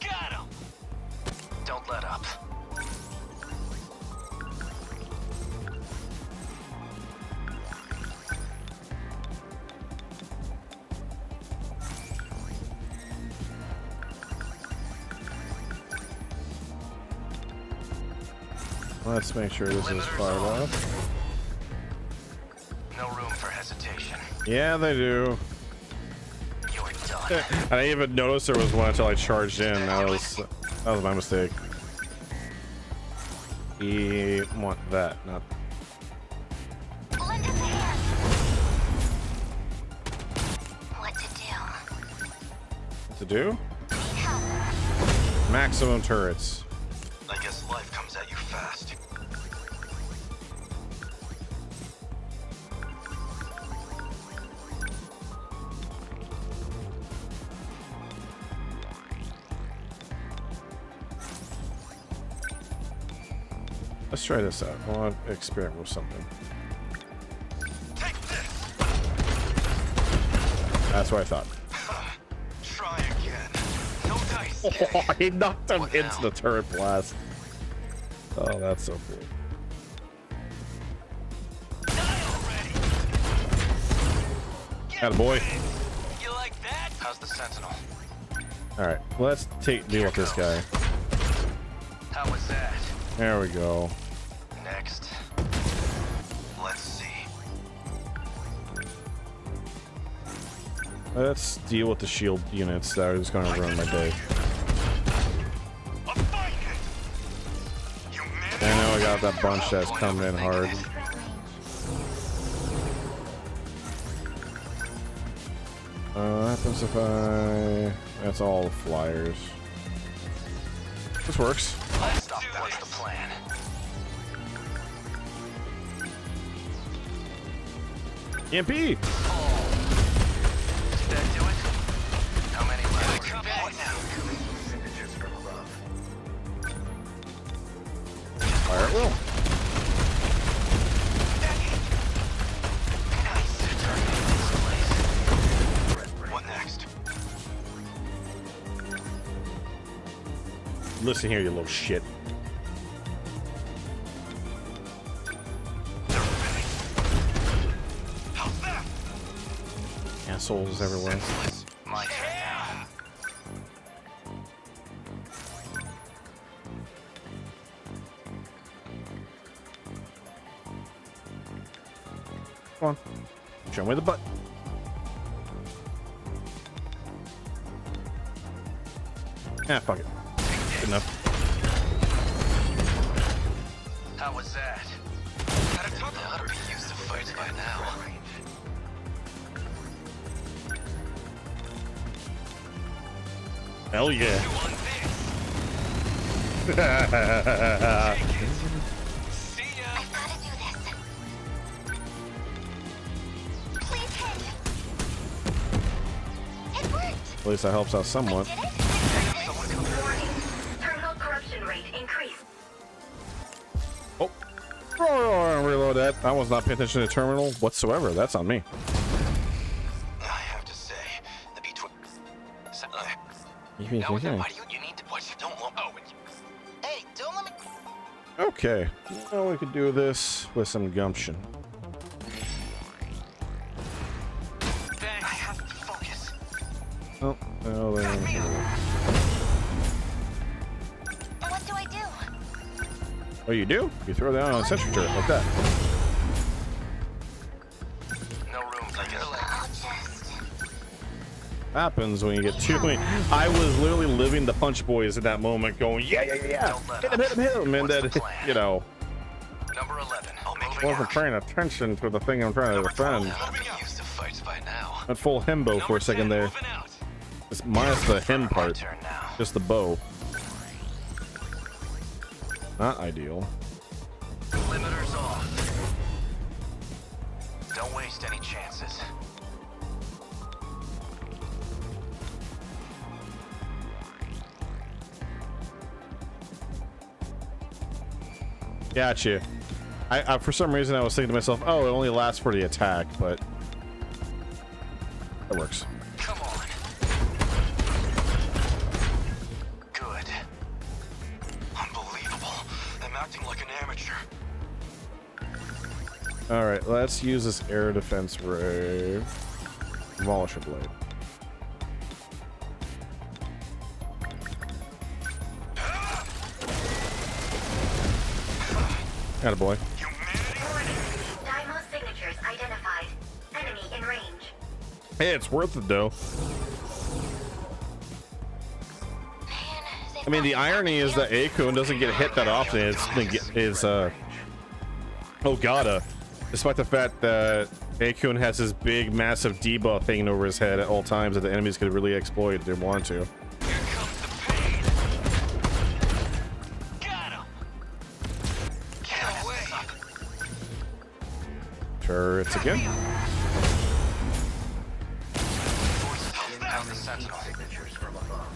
Got him. Don't let up. Let's make sure this is fired off. No room for hesitation. Yeah, they do. You're done. I didn't even notice there was one until I charged in. That was my mistake. We want that, not... Lend us a hand. What to do? What to do? Need help. Maximum turrets. I guess life comes at you fast. Let's try this out. I want to experiment with something. That's what I thought. Try again. No dice. Oh, he knocked him into the turret blast. Oh, that's so cool. Attaboy. You like that? How's the Sentinel? All right, let's deal with this guy. How was that? There we go. Next. Let's see. Let's deal with the shield units that are just going to ruin my day. I know I got that bunch that's coming in hard. Happens if I... That's all the flyers. This works. What's the plan? EMP! Did that do it? How many left? What now? Fire at will. What next? Listen here, you little shit. Assholes everywhere. My turn now. Come on. Show me the button. Ah, fuck it. Good enough. How was that? They ought to be used to fights by now. Hell yeah. At least that helps out somewhat. Terminal corruption rate increased. Oh, reload that. I was not paying attention to the terminal whatsoever. That's on me. I have to say, the B-12. You Now, why do you need to watch? Don't want. Oh, hey, don't let me. Okay, well, we could do this with some gumption. I have to focus. Oh, well, then. What do I do? Oh, you do? You throw that on a sentry turret like that. No room for your legs. Happens when you get too many. I was literally living the Punch Boys at that moment, going, yeah, hit him, and then, you know, Number 11. I'll make I wasn't paying attention to the thing I'm trying to defend. used to fights by now. Went full himbo for a second there. Just minus the him part, just the bow. Not ideal. Limiters off. Don't waste any chances. Gotcha. I for some reason I was thinking to myself, oh, it only lasts for the attack, but that works. Come on. Good. Unbelievable. I'm acting like an amateur. All right, let's use this air defense ray. Demolisher blade. Attaboy. Daimos signatures identified. Enemy in range. Hey, it's worth it though. I mean, the irony is that Akun doesn't get hit that often. Despite the fact that Akun has this big, massive debuff hanging over his head at all times that the enemies could really exploit if they want to. Turrets again. How's the Sentinel? Signatures from above.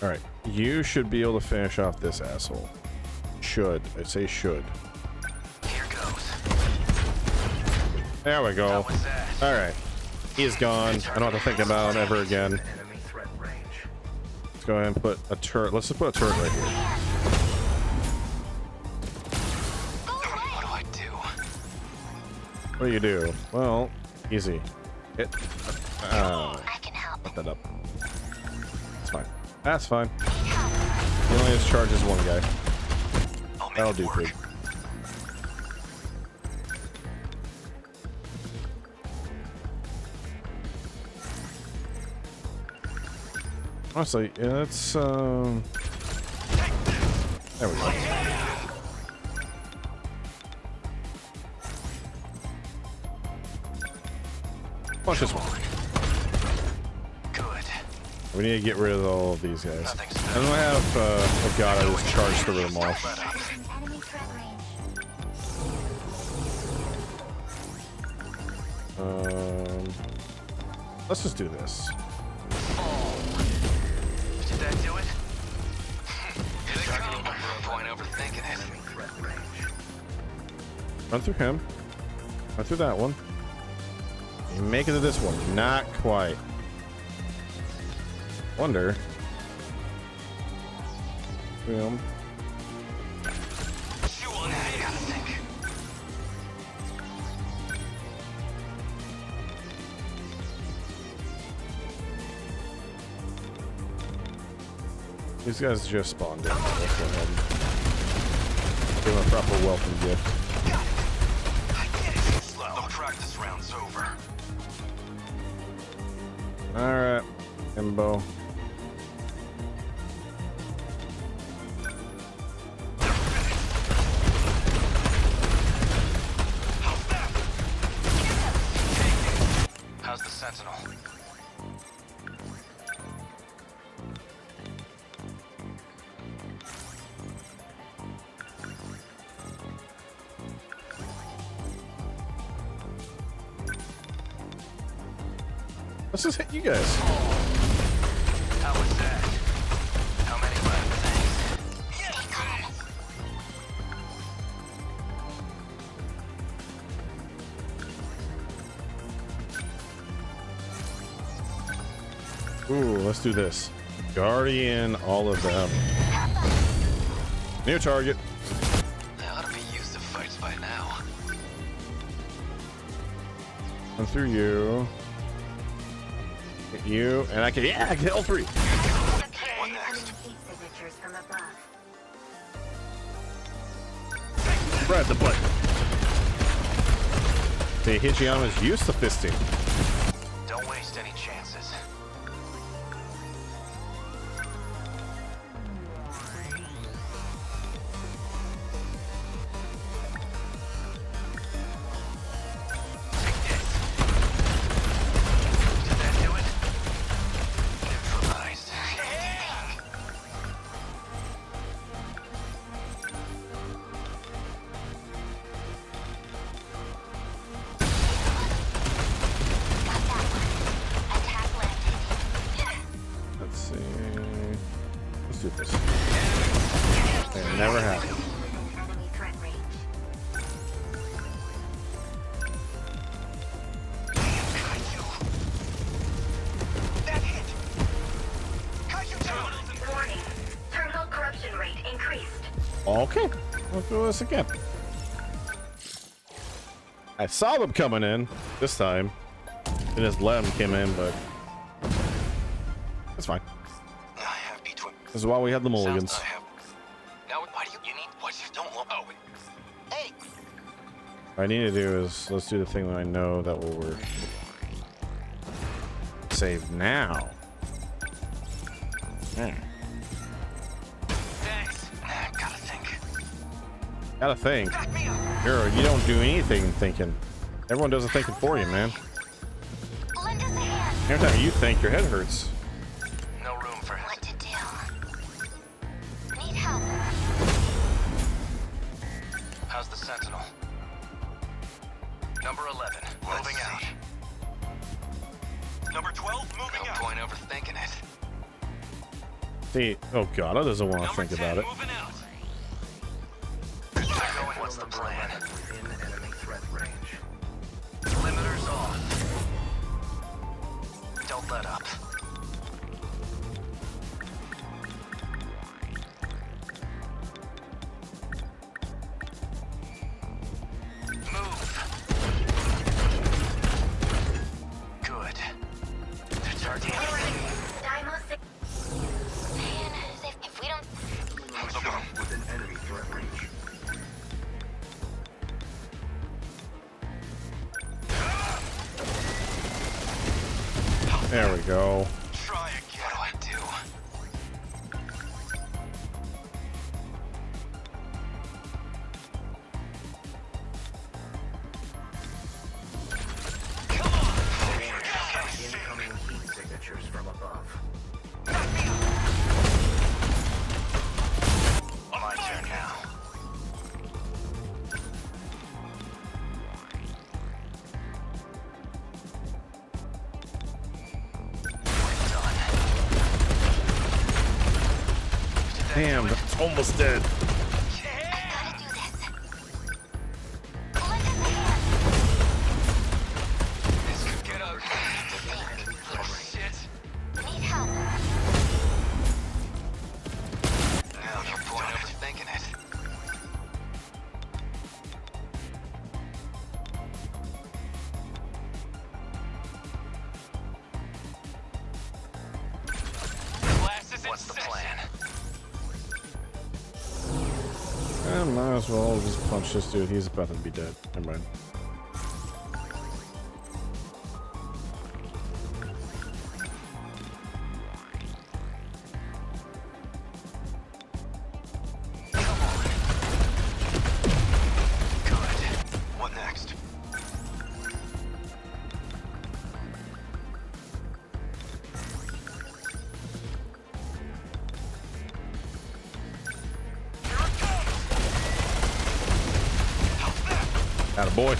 All right, you should be able to finish off this asshole. Should. I say should. Here goes. There we go. All right. He's gone. I don't have to think about him ever again. Let's go ahead and put a turret. Let's just put a turret right here. What do? What do you do? Well, easy. Hit. Put that up. That's fine. That's fine. He only has charges one guy. That'll do good. Honestly, yeah, it's there we go. Watch this one. Good. We need to get rid of all of these guys. I don't have oh god, I just charged through them all. Let's just do this. Did that do it? Here they come. Point overthinking it. Run through him. Run through that one. You make it to this one. Not quite. Wonder. Boom. These guys just spawned in. Let's go ahead and give them a proper welcome gift. The practice round's over. Alright, Imbo. How's the Sentinel? Let's just hit you guys. How was that? How many left? Ooh, let's do this. Guardian all of them. New target. They ought to be used to fights by now. Run through you. Hit you, and I can, yeah, I can hit all three. Right, the butt. The Hijiyama's used to fisting. Don't waste any chances. Let's see. Let's do this. It never happened. Warning. Terminal corruption rate increased. Okay, let's do this again. I saw them coming in this time. I just let them come in, but it's fine. This is why we have the mulligans. Now, why do you need what you don't want? Oh, hey. What I need to do is let's do the thing that I know that will work. Save now. Thanks. Gotta think. Gotta think. Hero, you don't do anything thinking. Everyone does the thinking for you, man. Every time you think, your head hurts. No room for what to do. Need help. How's the Sentinel? Number 11, moving out. Number 12, moving out. No point overthinking it. See, oh god, I doesn't want to think about it. What's the plan? Within enemy threat range. Limiters on. Don't let up. Move. Good. They're targeting. Man, if we don't... Within enemy threat range. There we go. Try again. What do I do? Come on! Incoming heat signatures from above. My turn now. Damn, that's almost dead. This could get ugly. Little shit. Need help. Now, no point overthinking it. What's the plan? I might as well just punch this dude. He's about to be dead. Never mind. What next? Attaboy.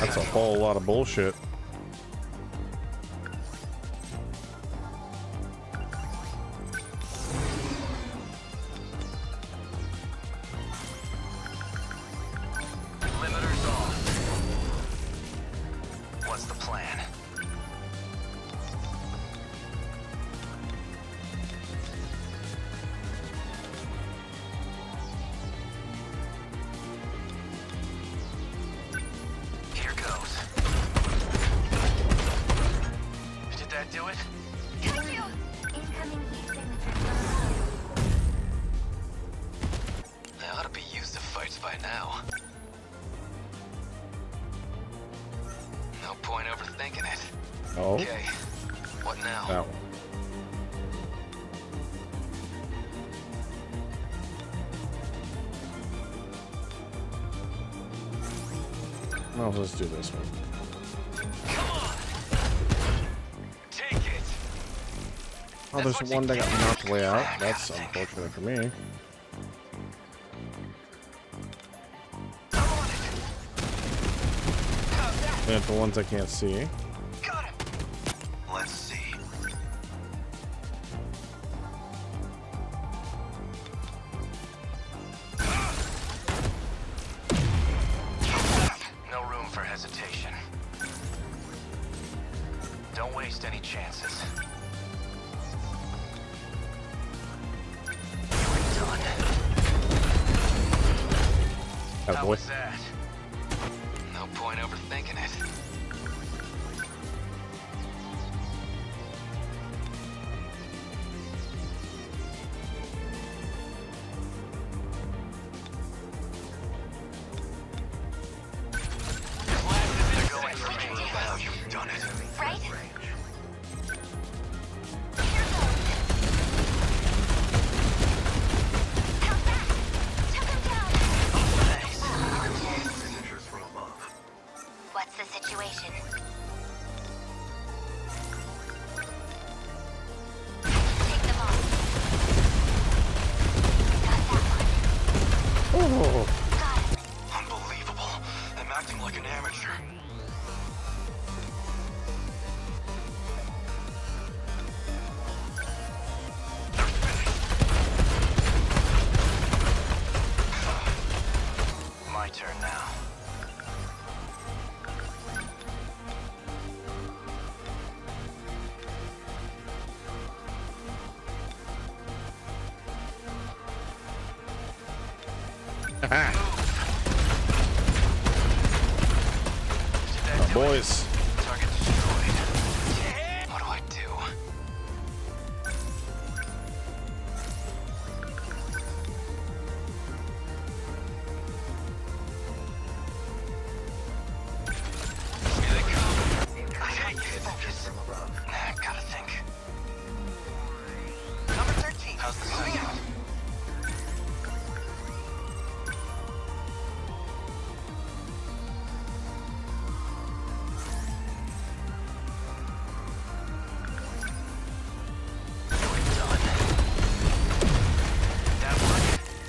That's a whole lot of bullshit. Limiters off. What's the plan? Here goes. Did that do it? Incoming heat signature. They ought to be used to fights by now. No point overthinking it. Oh. Okay. What now? That one. Well, let's do this one. Take it. Oh, there's one that got knocked way out. That's unfortunate for me. And the ones I can't see. Got him. Let's see. No room for hesitation. Don't waste any chances. You're done. How was that? No point overthinking it. They're going for me. Now you've done it. Right? Oh, boys. Target destroyed. What do I do? Here they come. Focus. Gotta think. Number 13. How's the Sentinel?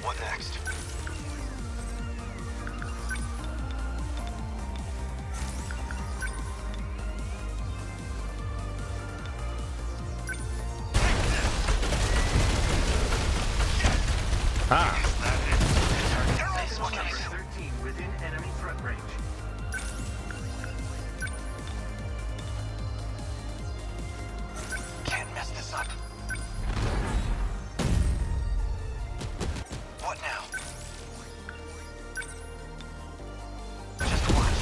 What next? Ah. Target 13 within enemy threat range. Can't mess this up. What now? Just watch.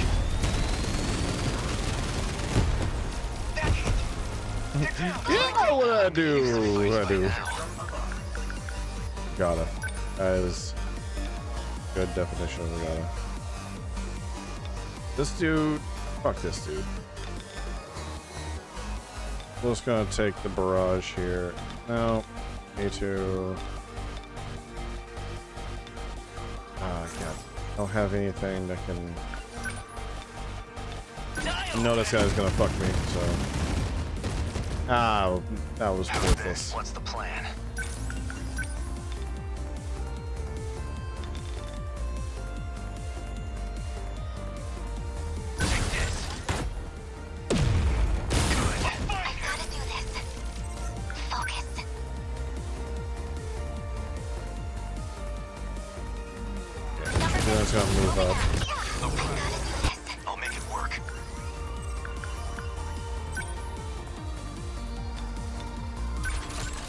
That hit. Yeah, what I do? What I do? Gotta. That is good definition of gotta. This dude. Fuck this dude. We're just gonna take the barrage here. No. Me too. Ah, God. I don't have anything that can. I know this guy's gonna fuck me, so. Ah, that was worthless. What's the plan? It's gonna move up. I'll make it work.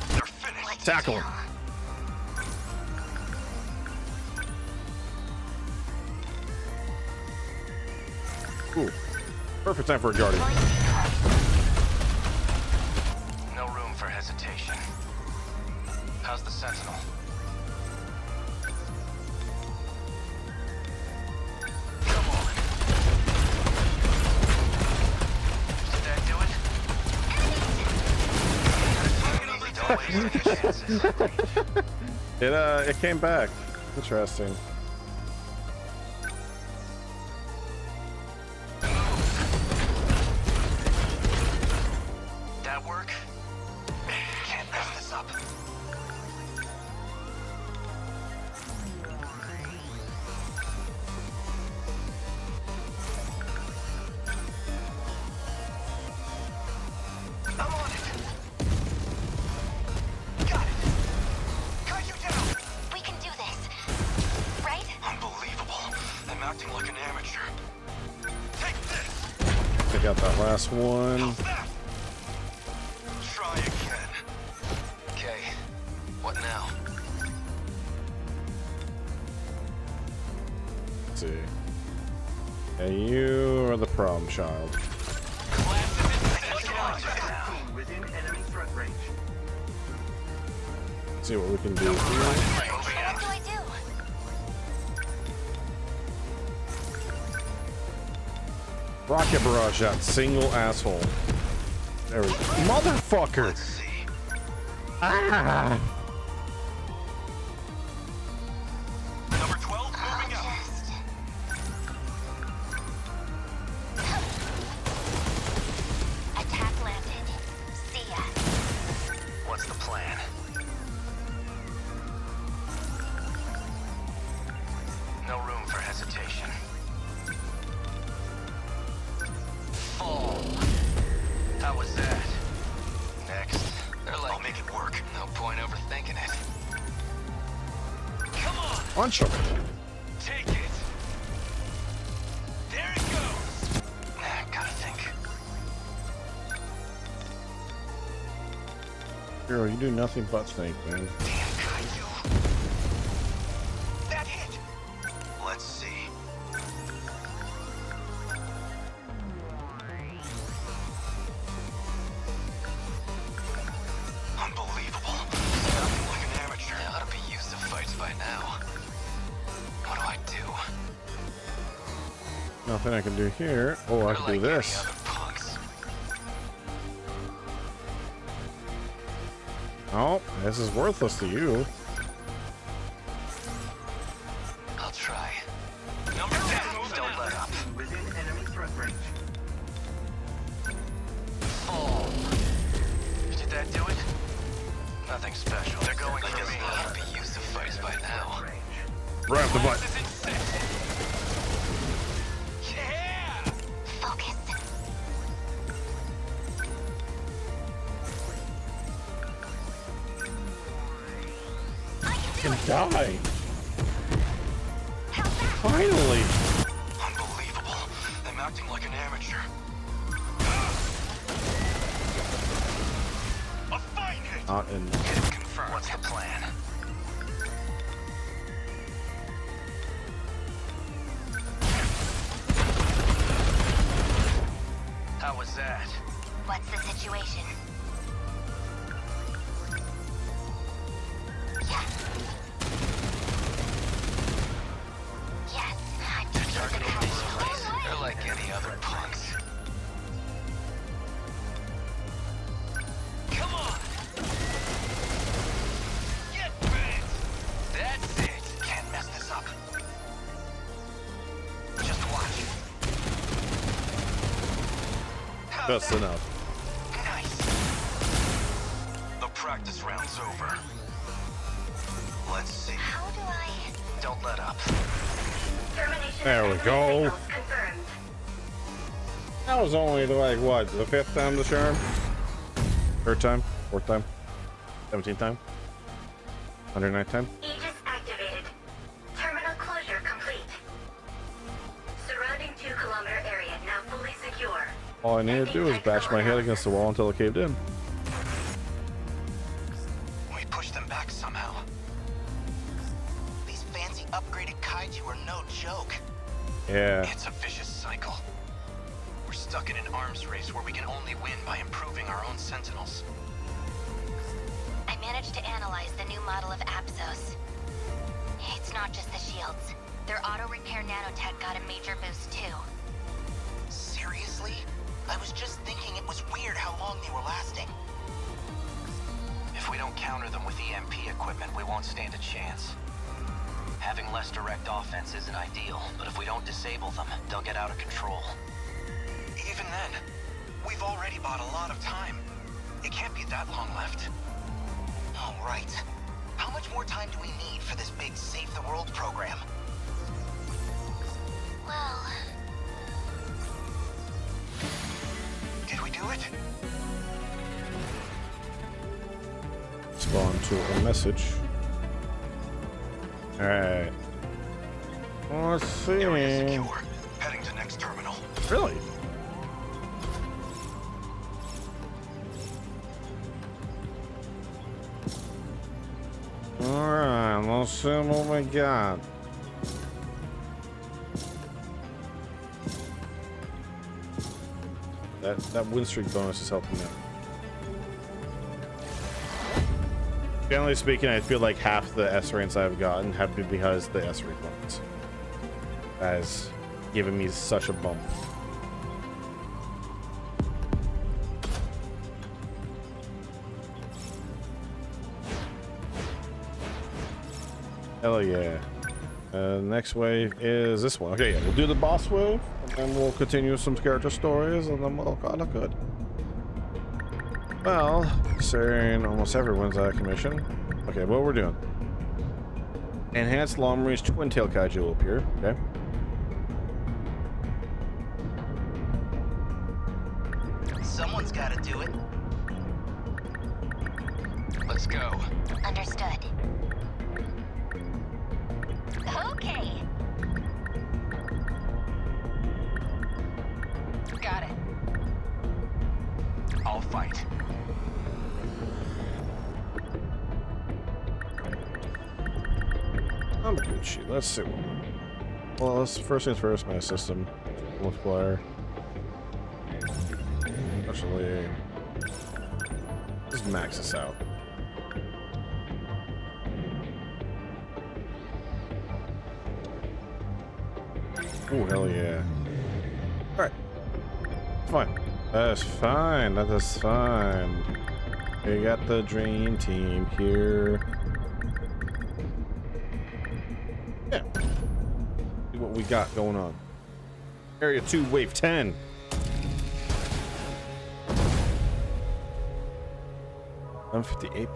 They're finished. Tackle him. Ooh. Perfect time for a guardian. No room for hesitation. How's the Sentinel? It came back. Interesting. That work? Can't mess this up. I'm on it. Got it. Cut you down. We can do this, right? Unbelievable. I'm acting like an amateur. Take this. Take out that last one. Try again. Okay. What now? Let's see. Hey, you are the problem child. Within enemy threat range. See what we can do here. What do I do? Rocket barrage that single asshole. There we go. Motherfucker! Ah! Number 12 moving out. Attack landed. See ya. What's the plan? No room for hesitation. Fall. How was that? Next. They're like, I'll make it work. No point overthinking it. Come on! Punch him! Take it! There it goes! Gotta think. Hero, you do nothing but think, man. Damn Kaiju! That hit! Nothing I can do here. Oh, I can do this. Oh, this is worthless to you. I'll try. Number 10, don't let up. Within enemy threat range. Fall. Did that do it? Nothing special. They're going for me. I'll be used to fights by now. Right off the butt. Focus. Can die. Finally. Unbelievable. I'm acting like an amateur. A fine hit. Not in. Hit confirmed. What's the plan? How was that? What's the situation? Yes, I'm just Targeting these plays. They're like any other punks. Come on! Get bent! That's it! Can't mess this up. Just watch. Just enough. Nice. The practice round's over. Let's see. How do I... Don't let up. There we go. That was only like what, the 5th time this year? 3rd time? 4th time? 17th time? 109th time? Aegis activated. Terminal closure complete. Surrounding 2-kilometer area now fully secure. All I need to do is bash my head against the wall until it caved in. We pushed them back somehow. These fancy upgraded kaiju are no joke. Yeah. It's a vicious cycle. We're stuck in an arms race where we can only win by improving our own Sentinels. I managed to analyze the new model of Apsos. It's not just the shields. Their auto-repair nanotech got a major boost too. Seriously? I was just thinking it was weird how long they were lasting. If we don't counter them with EMP equipment, we won't stand a chance. Having less direct offense isn't ideal, but if we don't disable them, they'll get out of control. Even then, we've already bought a lot of time. It can't be that long left. Oh, right. How much more time do we need for this big Save the World program? Well... Did we do it? Spawn to a message. Alright. Let's see. Area secure. Heading to next terminal. Really? Alright, let's see what we got. That win streak bonus is helping out. Generally speaking, I feel like half the S ranks I've gotten have been because the S rank bonus has given me such a bump. Hell yeah. Next wave is this one. Okay, yeah, we'll do the boss wave, and then we'll continue some character stories, and then we'll call it good. Well, saying almost everyone's out of commission. Okay, what we're doing. Enhanced long range twin tail kaiju will appear. Okay. Someone's gotta do it. Let's go. Understood. Okay. Got it. I'll fight. I'm a good shit. Let's see. Well, let's first things first. My system multiplier. Actually, let's max this out. Oh hell yeah! fine. That's fine. That is fine. We got the dream team here. Yeah. See what we got going on. Area 2, Wave 10. 1:58 p.m.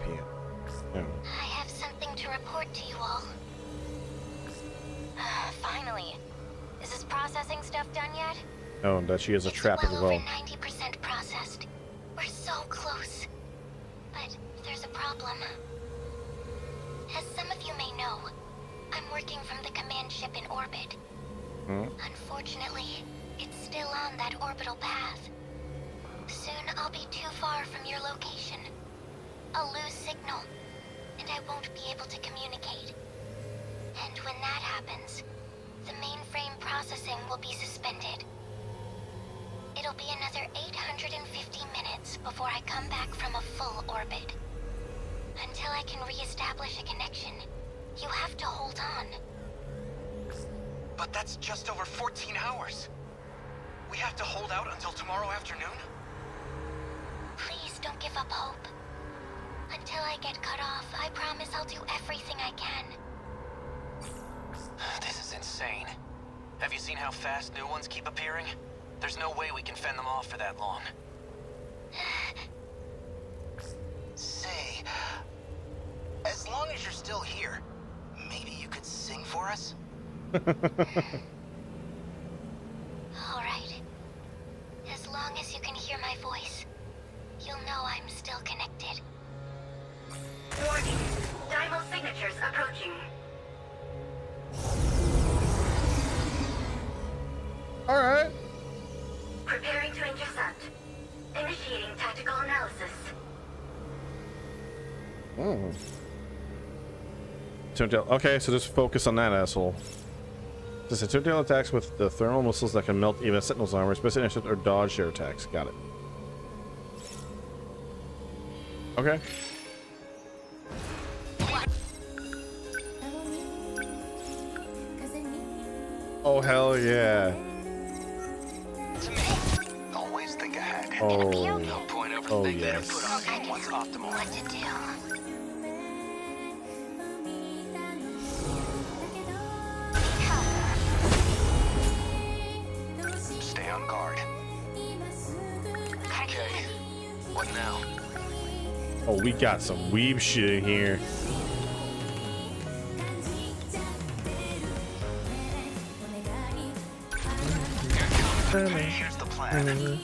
Yeah. I have something to report to you all. Finally. Is this processing stuff done yet? Oh, that she has a trap as well. Over 90% processed. We're so close. But there's a problem. As some of you may know, I'm working from the command ship in orbit. Unfortunately, it's still on that orbital path. Soon I'll be too far from your location. I'll lose signal, and I won't be able to communicate. And when that happens, the mainframe processing will be suspended. It'll be another 850 minutes before I come back from a full orbit. Until I can re-establish a connection, you have to hold on. But that's just over 14 hours. We have to hold out until tomorrow afternoon? Please don't give up hope. Until I get cut off, I promise I'll do everything I can. This is insane. Have you seen how fast new ones keep appearing? There's no way we can fend them off for that long. Say, as long as you're still here, maybe you could sing for us? Alright. As long as you can hear my voice, you'll know I'm still connected. Warning. Dimal signatures approaching. Alright. Preparing to intercept. Initiating tactical analysis. Okay, so just focus on that asshole. This is Sentinel attacks with the thermal missiles that can melt even Sentinel's armor, especially intercept or dodge their attacks. Got it. Okay. Oh hell yeah. Always think ahead. Oh. No point overthinking. Oh yes. Put on what's optimal. What to do? Stay on guard. Okay. What now? Oh, we got some weeb shit in here. Here's the plan.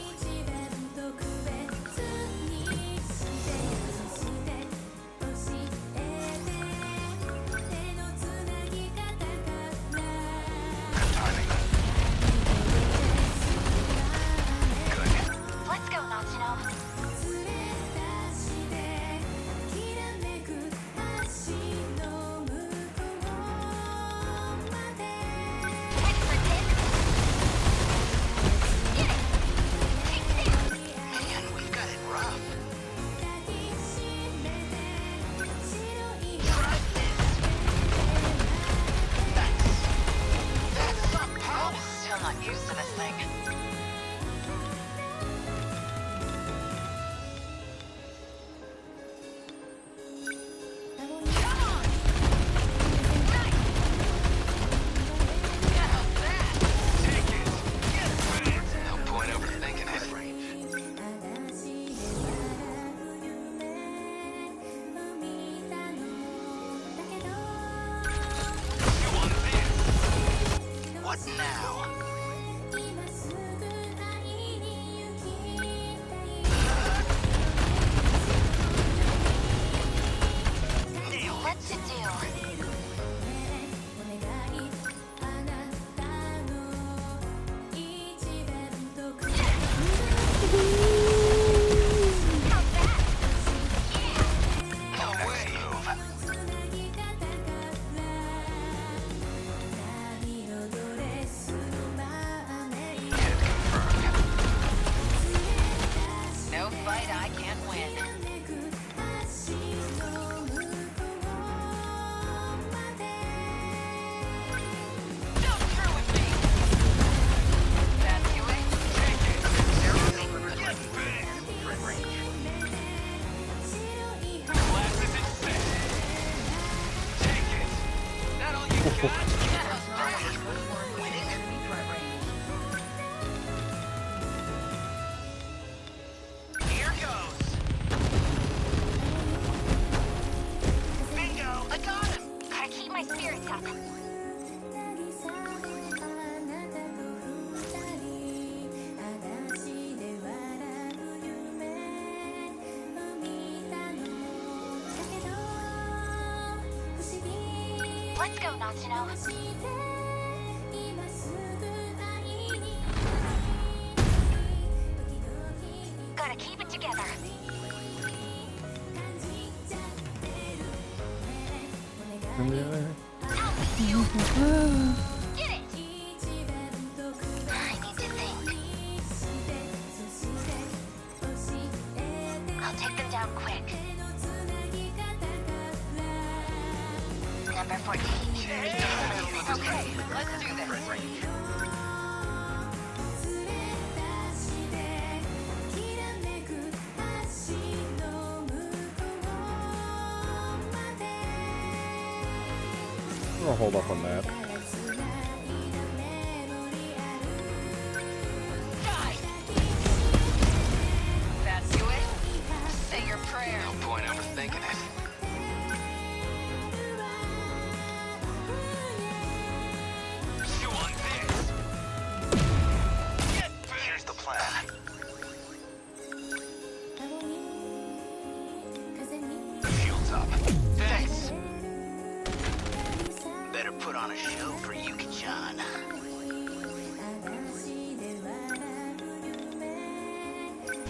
Let's go, Natsuno. Man, we've got it rough. I'm still not used to this thing. No point overthinking it. What now? What to do? No way. Move. Here goes. Bingo! I got him! Gotta keep my spirits up. Let's go, Natsuno. Gotta keep it together. Get it! I need to think. I'll take them down quick. Number 14. Okay, let's do this. I'm gonna hold up on that. That do it? Say your prayer. No point overthinking it. Chew on this. Here's the plan. Shields up. Thanks. Better put on a show for Yuki-chan.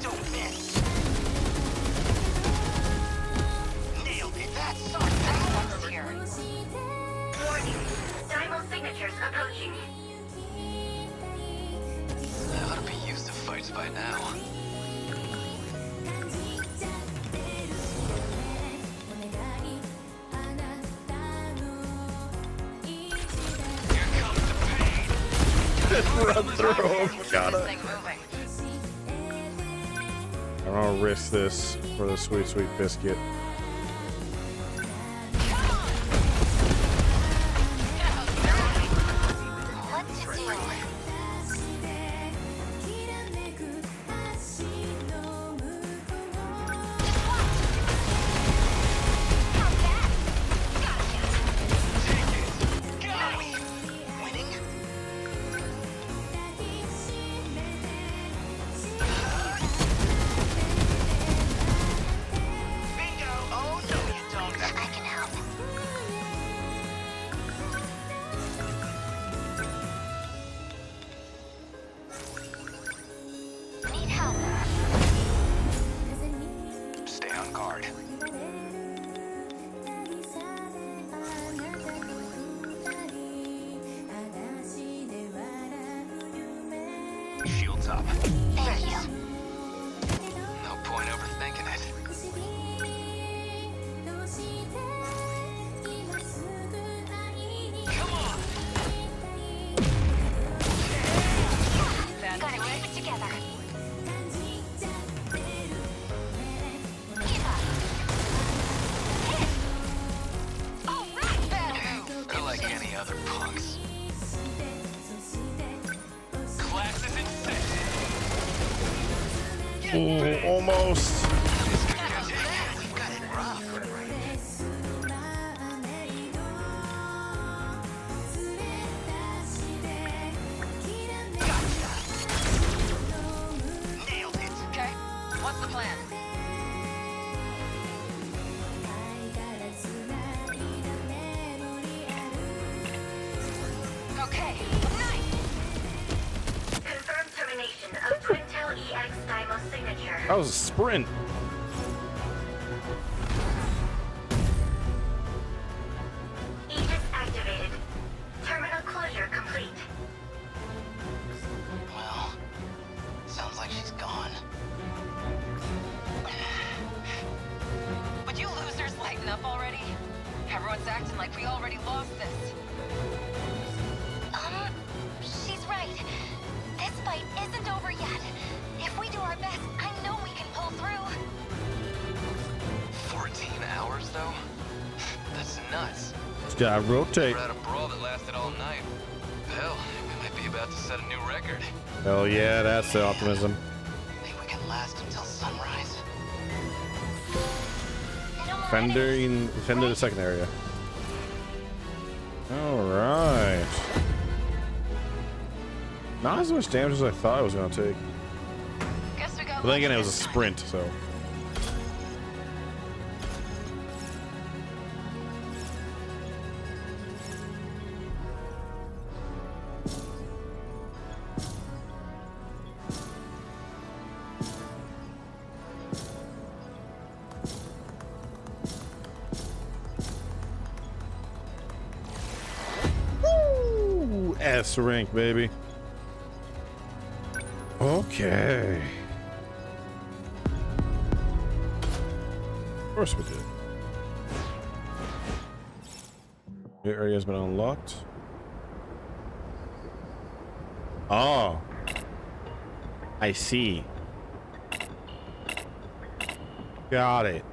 Don't miss. Nailed it. That sucked. Someone's here. Warning. Dynamo signatures approaching. That ought to be used to fights by now. Run through him. Got it. I'm gonna risk this for the sweet, sweet biscuit. What to do? Stay on guard. Shields up. Thank you. No point overthinking it. Come on. Gotta keep it together. They're like any other punks. Class is in session. Ooh, almost. We've got it rough. Nailed it. Okay, what's the plan? Okay, nice. Confirm termination of Twintel EX Dynamo signature. That was a sprint. Aegis activated. Terminal closure complete. Well, sounds like she's gone. Would you losers lighten up already? Everyone's acting like we already lost this. She's right. This fight isn't over yet. If we do our best, I know we can pull through. 14 hours, though? That's nuts. Just gotta rotate. We're at a brawl that about to set a new record. Oh yeah, that's the optimism. Think we can last until sunrise. Defender the second area. All right. Not as much damage as I thought I was gonna take. But then again, it was a sprint, so. Woo! S rank, baby. Okay. Of course we did. The area has been unlocked. Oh. I see. Got it.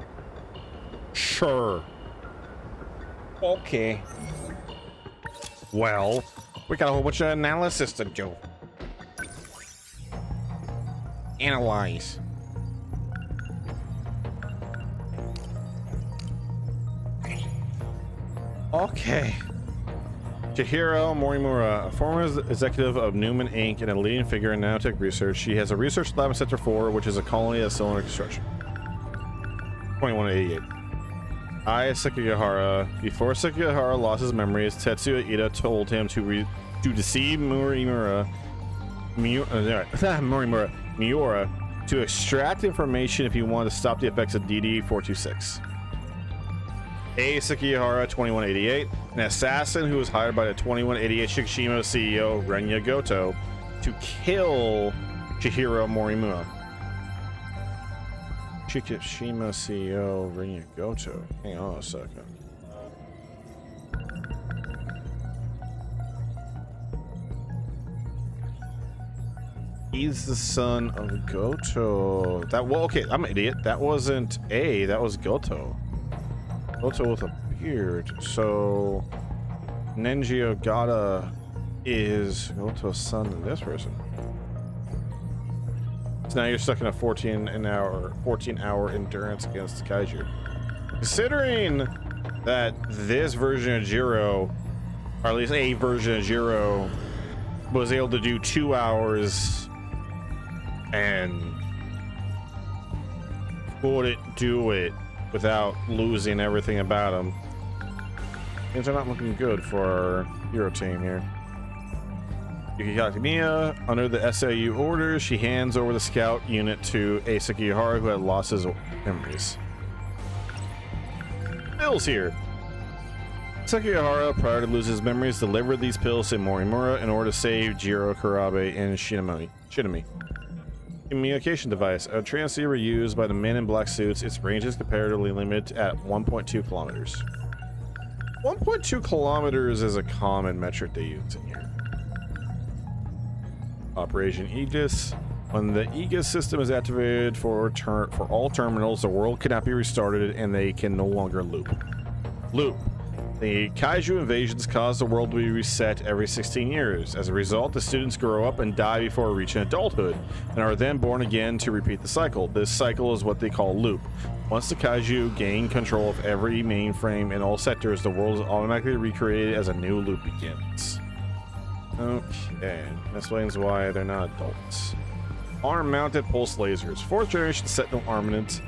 Sure. Okay. Well, we got a whole bunch of analysis to do. Analyze. Okay. Chihiro Morimura, a former executive of Newman Inc. and a leading figure in nanotech research. She has a research lab in Sector 4, which is a colony of cylinder construction. 2188. Ai Sekigahara. Before Sekigahara lost his memories, Tetsuya Ida told him to deceive Miura to extract information if he wanted to stop the effects of DD-426. A. Sekigahara, 2188, an assassin who was hired by the 2188 Shikishima CEO Renya Goto to kill Chihiro Morimura. Shikishima CEO Renya Goto. Hang on a second. He's the son of Goto. Okay, I'm an idiot. That wasn't A, that was Goto. Goto with a beard. So Nenji Ogata is Goto's son to this person. So now you're stuck in a 14-hour endurance against the Kaiju. Considering that this version of Jiro, or at least a version of Jiro, was able to do 2 hours and couldn't do it without losing everything about him, things are not looking good for our hero team here. Yukikaki Miya, under the SAU orders, she hands over the scout unit to A. Sekigahara, who had lost his memories. Pills here. Sekigahara, prior to losing his memories, delivered these pills to Morimura in order to save Jiro, Kurabe, and Shinami. Communication device. A transceiver used by the men in black suits. Its range is comparatively limited at 1.2 kilometers. 1.2 kilometers is a common metric they use in here. Operation Aegis. When the Aegis system is activated for all terminals, the world cannot be restarted and they can no longer loop. The Kaiju invasions cause the world to be reset every 16 years. As a result, the students grow up and die before reaching adulthood, and are then born again to repeat the cycle. This cycle is what they call loop. Once the Kaiju gain control of every mainframe in all sectors, the world is automatically recreated as a new loop begins. Okay, that explains why they're not adults. Arm-mounted pulse lasers. 4th generation Sentinel armament.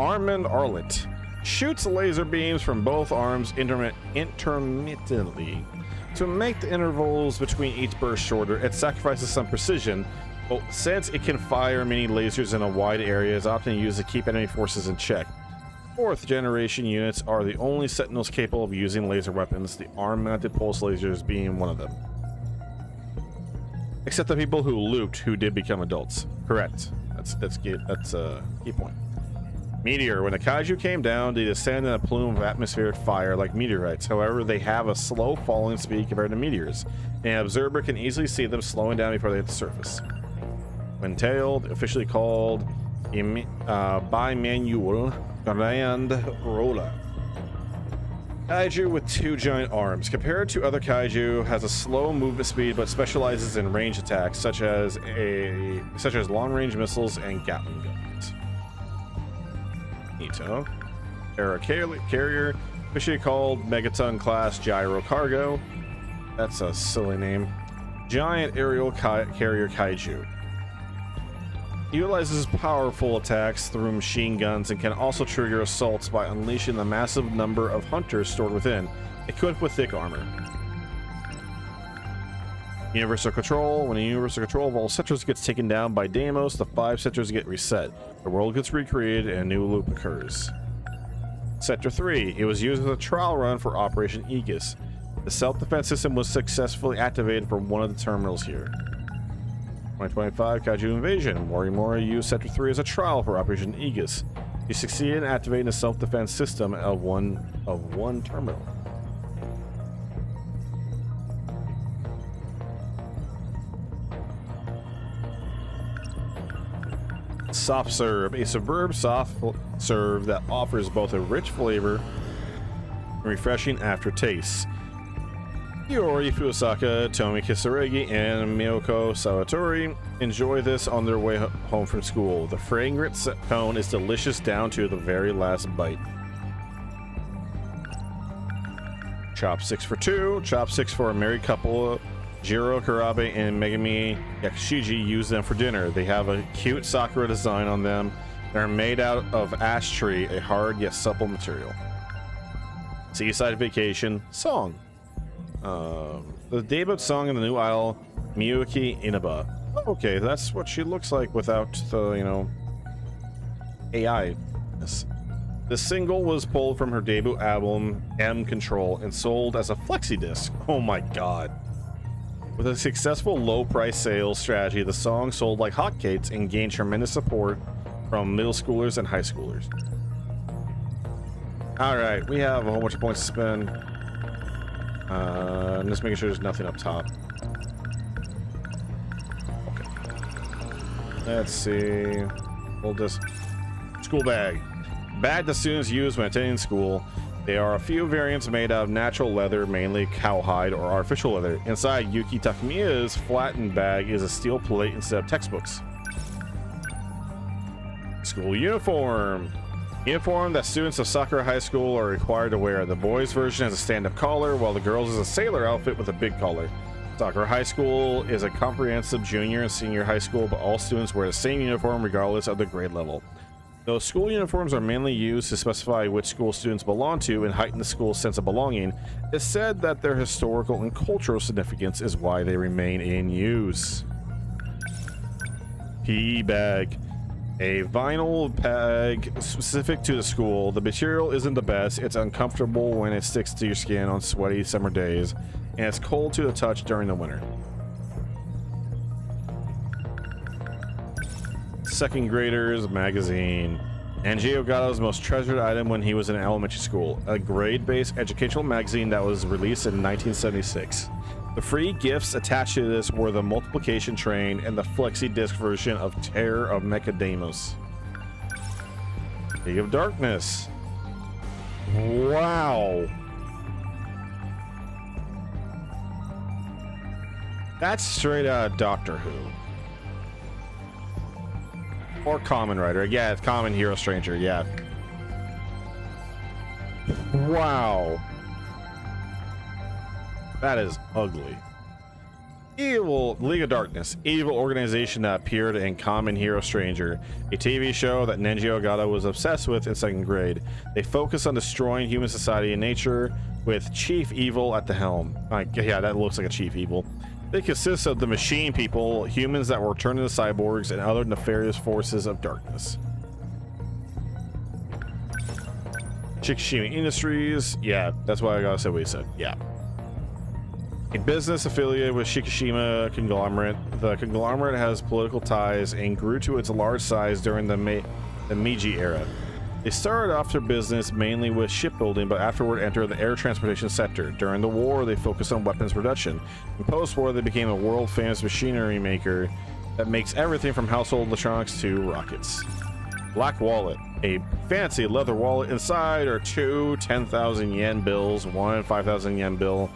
Armand Arlet. Shoots laser beams from both arms intermittently. To make the intervals between each burst shorter, it sacrifices some precision, but since it can fire many lasers in a wide area, is often used to keep enemy forces in check. 4th generation units are the only Sentinels capable of using laser weapons, the arm-mounted pulse lasers being one of them. Except the people who looped, who did become adults. Correct. That's a key point. Meteor. When the Kaiju came down, they descend in a plume of atmospheric fire like meteorites. However, they have a slow falling speed compared to meteors. An observer can easily see them slowing down before they hit the surface. When tailed, officially called by Manuel Grand Roller. Kaiju with 2 giant arms. Compared to other kaiju, has a slow movement speed but specializes in range attacks such as long-range missiles and Gatling guns. Neato. Air carrier, officially called Megaton class gyro cargo. That's a silly name. Giant aerial carrier kaiju. Utilizes powerful attacks through machine guns and can also trigger assaults by unleashing the massive number of hunters stored within, equipped with thick armor. Universal control. When a universal control of all sectors gets taken down by Deimos, the 5 sectors get reset. The world gets recreated and a new loop occurs. Sector 3. It was used as a trial run for Operation Aegis. The self-defense system was successfully activated from one of the terminals here. 2025 Kaiju Invasion. Morimori used Sector 3 as a trial for Operation Aegis. He succeeded in activating the self-defense system of one terminal. Soft Serve, a superb soft serve that offers both a rich flavor and refreshing aftertaste. Iori Fusaka, Tomi Kisaragi, and Miyoko Sawatori enjoy this on their way home from school. The fragrant cone is delicious down to the very last bite. Chopsticks for 2. Chopsticks for a married couple. Jiro Karabe and Megami Yakushiji use them for dinner. They have a cute Sakura design on them. They're made out of ash tree, a hard yet supple material. Seaside Vacation song. The debut song in the new idol, Miyuki Inaba. Okay, that's what she looks like without the, AI. The single was pulled from her debut album, M Control, and sold as a flexi disc. Oh my god. With a successful low-price sales strategy, the song sold like hotcakes and gained tremendous support from middle schoolers and high schoolers. Alright, we have a whole bunch of points to spend. I'm just making sure there's nothing up top. Okay. Let's see. Hold this. School bag. Bag the students use when attending school. There are a few variants made out of natural leather, mainly cowhide or artificial leather. Inside Yuki Takamiya's flattened bag is a steel plate instead of textbooks. School uniform. Uniform that students of Sakura High School are required to wear. The boys' version has a stand-up collar, while the girls' is a sailor outfit with a big collar. Sakura High School is a comprehensive junior and senior high school, but all students wear the same uniform regardless of their grade level. Though school uniforms are mainly used to specify which school students belong to and heighten the school's sense of belonging, it's said that their historical and cultural significance is why they remain in use. PE bag. A vinyl bag specific to the school. The material isn't the best. It's uncomfortable when it sticks to your skin on sweaty summer days, and it's cold to the touch during the winter. Second graders magazine. Anji Ogata's most treasured item when he was in elementary school. A grade-based educational magazine that was released in 1976. The free gifts attached to this were the multiplication train and the flexi disc version of Terror of Mecha Deimos. League of Darkness. Wow. That's straight out of Doctor Who. Or Kamen Rider. Yeah, it's Kamen Hero Stranger. Yeah. Wow. That is ugly. Evil League of Darkness, evil organization that appeared in Kamen Hero Stranger, a TV show that Nenji Ogata was obsessed with in second grade. They focus on destroying human society and nature, with Chief Evil at the helm. Yeah, that looks like a Chief Evil. They consist of the machine people, humans that were turned into cyborgs, and other nefarious forces of darkness. Shikishima Industries. Yeah, that's why I gotta say what he said. Yeah. A business affiliated with Shikishima conglomerate. The conglomerate has political ties and grew to its large size during the Meiji era. They started off their business mainly with shipbuilding, but afterward entered the air transportation sector. During the war, they focused on weapons production. In post-war, they became a world-famous machinery maker that makes everything from household electronics to rockets. Black wallet. A fancy leather wallet. Inside are 2 10,000 yen bills, 1 5,000 yen bill,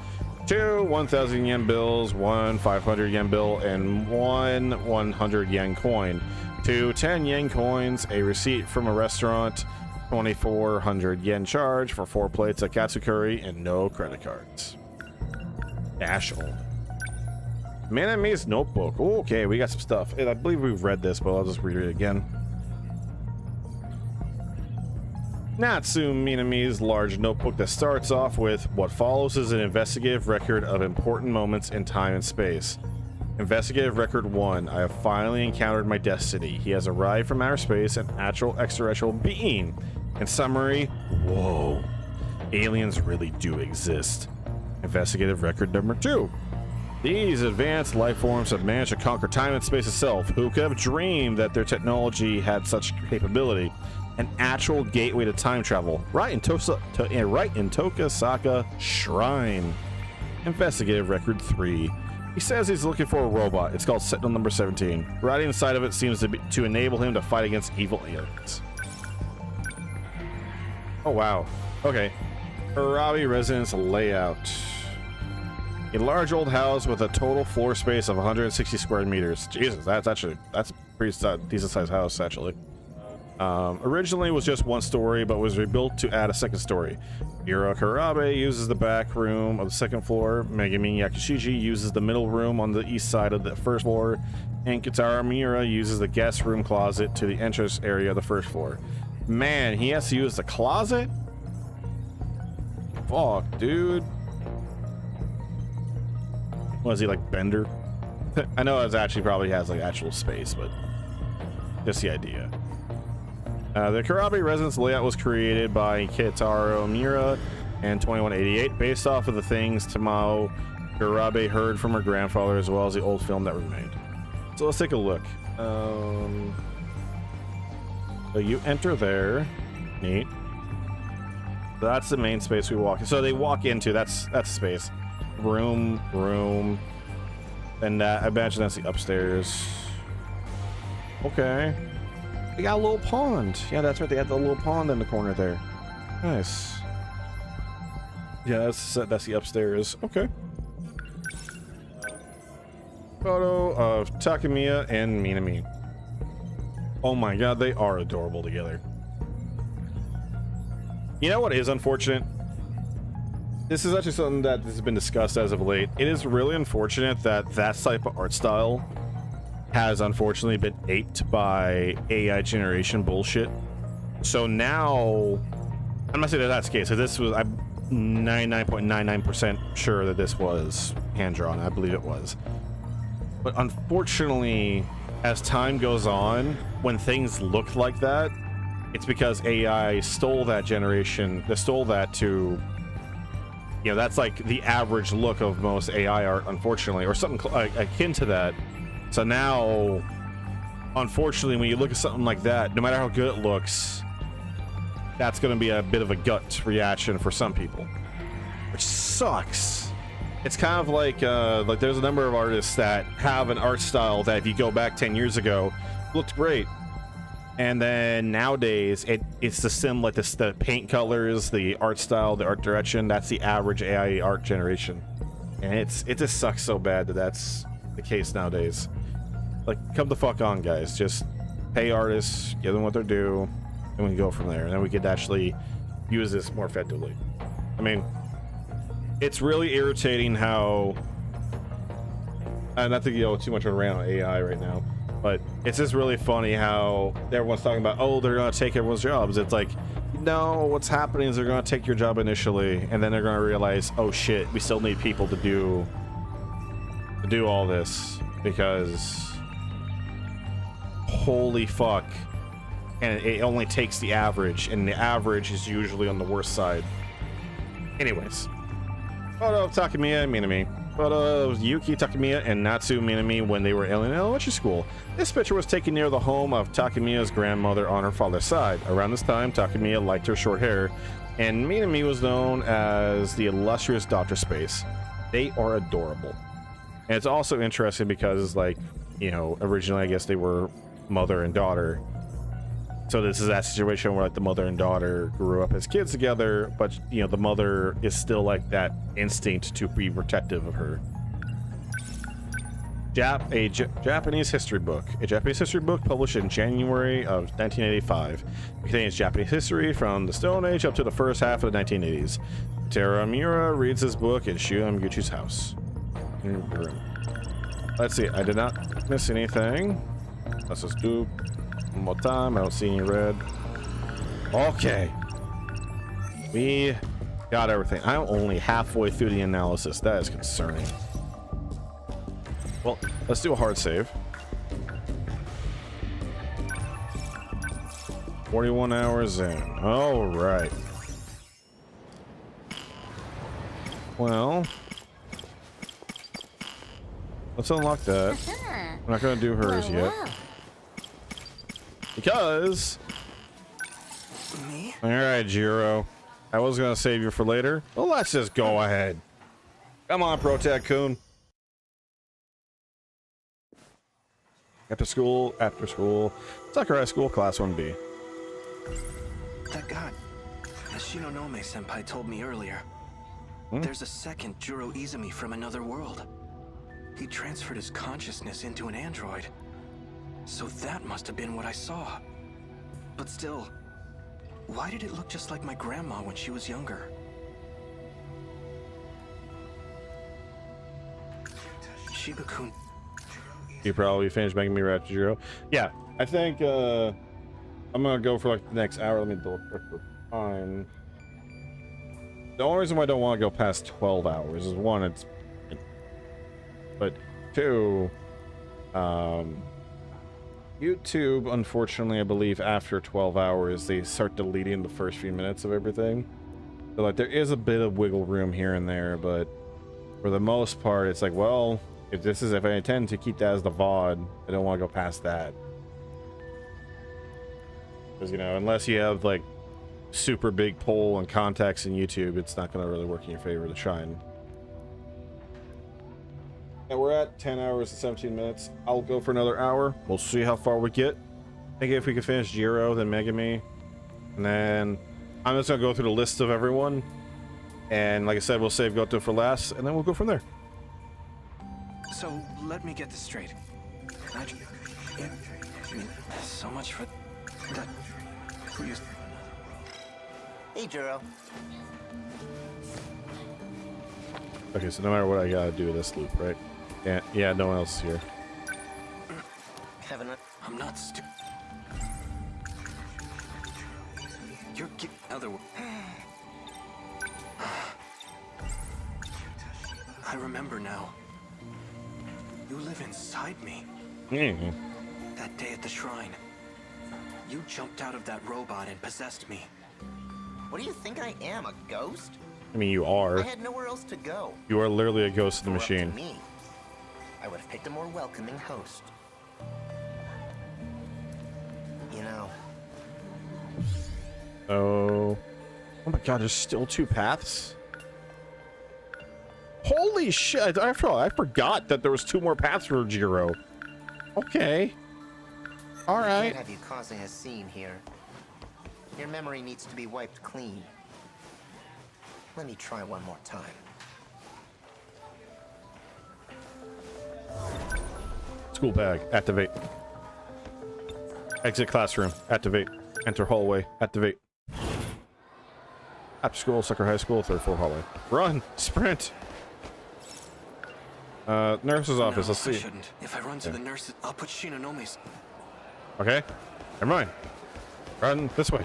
2 1,000 yen bills, 1 500 yen bill, and 1 100 yen coin. 2 10 yen coins, a receipt from a restaurant, 2,400 yen charge for 4 plates of katsukuri, and no credit cards. Dash only. Minami's notebook. Okay, we got some stuff. I believe we've read this, but I'll just read it again. Natsu Minami's large notebook that starts off with what follows is an investigative record of important moments in time and space. Investigative record 1. I have finally encountered my destiny. He has arrived from outer space, an actual extraterrestrial being. In summary, whoa. Aliens really do exist. Investigative record number 2. These advanced life forms have managed to conquer time and space itself. Who could have dreamed that their technology had such capability? An actual gateway to time travel, right in Tokasaka Shrine. Investigative record 3. He says he's looking for a robot. It's called Sentinel number 17. Riding inside of it seems to enable him to fight against evil aliens. Oh wow. Okay. Arabi residence layout. A large old house with a total floor space of 160 square meters. Jesus, that's a pretty decent sized house actually. Originally was just 1 story, but was rebuilt to add a 2nd story. Mira Karabe uses the back room of the 2nd floor. Megami Yakushiji uses the middle room on the east side of the 1st floor. And Kitara Miura uses the guest room closet to the entrance area of the 1st floor. Man, he has to use the closet? Fuck, dude. Was he like Bender? I know it actually probably has like actual space, but just the idea. The Karabe residence layout was created by Kitaro Miura in 2188, based off of the things Tamao Karabe heard from her grandfather, as well as the old film that remained. So let's take a look. So you enter there. Neat. That's the main space we walk in. So they walk into, that's space. Room. And I imagine that's the upstairs. Okay. They got a little pond. Yeah, that's right. They had the little pond in the corner there. Nice. Yeah, that's the upstairs. Okay. Photo of Takemiya and Minami. Oh my god, they are adorable together. You know what is unfortunate? This is actually something that has been discussed as of late. It is really unfortunate that type of art style has unfortunately been aped by AI generation bullshit. So now, I'm not saying that that's the case. So this was, I'm 99.99% sure that this was hand-drawn. I believe it was. But unfortunately, as time goes on, when things look like that, it's because AI stole that generation, they stole that to, you know, that's like the average look of most AI art, unfortunately, or something akin to that. So now, unfortunately, when you look at something like that, no matter how good it looks, that's going to be a bit of a gut reaction for some people, which sucks. It's kind of like there's a number of artists that have an art style that if you go back 10 years ago, looked great. And then nowadays, it's the paint colors, the art style, the art direction, that's the average AI art generation. And it just sucks so bad that that's the case nowadays. Like, come the fuck on, guys. Just pay artists, give them what they're due, and we can go from there. And then we could actually use this more effectively. I mean, it's really irritating how, not to go too much on a rant on AI right now, but it's just really funny how everyone's talking about, oh, they're gonna take everyone's jobs. It's like, no, what's happening is they're gonna take your job initially, and then they're gonna realize, oh shit, we still need people to do all this, because holy fuck. And it only takes the average, and the average is usually on the worst side. Anyways, photo of Takemiya and Minami. Photo of Yuki Takemiya and Natsu Minami when they were in elementary school. This picture was taken near the home of Takemiya's grandmother on her father's side. Around this time, Takemiya liked her short hair, and Minami was known as the illustrious Dr. Space. They are adorable. And it's also interesting because, like, you know, originally I guess they were mother and daughter. So this is that situation where like the mother and daughter grew up as kids together, but you know the mother is still like that instinct to be protective of her. Japanese history book. A Japanese history book published in January of 1985. It contains Japanese history from the Stone Age up to the first half of the 1980s. Teramura reads this book in Shu Yamaguchi's house. Let's see. I did not miss anything. Let's just do one more time. I don't see any red. Okay. We got everything. I'm only halfway through the analysis. That is concerning. Well, let's do a hard save. 41 hours in. All right. Well, let's unlock that. I'm not gonna do hers yet. Because... Me? Alright, Jiro. I was gonna save you for later. Well, let's just go ahead. Come on, Protag-kun. After school. Sakura High School, Class 1B. That guy, as Shinonome-senpai told me earlier, there's a second Juro Izumi from another world. He transferred his consciousness into an android. So that must have been what I saw. But still, why did it look just like my grandma when she was younger? Shiba-kun. You probably finished making me rat Jiro. Yeah, I think I'm gonna go for like the next hour. Let me double check the time. The only reason why I don't want to go past 12 hours is one, it's, but two, YouTube, unfortunately, I believe after 12 hours they start deleting the first few minutes of everything. So like there is a bit of wiggle room here and there, but for the most part, it's like, well, if I intend to keep that as the VOD, I don't want to go past that. Because, you know, unless you have like super big pull and contacts in YouTube, it's not going to really work in your favor to shine. And we're at 10 hours and 17 minutes. I'll go for another hour. We'll see how far we get. I think if we can finish Jiro, then Megami. And then I'm just going to go through the list of everyone. And like I said, we'll save Goto for last, and then we'll go from there. So, let me get this straight. I mean, so much for that. Please. Hey, Juro. Okay, so no matter what, I gotta do this loop, right? Yeah, no one else is here. I'm not stupid. You're other. I remember now. You live inside me. That day at the shrine, you jumped out of that robot and possessed me. What do you think I am, a ghost? I mean, you are. I had nowhere else to go. You are literally a ghost in the If it were up machine. to me, I would have picked a more welcoming host. You know. Oh my god, there's still 2 paths? Holy shit, after all, I forgot that there was 2 more paths for Jiro. Okay. I Alright. can't have you causing a scene here. Your memory needs to be wiped clean. Let me try one more time. School bag, activate. Exit classroom, activate. Enter hallway, activate. After school, Sakura High School, 3rd floor hallway. Run! Sprint! Nurse's office, let's see. I shouldn't. If I run to the nurse, I'll put Shinonomi's. Okay, never mind. Run this way.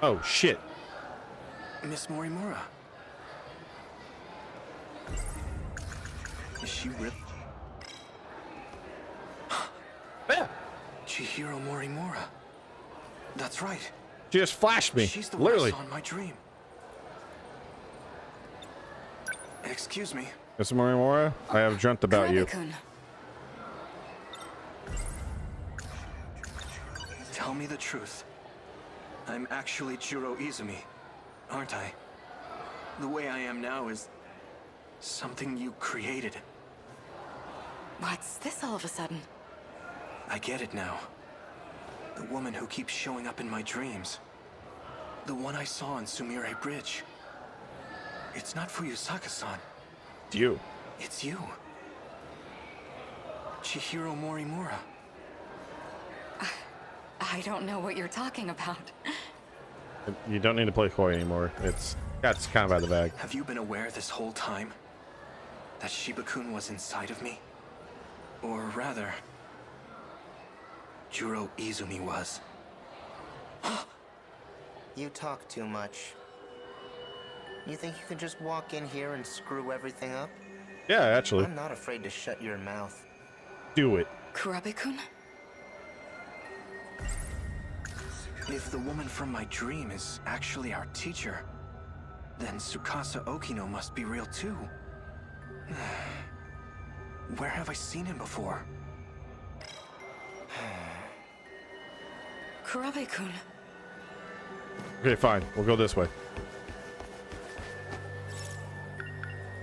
Oh, shit. Miss Morimura. Is she real? Yeah. Chihiro Morimura. That's right. She just flashed me. She's the literally. one I saw in my dream. Excuse me. Miss Morimura, I have dreamt about you. Tell me the truth. I'm actually Juro Izumi, aren't I? The way I am now is something you created. What's this all of a sudden? I get it now. The woman who keeps showing up in my dreams. The one I saw on Sumire Bridge. It's not Fuyusaka-san. It's you. It's you. Chihiro Morimura. I don't know what you're talking about. You don't need to play coy anymore. That's kind of out of the bag. Have you been aware this whole time that Shiba-kun was inside of me? Or rather, Juro Izumi was. You talk too much. You think you can just walk in here and screw everything up? Yeah, actually. I'm not afraid to shut your mouth. Do it. Kurabe-kun? If the woman from my dream is actually our teacher, then Tsukasa Okino must be real too. Where have I seen him before? Kurabe-kun. Okay, fine. We'll go this way.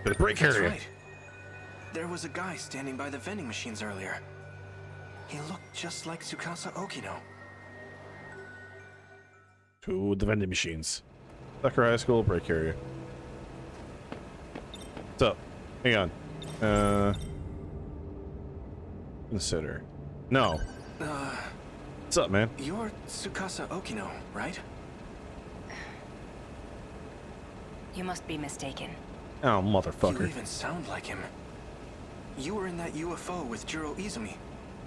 To the break That's area. right. There was a guy standing by the vending machines earlier. He looked just like Tsukasa Okino. To the vending machines. Tucker High School break area. What's up? Hang on. Consider. No. What's up, man? You're Tsukasa Okino, right? You must be mistaken. Oh, You motherfucker. even sound like him. You were in that UFO with Juro Izumi,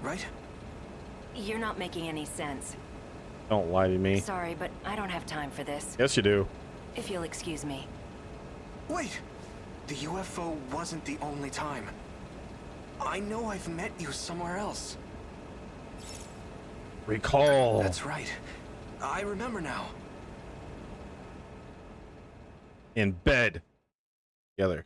right? You're not making any sense. Don't lie to me. Sorry, but I don't have time for this. Yes, you do. If you'll excuse me. Wait! The UFO wasn't the only time. I know I've met you somewhere else. Recall. That's right. I remember now. In bed. Together.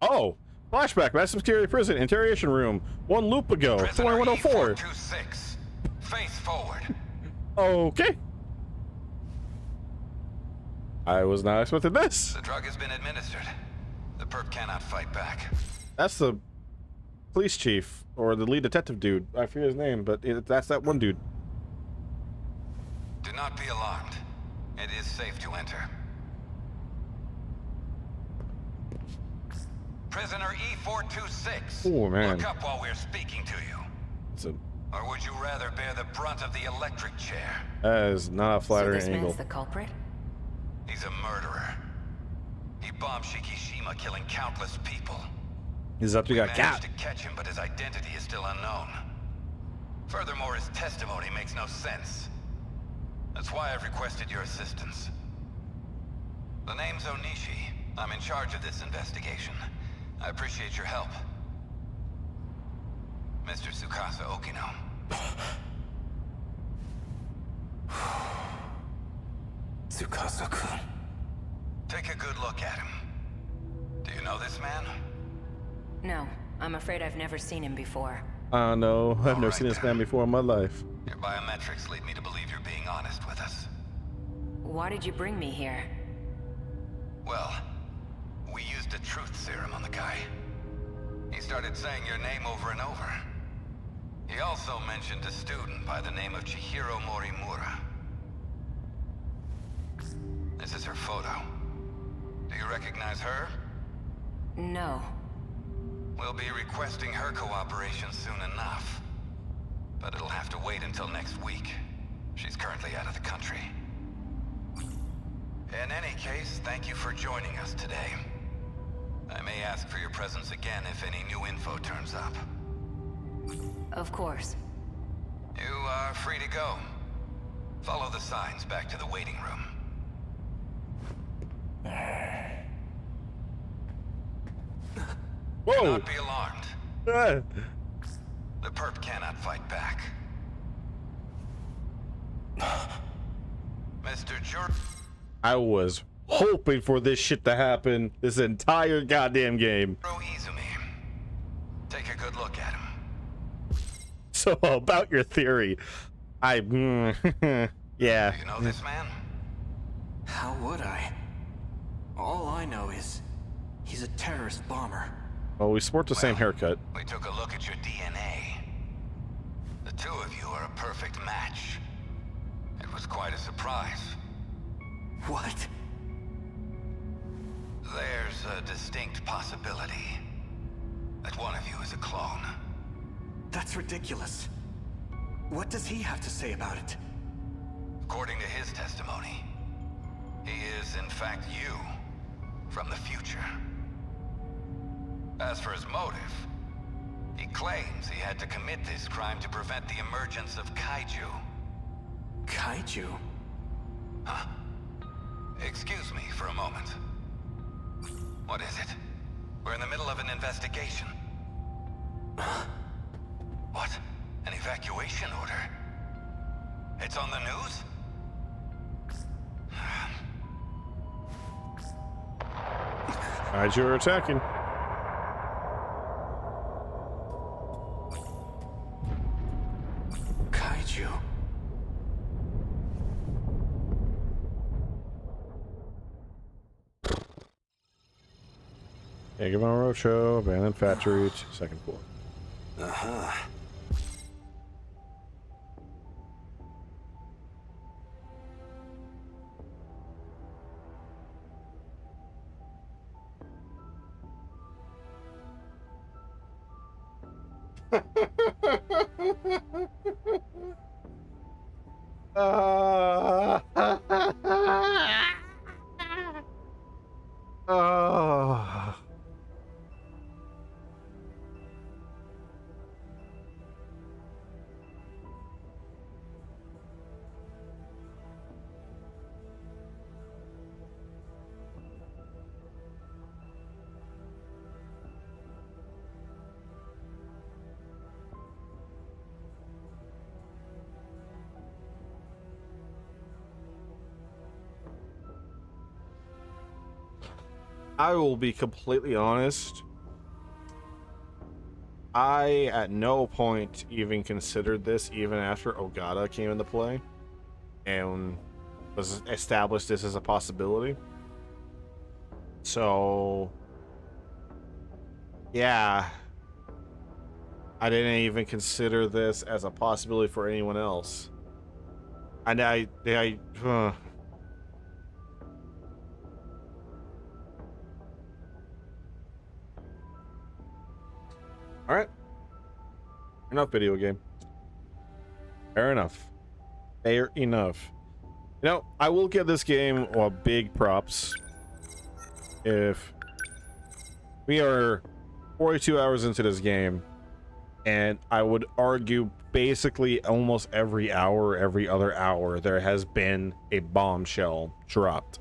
Oh! Flashback. Maximum Security Prison. Interrogation room. One loop ago. 2104. E426. Face forward. Okay. I was not expecting this. The drug has been administered. The perp cannot fight back. That's the police chief or the lead detective dude. I forget his name, but that's that one dude. Do not be alarmed. It is safe to enter. Prisoner E426. Oh, man. Look up while we're speaking to you. It's a, Or would you rather bear the brunt of the electric chair? that is not a So flattering this angle. man's the culprit? He's a murderer. He bombed Shikishima, killing countless people. He's up to We got managed cat. to catch him, but his identity is still unknown. Furthermore, his testimony makes no sense. That's why I've requested your assistance. The name's Onishi. I'm in charge of this investigation. I appreciate your help. Mr. Tsukasa Okino. Tsukasa-kun. Take a good look at him. Do you know this man? No, I'm afraid I've never seen him before. No, I've never seen this man before in my life. Your biometrics lead me to believe you're being honest with us. Why did you bring me here? Well, we used a truth serum on the guy. He started saying your name over and over. He also mentioned a student by the name of Chihiro Morimura. This is her photo. Do you recognize her? No. We'll be requesting her cooperation soon enough. But it'll have to wait until next week. She's currently out of the country. In any case, thank you for joining us today. I may ask for your presence again if any new info turns up. Of course. You are free to go. Follow the signs back to the waiting room. Whoa! Do not be alarmed. The perp cannot fight back. Mr. Jur... I was hoping for this shit to happen this entire goddamn game. Izumi. Take a good look at him. So about your theory, yeah. Do you know this man? How would I? All I know is he's a terrorist bomber. Well, we sport the same haircut. We took a look at your DNA. The two of you are a perfect match. It was quite a surprise. What? There's a distinct possibility that one of you is a clone. That's ridiculous. What does he have to say about it? According to his testimony, he is in fact you from the future. As for his motive, he claims he had to commit this crime to prevent the emergence of kaiju. Kaiju? Huh? Excuse me for a moment. What is it? We're in the middle of an investigation. What? An evacuation order? It's on the news? Kaiju are attacking. Kaiju? Yagamon Roadshow, abandoned factory, second floor. Uh-huh. I will be completely honest. I at no point even considered this, even after Ogata came into play and was established this as a possibility. So yeah, I didn't even consider this as a possibility for anyone else. And Alright. Enough video game. Fair enough. Fair enough. You know, I will give this game big props. If we are 42 hours into this game, and I would argue basically almost every hour, every other hour, there has been a bombshell dropped.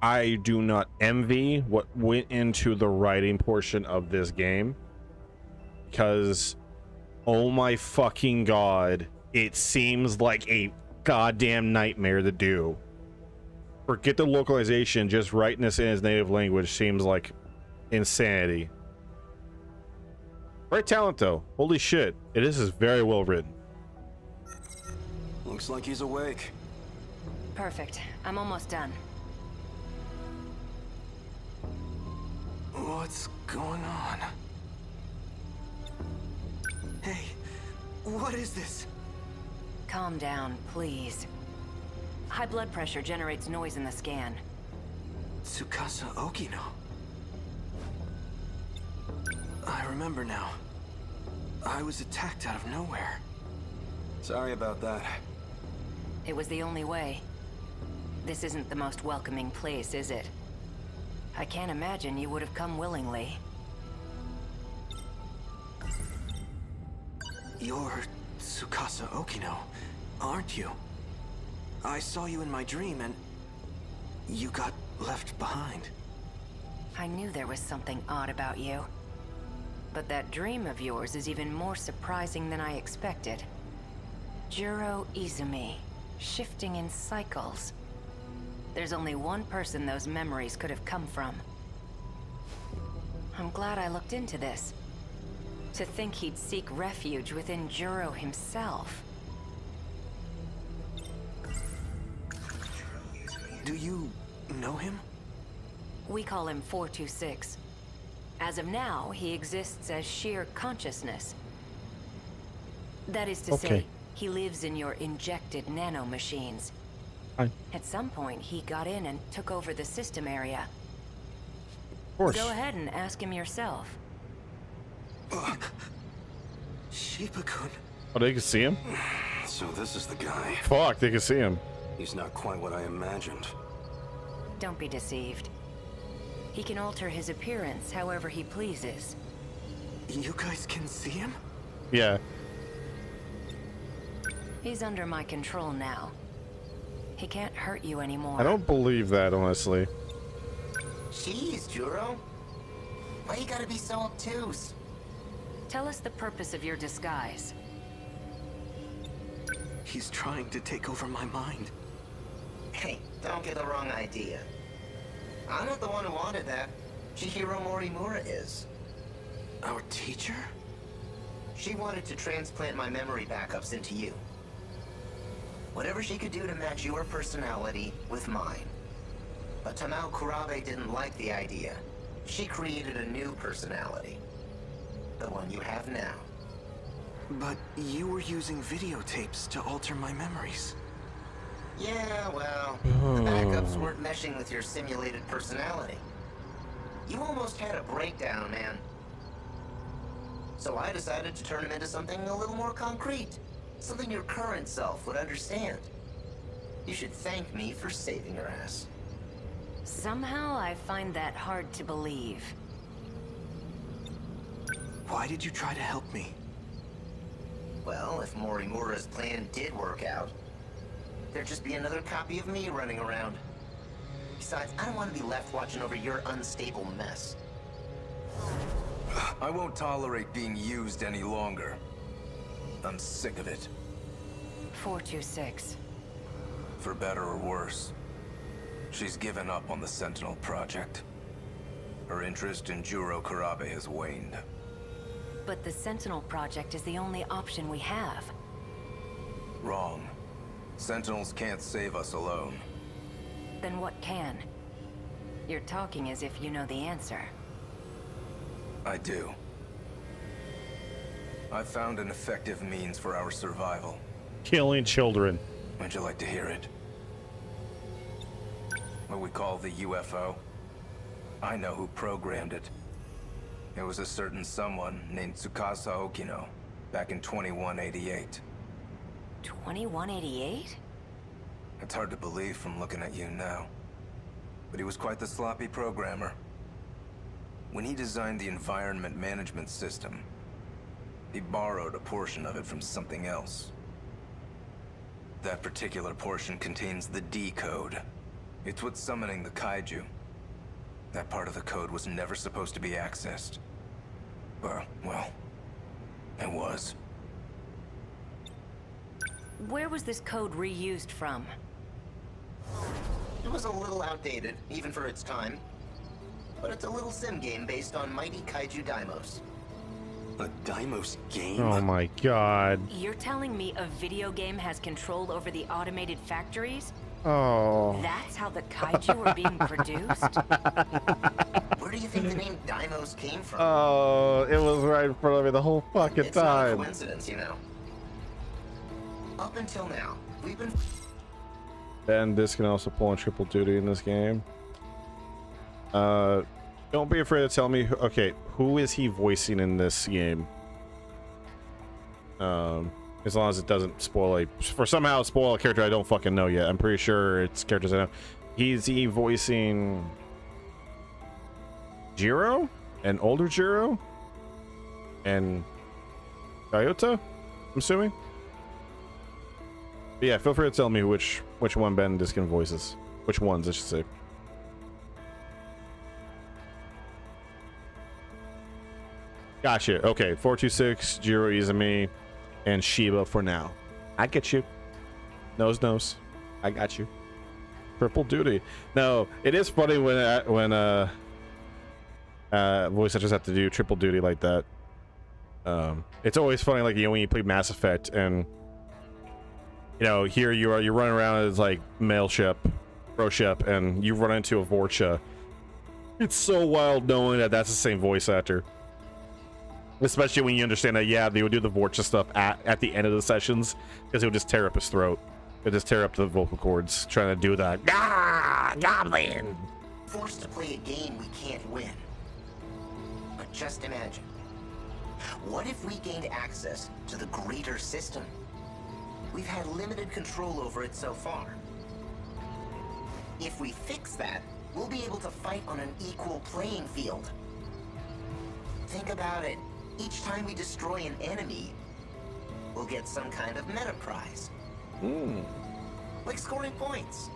I do not envy what went into the writing portion of this game, because oh my fucking god, it seems like a goddamn nightmare to do. Forget the localization, just writing this in his native language seems like insanity. Great talent though, holy shit, it is very well written. Looks like he's awake. Perfect. I'm almost done. What's going on? Hey, what is this? Calm down, please. High blood pressure generates noise in the scan. Tsukasa Okino. I remember now. I was attacked out of nowhere. Sorry about that. It was the only way. This isn't the most welcoming place, is it? I can't imagine you would have come willingly. You're Tsukasa Okino, aren't you? I saw you in my dream and you got left behind. I knew there was something odd about you. But that dream of yours is even more surprising than I expected. Juro Izumi, shifting in cycles. There's only one person those memories could have come from. I'm glad I looked into this. To think he'd seek refuge within Juro himself. Do you know him? We call him 426. As of now, he exists as sheer consciousness. That is to say, he lives in your injected nanomachines. Fine. At some point, he got in and took over the system area. Of course. Go ahead and ask him yourself. Shiba-kun. Oh, they can see him? So this is the guy. Fuck, they can see him. He's not quite what I imagined. Don't be deceived. He can alter his appearance however he pleases. You guys can see him? Yeah. He's under my control now. He can't hurt you anymore. I don't believe that, honestly. Jeez, Juro. Why you gotta be so obtuse? Tell us the purpose of your disguise. He's trying to take over my mind. Hey, don't get the wrong idea. I'm not the one who wanted that. Chihiro Morimura is. Our teacher? She wanted to transplant my memory backups into you. Whatever she could do to match your personality with mine. But Tamao Kurabe didn't like the idea. She created a new personality. The one you have now. But you were using videotapes to alter my memories. Yeah, well, the backups weren't meshing with your simulated personality. You almost had a breakdown, man. So I decided to turn him into something a little more concrete. Something your current self would understand. You should thank me for saving your ass. Somehow I find that hard to believe. Why did you try to help me? Well, if Morimura's plan did work out, there'd just be another copy of me running around. Besides, I don't want to be left watching over your unstable mess. I won't tolerate being used any longer. I'm sick of it. 426. For better or worse, she's given up on the Sentinel project. Her interest in Juro Kurabe has waned. But the Sentinel project is the only option we have. Wrong. Sentinels can't save us alone. Then what can? You're talking as if you know the answer. I do. I've found an effective means for our survival. Killing children. Would you like to hear it? What we call the UFO. I know who programmed it. It was a certain someone named Tsukasa Okino, back in 2188. 2188? It's hard to believe from looking at you now. But he was quite the sloppy programmer. When he designed the environment management system, he borrowed a portion of it from something else. That particular portion contains the D code. It's what's summoning the kaiju. That part of the code was never supposed to be accessed. Well, it was. Where was this code reused from? It was a little outdated, even for its time. But it's a little sim game based on mighty kaiju daimos. A daimos game? Oh my god. You're telling me a video game has control over the automated factories? Oh. That's how the kaiju are being produced? Where do you think the name Daimos came from? Oh, it was right in front of me the whole fucking It's not a time. coincidence, you know. Up until now, we've been... And this can also pull on triple duty in this game. Don't be afraid to tell me. Okay, who is he voicing in this game? As long as it doesn't spoil somehow spoil a character I don't fucking know yet. I'm pretty sure it's characters I know. Is he voicing Jiro? And older Jiro? And Toyota? I'm assuming? But yeah, feel free to tell me which one Ben Diskin voices. Which ones, I should say. Gotcha. Okay, 426, Jiro Izumi, and Shiba for now. I get you. Nose. I got you. Triple duty. No, it is funny when voice actors have to do triple duty like that. It's always funny, like, you know, when you play Mass Effect and, you know, here you're running around as like male ship, pro ship, and you run into a Vorcha, It's so wild knowing that that's the same voice actor. Especially when you understand that, yeah, they would do the Vorcha stuff at the end of the sessions, because it would just tear up his throat. It would just tear up the vocal cords trying to do that. Ah, goblin! Forced to play a game we can't win. But just imagine. What if we gained access to the greater system? We've had limited control over it so far. If we fix that, we'll be able to fight on an equal playing field. Think about it. Each time we destroy an enemy, we'll get some kind of meta prize. Like scoring points.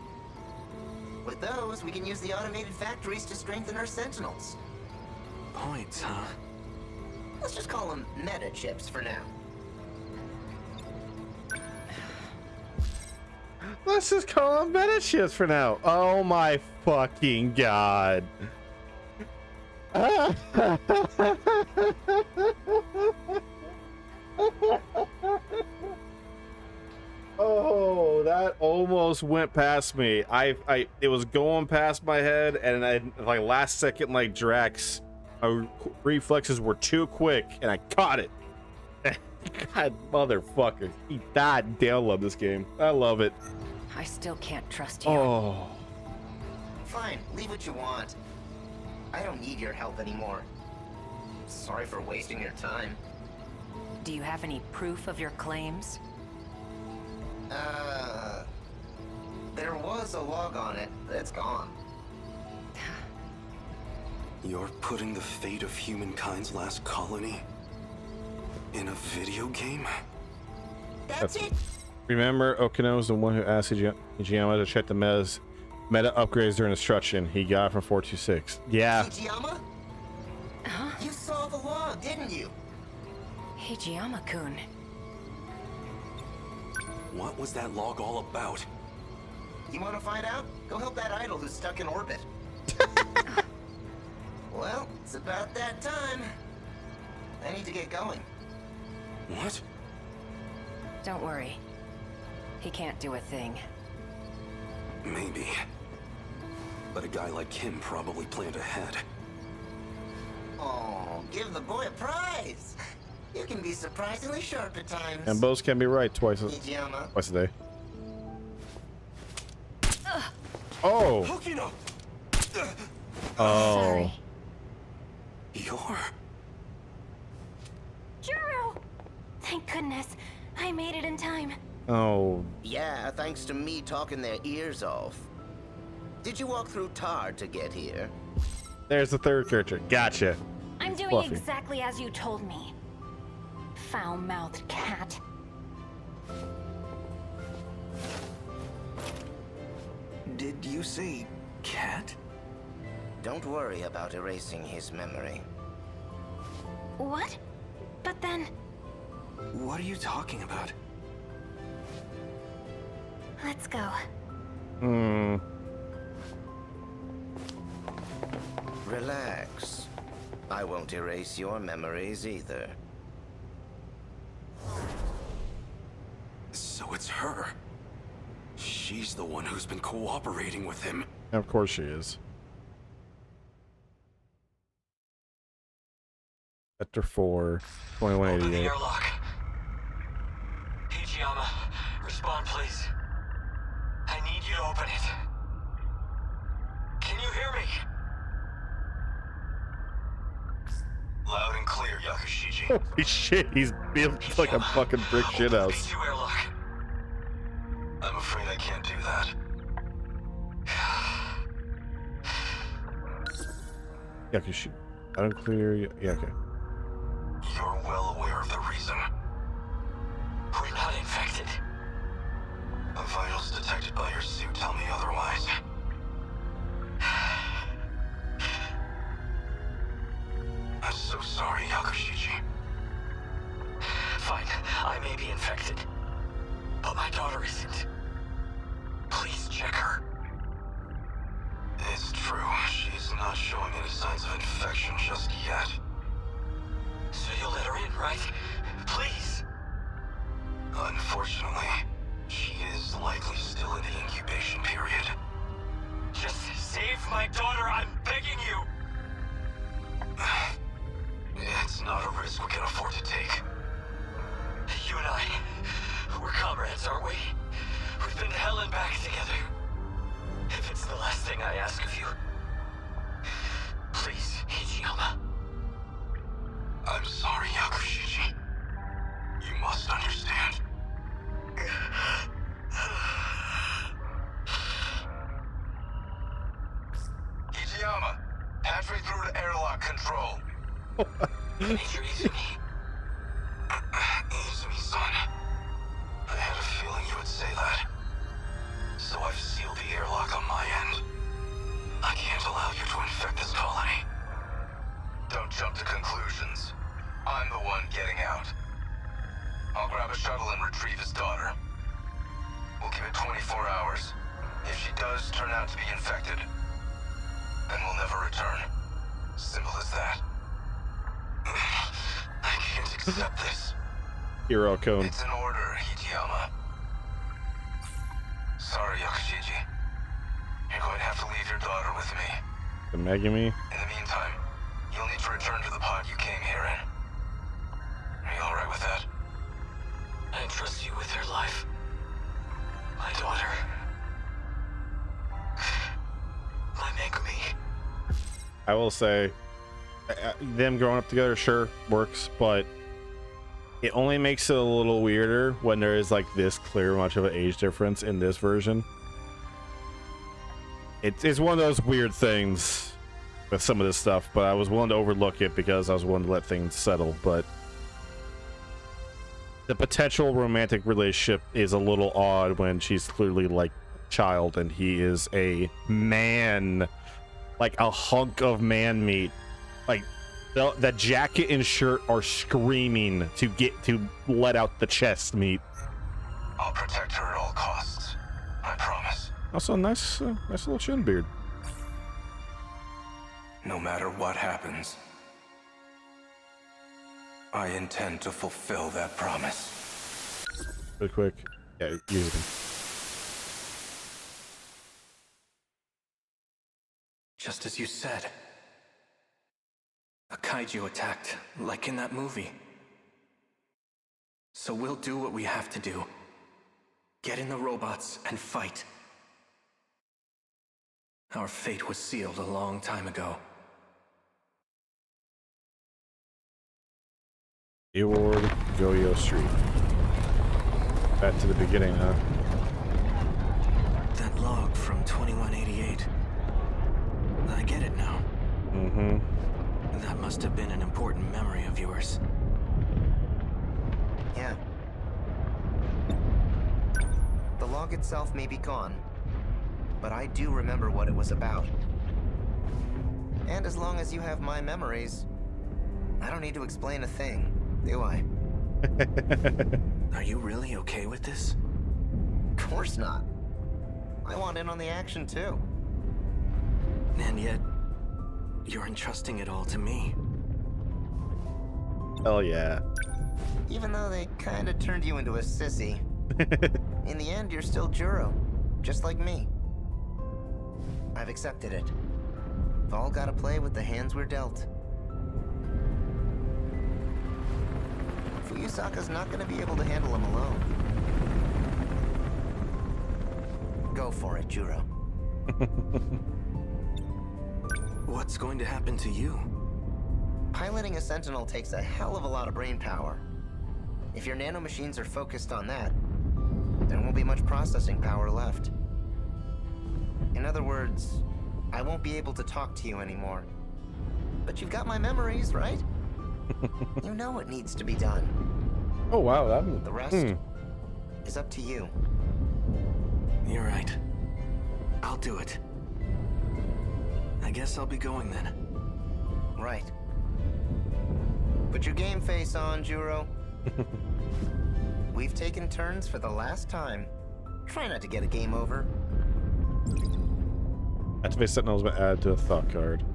With those, we can use the automated factories to strengthen our Sentinels. Points, huh? Let's just call them meta chips for now. Let's just call them meta chips for now. Oh my fucking god. Oh, that almost went past me. It was going past my head, and I, like, last second, like Drax, my reflexes were too quick, and I caught it. God, motherfucker. God damn, love this game. I love it. I still can't trust you. Oh. Fine, leave what you want. I don't need your help anymore. Sorry for wasting your time. Do you have any proof of your claims? There was a log on it, but it's gone. You're putting the fate of humankind's last colony in a video game? That's it! Remember, Okino is the one who asked Hijiyama to check the meta upgrades during destruction. He got it from 426. Yeah. Hijiyama? Huh? You saw the log, didn't you? Hijiyama-kun. What was that log all about? You want to find out? Go help that idol who's stuck in orbit. Well, it's about that time. I need to get going. What? Don't worry. He can't do a thing. Maybe. But a guy like him probably planned ahead. Oh, give the boy a prize. You can be surprisingly sharp at times. And both can be right twice a day. Oh. Okino! Oh. Sorry. You're... Juro! Thank goodness. I made it in time. Oh. Yeah, thanks to me talking their ears off. Did you walk through tar to get here? There's the third character. Gotcha. I'm doing Fluffy. exactly as you told me. Foul-mouthed cat. Did you say cat? Don't worry about erasing his memory. What? But then... What are you talking about? Let's go. Relax. I won't erase your memories either. So it's her. She's the one who's been cooperating with him. Of course she is. Sector 4, 2188. Open the airlock. Hijiyama, respond please. I need you to open it. Can you hear me? Loud and clear, Yakushiji. Holy shit, he's built like a fucking brick shithouse. B2 airlock. I'm afraid I can't do that. Yakushi. I don't clear. Yeah, okay. You're well aware of the reason. We're not infected. The vitals detected by your suit tell me otherwise. I'm so sorry, Yakushiji. Fine, I may be infected. But my daughter isn't. Please check her. It's true, she's not showing any signs of infection just yet. So you'll let her in, right? Please. Unfortunately, she is likely still in the incubation period. Just Save my daughter, I'm begging you! It's not a risk we can afford to take. You and I, we're comrades, aren't we? We've been to hell and back together. If it's the last thing I ask of you, please, Hijiyama. I'm sorry, Yakushiji. You must understand. Hijiyama, patch me through to airlock control. Major Izumi. Izumi-san. I had a feeling you would say that. So I've sealed the airlock on my end. I can't allow you to infect this colony. Don't jump to conclusions. I'm the one getting out. I'll grab a shuttle and retrieve his daughter. We'll give it 24 hours. If she does turn out to be infected, then we'll never return. Simple as that. I can't accept this. Hero cone. It's an order, Hijiyama. Sorry, Yakushiji. You're going to have to leave your daughter with me. The Megami. In the meantime, you'll need to return to the pod you came here in. Are you alright with that? I entrust you with her life. My daughter. My Megami. I will say, them growing up together sure works, but it only makes it a little weirder when there is like this clear much of an age difference in this version. It's one of those weird things with some of this stuff, but I was willing to overlook it because I was willing to let things settle. But the potential romantic relationship is a little odd when she's clearly like a child and he is a man, like a hunk of man meat. Like the jacket and shirt are screaming to let out the chest meat. I'll protect her at all costs. I promise. Also, nice little chin beard. No matter what happens, I intend to fulfill that promise. Real quick. Yeah, use them. Just as you said. A kaiju attacked, like in that movie. So we'll do what we have to do. Get in the robots and fight. Our fate was sealed a long time ago. Award Goyo Street. Back to the beginning, huh? That log from 2188. I get it now. Mm-hmm. That must have been an important memory of yours. Yeah. The log itself may be gone, but I do remember what it was about. And as long as you have my memories, I don't need to explain a thing, do I? Are you really okay with this? Of course not. I want in on the action too. And yet, you're entrusting it all to me. Hell yeah. Even though they kinda turned you into a sissy, in the end you're still Juro, just like me. I've accepted it. We've all gotta play with the hands we're dealt. Fuyusaka's not gonna be able to handle him alone. Go for it, Juro. What's going to happen to you? Piloting a Sentinel takes a hell of a lot of brain power. If your nanomachines are focused on that, there won't be much processing power left. In other words, I won't be able to talk to you anymore. But you've got my memories, right? You know what needs to be done. Oh wow, The rest is up to you. You're right. I'll do it. I guess I'll be going then. Right. Put your game face on, Juro. We've taken turns for the last time. Try not to get a game over. Activate Sentinels been added to the thought card.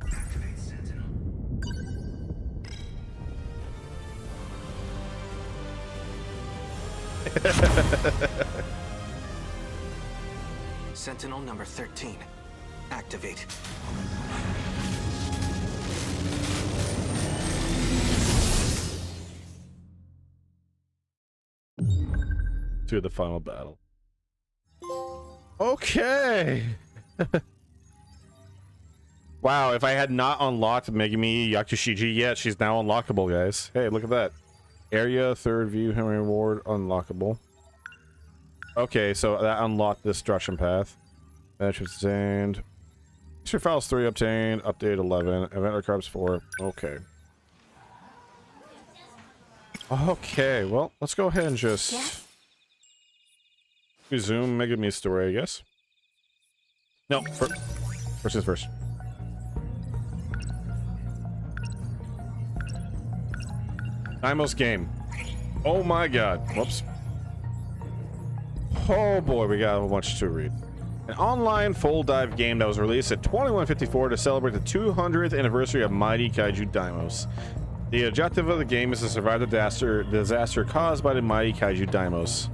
Activate Sentinel. Sentinel number 13. Activate. To the final battle. Okay. Wow, if I had not unlocked Megumi Yakushiji yet, she's now unlockable, guys. Hey, look at that. Area, third view, Henry Ward, unlockable. Okay, so that unlocked the destruction path. Match obtained. Extra files 3 obtained. Update 11. Event records 4. Okay. Okay, well, let's go ahead and just resume Megumi's story, I guess. No, first is first. Daimos game. Oh my god. Whoops. Oh boy, we got a bunch to read. An online full dive game that was released at 2154 to celebrate the 200th anniversary of Mighty Kaiju Daimos. The objective of the game is to survive the disaster caused by the Mighty Kaiju Daimos.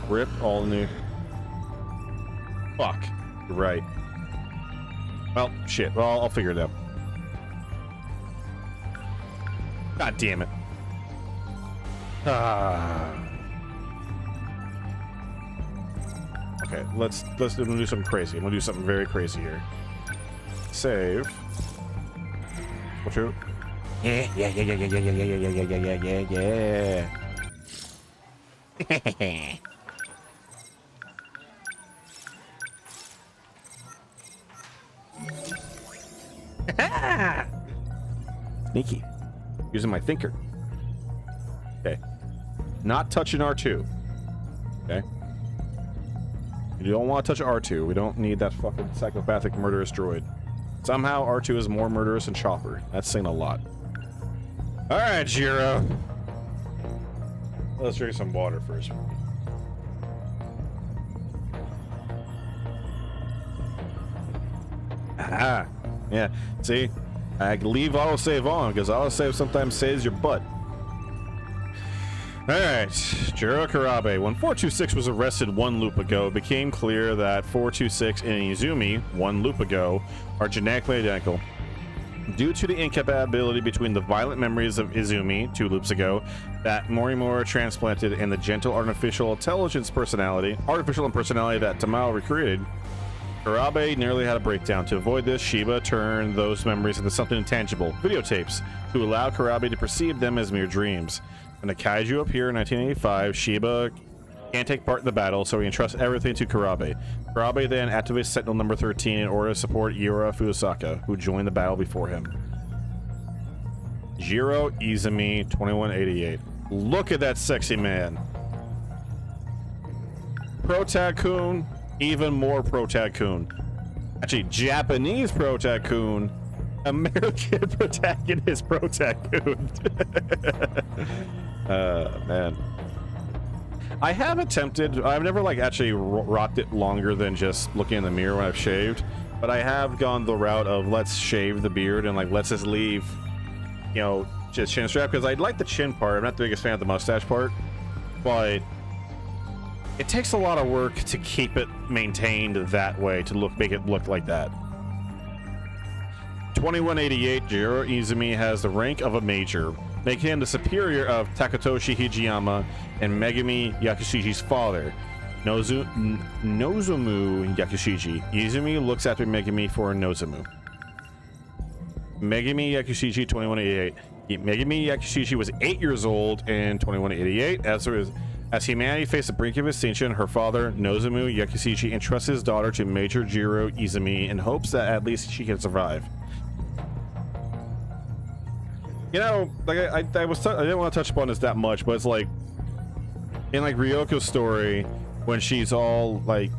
Rip all new. Fuck. You're right. Well, shit. Well, I'll figure it out. God damn it. Okay, let's do something crazy. I'm gonna do something very crazy here. Save. What's true? Yeah. Sneaky. Using my thinker. Okay. Not touching R2. Okay. You don't want to touch R2. We don't need that fucking psychopathic murderous droid. Somehow R2 is more murderous than Chopper. That's saying a lot. Alright, Jiro. Let's drink some water first. Ah. Yeah. See? I leave autosave on because autosave sometimes saves your butt. Alright, Jiro Karabe. When 426 was arrested one loop ago, it became clear that 426 and Izumi, one loop ago, are genetically identical. Due to the incompatibility between the violent memories of Izumi, 2 loops ago, that Morimura transplanted, and the gentle artificial personality that Tamao recreated, Karabe nearly had a breakdown. To avoid this, Shiba turned those memories into something intangible, videotapes, to allow Karabe to perceive them as mere dreams. When the Kaiju appear in 1985, Shiba can't take part in the battle, so he entrusts everything to Karabe. Karabe then activates Sentinel number 13 in order to support Yura Fusaka, who joined the battle before him. Jiro Izumi 2188. Look at that sexy man. Protag-kun, even more Protag-kun. Actually, Japanese Protag-kun, American protagonist Protag-kun. Man. I have attempted, I've never like actually rocked it longer than just looking in the mirror when I've shaved, but I have gone the route of let's shave the beard and like let's just leave, you know, just chin strap, because I like the chin part. I'm not the biggest fan of the mustache part, but it takes a lot of work to keep it maintained that way, to make it look like that. 2188, Jiro Izumi has the rank of a major, making him the superior of Takatoshi Hijiyama and Megumi Yakushiji's father, Nozomu Yakushiji. Izumi looks after Megumi for Nozomu. Megumi Yakushiji 2188. Megumi Yakushiji was 8 years old in 2188. As humanity faced the brink of extinction, her father, Nozomu Yakushiji, entrusts his daughter to Major Jiro Izumi in hopes that at least she can survive. You know, like I didn't want to touch upon this that much, but it's like in like Ryoko's story, when she's all like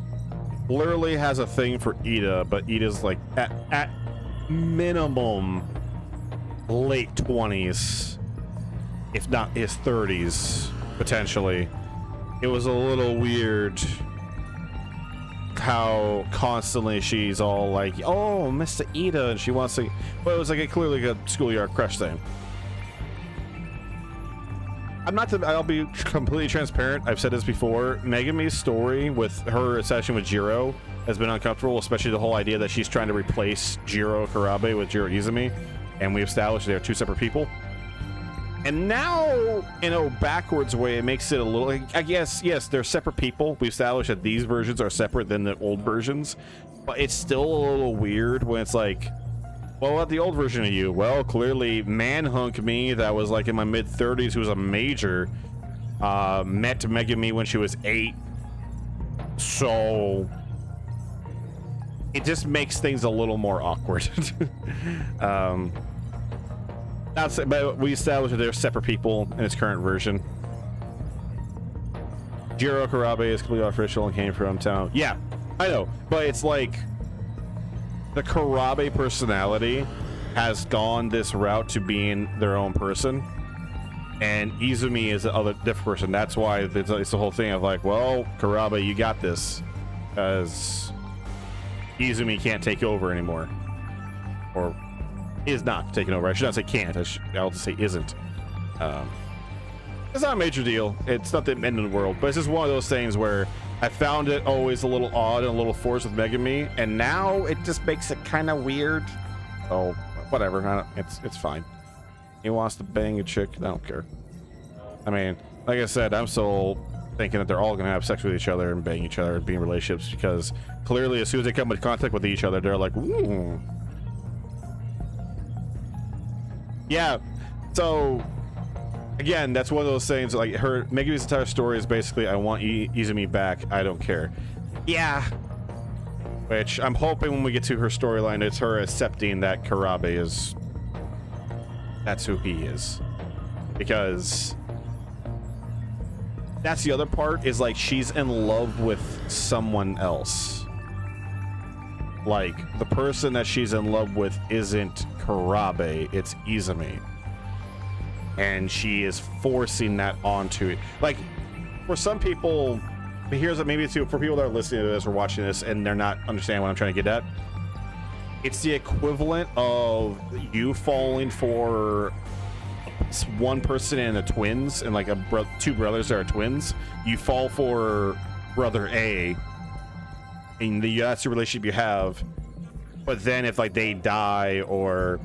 literally has a thing for Ida, but Ida's like at minimum late 20s, if not his 30s potentially. It was a little weird how constantly she's all like, oh, Mr. Ida, and she wants to, but it was like clearly a schoolyard crush thing. I'll be completely transparent. I've said this before. Megumi's story with her obsession with Jiro has been uncomfortable, especially the whole idea that she's trying to replace Jiro Karabe with Jiro Izumi, and we established they're two separate people. And now, in a backwards way, it makes it a little, I guess, yes, they're separate people. We established that these versions are separate than the old versions, but it's still a little weird when it's like, well, what the old version of you? Well, clearly, Manhunk me, that was like in my mid-30s, who was a major, met Megumi when she was 8. So it just makes things a little more awkward. But we established that they're separate people in its current version. Jiro Karabe is completely artificial and came from town. Yeah, I know, but it's like the Karabe personality has gone this route to being their own person, and Izumi is the other different person. That's why it's the whole thing of like, well, Karabe, you got this, because Izumi can't take over anymore, or is not taking over. I should not say can't. I'll just say isn't. It's not a major deal. It's not the end of the world, but it's just one of those things where I found it always a little odd and a little forced with Megumi, and now it just makes it kind of weird. Oh, whatever. It's fine. He wants to bang a chick. I don't care. I mean, like I said, I'm still thinking that they're all gonna have sex with each other and bang each other and be in relationships, because clearly as soon as they come into contact with each other, they're like, ooh. Yeah, so again, that's one of those things, like Megumi's entire story is basically, I want Izumi back, I don't care. Yeah, which I'm hoping when we get to her storyline, it's her accepting that Karabe that's who he is, because that's the other part, is like she's in love with someone else. Like, the person that she's in love with isn't Karabe, it's Izumi. And she is forcing that onto it. Like, for some people, here's maybe too, for people that are listening to this or watching this and they're not understanding what I'm trying to get at, it's the equivalent of you falling for one person and the twins, and like two brothers that are twins. You fall for brother A, and that's the relationship you have, but then if like they die, or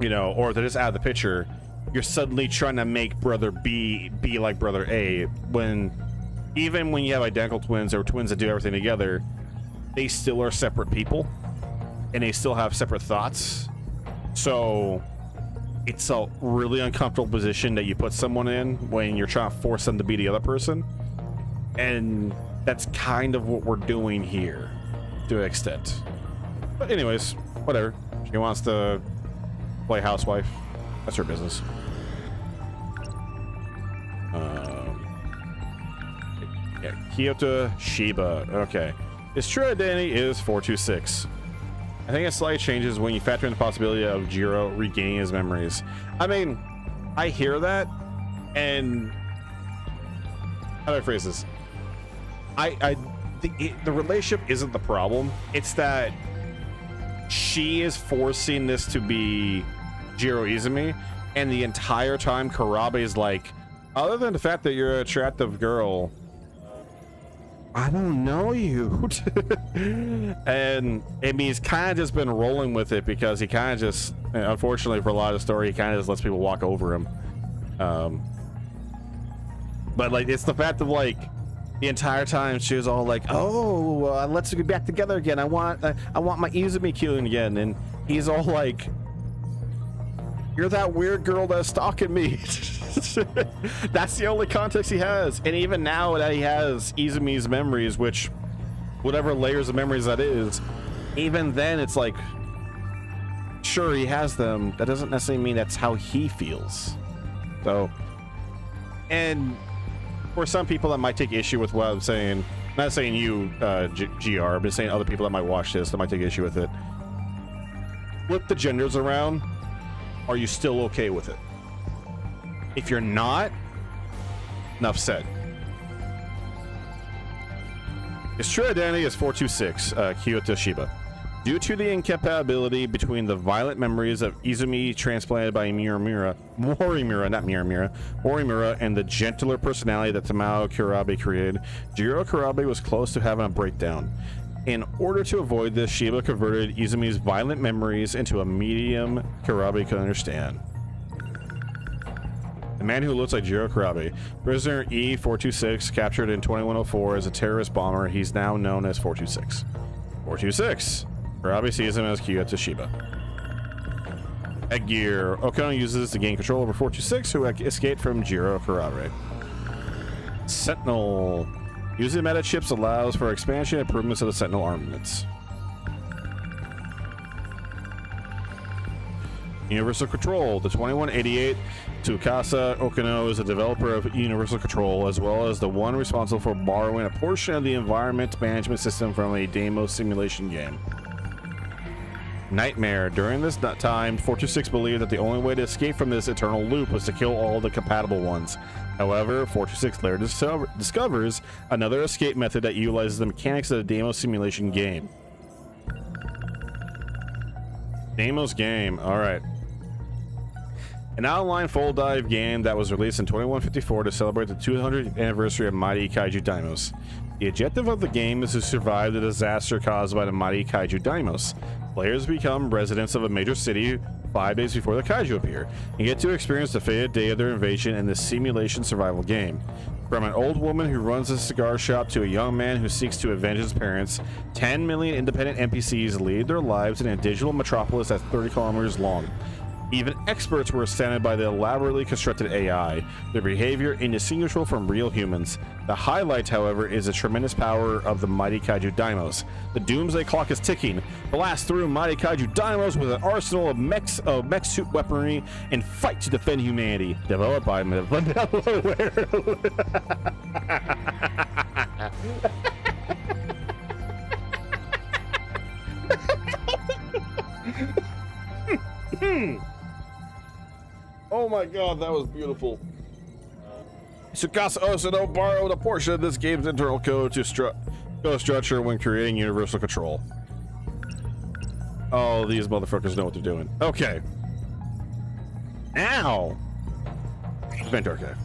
you know, or they're just out of the picture, you're suddenly trying to make brother B be like brother A, when even when you have identical twins or twins that do everything together, they still are separate people and they still have separate thoughts. So it's a really uncomfortable position that you put someone in when you're trying to force them to be the other person, and that's kind of what we're doing here to an extent. But anyways, whatever. She wants to play housewife. That's her business. Yeah, Kyoto Shiba. Okay. His true identity is 426. I think it slightly changes when you factor in the possibility of Jiro regaining his memories. I mean, I hear that, and how do I phrase this? The relationship isn't the problem. It's that she is forcing this to be Jiro Izumi, and the entire time Karabe is like, other than the fact that you're an attractive girl, I don't know you. And I mean, he's kind of just been rolling with it, because he kind of just, unfortunately for a lot of the story, he kind of just lets people walk over him. But like, it's the fact of like, the entire time she was all like, oh, let's get back together again. I want my Izumi killing again. And he's all like, you're that weird girl that's stalking me. That's the only context he has. And even now that he has Izumi's memories, which whatever layers of memories that is, even then it's like, sure, he has them. That doesn't necessarily mean that's how he feels. So, and for some people that might take issue with what I'm saying, not saying you, GR, but saying other people that might watch this that might take issue with it, flip the genders around. Are you still okay with it? If you're not, enough said. His true identity is 426, Kyoto Shiba. Due to the incompatibility between the violent memories of Izumi transplanted by Morimura, and the gentler personality that Tamao Kurabe created, Jiro Kurabe was close to having a breakdown. In order to avoid this, Shiba converted Izumi's violent memories into a medium Kurabe could understand. The man who looks like Jiro Kurabe, prisoner E-426, captured in 2104 as a terrorist bomber, he's now known as 426. 426! Kurabe sees him as Kyuta Shiba. Headgear. Okono uses to gain control over 426, who escaped from Jiro Kurabe. Sentinel. Using meta chips allows for expansion and improvements of the Sentinel armaments. Universal Control. The 2188 Tsukasa Okono is a developer of Universal Control, as well as the one responsible for borrowing a portion of the environment management system from a Deimos simulation game. Nightmare. During this time, 426 believed that the only way to escape from this eternal loop was to kill all the compatible ones. However, 426 later discovers another escape method that utilizes the mechanics of the Deimos simulation game. Deimos game. Alright. An online full dive game that was released in 2154 to celebrate the 200th anniversary of Mighty Kaiju Deimos. The objective of the game is to survive the disaster caused by the Mighty Kaiju Deimos. Players become residents of a major city 5 days before the kaiju appear, and get to experience the fated day of their invasion in this simulation survival game. From an old woman who runs a cigar shop to a young man who seeks to avenge his parents, 10 million independent NPCs lead their lives in a digital metropolis that's 30 kilometers long. Even experts were astounded by the elaborately constructed AI, their behavior indistinguishable from real humans. The highlight, however, is the tremendous power of the Mighty Kaiju Deimos. The doomsday clock is ticking. Blast through Mighty Kaiju Deimos with an arsenal of mech suit weaponry and fight to defend humanity. Developed by Oh my god, that was beautiful. Tsukasa Osano borrowed a portion of this game's internal code to structure when creating Universal Control. Oh, these motherfuckers know what they're doing. Okay. Now, Venturke.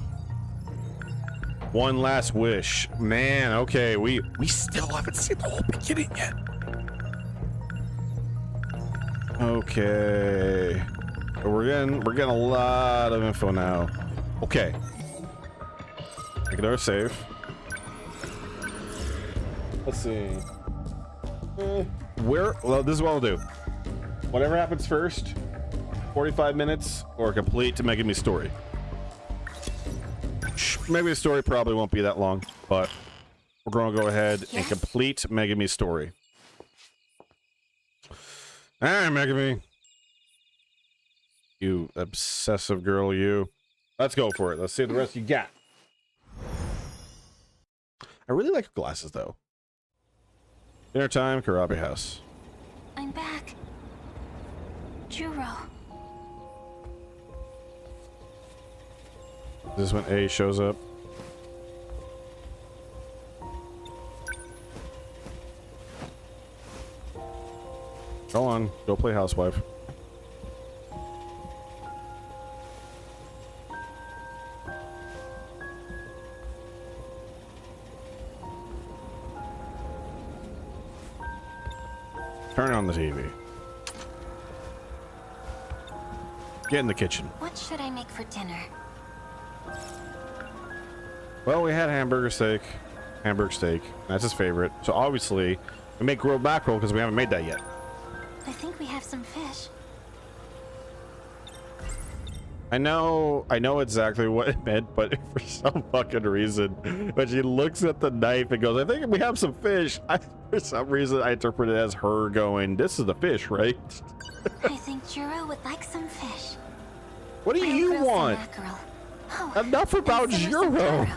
One last wish. Man, okay, we still haven't seen the whole beginning yet. Okay. We're getting a lot of info now. Okay. Make it our save. Let's see. Well, this is what I'll do. Whatever happens first, 45 minutes or complete to Megami story. Maybe the story probably won't be that long, but we're going to go ahead and complete Megami story. All right, Megami. You obsessive girl, you. Let's go for it. Let's see the rest you got. I really like your glasses, though. Dinner time, Kurabe house. I'm back. Juro. This is when A shows up. Go on, go play housewife. Turn on the TV. Get in the kitchen. What should I make for dinner? Well, we had hamburger steak. That's his favorite. So obviously, we make grilled mackerel because we haven't made that yet. I think we have some fish. I know exactly what it meant, but for some fucking reason, when she looks at the knife and goes, I think we have some fish. For some reason, I interpret it as her going, this is the fish, right? I think Juro would like some fish. What do you want? Enough about Juro.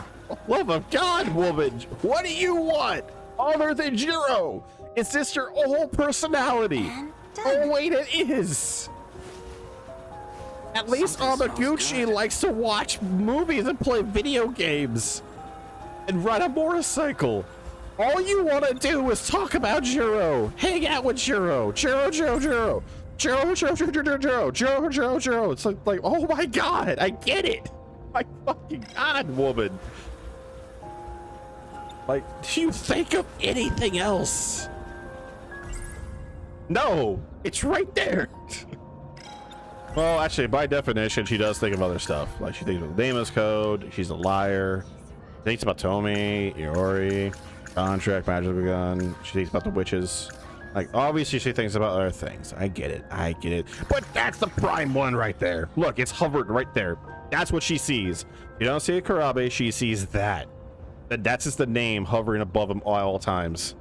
Love of God, woman. What do you want? Other than Juro? Is this your whole personality? Oh, wait, it is. At least Amaguchi likes to watch movies and play video games. And ride a motorcycle. All you want to do is talk about Jiro. Hang out with Jiro. Jiro. It's like, oh my god, I get it. My fucking god, woman. Like, do you think of anything else? No, it's right there. Well, actually, by definition, she does think of other stuff. Like, she thinks of the Damas Code. She's a liar. She thinks about Tomi, Iori, contract, magical gun. She thinks about the witches. Like, obviously, she thinks about other things. I get it. But that's the prime one right there. Look, it's hovered right there. That's what she sees. You don't see a Karabe, she sees that. That's just the name hovering above him all times.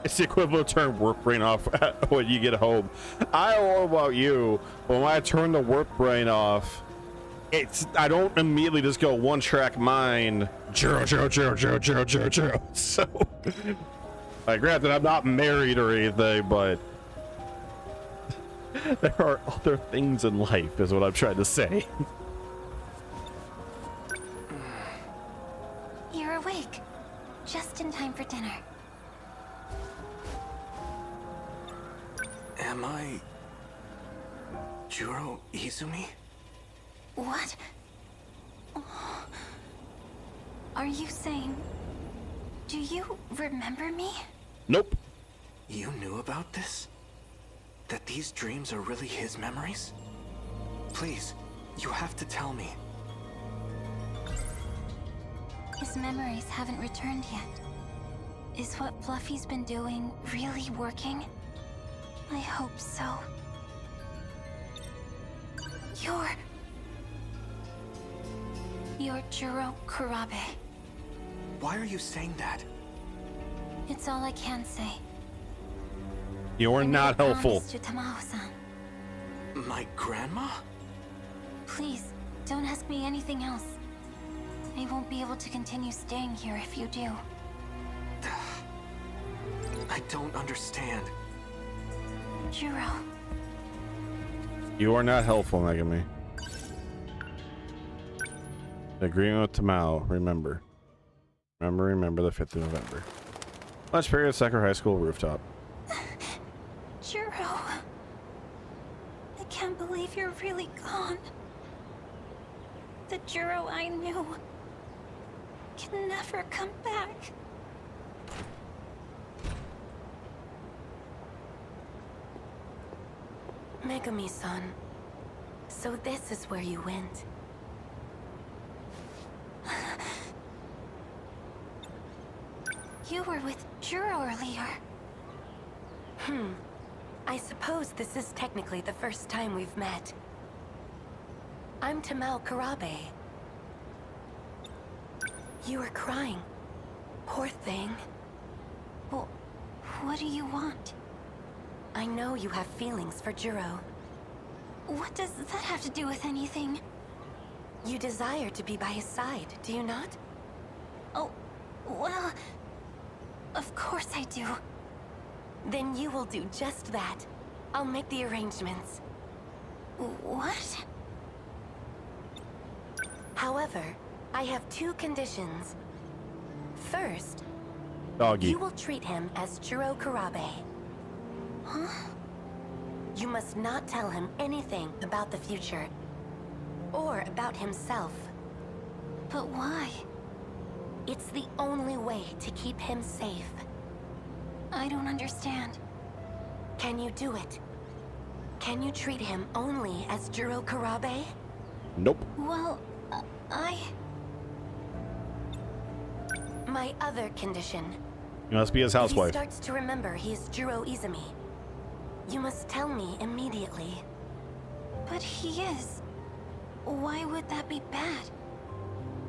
It's the equivalent term work brain off when you get home. I don't know about you, but when I turn the work brain off, I don't immediately just go one track mind. Jiro. So, like, granted, I'm not married or anything, but there are other things in life, is what I'm trying to say. You're awake. Just in time for dinner. Am I... Juro Izumi? What? Are you saying... Do you remember me? Nope. You knew about this? That these dreams are really his memories? Please, you have to tell me. His memories haven't returned yet. Is what Fluffy's been doing really working? I hope so. You're Jiro Kurabe. Why are you saying that? It's all I can say. You're not helpful. To Tamao-san. My grandma? Please, don't ask me anything else. I won't be able to continue staying here if you do. I don't understand. Jiro. You are not helpful, Megami. The agreement with Tamao, remember. Remember the 5th of November. Lunch period at Sakura High School rooftop. Jiro. I can't believe you're really gone. The Jiro I knew can never come back. Megami-san, so this is where you went. You were with Jiro earlier. I suppose this is technically the first time we've met. I'm Tamao Kurabe. You were crying. Poor thing. Well, what do you want? I know you have feelings for Jiro. What does that have to do with anything? You desire to be by his side, do you not? Oh, well... Of course I do. Then you will do just that. I'll make the arrangements. What? However, I have 2 conditions. First, Doggy. You will treat him as Jiro Kurabe. Huh? You must not tell him anything about the future. Or about himself. But why? It's the only way to keep him safe. I don't understand. Can you do it? Can you treat him only as Jiro Kurabe? Nope. Well, My other condition. You must be his housewife. If he starts to remember he is Jiro Izumi, you must tell me immediately. But he is. Why would that be bad?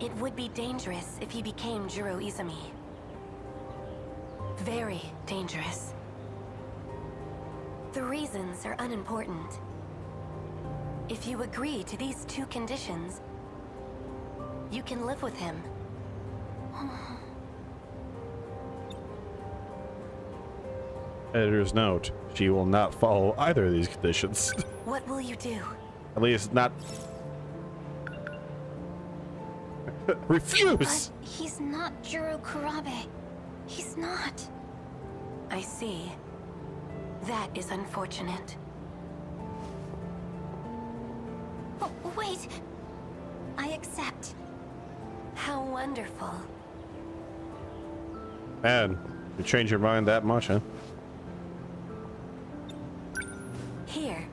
It would be dangerous if he became Jiro Izumi. Very dangerous. The reasons are unimportant. If you agree to these 2 conditions, you can live with him. Editor's note, she will not follow either of these conditions. What will you do? At least not... Refuse! But he's not Juro Kurabe. He's not. I see. That is unfortunate. Oh, wait. I accept. How wonderful. Man, you change your mind that much, huh? Here.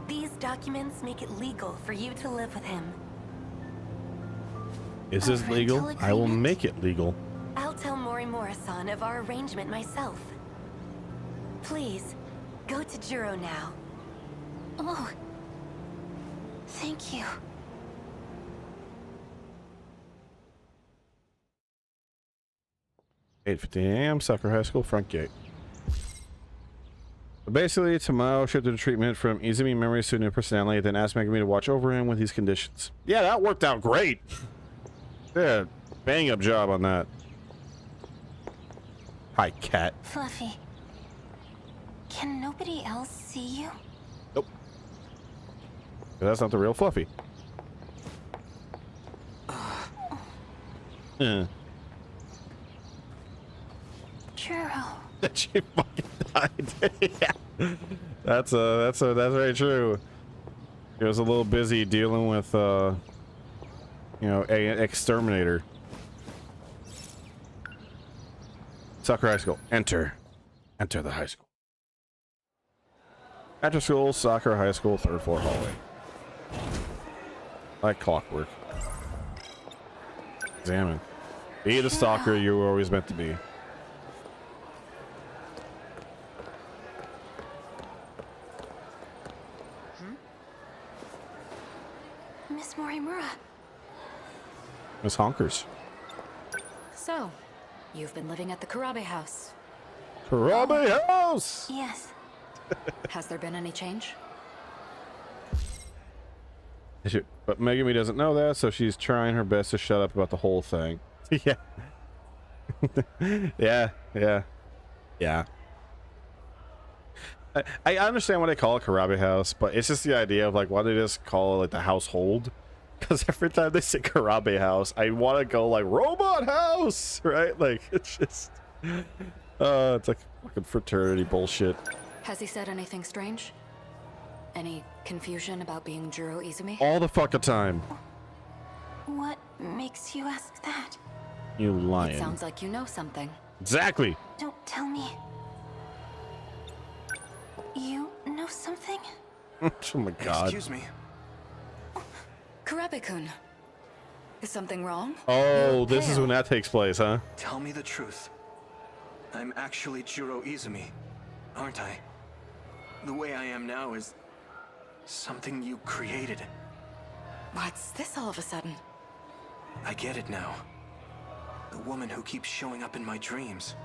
These documents make it legal for you to live with him. Is this legal? I will make it legal. I'll tell Morimura-san of our arrangement myself. Please, go to Juro now. Oh. Thank you. 8:50 a.m. Sakura High School front gate. But basically, Tamao shifted the treatment from Izumi memories to a new personality, then asked Megumi to watch over him with these conditions. Yeah, that worked out great. Yeah, bang up job on that. Hi, cat. Fluffy. Can nobody else see you? Nope. That's not the real Fluffy. Juro. She fucking died. Yeah. That's very true. He was a little busy dealing with you know, an exterminator. Sakura High School. Enter the high school. After school, Sakura High School, 3rd floor hallway. Like clockwork. Examine. Be the stalker you were always meant to be. Miss Morimura. Miss Honkers. So, you've been living at the Kurabe house. Kurabe house! Yes. Has there been any change? But Megumi doesn't know that, so she's trying her best to shut up about the whole thing. Yeah. Yeah. I understand why they call it Kurabe house, but it's just the idea of like, why do they just call it like the household? Because every time they say Kurabe house, I want to go like robot house, right? Like it's just, it's like fucking fraternity bullshit. Has he said anything strange? Any confusion about being Juro Izumi? All the fucking time. What makes you ask that? You lying. It sounds like you know something. Exactly. Don't tell me. You know something? Oh my god. Excuse me. Kurabe-kun. Is something wrong? Oh, this is when that takes place, huh? Tell me the truth. I'm actually Juro Izumi, aren't I? The way I am now is something you created. What's this all of a sudden? I get it now. The woman who keeps showing up in my dreams.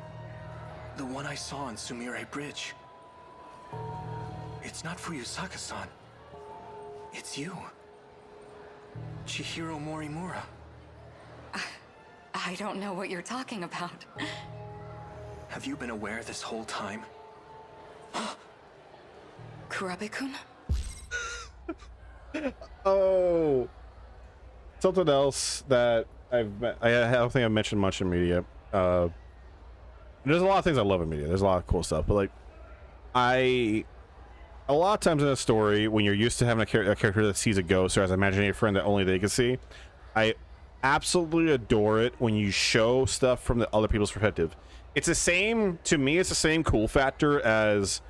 The one I saw on Sumire Bridge. It's not Fuyusaka-san. It's you. Chihiro Morimura. I don't know what you're talking about. Have you been aware this whole time? Kurabe-kun? Oh. Something else that I don't think I've mentioned much in media. There's a lot of things I love in media. There's a lot of cool stuff, but like, a lot of times in a story, when you're used to having a character that sees a ghost or has an imaginary friend that only they can see, I absolutely adore it when you show stuff from the other people's perspective. It's the same, to me, it's the same cool factor as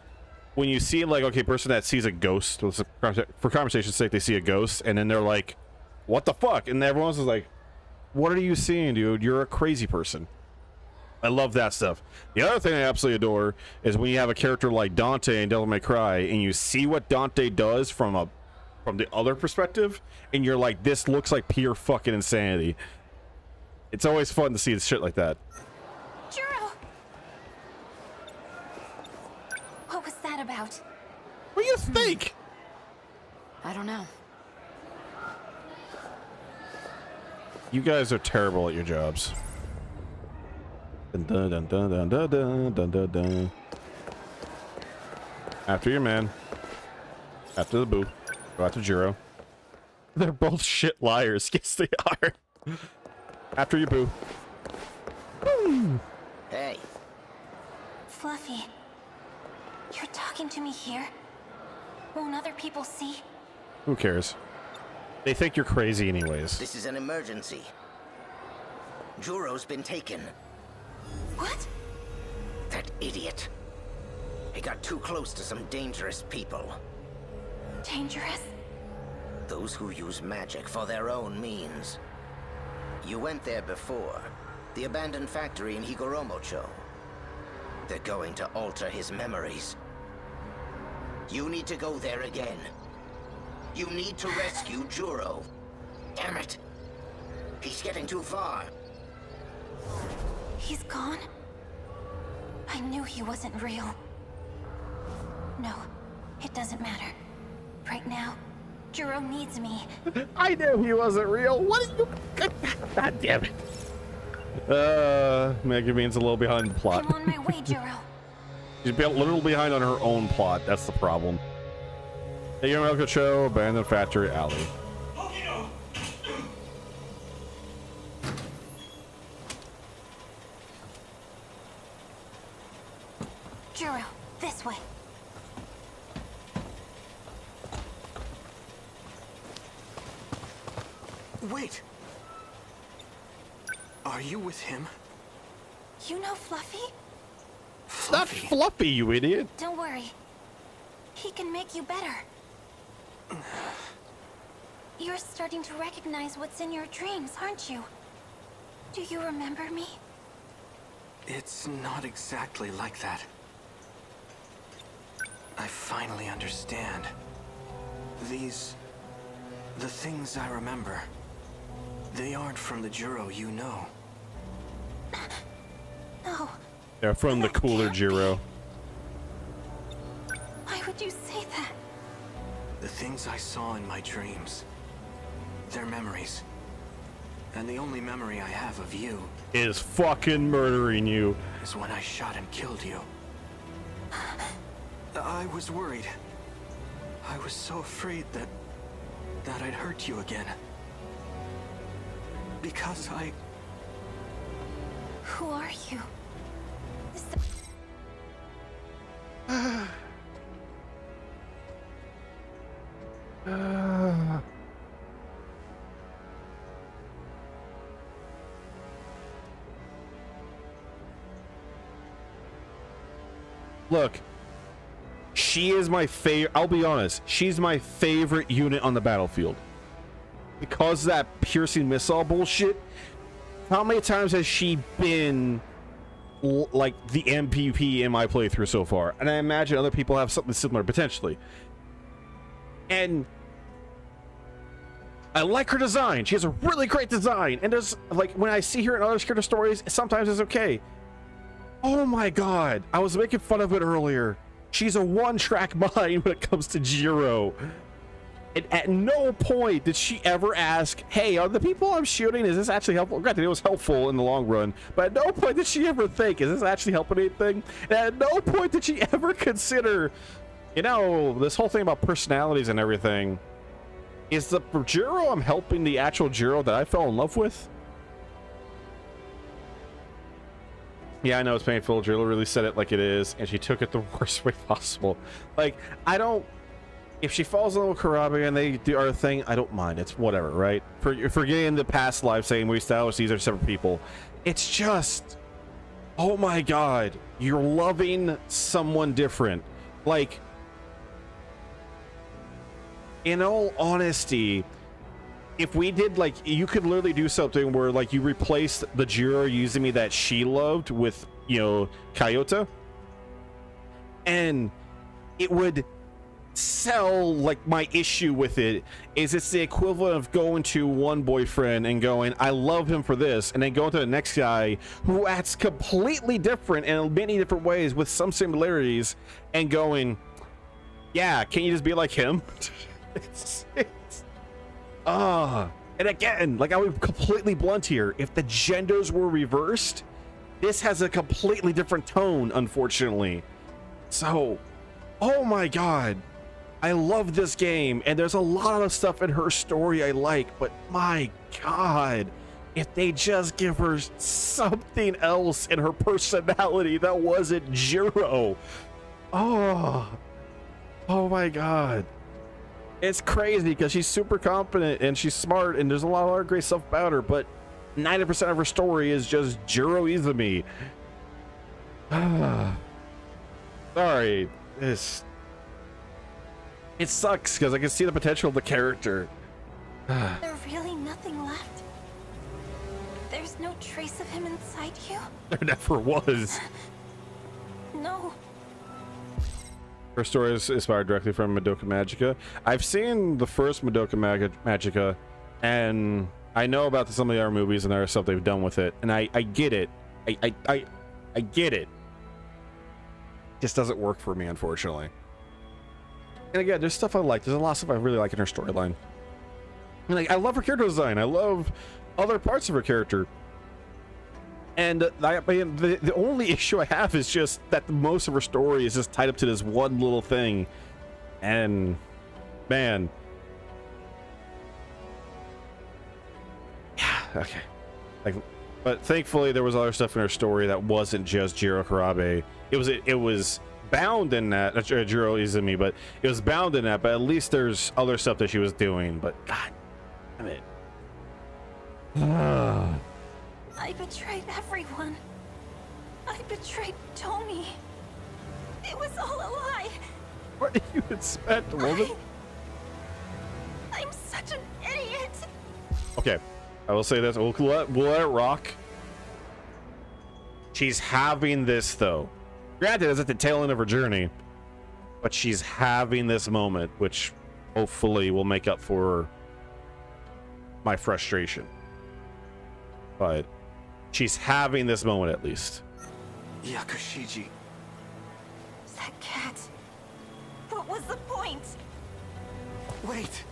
when you see like, okay, person that sees a ghost, for conversation's sake, they see a ghost, and then they're like, what the fuck? And everyone else is like, what are you seeing, dude? You're a crazy person. I love that stuff. The other thing I absolutely adore is when you have a character like Dante in Devil May Cry, and you see what Dante does from the other perspective, and you're like, this looks like pure fucking insanity. It's always fun to see shit like that. Juro! What was that about? What do you think? I don't know. You guys are terrible at your jobs. Dun, dun, dun, dun, dun, dun, dun, dun, dun. After your man. After the boo. Go after Juro. They're both shit liars. Yes, they are. After you, Boo. Woo. Hey. Fluffy, you're talking to me here? Won't other people see? Who cares? They think you're crazy anyways. This is an emergency. Juro's been taken. What? That idiot. He got too close to some dangerous people. Dangerous? Those who use magic for their own means. You went there before. The abandoned factory in Higoromocho. They're going to alter his memories. You need to go there again. You need to rescue Juro. Damn it. He's getting too far. He's gone? I knew he wasn't real. No, it doesn't matter. Right now, Juro needs me. I knew he wasn't real. What are you... God damn it. Megumin's a little behind the plot. I'm on my way, Juro. She's a little behind on her own plot. That's the problem. Higoromocho, abandoned factory alley. Juro, this way. Wait! Are you with him? You know Fluffy? It's not Fluffy, you idiot. Don't worry. He can make you better. You're starting to recognize what's in your dreams, aren't you? Do you remember me? It's not exactly like that. I finally understand. The things I remember, they aren't from the Juro you know. No. They're from the cooler Juro. Why would you say that? The things I saw in my dreams, they're memories. And the only memory I have of you Is fucking murdering you. is when I shot and killed you. I was worried. I was so afraid that I'd hurt you again. Because I... Who are you? Is Look, she is my favorite. I'll be honest, she's my favorite unit on the battlefield. Because of that piercing missile bullshit, how many times has she been like the MVP in my playthrough so far? And I imagine other people have something similar potentially. And I like her design. She has a really great design. And there's like when I see her in other character stories, sometimes it's okay. Oh my god, I was making fun of it earlier. She's a one-track mind when it comes to Juro. And at no point did she ever ask, hey, are the people I'm shooting, is this actually helpful? Granted, it was helpful in the long run, but at no point did she ever think, is this actually helping anything? And at no point did she ever consider, you know, this whole thing about personalities and everything. Is the Juro I'm helping the actual Juro that I fell in love with? Yeah, I know it's painful. Juro really said it like it is, and she took it the worst way possible. Like, I don't... If she falls in love with Karabe and they do our thing, I don't mind. It's whatever, right? Forgetting the past life saying we established these are separate people. It's just... Oh my god. You're loving someone different. Like... In all honesty... If we did, like, you could literally do something where, like, you replace the Juro Yuzumi that she loved with, you know, Kayota. And it would sell, like, my issue with it is it's the equivalent of going to one boyfriend and going, I love him for this, and then going to the next guy who acts completely different in many different ways with some similarities and going, yeah, can you just be like him? And again, like, I'll be completely blunt here. If the genders were reversed, this has a completely different tone, unfortunately. So, oh my god, I love this game, and there's a lot of stuff in her story I like, but my god, if they just give her something else in her personality that wasn't Jiro. Oh my god. It's crazy because she's super competent and she's smart and there's a lot of great stuff about her, but 90% of her story is just Jiro Izumi. Sorry, it sucks because I can see the potential of the character. There's really nothing left. There's no trace of him inside you? There never was. No. Her story is inspired directly from Madoka Magica. I've seen the first Madoka Magica, and I know about some of the other movies and other stuff they've done with it, and I get it. I get it. Just doesn't work for me, unfortunately. And again, there's stuff I like. There's a lot of stuff I really like in her storyline. Like, I love her character design. I love other parts of her character. And the only issue I have is just that most of her story is just tied up to this one little thing. And man, yeah, okay. Like, but thankfully there was other stuff in her story that wasn't just Jiro Karabe. It was bound in that Jiro Izumi, but it was bound in that. But at least there's other stuff that she was doing. But god damn it. I betrayed everyone. I betrayed Tomi. It was all a lie. What do you expect, woman? I'm such an idiot. Okay, I will say this. We'll let it rock. She's having this, though. Granted, it's at the tail end of her journey, but she's having this moment, which hopefully will make up for my frustration. But she's having this moment at least. Yakushiji. That cat. What was the point? Wait.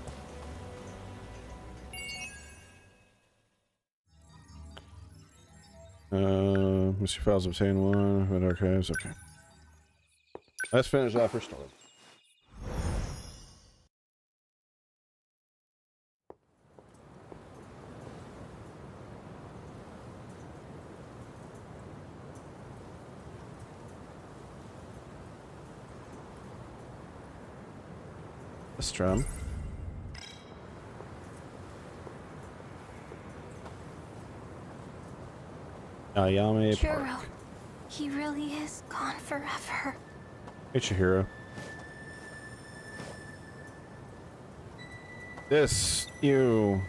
Mr. Files obtain one with archives. Okay. Let's finish off her story. Let's try 'em. Ayame Jiro, Park. he really is gone forever. Hey, Chihiro. This, you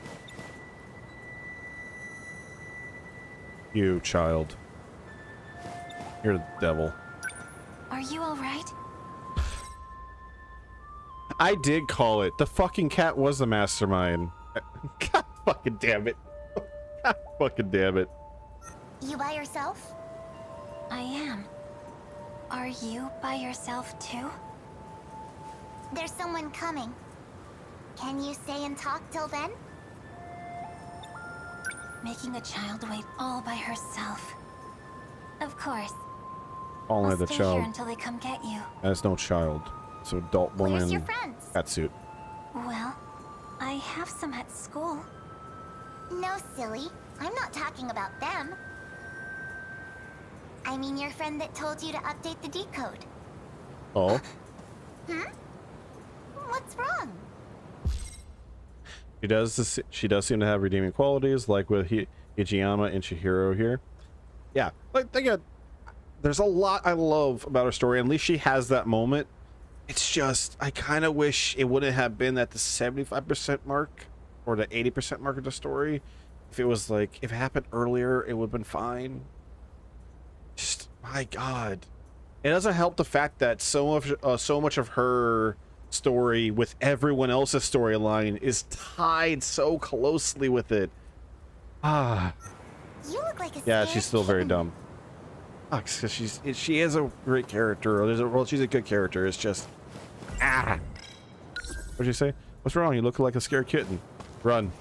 child. You're the devil. Are you alright? I did call it. The fucking cat was the mastermind. God fucking damn it. God fucking damn it. You by yourself? I am. Are you by yourself too? There's someone coming. Can you stay and talk till then? Making a child wait all by herself. Of course. Only I'll the stay child. here until they come get you. That's no child. It's an adult woman. Where's your friends? Cat suit. Well, I have some at school. No, silly. I'm not talking about them. I mean your friend that told you to update the decode. Oh. What's wrong? She does seem to have redeeming qualities, like with Hijiyama and Chihiro here. Yeah, like again, there's a lot I love about her story. At least she has that moment. It's just I kind of wish it wouldn't have been at the 75% mark or the 80% mark of the story. If it was like if it happened earlier, it would have been fine. Just my God, it doesn't help the fact that so much of her story with everyone else's storyline is tied so closely with it. Ah. You look like a Yeah, scared she's still very kitten. dumb. Because she is a great character. Well, she's a good character. It's just What'd you say? What's wrong? You look like a scared kitten. Run.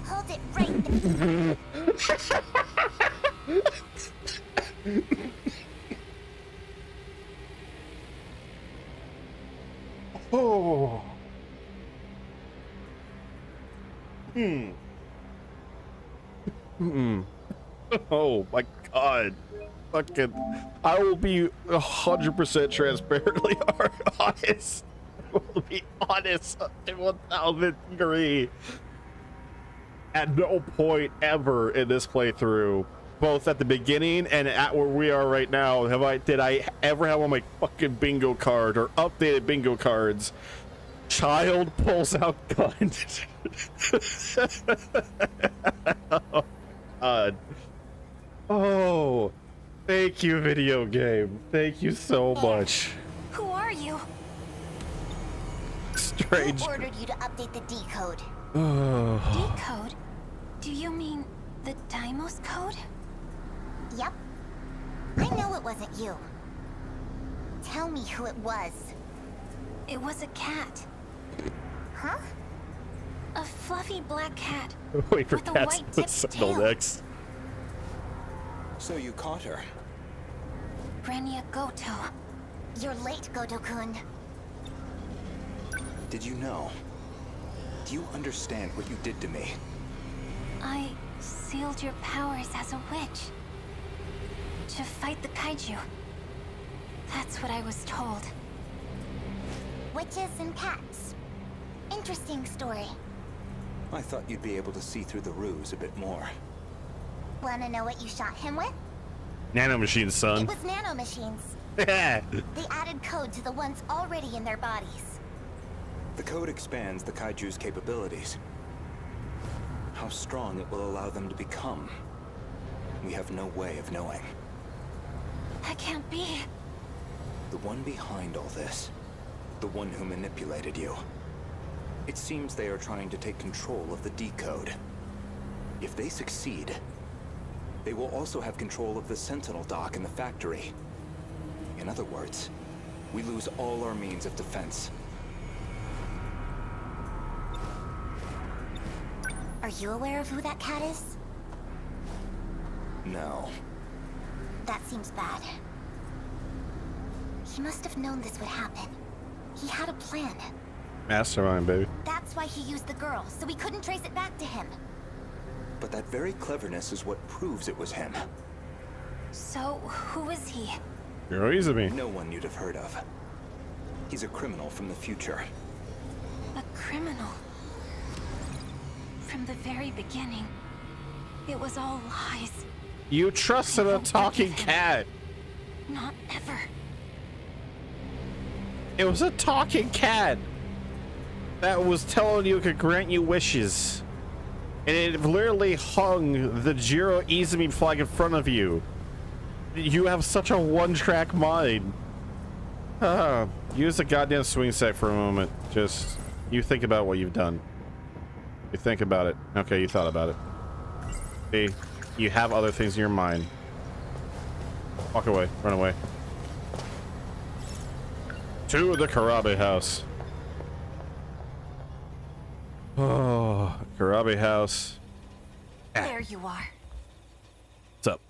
Hold it right there. Oh. Oh my god. Fucking, I will be 100% transparently honest. I will be honest to 1000th degree. At no point ever in this playthrough, both at the beginning and at where we are right now, did I ever have on my fucking bingo card or updated bingo cards, child pulls out gun. Oh, God. Oh, thank you, video game. Thank you so much. Who are you? Strange. Who ordered you to update the decode? Decode? Do you mean the Deimos code? Yep. I know it wasn't you. Tell me who it was. It was a cat. Huh? A fluffy black cat. Wait for with a cats white with tipped Sentinel tail. next. So you caught her. Renia Goto. You're late, Goto-kun. Did you know? Do you understand what you did to me? I sealed your powers as a witch. To fight the kaiju. That's what I was told. Witches and cats. Interesting story. I thought you'd be able to see through the ruse a bit more. Wanna know what you shot him with? Nanomachines, son. It was nanomachines. They added code to the ones already in their bodies. The code expands the kaiju's capabilities. How strong it will allow them to become, we have no way of knowing. That can't be. The one behind all this, the one who manipulated you. It seems they are trying to take control of the decode. If they succeed, they will also have control of the Sentinel dock in the factory. In other words, we lose all our means of defense. Are you aware of who that cat is? No. That seems bad. He must have known this would happen. He had a plan. Mastermind, baby. That's why he used the girl, so we couldn't trace it back to him. But that very cleverness is what proves it was him. So, who is he? You're easy me. No one you'd have heard of. He's a criminal from the future. A criminal. From the very beginning, it was all lies. You trusted a talking cat. Not ever. It was a talking cat that was telling you it could grant you wishes. And it literally hung the Jiro Izumi flag in front of you. You have such a one-track mind. Use the goddamn swing set for a moment. Just, you think about what you've done. You think about it. Okay, you thought about it. See, you have other things in your mind. Walk away. Run away. To the Karabe house. Oh, Karabe house. There you are. What's up?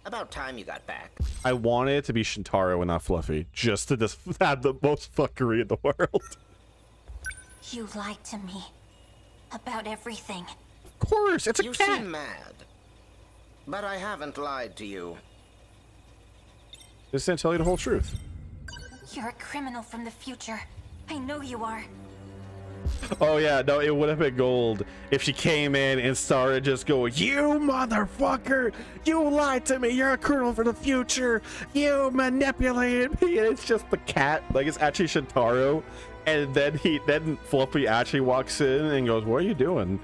About time you got back. I wanted it to be Shintaro and not Fluffy, just to just have the most fuckery in the world. You lied to me. About everything. Of course, it's a you cat. You seem mad. But I haven't lied to you. Just didn't tell you the whole truth. You're a criminal from the future. I know you are. Oh yeah, no, it would have been gold if she came in and started just going, "You motherfucker! You lied to me! You're a criminal for the future! You manipulated me!" And it's just the cat, like it's actually Shintaro. And then Fluffy actually walks in and goes, "What are you doing?"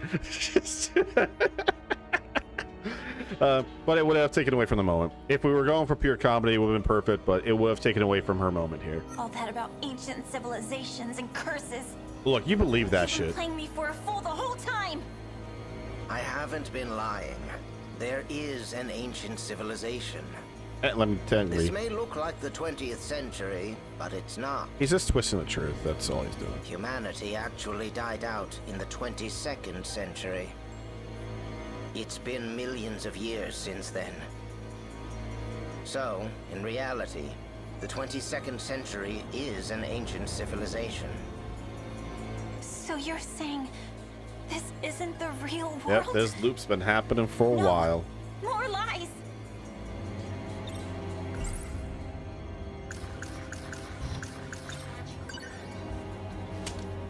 But it would have taken away from the moment. If we were going for pure comedy, it would have been perfect, but it would have taken away from her moment here. All that about ancient civilizations and curses. Look, you believe that You've been shit. playing me for a fool the whole time. I haven't been lying. There is an ancient civilization. Let me tell This you. may look like the 20th century, but it's not. He's just twisting the truth. That's all he's doing. Humanity actually died out in the 22nd century. It's been millions of years since then. So, in reality, the 22nd century is an ancient civilization. So you're saying this isn't the real world? Yep, this loop's been happening for a while. More lies!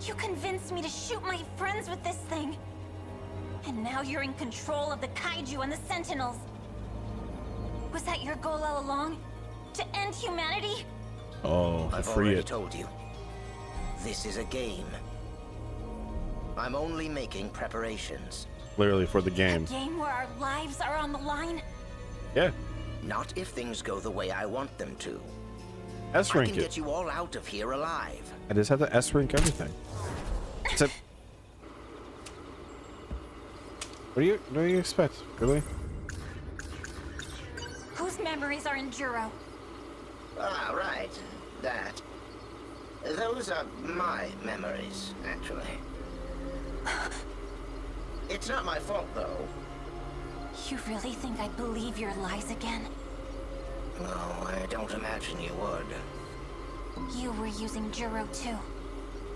You convinced me to shoot my friends with this thing. And now you're in control of the kaiju and the Sentinels. Was that your goal all along? To end humanity? Oh, I've free already it. told you. This is a game. I'm only making preparations. Clearly for the game. A game where our lives are on the line? Yeah. Not if things go the way I want them to. S I rank can it. get you all out of here alive. I just have to S rank everything. Except, what do you expect, really? Whose memories are in Juro? Ah, right. That. Those are my memories, actually. It's not my fault, though. You really think I'd believe your lies again? No, I don't imagine you would. You were using Juro too,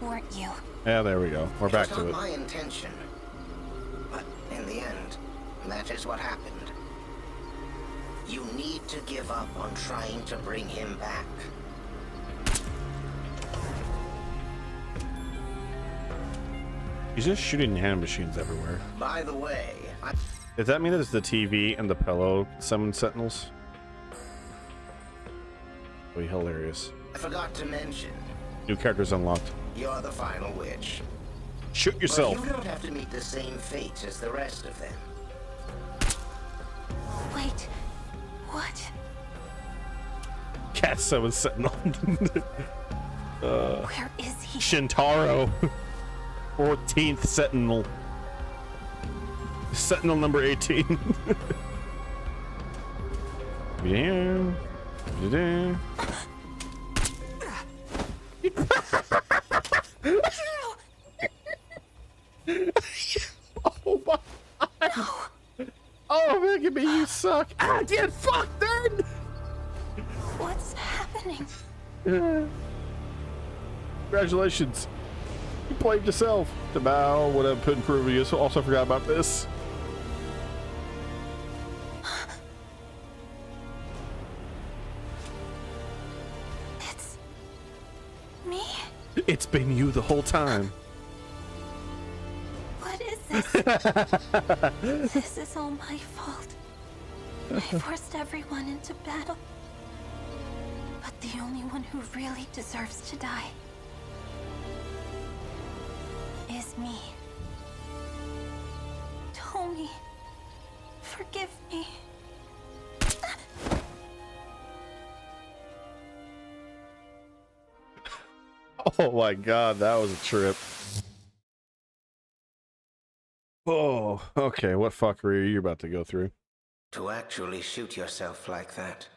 weren't you? Yeah, there we go. We're back It was to not it. my intention. But in the end, that is what happened. You need to give up on trying to bring him back. He's just shooting hand machines everywhere. By the way, Does that mean that it's the TV and the pillow summon Sentinels? That'd be hilarious. I forgot to mention, New characters unlocked. you're the final witch. Shoot yourself. But you don't have to meet the same fate as the rest of them. Wait, what? Cat summon Sentinel. Where is he? Shintaro. 14th Sentinel. Sentinel number 18. Yeah. Da-da. Oh my god. Oh man, give me you suck. Ah, get fucked then. What's happening? Congratulations. You played yourself. The bow would have been previous. Also forgot about this. It's me? It's been you the whole time. What is this? This is all my fault. I forced everyone into battle. But the only one who really deserves to die is me. Tomi, forgive me. Oh my god, that was a trip. Oh, okay. What fuckery are you about to go through? To actually shoot yourself like that,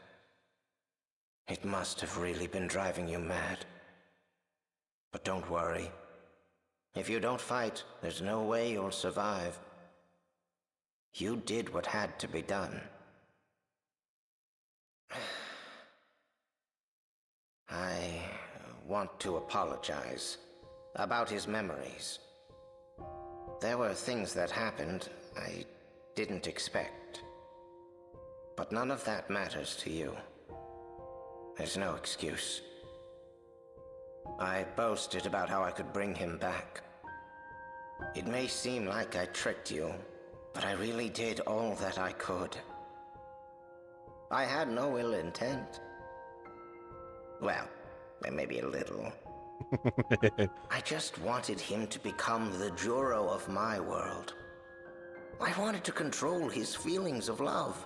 it must have really been driving you mad. But don't worry. If you don't fight, there's no way you'll survive. You did what had to be done. I want to apologize about his memories. There were things that happened I didn't expect. But none of that matters to you. There's no excuse. I boasted about how I could bring him back. It may seem like I tricked you, but I really did all that I could. I had no ill intent. Well, maybe a little. I just wanted him to become the Juro of my world. I wanted to control his feelings of love.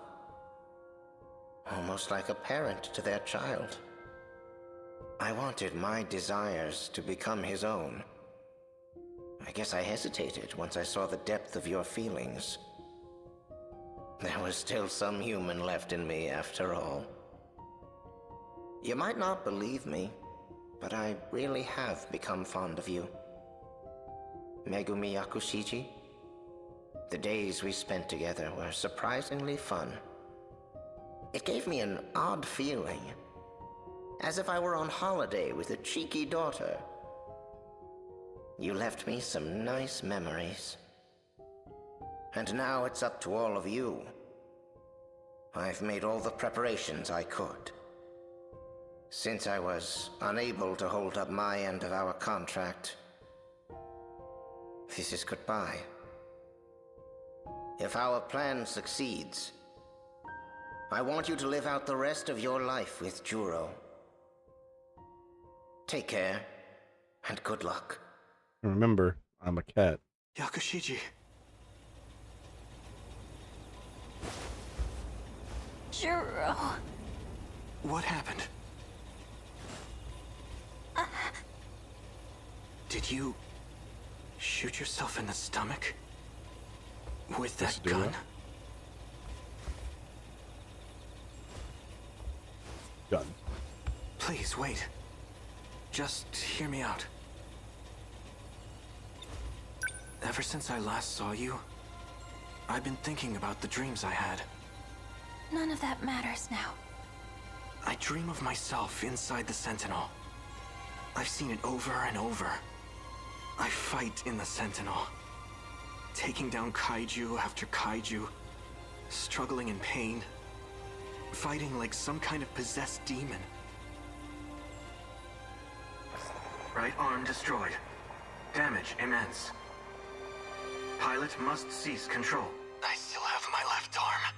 Almost like a parent to their child. I wanted my desires to become his own. I guess I hesitated once I saw the depth of your feelings. There was still some human left in me after all. You might not believe me, but I really have become fond of you. Megumi Yakushiji, the days we spent together were surprisingly fun. It gave me an odd feeling, as if I were on holiday with a cheeky daughter. You left me some nice memories. And now it's up to all of you. I've made all the preparations I could. Since I was unable to hold up my end of our contract, this is goodbye. If our plan succeeds, I want you to live out the rest of your life with Juro. Take care, and good luck. Remember, I'm a cat. Yakushiji. Juro. What happened? Did you shoot yourself in the stomach? With that gun? Gun. Please, wait. Just hear me out. Ever since I last saw you, I've been thinking about the dreams I had. None of that matters now. I dream of myself inside the Sentinel. I've seen it over and over. I fight in the Sentinel, taking down kaiju after kaiju, struggling in pain, fighting like some kind of possessed demon. Right arm destroyed. Damage immense. Pilot must cease control. I still have my left arm.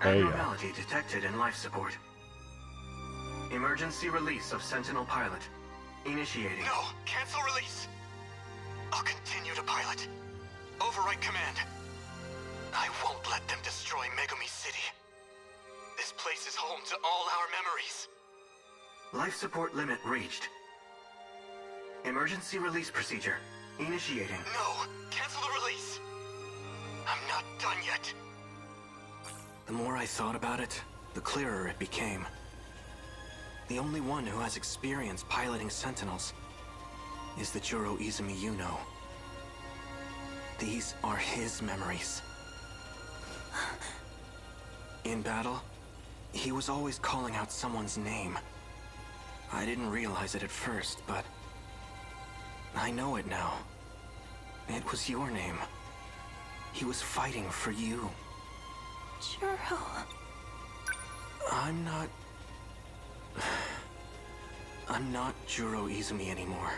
There you go. Abnormality detected in life support. Emergency release of Sentinel pilot. Initiating. No! Cancel release! I'll continue to pilot. Overwrite command. I won't let them destroy Megumi City. This place is home to all our memories. Life support limit reached. Emergency release procedure. Initiating. No! Cancel the release! I'm not done yet. The more I thought about it, the clearer it became. The only one who has experience piloting Sentinels is the Juro Izumi you know. These are his memories. In battle, he was always calling out someone's name. I didn't realize it at first, but I know it now. It was your name. He was fighting for you. Juro. I'm not Juro Izumi anymore.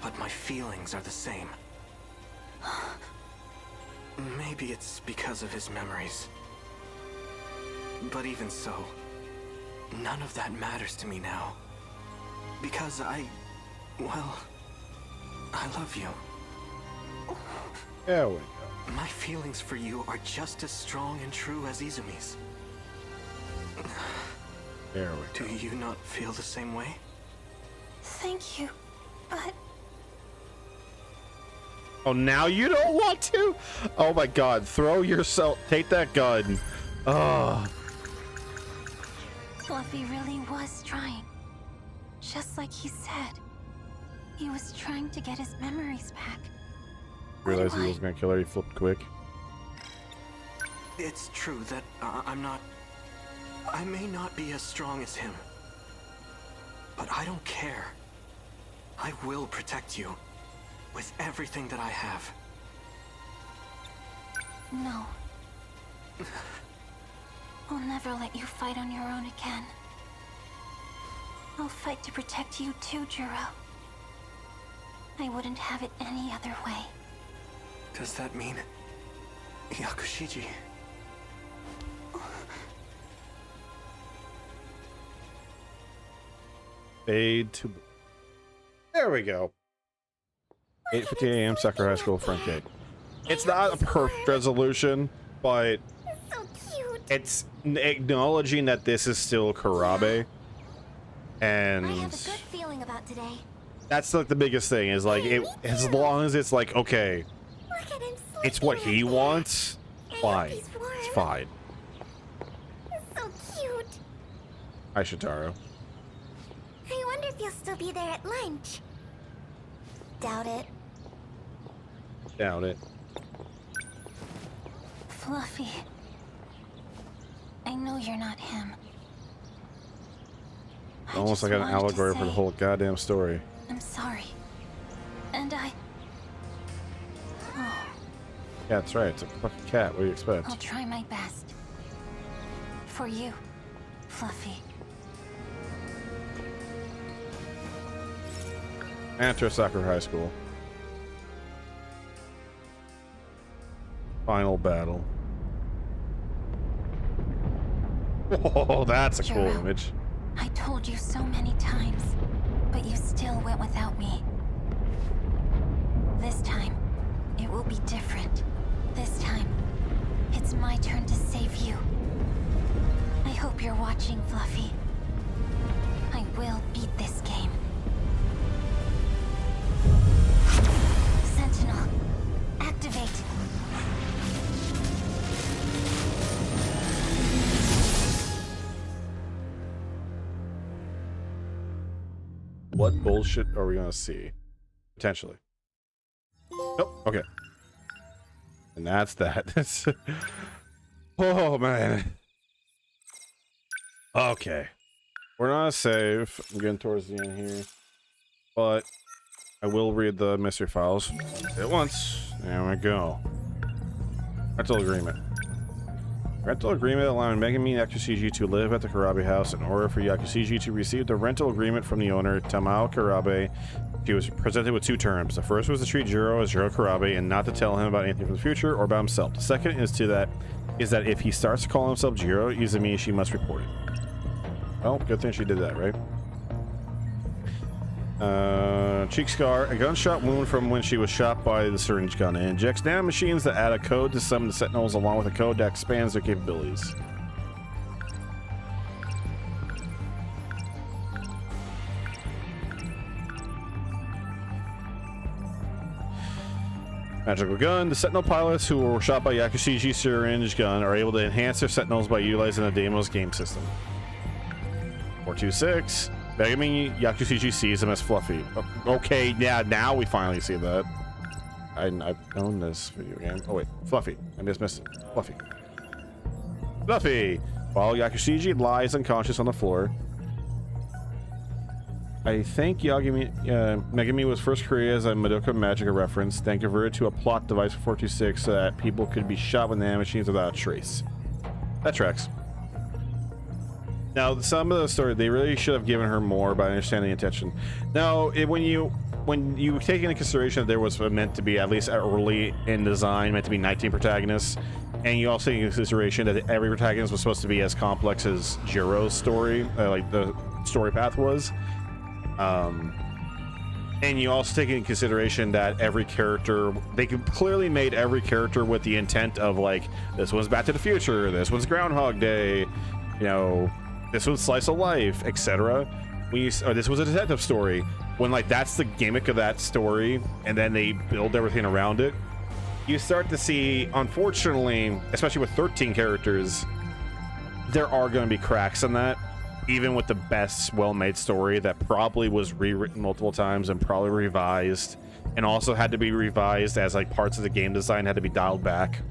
But my feelings are the same. Maybe it's because of his memories. But even so, none of that matters to me now. Because well, I love you. There we go. My feelings for you are just as strong and true as Izumi's. There we go. Do you not feel the same way? Thank you, but... Oh, now you don't want to? Oh my god, throw yourself, take that gun. Oh. Fluffy really was trying. Just like he said. He was trying to get his memories back. Realized he was gonna kill her, he flipped quick. It's true that I may not be as strong as him. But I don't care. I will protect you. With everything that I have. No. I'll never let you fight on your own again. I'll fight to protect you too, Juro. I wouldn't have it any other way. Does that mean Yakushiji? Fade to... There we go. 8:50 a.m. Sakura High School front gate. It's not a perfect resolution, but it's acknowledging that this is still Karabe, and I have a good feeling about today. that's like the biggest thing. Is like it as long as it's like okay, it's what he wants. Fine, it's fine. So cute. Hi, Shitaro. I wonder if you'll still be there at lunch. Doubt it. Doubt it. Fluffy. I know you're not him. Almost like an allegory for the whole goddamn story. I'm sorry. And I... Oh. Yeah, that's right. It's a fucking cat. What do you expect? I'll try my best. For you, Fluffy. Enter Sakura High School. Final battle. Whoa, that's a cool Juro, image. I told you so many times, but you still went without me. This time, it will be different. This time, it's my turn to save you. I hope you're watching, Fluffy. I will beat this game. Sentinel, activate. What bullshit are we gonna see? Potentially. Nope. Okay. And that's that. Oh man. Okay. We're not safe. I'm getting towards the end here. But I will read the mystery files at once. There we go. Rental agreement. Rental agreement allowing Megami and Yakushiji to live at the Karabe house. In order for Yakushiji to receive the rental agreement from the owner, Tamao Karabe, she was presented with two terms. The first was to treat Jiro as Jiro Karabe and not to tell him about anything from the future or about himself. The second is that if he starts to call himself Jiro Izumi, she must report it. Well, good thing she did that, right? Cheek scar, a gunshot wound from when she was shot by the syringe gun. It injects nanomachines that add a code to summon the Sentinels along with a code that expands their capabilities. Magical gun. The Sentinel pilots who were shot by Yakushiji syringe gun are able to enhance their Sentinels by utilizing the Deimos game system. 426. Megami Yakushiji sees him as Fluffy. Okay, yeah, now we finally see that. I've known this video game. Oh wait, Fluffy. I just missed it. Fluffy. Fluffy! While Yakushiji lies unconscious on the floor. I think Megami was first created as a Madoka Magica reference, then converted to a plot device for 426 so that people could be shot with nanomachines without a trace. That tracks. Now, some of the story, they really should have given her more, but I understand the intention. Now, when you take into consideration that there was meant to be, at least early in design, meant to be 19 protagonists, and you also take into consideration that every protagonist was supposed to be as complex as Jiro's story, like the story path was. And you also take into consideration that every character, they clearly made every character with the intent of like, this one's Back to the Future, this one's Groundhog Day, you know, this was Slice of Life, etc. This was a detective story. When like that's the gimmick of that story, and then they build everything around it, you start to see, unfortunately, especially with 13 characters, there are going to be cracks in that. Even with the best well-made story that probably was rewritten multiple times and probably revised, and also had to be revised as like parts of the game design had to be dialed back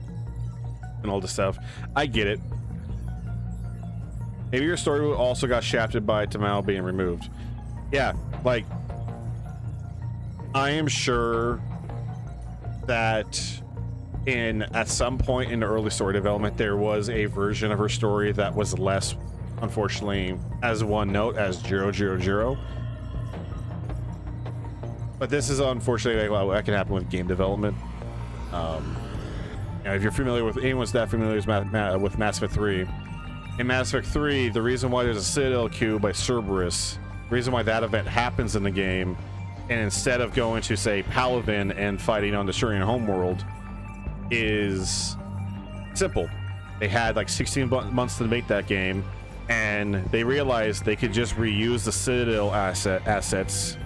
and all this stuff. I get it. Maybe your story also got shafted by Tamao being removed. Yeah, like, I am sure that at some point in the early story development, there was a version of her story that was less, unfortunately, as one note as 000. But this is unfortunately like, that can happen with game development. If you're familiar with, anyone's that familiar with Mass Effect 3, in Mass Effect 3, the reason why there's a Citadel queue by Cerberus, the reason why that event happens in the game, and instead of going to, say, Palavin and fighting on the Shurian homeworld, is simple. They had like 16 months to make that game, and they realized they could just reuse the Citadel assets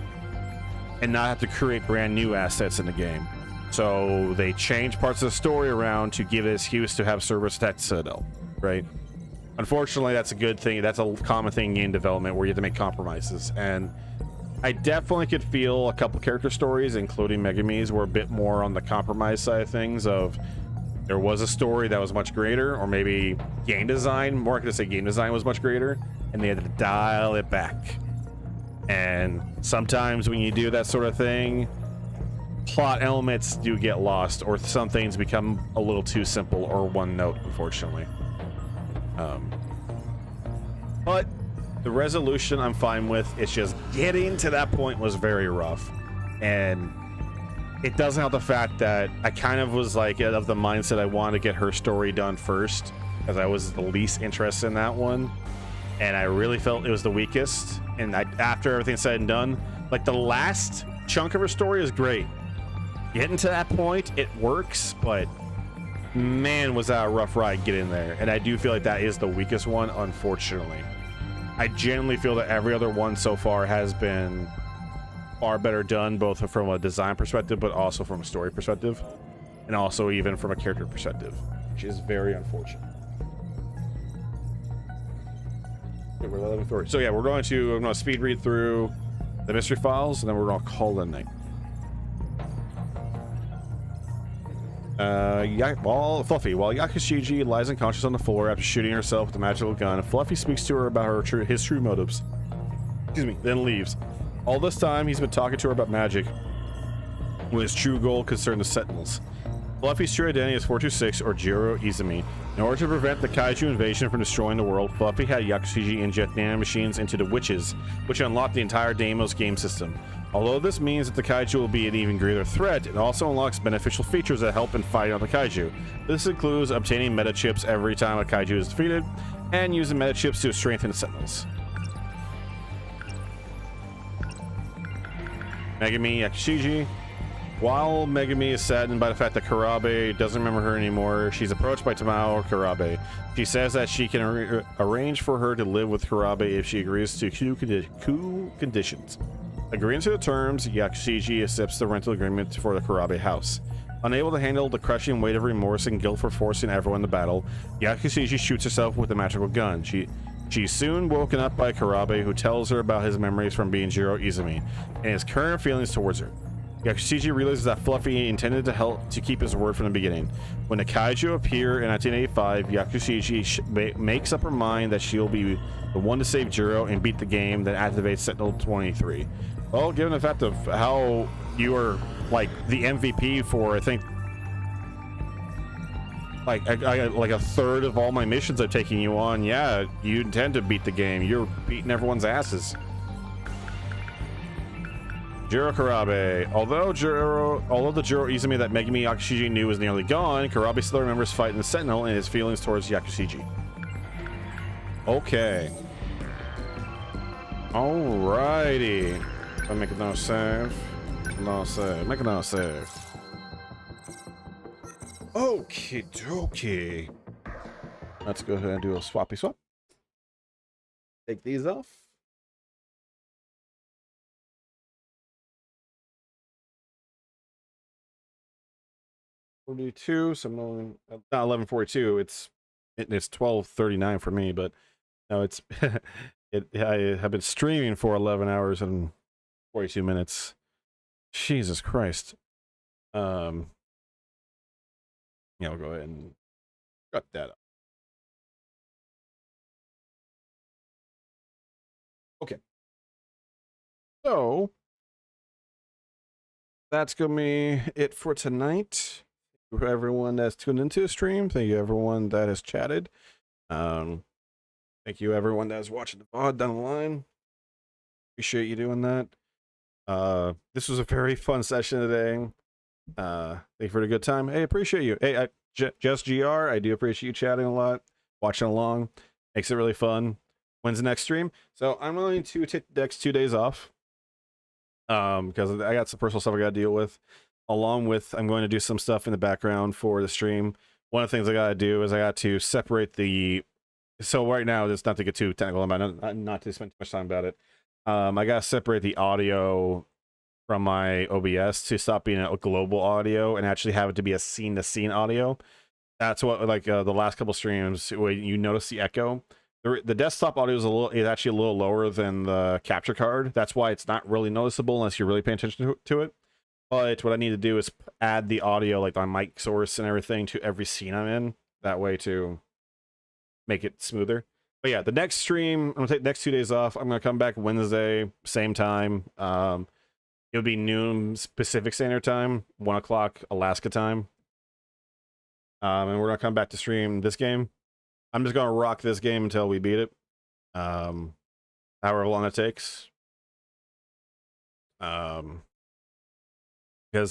and not have to create brand new assets in the game. So they changed parts of the story around to give it an excuse to have Cerberus attack the Citadel, right? Unfortunately, that's a good thing. That's a common thing in game development where you have to make compromises. And I definitely could feel a couple character stories, including Megami's, were a bit more on the compromise side of things. Of there was a story that was much greater, or maybe game design, more going to say game design was much greater, and they had to dial it back. And sometimes when you do that sort of thing, plot elements do get lost, or some things become a little too simple or one note, unfortunately. But the resolution I'm fine with. It's just getting to that point was very rough, and it doesn't help the fact that I kind of was like of the mindset I wanted to get her story done first, because I was the least interested in that one, and I really felt it was the weakest. And after everything's said and done, like the last chunk of her story is great. Getting to that point, it works, but man, was that a rough ride getting there. And I do feel like that is the weakest one, unfortunately. I genuinely feel that every other one so far has been far better done, both from a design perspective, but also from a story perspective, and also even from a character perspective, which is very unfortunate. Okay, we're 11:30. So yeah, I'm going to speed read through the mystery files, and then we're going to call it a night. Fluffy. While Yakushiji lies unconscious on the floor after shooting herself with a magical gun, Fluffy speaks to her about his true motives. Excuse me, then leaves. All this time, he's been talking to her about magic, when his true goal concerned the Sentinels. Fluffy's true identity is 426, or Jiro Izumi. In order to prevent the kaiju invasion from destroying the world, Fluffy had Yakushiji inject nanomachines into the witches, which unlocked the entire Deimos game system. Although this means that the kaiju will be an even greater threat, it also unlocks beneficial features that help in fighting on the kaiju. This includes obtaining meta chips every time a kaiju is defeated, and using meta chips to strengthen the Sentinels. Megami Yakushiji. While Megami is saddened by the fact that Kurabe doesn't remember her anymore, she's approached by Tamao Kurabe. She says that she can arrange for her to live with Kurabe if she agrees to coup conditions. Agreeing to the terms, Yakushiji accepts the rental agreement for the Kurabe house. Unable to handle the crushing weight of remorse and guilt for forcing everyone to battle, Yakushiji shoots herself with a magical gun. She's soon woken up by Kurabe, who tells her about his memories from being Jiro Izumi and his current feelings towards her. Yakushiji realizes that Fluffy intended to help to keep his word from the beginning. When the kaiju appear in 1985, Yakushiji makes up her mind that she'll be the one to save Jiro and beat the game, then activates Sentinel 23. Well, given the fact of how you are like the MVP for, I think, like a third of all my missions I'm taking you on, yeah, you intend to beat the game. You're beating everyone's asses. Jiro Kurabe. Although the Jiro Izumi that Megami Yakushiji knew was nearly gone, Kurabe still remembers fighting the Sentinel and his feelings towards Yakushiji. Okay. Alrighty. I'll make it now save. Make it now save. Okay, dokie. Let's go ahead and do a swappy swap. Take these off. $42, so not 11:42. It's 12:39 for me, but no, it's I have been streaming for 11 hours and 42 minutes. Jesus Christ. Yeah, I'll go ahead and cut that up. Okay. So that's gonna be it for tonight. Thank you for everyone that's tuned into the stream. Thank you everyone that has chatted. Thank you everyone that's watching the VOD down the line. Appreciate you doing that. This was a very fun session today. Thank you for the good time. Hey, appreciate you. Hey, Just GR, I do appreciate you chatting a lot, watching along. Makes it really fun. When's the next stream? So I'm going to take the next 2 days off. Because I got some personal stuff I gotta deal with. Along with, I'm going to do some stuff in the background for the stream. One of the things I gotta do is I got to separate the. So right now, it's not to get too technical about it, not to spend too much time about it. I gotta separate the audio from my OBS to stop being a global audio and actually have it to be a scene-to-scene audio. That's what, like, the last couple streams, when you notice the echo. The desktop audio is actually a little lower than the capture card. That's why it's not really noticeable unless you're really paying attention to it. But what I need to do is add the audio, like my mic source and everything, to every scene I'm in. That way to make it smoother. But yeah, the next stream, I'm gonna take the next 2 days off. I'm gonna come back Wednesday, same time. It'll be noon Pacific Standard Time, 1 o'clock Alaska time. And we're gonna come back to stream this game. I'm just gonna rock this game until we beat it. However long it takes. Because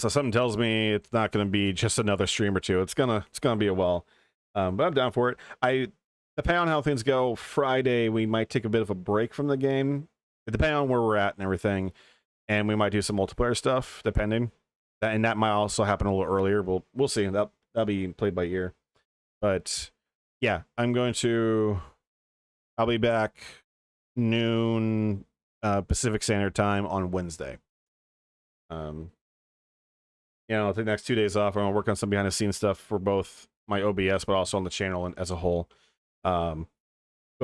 something tells me it's not gonna be just another stream or two. It's gonna be a while. But I'm down for it. Depending on how things go, Friday we might take a bit of a break from the game, depending on where we're at and everything, and we might do some multiplayer stuff, depending. And that might also happen a little earlier. We'll see. That'll be played by ear. But yeah, I'll be back noon Pacific Standard Time on Wednesday. The next 2 days off, I'm gonna work on some behind the scenes stuff for both my OBS, but also on the channel and as a whole. Gonna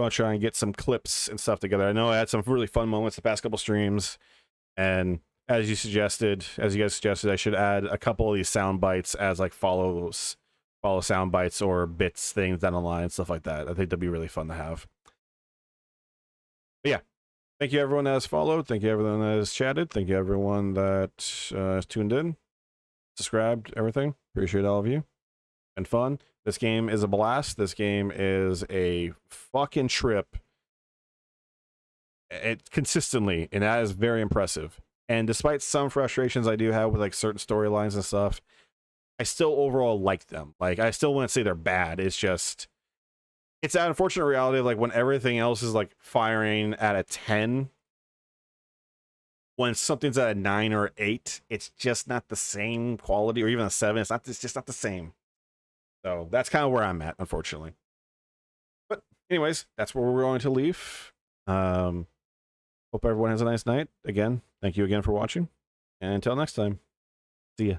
try and get some clips and stuff together. I know I had some really fun moments the past couple streams, and as you guys suggested, I should add a couple of these sound bites as like follow sound bites or bits things down the line and stuff like that. I think that'd be really fun to have. But yeah, thank you everyone that has followed. Thank you everyone that has chatted. Thank you everyone that has tuned in, subscribed, everything. Appreciate all of you. And fun. This game is a blast. This game is a fucking trip. Consistently, and that is very impressive. And despite some frustrations I do have with like certain storylines and stuff, I still overall like them. Like, I still wouldn't say they're bad. It's just, it's that unfortunate reality of like when everything else is like firing at a 10, when something's at a 9 or 8, it's just not the same quality, or even a 7. It's just not the same. So that's kind of where I'm at, unfortunately. But anyways, that's where we're going to leave. Hope everyone has a nice night. Again, thank you again for watching. And until next time, see ya.